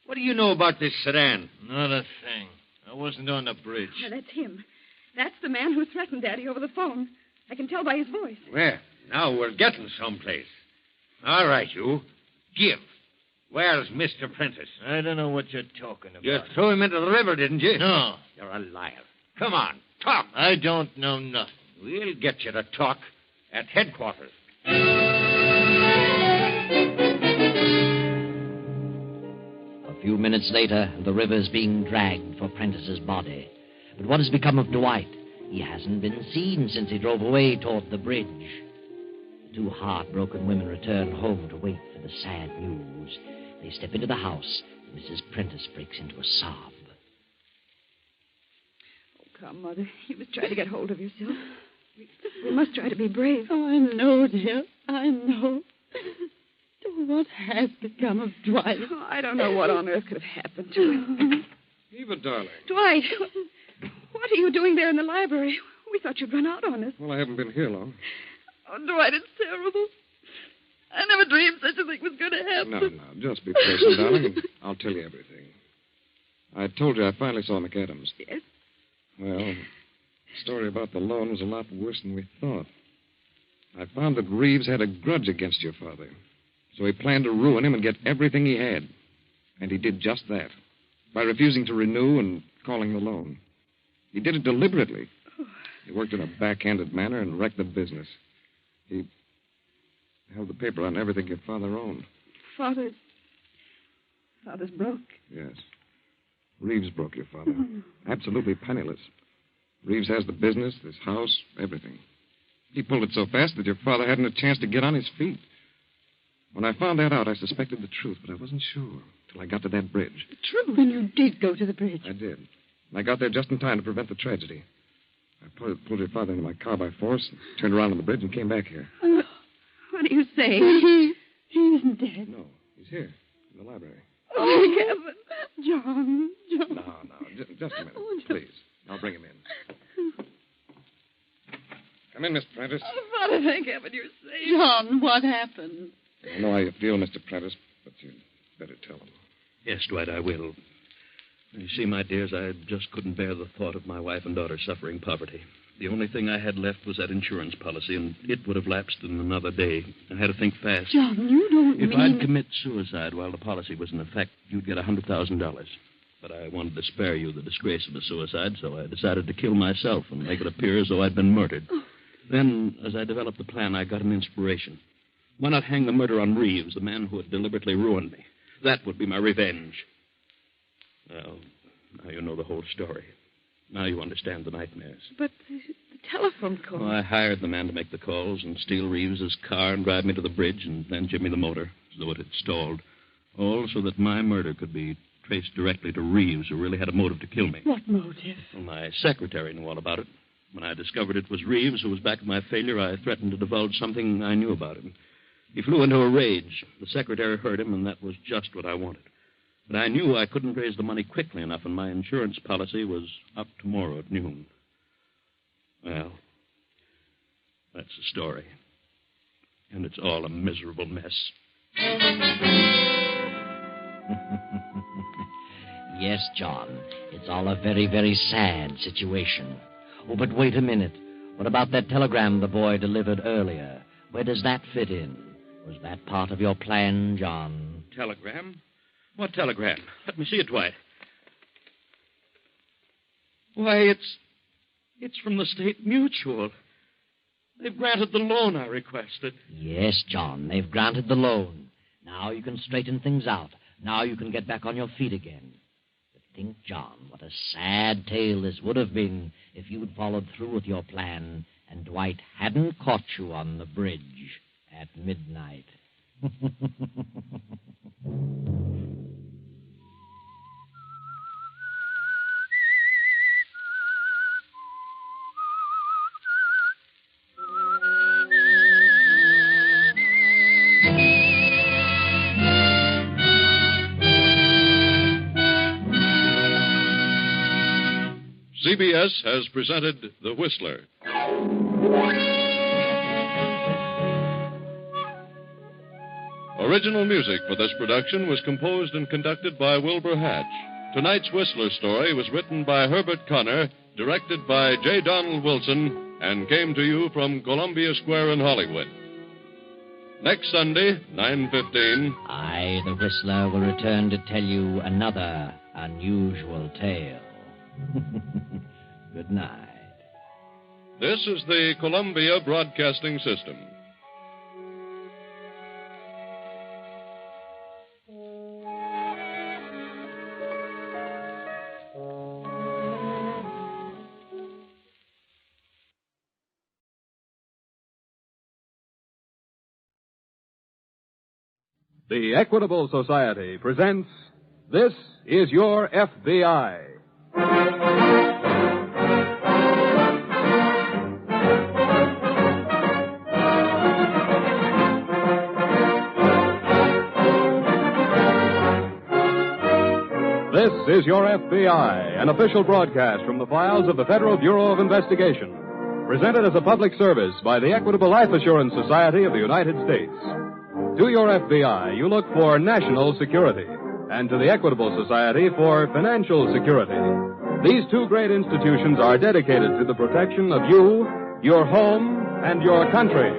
S1: What do you know about this sedan?
S18: Not a thing. I wasn't on the bridge.
S15: Yeah, that's him. That's the man who threatened Daddy over the phone. I can tell by his voice.
S1: Well, now we're getting someplace. All right, you. Give. Where's Mr. Prentice?
S18: I don't know what you're talking about.
S1: You threw him into the river, didn't you?
S18: No.
S1: You're a liar. Come on, talk.
S18: I don't know nothing.
S1: We'll get you to talk at headquarters.
S19: A few minutes later, the river's being dragged for Prentice's body. But what has become of Dwight? He hasn't been seen since he drove away toward the bridge. The two heartbroken women return home to wait for the sad news. They step into the house. Mrs. Prentice breaks into a sob.
S15: Oh, come, Mother. You must try to get hold of yourself. We must try to be brave.
S20: Oh, I know, dear. I know. What has become of Dwight?
S15: Oh, I don't know what on earth could have happened to him.
S11: Eva, darling.
S15: Dwight, what are you doing there in the library? We thought you'd run out on us.
S11: Well, I haven't been here long.
S15: Oh, Dwight, it's terrible. I never dreamed such a thing was going to happen.
S11: No. Just be patient, darling, and I'll tell you everything. I told you I finally saw McAdams.
S15: Yes?
S11: Well, the story about the loan was a lot worse than we thought. I found that Reeves had a grudge against your father. So he planned to ruin him and get everything he had. And he did just that. By refusing to renew and calling the loan. He did it deliberately. He worked in a backhanded manner and wrecked the business. He held the paper on everything your father owned.
S15: Father's broke.
S11: Yes. Reeves broke your father. Absolutely penniless. Reeves has the business, this house, everything. He pulled it so fast that your father hadn't a chance to get on his feet. When I found that out, I suspected the truth, but I wasn't sure till I got to that bridge.
S15: The truth? Then you did go to the bridge.
S11: I did. And I got there just in time to prevent the tragedy. I pulled your father into my car by force, turned around on the bridge, and came back here.
S15: What do you say? He isn't dead.
S11: No, he's here, in the library.
S15: Oh, heaven. John.
S11: No, just a minute, please. I'll bring him in. Come in, Mr. Prentice.
S15: Oh, Father, thank heaven you're safe. John, what happened?
S11: I know how you feel, Mr. Prentice, but you'd better tell him.
S7: Yes, Dwight, I will. You see, my dears, I just couldn't bear the thought of my wife and daughter suffering poverty. The only thing I had left was that insurance policy, and it would have lapsed in another day. I had to think fast.
S15: John, you don't
S7: If I'd commit suicide while the policy was in effect, you'd get $100,000. But I wanted to spare you the disgrace of a suicide, so I decided to kill myself and make it appear as though I'd been murdered. Then, as I developed the plan, I got an inspiration. Why not hang the murder on Reeves, the man who had deliberately ruined me? That would be my revenge. Well, now you know the whole story. Now you understand the nightmares.
S15: But the telephone call.
S7: Well, I hired the man to make the calls and steal Reeves's car and drive me to the bridge and then give me the motor, as though it had stalled. All so that my murder could be traced directly to Reeves, who really had a motive to kill me.
S15: What motive?
S7: Well, my secretary knew all about it. When I discovered it was Reeves who was back of my failure, I threatened to divulge something I knew about him. He flew into a rage. The secretary heard him, and that was just what I wanted. But I knew I couldn't raise the money quickly enough, and my insurance policy was up tomorrow at noon. Well, that's the story. And it's all a miserable mess.
S19: Yes, John. It's all a very, very sad situation. Oh, but wait a minute. What about that telegram the boy delivered earlier? Where does that fit in? Was that part of your plan, John?
S7: Telegram? What telegram? Let me see it, Dwight. Why, it's from the State Mutual. They've granted the loan I requested.
S19: Yes, John, they've granted the loan. Now you can straighten things out. Now you can get back on your feet again. But think, John, what a sad tale this would have been if you'd followed through with your plan and Dwight hadn't caught you on the bridge at midnight.
S12: CBS has presented The Whistler. Original music for this production was composed and conducted by Wilbur Hatch. Tonight's Whistler story was written by Herbert Connor, directed by J. Donald Wilson, and came to you from Columbia Square in Hollywood. Next Sunday, 9:15.
S19: I, the Whistler, will return to tell you another unusual tale. Good night.
S12: This is the Columbia Broadcasting System.
S10: The Equitable Society presents This Is Your FBI. This is Your FBI, an official broadcast from the files of the Federal Bureau of Investigation. Presented as a public service by the Equitable Life Assurance Society of the United States. To Your FBI, you look for national security, and to the Equitable Society for financial security. These two great institutions are dedicated to the protection of you, your home, and your country.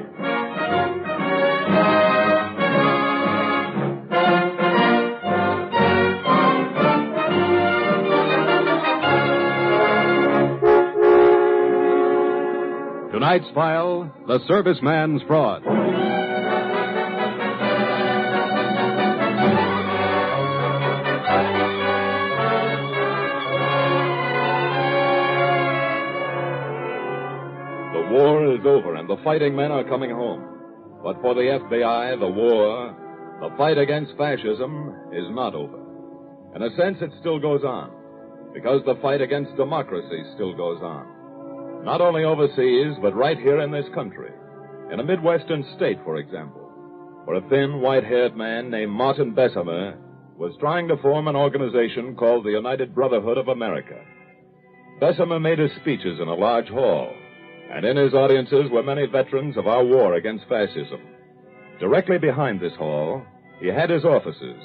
S10: Tonight's file, the Serviceman's Fraud. The war is over and the fighting men are coming home. But for the FBI, the fight against fascism, is not over. In a sense, it still goes on, because the fight against democracy still goes on. Not only overseas, but right here in this country. In a Midwestern state, for example, where a thin, white-haired man named Martin Bessemer was trying to form an organization called the United Brotherhood of America. Bessemer made his speeches in a large hall, and in his audiences were many veterans of our war against fascism. Directly behind this hall, he had his offices,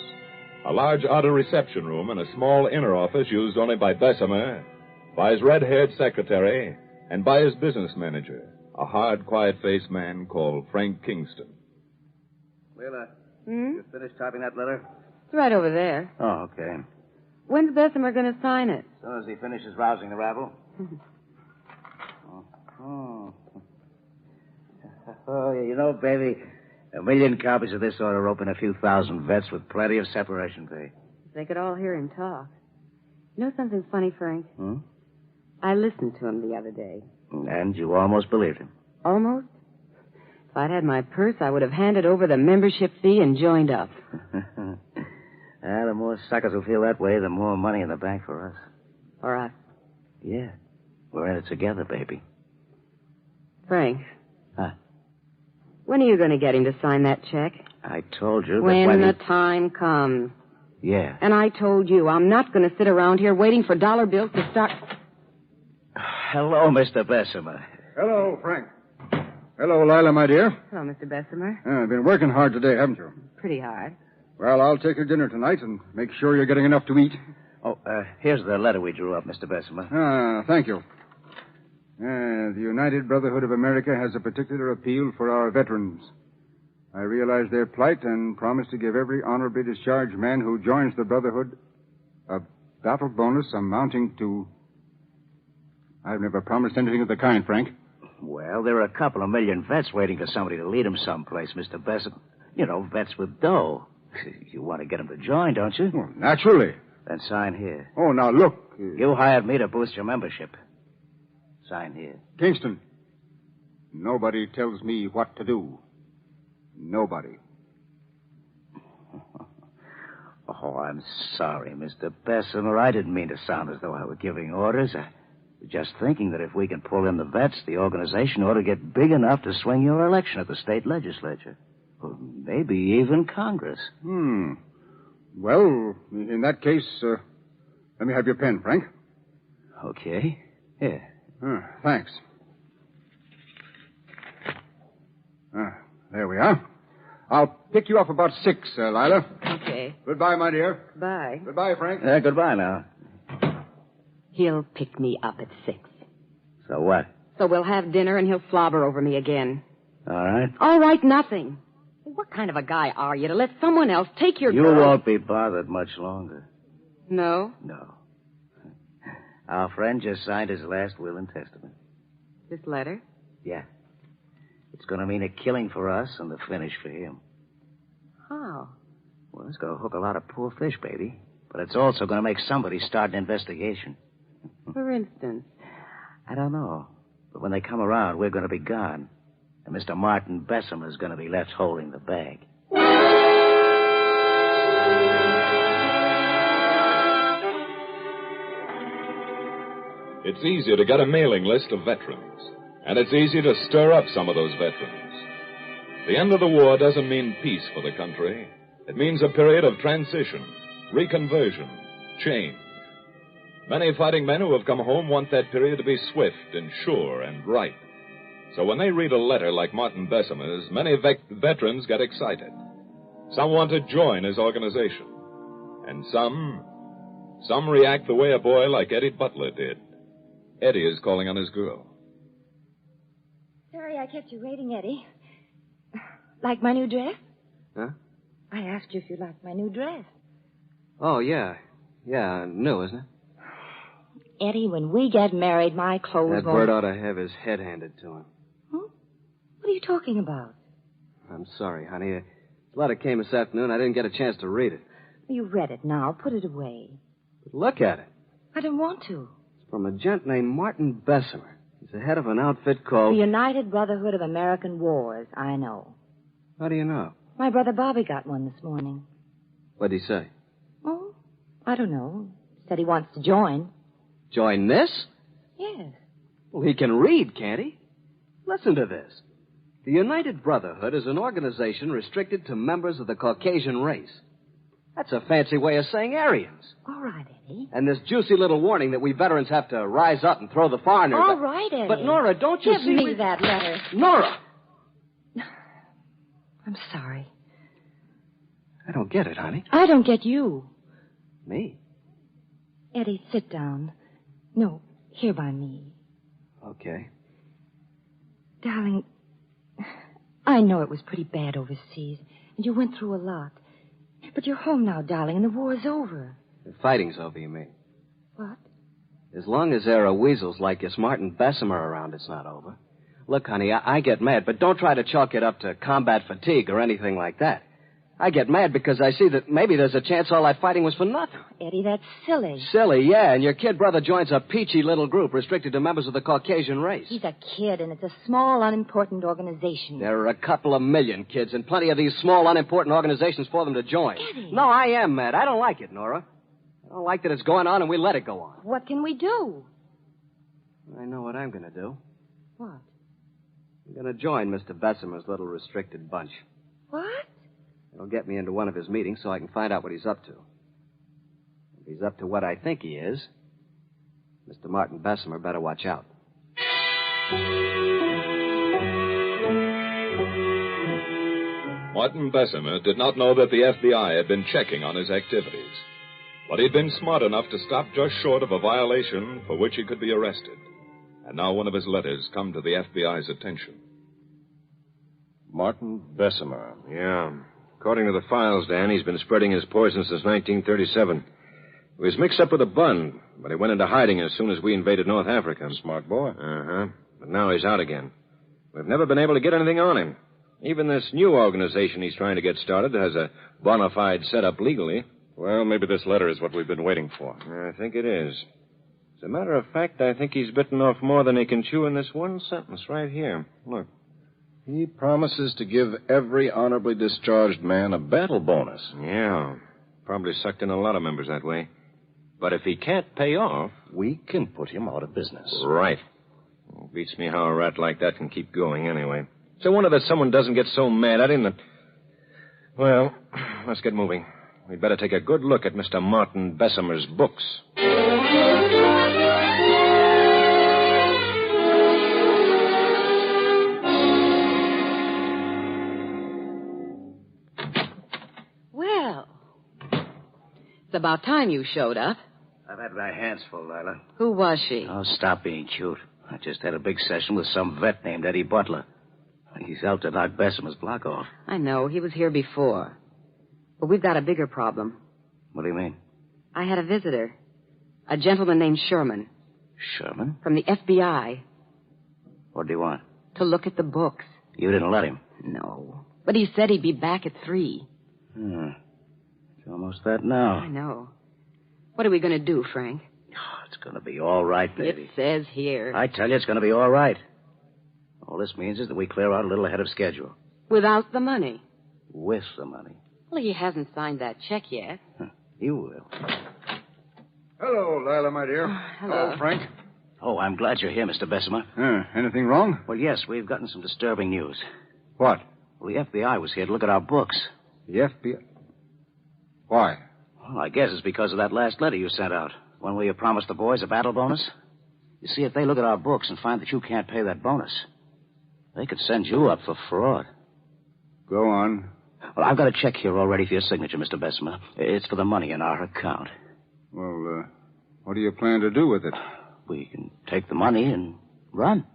S10: a large outer reception room and a small inner office used only by Bessemer, by his red-haired secretary, and by his business manager, a hard, quiet-faced man called Frank Kingston.
S17: Leila, you finished typing that letter?
S15: It's right over there.
S17: Oh, okay.
S15: When's Bessemer going to sign it?
S17: As soon as he finishes rousing the rabble. Oh, you know, baby, 1 million copies of this ought to open a few thousand vets with plenty of separation pay.
S15: They could all hear him talk. You know something funny, Frank?
S17: Hmm?
S15: I listened to him the other day.
S17: And you almost believed him.
S15: Almost? If I'd had my purse, I would have handed over the membership fee and joined up.
S17: The more suckers who feel that way, the more money in the bank for us.
S15: For us?
S17: Yeah. We're in it together, baby.
S15: Frank.
S17: Huh?
S15: When are you going to get him to sign that check?
S17: I told you that
S15: when the time comes.
S17: Yeah.
S15: And I told you I'm not going to sit around here waiting for dollar bills to start...
S17: Hello, Mr. Bessemer.
S21: Hello, Frank. Hello, Lila, my dear.
S15: Hello, Mr. Bessemer.
S21: You've been working hard today, haven't you?
S15: Pretty hard.
S21: Well, I'll take your dinner tonight and make sure you're getting enough to eat.
S17: Oh, here's the letter we drew up, Mr. Bessemer.
S21: Thank you. The United Brotherhood of America has a particular appeal for our veterans. I realize their plight and promise to give every honorably discharged man who joins the Brotherhood a battle bonus amounting to... I've never promised anything of the kind, Frank.
S17: Well, there are a couple of million vets waiting for somebody to lead them someplace, Mr. Bessemer. You know, vets with dough. You want to get them to join, don't you?
S21: Well, naturally.
S17: Then sign here.
S21: Oh, now look.
S17: You hired me to boost your membership. Sign here.
S21: Kingston, nobody tells me what to do. Nobody.
S17: Oh, I'm sorry, Mr. Bessemer. I didn't mean to sound as though I were giving orders. I was just thinking that if we can pull in the vets, the organization ought to get big enough to swing your election at the state legislature. Or maybe even Congress.
S21: Well, in that case, let me have your pen, Frank.
S17: Okay. Here.
S21: Thanks. There we are. I'll pick you up about 6, Lila.
S15: Okay.
S21: Goodbye, my dear.
S15: Bye.
S21: Goodbye, Frank.
S17: Goodbye now.
S15: He'll pick me up at 6.
S17: So what?
S15: So we'll have dinner and he'll slobber over me again.
S17: All right.
S15: All right, nothing. What kind of a guy are you to let someone else take your
S17: You
S15: girl?
S17: won't be bothered much longer.
S15: No?
S17: No. Our friend just signed his last will and testament.
S15: This letter?
S17: Yeah. It's going to mean a killing for us and the finish for him.
S15: How?
S17: Well, it's going to hook a lot of poor fish, baby. But it's also going to make somebody start an investigation.
S15: For instance?
S17: I don't know. But when they come around, we're going to be gone. And Mr. Martin Bessemer is going to be left holding the bag.
S10: It's easier to get a mailing list of veterans, and it's easy to stir up some of those veterans. The end of the war doesn't mean peace for the country. It means a period of transition, reconversion, change. Many fighting men who have come home want that period to be swift and sure and right. So when they read a letter like Martin Bessemer's, many veterans get excited. Some want to join his organization. And some react the way a boy like Eddie Butler did. Eddie is calling on his girl.
S2: Sorry I kept you waiting, Eddie. Like my new dress?
S9: Huh?
S2: I asked you if you liked my new dress.
S9: Oh, yeah. Yeah, new, isn't it?
S2: Eddie, when we get married, my clothes
S9: That bird ought to have his head handed to him.
S2: What are you talking about?
S9: I'm sorry, honey. A letter came this afternoon. I didn't get a chance to read it.
S2: You read it now. Put it away.
S9: But look at it.
S2: I don't want to.
S9: It's from a gent named Martin Bessemer. He's the head of an outfit called...
S2: The United Brotherhood of American Wars, I know.
S9: How do you know?
S2: My brother Bobby got one this morning.
S9: What'd he say?
S2: Oh, I don't know. Said he wants to join.
S9: Join this?
S2: Yes.
S9: Well, he can read, can't he? Listen to this. The United Brotherhood is an organization restricted to members of the Caucasian race. That's a fancy way of saying Aryans.
S2: All right, Eddie.
S9: And this juicy little warning that we veterans have to rise up and throw the foreigners...
S2: All right, Eddie.
S9: But, Nora, don't you
S2: Give
S9: see...
S2: Give me that letter.
S9: Nora!
S2: I'm sorry.
S9: I don't get it, honey.
S2: I don't get you.
S9: Me?
S2: Eddie, sit down. No, here by me.
S9: Okay.
S2: Darling, I know it was pretty bad overseas, and you went through a lot. But you're home now, darling, and the war's over.
S9: The fighting's over, you mean?
S2: What?
S9: As long as there are weasels like this Martin Bessemer around, it's not over. Look, honey, I get mad, but don't try to chalk it up to combat fatigue or anything like that. I get mad because I see that maybe there's a chance all that fighting was for nothing.
S2: Eddie, that's silly.
S9: Silly, yeah, and your kid brother joins a peachy little group restricted to members of the Caucasian race.
S2: He's a kid, and it's a small, unimportant organization.
S9: There are a couple of million kids and plenty of these small, unimportant organizations for them to join.
S2: Eddie.
S9: No, I am mad. I don't like it, Nora. I don't like that it's going on and we let it go on.
S2: What can we do?
S9: I know what I'm going to do.
S2: What?
S9: I'm going to join Mr. Bessemer's little restricted bunch.
S2: What?
S9: It'll get me into one of his meetings so I can find out what he's up to. If he's up to what I think he is, Mr. Martin Bessemer better watch out.
S10: Martin Bessemer did not know that the FBI had been checking on his activities. But he'd been smart enough to stop just short of a violation for which he could be arrested. And now one of his letters come to the FBI's attention.
S4: Martin Bessemer.
S11: Yeah. According to the files, Dan, he's been spreading his poison since 1937. He was mixed up with a bun, but he went into hiding as soon as we invaded North Africa.
S4: Smart boy.
S11: Uh-huh. But now he's out again. We've never been able to get anything on him. Even this new organization he's trying to get started has a bona fide setup legally.
S4: Well, maybe this letter is what we've been waiting for.
S11: I think it is. As a matter of fact, I think he's bitten off more than he can chew in this one sentence right here. Look.
S4: He promises to give every honorably discharged man a battle bonus.
S11: Yeah. Probably sucked in a lot of members that way. But if he can't pay off...
S4: we can put him out of business.
S11: Right. Well, beats me how a rat like that can keep going anyway. It's a wonder that someone doesn't get so mad at him that... Well, let's get moving. We'd better take a good look at Mr. Martin Bessemer's books.
S22: Well, it's about time you showed up.
S17: I've had my hands full, Lila.
S22: Who was she?
S17: Oh, stop being cute. I just had a big session with some vet named Eddie Butler. He's out to knock Bessemer's block off.
S22: I know. He was here before. But we've got a bigger problem.
S17: What do you mean?
S22: I had a visitor. A gentleman named Sherman.
S17: Sherman?
S22: From the FBI.
S17: What do you want?
S22: To look at the books.
S17: You didn't let him?
S22: No. But he said he'd be back at 3.
S17: It's almost that now.
S22: I know. What are we going to do, Frank?
S17: Oh, it's going to be all right, baby.
S22: It says here.
S17: I tell you, it's going to be all right. All this means is that we clear out a little ahead of schedule.
S22: Without the money.
S17: With the money.
S22: Well, he hasn't signed that check yet.
S17: You will.
S21: Hello, Lila, my dear.
S22: Hello.
S21: Frank.
S17: Oh, I'm glad you're here, Mr. Bessemer.
S21: Anything wrong?
S17: Well, yes, we've gotten some disturbing news.
S21: What?
S17: Well, the FBI was here to look at our books.
S21: The FBI? Why?
S17: Well, I guess it's because of that last letter you sent out. One where you promised the boys a battle bonus. You see, if they look at our books and find that you can't pay that bonus, they could send you up for fraud.
S21: Go on.
S17: Well, I've got a check here all ready for your signature, Mr. Bessemer. It's for the money in our account.
S21: Well, what do you plan to do with it?
S17: We can take the money and run.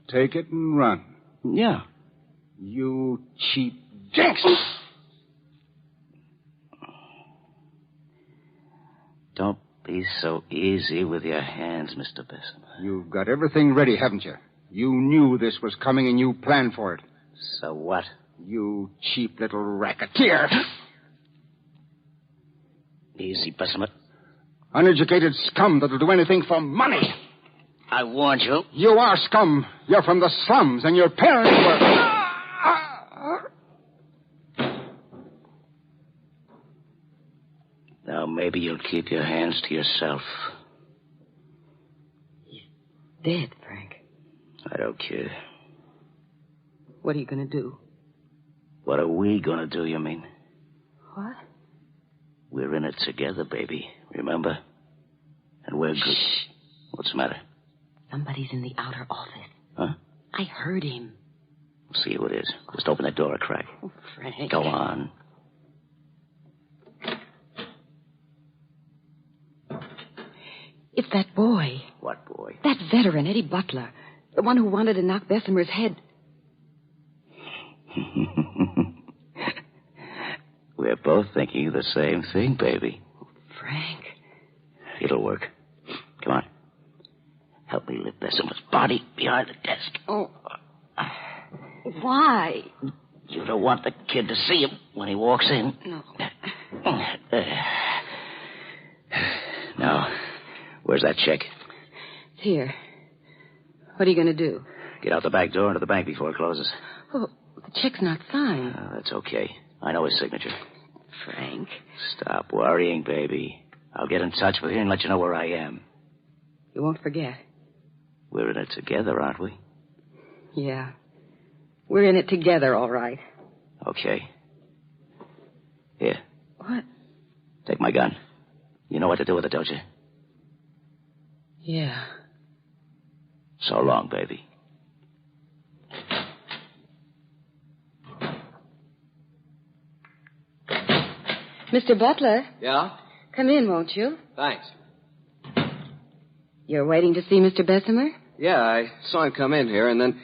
S21: Take it and run?
S17: Yeah.
S21: You cheap gangster!
S17: Don't be so easy with your hands, Mr. Bessemer.
S21: You've got everything ready, haven't you? You knew this was coming and you planned for it.
S17: So what?
S21: You cheap little racketeer.
S17: Easy, Bessemer.
S21: Uneducated scum that'll do anything for money.
S17: I warned you.
S21: You are scum. You're from the slums, and your parents were...
S17: Now, maybe you'll keep your hands to yourself.
S2: He's dead, Frank.
S17: I don't care.
S2: What are you going to do?
S17: What are we going to do, you mean?
S2: What?
S17: We're in it together, baby. Remember? And we're good.
S2: Shh.
S17: What's the matter?
S2: Somebody's in the outer office.
S17: Huh?
S2: I heard him.
S17: We'll see who it is. Just open that door a crack.
S2: Oh, Frank.
S17: Go on.
S2: It's that boy.
S17: What boy?
S2: That veteran, Eddie Butler. The one who wanted to knock Bessemer's head.
S17: We're both thinking the same thing, baby.
S2: Oh, Frank.
S17: It'll work. Come on. Help me lift Bessemer's body behind the desk.
S2: Oh. Why?
S17: You don't want the kid to see him when he walks in.
S2: No.
S17: Now, where's that check?
S2: It's here. What are you going to do?
S17: Get out the back door into the bank before it closes.
S2: Oh, the check's not signed.
S17: That's okay. I know his signature.
S2: Frank.
S17: Stop worrying, baby. I'll get in touch with you and let you know where I am.
S2: You won't forget.
S17: We're in it together, aren't we?
S2: Yeah. We're in it together, all right.
S17: Okay. Here.
S2: What?
S17: Take my gun. You know what to do with it, don't you?
S2: Yeah.
S17: So long, baby.
S2: Mr. Butler,
S8: Yeah?
S2: come in, won't you?
S8: Thanks.
S2: You're waiting to see Mr. Bessemer?
S8: Yeah, I saw him come in here, and then...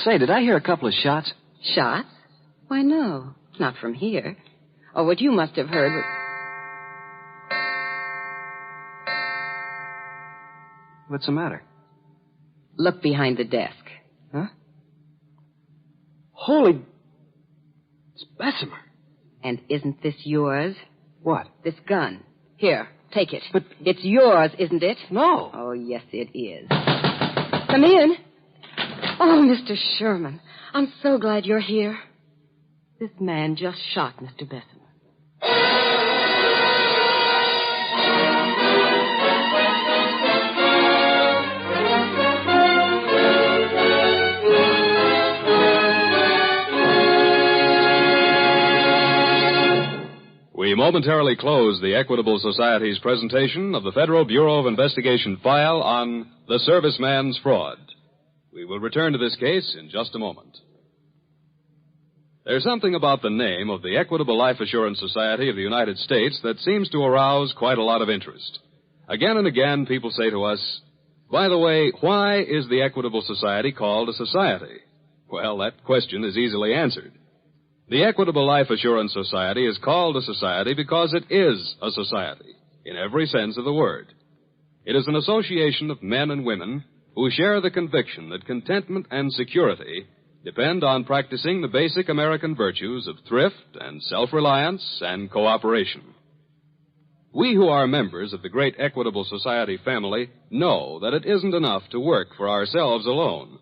S8: Say, did I hear a couple of shots?
S2: Shots? Why, no. Not from here. Oh, what you must have heard was...
S8: What's the matter?
S2: Look behind the desk.
S8: Huh? Holy... It's Bessemer.
S2: And isn't this yours?
S8: What?
S2: This gun. Here, take it. But it's yours, isn't it?
S8: No.
S2: Oh, yes, it is. Come in. Oh, Mr. Sherman, I'm so glad you're here. This man just shot Mr. Bessemer.
S12: We momentarily close the Equitable Society's presentation of the Federal Bureau of Investigation file on the serviceman's fraud. We will return to this case in just a moment. There's something about the name of the Equitable Life Assurance Society of the United States that seems to arouse quite a lot of interest. Again and again, people say to us, by the way, why is the Equitable Society called a society? Well, that question is easily answered. The Equitable Life Assurance Society is called a society because it is a society, in every sense of the word. It is an association of men and women who share the conviction that contentment and security depend on practicing the basic American virtues of thrift and self-reliance and cooperation. We who are members of the great Equitable Society family know that it isn't enough to work for ourselves alone.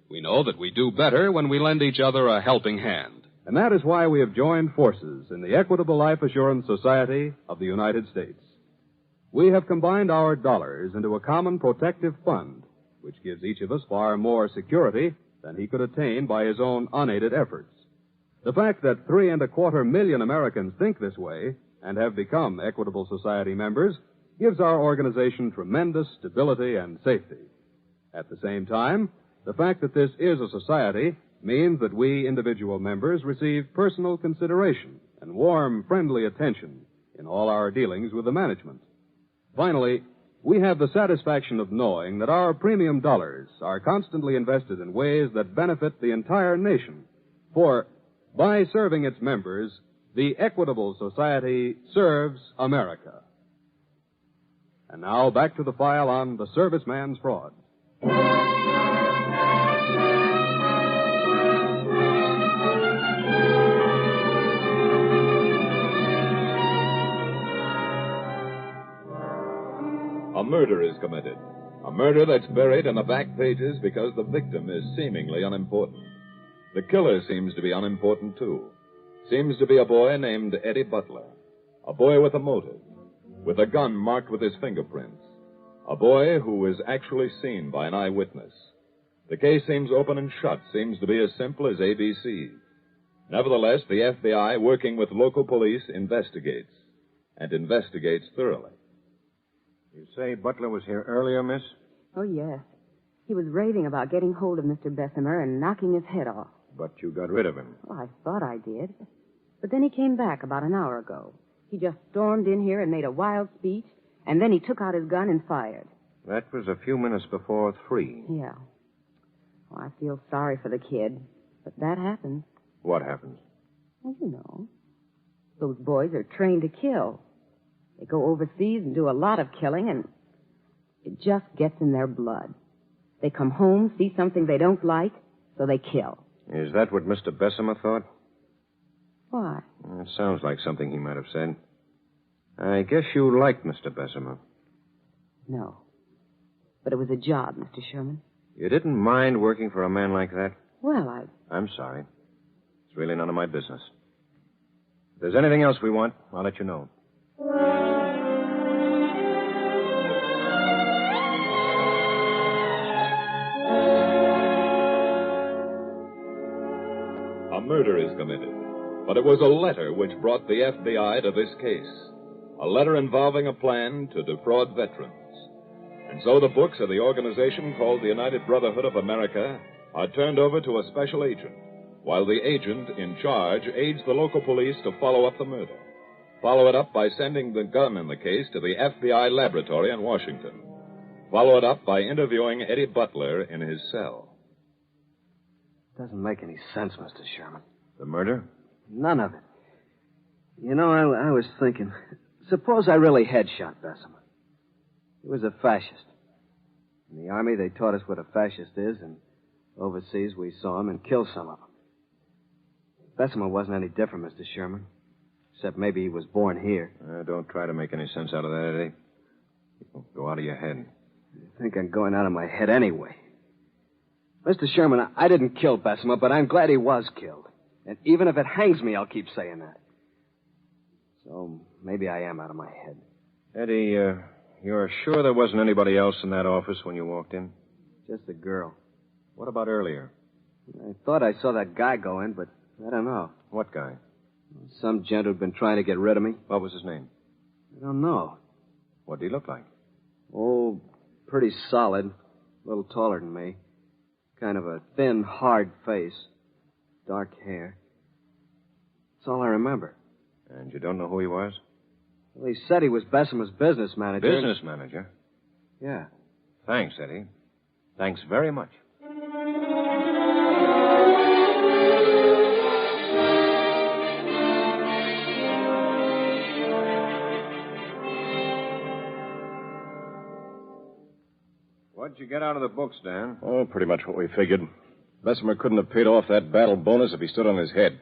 S12: We know that we do better when we lend each other a helping hand. And that is why we have joined forces in the Equitable Life Assurance Society of the United States. We have combined our dollars into a common protective fund, which gives each of us far more security than he could attain by his own unaided efforts. The fact that 3.25 million Americans think this way
S5: and have become Equitable Society members gives our organization tremendous stability and safety. At the same time, the fact that this is a society means that we individual members receive personal consideration and warm, friendly attention in all our dealings with the management. Finally, we have the satisfaction of knowing that our premium dollars are constantly invested in ways that benefit the entire nation. For, by serving its members, the Equitable Society serves America. And now back to the file on the serviceman's fraud.
S10: A murder is committed. A murder that's buried in the back pages because the victim is seemingly unimportant. The killer seems to be unimportant, too. Seems to be a boy named Eddie Butler. A boy with a motive. With a gun marked with his fingerprints. A boy who was actually seen by an eyewitness. The case seems open and shut, seems to be as simple as ABC. Nevertheless, the FBI, working with local police, investigates. And investigates thoroughly.
S4: You say Butler was here earlier, miss?
S13: Oh, yes. He was raving about getting hold of Mr. Bessemer and knocking his head off.
S4: But you got rid of him.
S13: Well, I thought I did. But then he came back about an hour ago. He just stormed in here and made a wild speech, and then he took out his gun and fired.
S4: That was a few minutes before 3.
S13: Yeah. Well, I feel sorry for the kid, but that happens.
S4: What happens?
S13: Well, you know. Those boys are trained to kill. They go overseas and do a lot of killing, and it just gets in their blood. They come home, see something they don't like, so they kill.
S4: Is that what Mr. Bessemer thought?
S13: Why?
S4: It sounds like something he might have said. I guess you liked Mr. Bessemer.
S13: No. But it was a job, Mr. Sherman.
S4: You didn't mind working for a man like that?
S13: Well,
S4: I'm sorry. It's really none of my business. If there's anything else we want, I'll let you know.
S10: A murder is committed. But it was a letter which brought the FBI to this case. A letter involving a plan to defraud veterans. And so the books of the organization called the United Brotherhood of America are turned over to a special agent, while the agent in charge aids the local police to follow up the murder. Follow it up by sending the gun in the case to the FBI laboratory in Washington. Follow it up by interviewing Eddie Butler in his cell.
S9: Doesn't make any sense, Mr. Sherman.
S4: The murder?
S9: None of it. You know, I was thinking, suppose I really had shot Bessemer. He was a fascist. In the Army, they taught us what a fascist is, and overseas we saw him and killed some of them. Bessemer wasn't any different, Mr. Sherman, except maybe he was born here.
S4: Don't try to make any sense out of that, Eddie. It'll go out of your head.
S9: I think I'm going out of my head anyway. Mr. Sherman, I didn't kill Bessemer, but I'm glad he was killed. And even if it hangs me, I'll keep saying that. So maybe I am out of my head.
S4: Eddie, you're sure there wasn't anybody else in that office when you walked in?
S9: Just a girl.
S4: What about earlier?
S9: I thought I saw that guy go in, but I don't know.
S4: What guy?
S9: Some gent who'd been trying to get rid of me.
S4: What was his name?
S9: I don't know.
S4: What did he look like?
S9: Oh, pretty solid. A little taller than me. Kind of a thin, hard face. Dark hair. That's all I remember.
S4: And you don't know who he was?
S9: Well, he said he was Bessemer's business manager.
S4: Business manager?
S9: Yeah.
S4: Thanks, Eddie. Thanks very much. What'd you get out of the books, Dan?
S23: Oh, pretty much what we figured. Bessemer couldn't have paid off that battle bonus if he stood on his head.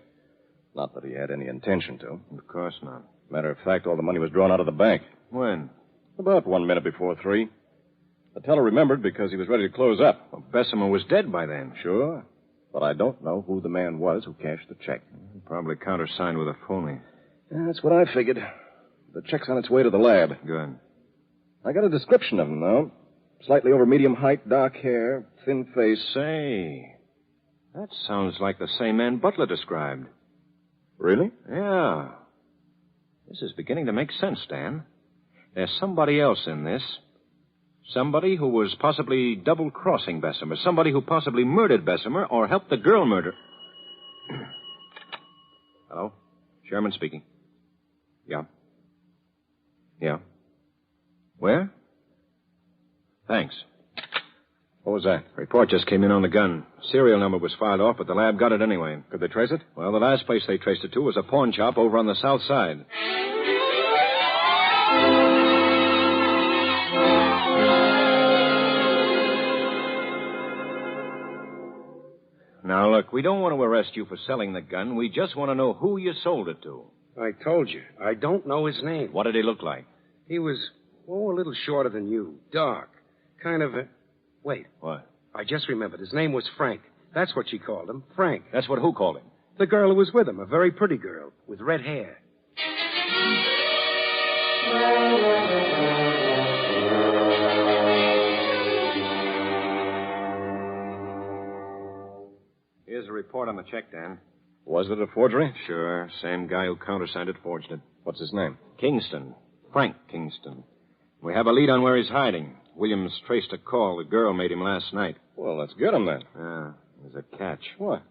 S23: Not that he had any intention to.
S4: Of course not.
S23: Matter of fact, all the money was drawn out of the bank.
S4: When?
S23: About 1 minute before 3. The teller remembered because he was ready to close up.
S4: Well, Bessemer was dead by then.
S23: Sure. But I don't know who the man was who cashed the check.
S4: Probably countersigned with a phony.
S23: Yeah, that's what I figured. The check's on its way to the lab.
S4: Good.
S23: I got a description of him, though. Slightly over medium height, dark hair, thin face.
S4: Say, that sounds like the same man Butler described.
S23: Really?
S4: Yeah.
S6: This is beginning to make sense, Dan. There's somebody else in this. Somebody who was possibly double-crossing Bessemer. Somebody who possibly murdered Bessemer or helped the girl murder. Hello? Sherman speaking. Yeah. Yeah. Where? Thanks.
S23: What was that?
S6: Report just came in on the gun. Serial number was filed off, but the lab got it anyway.
S23: Could they trace it?
S6: Well, the last place they traced it to was a pawn shop over on the south side. Now, look, we don't want to arrest you for selling the gun. We just want to know who you sold it to.
S9: I told you. I don't know his name.
S6: What did he look like?
S9: He was, a little shorter than you. Dark. Kind of a... Wait.
S6: What?
S9: I just remembered. His name was Frank. That's what she called him. Frank.
S6: That's what who called him?
S9: The girl who was with him. A very pretty girl with red hair.
S6: Here's a report on the check, Dan.
S23: Was it a forgery?
S6: Sure. Same guy who countersigned it forged it.
S23: What's his name?
S6: Kingston. Frank Kingston. We have a lead on where he's hiding. Williams traced a call the girl made him last night.
S23: Well, let's get him then.
S6: There's a catch.
S23: What?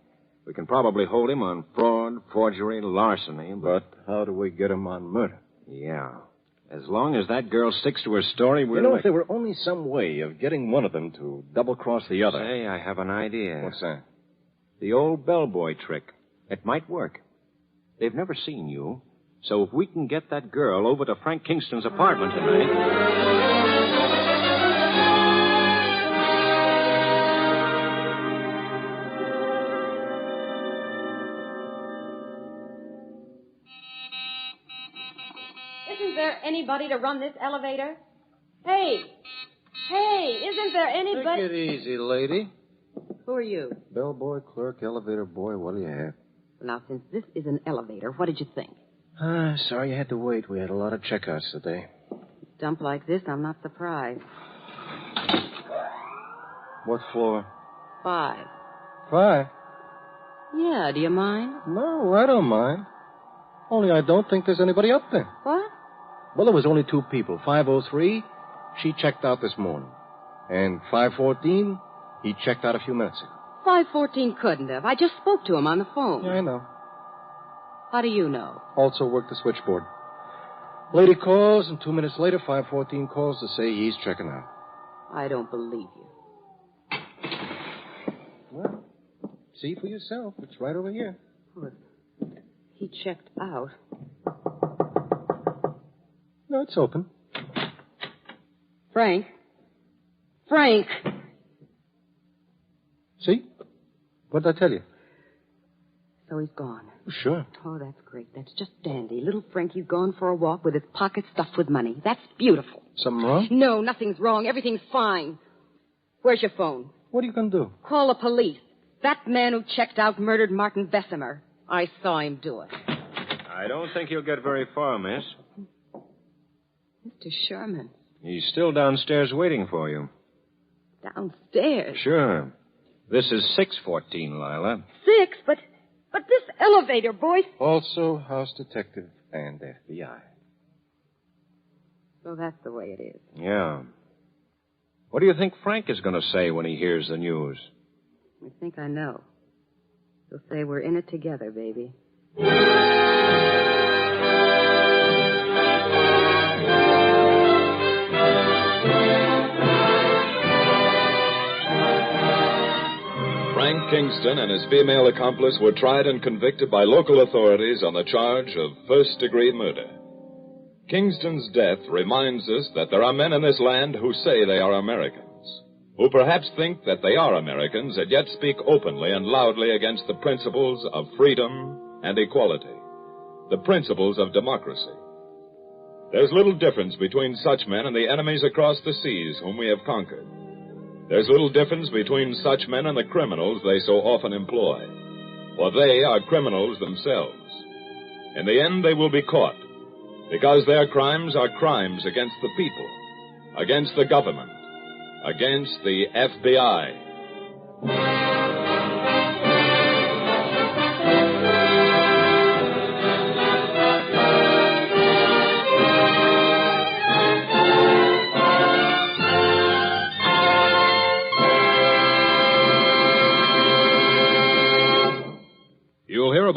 S6: We can probably hold him on fraud, forgery, larceny,
S23: But how do we get him on murder?
S6: Yeah. As long as that girl sticks to her story, we're...
S23: You know, if there were only some way of getting one of them to double-cross the other...
S6: Say, I have an idea.
S23: What's that?
S6: The old bellboy trick. It might work. They've never seen you. So if we can get that girl over to Frank Kingston's apartment tonight...
S14: Isn't there anybody to run this elevator? Hey, isn't there anybody...
S4: Take it easy, lady.
S14: Who are you?
S4: Bellboy, clerk, elevator boy, what do you have?
S14: Now, since this is an elevator, what did you think?
S4: Sorry you had to wait. We had a lot of checkouts today.
S14: Dump like this, I'm not surprised.
S4: What floor?
S14: 5.
S4: 5?
S14: Yeah, do you mind?
S4: No, I don't mind. Only I don't think there's anybody up there.
S14: What?
S4: Well, there was only 2 people. 503, she checked out this morning. And 514, he checked out a few minutes ago.
S14: 514 couldn't have. I just spoke to him on the phone.
S4: Yeah, I know.
S14: How do you know?
S4: Also worked the switchboard. Lady calls, and 2 minutes later, 514 calls to say he's checking out.
S14: I don't believe you.
S4: Well, see for yourself. It's right over here.
S14: He checked out.
S4: No, it's open.
S14: Frank?
S4: See? What did I tell you?
S14: So he's gone.
S4: Sure.
S14: Oh, that's great. That's just dandy. Little Frankie's gone for a walk with his pockets stuffed with money. That's beautiful.
S4: Something wrong?
S14: No, nothing's wrong. Everything's fine. Where's your phone?
S4: What are you going to do?
S14: Call the police. That man who checked out murdered Martin Bessemer. I saw him do it.
S6: I don't think he'll get very far, miss.
S14: Mr. Sherman.
S6: He's still downstairs waiting for you.
S14: Downstairs?
S6: Sure. This is 614, Lila.
S14: 6? But this elevator, boy...
S4: Also house detective and FBI.
S14: So that's the way it is.
S6: Yeah. What do you think Frank is going to say when he hears the news?
S14: I think I know. He'll say we're in it together, baby.
S10: Frank Kingston and his female accomplice were tried and convicted by local authorities on the charge of first-degree murder. Kingston's death reminds us that there are men in this land who say they are Americans, who perhaps think that they are Americans and yet speak openly and loudly against the principles of freedom and equality, the principles of democracy. There's little difference between such men and the enemies across the seas whom we have conquered. There's little difference between such men and the criminals they so often employ, for they are criminals themselves. In the end, they will be caught, because their crimes are crimes against the people, against the government, against the FBI.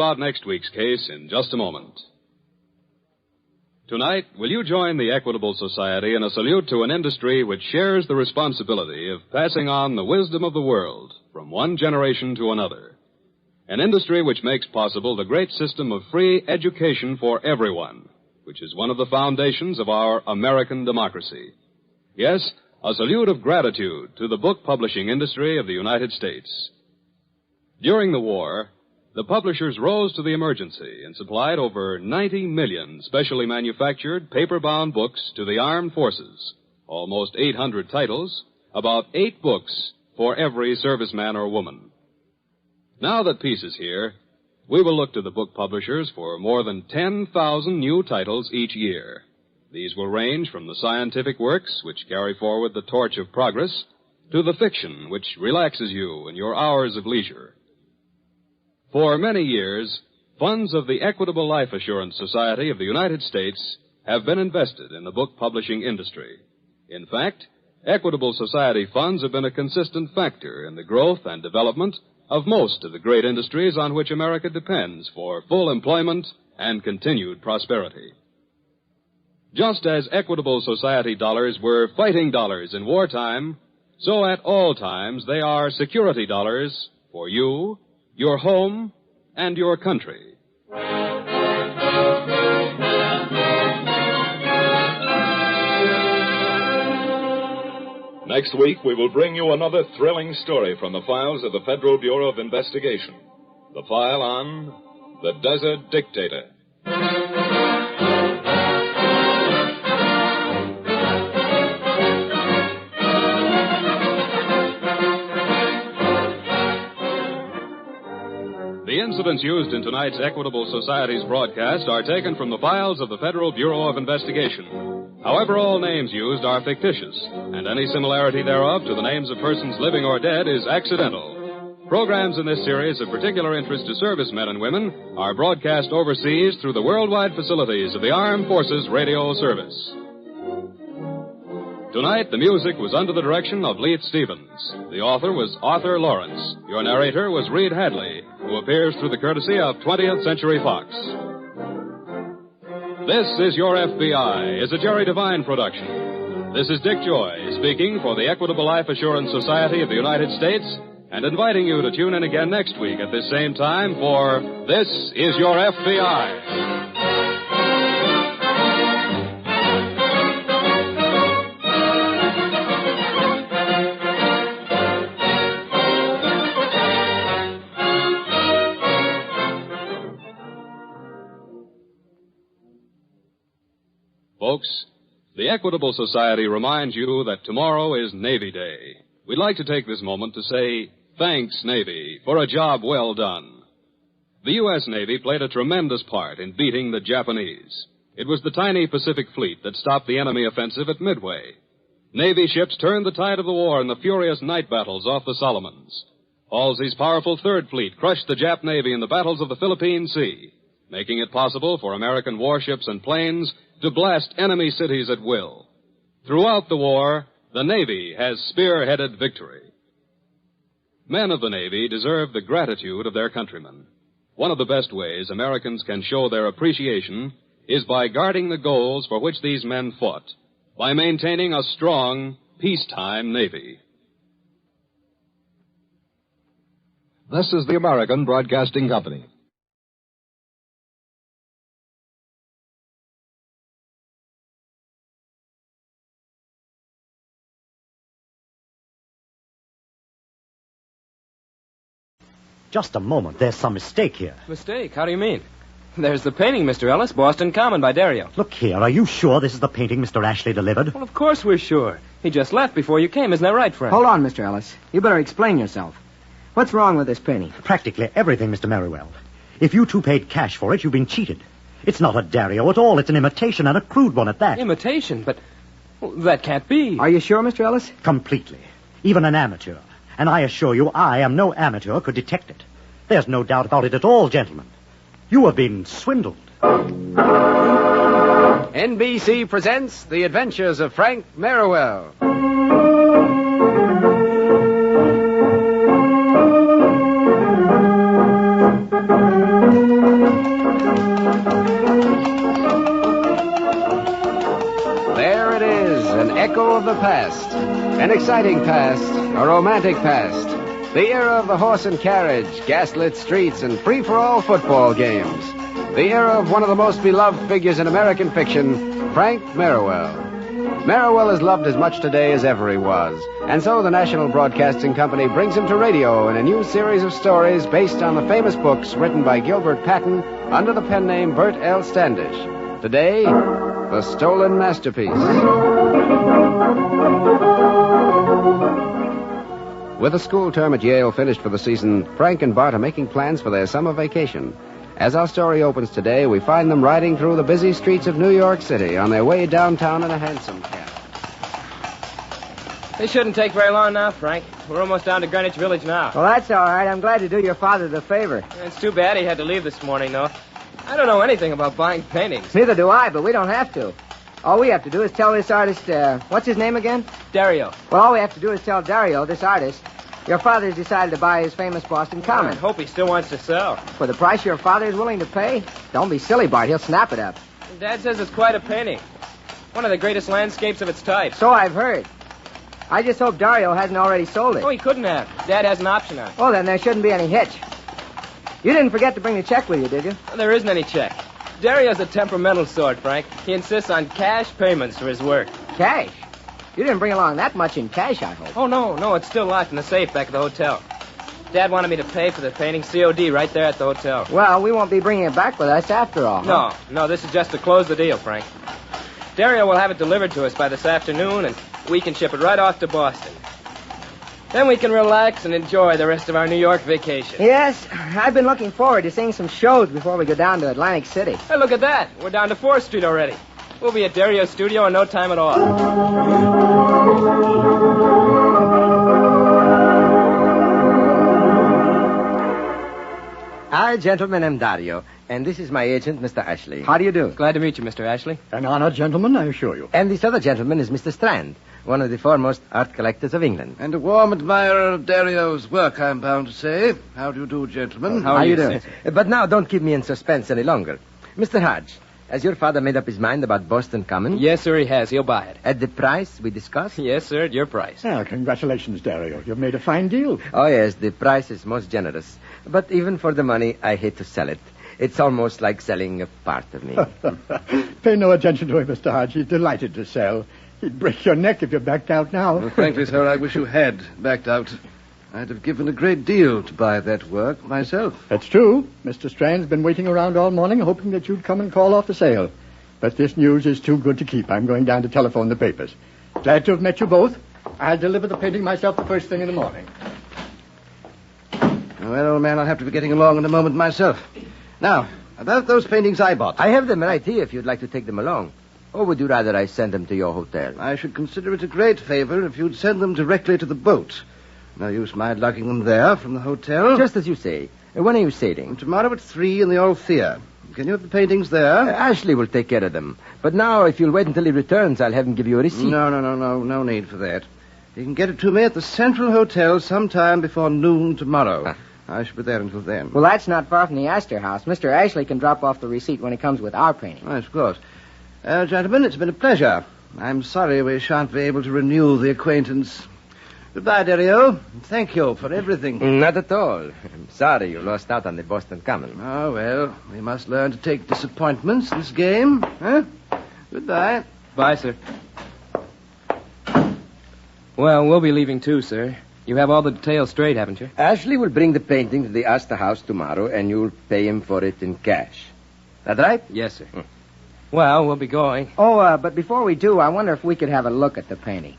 S5: about next week's case in just a moment. Tonight, will you join the Equitable Society in a salute to an industry which shares the responsibility of passing on the wisdom of the world from one generation to another? An industry which makes possible the great system of free education for everyone, which is one of the foundations of our American democracy. Yes, a salute of gratitude to the book publishing industry of the United States. During the war, the publishers rose to the emergency and supplied over 90 million specially manufactured paper-bound books to the armed forces, almost 800 titles, about 8 books for every serviceman or woman. Now that peace is here, we will look to the book publishers for more than 10,000 new titles each year. These will range from the scientific works which carry forward the torch of progress to the fiction which relaxes you in your hours of leisure. For many years, funds of the Equitable Life Assurance Society of the United States have been invested in the book publishing industry. In fact, Equitable Society funds have been a consistent factor in the growth and development of most of the great industries on which America depends for full employment and continued prosperity. Just as Equitable Society dollars were fighting dollars in wartime, so at all times they are security dollars for you, your home, and your country.
S10: Next week, we will bring you another thrilling story from the files of the Federal Bureau of Investigation. The file on the Desert Dictator.
S5: The incidents used in tonight's Equitable Society's broadcast are taken from the files of the Federal Bureau of Investigation. However, all names used are fictitious, and any similarity thereof to the names of persons living or dead is accidental. Programs in this series of particular interest to servicemen and women are broadcast overseas through the worldwide facilities of the Armed Forces Radio Service. Tonight, the music was under the direction of Leith Stevens. The author was Arthur Lawrence. Your narrator was Reed Hadley, who appears through the courtesy of 20th Century Fox. This is Your FBI is a Jerry Devine production. This is Dick Joy speaking for the Equitable Life Assurance Society of the United States and inviting you to tune in again next week at this same time for This is Your FBI. Folks, the Equitable Society reminds you that tomorrow is Navy Day. We'd like to take this moment to say, thanks, Navy, for a job well done. The U.S. Navy played a tremendous part in beating the Japanese. It was the tiny Pacific Fleet that stopped the enemy offensive at Midway. Navy ships turned the tide of the war in the furious night battles off the Solomons. Halsey's powerful Third Fleet crushed the Jap Navy in the battles of the Philippine Sea, making it possible for American warships and planes to blast enemy cities at will. Throughout the war, the Navy has spearheaded victory. Men of the Navy deserve the gratitude of their countrymen. One of the best ways Americans can show their appreciation is by guarding the goals for which these men fought, by maintaining a strong, peacetime Navy.
S3: This is the American Broadcasting Company.
S16: Just a moment. There's some mistake here.
S18: Mistake? How do you mean? There's the painting, Mr. Ellis, Boston Common by Dario.
S16: Look here. Are you sure this is the painting Mr. Ashley delivered?
S18: Well, of course we're sure. He just left before you came. Isn't that right, Frank?
S24: Hold on, Mr. Ellis. You better explain yourself. What's wrong with this painting?
S16: Practically everything, Mr. Merriwell. If you two paid cash for it, you've been cheated. It's not a Dario at all. It's an imitation, and a crude one at that.
S18: Imitation? But that can't be.
S24: Are you sure, Mr. Ellis?
S16: Completely. Even an amateur. And I assure you, I am no amateur, could detect it. There's no doubt about it at all, gentlemen. You have been swindled.
S25: NBC presents The Adventures of Frank Merriwell. echo of the past. An exciting past, a romantic past. The era of the horse and carriage, gaslit streets, and free-for-all football games. The era of one of the most beloved figures in American fiction, Frank Merriwell. Merriwell is loved as much today as ever he was, and so the National Broadcasting Company brings him to radio in a new series of stories based on the famous books written by Gilbert Patton under the pen name Bert L. Standish. Today, The Stolen Masterpiece. With the school term at Yale finished for the season, Frank and Bart are making plans for their summer vacation. As our story opens today, we find them riding through the busy streets of New York City on their way downtown in a hansom cab.
S18: This shouldn't take very long now, Frank. We're almost down to Greenwich Village now.
S24: Well, that's all right. I'm glad to do your father the favor.
S18: It's too bad he had to leave this morning, though. I don't know anything about buying paintings.
S24: Neither do I, but we don't have to. All we have to do is tell this artist, what's his name again?
S18: Dario.
S24: Well, all we have to do is tell Dario, this artist, your father's decided to buy his famous Boston Common.
S18: I hope he still wants to sell.
S24: For the price your father is willing to pay? Don't be silly, Bart. He'll snap it up.
S18: Dad says it's quite a painting. One of the greatest landscapes of its type.
S24: So I've heard. I just hope Dario hasn't already sold it.
S18: Oh, he couldn't have. Dad has an option on it.
S24: Oh, then there shouldn't be any hitch. You didn't forget to bring the check with you, did you?
S18: Well, there isn't any check. Dario's a temperamental sort, Frank. He insists on cash payments for his work.
S24: Cash? You didn't bring along that much in cash, I hope.
S18: Oh, no, it's still locked in the safe back at the hotel. Dad wanted me to pay for the painting COD right there at the hotel.
S24: Well, we won't be bringing it back with us after all.
S18: No, this is just to close the deal, Frank. Dario will have it delivered to us by this afternoon, and we can ship it right off to Boston. Then we can relax and enjoy the rest of our New York vacation.
S24: Yes, I've been looking forward to seeing some shows before we go down to Atlantic City.
S18: Hey, look at that. We're down to 4th Street already. We'll be at Dario's studio in no time at all.
S1: Hi, gentlemen, I'm Dario, and this is my agent, Mr. Ashley.
S24: How do you do?
S18: Glad to meet you, Mr. Ashley.
S1: An honored gentleman, I assure you. And this other gentleman is Mr. Strand, one of the foremost art collectors of England.
S7: And a warm admirer of Dario's work, I'm bound to say. How do you do, gentlemen?
S1: How are you doing? But now, don't keep me in suspense any longer. Mr. Hodge, has your father made up his mind about Boston Common?
S18: Yes, sir, he has. He'll buy it.
S1: At the price we discussed?
S18: Yes, sir, at your price.
S1: Oh, congratulations, Dario. You've made a fine deal. Oh, yes, the price is most generous. But even for the money, I hate to sell it. It's almost like selling a part of me.
S15: Pay no attention to him, Mr. Hodge. He's delighted to sell. He'd break your neck if you backed out now.
S7: Well, frankly, sir, I wish you had backed out. I'd have given a great deal to buy that work myself.
S15: That's true. Mr. Strand's been waiting around all morning, hoping that you'd come and call off the sale. But this news is too good to keep. I'm going down to telephone the papers. Glad to have met you both. I'll deliver the painting myself the first thing in the morning.
S7: Well, old man, I'll have to be getting along in a moment myself. Now, about those paintings I bought.
S1: I have them right here if you'd like to take them along. Or would you rather I send them to your hotel?
S7: I should consider it a great favor if you'd send them directly to the boat. No use my lugging them there from the hotel.
S1: Just as you say. When are you sailing?
S7: Tomorrow at 3 in the Althea. Can you have the paintings there?
S1: Ashley will take care of them. But now, if you'll wait until he returns, I'll have him give you a receipt.
S7: No need for that. You can get it to me at the Central Hotel sometime before noon tomorrow. I shall be there until then.
S24: Well, that's not far from the Astor House. Mr. Ashley can drop off the receipt when he comes with our painting.
S7: Yes, of course. Gentlemen, it's been a pleasure. I'm sorry we shan't be able to renew the acquaintance. Goodbye, Dario. Thank you for everything.
S1: Not at all. I'm sorry you lost out on the Boston Common.
S7: Oh, well, we must learn to take disappointments in this game. Huh? Goodbye.
S18: Bye, sir. Well, we'll be leaving too, sir. You have all the details straight, haven't you?
S1: Ashley will bring the painting to the Astor House tomorrow, and you'll pay him for it in cash. That right?
S18: Yes, sir. Well, we'll be going.
S24: But before we do, I wonder if we could have a look at the painting.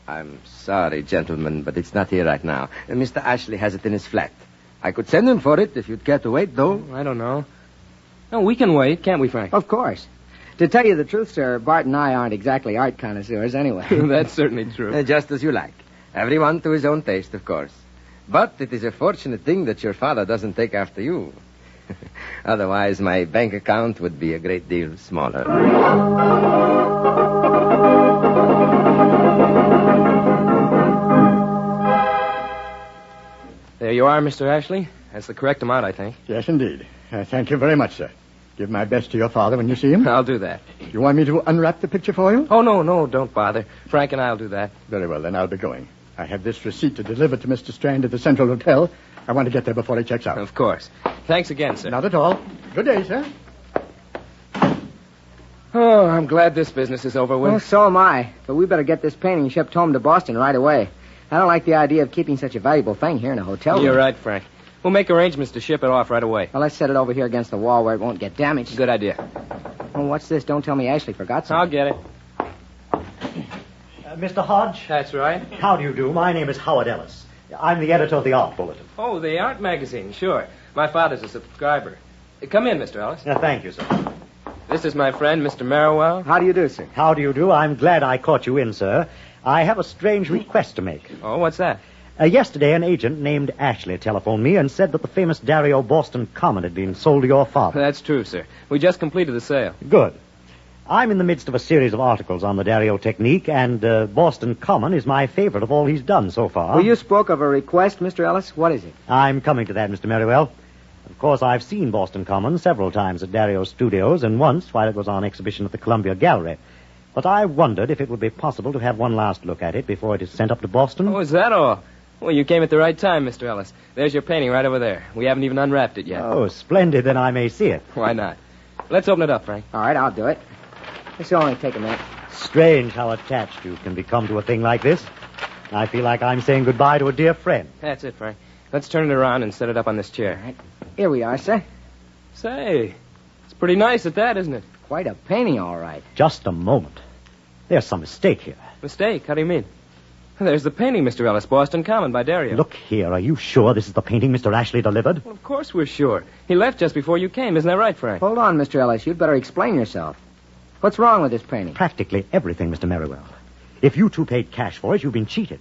S1: I'm sorry, gentlemen, but it's not here right now. Mr. Ashley has it in his flat. I could send him for it if you'd care to wait, though.
S18: I don't know. No, we can wait, can't we, Frank?
S24: Of course. To tell you the truth, sir, Bart and I aren't exactly art connoisseurs anyway.
S18: That's certainly true.
S1: Just as you like. Everyone to his own taste, of course. But it is a fortunate thing that your father doesn't take after you. Otherwise, my bank account would be a great deal smaller.
S18: There you are, Mr. Ashley. That's the correct amount, I think.
S15: Yes, indeed. Thank you very much, sir. Give my best to your father when you see him.
S18: I'll do that.
S15: Do you want me to unwrap the picture for you?
S18: Oh, no, don't bother. Frank and I'll do that.
S15: Very well, then I'll be going. I have this receipt to deliver to Mr. Strand at the Central Hotel. I want to get there before he checks out.
S18: Of course. Thanks again, sir.
S15: Not at all. Good day, sir.
S18: Oh, I'm glad this business is over with.
S24: Well, so am I. But we better get this painting shipped home to Boston right away. I don't like the idea of keeping such a valuable thing here in a hotel room.
S18: You're right, Frank. We'll make arrangements to ship it off right away.
S24: Well, let's set it over here against the wall where it won't get damaged.
S18: Good idea.
S24: Oh, what's this? Don't tell me Ashley forgot something.
S18: I'll get it.
S16: Mr. Hodge?
S18: That's right.
S16: How do you do? My name is Howard Ellis. I'm the editor of the Art Bulletin.
S18: Oh, the art magazine, sure. My father's a subscriber. Come in, Mr. Ellis.
S16: Thank you, sir.
S18: This is my friend, Mr. Merriwell.
S24: How do you do, sir?
S16: How do you do? I'm glad I caught you in, sir. I have a strange request to make.
S18: Oh, what's that?
S16: Yesterday, an agent named Ashley telephoned me and said that the famous Dario Boston Common had been sold to your father.
S18: That's true, sir. We just completed the sale.
S16: Good. I'm in the midst of a series of articles on the Dario technique, and Boston Common is my favorite of all he's done so far.
S24: Well, you spoke of a request, Mr. Ellis. What is it?
S16: I'm coming to that, Mr. Merriwell. Of course, I've seen Boston Common several times at Dario's studios, and once while it was on exhibition at the Columbia Gallery. But I wondered if it would be possible to have one last look at it before it is sent up to Boston.
S18: Oh, is that all? Well, you came at the right time, Mr. Ellis. There's your painting right over there. We haven't even unwrapped it yet.
S16: Oh, splendid. Then I may see it.
S18: Why not? Let's open it up, Frank.
S24: All right, I'll do it. This will only take a minute.
S16: Strange how attached you can become to a thing like this. I feel like I'm saying goodbye to a dear friend.
S18: That's it, Frank. Let's turn it around and set it up on this chair.
S24: All right. Here we are, sir.
S18: Say, it's pretty nice at that, isn't it?
S24: Quite a painting, all right.
S16: Just a moment. There's some mistake here.
S18: Mistake? How do you mean? There's the painting, Mr. Ellis, Boston Common by Dario.
S16: Look here, are you sure this is the painting Mr. Ashley delivered?
S18: Well, of course we're sure. He left just before you came, isn't that right, Frank?
S24: Hold on, Mr. Ellis. You'd better explain yourself. What's wrong with this painting?
S16: Practically everything, Mr. Merriwell. If you two paid cash for it, you've been cheated.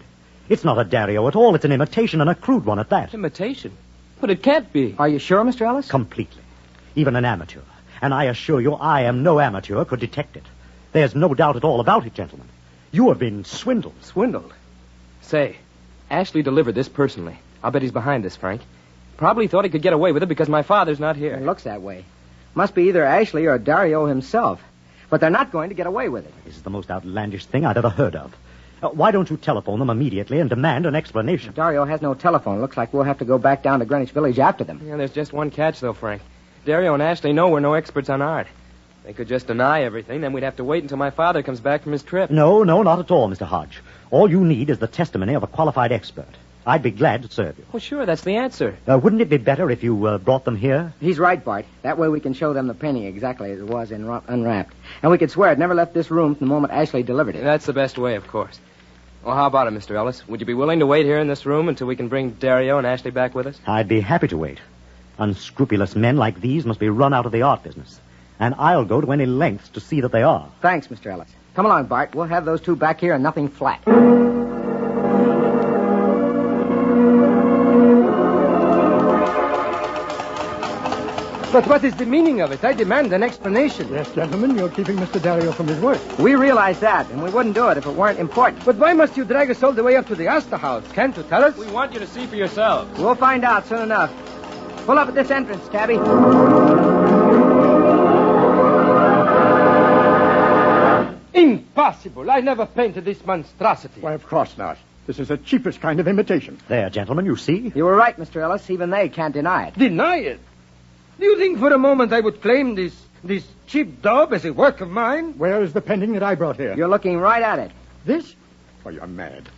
S16: It's not a Dario at all. It's an imitation, and a crude one at that.
S18: Imitation? But it can't be.
S24: Are you sure, Mr. Ellis?
S16: Completely. Even an amateur. And I assure you, I am no amateur, could detect it. There's no doubt at all about it, gentlemen. You have been swindled.
S18: Swindled? Say, Ashley delivered this personally. I'll bet he's behind this, Frank. Probably thought he could get away with it because my father's not here.
S24: It looks that way. Must be either Ashley or Dario himself. But they're not going to get away with it.
S16: This is the most outlandish thing I've ever heard of. Why don't you telephone them immediately and demand an explanation?
S24: Dario has no telephone. Looks like we'll have to go back down to Greenwich Village after them.
S18: Yeah, there's just one catch, though, Frank. Dario and Ashley know we're no experts on art. They could just deny everything, then we'd have to wait until my father comes back from his trip.
S16: No, not at all, Mr. Hodge. All you need is the testimony of a qualified expert. I'd be glad to serve you.
S18: Well, sure, that's the answer.
S16: Wouldn't it be better if you brought them here?
S24: He's right, Bart. That way we can show them the painting exactly as it was unwrapped. And we could swear it never left this room from the moment Ashley delivered it.
S18: That's the best way, of course. Well, how about it, Mr. Ellis? Would you be willing to wait here in this room until we can bring Dario and Ashley back with us?
S16: I'd be happy to wait. Unscrupulous men like these must be run out of the art business. And I'll go to any lengths to see that they are.
S24: Thanks, Mr. Ellis. Come along, Bart. We'll have those two back here and nothing flat.
S1: But what is the meaning of it? I demand an explanation.
S15: Yes, gentlemen, you're keeping Mr. Dario from his work.
S24: We realize that, and we wouldn't do it if it weren't important.
S1: But why must you drag us all the way up to the Astor House? Can't you tell us?
S18: We want you to see for yourselves.
S24: We'll find out soon enough. Pull up at this entrance, cabby.
S1: Impossible. I never painted this monstrosity.
S15: Why, of course not. This is the cheapest kind of imitation.
S16: There, gentlemen, you see?
S24: You were right, Mr. Ellis. Even they can't deny it.
S1: Deny it? Do you think for a moment I would claim this cheap daub as a work of mine?
S15: Where is the painting that I brought here?
S24: You're looking right at it.
S15: This? Oh, you're mad.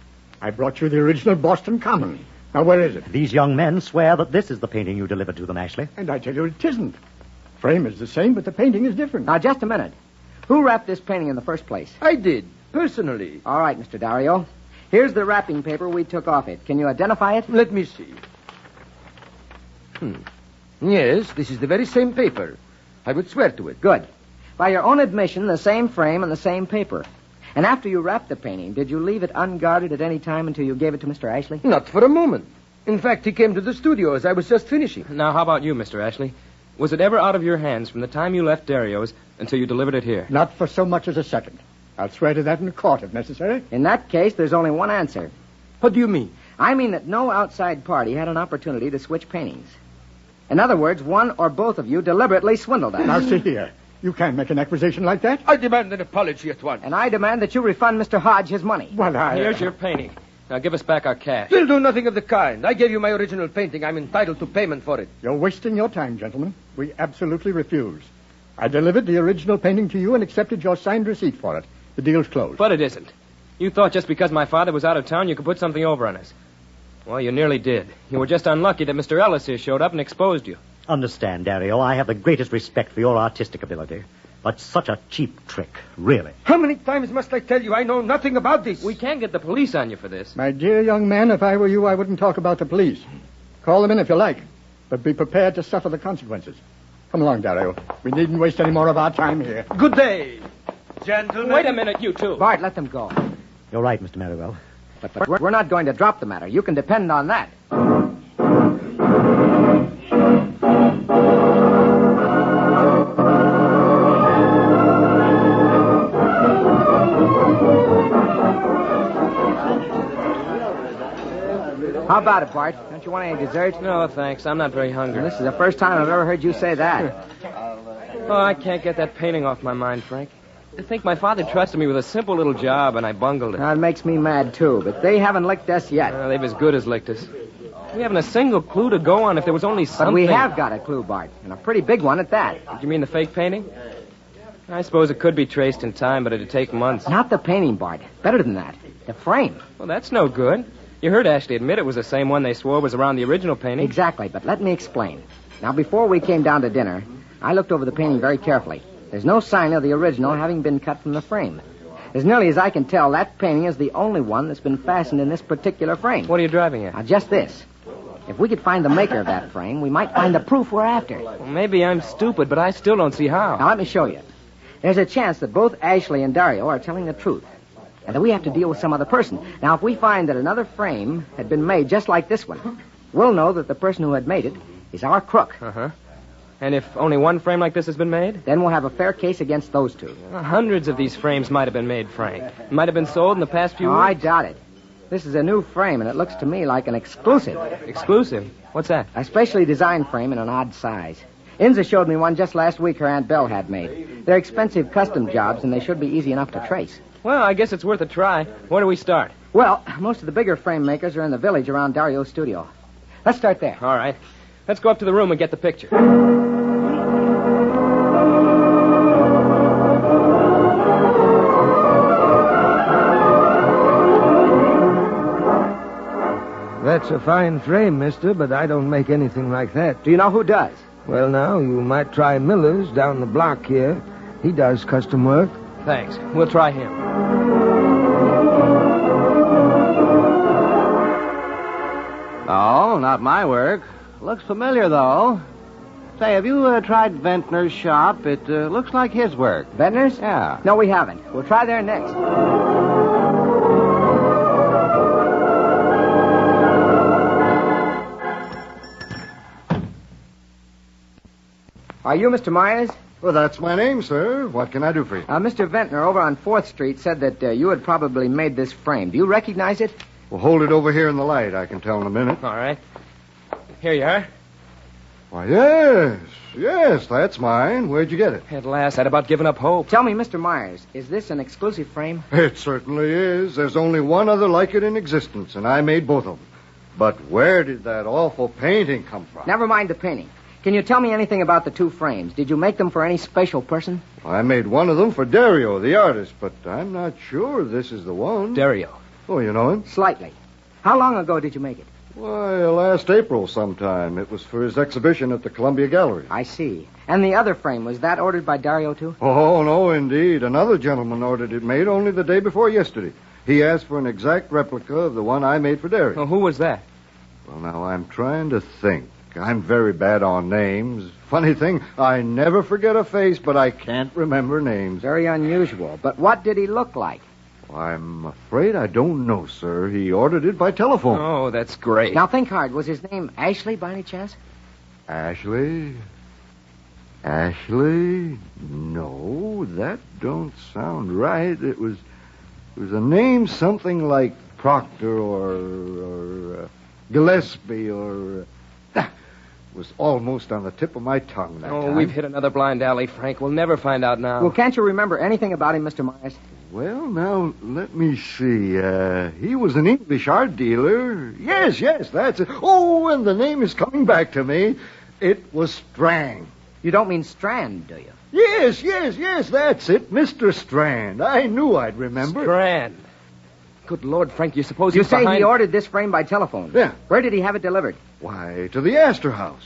S15: I brought you the original Boston Common. Now, where is it?
S16: These young men swear that this is the painting you delivered to them, Ashley.
S15: And I tell you it isn't. Frame is the same, but the painting is different.
S24: Now, just a minute. Who wrapped this painting in the first place?
S1: I did, personally.
S24: All right, Mr. Dario. Here's the wrapping paper we took off it. Can you identify it?
S1: Let me see. Yes, this is the very same paper. I would swear to it.
S24: Good. By your own admission, the same frame and the same paper. And after you wrapped the painting, did you leave it unguarded at any time until you gave it to Mr. Ashley?
S1: Not for a moment. In fact, he came to the studio as I was just finishing.
S18: Now, how about you, Mr. Ashley? Was it ever out of your hands from the time you left Dario's until you delivered it here?
S15: Not for so much as a second. I'll swear to that in court if necessary.
S24: In that case, there's only one answer.
S1: What do you mean?
S24: I mean that no outside party had an opportunity to switch paintings. In other words, one or both of you deliberately swindled us.
S15: Now, see here. You can't make an accusation like that.
S9: I demand an apology at once.
S24: And I demand that you refund Mr. Hodge his money.
S15: Well,
S18: Here's your painting. Now give us back our cash.
S9: We'll do nothing of the kind. I gave you my original painting. I'm entitled to payment for it.
S15: You're wasting your time, gentlemen. We absolutely refuse. I delivered the original painting to you and accepted your signed receipt for it. The deal's closed.
S18: But it isn't. You thought just because my father was out of town you could put something over on us. Well, you nearly did. You were just unlucky that Mr. Ellis here showed up and exposed you.
S16: Understand, Dario, I have the greatest respect for your artistic ability. But such a cheap trick, really.
S9: How many times must I tell you I know nothing about this?
S18: We can't get the police on you for this.
S15: My dear young man, if I were you, I wouldn't talk about the police. Call them in if you like, but be prepared to suffer the consequences. Come along, Dario. We needn't waste any more of our time here.
S9: Good day, gentlemen.
S18: Wait a minute, you two.
S24: Bart, let them go.
S16: You're right, Mr. Merriwell.
S24: But we're not going to drop the matter. You can depend on that. How about it, Bart? Don't you want any dessert?
S18: No, thanks. I'm not very hungry.
S24: This is the first time I've ever heard you say that.
S18: Oh, I can't get that painting off my mind, Frank. I think my father trusted me with a simple little job, and I bungled it.
S24: That makes me mad, too, but they haven't licked us yet.
S18: They've as good as licked us. We haven't a single clue to go on if there was only something.
S24: But we have got a clue, Bart, and a pretty big one at that.
S18: Did you mean the fake painting? I suppose it could be traced in time, but it'd take months.
S24: Not the painting, Bart. Better than that. The frame.
S18: Well, that's no good. You heard Ashley admit it was the same one they swore was around the original painting.
S24: Exactly, but let me explain. Now, before we came down to dinner, I looked over the painting very carefully. There's no sign of the original having been cut from the frame. As nearly as I can tell, that painting is the only one that's been fastened in this particular frame.
S18: What are you driving at?
S24: Now, just this. If we could find the maker of that frame, we might find the proof we're after.
S18: Well, maybe I'm stupid, but I still don't see how.
S24: Now, let me show you. There's a chance that both Ashley and Dario are telling the truth, and that we have to deal with some other person. Now, if we find that another frame had been made just like this one, we'll know that the person who had made it is our crook.
S18: Uh-huh. And if only one frame like this has been made?
S24: Then we'll have a fair case against those two.
S18: Hundreds of these frames might have been made, Frank. Might have been sold in the past few weeks.
S24: I doubt it. This is a new frame, and it looks to me like an exclusive.
S18: Exclusive? What's that?
S24: A specially designed frame in an odd size. Inza showed me one just last week her Aunt Belle had made. They're expensive custom jobs, and they should be easy enough to trace.
S18: Well, I guess it's worth a try. Where do we start?
S24: Well, most of the bigger frame makers are in the village around Dario's studio. Let's start there.
S18: All right. Let's go up to the room and get the picture.
S11: That's a fine frame, mister, but I don't make anything like that.
S24: Do you know who does?
S11: Well, now, you might try Miller's down the block here. He does custom work.
S18: Thanks. We'll try him.
S7: Oh, not my work. Looks familiar, though. Say, have you tried Ventnor's shop? It looks like his work.
S24: Ventnor's?
S7: Yeah.
S24: No, we haven't. We'll try there next. Are you Mr. Myers?
S19: Well, that's my name, sir. What can I do for you?
S24: Mr. Ventnor over on 4th Street said that you had probably made this frame. Do you recognize it?
S19: Well, hold it over here in the light. I can tell in a minute.
S18: All right. Here you are.
S19: Why, yes, that's mine. Where'd you get it?
S18: At last, I'd about given up hope.
S24: Tell me, Mr. Myers, is this an exclusive frame?
S19: It certainly is. There's only one other like it in existence, and I made both of them. But where did that awful painting come from?
S24: Never mind the painting. Can you tell me anything about the two frames? Did you make them for any special person?
S19: I made one of them for Dario, the artist, but I'm not sure this is the one.
S18: Dario?
S19: Oh, you know him?
S24: Slightly. How long ago did you make it?
S19: Why, last April sometime. It was for his exhibition at the Columbia Gallery.
S24: I see. And the other frame, was that ordered by Dario, too?
S19: Oh, no, indeed. Another gentleman ordered it made only the day before yesterday. He asked for an exact replica of the one I made for Dario.
S18: Well, who was that?
S19: Well, now, I'm trying to think. I'm very bad on names. Funny thing, I never forget a face, but I can't remember names.
S24: Very unusual. But what did he look like?
S19: I'm afraid I don't know, sir. He ordered it by telephone.
S18: Oh, that's great.
S24: Now, think hard. Was his name Ashley, by any chance?
S19: Ashley? Ashley? No, that don't sound right. It was a name something like Proctor or Gillespie or... was almost on the tip of my tongue that time.
S18: We've hit another blind alley, Frank. We'll never find out now.
S24: Well, can't you remember anything about him, Mr. Myers?
S19: Well, now, let me see. He was an English art dealer. Yes, that's it. Oh, and the name is coming back to me. It was Strand.
S24: You don't mean Strand, do you?
S19: Yes, that's it. Mr. Strand. I knew I'd remember.
S18: Strand. Good Lord, Frank, you suppose
S24: You
S18: he's
S24: say
S18: behind...
S24: he ordered this frame by telephone?
S19: Yeah.
S24: Where did he have it delivered?
S19: Why, to the Astor House.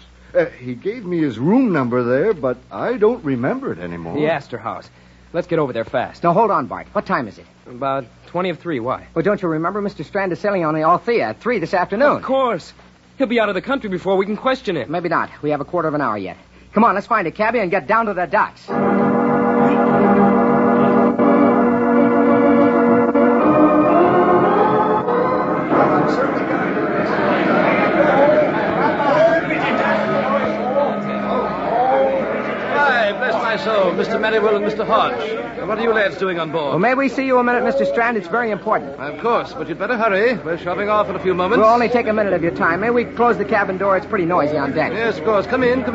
S19: He gave me his room number there, but I don't remember it anymore.
S18: The Astor House. Let's get over there fast.
S24: Now, hold on, Bart. What time is it?
S18: About 20 of 3. Why?
S24: Well, don't you remember Mr. Strand is sailing on the Althea at 3 this afternoon?
S18: Of course. He'll be out of the country before we can question him.
S24: Maybe not. We have a quarter of an hour yet. Come on, let's find a cabbie and get down to the docks.
S9: So, Mr. Merriwell and Mr. Hodge, what are you lads doing on board?
S24: Well, may we see you a minute, Mr. Strand? It's very important.
S9: Of course, but you'd better hurry. We're shoving off in a few moments.
S24: We'll only take a minute of your time. May we close the cabin door? It's pretty noisy on deck.
S9: Yes, of course. Come in.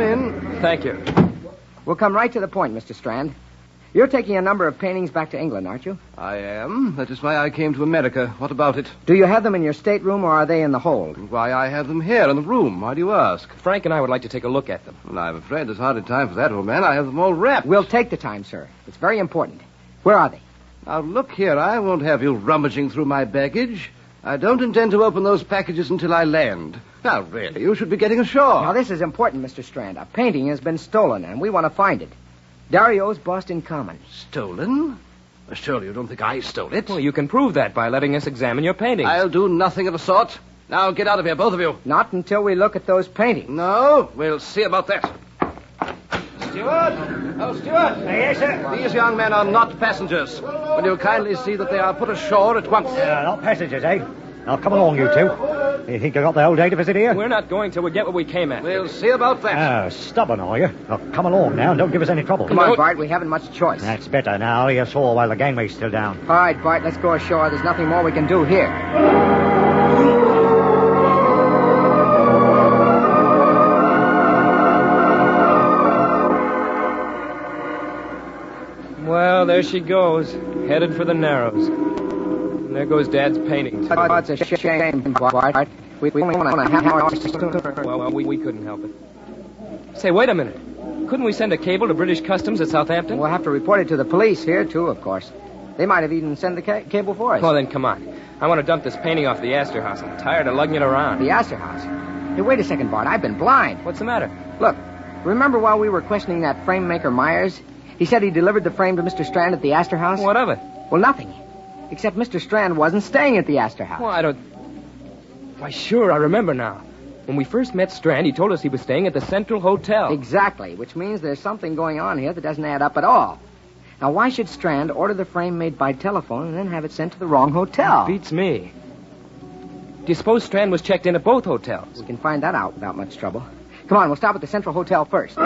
S18: Thank you.
S24: We'll come right to the point, Mr. Strand. You're taking a number of paintings back to England, aren't you?
S9: I am. That is why I came to America. What about it?
S24: Do you have them in your stateroom, or are they in the hold?
S9: Why, I have them here in the room. Why do you ask?
S18: Frank and I would like to take a look at them.
S9: Well, I'm afraid there's hardly time for that, old man. I have them all wrapped.
S24: We'll take the time, sir. It's very important. Where are they?
S9: Now, look here. I won't have you rummaging through my baggage. I don't intend to open those packages until I land. Now, really, you should be getting ashore.
S24: Now, this is important, Mr. Strand. A painting has been stolen, and we want to find it. Dario's Boston Common.
S9: Stolen? Surely you don't think I stole it?
S18: Well, you can prove that by letting us examine your paintings.
S9: I'll do nothing of the sort. Now, get out of here, both of you.
S24: Not until we look at those paintings.
S9: No, we'll see about that. Steward! Oh, Steward!
S16: Yes, sir?
S9: These young men are not passengers. Will you kindly see that they are put ashore at once?
S16: Not passengers, eh? Now, come along, you two. You think you got the whole day to visit here?
S18: We're not going till we get what we came at.
S9: We'll see about that.
S16: Stubborn, are you? Now, come along now and don't give us any trouble.
S24: Come on, Bart. We haven't much choice.
S16: That's better now. You're sore while the gangway's still down.
S24: All right, Bart, let's go ashore. There's nothing more we can do here.
S18: Well, there she goes, headed for the Narrows. And there goes Dad's painting.
S24: Oh, it's a shame, Bart. We only want to have our...
S18: Well, we couldn't help it. Say, wait a minute. Couldn't we send a cable to British Customs at Southampton?
S24: We'll have to report it to the police here, too, of course. They might have even sent the cable for us.
S18: Well, then, come on. I want to dump this painting off the Astor House. I'm tired of lugging it around.
S24: The Astor House? Hey, wait a second, Bart. I've been blind.
S18: What's the matter?
S24: Look, remember while we were questioning that frame maker Myers? He said he delivered the frame to Mr. Strand at the Astor House?
S18: What of it?
S24: Well, nothing. Except Mr. Strand wasn't staying at the Astor House.
S18: Well, I don't... Why, sure, I remember now. When we first met Strand, he told us he was staying at the Central Hotel.
S24: Exactly, which means there's something going on here that doesn't add up at all. Now, why should Strand order the frame made by telephone and then have it sent to the wrong hotel?
S18: Beats me. Do you suppose Strand was checked in at both hotels?
S24: We can find that out without much trouble. Come on, we'll stop at the Central Hotel first.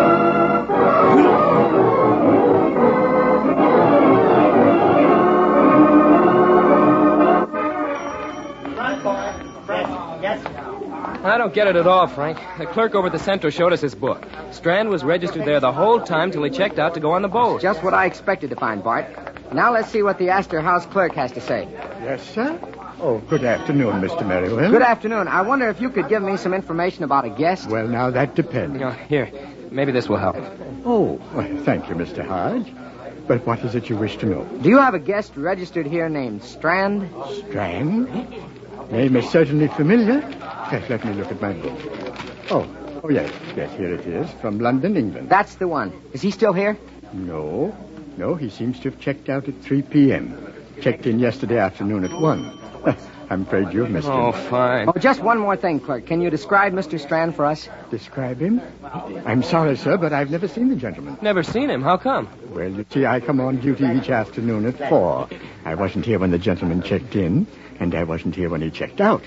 S18: I don't get it at all, Frank. The clerk over at the Centro showed us his book. Strand was registered there the whole time till he checked out to go on the boat.
S24: Just what I expected to find, Bart. Now let's see what the Astor House clerk has to say.
S15: Yes, sir? Oh, good afternoon, Mr. Merriwell.
S24: Good afternoon. I wonder if you could give me some information about a guest.
S15: Well, now, that depends.
S18: Here, maybe this will help.
S15: Oh, well, thank you, Mr. Hodge. But what is it you wish to know?
S24: Do you have a guest registered here named Strand?
S15: Strand? Name is certainly familiar. Yes, let me look at my book. Oh, yes, here it is, from London, England.
S24: That's the one. Is he still here?
S15: No, he seems to have checked out at 3 p.m. Checked in yesterday afternoon at 1. I'm afraid you've missed him.
S18: Oh, fine.
S24: Oh, just one more thing, clerk. Can you describe Mr. Strand for us?
S15: Describe him? I'm sorry, sir, but I've never seen the gentleman.
S18: Never seen him? How come?
S15: Well, you see, I come on duty each afternoon at 4. I wasn't here when the gentleman checked in, and I wasn't here when he checked out.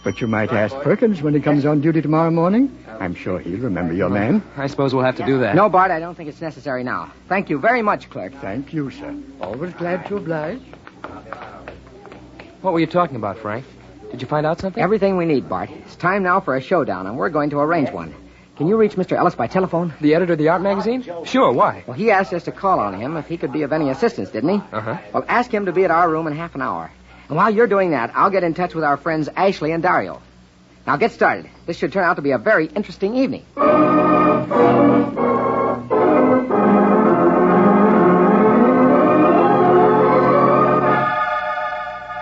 S15: But you might ask Perkins when he comes on duty tomorrow morning. I'm sure he'll remember your man.
S18: I suppose we'll have to do that.
S24: No, Bart, I don't think it's necessary now. Thank you very much, clerk.
S15: Thank you, sir. Always glad to oblige.
S18: What were you talking about, Frank? Did you find out something?
S24: Everything we need, Bart. It's time now for a showdown, and we're going to arrange one. Can you reach Mr. Ellis by telephone?
S18: The editor of the art magazine? Sure, why?
S24: Well, he asked us to call on him if he could be of any assistance, didn't he?
S18: Uh-huh.
S24: Well, ask him to be at our room in half an hour. And while you're doing that, I'll get in touch with our friends Ashley and Dario. Now, get started. This should turn out to be a very interesting evening.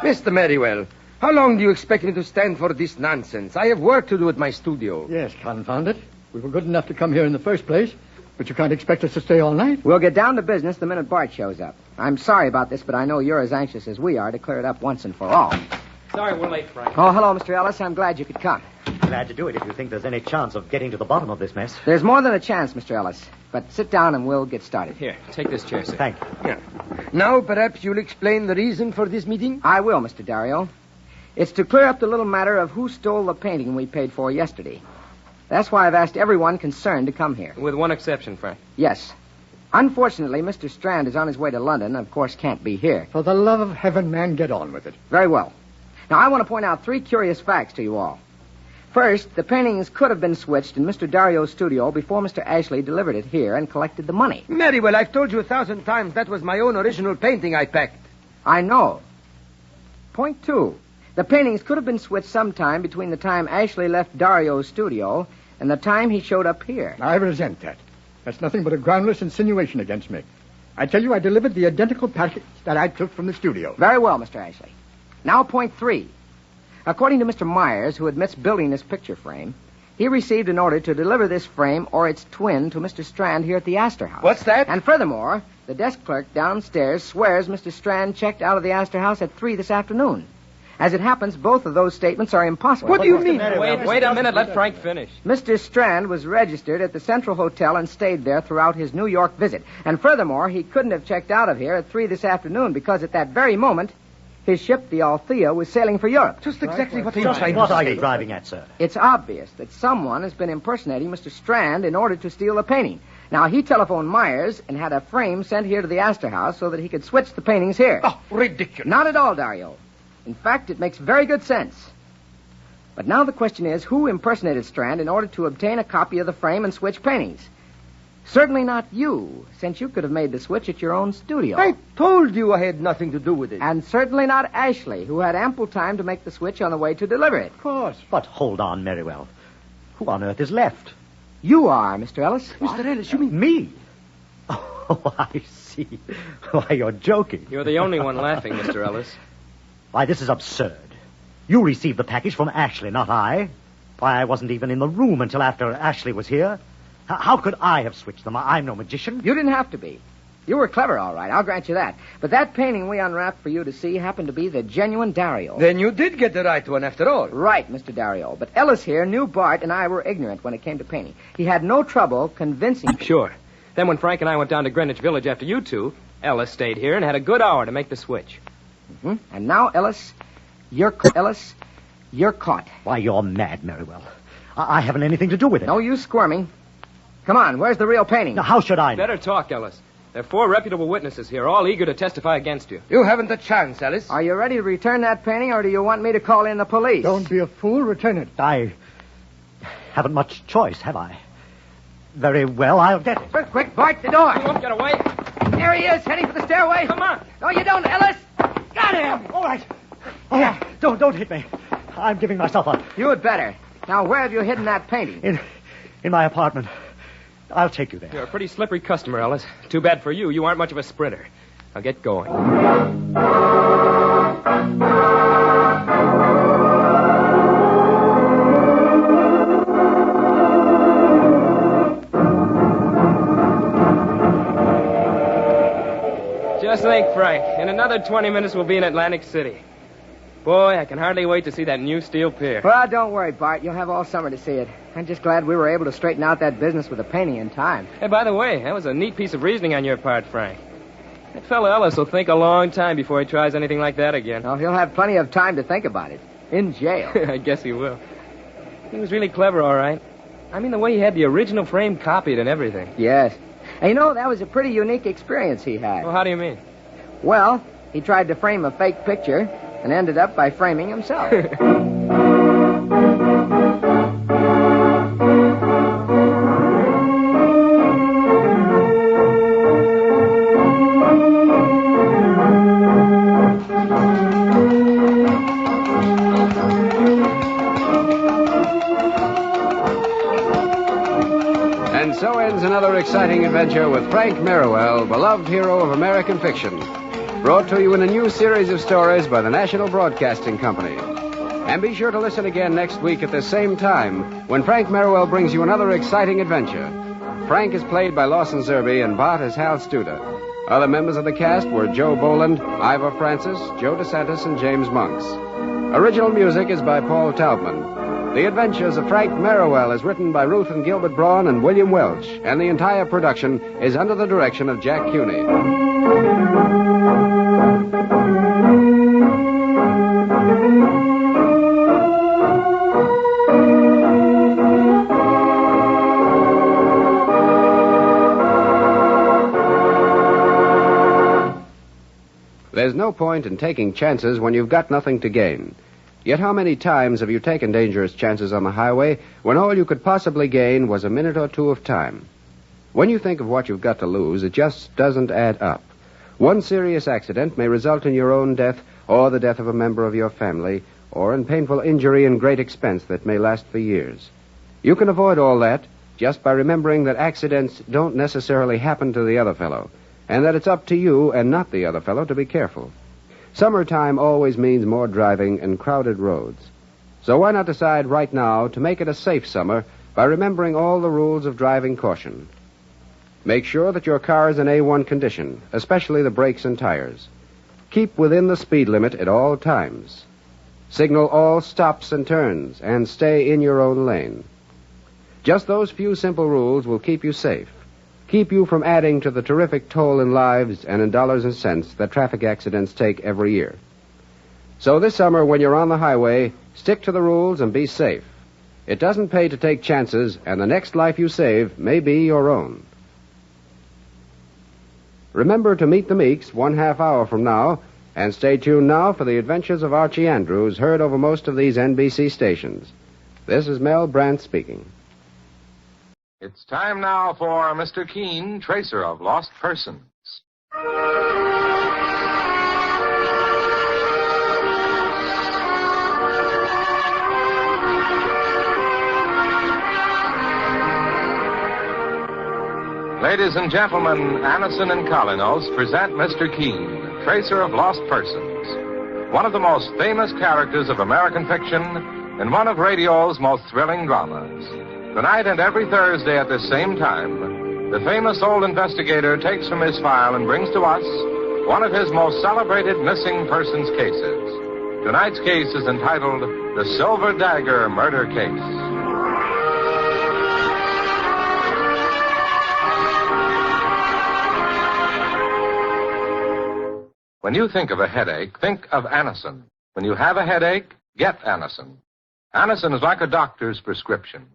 S1: Mr. Merriwell, how long do you expect me to stand for this nonsense? I have work to do at my studio.
S15: Yes, confound it. We were good enough to come here in the first place, but you can't expect us to stay all night.
S24: We'll get down to business the minute Bart shows up. I'm sorry about this, but I know you're as anxious as we are to clear it up once and for all.
S18: Sorry we're late, Frank.
S24: Oh, hello, Mr. Ellis. I'm glad you could come.
S16: Glad to do it if you think there's any chance of getting to the bottom of this mess.
S24: There's more than a chance, Mr. Ellis. But sit down and we'll get started.
S18: Here, take this chair, sir.
S16: Thank you.
S1: Yeah. Now, perhaps you'll explain the reason for this meeting?
S24: I will, Mr. Dario. It's to clear up the little matter of who stole the painting we paid for yesterday. That's why I've asked everyone concerned to come here.
S18: With one exception, Frank.
S24: Yes. Unfortunately, Mr. Strand is on his way to London and, of course, can't be here.
S15: For the love of heaven, man, get on with it.
S24: Very well. Now, I want to point out 3 curious facts to you all. First, the paintings could have been switched in Mr. Dario's studio before Mr. Ashley delivered it here and collected the money.
S1: Merriwell, I've told you 1,000 times that was my own original painting I packed.
S24: I know. Point 2. The paintings could have been switched sometime between the time Ashley left Dario's studio and the time he showed up here.
S15: I resent that. That's nothing but a groundless insinuation against me. I tell you, I delivered the identical package that I took from the studio.
S24: Very well, Mr. Ashley. Now, point 3. According to Mr. Myers, who admits building this picture frame, he received an order to deliver this frame or its twin to Mr. Strand here at the Astor House.
S1: What's that?
S24: And furthermore, the desk clerk downstairs swears Mr. Strand checked out of the Astor House at 3 this afternoon. As it happens, both of those statements are impossible.
S1: What do you mean?
S18: Wait a minute. Let Frank finish.
S24: Mr. Strand was registered at the Central Hotel and stayed there throughout his New York visit. And furthermore, he couldn't have checked out of here at 3 this afternoon because at that very moment, his ship, the Althea, was sailing for Europe.
S1: Just exactly what are you
S16: Just
S1: trying
S16: what
S1: to
S16: are
S1: say?
S16: you driving at, sir?
S24: It's obvious that someone has been impersonating Mr. Strand in order to steal the painting. Now, he telephoned Myers and had a frame sent here to the Astor House so that he could switch the paintings here.
S1: Oh, ridiculous.
S24: Not at all, Dario. In fact, it makes very good sense. But now the question is, who impersonated Strand in order to obtain a copy of the frame and switch paintings? Certainly not you, since you could have made the switch at your own studio.
S1: I told you I had nothing to do with it.
S24: And certainly not Ashley, who had ample time to make the switch on the way to deliver it.
S15: Of course.
S16: But hold on, Merriwell. Who on earth is left?
S24: You are, Mr. Ellis.
S1: Mr. Ellis, you mean...
S16: Me? Oh, I see. Why, you're joking.
S18: You're the only one laughing, Mr. Ellis.
S16: Why, this is absurd. You received the package from Ashley, not I. Why, I wasn't even in the room until after Ashley was here. How could I have switched them? I'm no magician.
S24: You didn't have to be. You were clever, all right. I'll grant you that. But that painting we unwrapped for you to see happened to be the genuine Dario.
S1: Then you did get the right one after all.
S24: Right, Mr. Dario. But Ellis here knew Bart and I were ignorant when it came to painting. He had no trouble convincing...
S18: Sure. Then when Frank and I went down to Greenwich Village after you two, Ellis stayed here and had a good hour to make the switch.
S24: Mm-hmm. And now, Ellis, you're caught.
S16: Why, you're mad, Merriwell. I haven't anything to do with it.
S24: No use squirming. Come on, where's the real painting?
S16: Now, how should I know?
S18: Better talk, Ellis. There are 4 reputable witnesses here, all eager to testify against you.
S1: You haven't a chance, Ellis.
S24: Are you ready to return that painting, or do you want me to call in the police?
S15: Don't be a fool. Return it.
S16: I haven't much choice, have I? Very well, I'll get it.
S24: Quick, Bart, the door.
S18: You won't get away.
S24: There he is, heading for the stairway.
S18: Come on.
S24: No, you don't, Ellis. Got him.
S16: All right. All right. Don't hit me. I'm giving myself up.
S24: You had better. Now, where have you hidden that painting?
S16: In my apartment. I'll take you there.
S18: You're a pretty slippery customer, Ellis. Too bad for you. You aren't much of a sprinter. Now get going. Just think, Frank. In another 20 minutes, we'll be in Atlantic City. Boy, I can hardly wait to see that new steel pier.
S24: Well, don't worry, Bart. You'll have all summer to see it. I'm just glad we were able to straighten out that business with the painting in time.
S18: Hey, by the way, that was a neat piece of reasoning on your part, Frank. That fellow Ellis will think a long time before he tries anything like that again.
S24: Oh, he'll have plenty of time to think about it. In jail.
S18: I guess he will. He was really clever, all right. I mean, the way he had the original frame copied and everything.
S24: Yes. And you know, that was a pretty unique experience he had.
S18: Well, how do you mean?
S24: Well, he tried to frame a fake picture and ended up by framing himself.
S25: exciting adventure with Frank Merriwell, beloved hero of American fiction. Brought to you in a new series of stories by the National Broadcasting Company. And be sure to listen again next week at the same time when Frank Merriwell brings you another exciting adventure. Frank is played by Lawson Zerbe and Bart as Hal Studer. Other members of the cast were Joe Boland, Ivor Francis, Joe DeSantis, and James Monks. Original music is by Paul Taubman. The Adventures of Frank Merriwell is written by Ruth and Gilbert Braun and William Welch, and the entire production is under the direction of Jack Cuney. There's no point in taking chances when you've got nothing to gain. Yet how many times have you taken dangerous chances on the highway when all you could possibly gain was a minute or two of time? When you think of what you've got to lose, it just doesn't add up. One serious accident may result in your own death or the death of a member of your family, or in painful injury and great expense that may last for years. You can avoid all that just by remembering that accidents don't necessarily happen to the other fellow, and that it's up to you and not the other fellow to be careful. Summertime always means more driving and crowded roads. So why not decide right now to make it a safe summer by remembering all the rules of driving caution? Make sure that your car is in A1 condition, especially the brakes and tires. Keep within the speed limit at all times. Signal all stops and turns, and stay in your own lane. Just those few simple rules will keep you safe. Keep you from adding to the terrific toll in lives and in dollars and cents that traffic accidents take every year. So this summer, when you're on the highway, stick to the rules and be safe. It doesn't pay to take chances, and the next life you save may be your own. Remember to meet the Meeks 1/2 hour from now, and stay tuned now for the adventures of Archie Andrews, heard over most of these NBC stations. This is Mel Brandt speaking.
S8: It's time now for Mr. Keene, Tracer of Lost Persons. Ladies and gentlemen, Anison and Colinos present Mr. Keene, Tracer of Lost Persons, one of the most famous characters of American fiction and one of radio's most thrilling dramas. Tonight and every Thursday at this same time, the famous old investigator takes from his file and brings to us one of his most celebrated missing persons cases. Tonight's case is entitled The Silver Dagger Murder Case. When you think of a headache, think of Anison. When you have a headache, get Anison. Anison is like a doctor's prescription.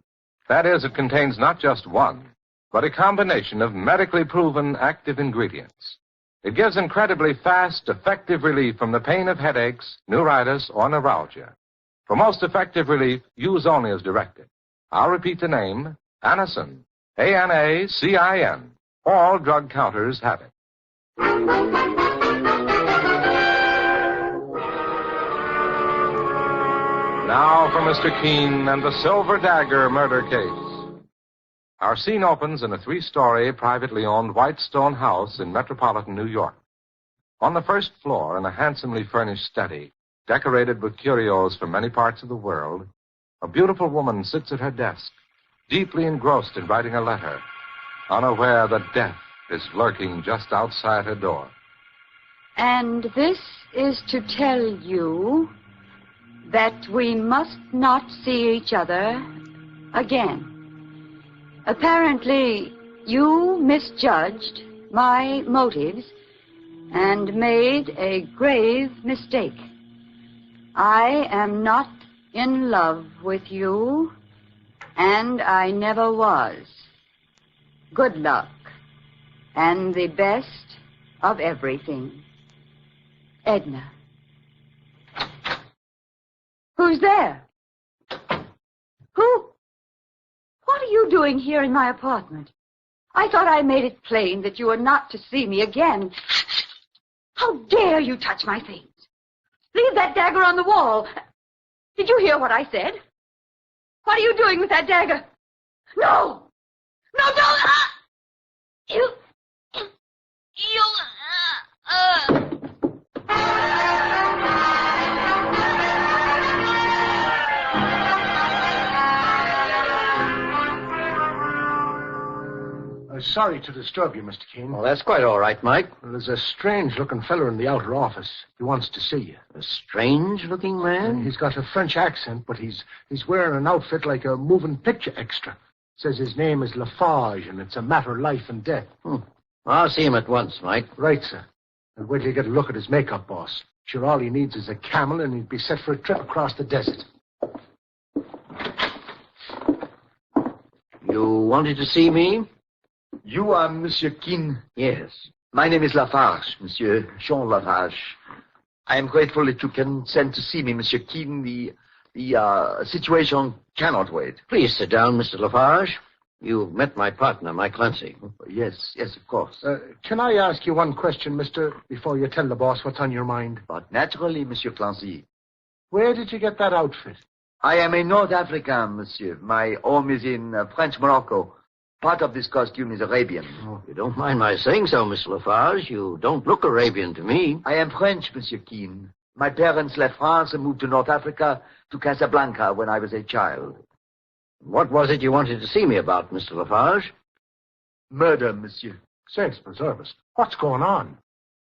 S8: That is, it contains not just one, but a combination of medically proven active ingredients. It gives incredibly fast, effective relief from the pain of headaches, neuritis, or neuralgia. For most effective relief, use only as directed. I'll repeat the name, Anison. A-N-A-C-I-N. All drug counters have it. Now for Mr. Keene and the Silver Dagger murder case. Our scene opens in a 3-story, privately owned white stone house in metropolitan New York. On the first floor, in a handsomely furnished study, decorated with curios from many parts of the world, a beautiful woman sits at her desk, deeply engrossed in writing a letter, unaware that death is lurking just outside her door.
S17: And this is to tell you that we must not see each other again. Apparently, you misjudged my motives and made a grave mistake. I am not in love with you, and I never was. Good luck, and the best of everything. Edna. Who's there? Who? What are you doing here in my apartment? I thought I made it plain that you were not to see me again. How dare you touch my things? Leave that dagger on the wall. Did you hear what I said? What are you doing with that dagger? No! No, don't!
S2: Sorry to disturb you, Mr. Keene.
S4: Oh, that's quite all right, Mike.
S2: Well, there's a strange-looking fellow in the outer office. He wants to see you.
S4: A strange-looking man?
S2: He's got a French accent, but he's wearing an outfit like a moving picture extra. Says his name is Lafarge, and it's a matter of life and death.
S4: I'll see him at once, Mike.
S2: Right, sir. And wait till you get a look at his makeup, boss. Sure, all he needs is a camel, and he'd be set for a trip across the desert.
S4: You wanted to see me?
S12: You are Monsieur Keene?
S4: Yes.
S12: My name is Lafarge, Monsieur Jean Lafarge. I am grateful that you can send to see me, Monsieur Keene. The situation cannot wait.
S4: Please sit down, Mr. Lafarge. You've met my partner, Mike Clancy.
S12: Yes, of course.
S2: Can I ask you one question, mister, before you tell the boss what's on your mind?
S12: But naturally, Monsieur Clancy.
S2: Where did you get that outfit?
S12: I am a North African, Monsieur. My home is in French Morocco. Part of this costume is Arabian.
S4: Oh, you don't mind my saying so, Mr. Lafarge. You don't look Arabian to me.
S12: I am French, Monsieur Keene. My parents left France and moved to North Africa, to Casablanca, when I was a child.
S4: What was it you wanted to see me about, Mr. Lafarge?
S12: Murder, Monsieur.
S2: Saints preserve us. What's going on?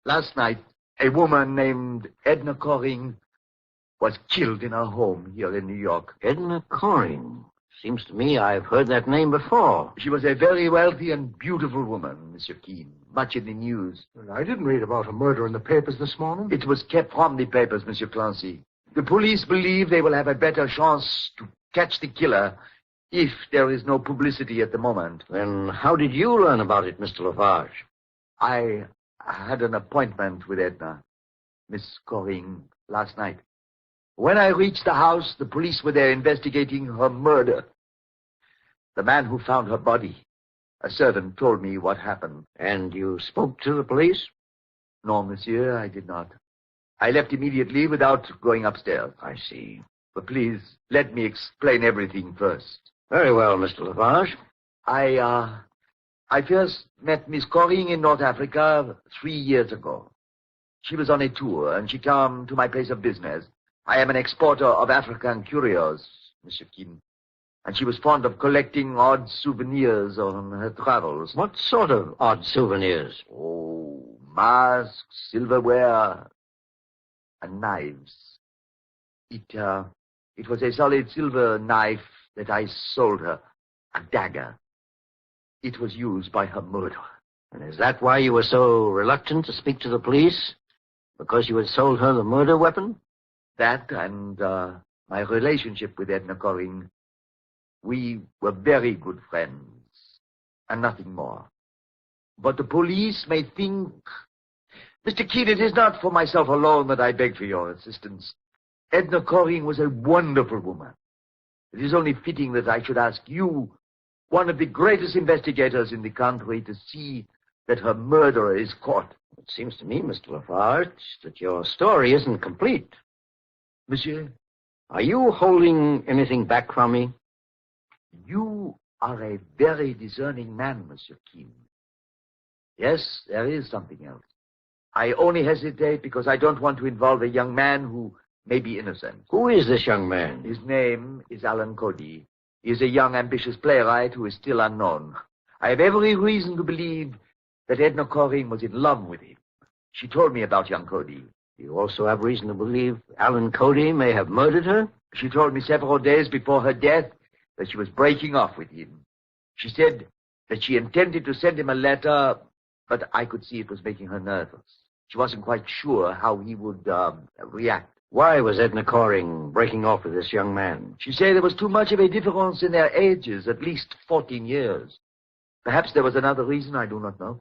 S12: Last night, a woman named Edna Corring was killed in her home here in New York.
S4: Edna Corring? Seems to me I've heard that name before.
S12: She was a very wealthy and beautiful woman, Monsieur Keene. Much in the news.
S2: I didn't read about a murder in the papers this morning.
S12: It was kept from the papers, Monsieur Clancy. The police believe they will have a better chance to catch the killer if there is no publicity at the moment.
S4: Then how did you learn about it, Mr. Lafarge?
S12: I had an appointment with Edna, Miss Corring, last night. When I reached the house, the police were there investigating her murder. The man who found her body, a servant, told me what happened.
S4: And you spoke to the police?
S12: No, monsieur, I did not. I left immediately without going upstairs.
S4: I see.
S12: But please, let me explain everything first.
S4: Very well, Mr. Lafarge.
S12: I first met Miss Corring in North Africa 3 years ago. She was on a tour, and she came to my place of business. I am an exporter of African curios, Monsieur Keene. And she was fond of collecting odd souvenirs on her travels.
S4: What sort of odd souvenirs?
S12: Oh, masks, silverware, and knives. It was a solid silver knife that I sold her, a dagger. It was used by her murderer.
S4: And is that why you were so reluctant to speak to the police? Because you had sold her the murder weapon?
S12: That and my relationship with Edna Corring. We were very good friends, and nothing more. But the police may think... Mr. Keene, it is not for myself alone that I beg for your assistance. Edna Corring was a wonderful woman. It is only fitting that I should ask you, one of the greatest investigators in the country, to see that her murderer is caught.
S4: It seems to me, Mr. Lafarge, that your story isn't complete.
S12: Monsieur?
S4: Are you holding anything back from me?
S12: You are a very discerning man, Monsieur Keene. Yes, there is something else. I only hesitate because I don't want to involve a young man who may be innocent.
S4: Who is this young man?
S12: His name is Alan Cody. He is a young, ambitious playwright who is still unknown. I have every reason to believe that Edna Corring was in love with him. She told me about young Cody.
S4: You also have reason to believe Alan Cody may have murdered her?
S12: She told me several days before her death that she was breaking off with him. She said that she intended to send him a letter, but I could see it was making her nervous. She wasn't quite sure how he would react.
S4: Why was Edna Corring breaking off with this young man?
S12: She said there was too much of a difference in their ages, at least 14 years. Perhaps there was another reason, I do not know.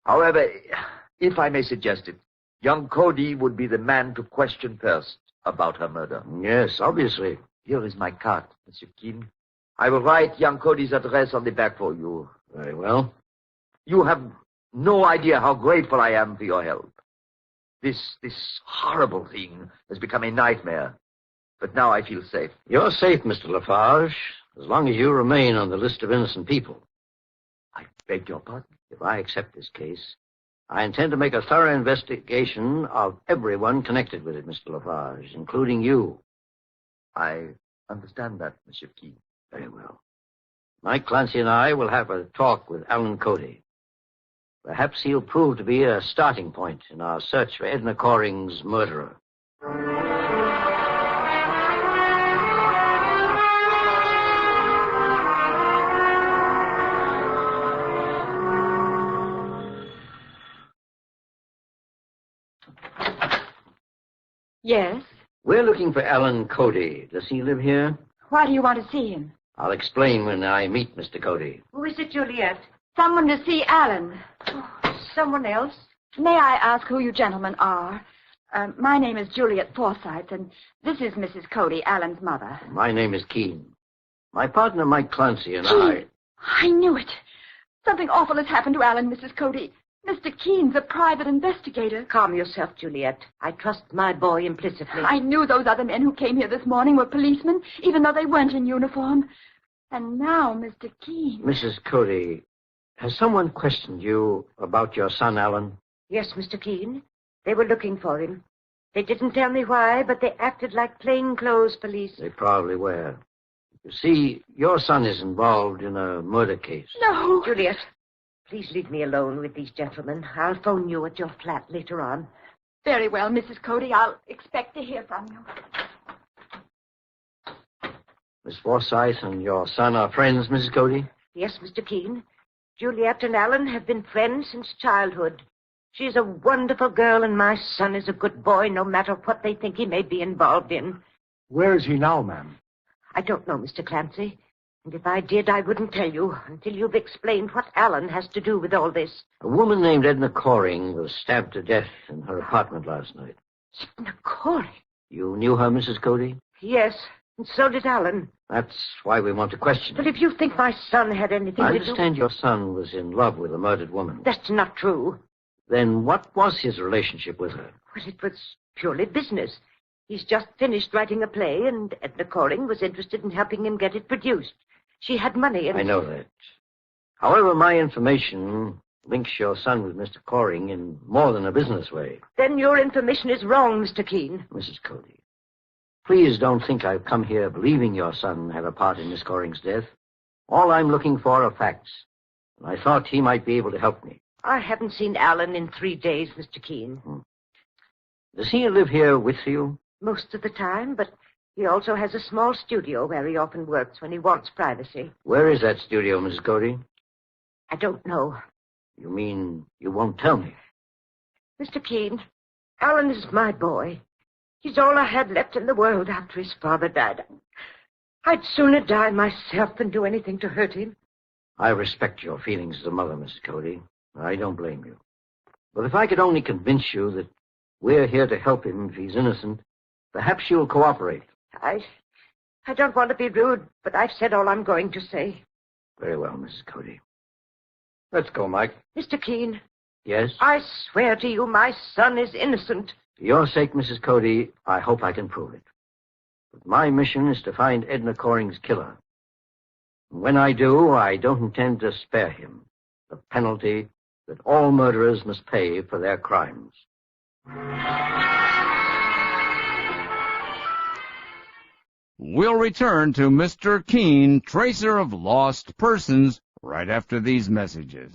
S12: However, if I may suggest it, young Cody would be the man to question first about her murder.
S4: Yes, obviously.
S12: Here is my card, Monsieur Keene. I will write young Cody's address on the back for you.
S4: Very well.
S12: You have no idea how grateful I am for your help. This horrible thing has become a nightmare. But now I feel safe.
S4: You're safe, Mr. Lafarge, as long as you remain on the list of innocent people.
S13: I beg your pardon. If I accept this case, I intend to make a thorough investigation of everyone connected with it, Mr. Lafarge, including you. I understand that, Monsieur Keene. Very well. Mike Clancy and I will have a talk with Alan Cody. Perhaps he'll prove to be a starting point in our search for Edna Coring's murderer.
S17: Yes?
S13: We're looking for Alan Cody. Does he live here?
S17: Why do you want to see him?
S13: I'll explain when I meet Mr. Cody.
S17: Who is it, Juliet? Someone to see Alan. Oh, someone else? May I ask who you gentlemen are? My name is Juliet Forsythe, and this is Mrs. Cody, Alan's mother.
S13: My name is Keene. My partner, Mike Clancy, and
S17: I knew it. Something awful has happened to Alan, Mrs. Cody. Mr. Keene's a private investigator.
S20: Calm yourself, Juliet. I trust my boy implicitly.
S17: I knew those other men who came here this morning were policemen, even though they weren't in uniform. And now, Mr. Keene...
S13: Mrs. Cody, has someone questioned you about your son, Alan?
S20: Yes, Mr. Keene. They were looking for him. They didn't tell me why, but they acted like plainclothes police.
S13: They probably were. You see, your son is involved in a murder case.
S17: No!
S20: Juliet, please leave me alone with these gentlemen. I'll phone you at your flat later on.
S17: Very well, Mrs. Cody. I'll expect to hear from you.
S13: Miss Forsythe and your son are friends, Mrs. Cody?
S20: Yes, Mr. Keene. Juliet and Alan have been friends since childhood. She's a wonderful girl, and my son is a good boy, no matter what they think he may be involved in.
S2: Where is he now, ma'am?
S20: I don't know, Mr. Clancy. And if I did, I wouldn't tell you until you've explained what Alan has to do with all this.
S13: A woman named Edna Coring was stabbed to death in her apartment last night.
S20: Edna Coring?
S13: You knew her, Mrs. Cody?
S20: Yes, and so did Alan.
S13: That's why we want to question
S20: But
S13: him.
S20: if you think my son had anything
S13: I
S20: to do...
S13: understand your son was in love with a murdered woman.
S20: That's not true.
S13: Then what was his relationship with her?
S20: Well, it was purely business. He's just finished writing a play, and Edna Coring was interested in helping him get it produced. She had money and...
S13: I know that. However, my information links your son with Mr. Coring in more than a business way.
S20: Then your information is wrong, Mr. Keene.
S13: Mrs. Cody, please don't think I've come here believing your son had a part in Miss Coring's death. All I'm looking for are facts, and I thought he might be able to help me.
S20: I haven't seen Alan in 3 days, Mr. Keene.
S13: Does he live here with you?
S20: Most of the time, but he also has a small studio where he often works when he wants privacy.
S13: Where is that studio, Mrs. Cody?
S20: I don't know.
S13: You mean you won't tell me?
S20: Mr. Keene, Alan is my boy. He's all I had left in the world after his father died. I'd sooner die myself than do anything to hurt him.
S13: I respect your feelings as a mother, Mrs. Cody. I don't blame you. But if I could only convince you that we're here to help him if he's innocent, perhaps you'll cooperate.
S20: I don't want to be rude, but I've said all I'm going to say.
S13: Very well, Mrs. Cody. Let's go, Mike.
S20: Mr. Keene.
S13: Yes?
S20: I swear to you my son is innocent.
S13: For your sake, Mrs. Cody, I hope I can prove it. But my mission is to find Edna Coring's killer. And when I do, I don't intend to spare him the penalty that all murderers must pay for their crimes.
S21: We'll return to Mr. Keene, tracer of lost persons, right after these messages.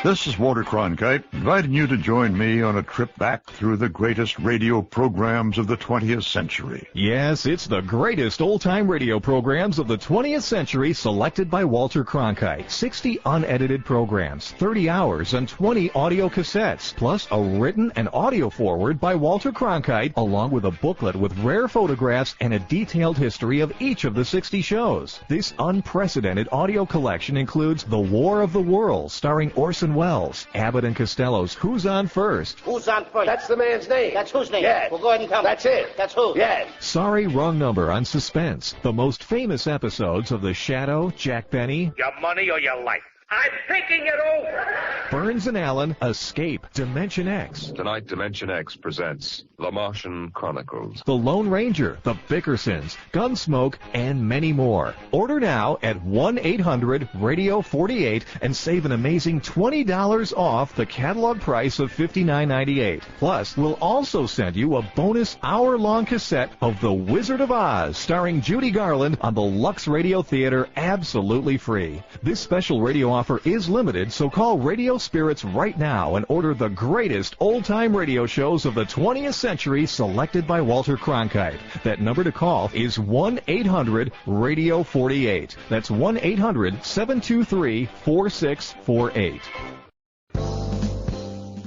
S22: This is Walter Cronkite, inviting you to join me on a trip back through the greatest radio programs of the 20th century.
S23: Yes, it's the greatest old-time radio programs of the 20th century selected by Walter Cronkite. 60 unedited programs, 30 hours, and 20 audio cassettes, plus a written and audio foreword by Walter Cronkite, along with a booklet with rare photographs and a detailed history of each of the 60 shows. This unprecedented audio collection includes The War of the Worlds, starring Orson Welles, Abbott and Costello's Who's On First.
S26: Who's on first? That's the man's name. That's whose name? Yes. Well, go ahead and tell me. That's it. That's who? Yes.
S23: Sorry, Wrong Number on Suspense. The most famous episodes of The Shadow, Jack Benny,
S26: Your money or your life?
S3: I'm thinking it over.
S23: Burns and Allen Escape Dimension X.
S5: Tonight, Dimension X presents The Martian Chronicles.
S23: The Lone Ranger, The Bickersons, Gunsmoke, and many more. Order now at 1-800-RADIO-48 and save an amazing $20 off the catalog price of $59.98. Plus, we'll also send you a bonus hour-long cassette of The Wizard of Oz, starring Judy Garland, on the Lux Radio Theater, absolutely free. This special radio offer is limited, so call Radio Spirits right now and order the greatest old-time radio shows of the 20th century selected by Walter Cronkite. That number to call is 1-800-RADIO-48. That's 1-800-723-4648.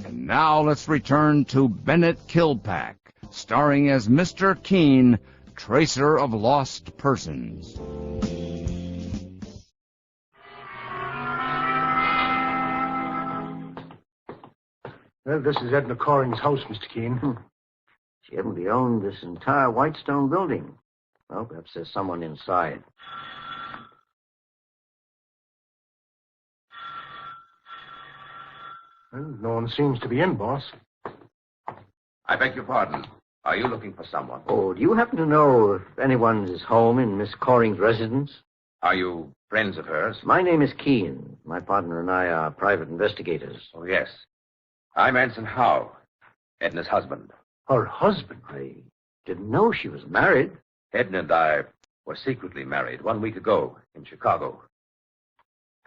S21: And now let's return to Bennett Kilpack, starring as Mr. Keene, Tracer of Lost Persons.
S2: Well, this is Edna Coring's house, Mr. Keene.
S13: She evidently owned this entire whitestone building. Well, perhaps there's someone inside.
S2: Well, no one seems to be in, boss.
S6: I beg your pardon. Are you looking for someone?
S13: Oh, do you happen to know if anyone is home in Miss Coring's residence?
S6: Are you friends of hers?
S13: My name is Keene. My partner and I are private investigators.
S6: Oh, yes. I'm Anson Howe, Edna's husband.
S2: Her husband?
S13: I didn't know she was married.
S6: Edna and I were secretly married 1 week ago in Chicago.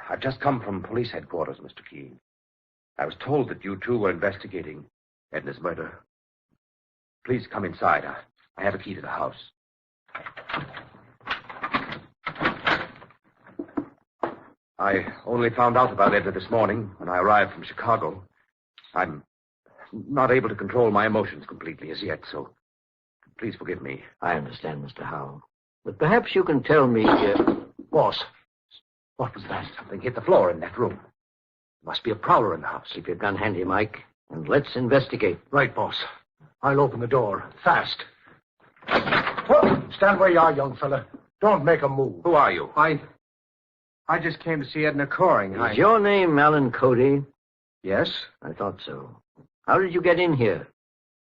S6: I've just come from police headquarters, Mr. Keene. I was told that you two were investigating Edna's murder. Please come inside. I have a key to the house. I only found out about Edna this morning when I arrived from Chicago. I'm not able to control my emotions completely as yet, so please forgive me.
S13: I understand, Mr. Howe. But perhaps you can tell me...
S2: Boss, what was that?
S6: Something hit the floor in that room. There must be a prowler in the house.
S13: Keep your gun handy, Mike, and let's investigate.
S2: Right, boss. I'll open the door. Fast. Oh, stand where you are, young fella. Don't make a move.
S6: Who are you?
S10: I just came to see Edna Coring.
S13: Is your name Alan Cody?
S10: Yes.
S13: I thought so. How did you get in here?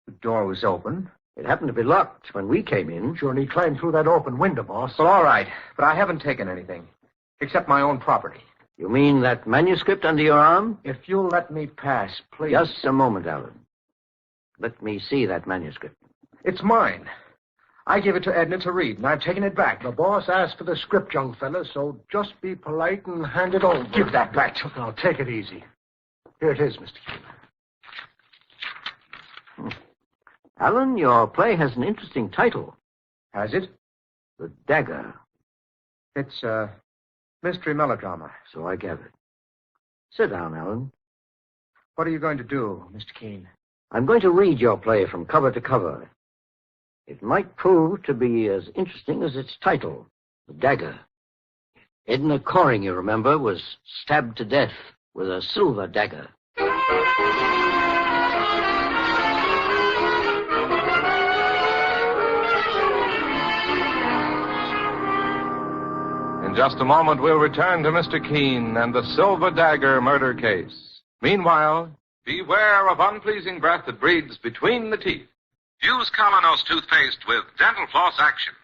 S10: The door was open.
S13: It happened to be locked when we came in.
S2: Sure, and he climbed through that open window, boss.
S10: Well, all right. But I haven't taken anything. Except my own property.
S13: You mean that manuscript under your arm?
S10: If you'll let me pass, please.
S13: Just a moment, Alan. Let me see that manuscript.
S10: It's mine. I gave it to Edna to read, and I've taken it back.
S2: The boss asked for the script, young fella, so just be polite and hand it over.
S10: Give that back to me.
S2: Now, take it easy. Here it is, Mr. Keene.
S13: Alan, your play has an interesting title.
S10: Has it?
S13: The Dagger.
S10: It's a mystery melodrama.
S13: So I gathered. Sit down, Alan.
S10: What are you going to do, Mr. Keene?
S13: I'm going to read your play from cover to cover. It might prove to be as interesting as its title, The Dagger. Edna Coring, you remember, was stabbed to death with a silver dagger.
S8: In just a moment, we'll return to Mr. Keene and the Silver Dagger murder case. Meanwhile, beware of unpleasing breath that breathes between the teeth. Use Colonos toothpaste with dental floss action.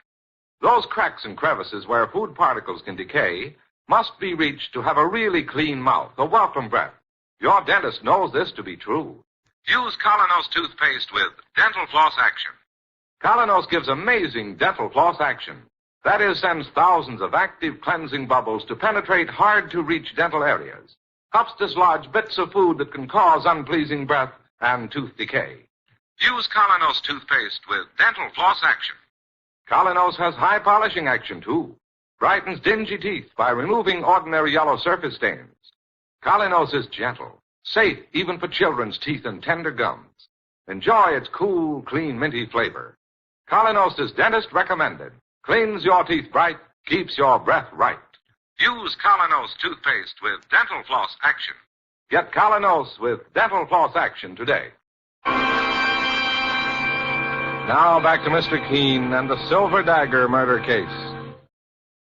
S8: Those cracks and crevices where food particles can decay must be reached to have a really clean mouth, a welcome breath. Your dentist knows this to be true. Use Colonos toothpaste with dental floss action. Colonos gives amazing dental floss action. That is, sends thousands of active cleansing bubbles to penetrate hard-to-reach dental areas. Helps dislodge bits of food that can cause unpleasing breath and tooth decay. Use Colonos toothpaste with dental floss action. Colonos has high polishing action, too. Brightens dingy teeth by removing ordinary yellow surface stains. Colonos is gentle, safe even for children's teeth and tender gums. Enjoy its cool, clean, minty flavor. Colonos is dentist recommended. Cleans your teeth bright, keeps your breath right. Use Colonos toothpaste with dental floss action. Get Colonos with dental floss action today. Now back to Mr. Keene and the Silver Dagger murder case.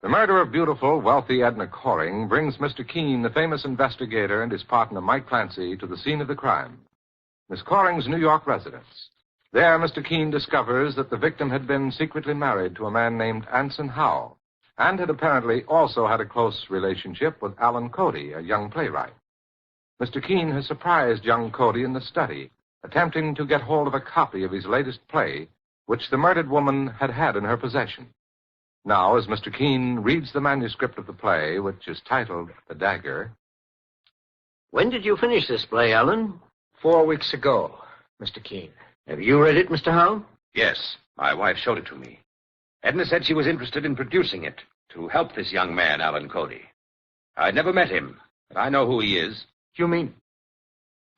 S8: The murder of beautiful, wealthy Edna Coring brings Mr. Keene, the famous investigator, and his partner, Mike Clancy, to the scene of the crime. Miss Coring's New York residence. There, Mr. Keene discovers that the victim had been secretly married to a man named Anson Howe, and had apparently also had a close relationship with Alan Cody, a young playwright. Mr. Keene has surprised young Cody in the study, attempting to get hold of a copy of his latest play, which the murdered woman had had in her possession. Now, as Mr. Keene reads the manuscript of the play, which is titled The Dagger...
S13: When did you finish this play, Alan?
S10: 4 weeks ago, Mr. Keene.
S13: Have you read it, Mr. Howe?
S6: Yes, my wife showed it to me. Edna said she was interested in producing it to help this young man, Alan Cody. I'd never met him, but I know who he is.
S10: You mean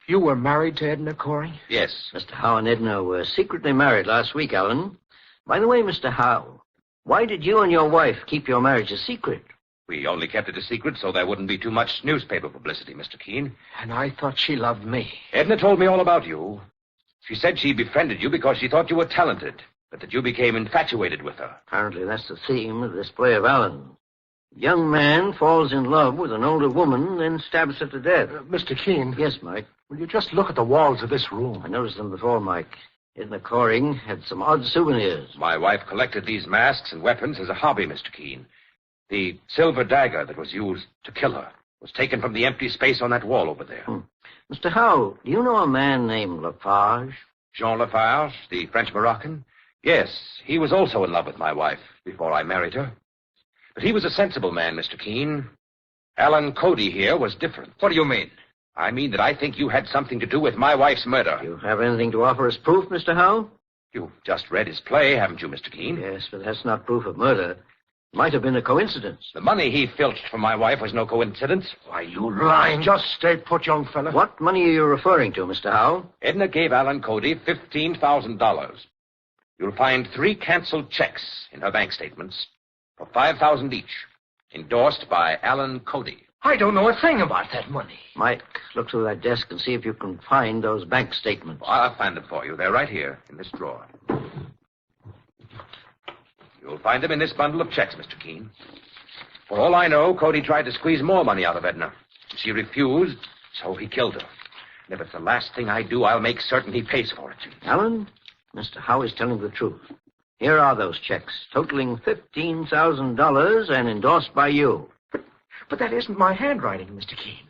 S10: you were married to Edna Coring?
S6: Yes.
S13: Mr. Howe and Edna were secretly married last week, Alan. By the way, Mr. Howe, why did you and your wife keep your marriage a secret?
S6: We only kept it a secret so there wouldn't be too much newspaper publicity, Mr. Keene.
S10: And I thought she loved me.
S6: Edna told me all about you. She said she befriended you because she thought you were talented, but that you became infatuated with her.
S13: Apparently that's the theme of this play of Alan. A young man falls in love with an older woman, then stabs her to death.
S2: Mr. Keene.
S13: Yes, Mike?
S2: Will you just look at the walls of this room?
S13: I noticed them before, Mike. Edna Coring had some odd souvenirs.
S6: My wife collected these masks and weapons as a hobby, Mr. Keene. The silver dagger that was used to kill her was taken from the empty space on that wall over there.
S13: Mr. Howe, do you know a man named Lafarge?
S6: Jean Lafarge, the French Moroccan? Yes, he was also in love with my wife before I married her. But he was a sensible man, Mr. Keene. Alan Cody here was different.
S10: What do you mean?
S6: I mean that I think you had something to do with my wife's murder.
S13: You have anything to offer as proof, Mr. Howe?
S6: You've just read his play, haven't you, Mr. Keene?
S13: Yes, but that's not proof of murder. It might have been a coincidence.
S6: The money he filched from my wife was no coincidence.
S2: Why, you lying. Just stay put, young fella.
S13: What money are you referring to, Mr. Howe?
S6: Edna gave Alan Cody $15,000. You'll find 3 canceled checks in her bank statements for $5,000 each, endorsed by Alan Cody.
S10: I don't know a thing about that money.
S13: Mike, look through that desk and see if you can find those bank statements.
S6: I'll find them for you. They're right here in this drawer. You'll find them in this bundle of checks, Mr. Keene. For all I know, Cody tried to squeeze more money out of Edna. She refused, so he killed her. And if it's the last thing I do, I'll make certain he pays for it.
S13: Alan, Mr. Howe is telling the truth. Here are those checks, totaling $15,000 and endorsed by you.
S10: But that isn't my handwriting, Mr. Keene.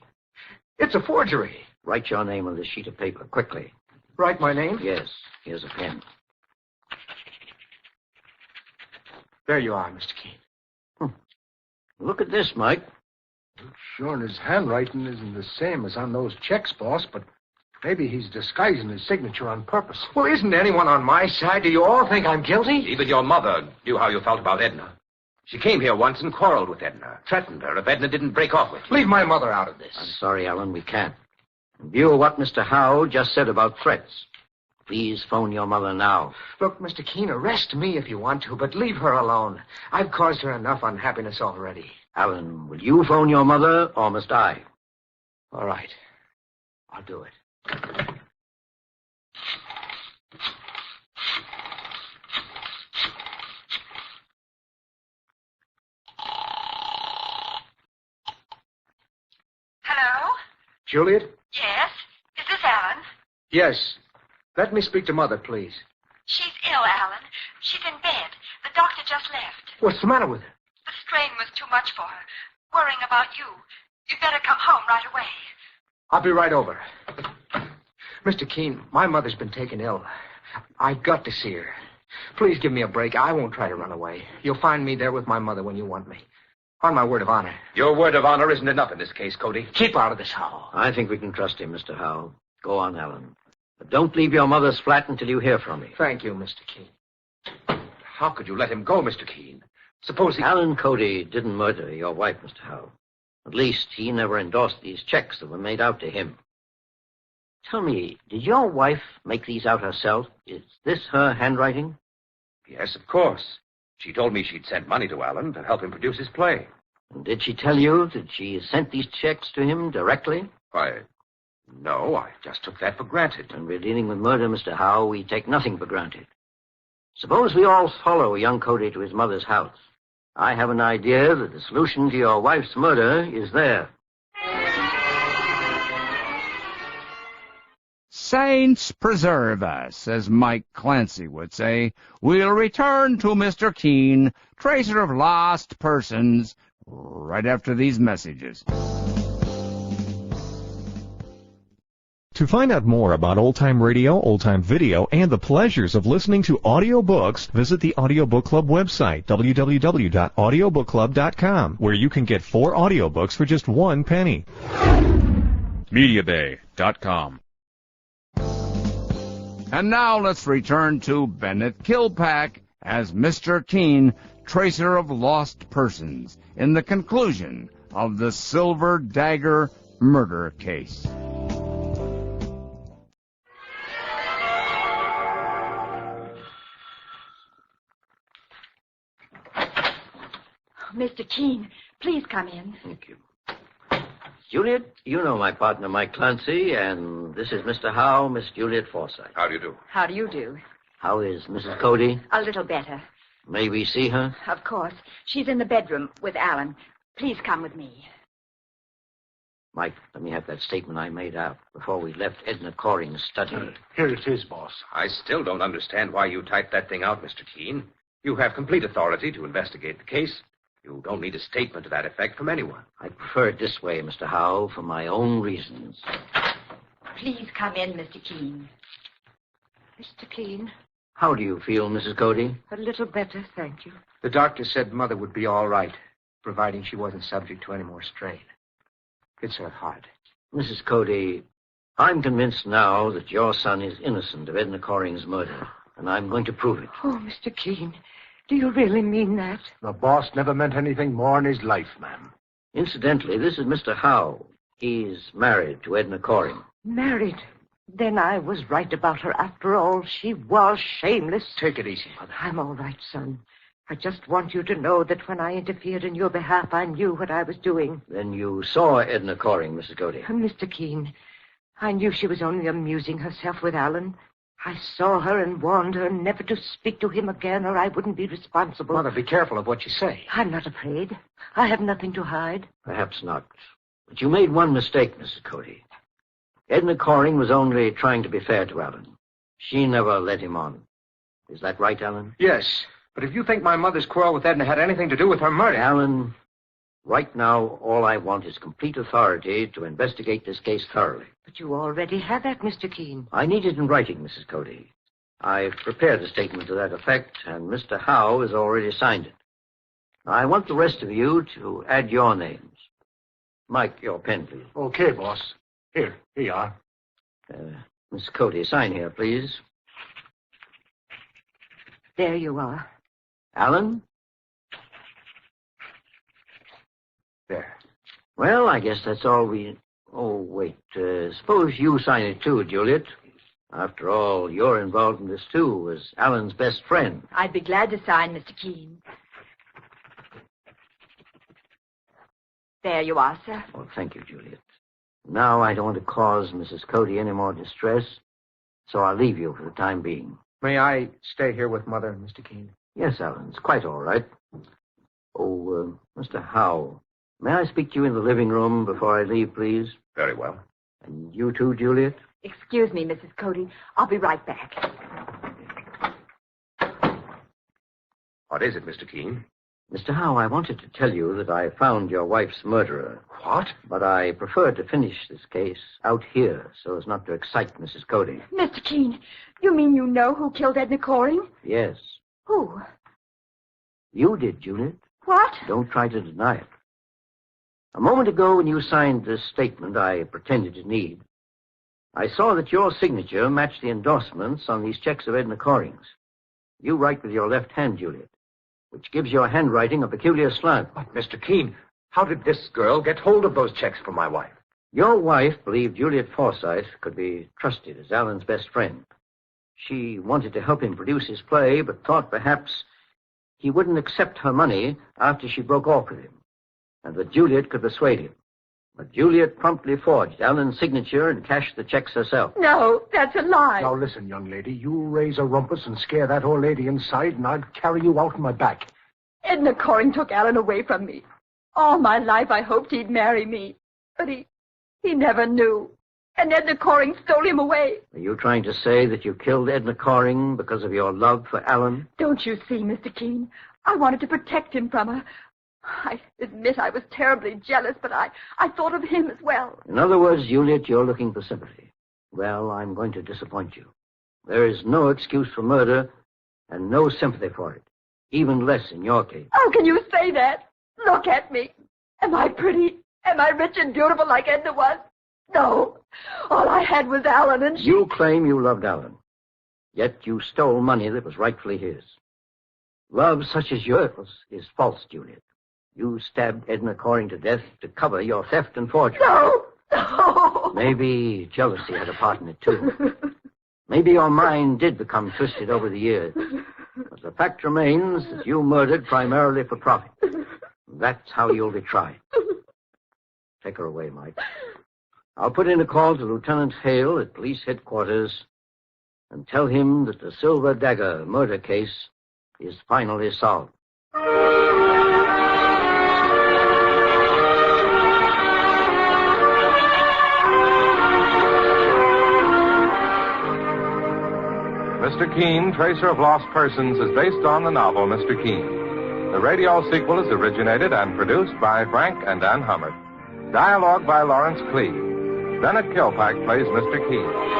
S10: It's a forgery.
S13: Write your name on this sheet of paper, quickly.
S10: Write my name?
S13: Yes. Here's a pen.
S10: There you are, Mr. Keene.
S13: Look at this, Mike.
S2: Sure, his handwriting isn't the same as on those checks, boss, but maybe he's disguising his signature on purpose.
S10: Well, isn't anyone on my side? Do you all think I'm guilty?
S6: Even your mother knew how you felt about Edna. She came here once and quarreled with Edna, threatened her if Edna didn't break off with you.
S10: Leave my mother out of this.
S13: I'm sorry, Alan, we can't. In view of what Mr. Howe just said about threats, please phone your mother now.
S10: Look, Mr. Keene, arrest me if you want to, but leave her alone. I've caused her enough unhappiness already.
S13: Alan, will you phone your mother or must I?
S10: All right. I'll do it.
S17: Hello?
S10: Juliet?
S17: Yes? Is this Alan?
S10: Yes. Let me speak to Mother, please.
S17: She's ill, Alan. She's in bed. The doctor just left.
S10: What's the matter with her?
S17: The strain was too much for her. Worrying about you. You'd better come home right away.
S10: I'll be right over. Mr. Keene, my mother's been taken ill. I've got to see her. Please give me a break. I won't try to run away. You'll find me there with my mother when you want me. On my word of honor.
S6: Your word of honor isn't enough in this case, Cody.
S10: Keep out of this, Howe.
S13: I think we can trust him, Mr. Howe. Go on, Alan. But don't leave your mother's flat until you hear from me.
S10: Thank you, Mr. Keene.
S6: How could you let him go, Mr. Keene? Suppose he...
S13: Alan Cody didn't murder your wife, Mr. Howe. At least he never endorsed these checks that were made out to him. Tell me, did your wife make these out herself? Is this her handwriting?
S6: Yes, of course. She told me she'd sent money to Alan to help him produce his play.
S13: And did she tell you that she sent these checks to him directly?
S6: Why, no, I just took that for granted.
S13: When we're dealing with murder, Mr. Howe, we take nothing for granted. Suppose we all follow young Cody to his mother's house. I have an idea that the solution to your wife's murder is there.
S21: Saints preserve us, as Mike Clancy would say. We'll return to Mr. Keene, tracer of lost persons, right after these messages.
S23: To find out more about old-time radio, old-time video, and the pleasures of listening to audiobooks, visit the Audiobook Club website, www.audiobookclub.com, where you can get 4 audiobooks for just 1 penny.
S21: MediaBay.com. And now let's return to Bennett Kilpack as Mr. Keene, tracer of lost persons, in the conclusion of the Silver Dagger murder case.
S17: Mr. Keene, please come in.
S13: Thank you. Juliet, you know my partner, Mike Clancy, and this is Mr. Howe, Miss Juliet Forsythe.
S8: How do you do?
S17: How do you do?
S13: How is Mrs. Cody?
S17: A little better.
S13: May we see her?
S17: Of course. She's in the bedroom with Alan. Please come with me.
S13: Mike, let me have that statement I made out before we left Edna Coring's study.
S2: Here it is, boss.
S6: I still don't understand why you typed that thing out, Mr. Keene. You have complete authority to investigate the case. You don't need a statement to that effect from anyone.
S13: I prefer it this way, Mr. Howe, for my own reasons.
S17: Please come in, Mr. Keene.
S20: Mr. Keene,
S13: How do you feel, Mrs. Cody?
S20: a little better, thank you.
S10: The doctor said Mother would be all right, providing she wasn't subject to any more strain. It's her heart.
S13: Mrs. Cody, I'm convinced now that your son is innocent of Edna Coring's murder, and I'm going to prove it.
S20: Oh, Mr. Keene, do you really mean that?
S2: The boss never meant anything more in his life, ma'am.
S13: Incidentally, this is Mr. Howe. He's married to Edna Coring.
S20: Married? Then I was right about her after all. She was shameless.
S10: Take it easy,
S20: Mother. I'm all right, son. I just want you to know that when I interfered in your behalf, I knew what I was doing.
S13: Then you saw Edna Coring, Mrs. Cody.
S20: Mr. Keene, I knew she was only amusing herself with Alan. I saw her and warned her never to speak to him again, or I wouldn't be responsible.
S10: Mother, be careful of what you say.
S20: I'm not afraid. I have nothing to hide.
S13: Perhaps not. But you made one mistake, Mrs. Cody. Edna Coring was only trying to be fair to Alan. She never led him on. Is that right, Alan?
S10: Yes, but if you think my mother's quarrel with Edna had anything to do with her murder...
S13: Alan, right now, all I want is complete authority to investigate this case thoroughly.
S20: But you already have that, Mr. Keene.
S13: I need it in writing, Mrs. Cody. I've prepared a statement to that effect, and Mr. Howe has already signed it. I want the rest of you to add your names. Mike, your pen, please.
S2: Okay, boss. Here you are.
S13: Miss Cody, sign here, please.
S20: There you are.
S13: Alan?
S10: There.
S13: Well, I guess that's all we... Oh, wait. Suppose you sign it too, Juliet. After all, you're involved in this too, as Alan's best friend.
S17: I'd be glad to sign, Mr. Keene. There you are, sir.
S13: Oh, thank you, Juliet. Now I don't want to cause Mrs. Cody any more distress, so I'll leave you for the time being.
S10: May I stay here with Mother, Mr. Keene?
S13: Yes, Alan, it's quite all right. Oh, Mr. Howe, may I speak to you in the living room before I leave, please?
S6: Very well.
S13: And you too, Juliet?
S17: Excuse me, Mrs. Cody. I'll be right back.
S6: What is it, Mr. Keene?
S13: Mr. Howe, I wanted to tell you that I found your wife's murderer.
S6: What?
S13: But I prefer to finish this case out here so as not to excite Mrs. Cody.
S17: Mr. Keene, you mean you know who killed Edna Coring?
S13: Yes.
S17: Who?
S13: You did, Juliet.
S17: What?
S13: Don't try to deny it. A moment ago, when you signed this statement I pretended to need, I saw that your signature matched the endorsements on these checks of Edna Coring's. You write with your left hand, Juliet, which gives your handwriting a peculiar slant.
S6: But, Mr. Keene, how did this girl get hold of those checks from my wife?
S13: Your wife believed Juliet Forsythe could be trusted as Alan's best friend. She wanted to help him produce his play, but thought perhaps he wouldn't accept her money after she broke off with him, and that Juliet could persuade him. But Juliet promptly forged Alan's signature and cashed the checks herself.
S17: No, that's a lie.
S2: Now, listen, young lady. You raise a rumpus and scare that old lady inside, and I'll carry you out on my back.
S17: Edna Coring took Alan away from me. All my life I hoped he'd marry me. But he never knew. And Edna Coring stole him away.
S13: Are you trying to say that you killed Edna Coring because of your love for Alan?
S17: Don't you see, Mr. Keene? I wanted to protect him from her. I admit I was terribly jealous, but I thought of him as well.
S13: In other words, Juliet, you're looking for sympathy. Well, I'm going to disappoint you. There is no excuse for murder and no sympathy for it. Even less in your case.
S17: How can you say that? Look at me. Am I pretty? Am I rich and beautiful like Edna was? No. All I had was Alan and she...
S13: You claim you loved Alan. Yet you stole money that was rightfully his. Love such as yours is false, Juliet. You stabbed Edna Coring to death to cover your theft and forgery.
S17: No!
S13: Maybe jealousy had a part in it, too. Maybe your mind did become twisted over the years. But the fact remains that you murdered primarily for profit. That's how you'll be tried. Take her away, Mike. I'll put in a call to Lieutenant Hale at police headquarters and tell him that the Silver Dagger murder case is finally solved.
S8: Mr. Keene, Tracer of Lost Persons, is based on the novel Mr. Keene. The radio sequel is originated and produced by Frank and Ann Hummert. Dialogue by Lawrence Clee. Bennett Kilpack plays Mr. Keene.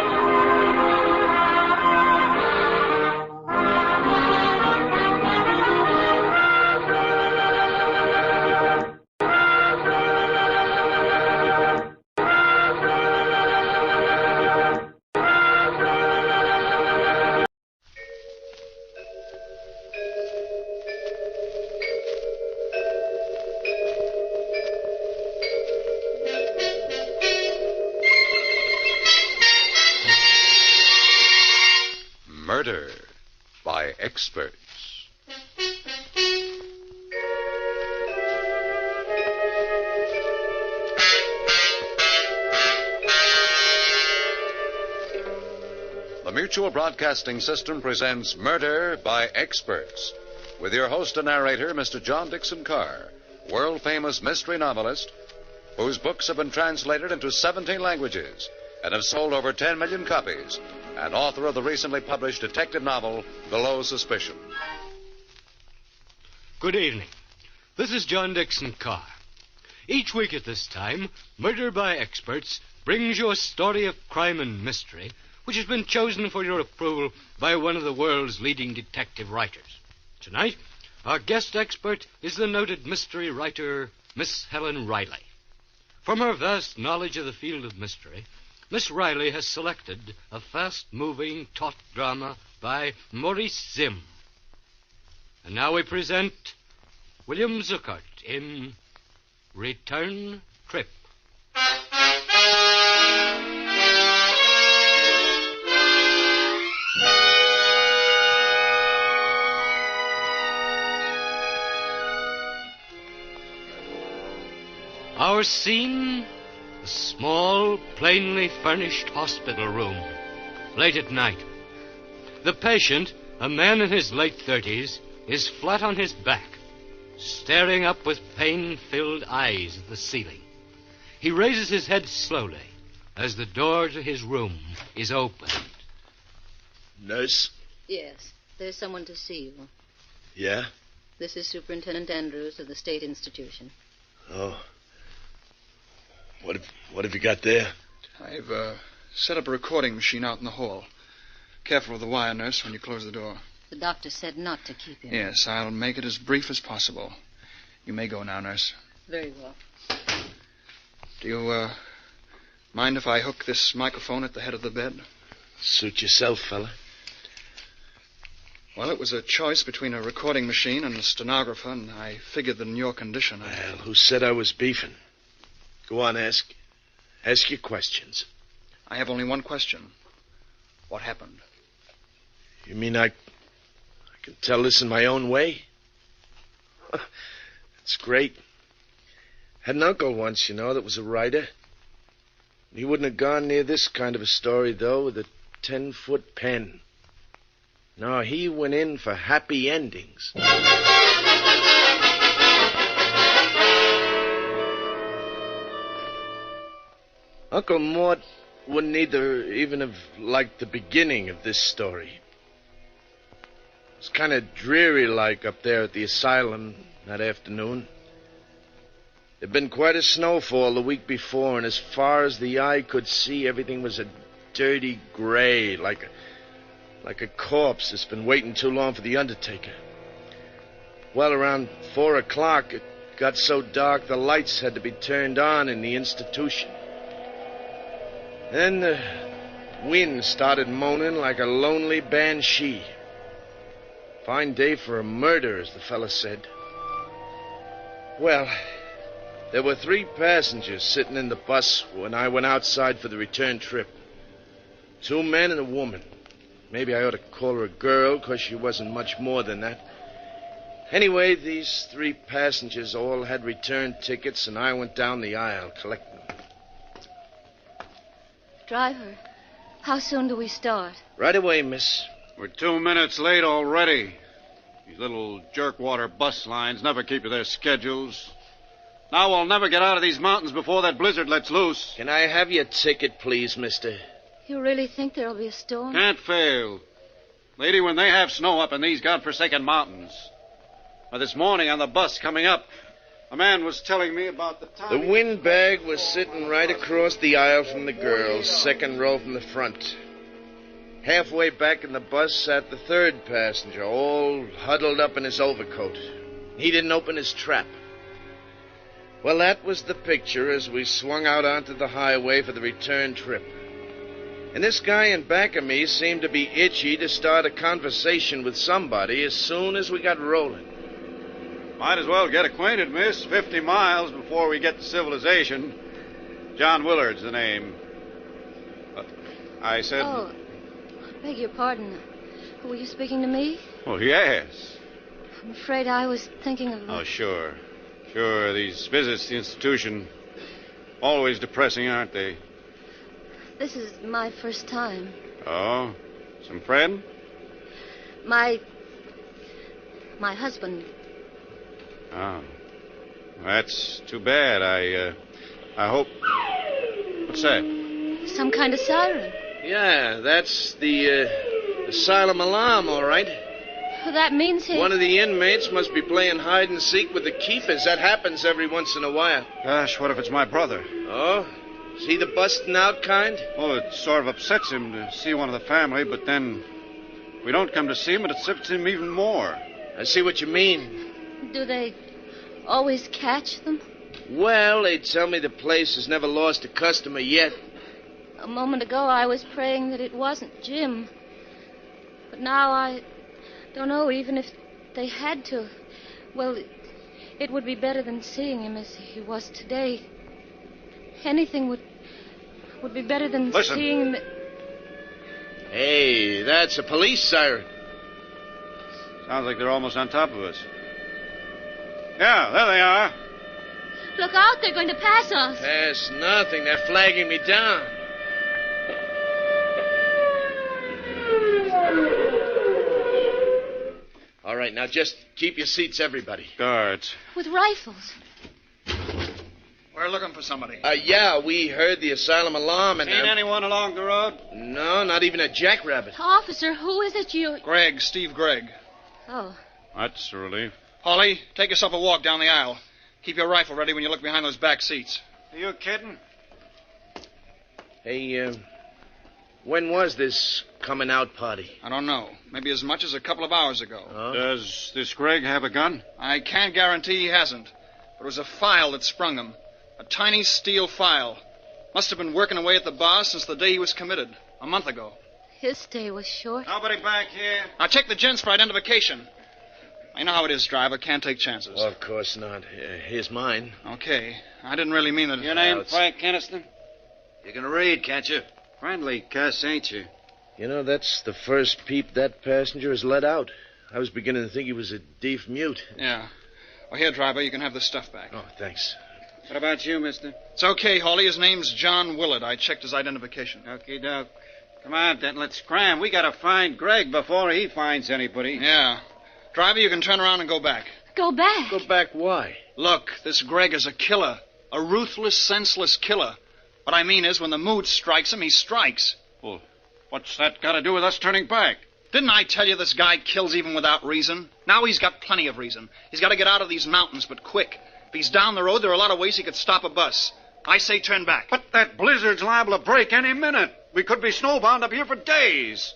S1: Murder by Experts. The Mutual Broadcasting System presents Murder by Experts, with your host and narrator, Mr. John Dixon Carr, world-famous mystery novelist, whose books have been translated into 17 languages and have sold over 10 million copies, and author of the recently published detective novel, Below Suspicion.
S7: Good evening. This is John Dixon Carr. Each week at this time, Murder by Experts brings you a story of crime and mystery which has been chosen for your approval by one of the world's leading detective writers. Tonight, our guest expert is the noted mystery writer, Miss Helen Riley. From her vast knowledge of the field of mystery, Miss Riley has selected a fast-moving taut drama by Maurice Zimm. And now we present William Zuckert in Return Trip. Our scene, a small, plainly furnished hospital room, late at night. The patient, a man in his late 30s, is flat on his back, staring up with pain-filled eyes at the ceiling. He raises his head slowly as the door to his room is opened.
S9: Nurse?
S11: Yes, there's someone to see you.
S9: Yeah?
S11: This is Superintendent Andrews of the State Institution.
S9: Oh. What have you got there?
S14: I've set up a recording machine out in the hall. Careful with the wire, nurse, when you close the door.
S11: The doctor said not to keep him.
S14: Yes, I'll make it as brief as possible. You may go now, nurse.
S11: Very well.
S14: Do you, mind if I hook this microphone at the head of the bed?
S9: Suit yourself, fella.
S14: Well, it was a choice between a recording machine and a stenographer, and I figured that in your condition...
S9: Well, who said I was beefing? Go on, ask your questions.
S14: I have only one question. What happened?
S9: You mean I can tell this in my own way? It's great. Had an uncle once, that was a writer. He wouldn't have gone near this kind of a story, though, with a 10-foot pen. No, he went in for happy endings. Uncle Mort wouldn't even have liked the beginning of this story. It's kind of dreary-like up there at the asylum that afternoon. There'd been quite a snowfall the week before, and as far as the eye could see, everything was a dirty gray, like a corpse that's been waiting too long for the undertaker. Well, around 4 o'clock, it got so dark the lights had to be turned on in the institution. Then the wind started moaning like a lonely banshee. Fine day for a murder, as the fella said. Well, there were 3 passengers sitting in the bus when I went outside for the return trip. 2 men and a woman. Maybe I ought to call her a girl, because she wasn't much more than that. Anyway, these 3 passengers all had return tickets, and I went down the aisle collecting them.
S11: Driver, how soon do we start?
S9: Right away, miss.
S15: We're 2 minutes late already. These little jerkwater bus lines never keep to their schedules. Now we'll never get out of these mountains before that blizzard lets loose.
S9: Can I have your ticket, please, mister?
S11: You really think there'll be a storm?
S15: Can't fail. Lady, when they have snow up in these godforsaken mountains. This morning on the bus coming up, a man was telling me about the time...
S9: The windbag was sitting right across the aisle from the girls, 2nd row from the front. Halfway back in the bus sat the 3rd passenger, all huddled up in his overcoat. He didn't open his trap. Well, that was the picture as we swung out onto the highway for the return trip. And this guy in back of me seemed to be itchy to start a conversation with somebody as soon as we got rolling.
S15: Might as well get acquainted, miss. 50 miles before we get to civilization. John Willard's the name. I said...
S11: Oh, beg your pardon. Were you speaking to me?
S15: Oh, yes.
S11: I'm afraid I was thinking of...
S15: Oh, sure. Sure, these visits to the institution, always depressing, aren't they?
S11: This is my first time.
S15: Oh? Some friend?
S11: My husband.
S15: Oh. That's too bad. I hope... What's that?
S11: Some kind of siren.
S9: Yeah, that's the asylum alarm, all right.
S11: Well, that means he...
S9: One of the inmates must be playing hide and seek with the keepers. That happens every once in a while.
S15: Gosh, what if it's my brother?
S9: Oh? Is he the busting out kind?
S15: Oh, it sort of upsets him to see one of the family, but then we don't come to see him, it upsets him even more.
S9: I see what you mean.
S11: Do they always catch them?
S9: Well, they tell me the place has never lost a customer yet.
S11: A moment ago, I was praying that it wasn't Jim. But now I don't know, even if they had to. Well, it would be better than seeing him as he was today. Anything would be better than seeing him...
S9: Hey, that's a police siren.
S15: Sounds like they're almost on top of us. Yeah, there they are.
S11: Look out, they're going to pass us.
S9: Pass nothing. They're flagging me down. All right, now just keep your seats, everybody.
S15: Guards.
S11: With rifles.
S14: We're looking for somebody.
S9: Yeah, we heard the asylum alarm and...
S15: Seen anyone along the road?
S9: No, not even a jackrabbit.
S11: Officer, who is it you...
S14: Gregg, Steve Gregg.
S11: Oh.
S15: That's a relief.
S14: Holly, take yourself a walk down the aisle. Keep your rifle ready when you look behind those back seats.
S15: Are you kidding?
S9: Hey, when was this coming out party?
S14: I don't know. Maybe as much as a couple of hours ago.
S9: Oh?
S15: Does this Gregg have a gun?
S14: I can't guarantee he hasn't. But it was a file that sprung him. A tiny steel file. Must have been working away at the bar since the day he was committed. A month ago.
S11: His stay was short.
S15: Nobody back here.
S14: Now check the gents for identification. I know how it is, driver. Can't take chances.
S9: Well, of course not. Here's mine.
S14: Okay. I didn't really mean that...
S15: Your name, Frank Kenniston?
S16: You can read, can't you?
S15: Friendly cuss, ain't you?
S9: You know, that's the first peep that passenger has let out. I was beginning to think he was a deaf mute.
S14: Yeah. Well, here, driver, you can have this stuff back.
S9: Oh, thanks.
S15: What about you, mister?
S14: It's okay, Hawley. His name's John Willard. I checked his identification.
S15: Okie doke. Come on, then, let's cram. We gotta find Gregg before he finds anybody.
S14: Yeah. Driver, you can turn around and go back.
S11: Go back?
S9: Go back why?
S14: Look, this Gregg is a killer. A ruthless, senseless killer. What I mean is, when the mood strikes him, he strikes.
S15: Well, what's that got to do with us turning back?
S14: Didn't I tell you this guy kills even without reason? Now he's got plenty of reason. He's got to get out of these mountains, but quick. If he's down the road, there are a lot of ways he could stop a bus. I say turn back.
S15: But that blizzard's liable to break any minute. We could be snowbound up here for days.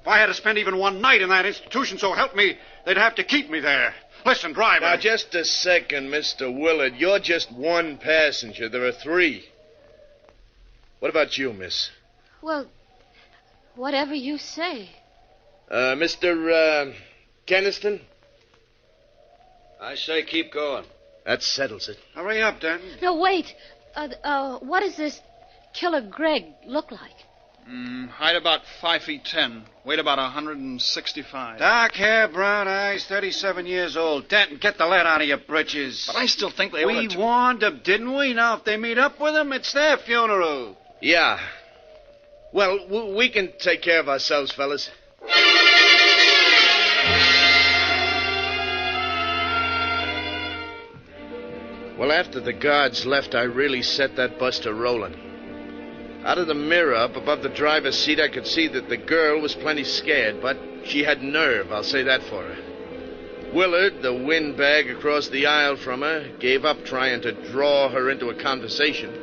S15: If I had to spend even one night in that institution, so help me, they'd have to keep me there. Listen, driver.
S9: Now, just a second, Mr. Willard. You're just one passenger. There are 3. What about you, miss?
S11: Well, whatever you say.
S9: Mr. Keniston?
S16: I say keep going.
S9: That settles it.
S15: Hurry up, Dan.
S11: No, wait. What does this Killer Greg look like?
S14: Height about 5'10", weight about 165.
S15: Dark hair, brown eyes, 37 years old. Denton, get the lead out of your britches.
S14: But I still think they
S15: We warned them, didn't we? Now, if they meet up with him, it's their funeral.
S9: Yeah. Well, we can take care of ourselves, fellas. Well, after the guards left, I really set that bus to rolling. Out of the mirror up above the driver's seat, I could see that the girl was plenty scared, but she had nerve, I'll say that for her. Willard, the windbag across the aisle from her, gave up trying to draw her into a conversation.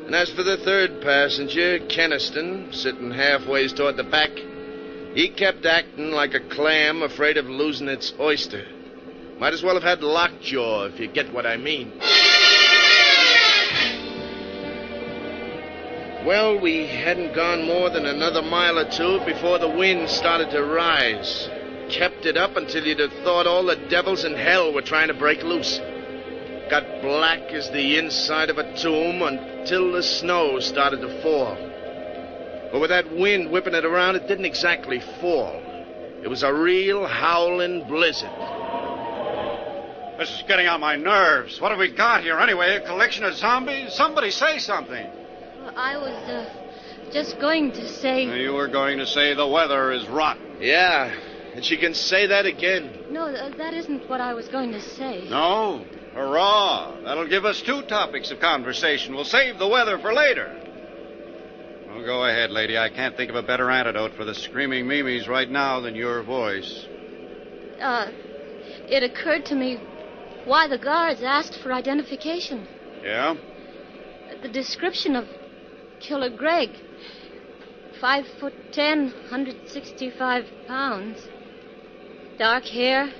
S9: And as for the third passenger, Keniston, sitting halfway toward the back, he kept acting like a clam afraid of losing its oyster. Might as well have had lockjaw, if you get what I mean. Well, we hadn't gone more than another mile or 2 before the wind started to rise. Kept it up until you'd have thought all the devils in hell were trying to break loose. Got black as the inside of a tomb until the snow started to fall. But with that wind whipping it around, it didn't exactly fall. It was a real howling blizzard.
S15: This is getting on my nerves. What have we got here anyway? A collection of zombies? Somebody say something.
S11: Well, I was just going to say...
S15: You were going to say the weather is rotten.
S9: Yeah, and she can say that again.
S11: No, that isn't what I was going to say.
S15: No? Hurrah! That'll give us 2 topics of conversation. We'll save the weather for later. Well, go ahead, lady. I can't think of a better antidote for the screaming memes right now than your voice.
S11: It occurred to me why the guards asked for identification.
S15: Yeah?
S11: The description of Killer Greg. 5'10", 165 pounds. Dark hair,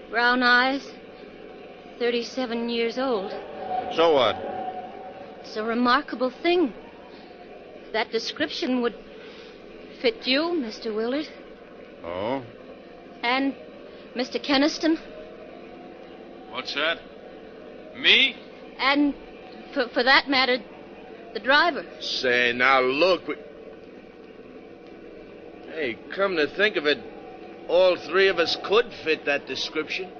S11: brown eyes, 37 years old.
S15: So what?
S11: It's a remarkable thing. That description would fit you, Mr. Willard.
S15: Oh?
S11: And Mr. Keniston.
S16: What's that? Me?
S11: And, for that matter, the driver.
S9: Say, now look. Hey, come to think of it, all 3 of us could fit that description.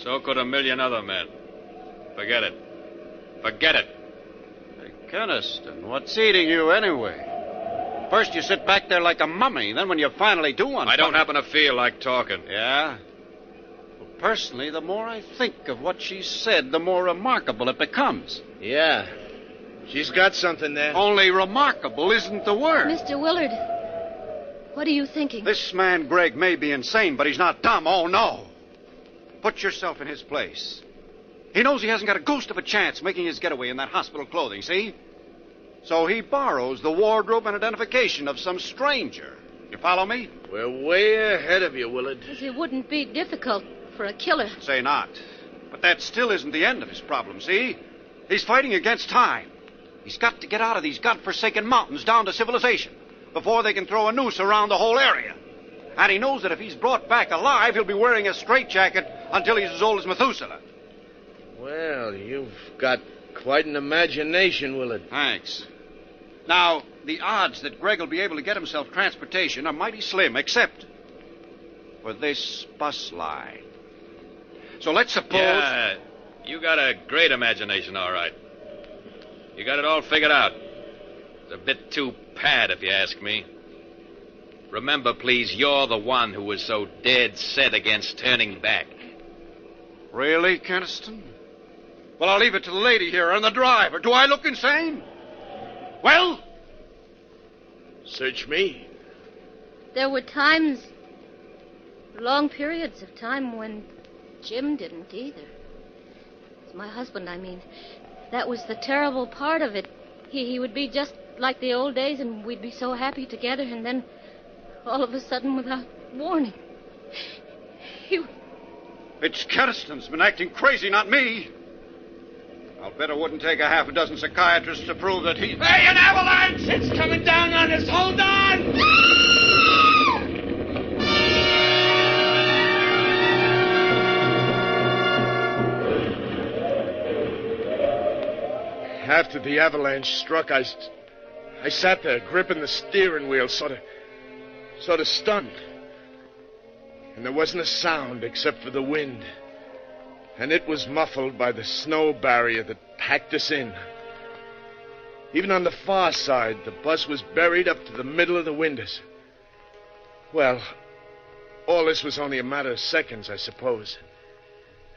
S16: So could a million other men. Forget it. Forget it.
S15: Hey, Keniston, what's eating you anyway? First you sit back there like a mummy, then when you finally do one...
S16: I don't happen to feel like talking.
S15: Yeah? Well, personally, the more I think of what she said, the more remarkable it becomes.
S9: Yeah. She's got something there.
S15: Only remarkable isn't the word.
S11: Mr. Willard, what are you thinking?
S15: This man, Greg, may be insane, but he's not dumb. Oh, no. Put yourself in his place. He knows he hasn't got a ghost of a chance making his getaway in that hospital clothing, see? So he borrows the wardrobe and identification of some stranger. You follow me?
S9: We're way ahead of you, Willard.
S11: It wouldn't be difficult for a killer.
S15: Say not. But that still isn't the end of his problem, see? He's fighting against time. He's got to get out of these godforsaken mountains down to civilization before they can throw a noose around the whole area. And he knows that if he's brought back alive, he'll be wearing a straitjacket until he's as old as Methuselah.
S9: Well, you've got quite an imagination, Willard.
S15: Thanks. Now, the odds that Greg will be able to get himself transportation are mighty slim, except for this bus line. So let's suppose...
S16: Yeah, you got a great imagination, all right. You got it all figured out. It's a bit too pat, if you ask me. Remember, please, you're the one who was so dead set against turning back.
S15: Really, Keniston? Well, I'll leave it to the lady here and the driver. Do I look insane? Well?
S9: Search me.
S11: There were times, long periods of time when Jim didn't either. It's my husband, I mean. That was the terrible part of it. He would be just like the old days, and we'd be so happy together, and then all of a sudden, without warning,
S15: It's Keniston's been acting crazy, not me. I'll bet it wouldn't take a half a dozen psychiatrists to prove that he...
S3: Hey, an avalanche! It's coming down on us! Hold on!
S9: After the avalanche struck, I sat there gripping the steering wheel, sort of stunned. And there wasn't a sound except for the wind. And it was muffled by the snow barrier that packed us in. Even on the far side, the bus was buried up to the middle of the windows. Well, all this was only a matter of seconds, I suppose.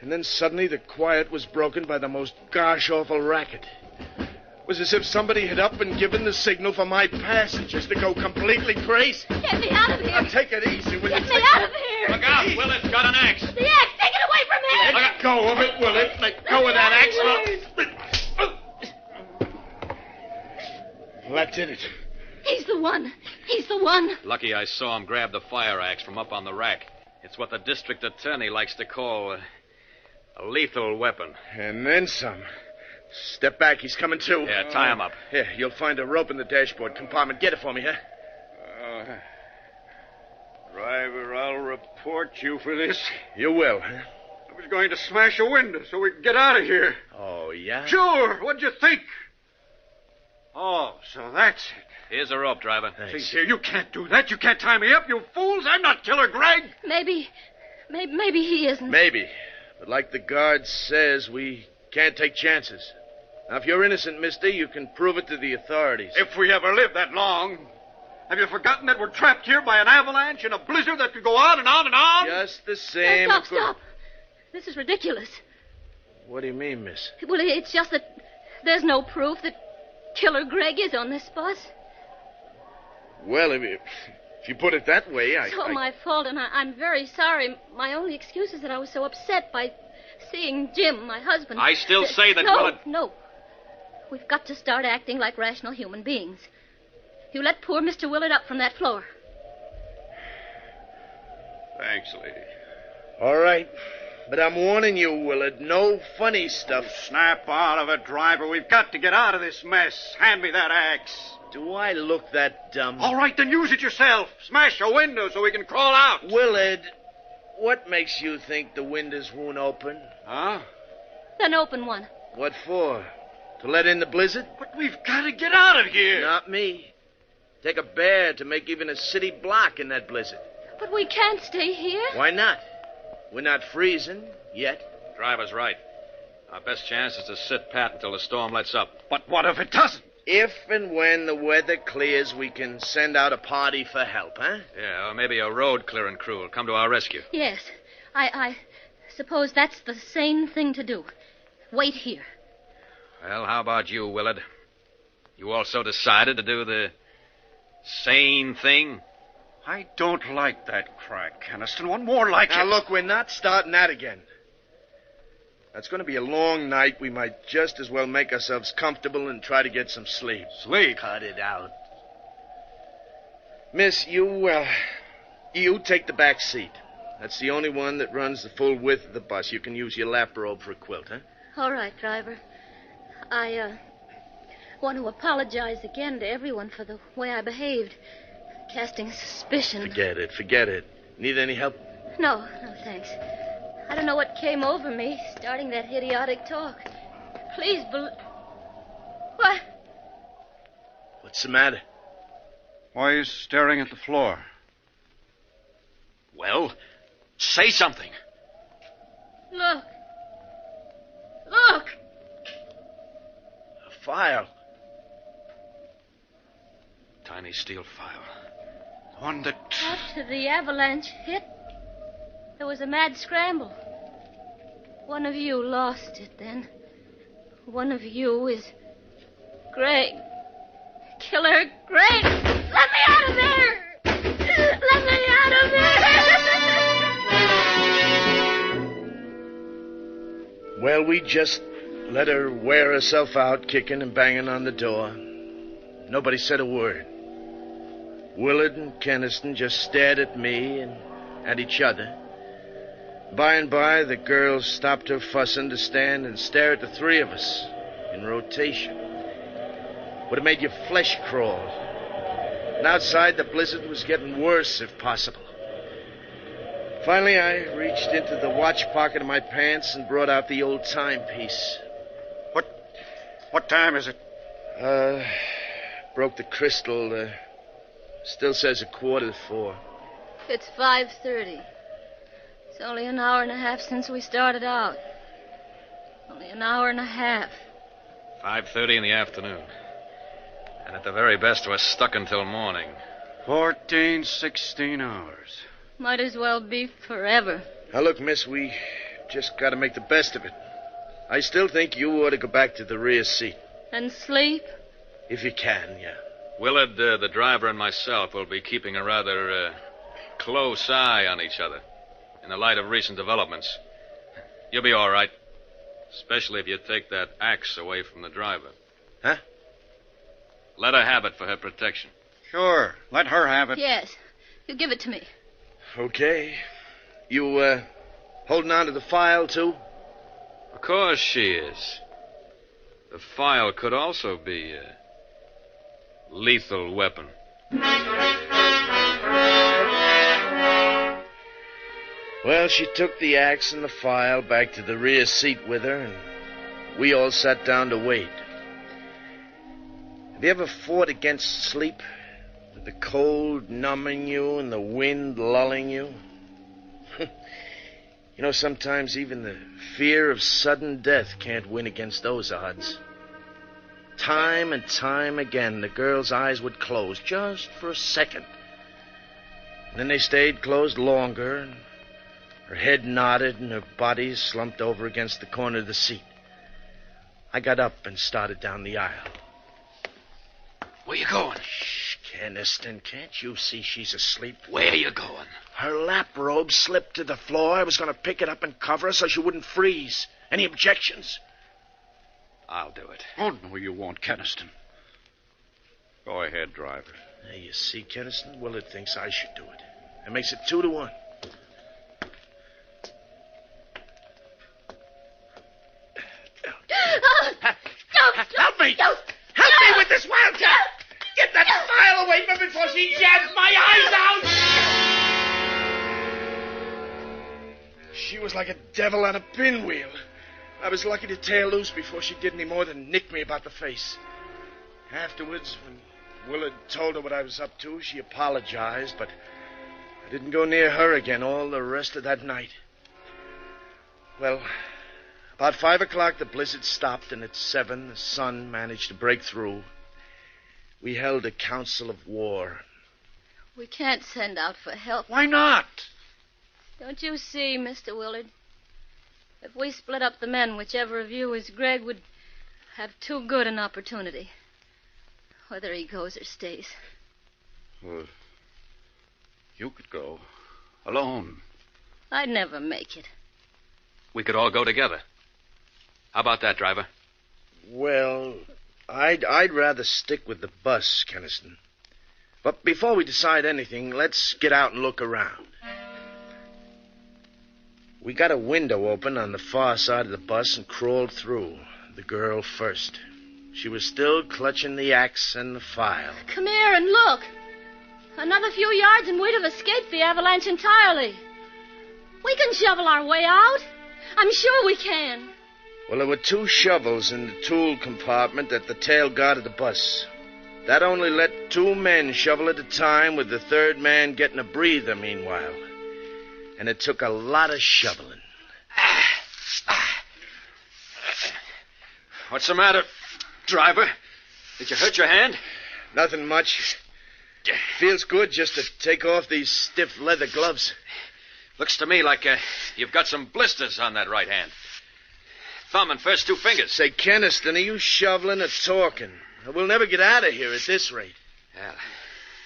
S9: And then suddenly the quiet was broken by the most gosh-awful racket. It was as if somebody had up and given the signal for my passengers to go completely crazy.
S11: Get me out of here!
S9: Now, take it easy, will you?
S11: Get me out of here!
S16: Look out, Willet's got an axe.
S11: The axe! Take it away from me!
S9: Let go of it, Willet. Let go of that axe. Well, that did it.
S11: He's the one. He's the one.
S16: Lucky I saw him grab the fire axe from up on the rack. It's what the district attorney likes to call a lethal weapon.
S9: And then some. Step back, he's coming too.
S16: Yeah, tie him up.
S9: Here, you'll find a rope in the dashboard compartment. Get it for me, huh?
S15: Driver, I'll report you for this.
S9: You will, huh?
S15: I was going to smash a window so we could get out of here.
S9: Oh, yeah?
S15: Sure. What'd you think? Oh, so that's it.
S16: Here's a rope, driver.
S15: See here, you can't do that. You can't tie me up, you fools. I'm not Killer Greg.
S11: Maybe he isn't.
S9: Maybe. But like the guard says, we can't take chances. Now, if you're innocent, mister, you can prove it to the authorities.
S15: If we ever live that long. Have you forgotten that we're trapped here by an avalanche in a blizzard that could go on and on and on?
S9: Just the same.
S11: Stop. This is ridiculous.
S9: What do you mean, miss?
S11: Well, it's just that there's no proof that Killer Greg is on this bus.
S9: Well, if you put it that way,
S11: It's all my fault, and I'm very sorry. My only excuse is that I was so upset by seeing Jim, my husband.
S16: I still say that...
S11: No. We've got to start acting like rational human beings. You let poor Mr. Willett up from that floor.
S15: Thanks, lady.
S9: All right. But I'm warning you, Willard, no funny stuff.
S15: Snap out of it, driver. We've got to get out of this mess. Hand me that axe.
S9: Do I look that dumb?
S15: All right, then use it yourself. Smash a window so we can crawl out.
S9: Willard, what makes you think the windows won't open?
S15: Huh?
S11: Then open one.
S9: What for? To let in the blizzard?
S15: But we've got to get out of here.
S9: Not me. Take a bear to make even a city block in that blizzard.
S11: But we can't stay here.
S9: Why not? We're not freezing yet.
S16: Driver's right. Our best chance is to sit pat until the storm lets up.
S15: But what if it doesn't?
S9: If and when the weather clears, we can send out a party for help, huh?
S16: Yeah, or maybe a road clearing crew will come to our rescue.
S11: Yes. I suppose that's the sane thing to do. Wait here.
S16: Well, how about you, Willard? You also decided to do the sane thing?
S15: I don't like that crack, Keniston. One more like it.
S9: Now, look, we're not starting that again. That's going to be a long night. We might just as well make ourselves comfortable and try to get some sleep.
S15: Sleep?
S9: Cut it out. Miss, you take the back seat. That's the only one that runs the full width of the bus. You can use your lap robe for a quilt, huh?
S11: All right, driver. I want to apologize again to everyone for the way I behaved. Casting suspicion.
S9: Forget it. Need any help?
S11: No, thanks. I don't know what came over me, starting that idiotic talk. Please What?
S9: What's the matter?
S15: Why are you staring at the floor?
S16: Well, say something.
S11: Look.
S9: A file.
S16: Tiny steel file.
S15: One that...
S11: After the avalanche hit, there was a mad scramble. One of you lost it then. one of you is Greg. Killer Greg! Let me out of there! Let me out of there!
S9: Well, we just let her wear herself out, kicking and banging on the door. Nobody said a word. Willard and Keniston just stared at me and at each other. By and by, the girl stopped her fussing to stand and stare at the three of us in rotation. Would have made your flesh crawl. And outside, the blizzard was getting worse, if possible. Finally, I reached into the watch pocket of my pants and brought out the old timepiece.
S15: What time is it?
S9: Broke the crystal. Still says 3:45.
S11: It's 5:30. It's only an hour and a half since we started out. Only an hour and a half.
S16: 5:30 in the afternoon. And at the very best, we're stuck until morning.
S15: 16 hours.
S11: Might as well be forever.
S9: Now, look, miss, we just got to make the best of it. I still think you ought to go back to the rear seat.
S11: And sleep?
S9: If you can, yeah.
S16: Willard, the driver, and myself will be keeping a rather close eye on each other in the light of recent developments. You'll be all right, especially if you take that axe away from the driver.
S9: Huh?
S16: Let her have it for her protection.
S15: Sure, let her have it.
S11: Yes. You give it to me.
S9: Okay. You, holding on to the file, too?
S16: Of course she is. The file could also be a lethal weapon.
S9: Well, she took the axe and the file back to the rear seat with her, and we all sat down to wait. Have you ever fought against sleep? With the cold numbing you and the wind lulling you? You know, sometimes even the fear of sudden death can't win against those odds. Time and time again, the girl's eyes would close just for a second. And then they stayed closed longer, and her head nodded and her body slumped over against the corner of the seat. I got up and started down the aisle.
S16: Where you going?
S9: Shh, Keniston, can't you see she's asleep?
S16: Where you going?
S9: Her lap robe slipped to the floor. I was going to pick it up and cover her so she wouldn't freeze. Any objections?
S16: I'll do it.
S15: Oh, no, you won't, Keniston. Go ahead, driver.
S9: There you see, Keniston, Willard thinks I should do it. That makes it 2-1.
S3: Help me! Help me with this wildcat! Get that file away from me before she jabs my eyes out!
S9: She was like a devil on a pinwheel. I was lucky to tear loose before she did any more than nick me about the face. Afterwards, when Willard told her what I was up to, she apologized, but I didn't go near her again all the rest of that night. Well, about 5 o'clock, the blizzard stopped, and at 7, the sun managed to break through. We held a council of war.
S11: We can't send out for help.
S9: Why not?
S11: Don't you see, Mr. Willard? If we split up the men, whichever of you is Greg would have too good an opportunity. Whether he goes or stays.
S15: Well, you could go. Alone.
S11: I'd never make it.
S16: We could all go together. How about that, driver?
S9: Well, I'd rather stick with the bus, Keniston. But before we decide anything, let's get out and look around. We got a window open on the far side of the bus and crawled through. The girl first. She was still clutching the axe and the file.
S11: Come here and look. Another few yards and we'd have escaped the avalanche entirely. We can shovel our way out. I'm sure we can.
S9: Well, there were 2 shovels in the tool compartment at the tail guard of the bus. That only let 2 men shovel at a time, with the third man getting a breather meanwhile. And it took a lot of shoveling.
S16: What's the matter, driver? Did you hurt your hand?
S9: Nothing much. Feels good just to take off these stiff leather gloves.
S16: Looks to me like you've got some blisters on that right hand. thumb and first two fingers.
S9: Say, Keniston, are you shoveling or talking? We'll never get out of here at this rate.
S16: Well,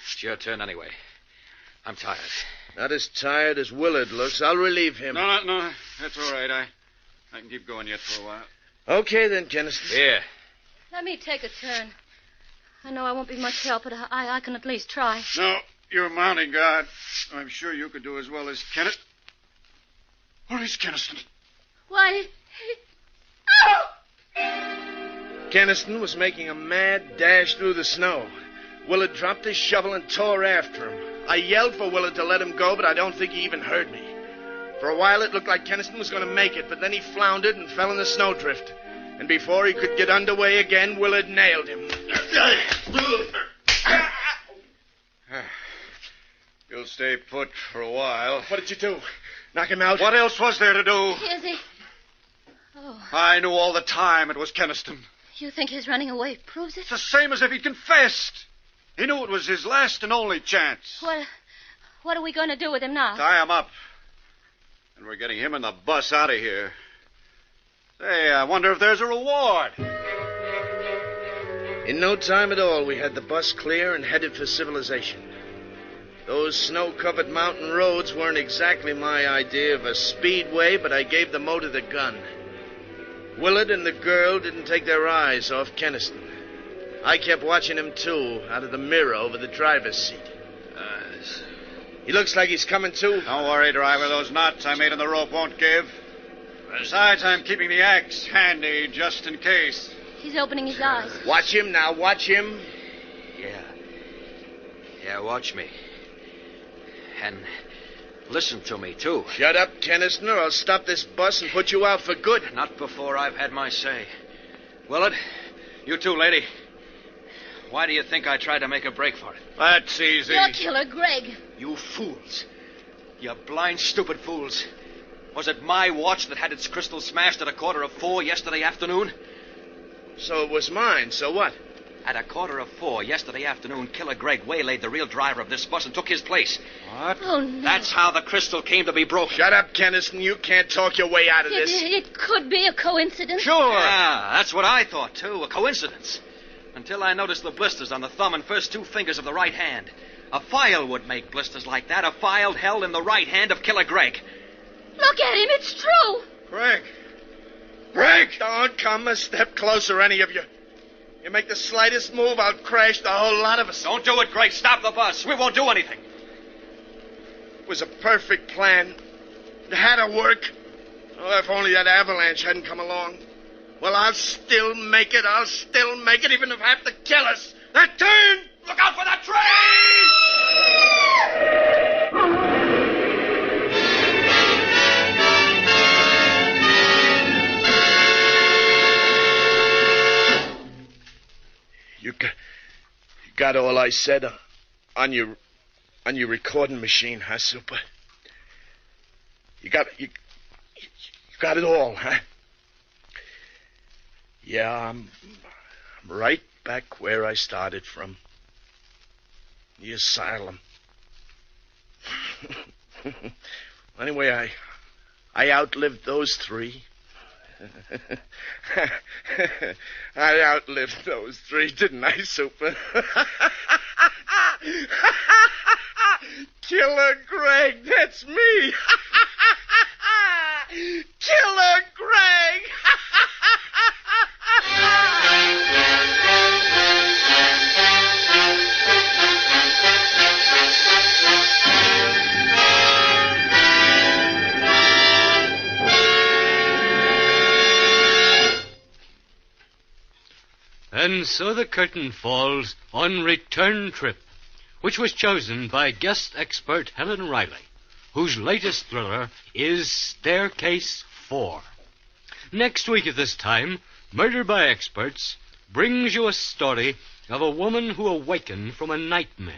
S16: it's your turn anyway. I'm tired.
S9: Not as tired as Willard looks. I'll relieve him.
S15: No. That's all right. I can keep going yet for a while.
S9: Okay, then, Keniston.
S16: Here.
S11: Let me take a turn. I know I won't be much help, but I can at least try.
S15: No, you're mounting guard. I'm sure you could do as well as Kenneth. Where is Keniston?
S11: Why...
S9: Keniston was making a mad dash through the snow. Willard dropped his shovel and tore after him. I yelled for Willard to let him go, but I don't think he even heard me. For a while, it looked like Keniston was going to make it, but then he floundered and fell in the snowdrift. And before he could get underway again, Willard nailed him.
S15: You'll stay put for a while.
S9: What did you do? Knock him out?
S15: What else was there to do?
S11: Is he? Oh.
S15: I knew all the time it was Keniston.
S11: You think his running away proves it?
S15: It's the same as if he'd confessed. He knew it was his last and only chance.
S11: What are we going to do with him now?
S15: Tie him up. And we're getting him and the bus out of here. Say, I wonder if there's a reward.
S9: In no time at all, we had the bus clear and headed for civilization. Those snow-covered mountain roads weren't exactly my idea of a speedway, but I gave the motor the gun. Willard and the girl didn't take their eyes off Keniston. I kept watching him, too, out of the mirror over the driver's seat. He looks like he's coming to.
S15: Don't worry, driver. Those knots I made in the rope won't give. Besides, I'm keeping the axe handy just in case.
S11: He's opening his eyes.
S9: Watch him now. Watch him.
S16: Yeah, watch me. And listen to me, too.
S9: Shut up, Keniston, or I'll stop this bus and put you out for good.
S16: Not before I've had my say. Willard, you too, lady. Why do you think I tried to make a break for it?
S15: That's easy.
S11: You're Killer Greg.
S16: You fools. You blind, stupid fools. Was it my watch that had its crystal smashed at 4:15 yesterday afternoon?
S9: So it was mine. So what?
S16: At 4:15 yesterday afternoon, Killer Greg waylaid the real driver of this bus and took his place.
S15: What?
S11: Oh, no.
S16: That's how the crystal came to be broken.
S9: Shut up, Keniston. You can't talk your way out of this.
S11: It could be a coincidence.
S16: Sure. Yeah, that's what I thought, too. A coincidence. Until I noticed the blisters on the thumb and first two fingers of the right hand. A file would make blisters like that. A file held in the right hand of Killer Greg.
S11: Look at him. It's true.
S9: Greg! Greg! Don't come a step closer, any of you. You make the slightest move, I'll crash the whole lot of us.
S16: Don't do it, Greg. Stop the bus. We won't do anything.
S9: It was a perfect plan. It had to work. Oh, if only that avalanche hadn't come along. Well, I'll still make it. I'll still make it, even if I have to kill us. That turn!
S16: Look out for that train!
S9: You got all I said on your recording machine, huh, Super? You got it all, huh? Yeah, I'm right back where I started from. The asylum. Anyway, I outlived those three. I outlived those three, didn't I, Super? Killer Greg, that's me. Killer Greg.
S7: And so the curtain falls on Return Trip, which was chosen by guest expert Helen Riley, whose latest thriller is Staircase 4. Next week at this time, Murder by Experts brings you a story of a woman who awakened from a nightmare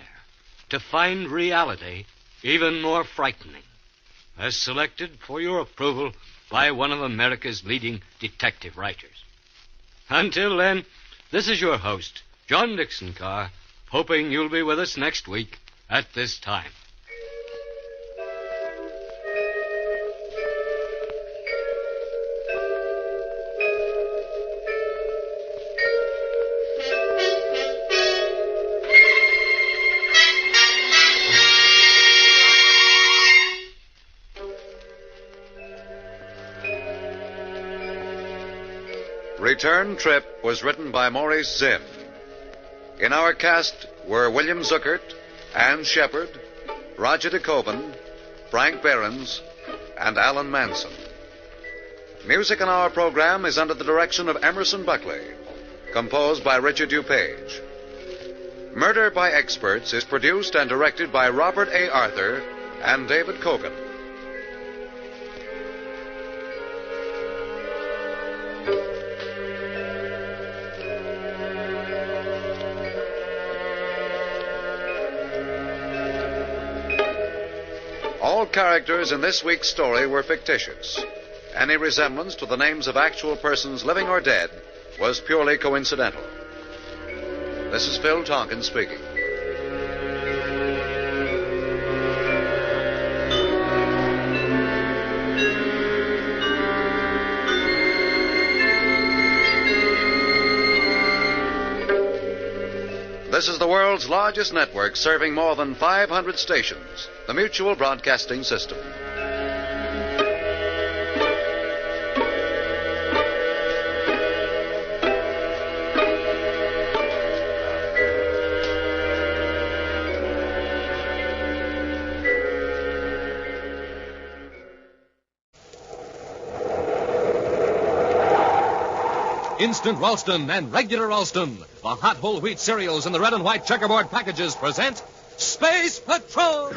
S7: to find reality even more frightening, as selected for your approval by one of America's leading detective writers. Until then, this is your host, John Dixon Carr, hoping you'll be with us next week at this time.
S1: Return Trip was written by Maurice Zinn. In our cast were William Zuckert, Ann Shepard, Roger DeCoven, Frank Behrens, and Alan Manson. Music in our program is under the direction of Emerson Buckley, composed by Richard DuPage. Murder by Experts is produced and directed by Robert A. Arthur and David Kogan. All characters in this week's story were fictitious. Any resemblance to the names of actual persons living or dead was purely coincidental. This is Phil Tonkin speaking. This is the world's largest network serving more than 500 stations, the Mutual Broadcasting System.
S4: Instant Ralston and regular Ralston, the hot whole wheat cereals in the red and white checkerboard packages present Space Patrol!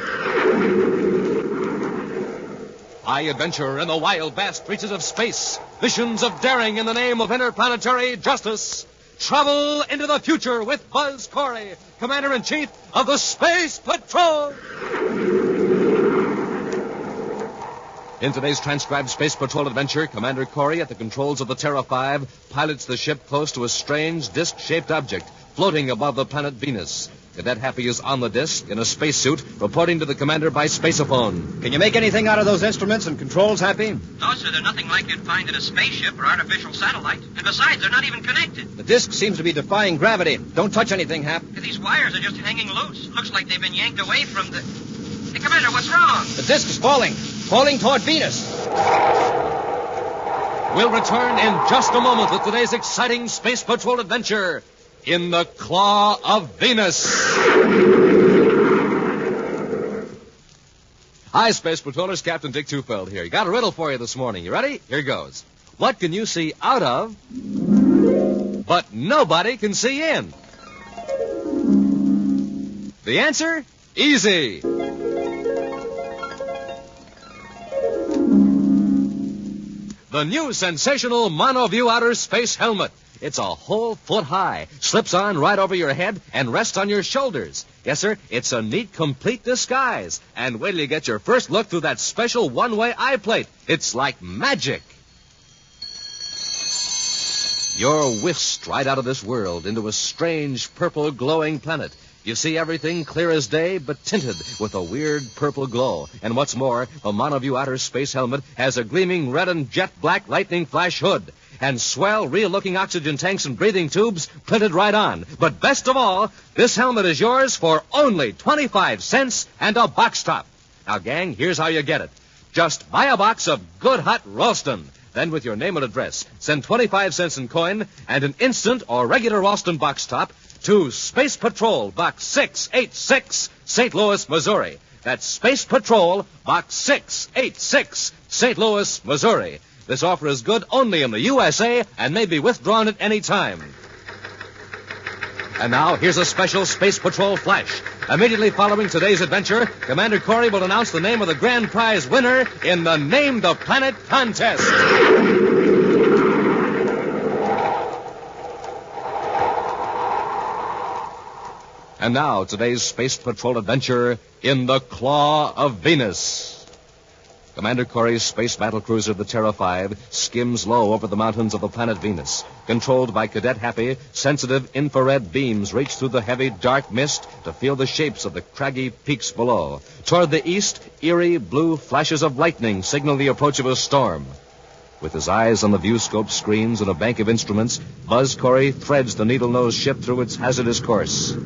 S4: High adventure in the wild, vast reaches of space. Missions of daring in the name of interplanetary justice. Travel into the future with Buzz Corey, Commander-in-Chief of the Space Patrol! In today's transcribed Space Patrol adventure, Commander Corey, at the controls of the Terra 5, pilots the ship close to a strange disc-shaped object floating above the planet Venus. Cadet Happy is on the disc in a spacesuit, reporting to the commander by spaceophone.
S12: Can you make anything out of those instruments and controls, Happy?
S18: No, sir, they're nothing like you'd find in a spaceship or artificial satellite. And besides, they're not even connected.
S12: The disc seems to be defying gravity. Don't touch anything, Hap.
S18: These wires are just hanging loose. Looks like they've been yanked away from the... Hey, Commander, what's wrong?
S12: The disc is falling. Falling toward Venus.
S4: We'll return in just a moment with today's exciting Space Patrol adventure in the Claw of Venus. Hi, Space Patrollers. Captain Dick Tufeld here. Got a riddle for you this morning. You ready? Here goes. What can you see out of, but nobody can see in? The answer? Easy. The new sensational Monoview Outer Space Helmet. It's a whole foot high, slips on right over your head, and rests on your shoulders. Yes, sir, it's a neat, complete disguise. And wait till you get your first look through that special one-way eye plate. It's like magic. You're whisked right out of this world into a strange, purple, glowing planet. You see everything clear as day, but tinted with a weird purple glow. And what's more, the Monoview Outer Space Helmet has a gleaming red and jet black lightning flash hood. And swell, real-looking oxygen tanks and breathing tubes printed right on. But best of all, this helmet is yours for only 25 cents and a box top. Now, gang, here's how you get it. Just buy a box of good hot Ralston. Then, with your name and address, send 25 cents in coin and an instant or regular Ralston box top to Space Patrol, Box 686, St. Louis, Missouri. That's Space Patrol, Box 686, St. Louis, Missouri. This offer is good only in the USA and may be withdrawn at any time. And now, here's a special Space Patrol flash. Immediately following today's adventure, Commander Corey will announce the name of the grand prize winner in the Name the Planet contest. And now, today's Space Patrol adventure in the Claw of Venus. Commander Corey's space battlecruiser, the Terra 5, skims low over the mountains of the planet Venus. Controlled by Cadet Happy, sensitive infrared beams reach through the heavy, dark mist to feel the shapes of the craggy peaks below. Toward the east, eerie blue flashes of lightning signal the approach of a storm. With his eyes on the viewscope screens and a bank of instruments, Buzz Corey threads the needle-nosed ship through its hazardous course.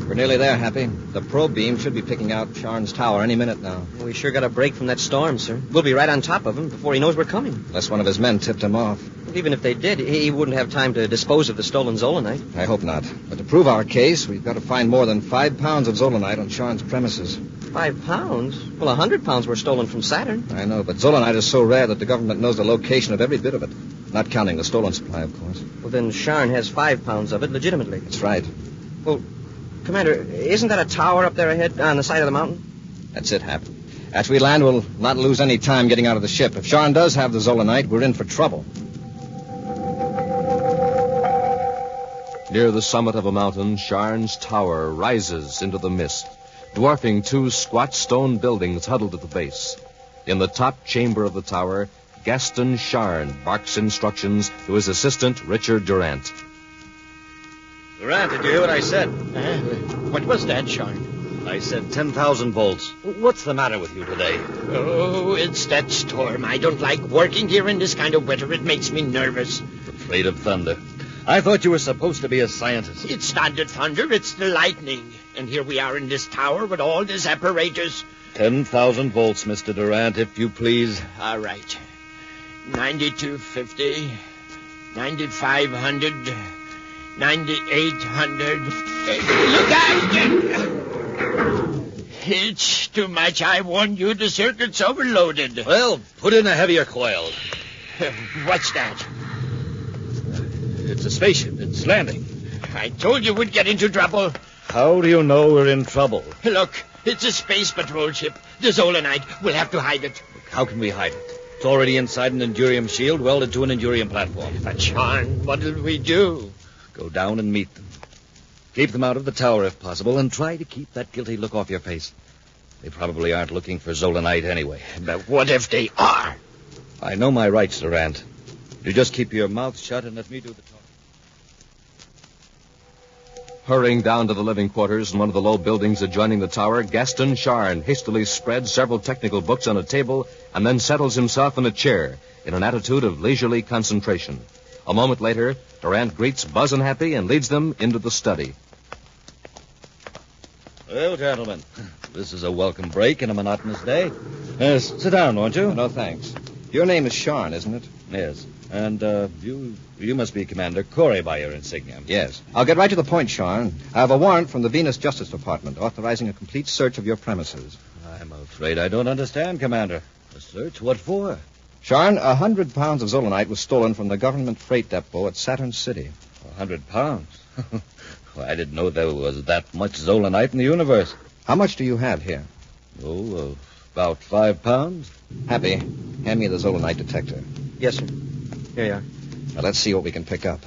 S12: We're nearly there, Happy. The probe beam should be picking out Sharn's tower any minute now.
S5: We sure got a break from that storm, sir. We'll be right on top of him before he knows we're coming.
S12: Unless one of his men tipped him off.
S5: Even if they did, he wouldn't have time to dispose of the stolen zolanite.
S12: I hope not. But to prove our case, we've got to find more than 5 pounds of zolanite on Sharn's premises.
S5: 5 pounds? Well, 100 pounds were stolen from Saturn.
S12: I know, but zolanite is so rare that the government knows the location of every bit of it. Not counting the stolen supply, of course.
S5: Well, then Sharn has 5 pounds of it legitimately.
S12: That's right.
S5: Well, Commander, isn't that a tower up there ahead on the side of the mountain?
S12: That's it, Hap. After we land, we'll not lose any time getting out of the ship. If Sharn does have the zolanite, we're in for trouble.
S4: Near the summit of a mountain, Sharn's tower rises into the mist, dwarfing 2 squat stone buildings huddled at the base. In the top chamber of the tower, Gaston Sharn barks instructions to his assistant, Richard Durant.
S19: Durant, did you hear what I said?
S22: What was that, Sharn?
S19: I said 10,000 volts. What's the matter with you today?
S22: Oh, it's that storm. I don't like working here in this kind of weather. It makes me nervous.
S19: Afraid of thunder. I thought you were supposed to be a scientist.
S22: It's not the thunder, it's the lightning. And here we are in this tower with all this apparatus.
S19: 10,000 volts, Mr. Durant, if you please.
S22: All right. 9250, 9500, 9800. Look out! It's too much. I warned you, the circuit's overloaded.
S19: Well, put in a heavier coil.
S22: What's that?
S19: It's a spaceship. It's landing.
S22: I told you we'd get into trouble.
S19: How do you know we're in trouble?
S22: Look, it's a space patrol ship. The zolanite. We'll have to hide it.
S19: How can we hide it? It's already inside an Endurium shield welded to an Endurium platform.
S22: But, Sean, what'll we do?
S19: Go down and meet them. Keep them out of the tower if possible, and try to keep that guilty look off your face. They probably aren't looking for zolanite anyway.
S22: But what if they are?
S19: I know my rights, Durant. You just keep your mouth shut and let me do the talking.
S4: Hurrying down to the living quarters in one of the low buildings adjoining the tower, Gaston Sharn hastily spreads several technical books on a table and then settles himself in a chair in an attitude of leisurely concentration. A moment later, Durant greets Buzz and Happy and leads them into the study.
S19: Well, gentlemen, this is a welcome break in a monotonous day. Sit down, won't you?
S12: No, thanks. Your name is Sharn, isn't it?
S19: Yes. And you must be Commander Corey by your insignia.
S12: Yes. I'll get right to the point, Sharn. I have a warrant from the Venus Justice Department authorizing a complete search of your premises.
S19: I'm afraid I don't understand, Commander. A search? What for?
S12: Sharn, 100 pounds of zolanite was stolen from the government freight depot at Saturn City.
S19: 100 pounds? Well, I didn't know there was that much zolanite in the universe.
S12: How much do you have here?
S19: Oh, about 5 pounds.
S12: Happy, hand me the zolanite detector.
S5: Yes, sir. Here you are.
S12: Now, let's see what we can pick up.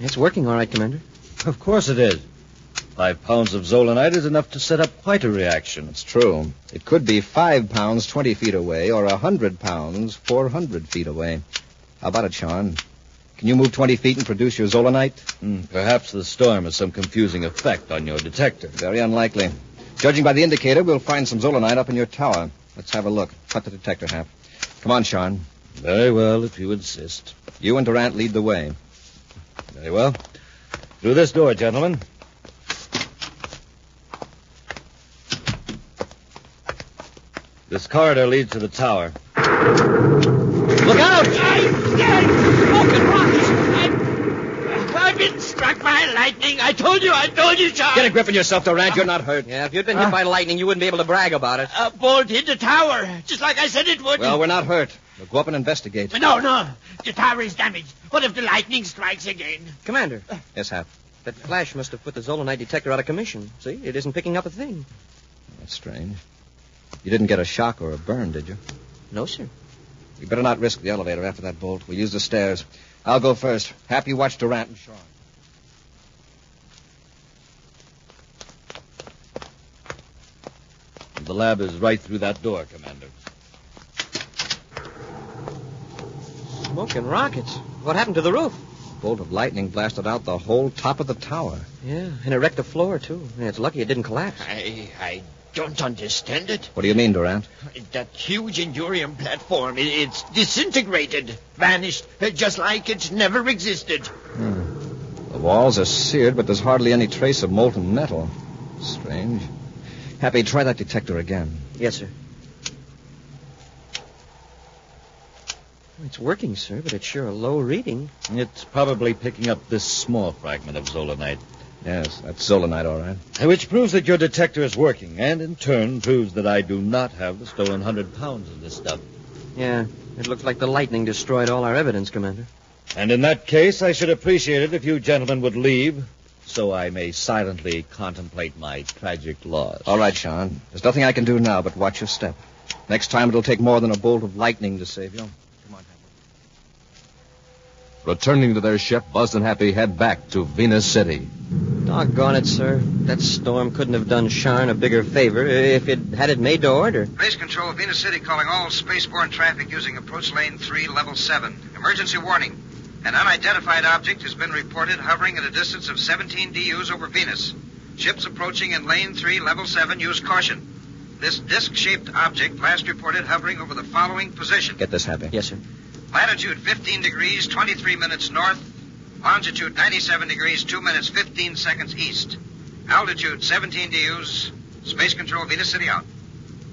S5: It's working all right, Commander.
S19: Of course it is. 5 pounds of zolanite is enough to set up quite a reaction.
S12: It's true. It could be 5 pounds 20 feet away or 100 pounds 400 feet away. How about it, Sharn? Can you move 20 feet and produce your zolanite?
S19: Perhaps the storm has some confusing effect on your detector.
S12: Very unlikely. Judging by the indicator, we'll find some zolanite up in your tower. Let's have a look. Cut the detector, Hap. Come on, Sharn.
S19: Very well, if you insist.
S12: You and Durant lead the way.
S19: Very well. Through this door, gentlemen. This corridor leads to the tower.
S22: Look out! Smoking rockets! I've been struck by lightning. I told you, Sean.
S12: Get a grip on yourself, Durant. You're not hurt.
S5: Yeah, if you'd been hit by lightning, you wouldn't be able to brag about it.
S22: A bolt hit the tower, just like I said it would.
S12: Well, we're not hurt. We'll go up and investigate.
S22: No. The tower is damaged. What if the lightning strikes again?
S5: Commander.
S12: Yes, Hap.
S5: That flash must have put the zolanite detector out of commission. See, it isn't picking up a thing.
S12: That's strange. You didn't get a shock or a burn, did you?
S5: No, sir.
S12: We better not risk the elevator after that bolt. We'll use the stairs. I'll go first. Hap, you watch Durant and Sharn.
S19: The lab is right through that door, Commander.
S5: Smoking rockets. What happened to the roof?
S12: A bolt of lightning blasted out the whole top of the tower.
S5: Yeah, and it wrecked the floor, too. Yeah, it's lucky it didn't collapse.
S22: I don't understand it.
S12: What do you mean, Durant?
S22: That huge Endurium platform, it's disintegrated, vanished, just like it never existed.
S12: The walls are seared, but there's hardly any trace of molten metal. Strange. Happy, try that detector again.
S5: Yes, sir. It's working, sir, but it's sure a low reading.
S19: It's probably picking up this small fragment of zolanite.
S12: Yes, that's zolanite, all right.
S19: Which proves that your detector is working, and in turn proves that I do not have the stolen 100 pounds of this stuff.
S5: Yeah, it looks like the lightning destroyed all our evidence, Commander.
S19: And in that case, I should appreciate it if you gentlemen would leave, so I may silently contemplate my tragic loss.
S12: All right, Sean. There's nothing I can do now but watch your step. Next time it'll take more than a bolt of lightning to save you.
S4: Returning to their ship, Buzz and Happy head back to Venus City.
S5: Doggone it, sir. That storm couldn't have done Sharn a bigger favor if it had it made to order.
S20: Base Control, Venus City calling all spaceborne traffic using approach lane 3, level 7. Emergency warning. An unidentified object has been reported hovering at a distance of 17 DUs over Venus. Ships approaching in lane 3, level 7, use caution. This disc-shaped object last reported hovering over the following position.
S12: Get this, Happy.
S5: Yes, sir.
S20: Latitude 15 degrees, 23 minutes north. Longitude 97 degrees, 2 minutes, 15 seconds east. Altitude 17 DUs. Space Control, Venus City out.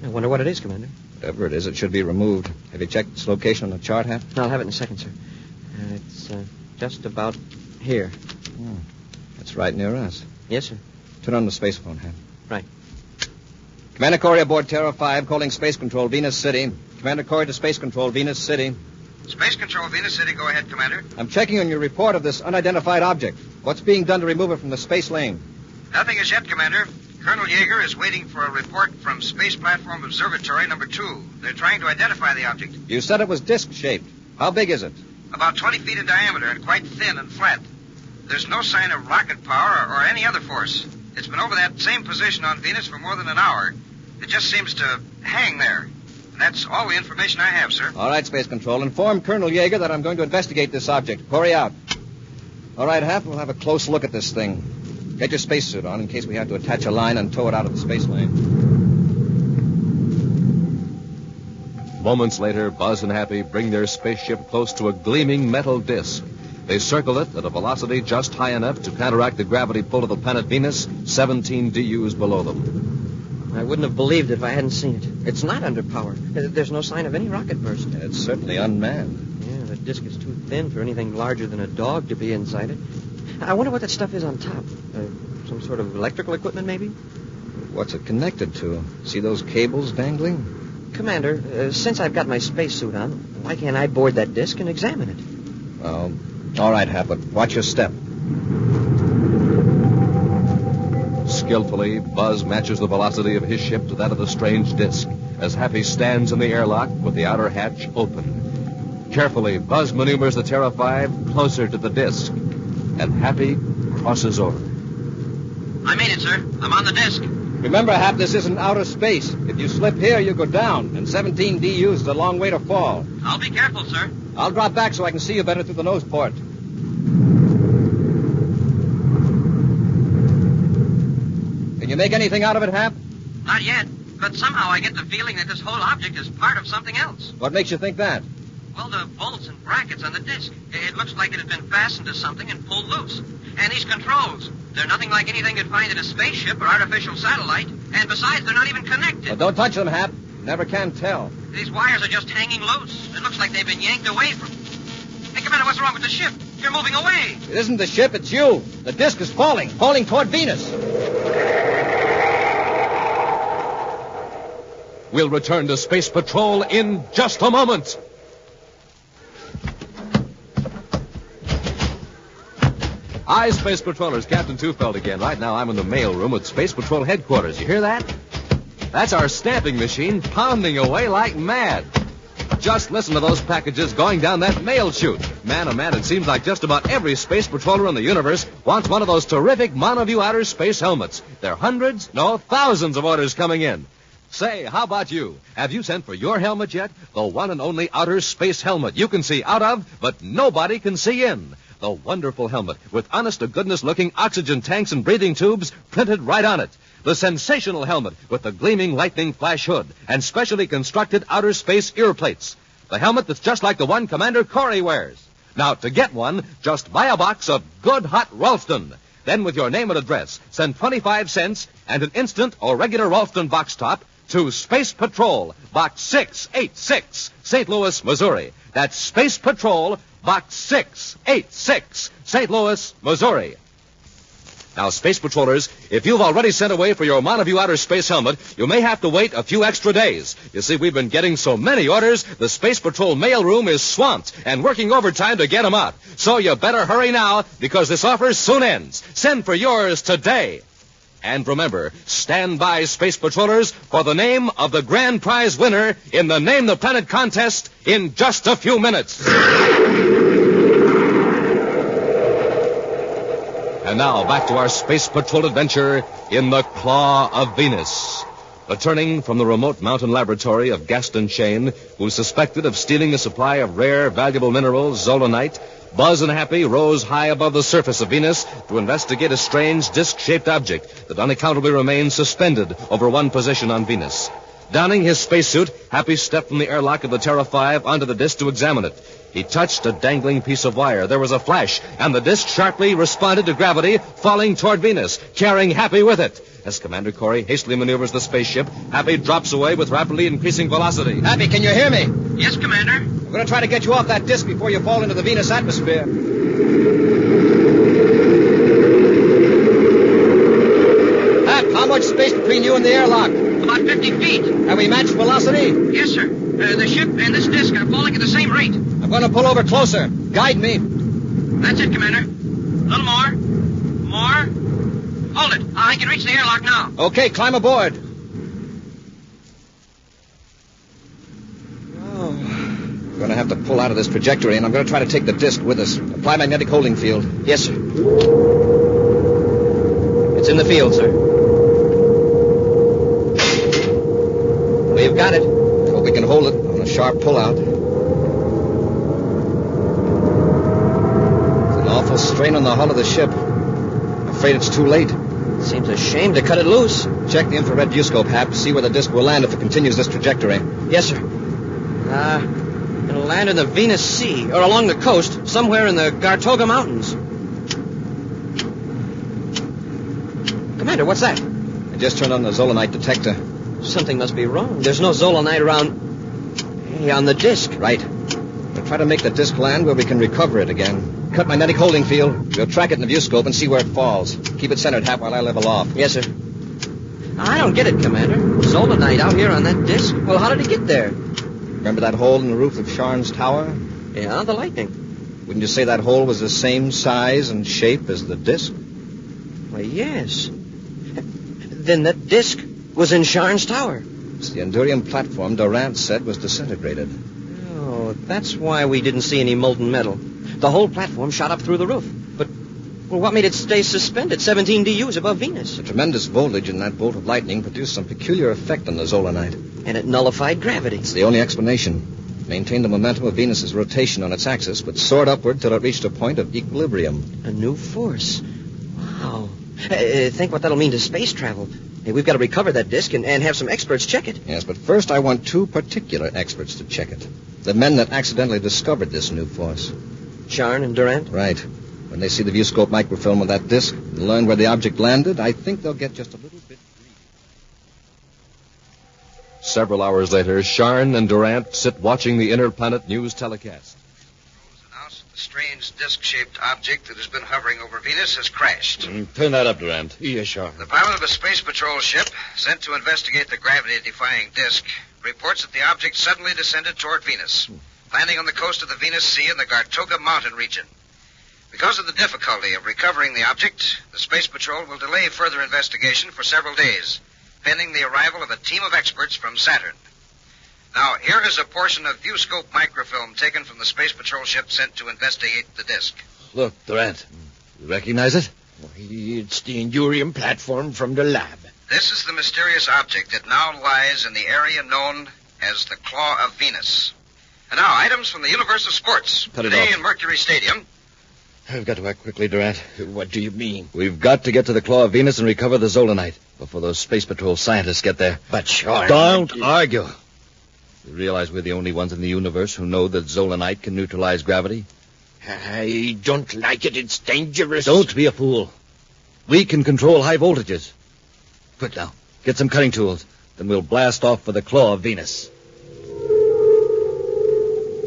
S5: I wonder what it is, Commander.
S12: Whatever it is, it should be removed. Have you checked its location on the chart, Hap?
S5: I'll have it in a second, sir. It's just about here.
S12: That's right near us.
S5: Yes, sir.
S12: Turn on the space phone, Hap.
S5: Right.
S12: Commander Corey aboard Terra 5, calling Space Control, Venus City. Commander Corey to Space Control, Venus City.
S20: Space Control, Venus City, go ahead, Commander.
S12: I'm checking on your report of this unidentified object. What's being done to remove it from the space lane?
S20: Nothing as yet, Commander. Colonel Yeager is waiting for a report from Space Platform Observatory number 2. They're trying to identify the object.
S12: You said it was disc-shaped. How big is it?
S20: About 20 feet in diameter and quite thin and flat. There's no sign of rocket power or any other force. It's been over that same position on Venus for more than an hour. It just seems to hang there. That's all the information I have, sir.
S12: All right, Space Control. Inform Colonel Yeager that I'm going to investigate this object. Corey out. All right, Hap, we'll have a close look at this thing. Get your spacesuit on in case we have to attach a line and tow it out of the space lane.
S4: Moments later, Buzz and Happy bring their spaceship close to a gleaming metal disc. They circle it at a velocity just high enough to counteract the gravity pull of the planet Venus, 17 DUs below them.
S5: I wouldn't have believed it if I hadn't seen it. It's not underpowered. There's no sign of any rocket burst.
S12: It's certainly unmanned.
S5: Yeah, the disk is too thin for anything larger than a dog to be inside it. I wonder what that stuff is on top. Some sort of electrical equipment, maybe?
S12: What's it connected to? See those cables dangling?
S5: Commander, since I've got my spacesuit on, why can't I board that disk and examine it?
S12: Well, all right, Hap, but watch your step.
S4: Skillfully, Buzz matches the velocity of his ship to that of the strange disc as Happy stands in the airlock with the outer hatch open. Carefully, Buzz maneuvers the Terra 5 closer to the disc, and Happy crosses over.
S18: I made it, sir. I'm on the disc.
S12: Remember, Hap, this isn't outer space. If you slip here, you go down, and 17 DUs is a long way to fall.
S18: I'll be careful, sir.
S12: I'll drop back so I can see you better through the nose port. Can you make anything out of it, Hap?
S18: Not yet, but somehow I get the feeling that this whole object is part of something else.
S12: What makes you think that?
S18: Well, the bolts and brackets on the disc. It looks like it has been fastened to something and pulled loose. And these controls, they're nothing like anything you'd find in a spaceship or artificial satellite. And besides, they're not even connected.
S12: Well, don't touch them, Hap. Never can tell.
S18: These wires are just hanging loose. It looks like they've been yanked away from... Hey, Commander, what's wrong with the ship? You're moving away.
S12: It isn't the ship, it's you. The disc is falling toward Venus.
S4: We'll return to Space Patrol in just a moment. Hi, Space Patrollers. Captain Tufeld again. Right now, I'm in the mail room at Space Patrol headquarters. You hear that? That's our stamping machine pounding away like mad. Just listen to those packages going down that mail chute. Man, oh man, it seems like just about every space patroller in the universe wants one of those terrific monoview outer space helmets. There are hundreds, no, thousands of orders coming in. Say, how about you? Have you sent for your helmet yet? The one and only outer space helmet you can see out of, but nobody can see in. The wonderful helmet with honest-to-goodness looking oxygen tanks and breathing tubes printed right on it. The sensational helmet with the gleaming lightning flash hood and specially constructed outer space ear plates. The helmet that's just like the one Commander Corey wears. Now, to get one, just buy a box of good hot Ralston. Then, with your name and address, send 25 cents and an instant or regular Ralston box top to Space Patrol, Box 686, St. Louis, Missouri. That's Space Patrol, Box 686, St. Louis, Missouri. Now, Space Patrollers, if you've already sent away for your Mountain View Outer Space helmet, you may have to wait a few extra days. You see, we've been getting so many orders, the Space Patrol mailroom is swamped and working overtime to get them out. So you better hurry now, because this offer soon ends. Send for yours today. And remember, stand by, Space Patrollers, for the name of the grand prize winner in the Name the Planet contest in just a few minutes. And now, back to our Space Patrol adventure in the Claw of Venus. Returning from the remote mountain laboratory of Gaston Shane, who's suspected of stealing a supply of rare, valuable minerals, zolanite, Buzz and Happy rose high above the surface of Venus to investigate a strange disc-shaped object that unaccountably remains suspended over one position on Venus. Donning his spacesuit, Happy stepped from the airlock of the Terra 5 onto the disc to examine it. He touched a dangling piece of wire. There was a flash, and the disc sharply responded to gravity, falling toward Venus, carrying Happy with it. As Commander Corey hastily maneuvers the spaceship, Happy drops away with rapidly increasing velocity.
S12: Happy, can you hear me?
S18: Yes, Commander.
S12: I'm going to try to get you off that disc before you fall into the Venus atmosphere. Hap, how much space between you and the airlock?
S18: About 50 feet.
S12: Have we matched velocity?
S18: Yes, sir. The ship and this disc are falling at the same rate.
S12: I'm going to pull over closer. Guide me.
S18: That's it, Commander. A little more. More. Hold it. I can reach the airlock now.
S12: Okay, climb aboard. We're going to have to pull out of this trajectory, and I'm going to try to take the disc with us. Apply magnetic holding field.
S5: Yes, sir. It's in the field, sir. We've got it.
S12: Hope we can hold it on a sharp pullout. It's an awful strain on the hull of the ship. I'm afraid it's too late.
S5: Seems a shame to cut it loose.
S12: Check the infrared viewscope, Hap. See where the disc will land if it continues this trajectory.
S5: Yes, sir. It'll land in the Venus Sea, or along the coast, somewhere in the Gartoga Mountains. Commander, what's that?
S12: I just turned on the zolanite detector.
S5: Something must be wrong. There's no zolanite around... Hey, on the disc.
S12: Right. We'll try to make the disc land where we can recover it again. Cut magnetic holding field. We'll track it in the viewscope and see where it falls. Keep it centered, Hap, while I level off.
S5: Yes, sir. I don't get it, Commander. Zolanite out here on that disc? Well, how did he get there?
S12: Remember that hole in the roof of Sharn's tower?
S5: Yeah, the lightning.
S12: Wouldn't you say that hole was the same size and shape as the disc?
S5: Why, yes. Then that disc was in Sharn's tower.
S12: It's the Endurium platform Durant said was disintegrated.
S5: Oh, that's why we didn't see any molten metal. The whole platform shot up through the roof. But, well, what made it stay suspended 17 DUs above Venus?
S12: The tremendous voltage in that bolt of lightning produced some peculiar effect on the zolanite.
S5: And it nullified gravity.
S12: It's the only explanation. It maintained the momentum of Venus's rotation on its axis, but soared upward till it reached a point of equilibrium.
S5: A new force. Wow. Think what that'll mean to space travel. Hey, we've got to recover that disc and have some experts check it.
S12: Yes, but first I want two particular experts to check it. The men that accidentally discovered this new force.
S5: Sharn and Durant?
S12: Right. When they see the viewscope microfilm of that disc and learn where the object landed, I think they'll get just a little bit greedy.
S4: Several hours later, Sharn and Durant sit watching the Interplanet News telecast.
S20: The strange disc-shaped object that has been hovering over Venus has crashed.
S16: Turn that up, Durant. Yes, sure.
S20: The pilot of a space patrol ship sent to investigate the gravity-defying disc reports that the object suddenly descended toward Venus, landing on the coast of the Venus Sea in the Gartoga Mountain region. Because of the difficulty of recovering the object, the Space Patrol will delay further investigation for several days, pending the arrival of a team of experts from Saturn. Now, here is a portion of viewscope microfilm taken from the Space Patrol ship sent to investigate the disc.
S16: Look, Durant. You recognize it?
S22: It's the Endurium platform from the lab.
S20: This is the mysterious object that now lies in the area known as the Claw of Venus. And now, items from the universe of sports.
S12: Cut it
S20: Today
S12: off.
S20: in Mercury Stadium,
S19: We've got to act quickly, Durant.
S22: What do you mean?
S19: We've got to get to the Claw of Venus and recover the Zolanite before those Space Patrol scientists get there.
S22: But sure.
S19: Don't argue. You realize we're the only ones in the universe who know that Zolanite can neutralize gravity?
S22: I don't like it. It's dangerous.
S19: Don't be a fool. We can control high voltages. Quick now. Get some cutting tools. Then we'll blast off for the Claw of Venus.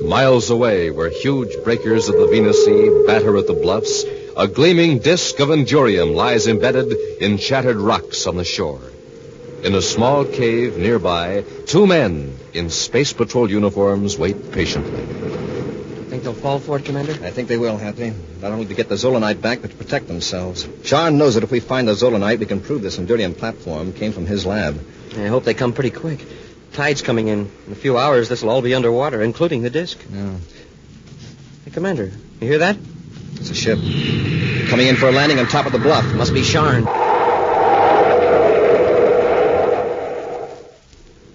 S4: Miles away, where huge breakers of the Venus Sea batter at the bluffs, a gleaming disk of endurium lies embedded in shattered rocks on the shore. In a small cave nearby, two men in Space Patrol uniforms wait patiently.
S5: Think they'll fall for it, Commander?
S12: I think they will, Happy. Not only to get the Zolanite back, but to protect themselves. Sharn knows that if we find the Zolanite, we can prove this endurium platform came from his lab.
S5: I hope they come pretty quick. Tide's coming in. In a few hours, this will all be underwater, including the disk.
S12: Yeah.
S5: Hey, Commander, you hear that?
S12: It's a ship. Coming in for a landing on top of the bluff.
S5: Must be Sharn.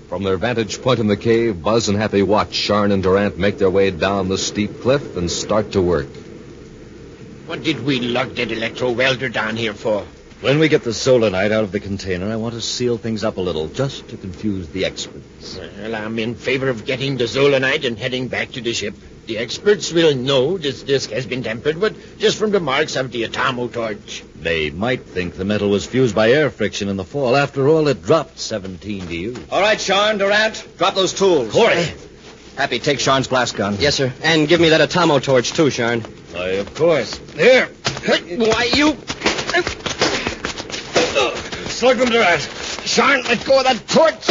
S4: From their vantage point in the cave, Buzz and Happy watch Sharn and Durant make their way down the steep cliff and start to work.
S22: What did we lug that electro-welder down here for?
S19: When we get the Zolanite out of the container, I want to seal things up a little, just to confuse the experts.
S22: Well, I'm in favor of getting the Zolanite and heading back to the ship. The experts will know this disk has been tampered with just from the marks of the atomo-torch.
S19: They might think the metal was fused by air friction in the fall. After all, it dropped 17 DU.
S12: All right, Sharn, Durant, drop those tools.
S19: Corey!
S12: Happy, take Sharn's blast gun.
S5: Yes, sir. And give me that atomo torch, too, Sharn.
S19: Why, of course.
S22: Here.
S5: Why, you...
S22: Slug them, Durant. Sharn, let go of that torch.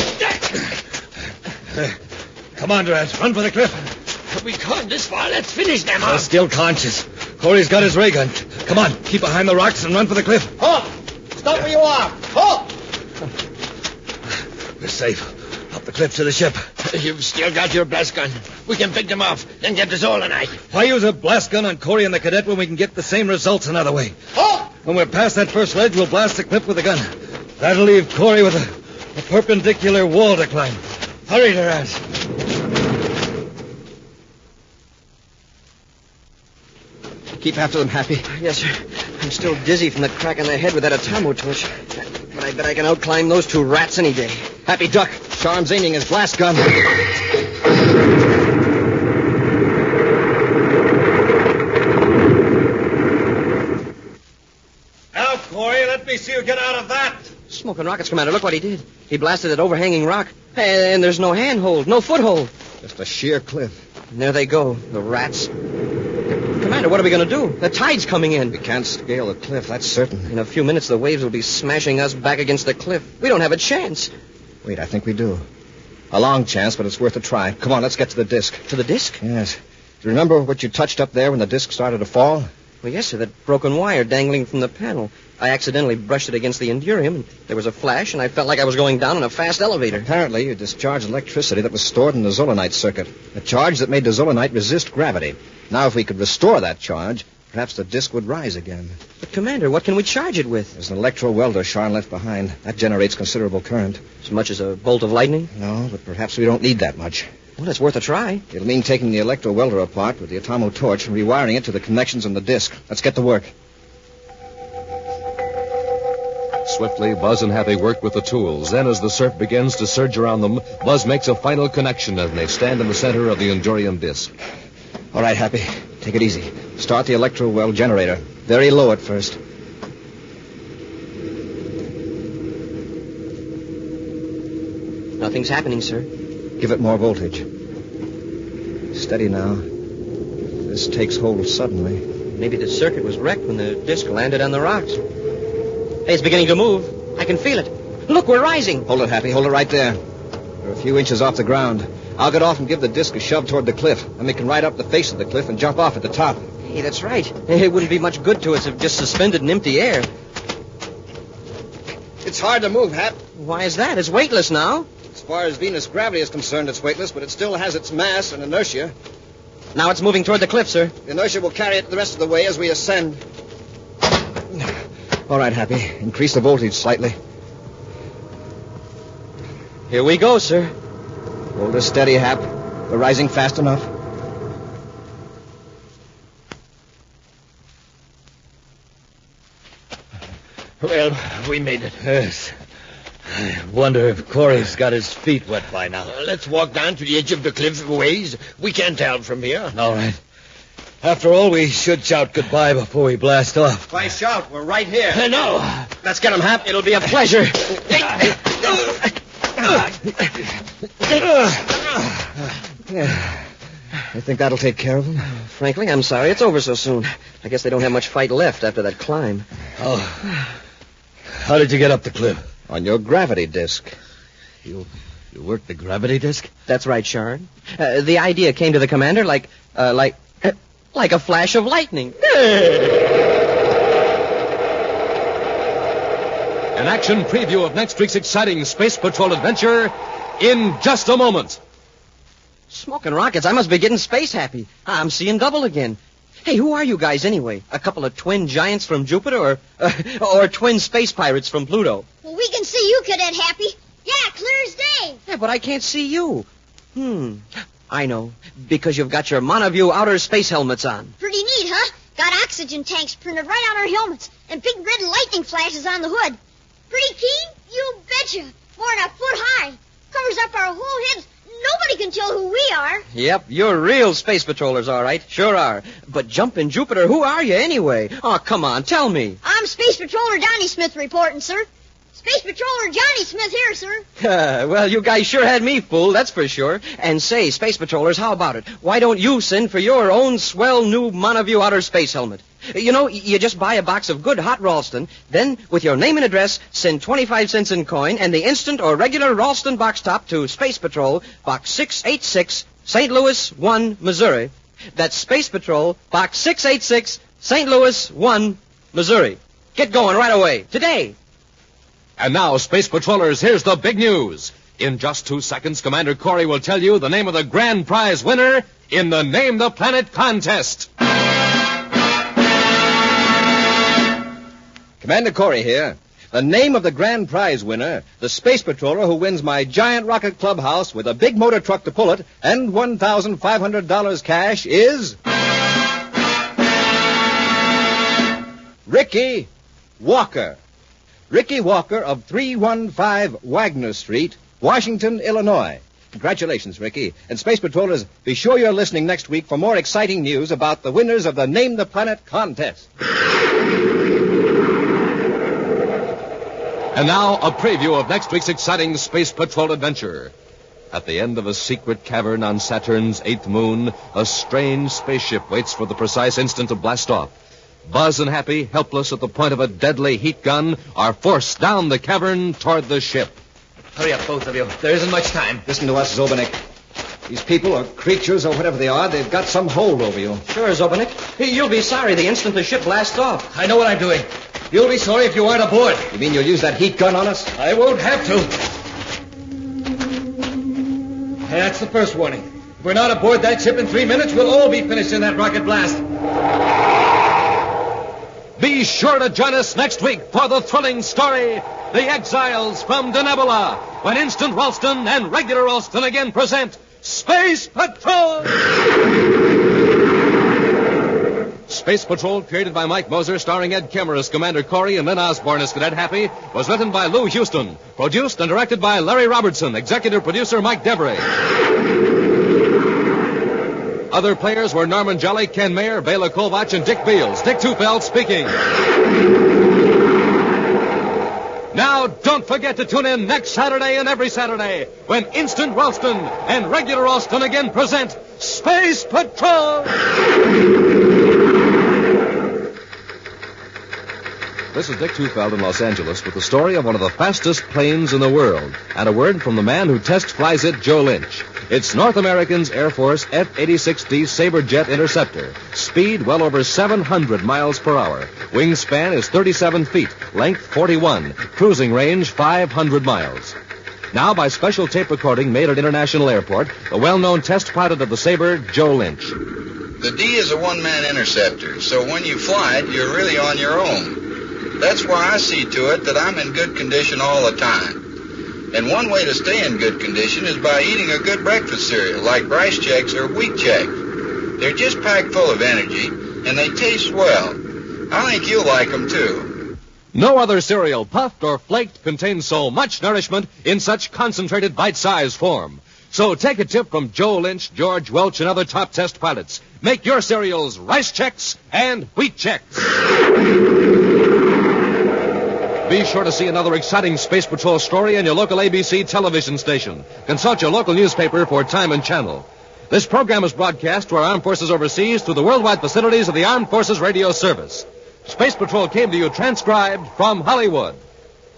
S19: Come on, Durant. Run for the cliff.
S22: We come this far. Let's finish them
S19: They're
S22: off.
S19: still conscious. Corey's got his ray gun. Come on, keep behind the rocks and run for the cliff.
S22: Halt! Stop where you are. Halt!
S19: We're safe. Up the cliff to the ship.
S22: You've still got your blast gun. We can pick them off, then get the Zolanite.
S19: Why use a blast gun on Corey and the cadet when we can get the same results another way?
S22: Halt!
S19: When we're past that first ledge, we'll blast the cliff with a gun. That'll leave Corey with a perpendicular wall to climb. Hurry, Durant.
S12: Keep after them, Happy.
S5: Yes, sir. I'm still dizzy from the crack in the head with that atomo torch. But I bet I can outclimb those two rats any day.
S12: Happy, duck. Sharn's aiming his blast gun.
S19: Now, Corey, let me see you get out of that.
S5: Smoking rockets, Commander. Look what he did. He blasted that overhanging rock. And there's no handhold, no foothold.
S12: Just a sheer cliff.
S5: And there they go, the rats. Commander, what are we going to do? The tide's coming in.
S12: We can't scale the cliff, that's certain.
S5: In a few minutes, the waves will be smashing us back against the cliff. We don't have a chance.
S12: Wait, I think we do. A long chance, but it's worth a try. Come on, let's get to the disc.
S5: To the disc?
S12: Yes. Do you remember what you touched up there when the disc started to fall?
S5: Well, yes, sir, that broken wire dangling from the panel. I accidentally brushed it against the endurium, and there was a flash, and I felt like I was going down in a fast elevator.
S12: Apparently, you discharged electricity that was stored in the Zolanite circuit, a charge that made the Zolanite resist gravity. Now, if we could restore that charge, perhaps the disc would rise again.
S5: But, Commander, what can we charge it with?
S12: There's an electro-welder Sharn left behind. That generates considerable current.
S5: As much as a bolt of lightning?
S12: No, but perhaps we don't need that much.
S5: Well, it's worth a try.
S12: It'll mean taking the electro-welder apart with the atomo torch and rewiring it to the connections on the disc. Let's get to work.
S4: Swiftly, Buzz and Happy work with the tools. Then, as the surf begins to surge around them, Buzz makes a final connection and they stand in the center of the endurium disc.
S12: All right, Happy. Take it easy. Start the electro-well generator. Very low at first.
S5: Nothing's happening, sir.
S12: Give it more voltage. Steady now. This takes hold suddenly.
S5: Maybe the circuit was wrecked when the disc landed on the rocks. Hey, it's beginning to move. I can feel it. Look, we're rising.
S12: Hold it, Happy. Hold it right there. We're a few inches off the ground. I'll get off and give the disc a shove toward the cliff. Then we can ride up the face of the cliff and jump off at the top.
S5: Hey, that's right. It wouldn't be much good to us if just suspended in empty air.
S12: It's hard to move, Hap.
S5: Why is that? It's weightless now.
S12: As far as Venus gravity is concerned, it's weightless, but it still has its mass and inertia.
S5: Now it's moving toward the cliff, sir.
S12: The inertia will carry it the rest of the way as we ascend. All right, Happy. Increase the voltage slightly.
S5: Here we go, sir.
S12: Hold her steady, Hap. We're rising fast enough.
S22: Well, we made it.
S19: Yes. I wonder if Corey's got his feet wet by now.
S22: Let's walk down to the edge of the cliff a ways. We can't tell from here.
S19: All right. After all, we should shout goodbye before we blast off.
S5: Why shout? We're right here.
S22: No.
S5: Let's get him, Hap. It'll be a pleasure.
S12: I think that'll take care of him.
S5: Frankly, I'm sorry it's over so soon. I guess they don't have much fight left after that climb.
S19: Oh. How did you get up the cliff?
S12: On your gravity disc.
S19: You worked the gravity disc?
S5: That's right, Shard. The idea came to the commander like a flash of lightning.
S4: An action preview of next week's exciting Space Patrol adventure in just a moment.
S5: Smoking rockets, I must be getting space happy. I'm seeing double again. Hey, who are you guys anyway? A couple of twin giants from Jupiter or twin space pirates from Pluto?
S10: Well, we can see you, Cadet Happy. Yeah, clear as day.
S5: Yeah, but I can't see you. I know. Because you've got your Monoview outer space helmets on.
S10: Pretty neat, huh? Got oxygen tanks printed right on our helmets and big red lightning flashes on the hood. Pretty keen? You betcha. More than a foot high. Covers up our whole heads. Nobody can tell who we are.
S5: Yep, you're real space patrollers, all right. Sure are. But jumpin' Jupiter, who are you anyway? Oh, come on, tell me.
S10: I'm Space Patroller Johnny Smith reporting, sir. Space Patroller Johnny Smith here, sir.
S5: Well, you guys sure had me fooled, that's for sure. And say, Space Patrollers, how about it? Why don't you send for your own swell new Monoview outer space helmet? You know, you just buy a box of good hot Ralston, then, with your name and address, send 25 cents in coin and the instant or regular Ralston box top to Space Patrol, Box 686, St. Louis 1, Missouri. That's Space Patrol, Box 686, St. Louis 1, Missouri. Get going right away, today.
S4: And now, Space Patrollers, here's the big news. In just 2 seconds, Commander Corey will tell you the name of the grand prize winner in the Name the Planet contest.
S12: Commander Corey here. The name of the grand prize winner, the space patroller who wins my giant rocket clubhouse with a big motor truck to pull it and $1,500 cash is... Ricky Walker. Ricky Walker of 315 Wagner Street, Washington, Illinois. Congratulations, Ricky. And Space Patrollers, be sure you're listening next week for more exciting news about the winners of the Name the Planet contest.
S4: And now, a preview of next week's exciting Space Patrol adventure. At the end of a secret cavern on Saturn's 8th moon, a strange spaceship waits for the precise instant to blast off. Buzz and Happy, helpless at the point of a deadly heat gun, are forced down the cavern toward the ship.
S12: Hurry up, both of you. There isn't much time. Listen to us, Zobanek. These people or creatures or whatever they are, they've got some hold over you.
S5: Sure, Zobanek. You'll be sorry the instant the ship blasts off.
S12: I know what I'm doing. You'll be sorry if you aren't aboard. You mean you'll use that heat gun on us?
S22: I won't have to. That's the first warning. If we're not aboard that ship in 3 minutes, we'll all be finished in that rocket blast.
S4: Be sure to join us next week for the thrilling story, The Exiles from Denebola, when Instant Ralston and Regular Ralston again present Space Patrol! Space Patrol, created by Mike Moser, starring Ed Kemmer as Commander Corey and Lynn Osborne as Cadet Happy, was written by Lou Houston, produced and directed by Larry Robertson, executive producer Mike Devery. Other players were Norman Jolly, Ken Mayer, Bela Kovach, and Dick Beals. Dick Tufeld speaking. Now, don't forget to tune in next Saturday and every Saturday when Instant Ralston and Regular Ralston again present Space Patrol! This is Dick Tufeld in Los Angeles with the story of one of the fastest planes in the world and a word from the man who test flies it, Joe Lynch. It's North American's Air Force F-86D Sabre Jet Interceptor. Speed well over 700 miles per hour. Wingspan is 37 feet. Length 41. Cruising range 500 miles. Now, by special tape recording made at International Airport, the well-known test pilot of the Sabre, Joe Lynch.
S21: The D is a one-man interceptor, so when you fly it, you're really on your own. That's why I see to it that I'm in good condition all the time. And one way to stay in good condition is by eating a good breakfast cereal, like Rice Chex or Wheat Chex. They're just packed full of energy, and they taste well. I think you'll like them, too.
S4: No other cereal, puffed or flaked, contains so much nourishment in such concentrated bite-sized form. So take a tip from Joe Lynch, George Welch, and other top test pilots. Make your cereals Rice Chex and Wheat Chex. Be sure to see another exciting Space Patrol story on your local ABC television station. Consult your local newspaper for time and channel. This program is broadcast to our armed forces overseas through the worldwide facilities of the Armed Forces Radio Service. Space Patrol came to you transcribed from Hollywood.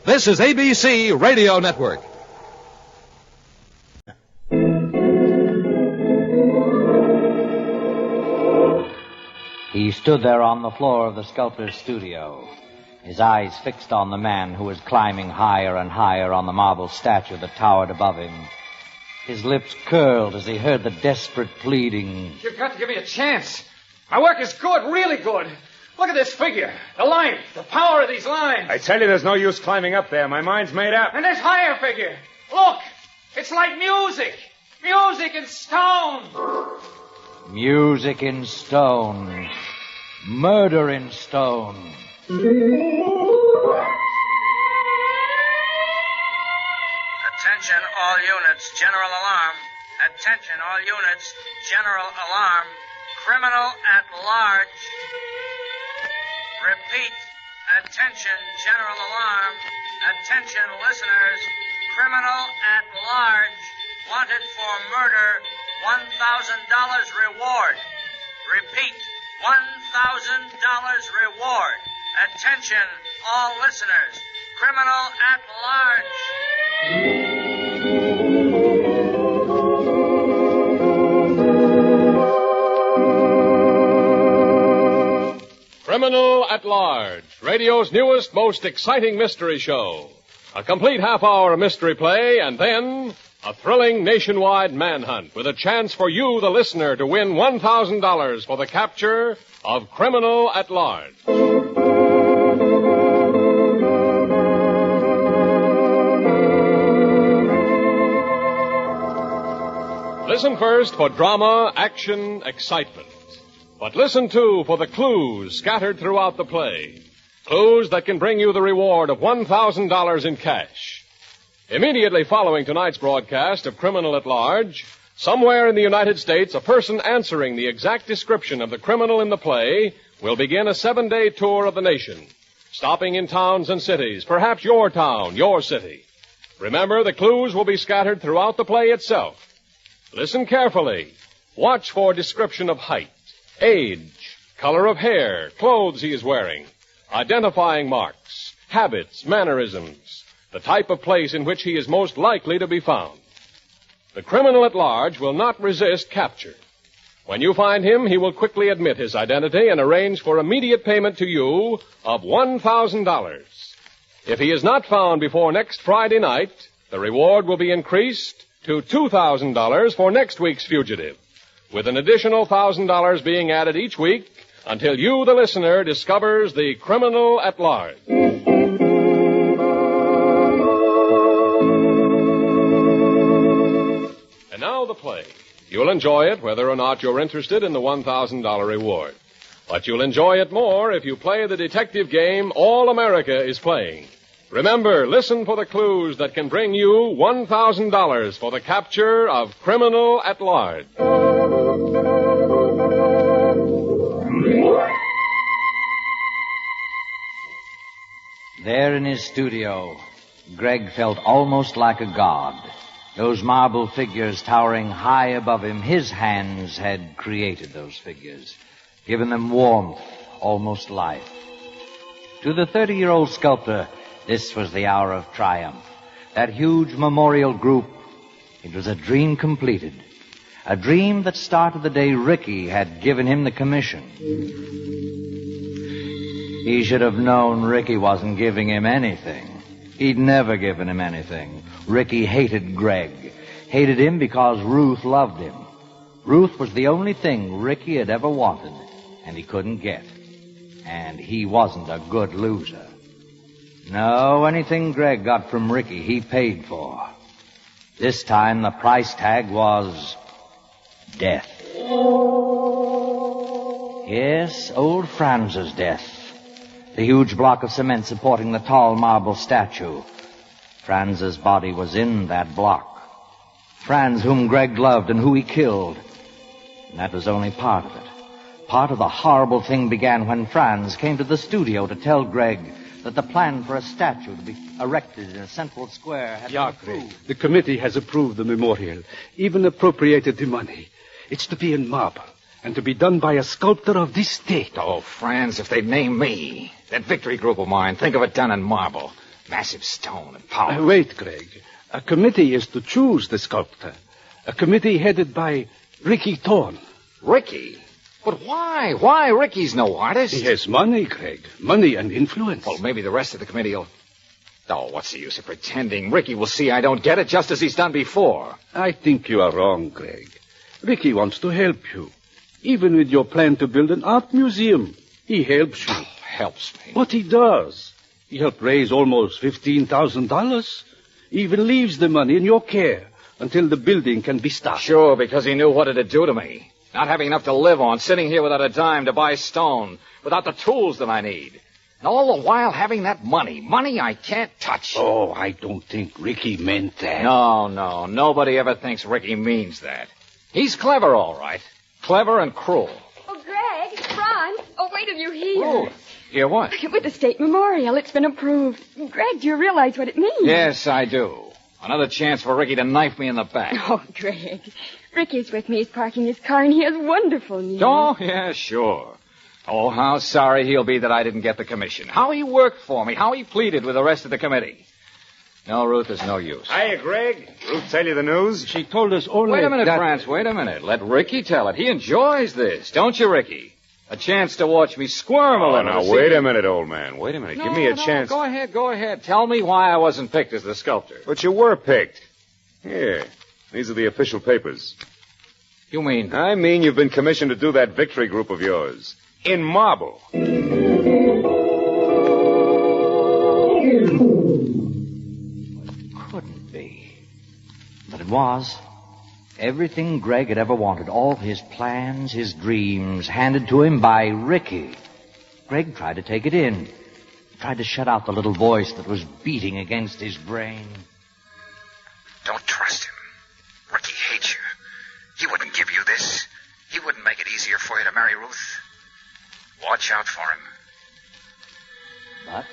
S4: This is ABC Radio Network.
S2: He stood there on the floor of the sculptor's studio, his eyes fixed on the man who was climbing higher and higher on the marble statue that towered above him. His lips curled as he heard the desperate pleading.
S6: You've got to give me a chance. My work is good, really good. Look at this figure, the length, the power of these lines.
S23: I tell you, there's no use climbing up there. My mind's made up.
S6: And this higher figure. Look, it's like music. Music in stone.
S2: Music in stone. Murder in stone.
S24: Attention all units, general alarm. Attention all units, general alarm. Criminal at large. Repeat, attention general alarm. Attention listeners, criminal at large. Wanted for murder, $1,000 reward. Repeat, $1,000 reward. Attention all listeners, criminal at large.
S25: Criminal at Large, radio's newest, most exciting mystery show. A complete half-hour mystery play, and then a thrilling nationwide manhunt with a chance for you, the listener, to win $1,000 for the capture of Criminal at Large. Listen first for drama, action, excitement. But listen, too, for the clues scattered throughout the play. Clues that can bring you the reward of $1,000 in cash. Immediately following tonight's broadcast of Criminal at Large, somewhere in the United States, a person answering the exact description of the criminal in the play will begin a 7-day tour of the nation, stopping in towns and cities, perhaps your town, your city. Remember, the clues will be scattered throughout the play itself. Listen carefully. Watch for description of height, age, color of hair, clothes he is wearing, identifying marks, habits, mannerisms, the type of place in which he is most likely to be found. The criminal at large will not resist capture. When you find him, he will quickly admit his identity and arrange for immediate payment to you of $1,000. If he is not found before next Friday night, the reward will be increased to $2,000 for next week's fugitive, with an additional $1,000 being added each week until you, the listener, discovers the criminal at large. And now the play. You'll enjoy it whether or not you're interested in the $1,000 reward. But you'll enjoy it more if you play the detective game All America is playing. Remember, listen for the clues that can bring you $1,000 for the capture of Criminal at Large.
S2: There in his studio, Greg felt almost like a god. Those marble figures towering high above him, his hands had created those figures, given them warmth, almost life. To the 30-year-old sculptor, this was the hour of triumph. That huge memorial group, it was a dream completed. A dream that started the day Ricky had given him the commission. He should have known Ricky wasn't giving him anything. He'd never given him anything. Ricky hated Greg. Hated him because Ruth loved him. Ruth was the only thing Ricky had ever wanted, and he couldn't get. And he wasn't a good loser. No, anything Greg got from Ricky, he paid for. This time the price tag was death. Yes, old Franz's death. the huge block of cement supporting the tall marble statue. Franz's body was in that block. Franz, whom Greg loved and who he killed. And that was only part of it. Part of the horrible thing began when Franz came to the studio to tell Greg that the plan for a statue to be erected in a central square had been approved.
S3: The committee has approved the memorial, even appropriated the money. It's to be in marble, and to be done by a sculptor of this state.
S8: Oh, Franz, if they'd named me. That victory group of mine, think of it done in marble. Massive stone and power.
S3: Wait, Greg. A committee is to choose the sculptor. A committee headed by Ricky Thorne.
S8: Ricky? But why? Why? Ricky's no artist.
S3: He has money, Greg. Money and influence.
S8: Well, maybe the rest of the committee will... Oh, what's the use of pretending? Ricky will see I don't get it, just as he's done before.
S3: I think you are wrong, Greg. Ricky wants to help you. Even with your plan to build an art museum, he helps you.
S8: Oh, helps me?
S3: What he does. He helped raise almost $15,000. He even leaves the money in your care until the building can be started.
S8: Sure, because he knew what it'd do to me. Not having enough to live on, sitting here without a dime to buy stone, without the tools that I need. And all the while having that money. Money I can't touch.
S3: Oh, I don't think Ricky meant that.
S8: No. Nobody ever thinks Ricky means that. He's clever, all right. Clever and cruel.
S13: Oh, Greg, Ron. Oh, wait till you hear.
S8: Oh, hear what?
S13: With the state memorial, it's been approved. Greg, do you realize what it means?
S8: Yes, I do. Another chance for Ricky to knife me in the back.
S13: Oh, Greg. Ricky's with me. He's parking his car, and he has wonderful news.
S8: Oh, yeah, sure. Oh, how sorry he'll be that I didn't get the commission. How he worked for me. How he pleaded with the rest of the committee. No, Ruth, there's no use.
S23: Hiya, Greg. Ruth tell you the news?
S3: She told us only
S8: Wait a minute,
S3: that...
S8: France. Wait a minute. Let Ricky tell it. He enjoys this. Don't you, Ricky? A chance to watch me squirm a little.
S23: Now, wait a minute, old man. Wait a minute. Give me a chance.
S8: Go ahead. Tell me why I wasn't picked as the sculptor.
S23: But you were picked. Here. These are the official papers.
S8: You mean?
S23: I mean you've been commissioned to do that victory group of yours. In marble.
S2: Couldn't be. But it was. Everything Greg had ever wanted, all his plans, his dreams, handed to him by Ricky. Greg tried to take it in. Tried to shut out the little voice that was beating against his brain.
S22: Don't trust him. Ricky hates you. He wouldn't give you this. He wouldn't make it easier for you to marry Ruth. Watch out for him.
S2: But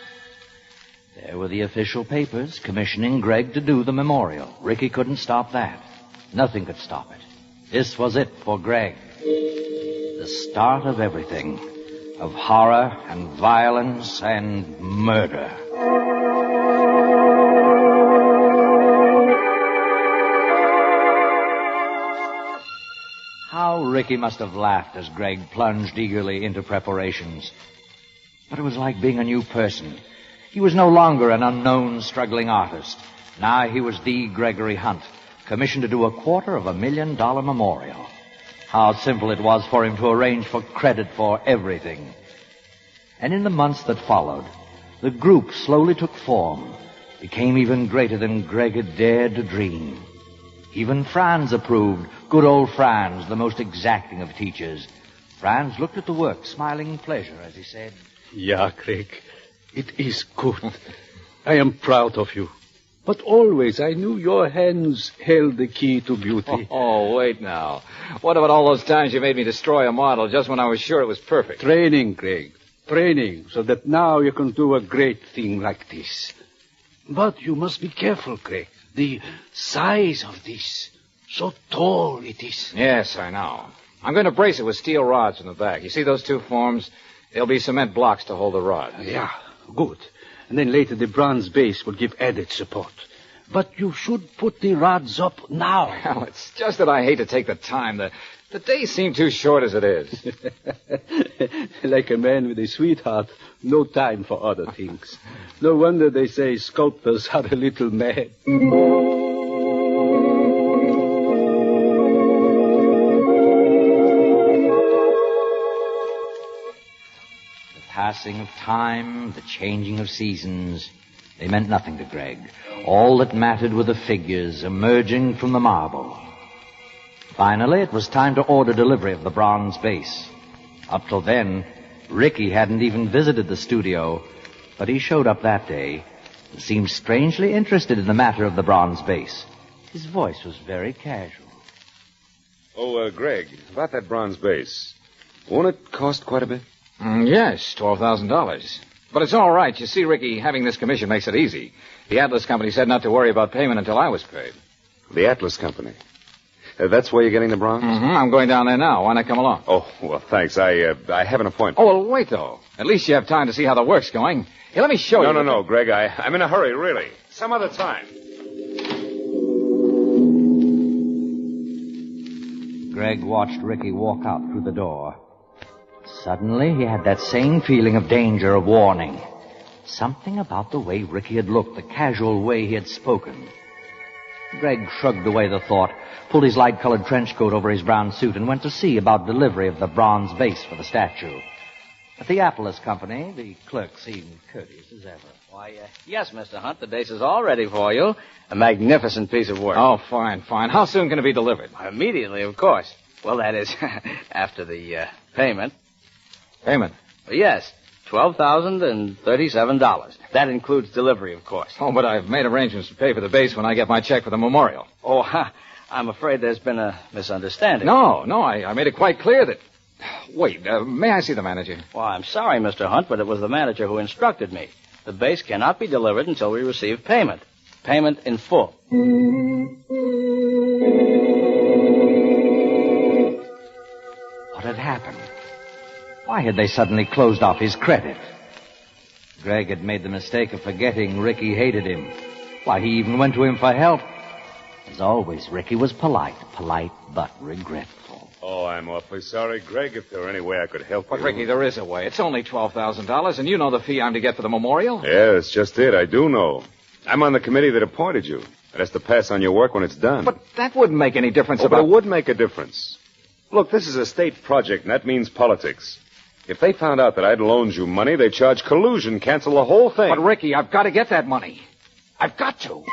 S2: there were the official papers commissioning Greg to do the memorial. Ricky couldn't stop that. Nothing could stop it. This was it for Greg. The start of everything. Of horror and violence and murder. How Ricky must have laughed as Greg plunged eagerly into preparations. But it was like being a new person. He was no longer an unknown, struggling artist. Now he was the Gregory Hunt, commissioned to do $250,000 memorial. How simple it was for him to arrange for credit for everything. And in the months that followed, the group slowly took form, became even greater than Greg had dared to dream. Even Franz approved, good old Franz, the most exacting of teachers. Franz looked at the work, smiling pleasure as he said,
S3: Yeah, Greg, it is good. I am proud of you. But always I knew your hands held the key to beauty.
S8: Oh, wait now. What about all those times you made me destroy a model just when I was sure it was perfect?
S3: Training, Greg. Training, so that now you can do a great thing like this. But you must be careful, Greg. The size of this. So tall it is.
S8: Yes, I know. I'm going to brace it with steel rods in the back. You see those two forms? There'll be cement blocks to hold the rod.
S3: Yeah, good. And then later the bronze base will give added support. But you should put the rods up now.
S8: Well, it's just that I hate to take the time. The days seem too short as it is.
S3: Like a man with a sweetheart, no time for other things. No wonder they say sculptors are a little mad.
S2: The passing of time, the changing of seasons, they meant nothing to Greg. All that mattered were the figures emerging from the marble. Finally, it was time to order delivery of the bronze base. Up till then, Ricky hadn't even visited the studio, but he showed up that day and seemed strangely interested in the matter of the bronze base. His voice was very casual.
S23: Oh, Greg, about that bronze base. Won't it cost quite a bit?
S8: Yes, $12,000. But it's all right. You see, Ricky, having this commission makes it easy. The Atlas Company said not to worry about payment until I was paid.
S23: The Atlas Company. That's where you're getting the bronze?
S8: Mm-hmm. I'm going down there now. Why not come along?
S23: Oh, well, thanks. I have an appointment.
S8: Oh, well, wait, though. At least you have time to see how the work's going. Here, let me show you.
S23: No, Greg. I'm in a hurry, really. Some other time.
S2: Greg watched Ricky walk out through the door. Suddenly, he had that same feeling of danger, of warning. Something about the way Ricky had looked, the casual way he had spoken. Greg shrugged away the thought, pulled his light-colored trench coat over his brown suit, and went to see about delivery of the bronze base for the statue. At the Atlas Company, the clerk seemed courteous as ever.
S9: Why, yes, Mr. Hunt, the base is all ready for you. A magnificent piece of work.
S8: Oh, fine. How soon can it be delivered?
S9: Immediately, of course. Well, that is, after the payment.
S8: Payment?
S9: Yes, $12,037. That includes delivery, of course.
S8: Oh, but I've made arrangements to pay for the base when I get my check for the memorial.
S9: Oh, I'm afraid there's been a misunderstanding.
S8: No, I made it quite clear that... Wait, may I see the manager?
S9: Well, I'm sorry, Mr. Hunt, but it was the manager who instructed me. The base cannot be delivered until we receive payment. Payment in full.
S2: What had happened? Why had they suddenly closed off his credit? Greg had made the mistake of forgetting Ricky hated him. Why, he even went to him for help. As always, Ricky was polite but regretful.
S23: Oh, I'm awfully sorry, Greg. If there were any way I could help
S8: But,
S23: you...
S8: Ricky, there is a way. It's only $12,000, and you know the fee I'm to get for the memorial.
S23: Yeah, that's just it. I do know. I'm on the committee that appointed you. It has to pass on your work when it's done.
S8: But that wouldn't make any difference
S23: But it would make a difference. Look, this is a state project, and that means politics. If they found out that I'd loaned you money, they'd charge collusion, cancel the whole thing.
S8: But, Ricky, I've got to get that money. I've got to.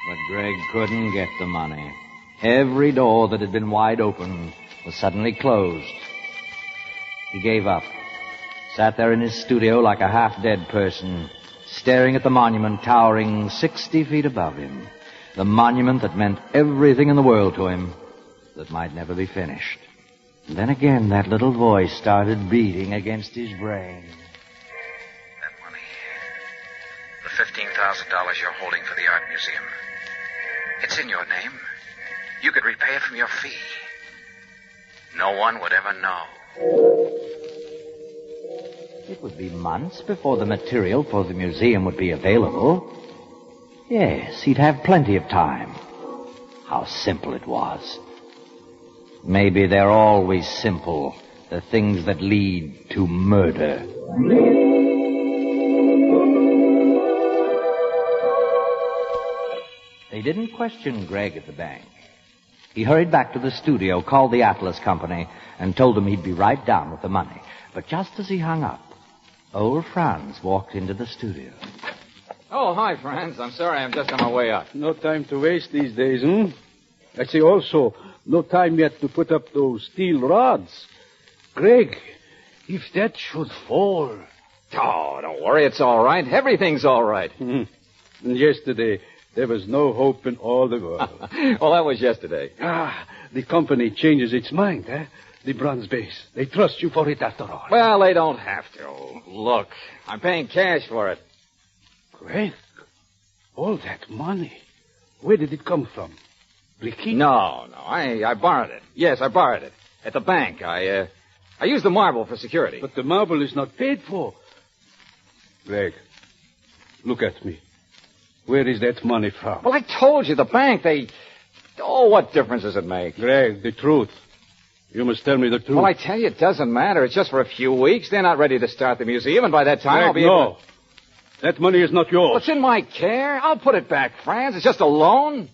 S2: But Greg couldn't get the money. Every door that had been wide open was suddenly closed. He gave up, sat there in his studio like a half-dead person, staring at the monument towering 60 feet above him. The monument that meant everything in the world to him, that might never be finished. And then again, that little voice started beating against his brain.
S22: That money. The $15,000 you're holding for the art museum. It's in your name. You could repay it from your fee. No one would ever know.
S2: It would be months before the material for the museum would be available. Yes, he'd have plenty of time. How simple it was. Maybe they're always simple, the things that lead to murder. They didn't question Greg at the bank. He hurried back to the studio, called the Atlas Company, and told them he'd be right down with the money. But just as he hung up, old Franz walked into the studio.
S8: Oh, hi, Franz. I'm sorry, I'm just on my way out.
S3: No time to waste these days, I say also, no time yet to put up those steel rods. Greg, if that should fall...
S8: Oh, don't worry, it's all right. Everything's all right.
S3: And yesterday, there was no hope in all the world.
S8: Well, that was yesterday.
S3: The company changes its mind, The bronze base. They trust you for it after all.
S8: Well, they don't have to. Look, I'm paying cash for it.
S3: Greg, all that money, where did it come from? Blackie?
S8: No, I borrowed it. Yes, I borrowed it. At the bank, I used the marble for security.
S3: But the marble is not paid for. Greg, look at me. Where is that money from?
S8: Well, I told you, the bank, Oh, what difference does it make?
S3: Greg, the truth. You must tell me the truth.
S8: Well, I tell you, it doesn't matter. It's just for a few weeks. They're not ready to start the museum, and by that time
S3: Greg,
S8: I'll be able to...
S3: That money is not yours.
S8: Well, it's in my care. I'll put it back, Franz. It's just a loan.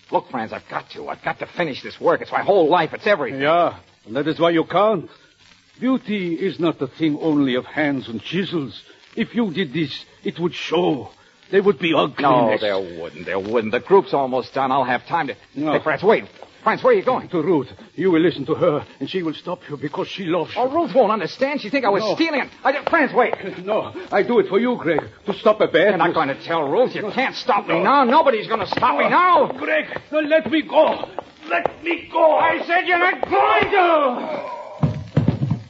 S8: Look, Franz, I've got to finish this work. It's my whole life. It's everything.
S3: Yeah, and that is why you can't. Beauty is not a thing only of hands and chisels. If you did this, it would show. There would be ugliness.
S8: No, there wouldn't. The group's almost done. I'll have time to...
S3: No.
S8: Hey, Franz, wait. Franz, where are you going?
S3: To Ruth. You will listen to her, and she will stop you because she loves you.
S8: Oh, Ruth won't understand. She think I was stealing it. Franz, wait.
S3: No, I do it for you, Greg, to stop a bad.
S8: You're not going to tell Ruth. You can't stop me now. Nobody's going to stop me now.
S3: Greg, let me go. Let me go.
S8: I said you're not going to.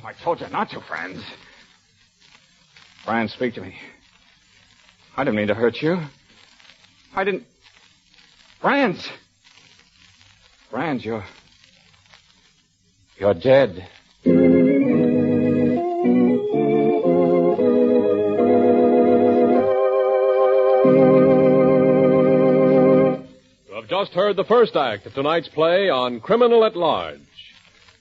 S8: I told you not to, Franz. Franz, speak to me. I didn't mean to hurt you. I didn't... Franz! Franz, you're dead.
S25: You have just heard the first act of tonight's play on Criminal at Large.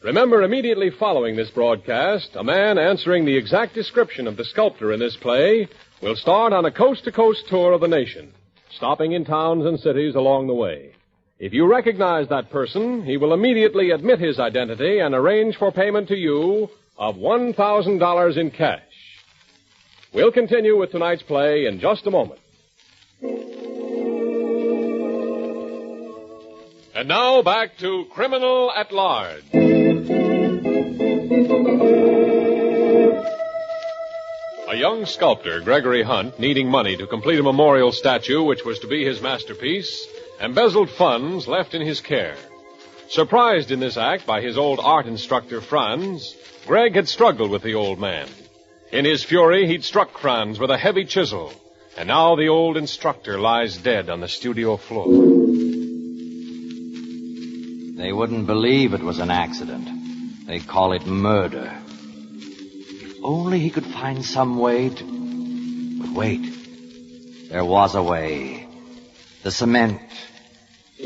S25: Remember, immediately following this broadcast, a man answering the exact description of the sculptor in this play will start on a coast-to-coast tour of the nation, stopping in towns and cities along the way. If you recognize that person, he will immediately admit his identity and arrange for payment to you of $1,000 in cash. We'll continue with tonight's play in just a moment. And now back to Criminal at Large. A young sculptor, Gregory Hunt, needing money to complete a memorial statue which was to be his masterpiece, embezzled funds left in his care. Surprised in this act by his old art instructor, Franz, Greg had struggled with the old man. In his fury, he'd struck Franz with a heavy chisel, and now the old instructor lies dead on the studio floor.
S2: They wouldn't believe it was an accident. They'd call it murder. If only he could find some way to... But wait. There was a way. The cement. The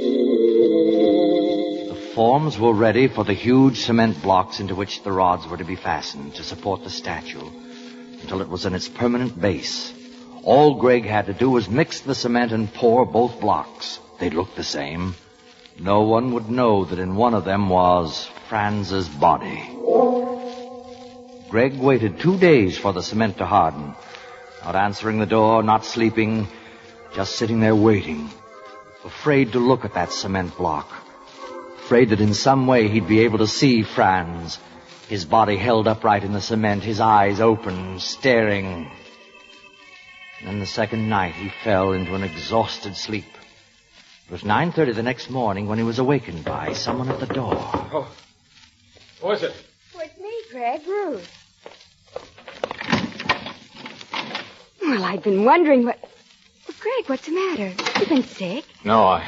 S2: forms were ready for the huge cement blocks into which the rods were to be fastened to support the statue until it was in its permanent base. All Greg had to do was mix the cement and pour both blocks. They'd look the same. No one would know that in one of them was Franz's body. Greg waited 2 days for the cement to harden. Not answering the door, not sleeping, just sitting there waiting. Afraid to look at that cement block. Afraid that in some way he'd be able to see Franz. His body held upright in the cement, his eyes open, staring. And then the second night he fell into an exhausted sleep. It was 9:30 the next morning when he was awakened by someone at the door.
S8: Oh. Who is it?
S13: Oh, it's me, Greg. Ruth. Well, I've been wondering what... Well, Greg, what's the matter? You've been sick?
S8: No, I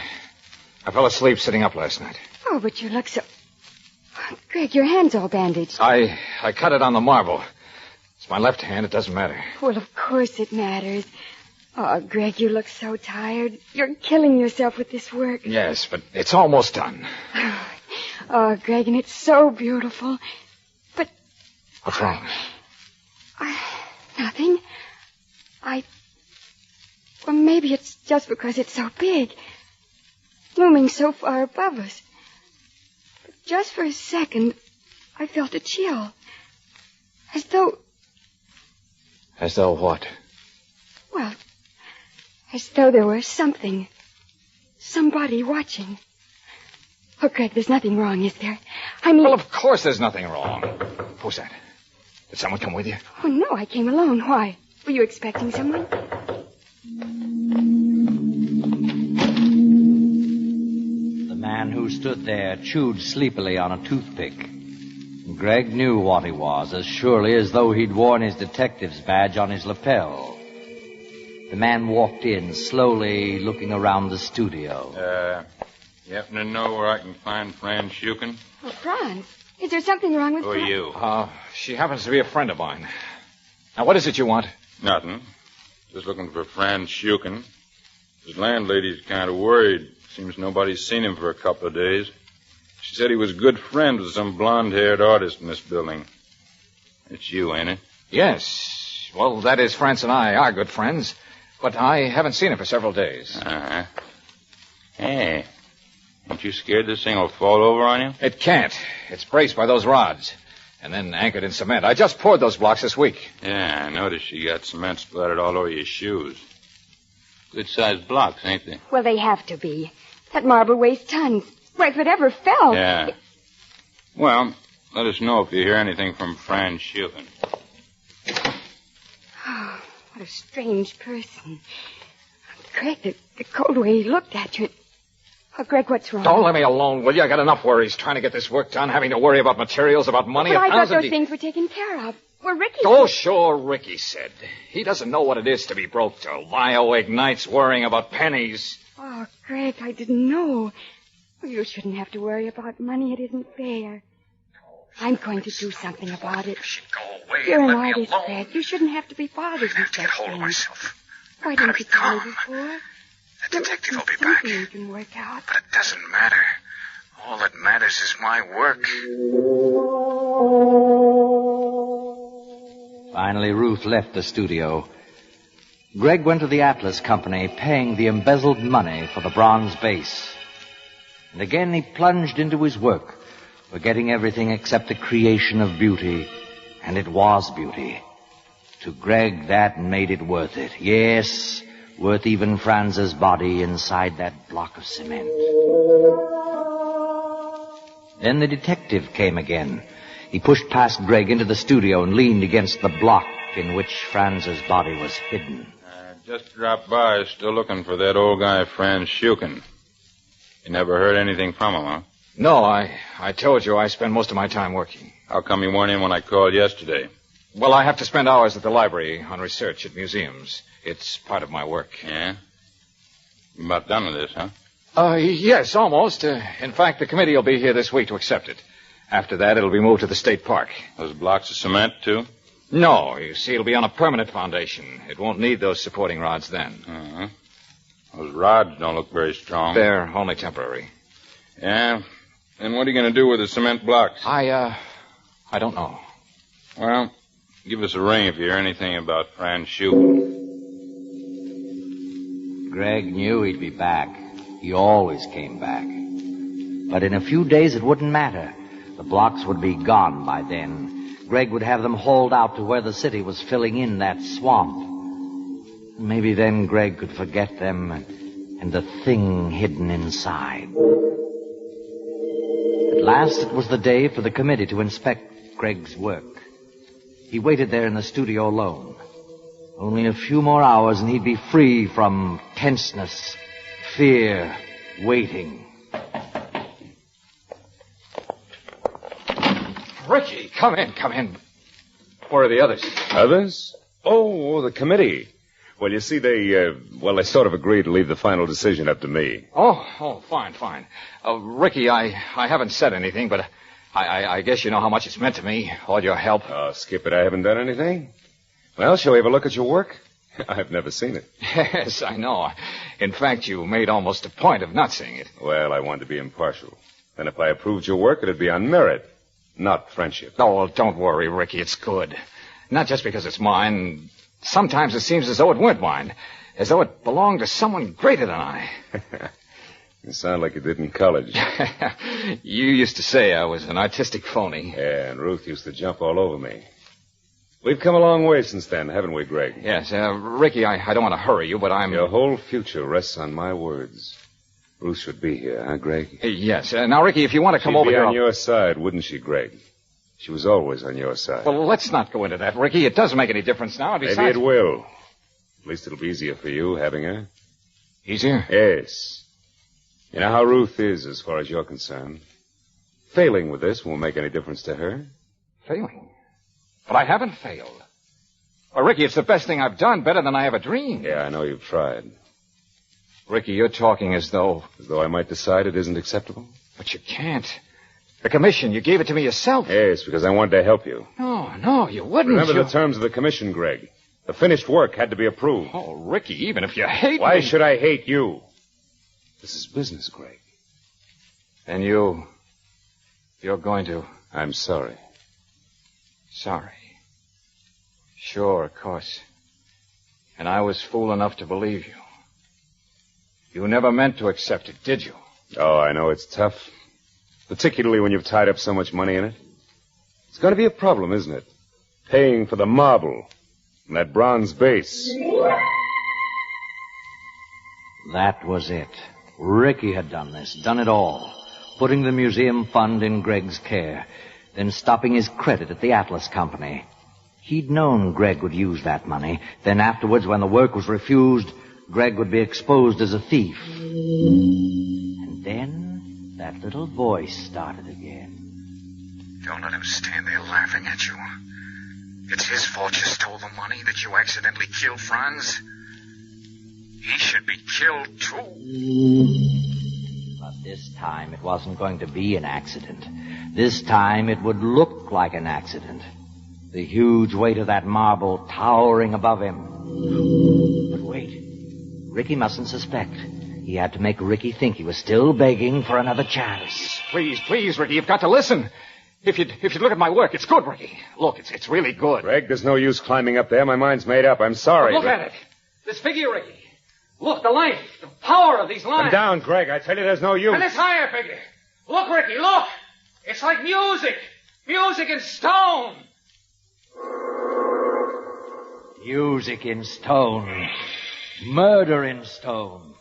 S8: fell asleep sitting up last night.
S13: Oh, but you look so... Oh, Greg, your hand's all bandaged.
S8: I cut it on the marble. It's my left hand. It doesn't matter.
S13: Well, of course it matters. Oh, Greg, you look so tired. You're killing yourself with this work.
S8: Yes, but it's almost done.
S13: Oh, Greg, and it's so beautiful. But...
S8: What's wrong?
S13: Nothing. Well, maybe it's just because it's so big. Looming so far above us. But just for a second, I felt a chill. As though...
S8: As though what?
S13: Well, as though there were something. Somebody watching. Oh, Greg, there's nothing wrong, is there? I mean...
S8: Well, of course there's nothing wrong. Who's that? Did someone come with you?
S13: Oh, no, I came alone. Why? Were you expecting someone?
S2: The man who stood there chewed sleepily on a toothpick. Greg knew what he was, as surely as though he'd worn his detective's badge on his lapel. The man walked in, slowly looking around the studio.
S7: You happen to know where I can find Fran Shukin?
S13: Oh, Franz, is there something wrong with
S7: Who are you?
S8: She happens to be a friend of mine. Now, what is it you want?
S7: Nothing. Just looking for Fran Shukin. His landlady's kind of worried. Seems nobody's seen him for a couple of days. She said he was a good friend with some blonde-haired artist in this building. It's you, ain't it?
S8: Yes. Well, that is, Franz and I are good friends. But I haven't seen him for several days.
S7: Uh-huh. Hey, aren't you scared this thing will fall over on you?
S8: It can't. It's braced by those rods. And then anchored in cement. I just poured those blocks this week.
S7: Yeah, I noticed you got cement splattered all over your shoes. Good-sized blocks, ain't they?
S13: Well, they have to be. That marble weighs tons. Well, if it ever fell...
S7: Yeah. Well, let us know if you hear anything from Franz Schuken.
S13: Oh, what a strange person. Greg, the cold way he looked at you. Oh, Greg, what's wrong?
S8: Don't let me alone, will you? I got enough worries trying to get this work done, having to worry about materials, about money.
S13: But I thought
S8: 1,000
S13: those things were taken care of. Well, Ricky...
S8: Oh, sure, Ricky said. He doesn't know what it is to be broke to lie awake nights worrying about pennies.
S13: Oh, Greg, I didn't know. Well, you shouldn't have to worry about money. It isn't fair. I'm going to do something about it.
S22: Go away.
S13: You're an
S22: Let me
S13: artist,
S22: alone.
S13: Greg. You shouldn't have to be bothered with
S22: I have to
S13: such
S22: get hold of
S13: things.
S22: myself.
S13: Why didn't you tell me before?
S22: The detective will be back.
S13: You can work out.
S22: But it doesn't matter. All that matters is my work.
S2: Finally, Ruth left the studio. Greg went to the Atlas Company, paying the embezzled money for the bronze base. And again he plunged into his work, forgetting everything except the creation of beauty. And it was beauty. To Greg, that made it worth it. Yes, worth even Franz's body inside that block of cement. Then the detective came again. He pushed past Greg into the studio and leaned against the block in which Franz's body was hidden.
S7: Just dropped by, still looking for that old guy, Franz Schuken. You never heard anything from him, huh?
S8: No, I told you I spend most of my time working.
S7: How come you weren't in when I called yesterday?
S8: Well, I have to spend hours at the library on research at museums. It's part of my work.
S7: Yeah? You about done with this, huh?
S8: Yes, almost. In fact, the committee will be here this week to accept it. After that, it'll be moved to the state park.
S7: Those blocks of cement, too?
S8: No, you see, it'll be on a permanent foundation. It won't need those supporting rods then.
S7: Uh-huh. Those rods don't look very strong.
S8: They're only temporary.
S7: Yeah? And what are you going to do with the cement blocks?
S8: I don't know.
S7: Well, give us a ring if you hear anything about Franz Schuken.
S2: Greg knew he'd be back. He always came back. But in a few days, it wouldn't matter. The blocks would be gone by then. Greg would have them hauled out to where the city was filling in that swamp. Maybe then Greg could forget them and the thing hidden inside. At last, it was the day for the committee to inspect Greg's work. He waited there in the studio alone. Only a few more hours and he'd be free from tenseness, fear, waiting.
S8: Ricky, come in. Where are the others?
S23: Others? Oh, the committee. Well, you see, they sort of agreed to leave the final decision up to me.
S8: Oh, fine. Ricky, I haven't said anything, but I guess you know how much it's meant to me, all your help.
S23: Oh, skip it, I haven't done anything. Well, shall we have a look at your work? I've never seen it.
S8: Yes, I know. In fact, you made almost a point of not seeing it.
S23: Well, I wanted to be impartial. Then if I approved your work, it'd be on merit, not friendship.
S8: Oh, well, don't worry, Ricky. It's good. Not just because it's mine. Sometimes it seems as though it weren't mine. As though it belonged to someone greater than I.
S23: You sound like you did in college.
S8: You used to say I was an artistic phony.
S23: Yeah, and Ruth used to jump all over me. We've come a long way since then, haven't we, Greg?
S8: Yes, Ricky, I don't want to hurry you, but I'm...
S23: Your whole future rests on my words. Ruth should be here, huh, Greg?
S8: Yes. Now, Ricky, if you want to come
S23: She'd
S8: over
S23: be
S8: here...
S23: on your side, wouldn't she, Greg? She was always on your side.
S8: Well, let's not go into that, Ricky. It doesn't make any difference now. Besides...
S23: Maybe it will. At least it'll be easier for you, having her.
S8: Easier?
S23: Yes. You know how Ruth is, as far as you're concerned. Failing with this won't make any difference to her.
S8: Failing? But I haven't failed. Well, Ricky, it's the best thing I've done, better than I ever dreamed.
S23: Yeah, I know you've tried.
S8: Ricky, you're talking as though...
S23: As though I might decide it isn't acceptable?
S8: But you can't. The commission, you gave it to me yourself.
S23: Yes, because I wanted to help you.
S8: No, you wouldn't.
S23: Remember the terms of the commission, Greg. The finished work had to be approved.
S8: Oh, Ricky, even if you hate me...
S23: Why should I hate you? This is business, Greg.
S8: Then you're going to...
S23: I'm sorry.
S8: Sorry. Sure, of course. And I was fool enough to believe you. You never meant to accept it, did you?
S23: Oh, I know it's tough. Particularly when you've tied up so much money in it. It's going to be a problem, isn't it? Paying for the marble and that bronze base.
S2: That was it. Ricky had done this, done it all. putting the museum fund in Greg's care, then stopping his credit at the Atlas Company. He'd known Greg would use that money. Then afterwards, when the work was refused, Greg would be exposed as a thief. And then that little voice started again.
S22: Don't let him stand there laughing at you. It's his fault you stole the money, that you accidentally killed Franz. He should be killed, too.
S2: But this time it wasn't going to be an accident. This time it would look like an accident. The huge weight of that marble towering above him. But wait. Ricky mustn't suspect. He had to make Ricky think he was still begging for another chance.
S8: Please, Ricky, you've got to listen. If you'd look at my work, it's good, Ricky. Look, it's really good.
S23: Greg, there's no use climbing up there. My mind's made up. I'm sorry.
S6: Look at it. This figure, Ricky. Look, the light, the power of these lines.
S23: Come down, Greg. I tell you, there's no use.
S6: And this higher figure. Look, Ricky, look. It's like music. Music in stone.
S2: Music in stone. Murder in stone.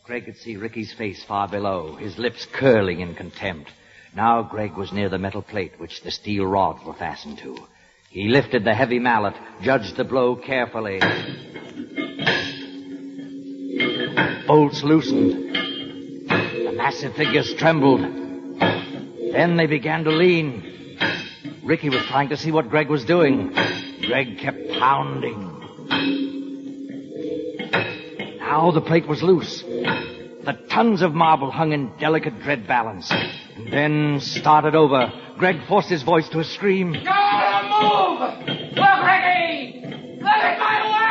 S2: Greg could see Ricky's face far below, his lips curling in contempt. Now Greg was near the metal plate which the steel rods were fastened to. He lifted the heavy mallet, judged the blow carefully. Bolts loosened. The massive figures trembled. Then they began to lean. Ricky was trying to see what Greg was doing. Greg kept pounding. Now the plate was loose. The tons of marble hung in delicate dread balance. And then started over. Greg forced his voice to a scream.
S6: Go on, move! Look, Ricky! Let it my way!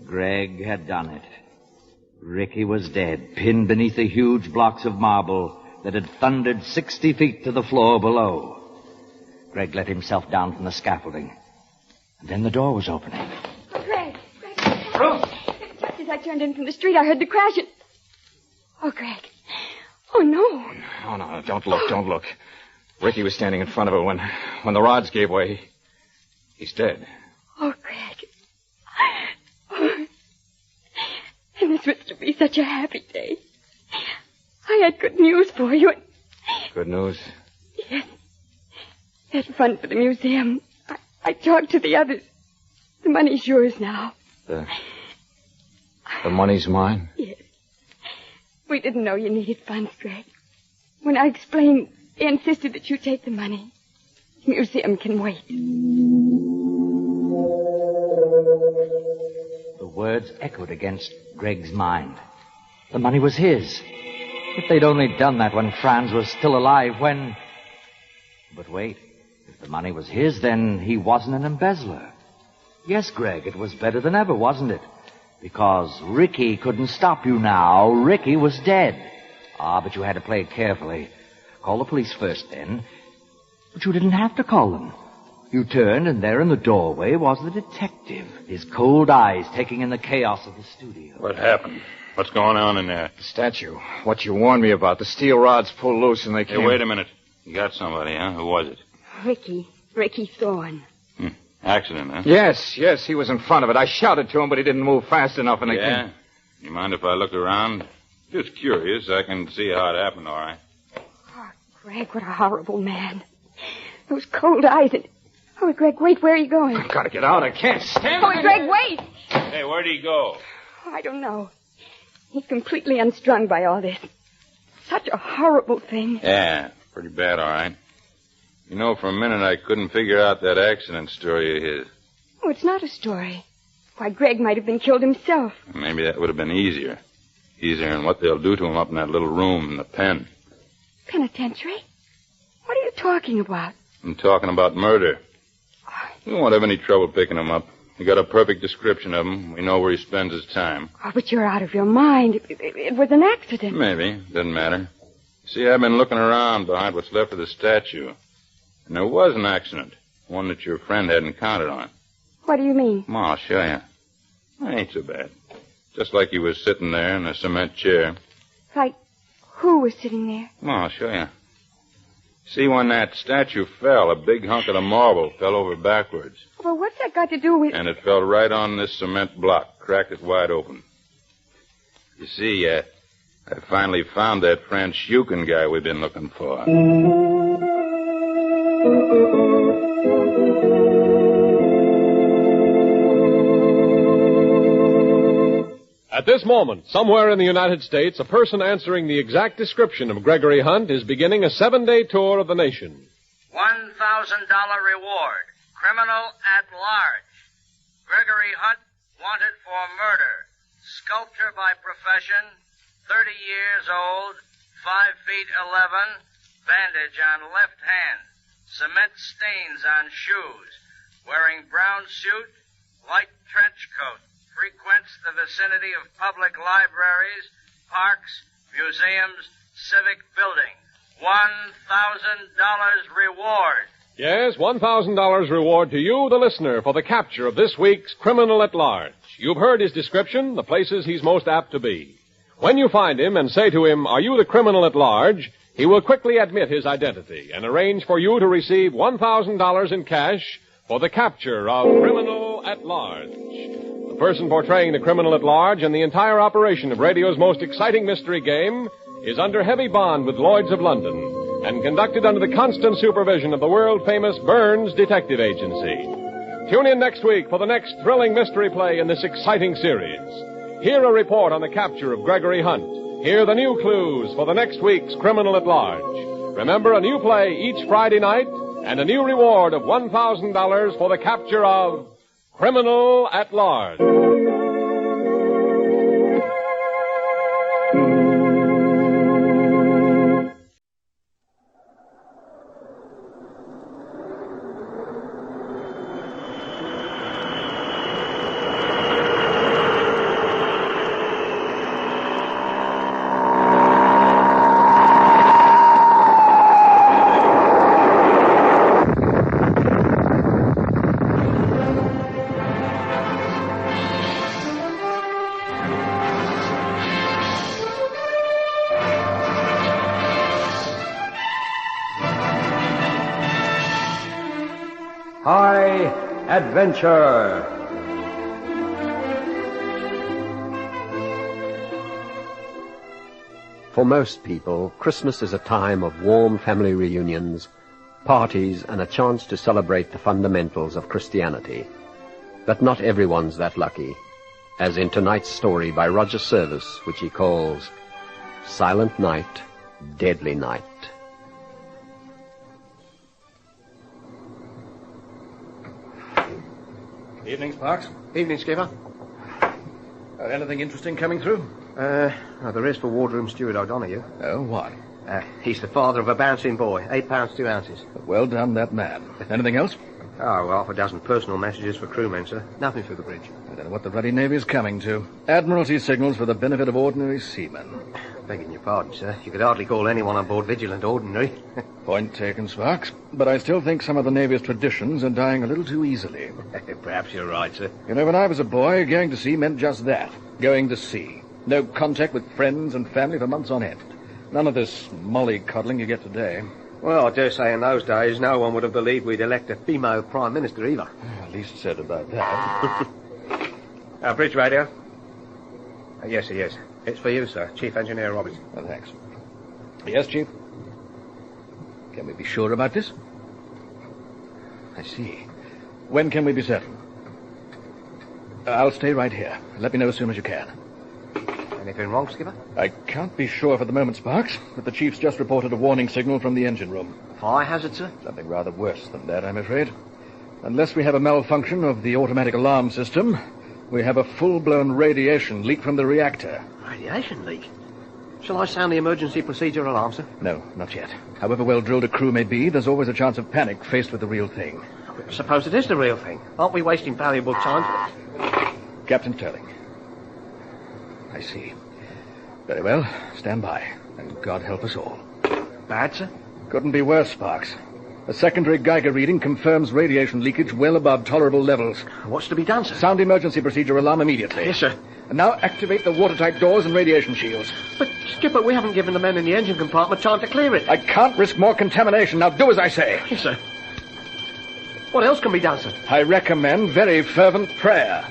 S2: Greg had done it. Ricky was dead, pinned beneath the huge blocks of marble that had thundered 60 feet to the floor below. Greg let himself down from the scaffolding. And then the door was opening.
S13: Oh, Greg. Ruth! Just as I turned in from the street, I heard the crash and... Oh, Greg. Oh, no.
S8: Oh, no, don't look. Ricky was standing in front of her when the rods gave way. He's dead.
S13: Oh, Greg. Oh. And this was to be such a happy day. I had good news for you.
S8: Good news?
S13: Yes. Had fun for the museum. I talked to the others. The money's yours now.
S8: The money's mine?
S13: Yes. We didn't know you needed funds, Greg. When I explained, they insisted that you take the money. The museum can wait.
S2: The words echoed against Greg's mind. The money was his. If they'd only done that when Franz was still alive, when... But wait. If the money was his, then he wasn't an embezzler. Yes, Greg, it was better than ever, wasn't it? Because Ricky couldn't stop you now. Ricky was dead. But you had to play it carefully. Call the police first, then. But you didn't have to call them. You turned, and there in the doorway was the detective, his cold eyes taking in the chaos of the studio.
S7: What happened? What's going on in there?
S8: The statue. What you warned me about. The steel rods pulled loose and they came...
S7: Hey, wait a minute. You got somebody, huh? Who was it?
S13: Ricky Thorne.
S7: Accident, huh?
S8: Yes. He was in front of it. I shouted to him, but he didn't move fast enough and they came...
S7: You mind if I look around? Just curious. I can see how it happened, all right.
S13: Oh, Greg, what a horrible man. Those cold eyes and... Oh, Greg, wait, where are you going?
S8: I've got to get out. I can't stand
S13: it. Oh, Greg, wait!
S7: Hey, where'd he go?
S13: Oh, I don't know. He's completely unstrung by all this. Such a horrible thing.
S7: Yeah, pretty bad, all right. You know, for a minute I couldn't figure out that accident story of his.
S13: Oh, it's not a story. Why, Greg might have been killed himself.
S7: Maybe that would have been easier. Easier than what they'll do to him up in that little room in the pen.
S13: Penitentiary? What are you talking about?
S7: I'm talking about murder. We won't have any trouble picking him up. We got a perfect description of him. We know where he spends his time.
S13: Oh, but you're out of your mind. It was an accident.
S7: Maybe. Doesn't matter. See, I've been looking around behind what's left of the statue. And there was an accident. One that your friend hadn't counted on.
S13: What do you mean?
S7: Come on, I'll show you. It ain't so bad. Just like he was sitting there in a cement chair.
S13: Like who was sitting there?
S7: Come on, I'll show you. See, when that statue fell, a big hunk of the marble fell over backwards.
S13: Well, what's that got to do with...
S7: And it fell right on this cement block, cracked it wide open. You see, I finally found that French Yukin guy we've been looking for.
S25: At this moment, somewhere in the United States, a person answering the exact description of Gregory Hunt is beginning a 7-day tour of the nation.
S24: $1,000 reward. Criminal at large. Gregory Hunt, wanted for murder. Sculptor by profession. 30 years old. 5 feet 11. Bandage on left hand. Cement stains on shoes. Wearing brown suit. Light trench coat. Frequents the vicinity of public libraries, parks, museums, civic buildings. $1,000 reward.
S25: Yes, $1,000 reward to you, the listener, for the capture of this week's criminal at large. You've heard his description, the places he's most apt to be. When you find him and say to him, "Are you the criminal at large?" he will quickly admit his identity and arrange for you to receive $1,000 in cash for the capture of criminal at large. The person portraying the criminal at large and the entire operation of radio's most exciting mystery game is under heavy bond with Lloyd's of London and conducted under the constant supervision of the world-famous Burns Detective Agency. Tune in next week for the next thrilling mystery play in this exciting series. Hear a report on the capture of Gregory Hunt. Hear the new clues for the next week's Criminal at Large. Remember, a new play each Friday night and a new reward of $1,000 for the capture of Criminal at Large.
S1: High Adventure. For most people, Christmas is a time of warm family reunions, parties, and a chance to celebrate the fundamentals of Christianity. But not everyone's that lucky, as in tonight's story by Roger Service, which he calls Silent Night, Deadly Night.
S11: Evening, Sparks.
S14: Evening, Skipper.
S11: Anything interesting coming through?
S14: There is for wardroom steward O'Donoghue.
S11: Oh, what?
S14: He's the father of a bouncing boy, 8 pounds 2 ounces.
S11: Well done, that man. Anything else?
S14: Oh, half a dozen personal messages for crewmen, sir. Nothing for the bridge.
S11: I don't know what the bloody Navy's coming to. Admiralty signals for the benefit of ordinary seamen.
S14: Begging your pardon, sir. You could hardly call anyone on board vigilant ordinary.
S11: Point taken, Sparks. But I still think some of the Navy's traditions are dying a little too easily.
S14: Perhaps you're right, sir.
S11: You know, when I was a boy, going to sea meant just that. Going to sea. No contact with friends and family for months on end. None of this mollycoddling you get today.
S14: Well, I dare say in those days no one would have believed we'd elect a female Prime Minister either.
S11: At least said about that.
S14: Bridge radio? Yes, he is. It's for you, sir. Chief Engineer Roberts.
S11: Oh, thanks. Yes, Chief? Can we be sure about this? I see. When can we be certain? I'll stay right here. Let me know as soon as you can.
S14: Anything wrong, Skipper?
S11: I can't be sure for the moment, Sparks, but the Chief's just reported a warning signal from the engine room.
S14: Fire hazard, sir?
S11: Something rather worse than that, I'm afraid. Unless we have a malfunction of the automatic alarm system, we have a full-blown radiation leak from the reactor.
S14: Radiation leak? Shall I sound the emergency procedure alarm, sir?
S11: No, not yet. However well-drilled a crew may be, there's always a chance of panic faced with the real thing.
S14: Suppose it is the real thing. Aren't we wasting valuable time?
S11: Captain Sterling. I see. Very well. Stand by. And God help us all.
S14: Bad, sir?
S11: Couldn't be worse, Sparks. A secondary Geiger reading confirms radiation leakage well above tolerable levels.
S14: What's to be done, sir?
S11: Sound emergency procedure alarm immediately.
S14: Yes, sir.
S11: And now activate the watertight doors and radiation shields.
S14: But,
S6: Skipper, we haven't given the men in the engine compartment time to clear it.
S11: I can't risk more contamination. Now do as I say.
S6: Yes, sir. What else can be done, sir?
S11: I recommend very fervent prayer.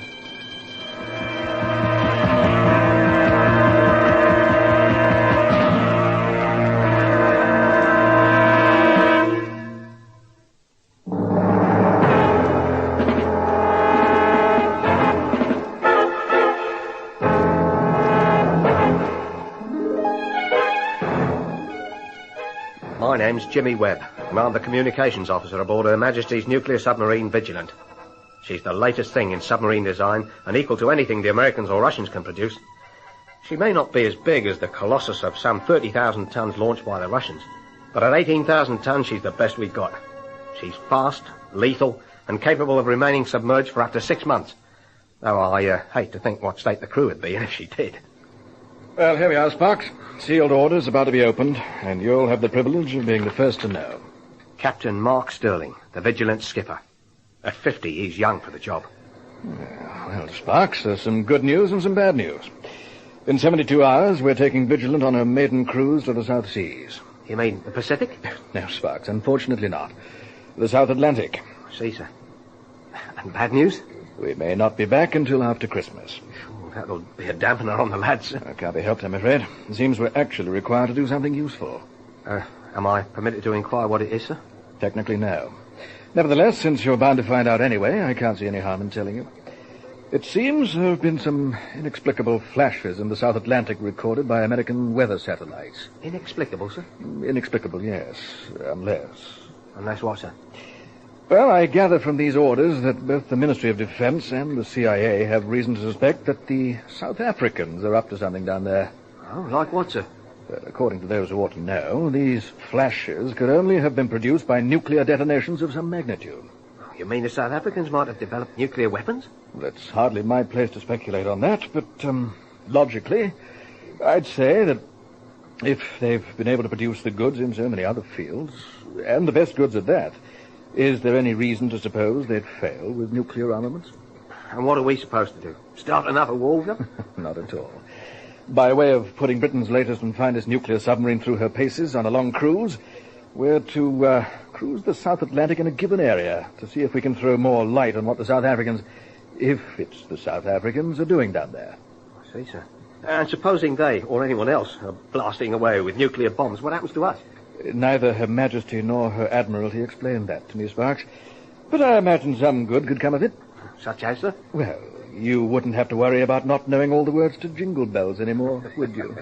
S14: My name's Jimmy Webb, and I'm the communications officer aboard Her Majesty's nuclear submarine Vigilant. She's the latest thing in submarine design and equal to anything the Americans or Russians can produce. She may not be as big as the Colossus of some 30,000 tons launched by the Russians, but at 18,000 tons she's the best we've got. She's fast, lethal, and capable of remaining submerged for up to 6 months. Though I hate to think what state the crew would be if she did.
S11: Well, here we are, Sparks. Sealed orders about to be opened, and you'll have the privilege of being the first to know.
S14: Captain Mark Sterling, the Vigilant skipper. At 50, he's young for the job.
S11: Well, Sparks, there's some good news and some bad news. In 72 hours, we're taking Vigilant on her maiden cruise to the South Seas.
S14: You mean the Pacific?
S11: No, Sparks, unfortunately not. The South Atlantic.
S14: I see, sir. And bad news?
S11: We may not be back until after Christmas.
S14: That'll be a dampener on the lads.
S11: It can't be helped, I'm afraid. It seems we're actually required to do something useful.
S14: Am I permitted to inquire what it is, sir?
S11: Technically, no. Nevertheless, since you're bound to find out anyway, I can't see any harm in telling you. It seems there have been some inexplicable flashes in the South Atlantic recorded by American weather satellites.
S14: Inexplicable, sir?
S11: Inexplicable, yes.
S14: Unless what, sir?
S11: Well, I gather from these orders that both the Ministry of Defense and the CIA have reason to suspect that the South Africans are up to something down there.
S14: Oh, like what, sir?
S11: According to those who ought to know, these flashes could only have been produced by nuclear detonations of some magnitude.
S14: You mean the South Africans might have developed nuclear weapons?
S11: That's hardly my place to speculate on that, but logically, I'd say that if they've been able to produce the goods in so many other fields, and the best goods at that, is there any reason to suppose they'd fail with nuclear armaments?
S14: And what are we supposed to do? Start another war with them?
S11: Not at all. By way of putting Britain's latest and finest nuclear submarine through her paces on a long cruise, we're to cruise the South Atlantic in a given area to see if we can throw more light on what the South Africans, if it's the South Africans, are doing down there.
S14: I see, sir. And supposing they, or anyone else, are blasting away with nuclear bombs, what happens to us?
S11: Neither Her Majesty nor Her Admiralty explained that to me, Sparks. But I imagine some good could come of it.
S14: Such as, sir?
S11: Well, you wouldn't have to worry about not knowing all the words to Jingle Bells anymore, would you?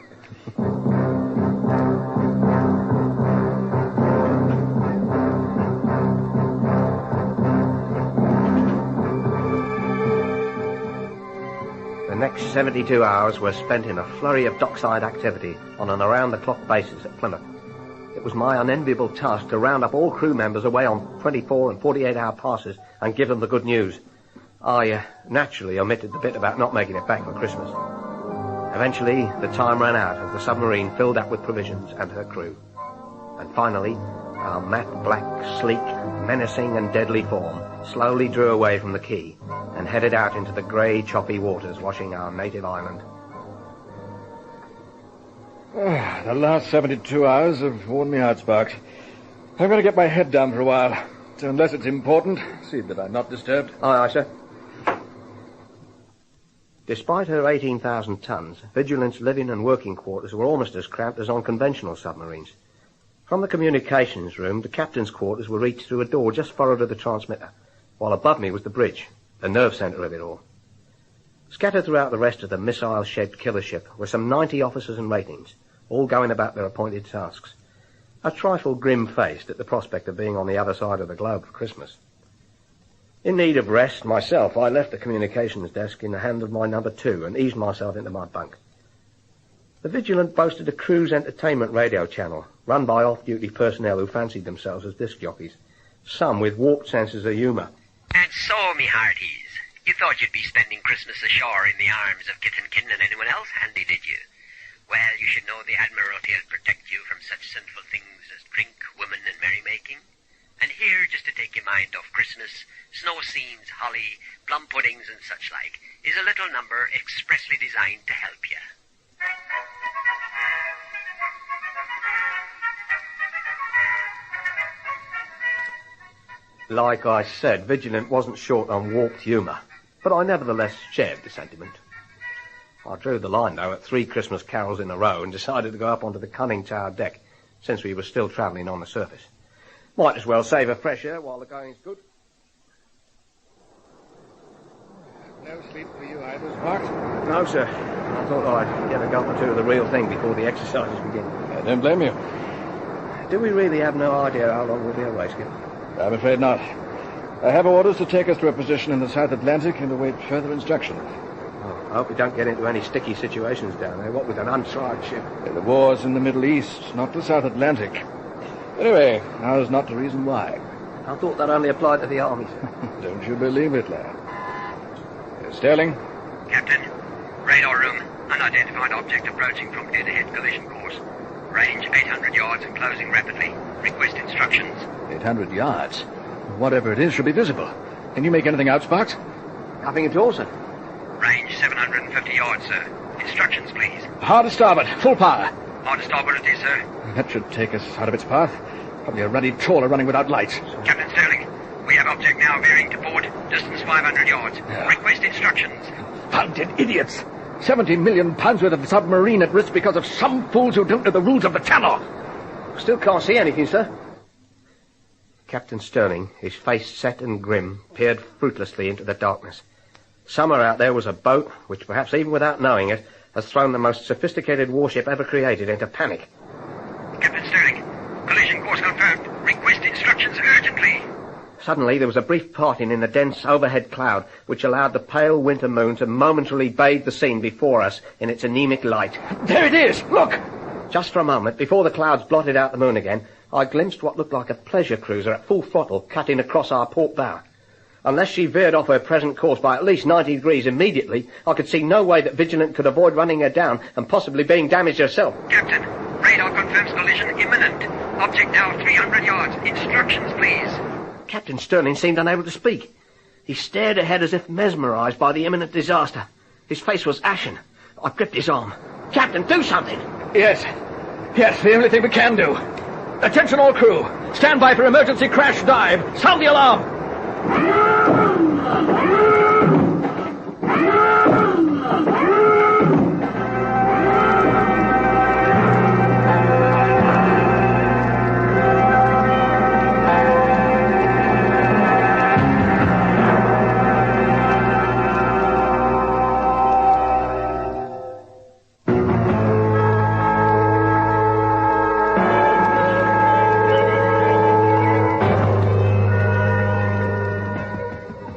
S14: The next 72 hours were spent in a flurry of dockside activity on an around-the-clock basis at Plymouth. It was my unenviable task to round up all crew members away on 24 and 48-hour passes and give them the good news. I naturally omitted the bit about not making it back for Christmas. Eventually, the time ran out as the submarine filled up with provisions and her crew. And finally, our matte black, sleek, menacing and deadly form slowly drew away from the quay and headed out into the grey, choppy waters washing our native island.
S11: The last 72 hours have worn me out, Sparks. I'm going to get my head down for a while. So unless it's important, see that I'm not disturbed.
S14: Aye, sir. Despite her 18,000 tons, Vigilant's living and working quarters were almost as cramped as on conventional submarines. From the communications room, the captain's quarters were reached through a door just forward of the transmitter, while above me was the bridge, the nerve centre of it all. Scattered throughout the rest of the missile-shaped killer ship were some 90 officers and ratings, all going about their appointed tasks. A trifle grim-faced at the prospect of being on the other side of the globe for Christmas. In need of rest myself, I left the communications desk in the hand of my number 2 and eased myself into my bunk. The Vigilant boasted a cruise entertainment radio channel, run by off-duty personnel who fancied themselves as disc jockeys, some with warped senses of humour.
S15: And so, me hearties, you thought you'd be spending Christmas ashore in the arms of kith and kin and anyone else handy, did you? Well, you should know the Admiralty'll protect you from such sinful things as drink, women, and merrymaking. And here, just to take your mind off Christmas, snow scenes, holly, plum puddings, and such like, is a little number expressly designed to help you.
S14: Like I said, Vigilant wasn't short on warped humour, but I nevertheless shared the sentiment. I drew the line, though, at 3 Christmas carols in a row and decided to go up onto the conning tower deck, since we were still travelling on the surface. Might as well save a fresh air while the going's good.
S11: No sleep for you either, Sparks?
S14: No, sir. I thought I'd get a gulp or two of the real thing before the exercises begin.
S11: I don't blame you.
S14: Do we really have no idea how long we'll be away, Skipper?
S11: I'm afraid not. I have orders to take us to a position in the South Atlantic and await further instructions.
S14: Oh, I hope we don't get into any sticky situations down there, what with an untried ship.
S11: The war's in the Middle East, not the South Atlantic. Anyway, now's not the reason why.
S14: I thought that only applied to the army.
S11: Don't you believe it, lad? Sterling?
S15: Captain, radar room. Unidentified object approaching from dead ahead collision course. Range 800 yards and closing rapidly. Request instructions.
S11: 800 yards? Whatever it is should be visible. Can you make anything out, Sparks?
S14: Nothing at all, sir.
S15: Range 750 yards, sir. Instructions, please.
S11: Hard to starboard. Full power.
S15: Hard to starboard it is, sir.
S11: That should take us out of its path. Probably a ruddy trawler running without lights.
S15: Captain Sterling, we have object now veering to port. Distance 500 yards. Request instructions.
S11: Founded idiots! 70 million pounds worth of submarine at risk because of some fools who don't know the rules of the channel.
S14: Still can't see anything, sir. Captain Sterling, his face set and grim, peered fruitlessly into the darkness. Somewhere out there was a boat, which perhaps even without knowing it, has thrown the most sophisticated warship ever created into panic.
S15: Captain Sterling, collision course confirmed. Request instructions urgently.
S14: Suddenly there was a brief parting in the dense overhead cloud, which allowed the pale winter moon to momentarily bathe the scene before us in its anemic light.
S11: There it is! Look!
S14: Just for a moment, before the clouds blotted out the moon again, I glimpsed what looked like a pleasure cruiser at full throttle cutting across our port bow. Unless she veered off her present course by at least 90 degrees immediately, I could see no way that Vigilant could avoid running her down and possibly being damaged herself.
S15: Captain, radar confirms collision imminent. Object now 300 yards. Instructions, please.
S14: Captain Sterling seemed unable to speak. He stared ahead as if mesmerized by the imminent disaster. His face was ashen. I gripped his arm. Captain, do something!
S11: Yes. Yes, the only thing we can do. Attention all crew. Stand by for emergency crash dive. Sound the alarm.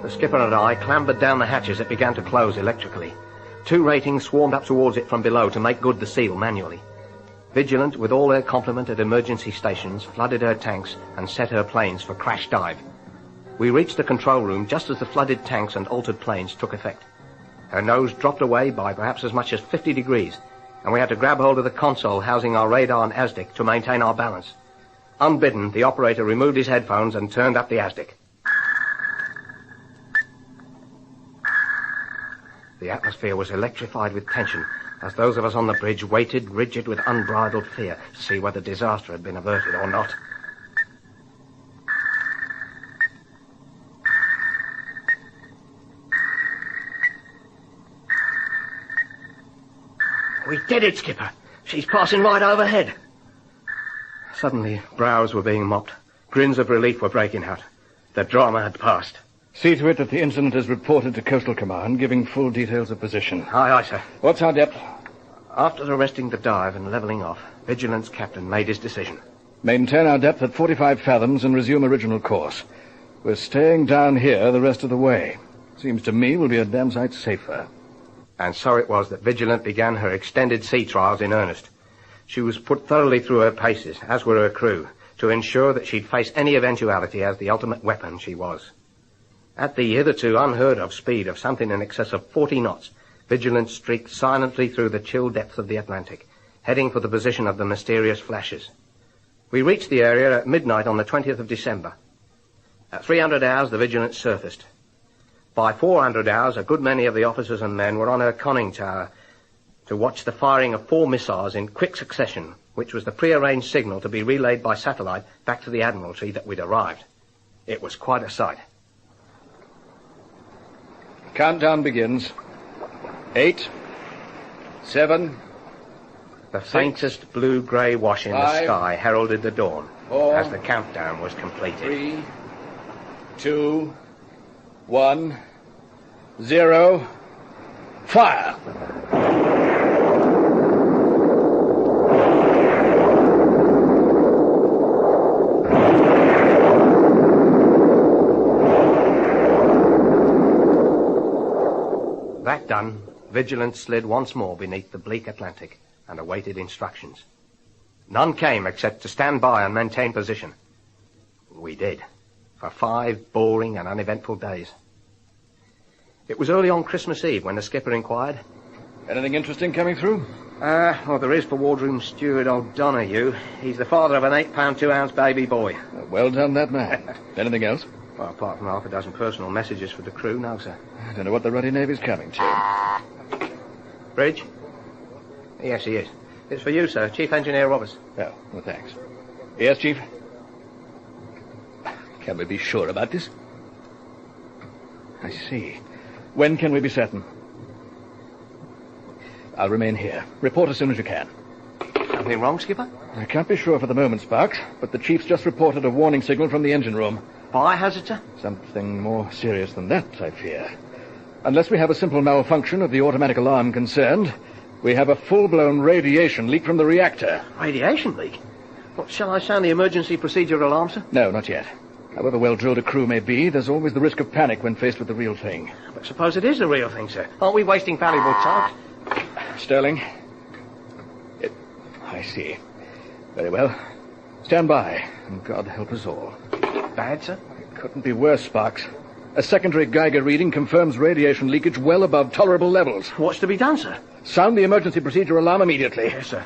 S14: Skipper and I clambered down the hatches that began to close electrically. 2 ratings swarmed up towards it from below to make good the seal manually. Vigilant, with all her complement at emergency stations, flooded her tanks and set her planes for crash dive. We reached the control room just as the flooded tanks and altered planes took effect. Her nose dropped away by perhaps as much as 50 degrees, and we had to grab hold of the console housing our radar and ASDIC to maintain our balance. Unbidden, the operator removed his headphones and turned up the ASDIC. The atmosphere was electrified with tension as those of us on the bridge waited, rigid with unbridled fear, to see whether disaster had been averted or not. We did it, Skipper. She's passing right overhead. Suddenly, brows were being mopped. Grins of relief were breaking out. The drama had passed.
S11: See to it that the incident is reported to Coastal Command, giving full details of position.
S14: Aye, aye, sir.
S11: What's our depth?
S14: After arresting the dive and levelling off, Vigilance Captain made his decision.
S11: Maintain our depth at 45 fathoms and resume original course. We're staying down here the rest of the way. Seems to me we'll be a damn sight safer.
S14: And so it was that Vigilant began her extended sea trials in earnest. She was put thoroughly through her paces, as were her crew, to ensure that she'd face any eventuality as the ultimate weapon she was. At the hitherto unheard-of speed of something in excess of 40 knots, Vigilance streaked silently through the chill depths of the Atlantic, heading for the position of the mysterious flashes. We reached the area at midnight on the 20th of December. At 300 hours, the Vigilance surfaced. By 400 hours, a good many of the officers and men were on her conning tower to watch the firing of 4 missiles in quick succession, which was the prearranged signal to be relayed by satellite back to the Admiralty that we'd arrived. It was quite a sight.
S11: Countdown begins. 8, 7...
S14: The faintest blue-grey wash in the
S11: 5,
S14: sky heralded the dawn
S11: 4,
S14: as the countdown was completed.
S11: 3, 2, 1, 0, fire!
S14: That done, Vigilance slid once more beneath the bleak Atlantic and awaited instructions. None came except to stand by and maintain position. We did, for 5 boring and uneventful days. It was early on Christmas Eve when the skipper inquired.
S11: Anything interesting coming through?
S14: Well, there is for wardroom steward O'Donoghue. He's the father of an 8-pound, 2-ounce baby boy.
S11: Well done, that man. Anything else?
S14: Well, apart from half a dozen personal messages for the crew, no, sir.
S11: I don't know what the Ruddy Navy's coming to.
S14: Bridge? Yes, he is. It's for you, sir. Chief Engineer Roberts.
S11: Oh, well, thanks. Yes, Chief? Can we be sure about this? I see. When can we be certain? I'll remain here. Report as soon as you can.
S14: Something wrong, Skipper?
S11: I can't be sure for the moment, Sparks, but the Chief's just reported a warning signal from the engine room.
S14: Fire hazard, sir?
S11: Something more serious than that, I fear. Unless we have a simple malfunction of the automatic alarm concerned, we have a full-blown radiation leak from the reactor.
S14: Radiation leak? What, shall I sound the emergency procedure alarm, sir?
S11: No, not yet. However well-drilled a crew may be, there's always the risk of panic when faced with the real thing.
S14: But suppose it is the real thing, sir. Aren't we wasting valuable time?
S11: Sterling? I see. Very well. Stand by, and God help us all.
S14: Bad, sir?
S11: It couldn't be worse, Sparks. A secondary Geiger reading confirms radiation leakage well above tolerable levels.
S14: What's to be done, sir?
S11: Sound the emergency procedure alarm immediately.
S14: Yes, sir.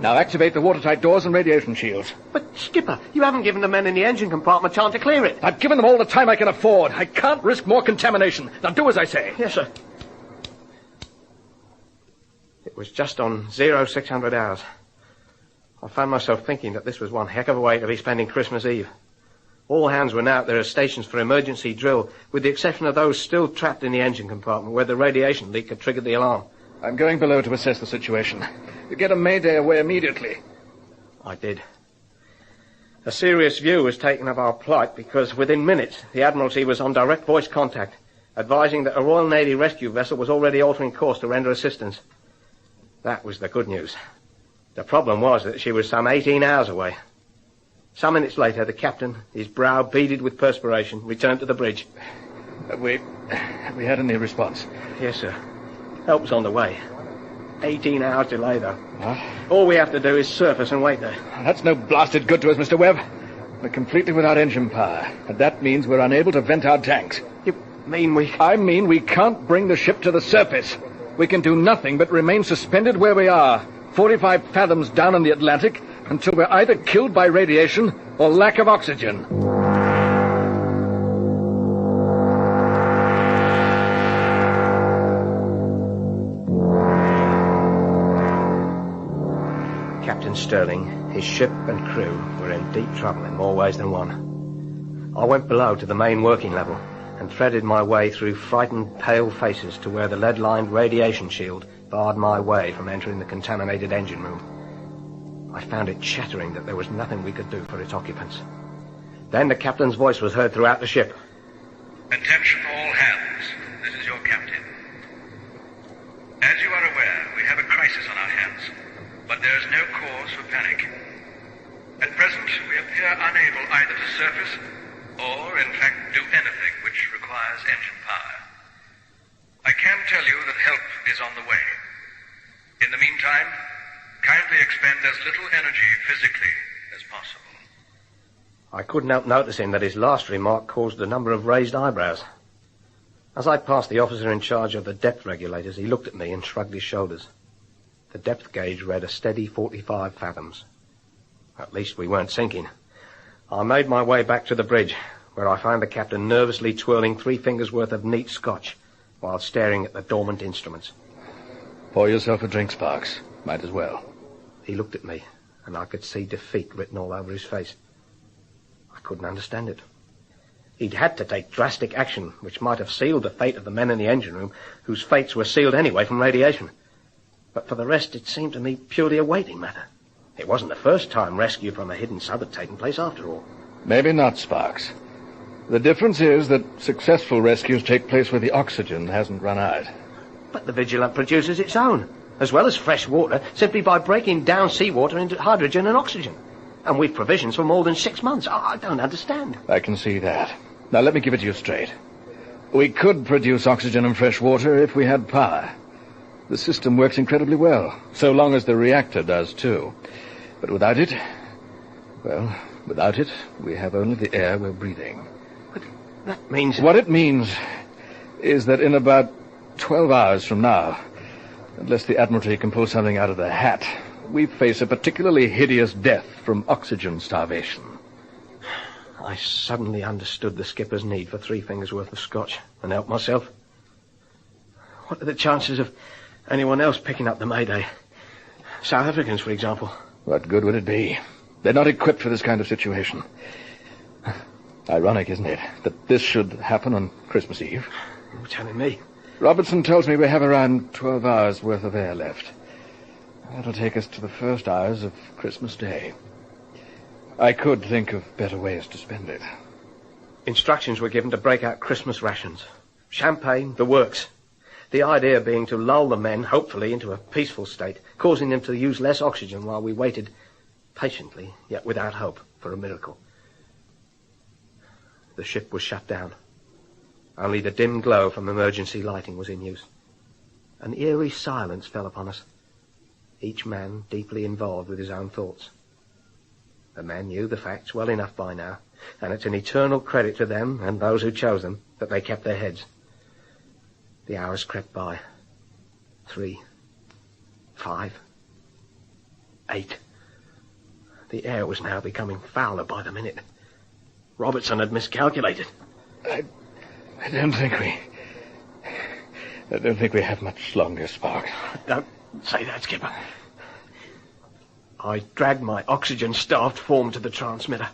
S11: Now activate the watertight doors and radiation shields.
S14: But, Skipper, you haven't given the men in the engine compartment time to clear it.
S11: I've given them all the time I can afford. I can't risk more contamination. Now do as I say.
S14: Yes, sir. It was just on 0600 hours. I found myself thinking that this was one heck of a way to be spending Christmas Eve. All hands were now at their stations for emergency drill, with the exception of those still trapped in the engine compartment where the radiation leak had triggered the alarm.
S11: I'm going below to assess the situation. You get a mayday away immediately.
S14: I did. A serious view was taken of our plight because within minutes the Admiralty was on direct voice contact, advising that a Royal Navy rescue vessel was already altering course to render assistance. That was the good news. The problem was that she was some 18 hours away. Some minutes later, the captain, his brow beaded with perspiration, returned to the bridge.
S11: Have we had any response?
S14: Yes, sir. Help's on the way. 18 hours delay, though.
S11: What?
S14: All we have to do is surface and wait there.
S11: That's no blasted good to us, Mr. Webb. We're completely without engine power, and that means we're unable to vent our tanks.
S14: You mean we...
S11: I mean we can't bring the ship to the surface. We can do nothing but remain suspended where we are, 45 fathoms down in the Atlantic, until we're either killed by radiation or lack of oxygen.
S14: Captain Sterling, his ship and crew were in deep trouble in more ways than one. I went below to the main working level and threaded my way through frightened, pale faces to where the lead-lined radiation shield barred my way from entering the contaminated engine room. I found it shattering that there was nothing we could do for its occupants. Then the captain's voice was heard throughout the ship.
S16: Attention all hands. This is your captain. As you are aware, we have a crisis on our hands, but there is no cause for panic. At present, we appear unable either to surface or, in fact, do anything which requires engine power. I can tell you that help is on the way. In the meantime, kindly expend as little energy physically as possible.
S14: I couldn't help noticing that his last remark caused a number of raised eyebrows. As I passed the officer in charge of the depth regulators, he looked at me and shrugged his shoulders. The depth gauge read a steady 45 fathoms. At least we weren't sinking. I made my way back to the bridge, where I found the captain nervously twirling 3 fingers' worth of neat scotch while staring at the dormant instruments.
S11: Pour yourself a drink, Sparks. Might as well.
S14: He looked at me, and I could see defeat written all over his face. I couldn't understand it. He'd had to take drastic action, which might have sealed the fate of the men in the engine room, whose fates were sealed anyway from radiation. But for the rest, it seemed to me purely a waiting matter. It wasn't the first time rescue from a hidden sub had taken place, after all.
S11: Maybe not, Sparks. The difference is that successful rescues take place where the oxygen hasn't run out.
S14: But the Vigilant produces its own, as well as fresh water, simply by breaking down seawater into hydrogen and oxygen. And we've provisions for more than 6 months. I don't understand.
S11: I can see that. Now, let me give it to you straight. We could produce oxygen and fresh water if we had power. The system works incredibly well, so long as the reactor does, too. But without it, we have only the air we're breathing.
S14: But that means...
S11: What it means is that in about 12 hours from now, unless the Admiralty can pull something out of the hat, we face a particularly hideous death from oxygen starvation.
S14: I suddenly understood the skipper's need for 3 fingers' worth of scotch and helped myself. What are the chances of anyone else picking up the Mayday? South Africans, for example.
S11: What good would it be? They're not equipped for this kind of situation. Ironic, isn't it, that this should happen on Christmas Eve?
S14: You're telling me.
S11: Robertson tells me we have around 12 hours' worth of air left. That'll take us to the first hours of Christmas Day. I could think of better ways to spend it.
S14: Instructions were given to break out Christmas rations. Champagne, the works. The idea being to lull the men, hopefully, into a peaceful state, causing them to use less oxygen while we waited patiently, yet without hope, for a miracle. The ship was shut down. Only the dim glow from emergency lighting was in use. An eerie silence fell upon us, each man deeply involved with his own thoughts. The men knew the facts well enough by now, and it's an eternal credit to them and those who chose them that they kept their heads. The hours crept by. 3, 5, 8. The air was now becoming fouler by the minute. Robertson had miscalculated.
S11: I don't think we have much longer, Spark.
S14: Don't say that, Skipper. I dragged my oxygen-starved form to the transmitter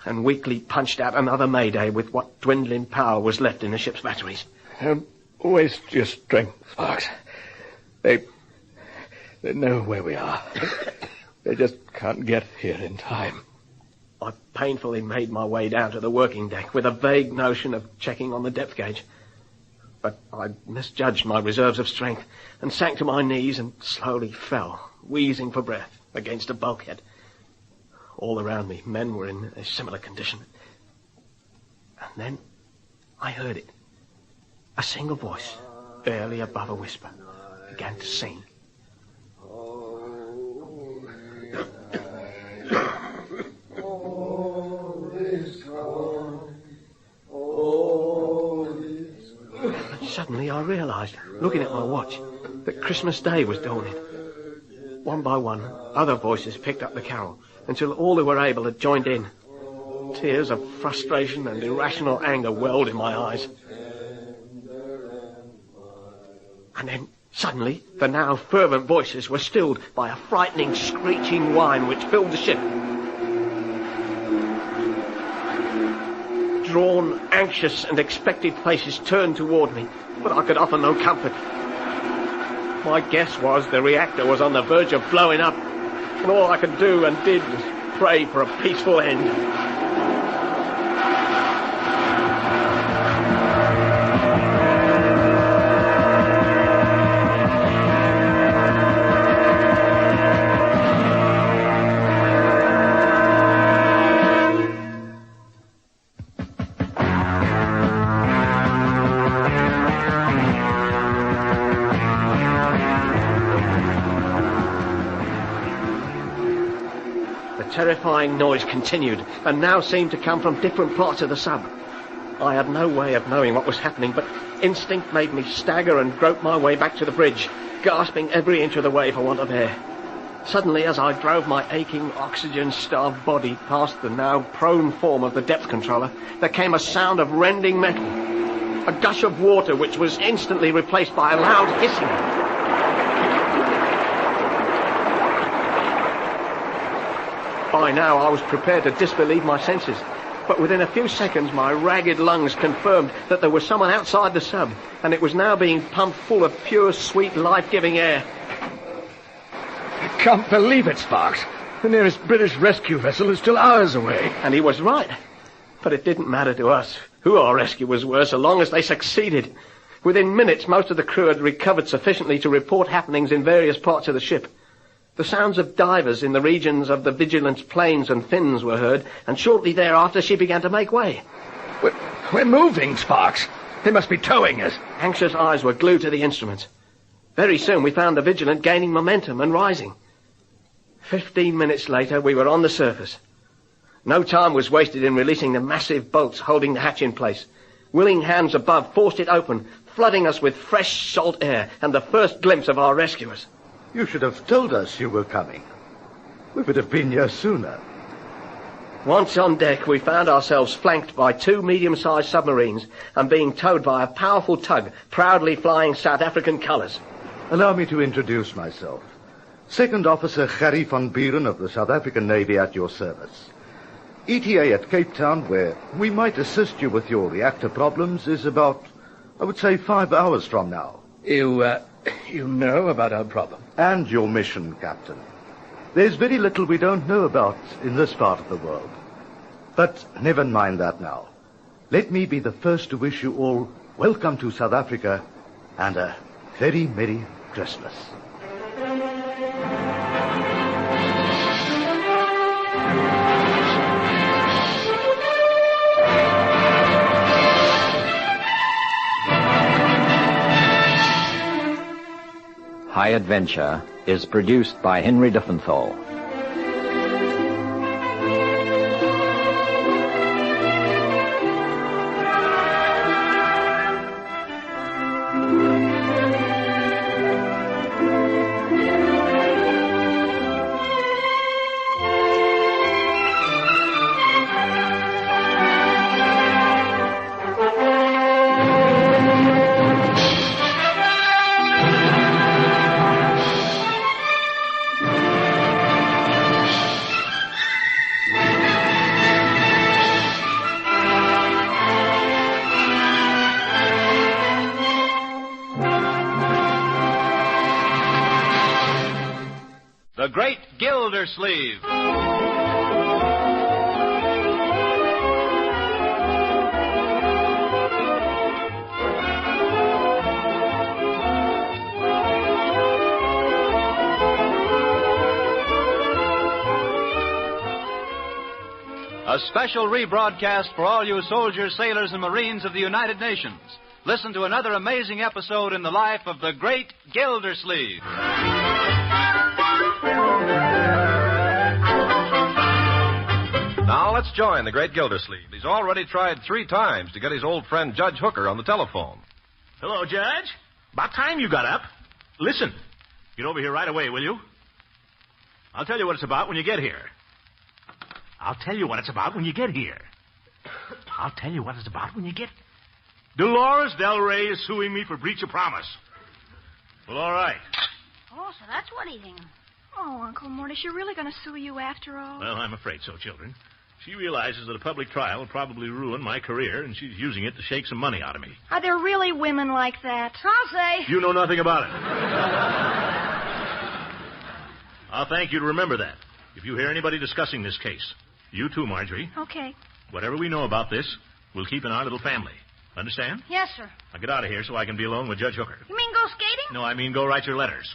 S14: and weakly punched out another Mayday with what dwindling power was left in the ship's batteries.
S11: Don't waste your strength, Sparks. They know where we are. They just can't get here in time.
S14: I painfully made my way down to the working deck with a vague notion of checking on the depth gauge. But I misjudged my reserves of strength and sank to my knees and slowly fell, wheezing for breath, against a bulkhead. All around me, men were in a similar condition. And then I heard it. A single voice, barely above a whisper, began to sing. Suddenly I realized, looking at my watch, that Christmas Day was dawning. One by one, other voices picked up the carol, until all who were able had joined in. Tears of frustration and irrational anger welled in my eyes. And then, suddenly, the now fervent voices were stilled by a frightening, screeching whine which filled the ship. Drawn, anxious and expectant faces turned toward me, but I could offer no comfort. My guess was the reactor was on the verge of blowing up, and all I could do and did was pray for a peaceful end. Terrifying noise continued, and now seemed to come from different parts of the sub. I had no way of knowing what was happening, but instinct made me stagger and grope my way back to the bridge, gasping every inch of the way for want of air. Suddenly, as I drove my aching, oxygen-starved body past the now prone form of the depth controller, there came a sound of rending metal. A gush of water which was instantly replaced by a loud hissing. By now, I was prepared to disbelieve my senses. But within a few seconds, my ragged lungs confirmed that there was someone outside the sub, and it was now being pumped full of pure, sweet, life-giving air.
S11: I can't believe it, Sparks. The nearest British rescue vessel is still hours away.
S14: And he was right. But it didn't matter to us who our rescuers were, so long as they succeeded. Within minutes, most of the crew had recovered sufficiently to report happenings in various parts of the ship. The sounds of divers in the regions of the Vigilance planes and fins were heard, and shortly thereafter she began to make way.
S11: We're moving, Sparks. They must be towing us.
S14: Anxious eyes were glued to the instruments. Very soon we found the Vigilant gaining momentum and rising. 15 minutes later, we were on the surface. No time was wasted in releasing the massive bolts holding the hatch in place. Willing hands above forced it open, flooding us with fresh salt air and the first glimpse of our rescuers.
S10: You should have told us you were coming. We would have been here sooner.
S14: Once on deck, we found ourselves flanked by 2 medium-sized submarines and being towed by a powerful tug proudly flying South African colours.
S10: Allow me to introduce myself. Second Officer Gerry van Buren of the South African Navy at your service. ETA at Cape Town, where we might assist you with your reactor problems, is about, I would say, 5 hours from now.
S11: You know about our problem?
S10: And your mission, Captain. There's very little we don't know about in this part of the world. But never mind that now. Let me be the first to wish you all welcome to South Africa and a very Merry Christmas.
S1: High Adventure is produced by Henry Diffenthal.
S17: The Great Gildersleeve. A special rebroadcast for all you soldiers, sailors, and Marines of the United Nations. Listen to another amazing episode in the life of the Great Gildersleeve.
S18: Now let's join the Great Gildersleeve. He's already tried 3 times to get his old friend Judge Hooker on the telephone.
S19: Hello, Judge. About time you got up. Listen, get over here right away, will you? I'll tell you what it's about when you get here. I'll tell you what it's about when you get here. I'll tell you what it's about when you get... Dolores Del Rey is suing me for breach of promise. Well, all right.
S20: Oh, so that's what he thinks. Oh, Uncle Mort, is she really going to sue you after all?
S19: Well, I'm afraid so, children. She realizes that a public trial will probably ruin my career, and she's using it to shake some money out of me.
S20: Are there really women like that? I'll say.
S19: You know nothing about it. I'll thank you to remember that. If you hear anybody discussing this case, you too, Marjorie.
S20: Okay.
S19: Whatever we know about this, we'll keep in our little family. Understand?
S20: Yes, sir.
S19: Now get out of here so I can be alone with Judge Hooker.
S20: You mean go skating?
S19: No, I mean go write your letters.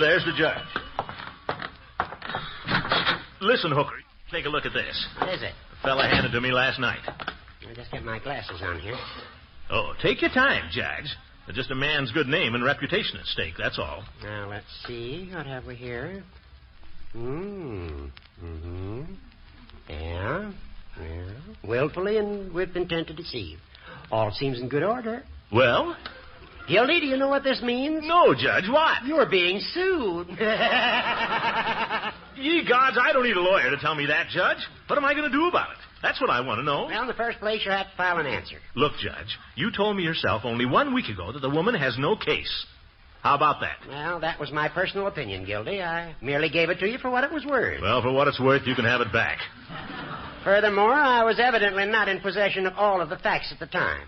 S19: There's the judge. Listen, Hooker, take a look at this.
S26: What is it?
S19: The fella handed to me last night.
S26: I'll just get my glasses on here.
S19: Oh, take your time, Jags. There's just a man's good name and reputation at stake, that's all.
S26: Now, let's see. What have we here? Yeah. Well, willfully and with intent to deceive. All seems in good order.
S19: Well?
S26: Gildy, do you know what this means?
S19: No, Judge. What?
S26: You're being sued.
S19: Ye gods, I don't need a lawyer to tell me that, Judge. What am I going to do about it? That's what I want to know.
S26: Well, in the first place, you have to file an answer.
S19: Look, Judge, you told me yourself only 1 week ago that the woman has no case. How about that?
S26: Well, that was my personal opinion, Gildy. I merely gave it to you for what it was worth.
S19: Well, for what it's worth, you can have it back.
S26: Furthermore, I was evidently not in possession of all of the facts at the time.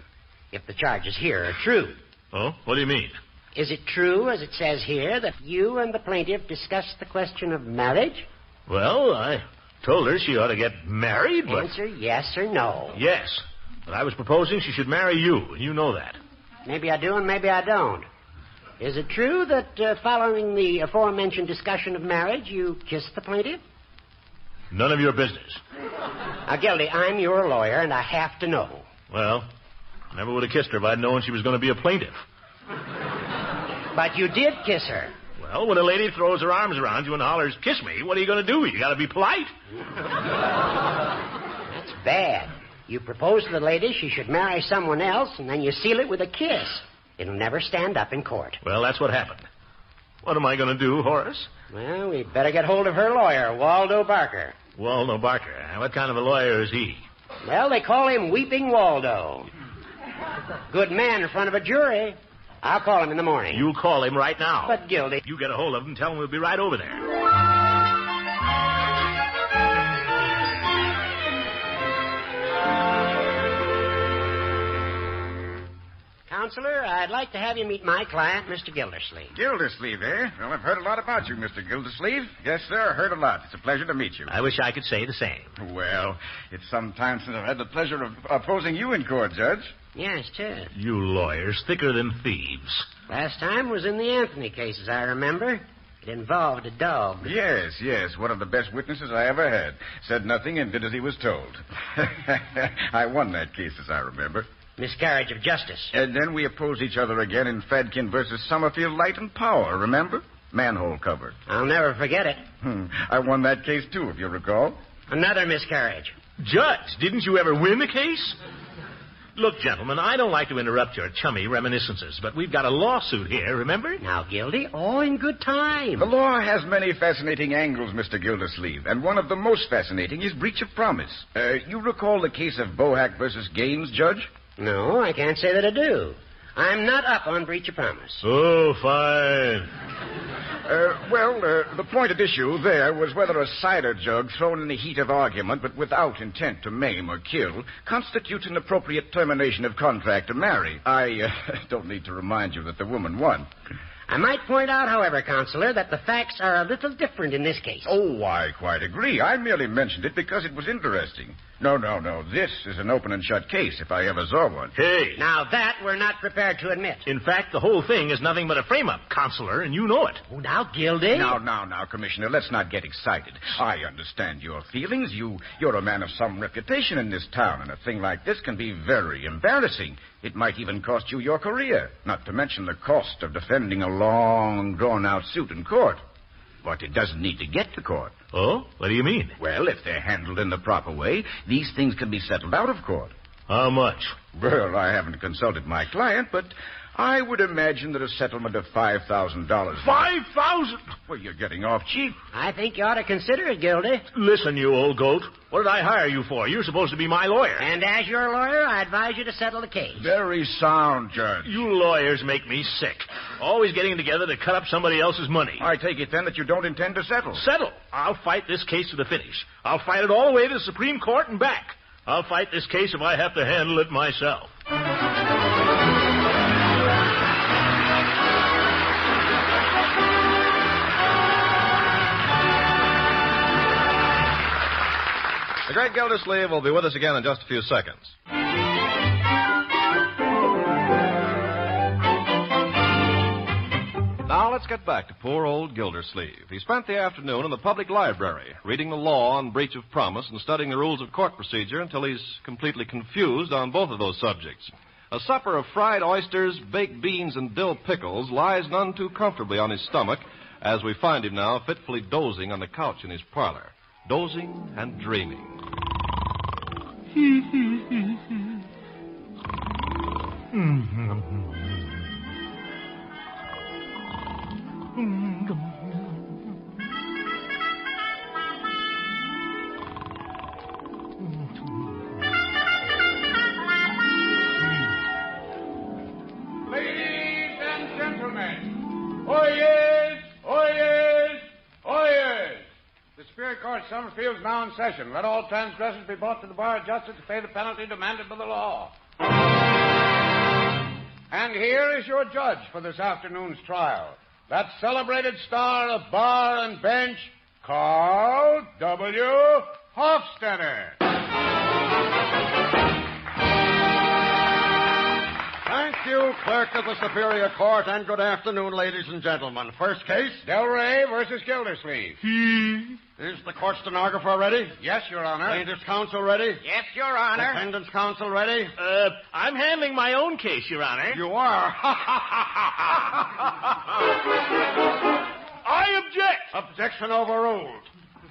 S26: If the charges here are true.
S19: Oh? What do you mean?
S26: Is it true, as it says here, that you and the plaintiff discussed the question of marriage?
S19: Well, I told her she ought to get married, but...
S26: Answer yes or no.
S19: Yes. But I was proposing she should marry you, and you know that.
S26: Maybe I do and maybe I don't. Is it true that following the aforementioned discussion of marriage, you kissed the plaintiff?
S19: None of your business.
S26: Now, Gildy, I'm your lawyer, and I have to know.
S19: Well, I never would have kissed her if I'd known she was going to be a plaintiff.
S26: But you did kiss her.
S19: Well, when a lady throws her arms around you and hollers, kiss me, what are you going to do? You got to be polite.
S26: That's bad. You propose to the lady she should marry someone else, and then you seal it with a kiss. It'll never stand up in court.
S19: Well, that's what happened. What am I going to do, Horace?
S26: Well, we'd better get hold of her lawyer, Waldo Barker.
S19: Waldo Barker. What kind of a lawyer is he?
S26: Well, they call him Weeping Waldo. Good man in front of a jury. I'll call him in the morning.
S19: You'll call him right now.
S26: But, Gildy...
S19: You get a hold of him and tell him we'll be right over there.
S26: Counselor, I'd like to have you meet my client, Mr. Gildersleeve.
S3: Gildersleeve, eh? Well, I've heard a lot about you, Mr. Gildersleeve. Yes, sir, heard a lot. It's a pleasure to meet you.
S19: I wish I could say the same.
S3: Well, it's some time since I've had the pleasure of opposing you in court, Judge.
S26: Yes, too.
S19: You lawyers, thicker than thieves.
S26: Last time was in the Anthony case, as I remember. It involved a dog.
S3: Yes. One of the best witnesses I ever had. Said nothing and did as he was told. I won that case, as I remember.
S26: Miscarriage of justice.
S3: And then we opposed each other again in Fadkin versus Summerfield Light and Power, remember? Manhole cover.
S26: I'll never forget it.
S3: I won that case, too, if you recall.
S26: Another miscarriage.
S19: Judge, didn't you ever win the case? Look, gentlemen, I don't like to interrupt your chummy reminiscences, but we've got a lawsuit here, remember?
S26: Now, Gildy, all in good time.
S3: The law has many fascinating angles, Mr. Gildersleeve, and one of the most fascinating is breach of promise. You recall the case of Bohack versus Gaines, Judge?
S26: No, I can't say that I do. I'm not up on breach of promise.
S19: Oh, fine.
S3: The point at issue there was whether a cider jug thrown in the heat of argument, but without intent to maim or kill, constitutes an appropriate termination of contract to marry. I don't need to remind you that the woman won.
S26: I might point out, however, Counselor, that the facts are a little different in this case.
S3: Oh, I quite agree. I merely mentioned it because it was interesting. No. This is an open and shut case, if I ever saw one.
S19: Hey.
S26: Now, that we're not prepared to admit.
S19: In fact, the whole thing is nothing but a frame-up, Counselor, and you know it.
S26: Oh, now, Gildy.
S3: Now, Commissioner, let's not get excited. I understand your feelings. You're a man of some reputation in this town, and a thing like this can be very embarrassing. It might even cost you your career, not to mention the cost of defending a long, drawn-out suit in court. But it doesn't need to get to court.
S19: Oh? What do you mean?
S3: Well, if they're handled in the proper way, these things can be settled out of court.
S19: How much?
S3: Well, I haven't consulted my client, but I would imagine that a settlement of $5,000...
S19: $5,000?
S3: Well, you're getting off cheap.
S26: I think you ought to consider it, Gildy.
S19: Listen, you old goat. What did I hire you for? You're supposed to be my lawyer.
S26: And as your lawyer, I advise you to settle the case.
S3: Very sound, Judge.
S19: You lawyers make me sick. Always getting together to cut up somebody else's money.
S3: I take it then that you don't intend to settle.
S19: Settle? I'll fight this case to the finish. I'll fight it all the way to the Supreme Court and back. I'll fight this case if I have to handle it myself.
S18: The great Gildersleeve will be with us again in just a few seconds. Now let's get back to poor old Gildersleeve. He spent the afternoon in the public library, reading the law on breach of promise and studying the rules of court procedure until he's completely confused on both of those subjects. A supper of fried oysters, baked beans, and dill pickles lies none too comfortably on his stomach as we find him now fitfully dozing on the couch in his parlor. Dozing and dreaming.
S4: Ladies and gentlemen, oyez, oyez, oyez. The Superior Court of Summerfield is now in session. Let all transgressors be brought to the bar of justice to pay the penalty demanded by the law. And here is your judge for this afternoon's trial. That celebrated star of bar and bench, Carl W. Hofstetter.
S5: Thank you, Clerk of the Superior Court, and good afternoon, ladies and gentlemen. First case,
S4: Del Rey versus Gildersleeve.
S5: Is the court stenographer ready?
S4: Yes, Your Honor.
S5: Plaintiff's counsel ready?
S26: Yes, Your Honor.
S5: Defendant's counsel ready?
S19: I'm handling my own case, Your Honor.
S5: You are.
S19: I object.
S5: Objection overruled.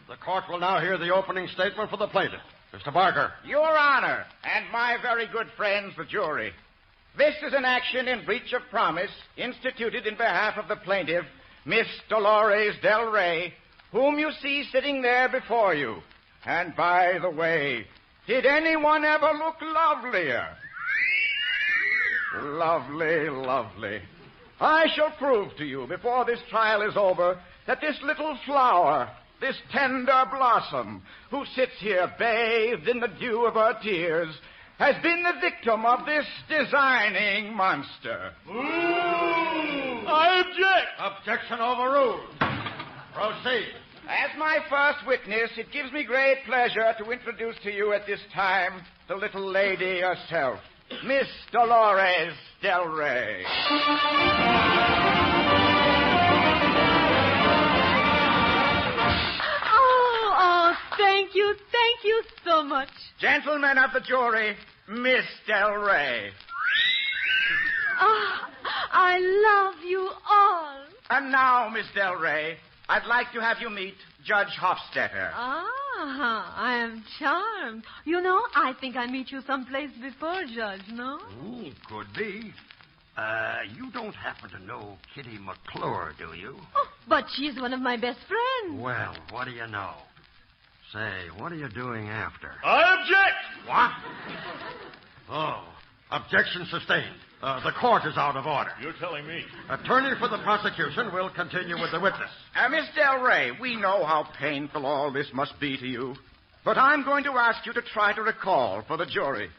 S5: The court will now hear the opening statement for the plaintiff. Mr. Barker.
S3: Your Honor, and my very good friends, the jury, this is an action in breach of promise instituted in behalf of the plaintiff, Miss Dolores Del Rey, whom you see sitting there before you. And by the way, did anyone ever look lovelier? Lovely, lovely. I shall prove to you before this trial is over that this little flower, this tender blossom, who sits here bathed in the dew of her tears, has been the victim of this designing monster.
S5: I object. Objection overruled. Proceed.
S3: As my first witness, it gives me great pleasure to introduce to you at this time the little lady herself, Miss Dolores Del Rey.
S9: Thank you so much.
S3: Gentlemen of the jury, Miss Del Rey.
S9: Oh, I love you all.
S3: And now, Miss Del Rey, I'd like to have you meet Judge Hofstetter.
S9: I am charmed. You know, I think I meet you someplace before, Judge, no?
S5: Could be. You don't happen to know Kitty McClure, do you?
S9: Oh, but she's one of my best friends.
S5: Well, what do you know? Say, what are you doing after?
S19: I object.
S5: What? Oh, objection sustained. The court is out of order.
S19: You're telling me.
S5: Attorney for the prosecution will continue with the witness.
S3: Miss Del Rey, we know how painful all this must be to you. But I'm going to ask you to try to recall for the jury.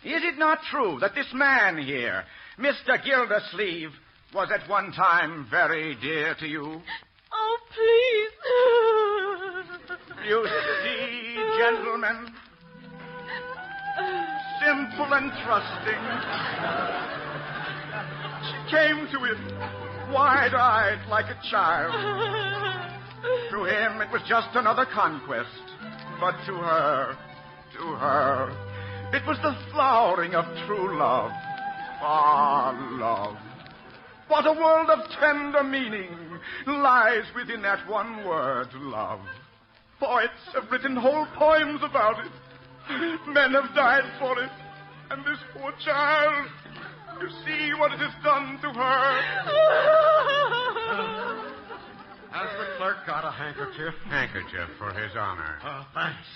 S3: Is it not true that this man here, Mr. Gildersleeve, was at one time very dear to you?
S9: Oh, please.
S3: You see, gentlemen, simple and trusting. She came to him wide-eyed like a child. To him, it was just another conquest. But to her, it was the flowering of true love. Ah, love. What a world of tender meaning lies within that one word, love. Poets have written whole poems about it. Men have died for it. And this poor child, you see what it has done to her.
S5: Has the clerk got a handkerchief?
S4: Handkerchief for his honor.
S5: Oh, thanks.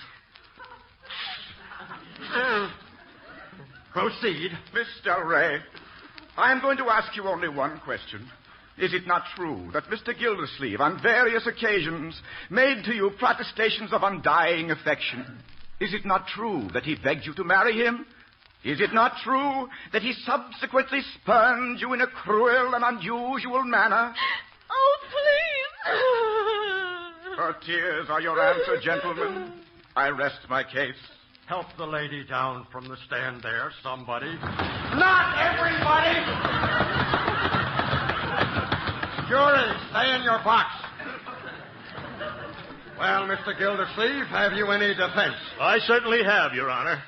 S5: Proceed.
S3: Miss Del Rey, I am going to ask you only one question. Is it not true that Mr. Gildersleeve, on various occasions, made to you protestations of undying affection? Is it not true that he begged you to marry him? Is it not true that he subsequently spurned you in a cruel and unusual manner?
S9: Oh, please.
S3: Her tears are your answer, gentlemen. I rest my case.
S5: Help the lady down from the stand there, somebody.
S3: Not everybody!
S5: Jury, stay in your box. Well, Mr. Gildersleeve, have you any defense?
S19: I certainly have, Your Honor.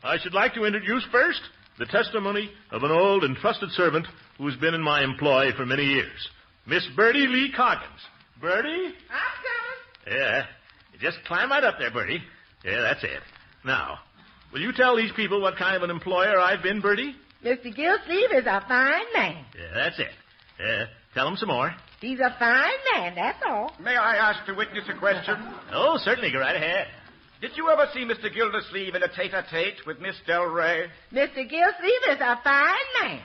S19: I should like to introduce first the testimony of an old and trusted servant who's been in my employ for many years, Miss Bertie Lee Coggins. Bertie?
S9: I'm coming.
S19: Yeah. Just climb right up there, Bertie. Yeah, that's it. Now, will you tell these people what kind of an employer I've been, Bertie?
S2: Mr. Gildersleeve is a fine man.
S19: Yeah, that's it. Tell them some more.
S2: He's a fine man, that's all.
S3: May I ask the witness a question?
S19: Oh, certainly. Go right ahead.
S3: Did you ever see Mr. Gildersleeve in a tete-a-tete with Miss Del Rey?
S2: Mr. Gildersleeve is a fine man.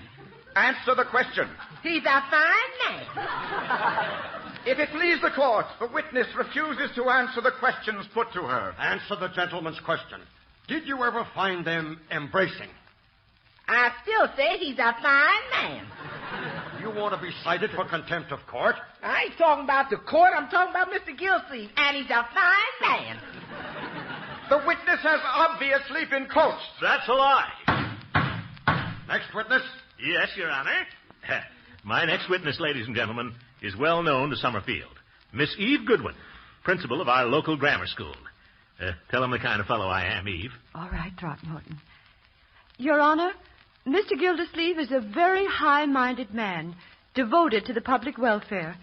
S3: Answer the question.
S2: He's a fine man.
S3: If it please the court, the witness refuses to answer the questions put to her.
S5: Answer the gentleman's question. Did you ever find them embracing?
S2: I still say he's a fine man.
S5: You want to be cited for contempt of court?
S2: I ain't talking about the court. I'm talking about Mr. Gildersleeve, and he's a fine man.
S3: The witness has obviously been coached.
S19: That's a lie.
S5: Next witness?
S19: Yes, Your Honor. My next witness, ladies and gentlemen, is well known to Summerfield. Miss Eve Goodwin, principal of our local grammar school. Tell him the kind of fellow I am, Eve.
S9: All right, Throckmorton. Your Honor, Mr. Gildersleeve is a very high-minded man, devoted to the public welfare.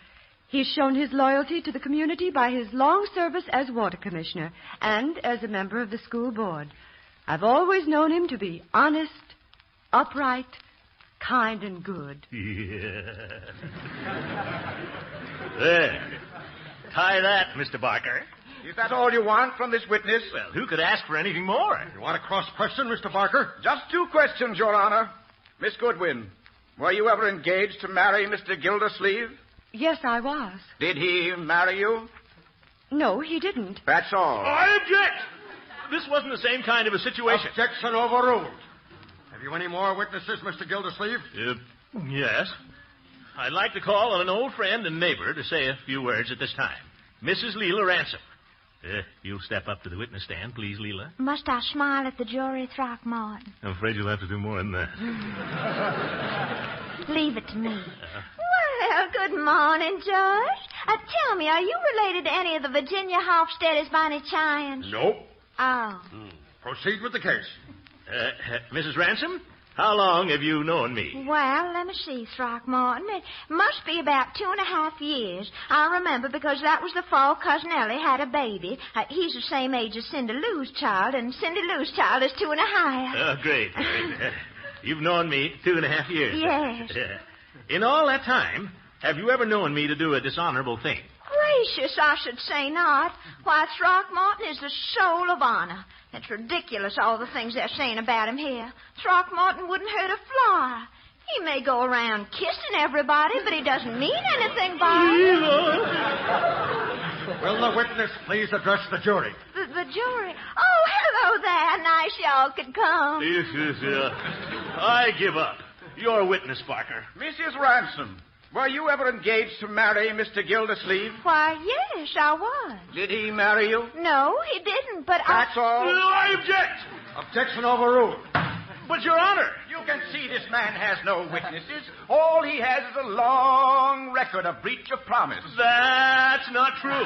S9: He's shown his loyalty to the community by his long service as water commissioner and as a member of the school board. I've always known him to be honest, upright, kind, and good.
S19: Yeah. There. Tie that, Mr. Barker.
S3: Is that all you want from this witness?
S19: Well, who could ask for anything more?
S5: You want a cross-question, Mr. Barker?
S3: Just 2 questions, Your Honor. Miss Goodwin, were you ever engaged to marry Mr. Gildersleeve?
S9: Yes, I was.
S3: Did he marry you?
S9: No, he didn't.
S3: That's all.
S19: I object! This wasn't the same kind of a situation.
S5: Objection overruled. Have you any more witnesses, Mr. Gildersleeve?
S19: Yes. I'd like to call on an old friend and neighbor to say a few words at this time. Mrs. Leela Ransom. You'll step up to the witness stand, please, Leela.
S20: Must I smile at the jury, Throckmorton?
S19: I'm afraid you'll have to do more than that.
S20: Leave it to me. Well, good morning, George. Tell me, are you related to any of the Virginia Hofstetters by any chance?
S5: Nope.
S20: Oh.
S5: Proceed with the case.
S19: Mrs. Ransom, how long have you known me?
S20: Well, let me see, Throckmorton. It must be about 2.5 years. I remember because that was the fall Cousin Ellie had a baby. He's the same age as Cindy Lou's child, and Cindy Lou's child is 2.5.
S19: Oh, great. You've known me 2.5 years.
S20: Yes.
S19: In all that time, have you ever known me to do a dishonorable thing?
S20: Gracious, I should say not. Why, Throckmorton is the soul of honor. It's ridiculous, all the things they're saying about him here. Throckmorton wouldn't hurt a fly. He may go around kissing everybody, but he doesn't mean anything by it.
S5: Will the witness please address the jury?
S20: The jury? Oh, hello there. Nice y'all could come.
S19: Yes. I give up. You're a witness, Barker.
S3: Mrs. Ransom, were you ever engaged to marry Mr. Gildersleeve?
S20: Why, yes, I was.
S3: Did he marry you?
S20: No, he didn't, but
S3: That's all?
S19: I object.
S5: Objection overruled.
S19: But, Your Honor.
S3: You can see this man has no witnesses. All he has is a long record of breach of promise.
S19: That's not true.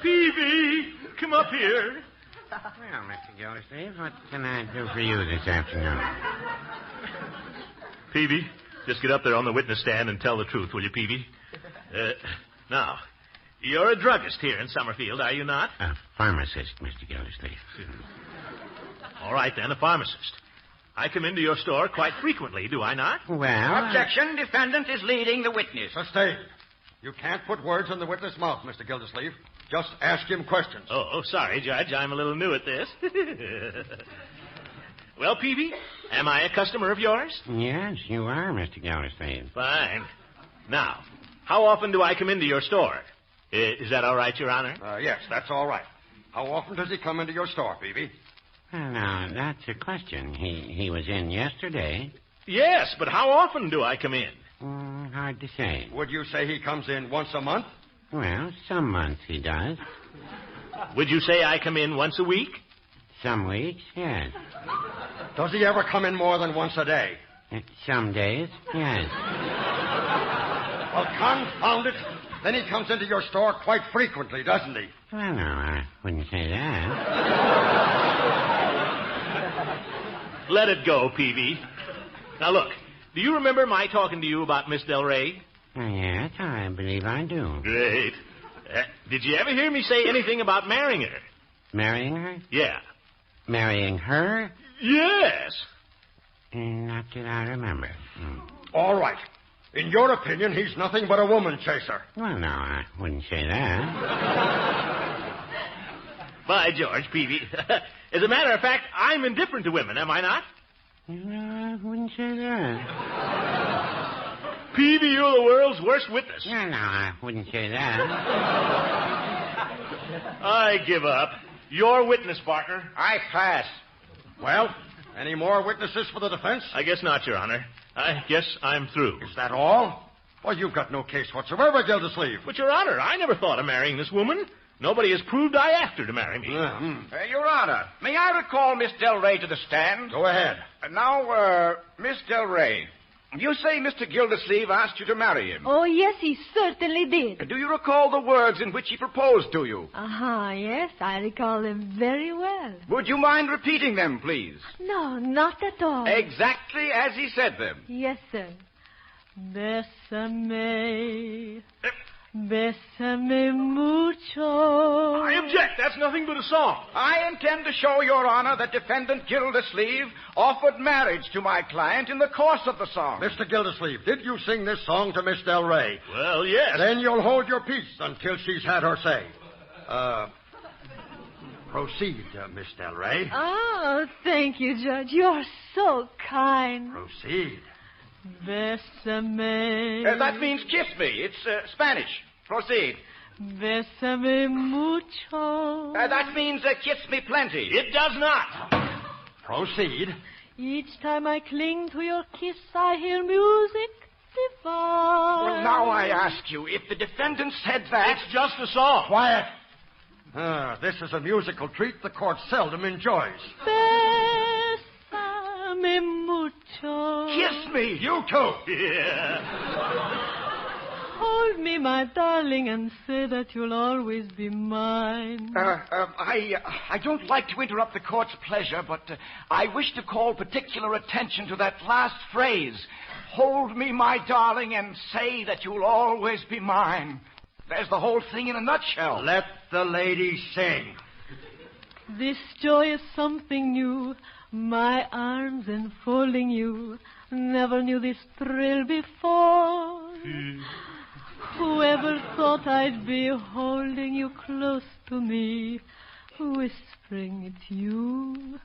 S19: Peavy, come up here.
S26: Well, Mr. Gildersleeve, what can I do for you this afternoon?
S19: Peavy, just get up there on the witness stand and tell the truth, will you, Peavy? Now, you're a druggist here in Summerfield, are you not?
S26: A pharmacist, Mr. Gildersleeve.
S19: All right, then, a pharmacist. I come into your store quite frequently, do I not?
S26: Well...
S3: Objection. Defendant is leading the witness.
S5: Sustained. You can't put words in the witness' mouth, Mr. Gildersleeve. Just ask him questions.
S19: Oh, sorry, Judge. I'm a little new at this. Well, Peavy, am I a customer of yours?
S26: Yes, you are, Mr. Gildersleeve.
S19: Fine. Now, how often do I come into your store? Is that all right, Your Honor?
S5: Yes, that's all right. How often does he come into your store, Peavy?
S26: Well, now, that's a question. He was in yesterday.
S19: Yes, but how often do I come in?
S26: Hard to say.
S5: Would you say he comes in once a month?
S26: Well, some months he does.
S19: Would you say I come in once a week?
S26: Some weeks, yes.
S5: Does he ever come in more than once a day?
S26: Some days, yes.
S5: Well, confound it. Then he comes into your store quite frequently, doesn't he?
S26: Well, no, I wouldn't say that.
S19: Let it go, Peavy. Now, look, do you remember my talking to you about Miss Del Rey?
S26: Yes, I believe I do.
S19: Great. Did you ever hear me say anything about marrying her?
S26: Marrying her?
S19: Yeah.
S26: Marrying her?
S19: Yes.
S26: Not that I remember.
S5: All right. In your opinion, he's nothing but a woman chaser.
S26: Well, no, I wouldn't say that.
S19: By George, Peavy. As a matter of fact, I'm indifferent to women, am I not?
S26: No, I wouldn't say that.
S19: Peavy, you're the world's worst witness.
S26: No, I wouldn't say that.
S19: I give up. Your witness, Barker.
S5: I pass. Well, any more witnesses for the defense?
S19: I guess not, Your Honor. I guess I'm through.
S5: Is that all? Well, you've got no case whatsoever, Gildersleeve.
S19: But, Your Honor, I never thought of marrying this woman. Nobody has proved I asked her to marry me.
S3: Your Honor, may I recall Miss Del Rey to the stand?
S5: Go ahead.
S3: Now, Miss Del Rey, you say Mr. Gildersleeve asked you to marry him.
S9: Oh, yes, he certainly did.
S3: Do you recall the words in which he proposed to you?
S9: Yes, I recall them very well.
S3: Would you mind repeating them, please?
S9: No, not at all.
S3: Exactly as he said them.
S9: Yes, sir. Bésame. Bésame mucho.
S19: I object. That's nothing but a song.
S3: I intend to show, Your Honor, that Defendant Gildersleeve offered marriage to my client in the course of the song.
S5: Mr. Gildersleeve, did you sing this song to Miss Del Rey?
S19: Well, yes.
S5: Then you'll hold your peace until she's had her say. Proceed, Miss Del Rey.
S9: Oh, thank you, Judge. You're so kind.
S5: Proceed.
S9: Bésame.
S3: That means kiss me. It's Spanish. Proceed.
S9: Bésame mucho.
S3: That means kiss me plenty.
S19: It does not.
S5: Proceed.
S9: Each time I cling to your kiss, I hear music divine.
S3: Well, now I ask you, if the defendant said that...
S19: It's just a song.
S5: Quiet. This is a musical treat the court seldom enjoys.
S9: Bésame mucho.
S3: Kiss me.
S5: You too.
S19: Yeah.
S9: Hold me, my darling, and say that you'll always be mine.
S3: I don't like to interrupt the court's pleasure, but I wish to call particular attention to that last phrase. Hold me, my darling, and say that you'll always be mine. There's the whole thing in a nutshell.
S5: Let the lady sing.
S9: This joy is something new. My arms enfolding you. Never knew this thrill before. Whoever thought I'd be holding you close to me, whispering it's you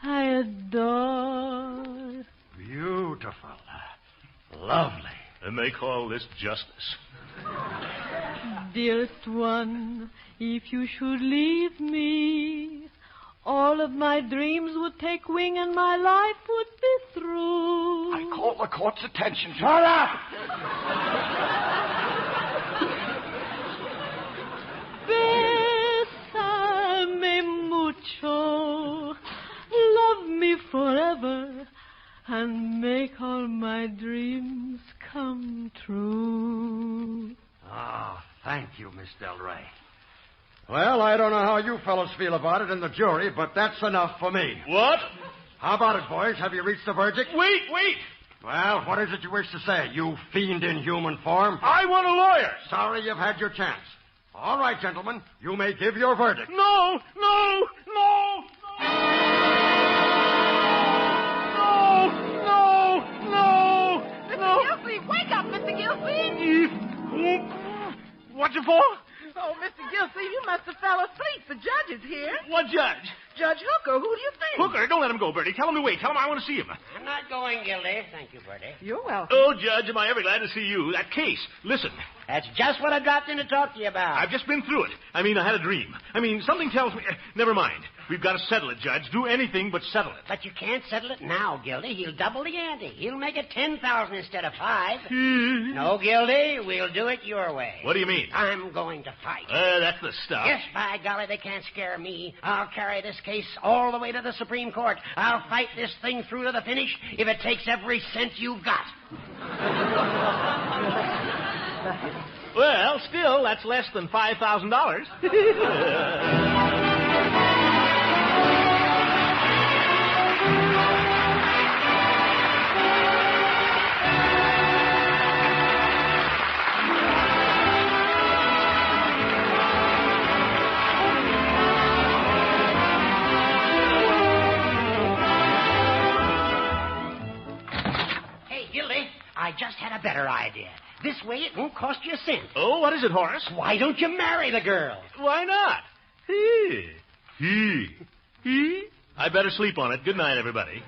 S9: I adore.
S5: Beautiful. Lovely.
S19: And they call this justice.
S9: Dearest one, if you should leave me, all of my dreams would take wing and my life would be through.
S3: I call the court's attention to...
S5: Shut up!
S9: Bésame mucho, love me forever, and make all my dreams come true.
S5: Ah, thank you, Miss Del Rey. Well, I don't know how you fellows feel about it in the jury, but that's enough for me.
S19: What?
S5: How about it, boys? Have you reached the verdict?
S19: Wait.
S5: Well, what is it you wish to say, you fiend in human form?
S19: I want a lawyer.
S5: Sorry you've had your chance. All right, gentlemen, you may give your verdict.
S19: No.
S2: Mr. Gilsleeve, wake up, Mr. Gilsleeve.
S19: What's it for?
S2: Oh, Mr. Gilsleeve, you must have fell asleep. The judge is here.
S19: What judge?
S2: Judge Hooker. Who do you think?
S19: Hooker, don't let him go, Bertie. Tell him to wait. Tell him I want to see him.
S26: I'm not going, Gildy. Thank you, Bertie.
S2: You're welcome.
S19: Oh, Judge, am I ever glad to see you. That case. Listen.
S26: That's just what I dropped in to talk to you about.
S19: I've just been through it. I had a dream. Something tells me... never mind. We've got to settle it, Judge. Do anything but settle it.
S26: But you can't settle it now, Gildy. He'll double the ante. He'll make it 10,000 instead of 5. No, Gildy, we'll do it your way.
S19: What do you mean?
S26: I'm going to fight.
S19: That's the stuff.
S26: Yes, by golly, they can't scare me. I'll carry this case all the way to the Supreme Court. I'll fight this thing through to the finish if it takes every cent you've got.
S19: Well, still, that's less than $5,000.
S26: just had a better idea. This way it won't cost you a cent.
S19: Oh, what is it, Horace?
S26: Why don't you marry the girl?
S19: Why not? I better sleep on it. Good night, everybody.